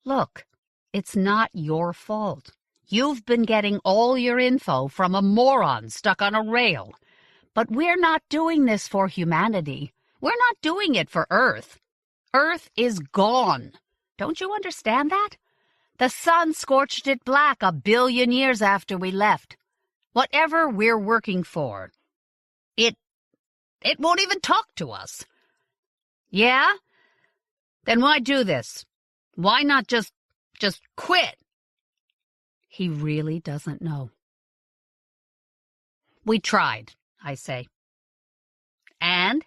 Look, it's not your fault. You've been getting all your info from a moron stuck on a rail. But we're not doing this for humanity. We're not doing it for Earth. Earth is gone. Don't you understand that? The sun scorched it black 1 billion years after we left. Whatever we're working for, it won't even talk to us. Yeah? Then why do this? Why not just quit? He really doesn't know. We tried, I say. And?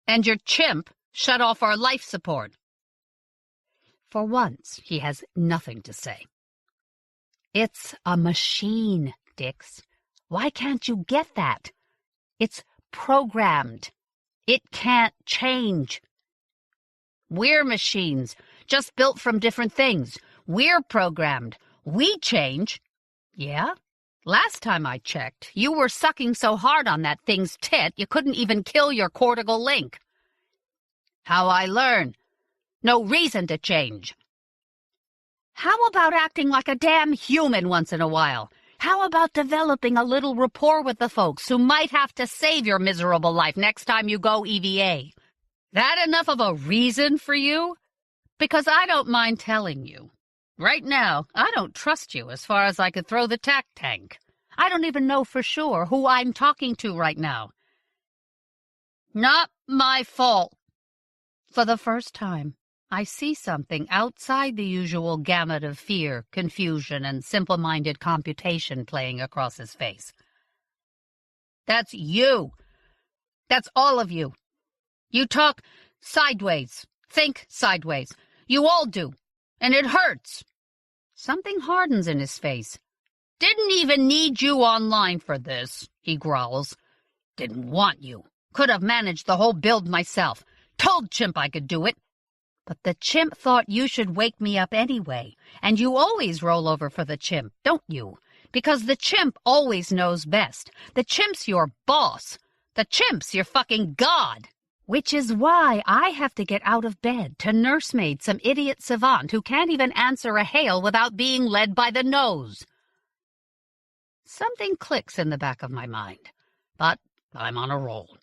And your chimp shut off our life support. For once, he has nothing to say. It's a machine, Dix. Why can't you get that? It's programmed. It can't change. We're machines, just built from different things. We're programmed. We change. Yeah? Last time I checked, you were sucking so hard on that thing's tit you couldn't even kill your cortical link. How I learn. No reason to change. How about acting like a damn human once in a while? How about developing a little rapport with the folks who might have to save your miserable life next time you go EVA? That enough of a reason for you? Because I don't mind telling you. Right now, I don't trust you as far as I could throw the tack tank. I don't even know for sure who I'm talking to right now. Not my fault. For the first time, I see something outside the usual gamut of fear, confusion, and simple-minded computation playing across his face. That's you. That's all of you. You talk sideways, think sideways. You all do. And it hurts. Something hardens in his face. Didn't even need you online for this, he growls. Didn't want you. Could have managed the whole build myself. Told Chimp I could do it. But the chimp thought you should wake me up anyway, and you always roll over for the chimp, don't you? Because the chimp always knows best. The chimp's your boss. The chimp's your fucking god. Which is why I have to get out of bed to nursemaid some idiot savant who can't even answer a hail without being led by the nose. Something clicks in the back of my mind, but I'm on a roll.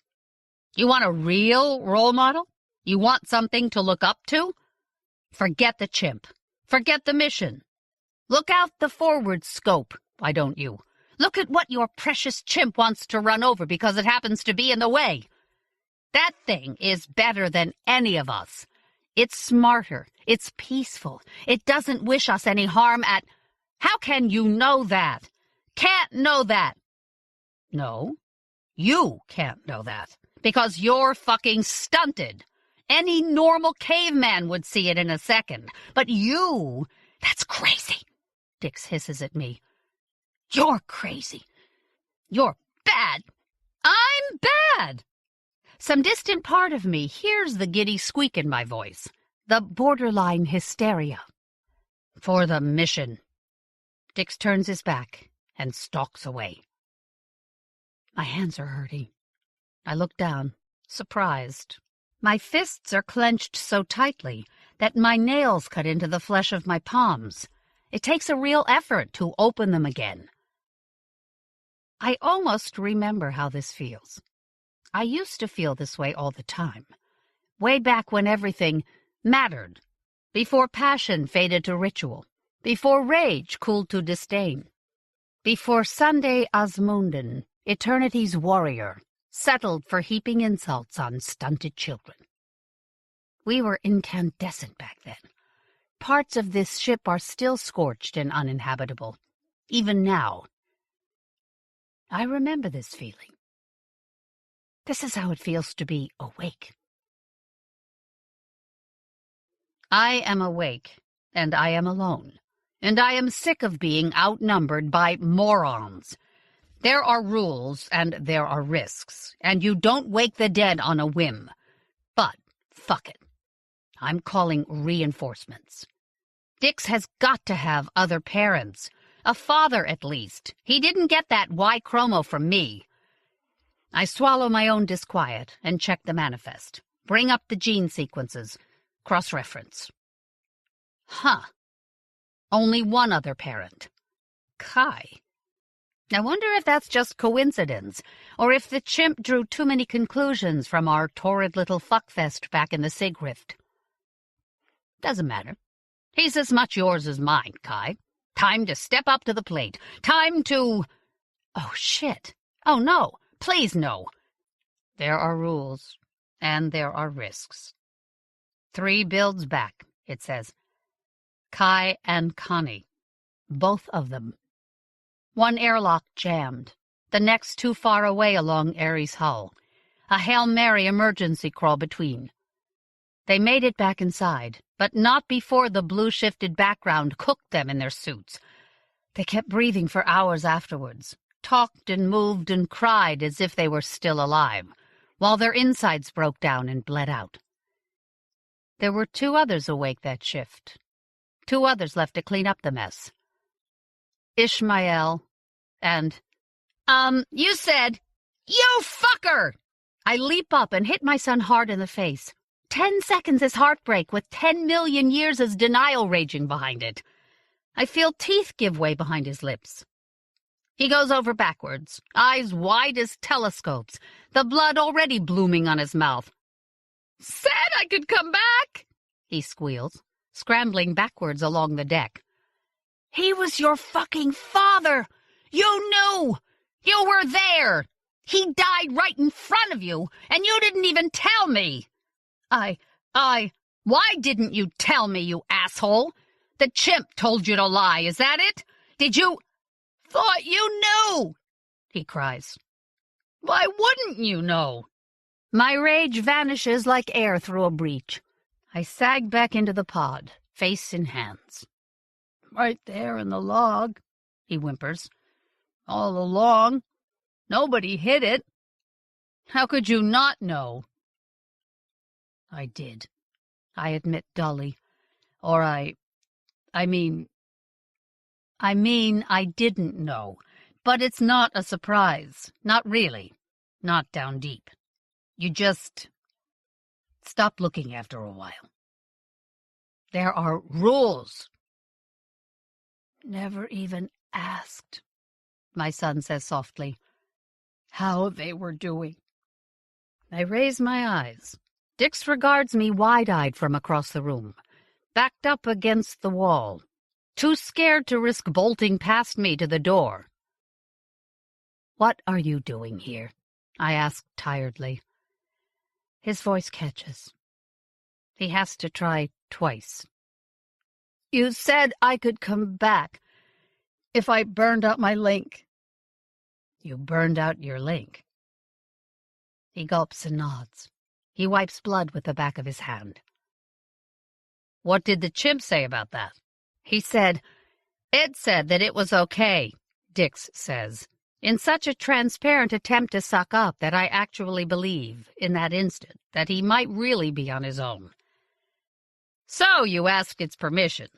You want a real role model? You want something to look up to? Forget the chimp. Forget the mission. Look out the forward scope, why don't you? Look at what your precious chimp wants to run over because it happens to be in the way. That thing is better than any of us. It's smarter. It's peaceful. It doesn't wish us any harm at... How can you know that? Can't know that. No, you can't know that because you're fucking stunted. Any normal caveman would see it in a second. But you... That's crazy, Dix hisses at me. You're crazy. You're bad. I'm bad. Some distant part of me hears the giddy squeak in my voice, the borderline hysteria. For the mission. Dix turns his back and stalks away. My hands are hurting. I look down, surprised. My fists are clenched so tightly that my nails cut into the flesh of my palms. It takes a real effort to open them again. I almost remember how this feels. I used to feel this way all the time, way back when everything mattered, before passion faded to ritual, before rage cooled to disdain, before Sunday Asmunden, eternity's warrior, settled for heaping insults on stunted children. We were incandescent back then. Parts of this ship are still scorched and uninhabitable, even now. I remember this feeling. This is how it feels to be awake. I am awake, and I am alone, and I am sick of being outnumbered by morons. There are rules, and there are risks, and you don't wake the dead on a whim. But, fuck it. I'm calling reinforcements. Dix has got to have other parents. A father, at least. He didn't get that Y-chromo from me. I swallow my own disquiet and check the manifest. Bring up the gene sequences. Cross-reference. Huh. Only one other parent. Kai. I wonder if that's just coincidence, or if the chimp drew too many conclusions from our torrid little fuckfest back in the Sigrift. Doesn't matter. He's as much yours as mine, Kai. Time to step up to the plate. Time to... Oh, shit. Oh, no. Please, no. There are rules, and there are risks. 3 builds back, it says. Kai and Connie. Both of them. One airlock jammed. The next too far away along Ares' hull. A Hail Mary emergency crawl between. They made it back inside, but not before the blue-shifted background cooked them in their suits. They kept breathing for hours afterwards, talked and moved and cried as if they were still alive, while their insides broke down and bled out. There were 2 others awake that shift. 2 others left to clean up the mess. Ishmael and... you said, "You fucker!" I leap up and hit my son hard in the face. 10 seconds as heartbreak with 10 million years as denial raging behind it. I feel teeth give way behind his lips. He goes over backwards, eyes wide as telescopes, the blood already blooming on his mouth. "Said I could come back," he squeals, scrambling backwards along the deck. "He was your fucking father! You knew! You were there! He died right in front of you, and you didn't even tell me!" Why didn't you tell me, you asshole? The chimp told you to lie, is that it? Did you... Thought you knew, he cries. Why wouldn't you know? My rage vanishes like air through a breach. I sag back into the pod, face in hands. Right there in the log, he whimpers. All along. Nobody hid it. How could you not know? I did, I admit dully. Or I mean I didn't know. But it's not a surprise. Not really. Not down deep. You just stop looking after a while. There are rules. Never even asked, my son says softly, how they were doing. I raise my eyes. Dix regards me wide-eyed from across the room, backed up against the wall, too scared to risk bolting past me to the door. What are you doing here? I ask tiredly. His voice catches. He has to try twice. You said I could come back if I burned out my link. You burned out your link. He gulps and nods. He wipes blood with the back of his hand. What did the chimp say about that? He said, It said that it was okay, Dix says, in such a transparent attempt to suck up that I actually believe, in that instant, that he might really be on his own. So you asked its permission.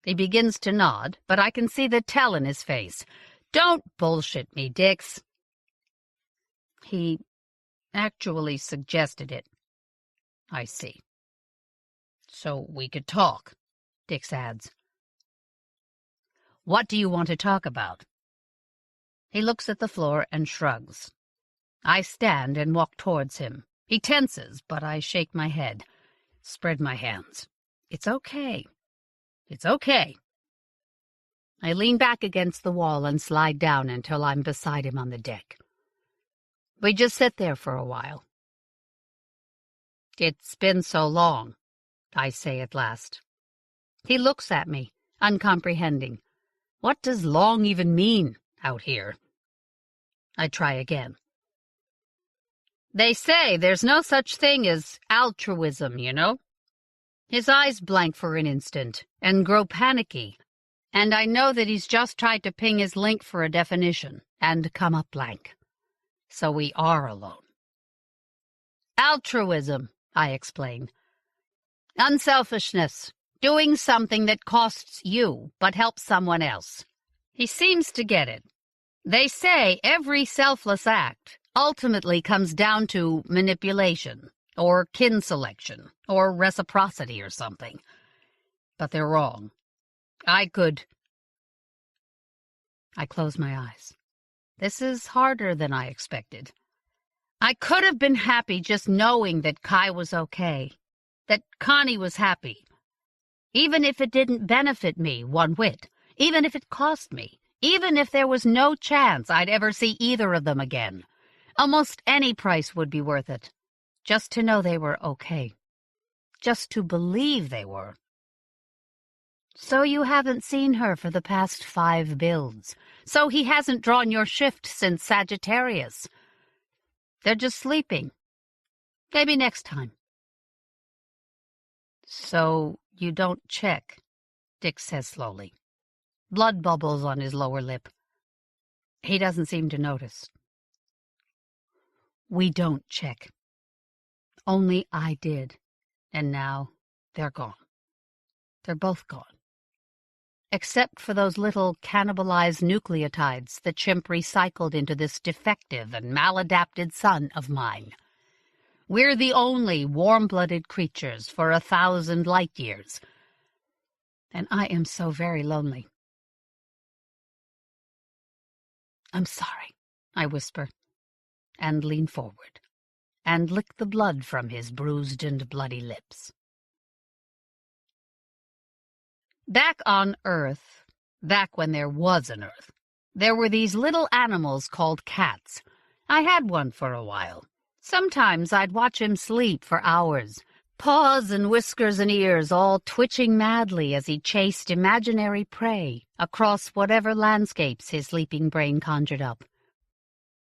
He begins to nod, but I can see the tell in his face. Don't bullshit me, Dix. He actually suggested it. I see. So we could talk, Dix adds. What do you want to talk about? He looks at the floor and shrugs. I stand and walk towards him. He tenses, but I shake my head, spread my hands. It's okay. It's okay. I lean back against the wall and slide down until I'm beside him on the deck. We just sit there for a while. It's been so long, I say at last. He looks at me, uncomprehending. What does long even mean out here? I try again. They say there's no such thing as altruism, you know? His eyes blank for an instant and grow panicky, and I know that he's just tried to ping his link for a definition and come up blank. So we are alone. Altruism, I explain. Unselfishness, doing something that costs you but helps someone else. He seems to get it. They say every selfless act ultimately comes down to manipulation, or kin selection, or reciprocity or something. But they're wrong. I close my eyes. This is harder than I expected. I could have been happy just knowing that Kai was okay, that Connie was happy. Even if it didn't benefit me one whit, even if it cost me, even if there was no chance I'd ever see either of them again. Almost any price would be worth it, just to know they were okay, just to believe they were. So you haven't seen her for the past 5 builds. So he hasn't drawn your shift since Sagittarius. They're just sleeping. Maybe next time. So you don't check, Dick says slowly. Blood bubbles on his lower lip. He doesn't seem to notice. We don't check. Only I did, and now they're gone. They're both gone. Except for those little cannibalized nucleotides the chimp recycled into this defective and maladapted son of mine. We're the only warm-blooded creatures for 1,000 light years. And I am so very lonely. I'm sorry, I whisper, and lean forward, and lick the blood from his bruised and bloody lips. Back on Earth, back when there was an Earth, there were these little animals called cats. I had one for a while. Sometimes I'd watch him sleep for hours, paws and whiskers and ears all twitching madly as he chased imaginary prey across whatever landscapes his sleeping brain conjured up.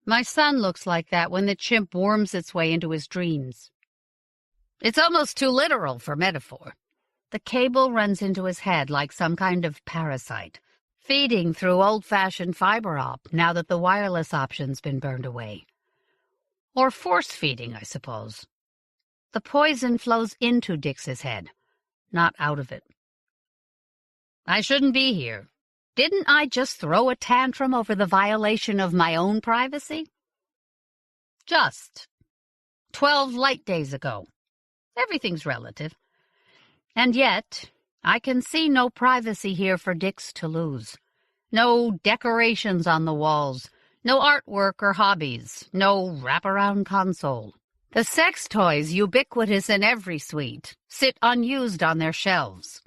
My son looks like that when the chimp worms its way into his dreams. It's almost too literal for metaphor. The cable runs into his head like some kind of parasite, feeding through old-fashioned fiber op now that the wireless option's been burned away. Or force-feeding, I suppose. The poison flows into Dix's head, not out of it. I shouldn't be here. Didn't I just throw a tantrum over the violation of my own privacy? Just 12 light days ago. Everything's relative. And yet, I can see no privacy here for Dix to lose. No decorations on the walls, no artwork or hobbies, no wraparound console. The sex toys, ubiquitous in every suite, sit unused on their shelves.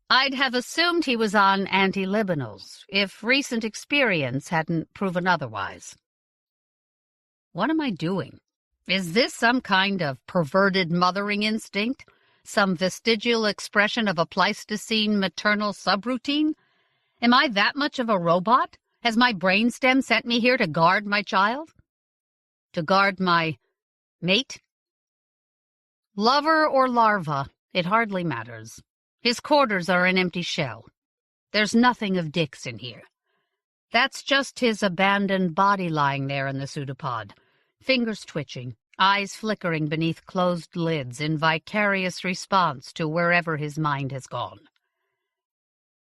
I'd have assumed he was on anti-libinals, if recent experience hadn't proven otherwise. What am I doing? Is this some kind of perverted mothering instinct? Some vestigial expression of a Pleistocene maternal subroutine? Am I that much of a robot? Has my brainstem sent me here to guard my child? To guard my mate? Lover or larva, it hardly matters. His quarters are an empty shell. There's nothing of Dix in here. That's just his abandoned body lying there in the pseudopod, fingers twitching, eyes flickering beneath closed lids in vicarious response to wherever his mind has gone.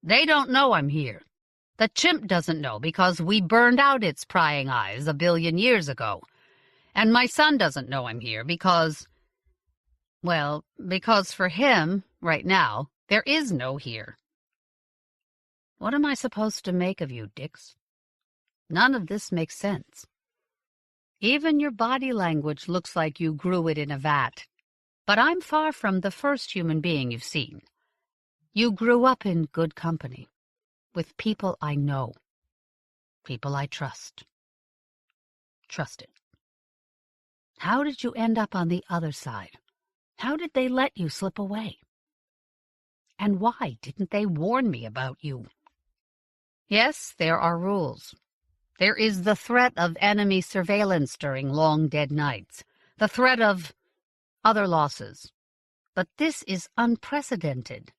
They don't know I'm here. The chimp doesn't know because we burned out its prying eyes 1 billion years ago. And my son doesn't know I'm here because for him, Right now, there is no here. What am I supposed to make of you, Dix? None of this makes sense. Even your body language looks like you grew it in a vat. But I'm far from the first human being you've seen. You grew up in good company, with people I know, people I trust. Trusted. How did you end up on the other side? How did they let you slip away? And why didn't they warn me about you? Yes, there are rules. There is the threat of enemy surveillance during long dead nights, the threat of other losses. But this is unprecedented.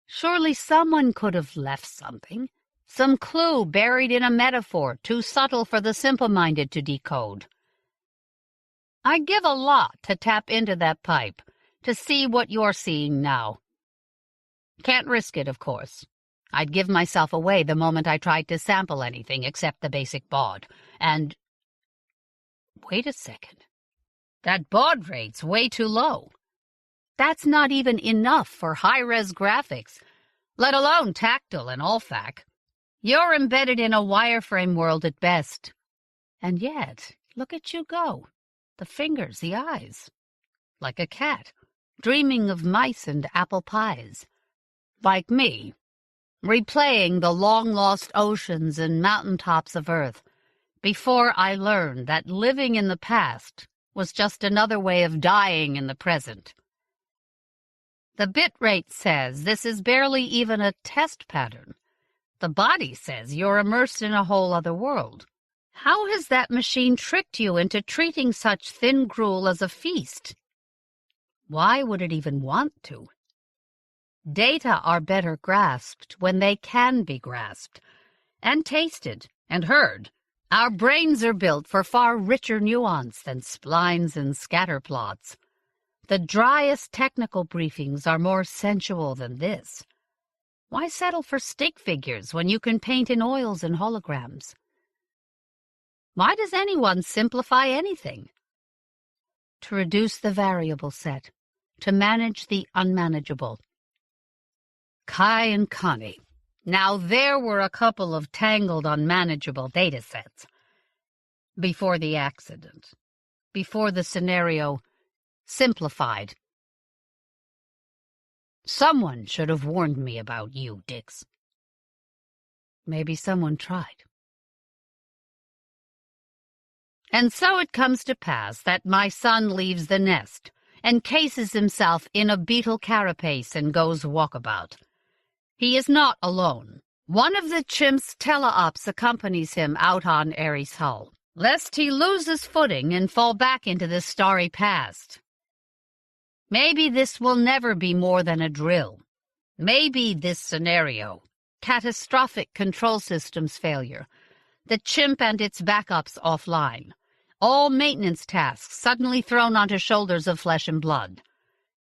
Surely someone could have left something, some clue buried in a metaphor too subtle for the simple-minded to decode. I'd give a lot to tap into that pipe, to see what you're seeing now. Can't risk it, of course. I'd give myself away the moment I tried to sample anything except the basic baud. And... wait a second. That baud rate's way too low. That's not even enough for high-res graphics, let alone tactile and olfac. You're embedded in a wireframe world at best. And yet, look at you go. The fingers, the eyes. Like a cat, dreaming of mice and apple pies. Like me, replaying the long-lost oceans and mountaintops of Earth, before I learned that living in the past was just another way of dying in the present. The bit rate says this is barely even a test pattern. The body says you're immersed in a whole other world. How has that machine tricked you into treating such thin gruel as a feast? Why would it even want to? Data are better grasped when they can be grasped, and tasted, and heard. Our brains are built for far richer nuance than splines and scatterplots. The driest technical briefings are more sensual than this. Why settle for stick figures when you can paint in oils and holograms? Why does anyone simplify anything? To reduce the variable set, to manage the unmanageable. Kai and Connie. Now there were a couple of tangled, unmanageable data sets. Before the accident, before the scenario simplified. Someone should have warned me about you, Dix. Maybe someone tried. And so it comes to pass that my son leaves the nest, encases himself in a beetle carapace and goes walkabout. He is not alone. One of the chimp's teleops accompanies him out on Ares Hull, lest he lose his footing and fall back into the starry past. Maybe this will never be more than a drill. Maybe this scenario, catastrophic control systems failure, the chimp and its backups offline, all maintenance tasks suddenly thrown onto shoulders of flesh and blood,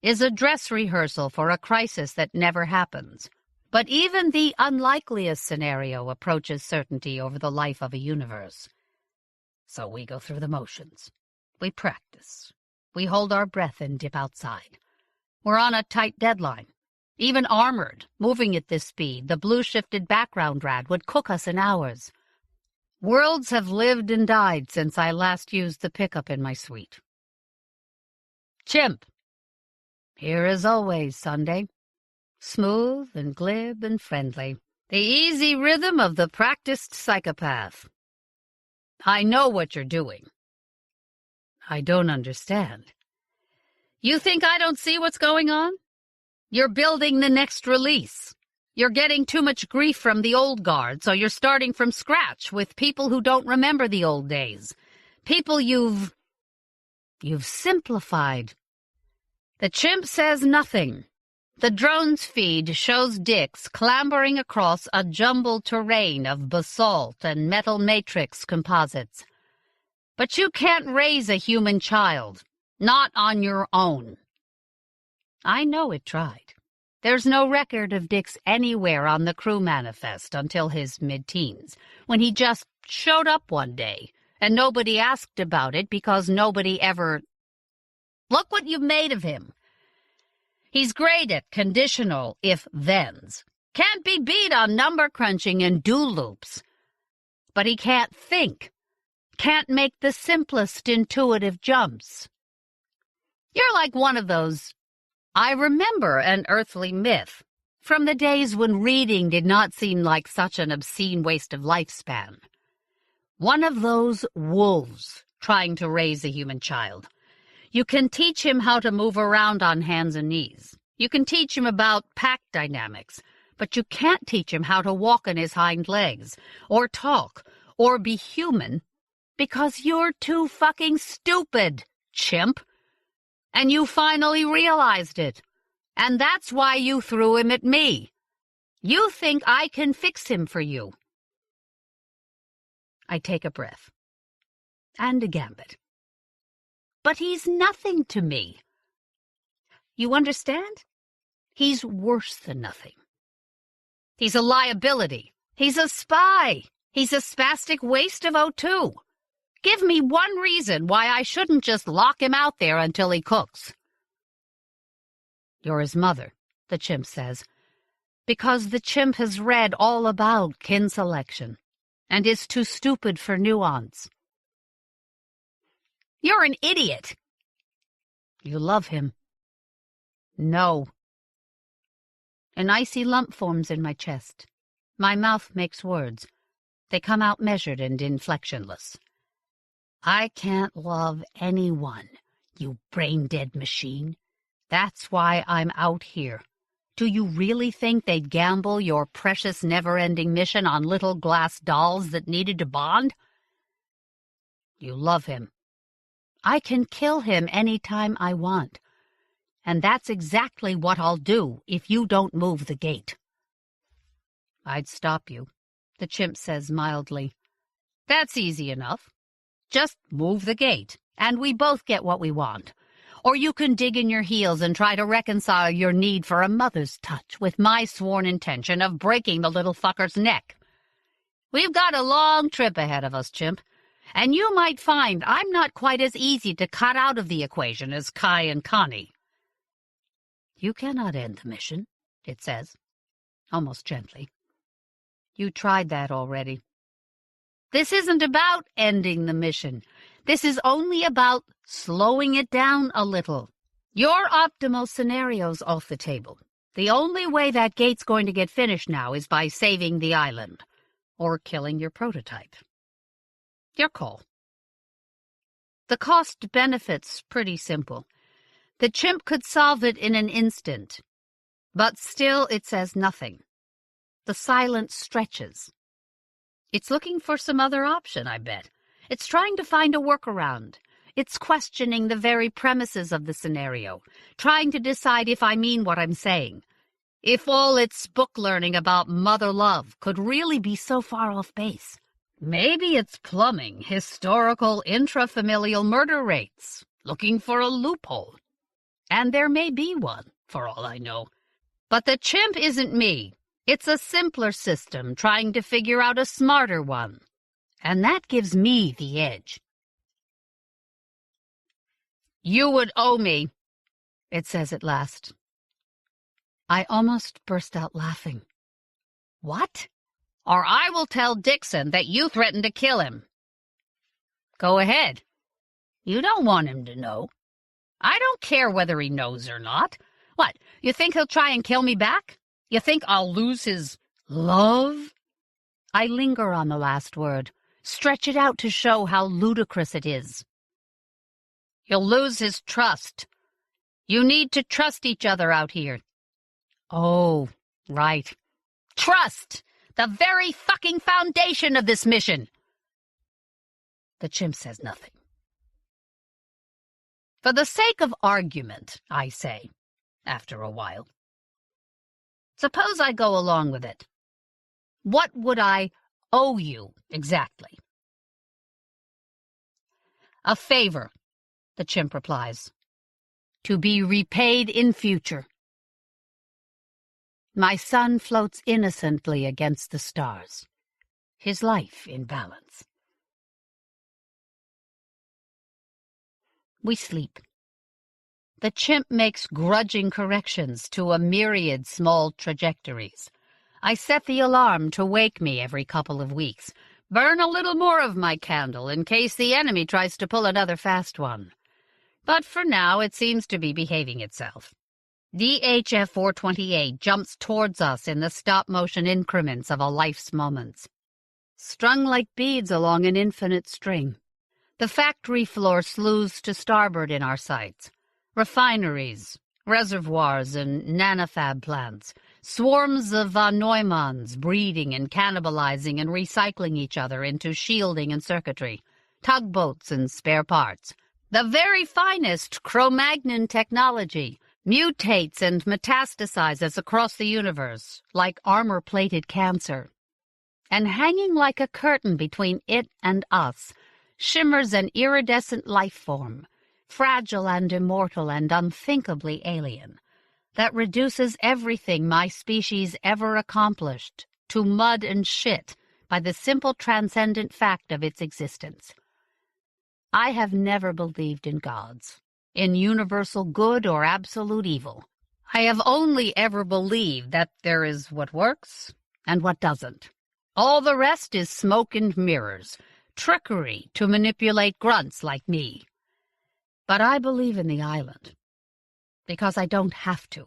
is a dress rehearsal for a crisis that never happens. But even the unlikeliest scenario approaches certainty over the life of a universe. So we go through the motions. We practice. We hold our breath and dip outside. We're on a tight deadline. Even armored, moving at this speed, the blue-shifted background rad would cook us in hours. Worlds have lived and died since I last used the pickup in my suite. Chimp. Here as always, Sunday. Smooth and glib and friendly. The easy rhythm of the practiced psychopath. I know what you're doing. I don't understand. You think I don't see what's going on? You're building the next release. You're getting too much grief from the old guard, so you're starting from scratch with people who don't remember the old days. People you've simplified. The chimp says nothing. The drone's feed shows Dix clambering across a jumbled terrain of basalt and metal matrix composites. But you can't raise a human child, not on your own. I know it tried. There's no record of Dix anywhere on the crew manifest until his mid-teens, when he just showed up one day, and nobody asked about it because nobody ever... Look what you've made of him. He's great at conditional if-thens. Can't be beat on number crunching and do loops. But he can't think. Can't make the simplest intuitive jumps. You're like one of those, I remember an earthly myth, from the days when reading did not seem like such an obscene waste of lifespan. One of those wolves trying to raise a human child. You can teach him how to move around on hands and knees. You can teach him about pack dynamics, but you can't teach him how to walk on his hind legs, or talk, or be human, because you're too fucking stupid, chimp. And you finally realized it. And that's why you threw him at me. You think I can fix him for you. I take a breath. And a gambit. But he's nothing to me. You understand? He's worse than nothing. He's a liability. He's a spy. He's a spastic waste of O2. Give me one reason why I shouldn't just lock him out there until he cooks. You're his mother, the chimp says, because the chimp has read all about kin selection and is too stupid for nuance. You're an idiot. You love him. No. An icy lump forms in my chest. My mouth makes words. They come out measured and inflectionless. I can't love anyone, you brain-dead machine. That's why I'm out here. Do you really think they'd gamble your precious never-ending mission on little glass dolls that needed to bond? You love him. I can kill him any time I want. And that's exactly what I'll do if you don't move the gate. I'd stop you, the chimp says mildly. That's easy enough. Just move the gate, and we both get what we want. Or you can dig in your heels and try to reconcile your need for a mother's touch with my sworn intention of breaking the little fucker's neck. We've got a long trip ahead of us, chimp, and you might find I'm not quite as easy to cut out of the equation as Kai and Connie. You cannot end the mission, it says, almost gently. You tried that already. This isn't about ending the mission. This is only about slowing it down a little. Your optimal scenario's off the table. The only way that gate's going to get finished now is by saving the island, or killing your prototype. Your call. The cost-benefit's pretty simple. The chimp could solve it in an instant, but still it says nothing. The silence stretches. It's looking for some other option, I bet. It's trying to find a workaround. It's questioning the very premises of the scenario, trying to decide if I mean what I'm saying. If all its book learning about mother love could really be so far off base. Maybe it's plumbing historical intrafamilial murder rates, looking for a loophole. And there may be one, for all I know. But the chimp isn't me. It's a simpler system trying to figure out a smarter one. And that gives me the edge. You would owe me, it says at last. I almost burst out laughing. What? Or I will tell Dixon that you threatened to kill him. Go ahead. You don't want him to know. I don't care whether he knows or not. What, you think he'll try and kill me back? You think I'll lose his love? I linger on the last word, stretch it out to show how ludicrous it is. You'll lose his trust. You need to trust each other out here. Oh, right. Trust! The very fucking foundation of this mission! The chimp says nothing. For the sake of argument, I say, after a while. Suppose I go along with it. What would I owe you exactly? A favor, the chimp replies, to be repaid in future. My son floats innocently against the stars, his life in balance. We sleep. The chimp makes grudging corrections to a myriad small trajectories. I set the alarm to wake me every couple of weeks. Burn a little more of my candle in case the enemy tries to pull another fast one. But for now it seems to be behaving itself. DHF 428 jumps towards us in the stop-motion increments of a life's moments, strung like beads along an infinite string. The factory floor slews to starboard in our sights. Refineries, reservoirs, and nanofab plants, swarms of von Neumanns breeding and cannibalizing and recycling each other into shielding and circuitry, tugboats and spare parts. The very finest Cro-Magnon technology mutates and metastasizes across the universe like armor-plated cancer. And hanging like a curtain between it and us shimmers an iridescent life form, fragile and immortal and unthinkably alien, that reduces everything my species ever accomplished to mud and shit by the simple transcendent fact of its existence. I have never believed in gods, in universal good or absolute evil. I have only ever believed that there is what works and what doesn't. All the rest is smoke and mirrors, trickery to manipulate grunts like me. But I believe in the island, because I don't have to.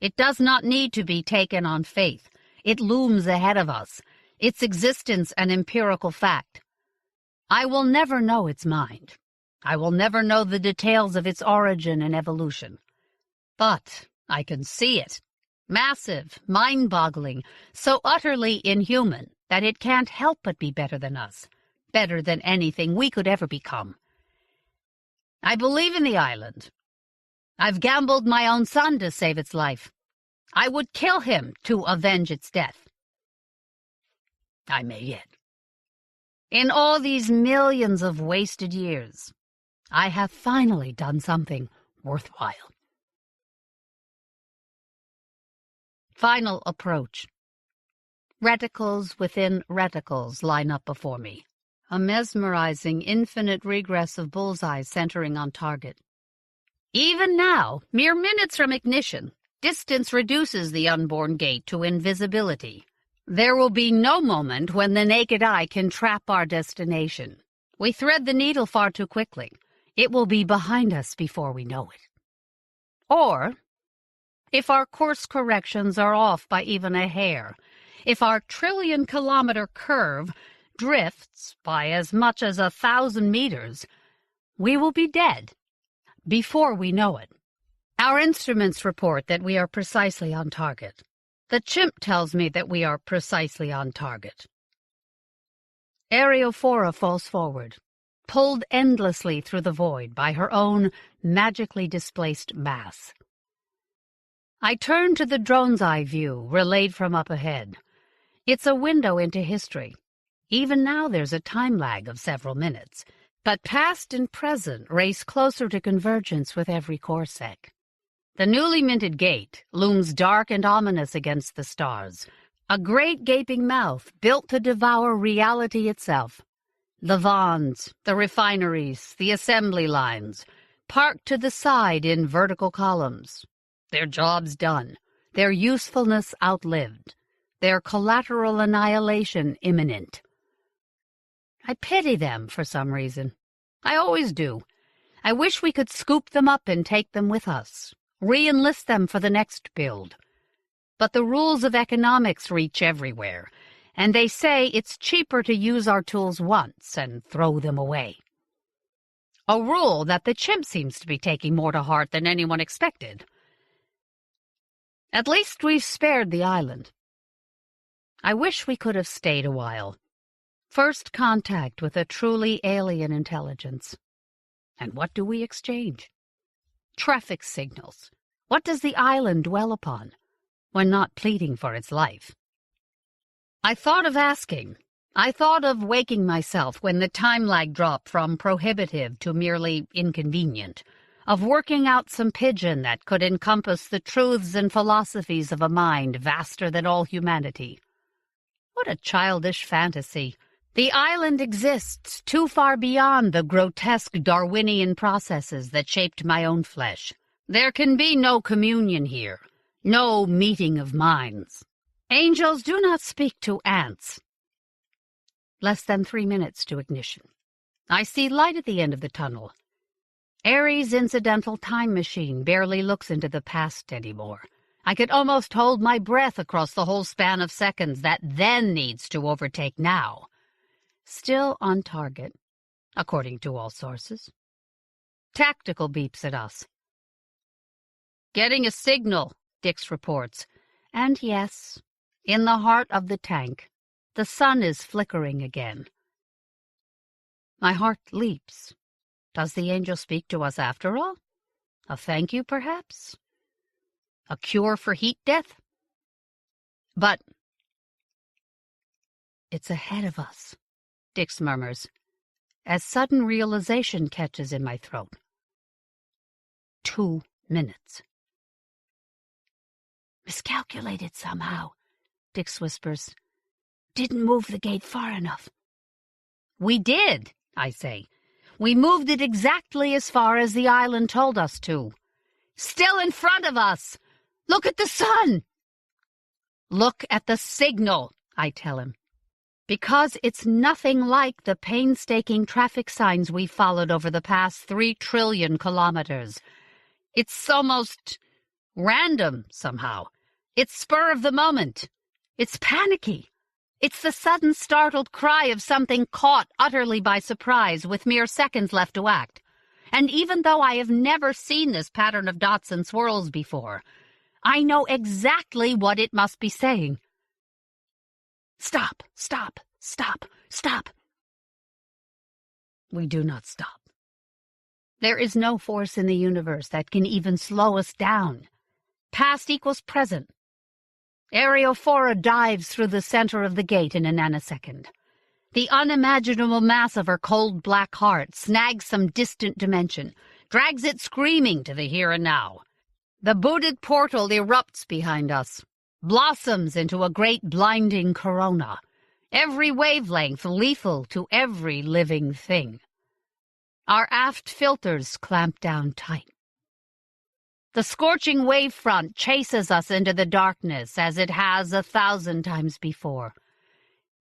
It does not need to be taken on faith. It looms ahead of us, its existence an empirical fact. I will never know its mind. I will never know the details of its origin and evolution. But I can see it, massive, mind-boggling, so utterly inhuman that it can't help but be better than us, better than anything we could ever become. I believe in the island. I've gambled my own son to save its life. I would kill him to avenge its death. I may yet. In all these millions of wasted years, I have finally done something worthwhile. Final approach. Reticles within reticles line up before me. A mesmerizing, infinite regress of bullseyes centering on target. Even now, mere minutes from ignition, distance reduces the unborn gate to invisibility. There will be no moment when the naked eye can trap our destination. We thread the needle far too quickly. It will be behind us before we know it. Or, if our course corrections are off by even a hair, if our trillion-kilometer curve drifts by as much as 1,000 meters, we will be dead before we know it. Our instruments report that we are precisely on target. The chimp tells me that we are precisely on target. Areophora falls forward, pulled endlessly through the void by her own magically displaced mass. I turn to the drone's eye view, relayed from up ahead. It's a window into history. Even now there's a time lag of several minutes, but past and present race closer to convergence with every corsec. The newly minted gate looms dark and ominous against the stars, a great gaping mouth built to devour reality itself. The vans, the refineries, the assembly lines, parked to the side in vertical columns. Their jobs done, their usefulness outlived, their collateral annihilation imminent. I pity them for some reason. I always do. I wish we could scoop them up and take them with us, re-enlist them for the next build. But the rules of economics reach everywhere, and they say it's cheaper to use our tools once and throw them away. A rule that the chimp seems to be taking more to heart than anyone expected. At least we've spared the island. I wish we could have stayed a while. First contact with a truly alien intelligence. And what do we exchange? Traffic signals. What does the island dwell upon when not pleading for its life? I thought of asking. I thought of waking myself when the time lag dropped from prohibitive to merely inconvenient, of working out some pigeon that could encompass the truths and philosophies of a mind vaster than all humanity. What a childish fantasy, The island exists too far beyond the grotesque Darwinian processes that shaped my own flesh. There can be no communion here, no meeting of minds. Angels do not speak to ants. Less than 3 minutes to ignition. I see light at the end of the tunnel. Ares' incidental time machine barely looks into the past anymore. I could almost hold my breath across the whole span of seconds that then needs to overtake now. Still on target, according to all sources. Tactical beeps at us. Getting a signal, Dix reports. And yes, in the heart of the tank, the sun is flickering again. My heart leaps. Does the angel speak to us after all? A thank you, perhaps? A cure for heat death? But it's ahead of us, Dix murmurs, as sudden realization catches in my throat. 2 minutes. Miscalculated somehow, Dix whispers. Didn't move the gate far enough. We did, I say. We moved it exactly as far as the island told us to. Still in front of us! Look at the sun! Look at the signal, I tell him. Because it's nothing like the painstaking traffic signs we followed over the past 3 trillion kilometers. It's almost random, somehow. It's spur of the moment. It's panicky. It's the sudden startled cry of something caught utterly by surprise with mere seconds left to act. And even though I have never seen this pattern of dots and swirls before, I know exactly what it must be saying. Stop, stop, stop, stop. We do not stop. There is no force in the universe that can even slow us down. Past equals present. Areophora dives through the center of the gate in a nanosecond. The unimaginable mass of her cold black heart snags some distant dimension, drags it screaming to the here and now. The booted portal erupts behind us, blossoms into a great blinding corona, every wavelength lethal to every living thing. Our aft filters clamp down tight. The scorching wave front chases us into the darkness as it has 1,000 times before.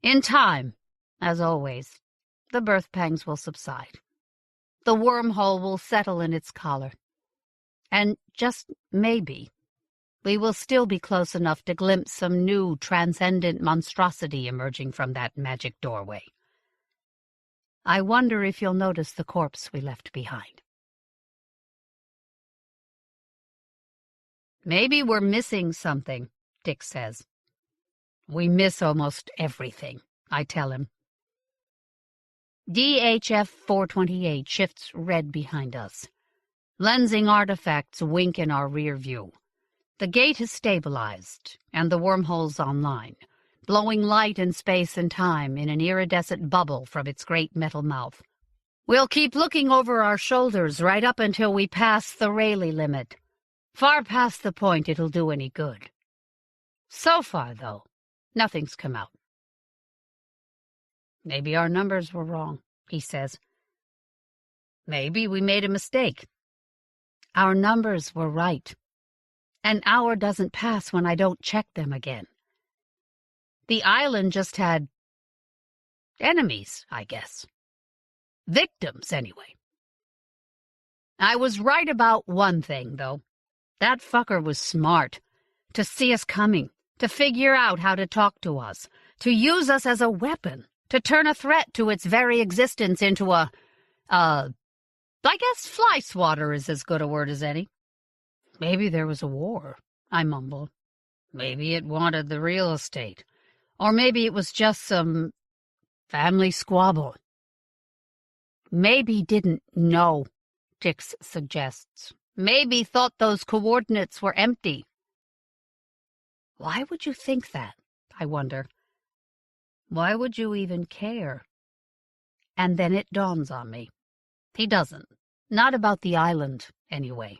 In time, as always, the birth pangs will subside. The wormhole will settle in its collar. And just maybe, we will still be close enough to glimpse some new transcendent monstrosity emerging from that magic doorway. I wonder if you'll notice the corpse we left behind. Maybe we're missing something, Dick says. We miss almost everything, I tell him. DHF 428 shifts red behind us. Lensing artifacts wink in our rear view. The gate has stabilized, and the wormhole's online, blowing light and space and time in an iridescent bubble from its great metal mouth. We'll keep looking over our shoulders right up until we pass the Rayleigh limit, far past the point it'll do any good. So far, though, nothing's come out. Maybe our numbers were wrong, he says. Maybe we made a mistake. Our numbers were right. An hour doesn't pass when I don't check them again. The island just had enemies, I guess. Victims, anyway. I was right about one thing, though. That fucker was smart. To see us coming, to figure out how to talk to us, to use us as a weapon, to turn a threat to its very existence into I guess fly swatter is as good a word as any. Maybe there was a war, I mumbled. Maybe it wanted the real estate. Or maybe it was just some family squabble. Maybe didn't know, Dix suggests. Maybe thought those coordinates were empty. Why would you think that, I wonder? Why would you even care? And then it dawns on me. He doesn't. Not about the island, anyway.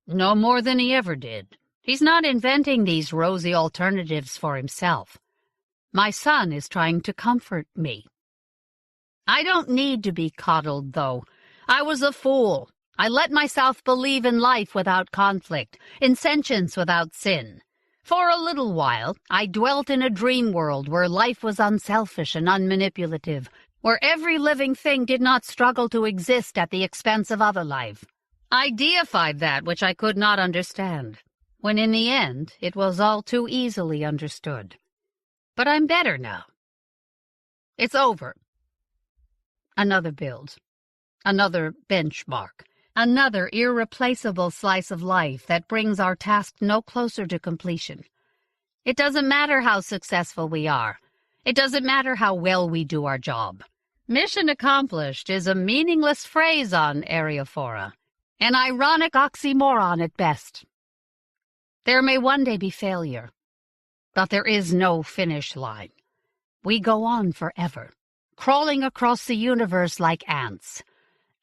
No more than he ever did. He's not inventing these rosy alternatives for himself. My son is trying to comfort me. I don't need to be coddled, though. I was a fool. I let myself believe in life without conflict, in sentience without sin. For a little while, I dwelt in a dream world where life was unselfish and unmanipulative, where every living thing did not struggle to exist at the expense of other life. I deified that which I could not understand, when in the end it was all too easily understood. But I'm better now. It's over. Another build. Another benchmark. Another irreplaceable slice of life that brings our task no closer to completion. It doesn't matter how successful we are. It doesn't matter how well we do our job. Mission accomplished is a meaningless phrase on Ariophora, an ironic oxymoron at best. There may one day be failure, but there is no finish line. We go on forever, crawling across the universe like ants,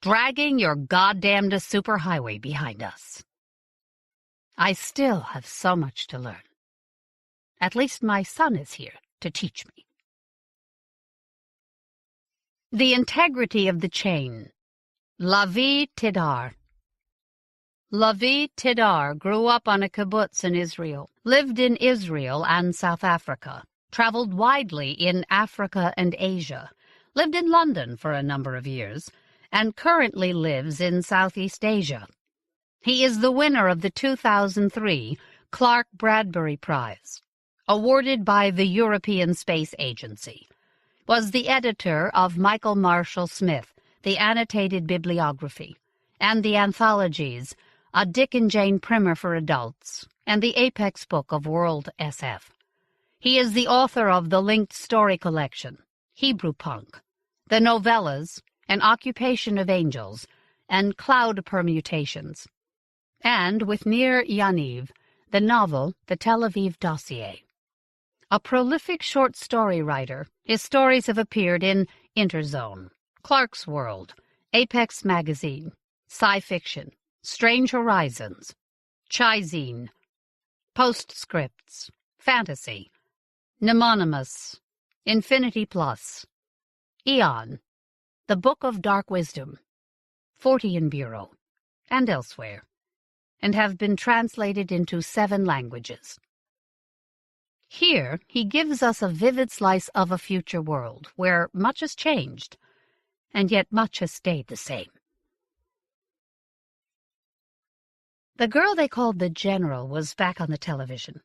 dragging your goddamned superhighway behind us. I still have so much to learn. At least my son is here to teach me. The integrity of the chain. Lavie Tidhar. Lavie Tidhar grew up on a kibbutz in Israel, lived in Israel and South Africa, traveled widely in Africa and Asia, lived in London for a number of years, and currently lives in Southeast Asia. He is the winner of the 2003 Clark Bradbury Prize, awarded by the European Space Agency, was the editor of Michael Marshall Smith, the annotated bibliography, and the anthologies A Dick and Jane Primer for Adults, and the Apex Book of World SF. He is the author of the linked story collection, Hebrew Punk, the novellas, An Occupation of Angels, and Cloud Permutations, and, with Nir Yaniv, the novel The Tel Aviv Dossier. A prolific short story writer, his stories have appeared in Interzone, Clark's World, Apex Magazine, Sci-Fiction, Strange Horizons, Chizine, Postscripts, Fantasy, Mnemonymous, Infinity Plus, Eon, The Book of Dark Wisdom, Fortean Bureau, and elsewhere, and have been translated into 7 languages. Here he gives us a vivid slice of a future world where much has changed, and yet much has stayed the same. The girl they called the General was back on the television.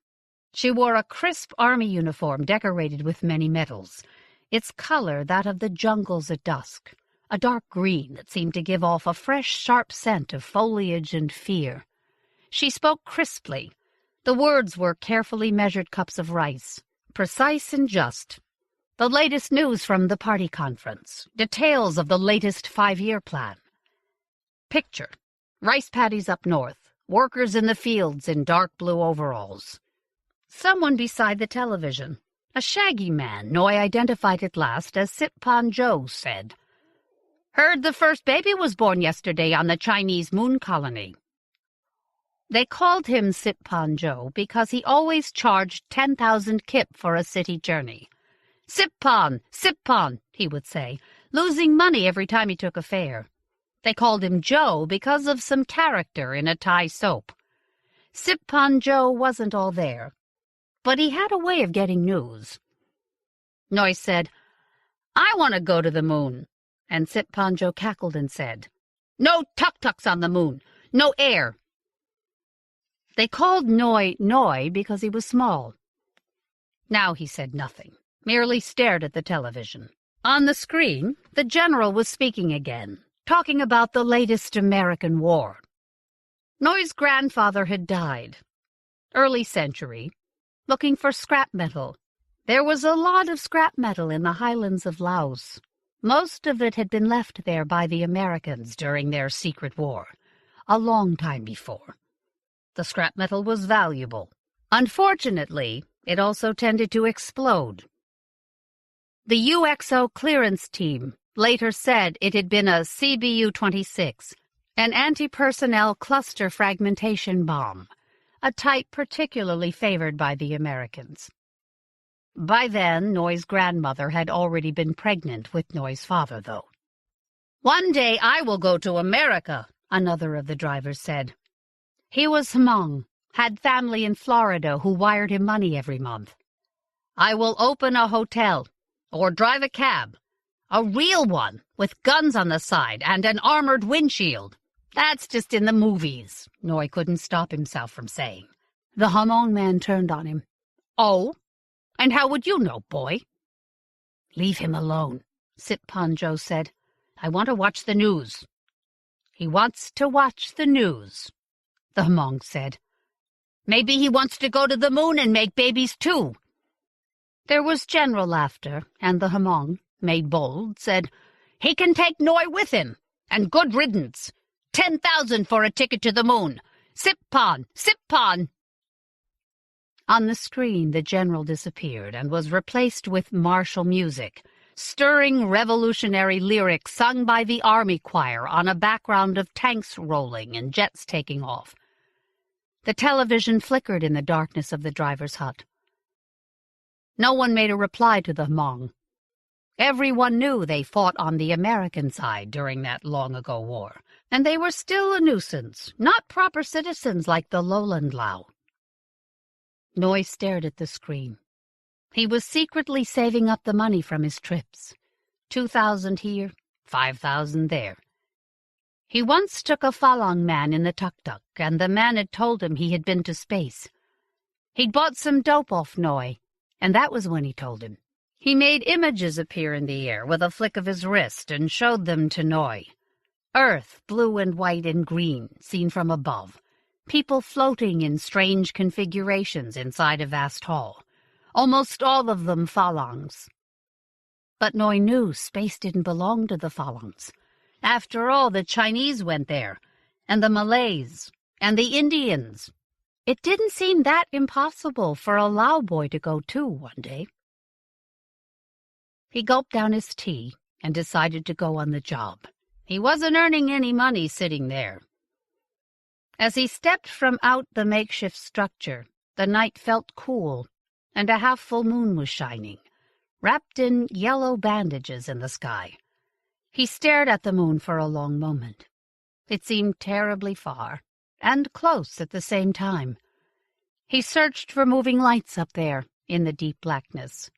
She wore a crisp army uniform decorated with many medals, its color that of the jungles at dusk, a dark green that seemed to give off a fresh, sharp scent of foliage and fear. She spoke crisply. The words were carefully measured cups of rice, precise and just. The latest news from the party conference, details of the latest 5-year plan. Picture, rice paddies up north, workers in the fields in dark blue overalls. Someone beside the television, a shaggy man Noy identified at last as Sitpan Joe, said, "Heard the first baby was born yesterday on the Chinese moon colony." They called him Sitpan Joe because he always charged 10,000 kip for a city journey. "Sippan, Sippan," he would say, losing money every time he took a fare. They called him Joe because of some character in a Thai soap. Sippan Joe wasn't all there, but he had a way of getting news. Noy said, "I want to go to the moon," and Sitpan Joe cackled and said, "No tuk-tuks on the moon, no air." They called Noy Noy because he was small. Now he said nothing, merely stared at the television. On the screen, the General was speaking again, talking about the latest American war. Noy's grandfather had died, early century, looking for scrap metal. There was a lot of scrap metal in the highlands of Laos. Most of it had been left there by the Americans during their secret war, a long time before. The scrap metal was valuable. Unfortunately, it also tended to explode. The UXO clearance team later said it had been a CBU-26, an anti-personnel cluster fragmentation bomb, a type particularly favored by the Americans. By then, Noy's grandmother had already been pregnant with Noy's father, though. "One day I will go to America," another of the drivers said. He was Hmong, had family in Florida who wired him money every month. "I will open a hotel, or drive a cab. A real one, with guns on the side and an armored windshield. That's just in the movies," Noy couldn't stop himself from saying. The Hmong man turned on him. "Oh? And how would you know, boy?" "Leave him alone," Sitpan Joe said. "I want to watch the news." "He wants to watch the news," the Hmong said. "Maybe he wants to go to the moon and make babies too." There was general laughter, and the Hmong, made bold, said, "He can take Noy with him, and good riddance. 10,000 for a ticket to the moon. Sippan, Sippan." On the screen, the general disappeared and was replaced with martial music, stirring revolutionary lyrics sung by the army choir on a background of tanks rolling and jets taking off. The television flickered in the darkness of the driver's hut. No one made a reply to the Hmong. Everyone knew they fought on the American side during that long-ago war, and they were still a nuisance, not proper citizens like the Lowland Lao. Noy stared at the screen. He was secretly saving up the money from his trips. 2,000 here, 5,000 there. He once took a Falun man in the tuk-tuk, and the man had told him he had been to space. He'd bought some dope off Noy, and that was when he told him. He made images appear in the air with a flick of his wrist and showed them to Noy. Earth, blue and white and green, seen from above. People floating in strange configurations inside a vast hall. Almost all of them Falungs. But Noy knew space didn't belong to the Falungs. After all, the Chinese went there, and the Malays, and the Indians. It didn't seem that impossible for a Lao boy to go too one day. He gulped down his tea and decided to go on the job. He wasn't earning any money sitting there. As he stepped from out the makeshift structure, the night felt cool, and a half-full moon was shining, wrapped in yellow bandages in the sky. He stared at the moon for a long moment. It seemed terribly far, and close at the same time. He searched for moving lights up there in the deep blackness,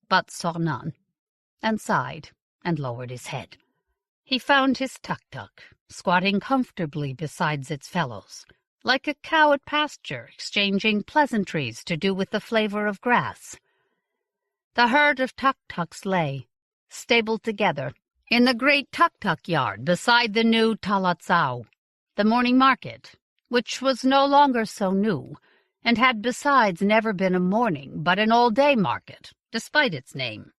but saw none, and sighed and lowered his head. He found his tuk-tuk, squatting comfortably beside its fellows, like a cow at pasture exchanging pleasantries to do with the flavor of grass. The herd of tuk-tuks lay, stabled together, in the great tuk-tuk yard beside the new Talatsao, the morning market, which was no longer so new, and had besides never been a morning but an all-day market, despite its name.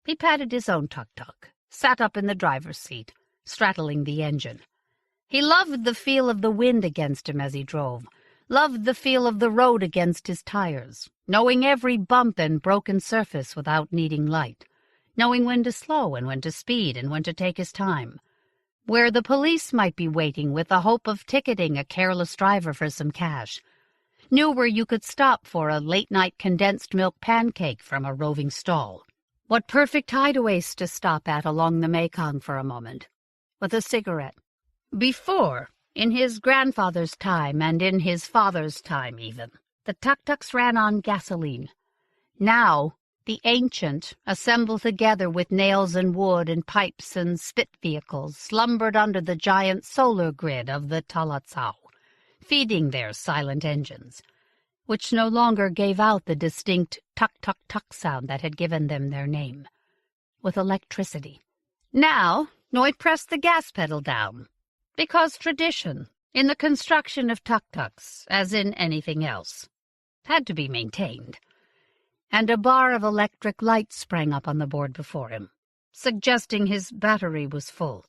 He patted his own tuk-tuk, sat up in the driver's seat, straddling the engine. He loved the feel of the wind against him as he drove, loved the feel of the road against his tires, knowing every bump and broken surface without needing light, knowing when to slow and when to speed and when to take his time, where the police might be waiting with the hope of ticketing a careless driver for some cash, knew where you could stop for a late-night condensed milk pancake from a roving stall, what perfect hideaways to stop at along the Mekong for a moment, with a cigarette. Before, in his grandfather's time and in his father's time even, the tuk-tuks ran on gasoline. Now, the ancient, assembled together with nails and wood and pipes and spit vehicles, slumbered under the giant solar grid of the Talatsao, feeding their silent engines, which no longer gave out the distinct tuk-tuk-tuk sound that had given them their name, with electricity. Now, Noy pressed the gas pedal down, because tradition, in the construction of tuk-tuks, as in anything else, had to be maintained, and a bar of electric light sprang up on the board before him, suggesting his battery was full.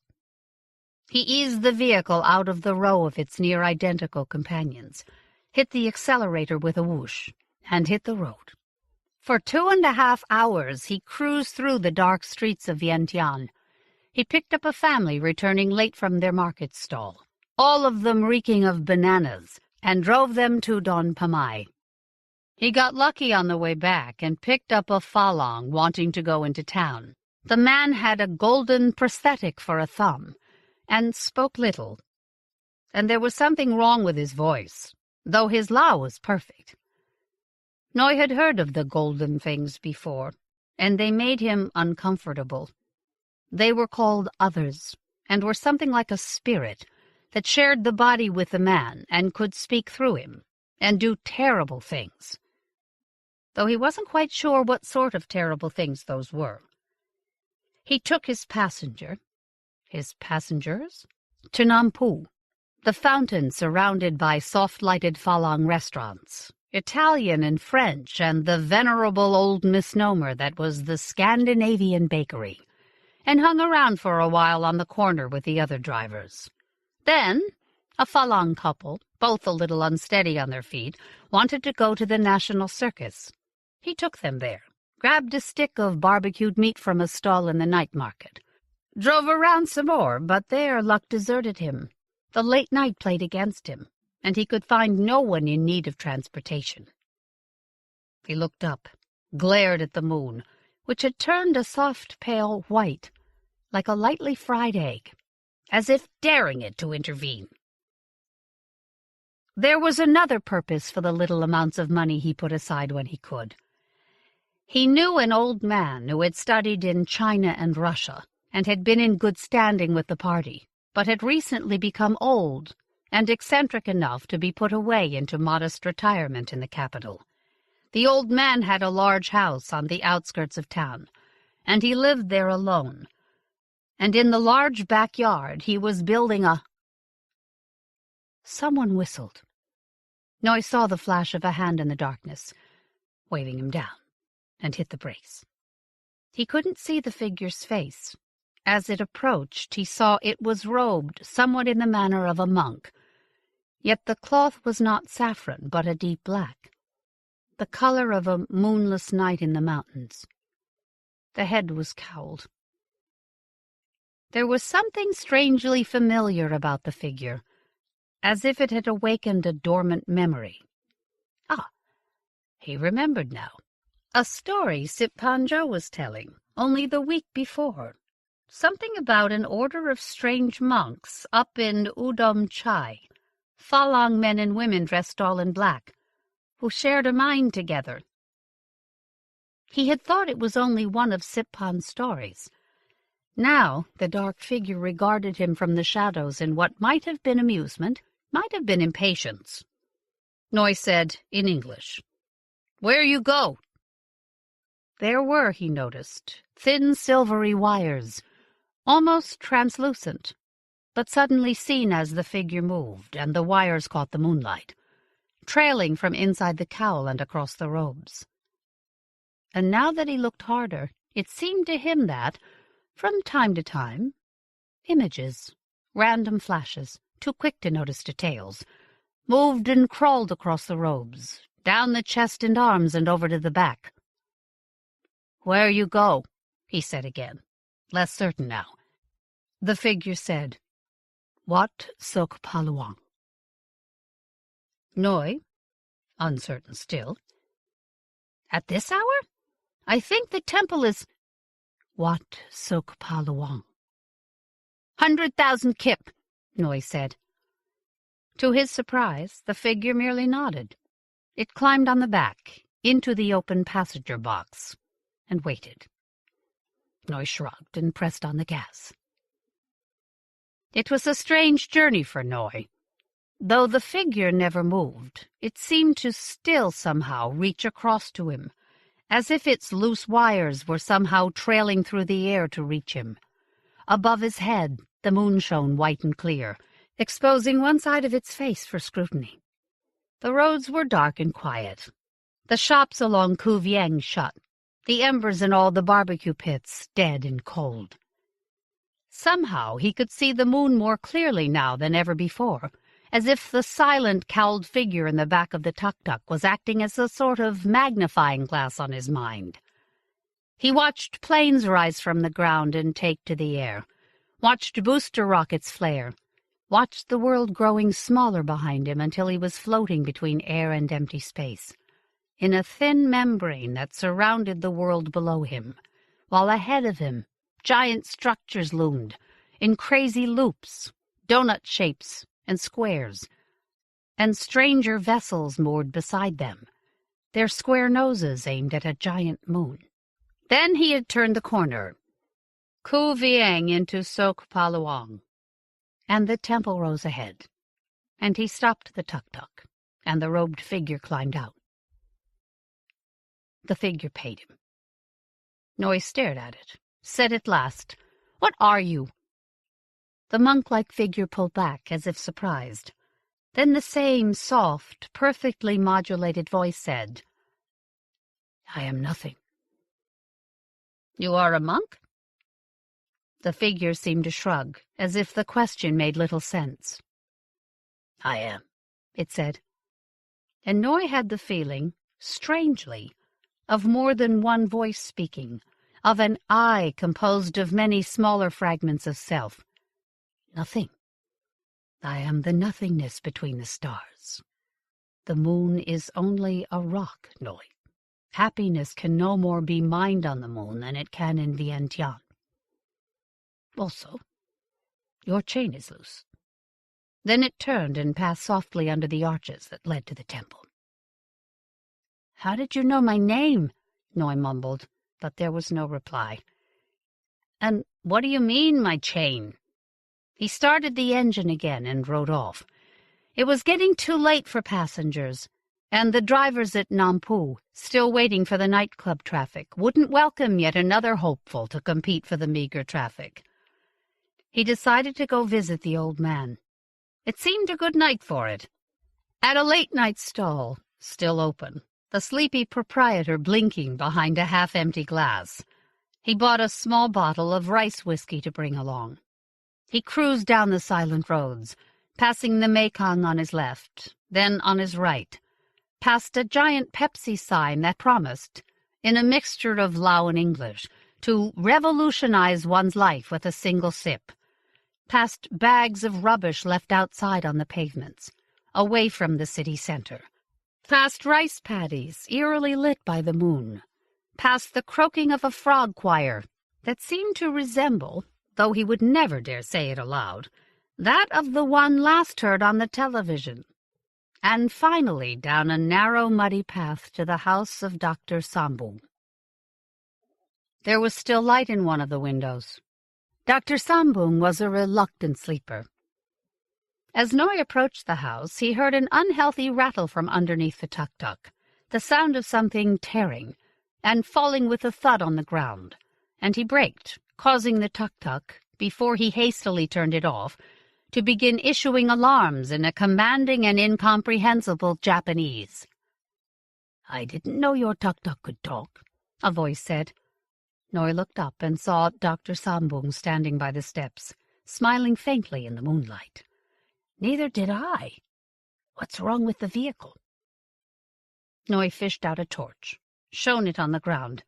He eased the vehicle out of the row of its near-identical companions, hit the accelerator with a whoosh, and hit the road. For 2.5 hours he cruised through the dark streets of Vientiane. He picked up a family returning late from their market stall, all of them reeking of bananas, and drove them to Don Pamai. He got lucky on the way back and picked up a Falong wanting to go into town. The man had a golden prosthetic for a thumb and spoke little. And there was something wrong with his voice, though his Lao was perfect. Noy had heard of the golden things before, and they made him uncomfortable. They were called others, and were something like a spirit that shared the body with the man and could speak through him and do terrible things, though he wasn't quite sure what sort of terrible things those were. He took his passengers, to Nampu, the fountain surrounded by soft-lighted Falong restaurants, Italian and French, and the venerable old misnomer that was the Scandinavian bakery, and hung around for a while on the corner with the other drivers. Then, a Falong couple, both a little unsteady on their feet, wanted to go to the National Circus. He took them there, grabbed a stick of barbecued meat from a stall in the night market, drove around some more, but there luck deserted him. The late night played against him, and he could find no one in need of transportation. He looked up, glared at the moon, which had turned a soft pale white, like a lightly fried egg, as if daring it to intervene. There was another purpose for the little amounts of money he put aside when he could. He knew an old man who had studied in China and Russia, and had been in good standing with the party, but had recently become old and eccentric enough to be put away into modest retirement in the capital. The old man had a large house on the outskirts of town, and he lived there alone. And in the large backyard he was building a... Someone whistled. Noy saw the flash of a hand in the darkness, waving him down, and hit the brakes. He couldn't see the figure's face. As it approached, he saw it was robed somewhat in the manner of a monk, yet the cloth was not saffron, but a deep black, the color of a moonless night in the mountains. The head was cowled. There was something strangely familiar about the figure, as if it had awakened a dormant memory. He remembered now. A story Sippanjo was telling, only the week before. Something about an order of strange monks up in Udom Chai, Falong men and women dressed all in black, who shared a mind together. He had thought it was only one of Sippan's stories. Now the dark figure regarded him from the shadows in what might have been amusement, might have been impatience. Noy said, in English, "Where you go?" There were, he noticed, thin silvery wires, almost translucent, but suddenly seen as the figure moved and the wires caught the moonlight, trailing from inside the cowl and across the robes. And now that he looked harder, it seemed to him that, from time to time, images, random flashes, too quick to notice details, moved and crawled across the robes, down the chest and arms and over to the back. "Where you go?" he said again, less certain now. The figure said, "Wat Sok Paluang." Noy, uncertain still. "At this hour? I think the temple is—" "Wat Sok Paluang." 100,000 kip, Noy said. To his surprise, the figure merely nodded. It climbed on the back, into the open passenger box, and waited. Noy shrugged and pressed on the gas. It was a strange journey for Noy. Though the figure never moved, it seemed to still somehow reach across to him, as if its loose wires were somehow trailing through the air to reach him. Above his head, the moon shone white and clear, exposing one side of its face for scrutiny. The roads were dark and quiet. The shops along Ku Vieng shut, the embers in all the barbecue pits dead and cold. Somehow he could see the moon more clearly now than ever before, as if the silent, cowled figure in the back of the tuk-tuk was acting as a sort of magnifying glass on his mind. He watched planes rise from the ground and take to the air, watched booster rockets flare, watched the world growing smaller behind him until he was floating between air and empty space. in a thin membrane that surrounded the world below him, while ahead of him giant structures loomed, in crazy loops, donut shapes and squares, and stranger vessels moored beside them, their square noses aimed at a giant moon. Then he had turned the corner, Ku Vieng into Sok Paluang, and the temple rose ahead, and he stopped the tuk-tuk, and the robed figure climbed out. The figure paid him. Noy stared at it, said at last, "What are you?" The monk-like figure pulled back, as if surprised. Then the same soft, perfectly modulated voice said, "I am nothing." "You are a monk?" The figure seemed to shrug, as if the question made little sense. "I am," it said. And Noy had the feeling, strangely, of more than one voice speaking, of an I composed of many smaller fragments of self. "Nothing. I am the nothingness between the stars. The moon is only a rock, Noy. Happiness can no more be mined on the moon than it can in Vientiane. Also, your chain is loose." Then it turned and passed softly under the arches that led to the temple. "How did you know my name?" Noy mumbled, but there was no reply. "And what do you mean, my chain?" He started the engine again and rode off. It was getting too late for passengers, and the drivers at Nampu, still waiting for the nightclub traffic, wouldn't welcome yet another hopeful to compete for the meager traffic. He decided to go visit the old man. It seemed a good night for it. At a late-night stall, still open, the sleepy proprietor blinking behind a half-empty glass, he bought a small bottle of rice whiskey to bring along. He cruised down the silent roads, passing the Mekong on his left, then on his right, past a giant Pepsi sign that promised, in a mixture of Lao and English, to revolutionize one's life with a single sip, past bags of rubbish left outside on the pavements, away from the city center, past rice paddies eerily lit by the moon, past the croaking of a frog choir that seemed to resemble, though he would never dare say it aloud, that of the one last heard on the television, and finally down a narrow, muddy path to the house of Dr. Sambung. There was still light in one of the windows. Dr. Sambung was a reluctant sleeper. As Noy approached the house, he heard an unhealthy rattle from underneath the tuk-tuk, the sound of something tearing, and falling with a thud on the ground, and he braked, causing the tuk-tuk, before he hastily turned it off, to begin issuing alarms in a commanding and incomprehensible Japanese. "I didn't know your tuk-tuk could talk," a voice said. Noy looked up and saw Dr. Sambung standing by the steps, smiling faintly in the moonlight. "Neither did I. What's wrong with the vehicle?" Noy fished out a torch, shone it on the ground.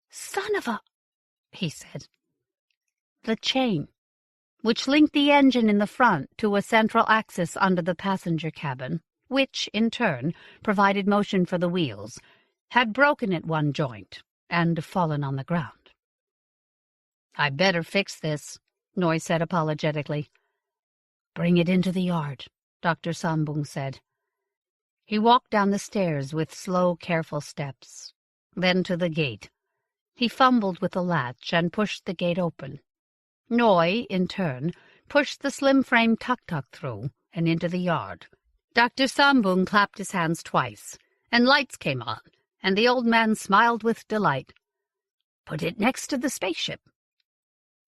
"Son of a—" he said. The chain, which linked the engine in the front to a central axis under the passenger cabin, which, in turn, provided motion for the wheels, had broken at one joint and fallen on the ground. "I better fix this," Noy said apologetically. "Bring it into the yard," Dr. Sambung said. He walked down the stairs with slow, careful steps, then to the gate. He fumbled with the latch and pushed the gate open. Noy, in turn, pushed the slim-framed tuk-tuk through and into the yard. Dr. Sambung clapped his hands twice, and lights came on, and the old man smiled with delight. "Put it next to the spaceship."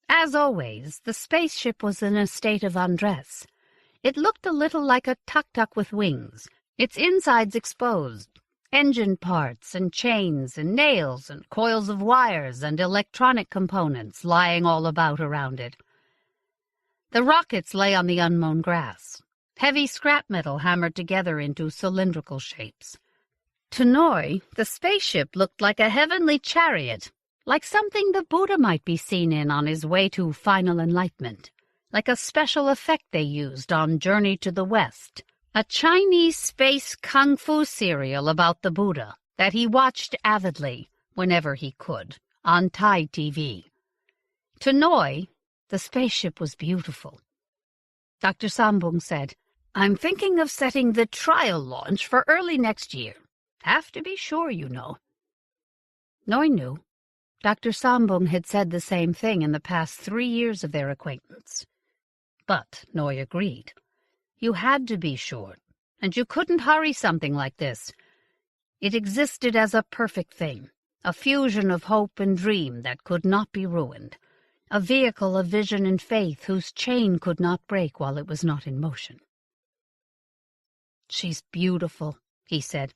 As always, the spaceship was in a state of undress. It looked a little like a tuk-tuk with wings, its insides exposed, engine parts and chains and nails and coils of wires and electronic components lying all about around it. The rockets lay on the unmown grass, heavy scrap metal hammered together into cylindrical shapes. To Noy, the spaceship looked like a heavenly chariot, like something the Buddha might be seen in on his way to final enlightenment, like a special effect they used on Journey to the West, A Chinese space kung fu serial about the Buddha that he watched avidly whenever he could on Thai TV. To Noi, the spaceship was beautiful. Dr. Sambung said, "I'm thinking of setting the trial launch for early next year. Have to be sure, you know." Noi knew. Dr. Sambung had said the same thing in the past 3 years of their acquaintance. But Noi agreed. You had to be sure, and you couldn't hurry something like this. It existed as a perfect thing, a fusion of hope and dream that could not be ruined, a vehicle of vision and faith whose chain could not break while it was not in motion. "She's beautiful," he said.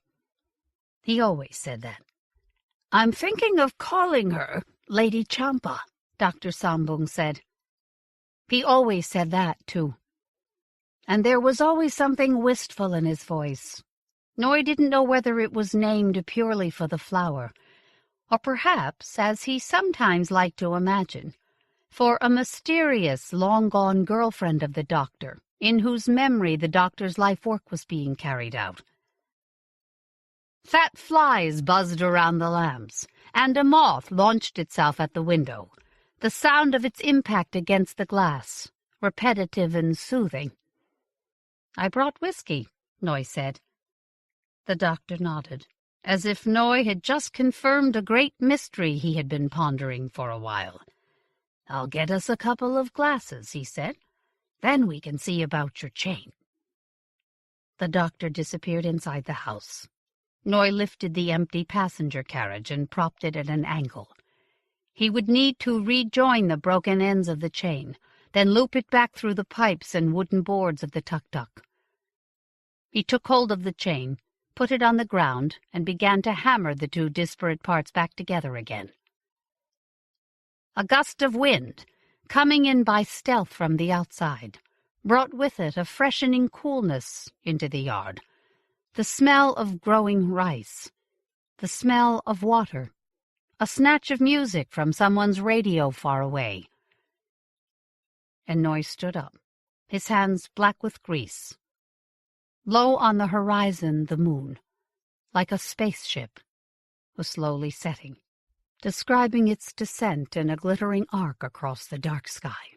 He always said that. "I'm thinking of calling her Lady Champa," Dr. Sambung said. He always said that, too. And there was always something wistful in his voice. Noi didn't know whether it was named purely for the flower, or perhaps, as he sometimes liked to imagine, for a mysterious, long-gone girlfriend of the doctor, in whose memory the doctor's life-work was being carried out. Fat flies buzzed around the lamps, and a moth launched itself at the window, the sound of its impact against the glass, repetitive and soothing. "I brought whiskey," Noi said. The doctor nodded, as if Noi had just confirmed a great mystery he had been pondering for a while. "I'll get us a couple of glasses," he said. "Then we can see about your chain." The doctor disappeared inside the house. Noi lifted the empty passenger carriage and propped it at an angle. He would need to rejoin the broken ends of the chain, then loop it back through the pipes and wooden boards of the tuk-tuk. He took hold of the chain, put it on the ground, and began to hammer the two disparate parts back together again. A gust of wind, coming in by stealth from the outside, brought with it a freshening coolness into the yard, the smell of growing rice, the smell of water, a snatch of music from someone's radio far away. And Noi stood up, his hands black with grease. Low on the horizon, the moon, like a spaceship, was slowly setting, describing its descent in a glittering arc across the dark sky.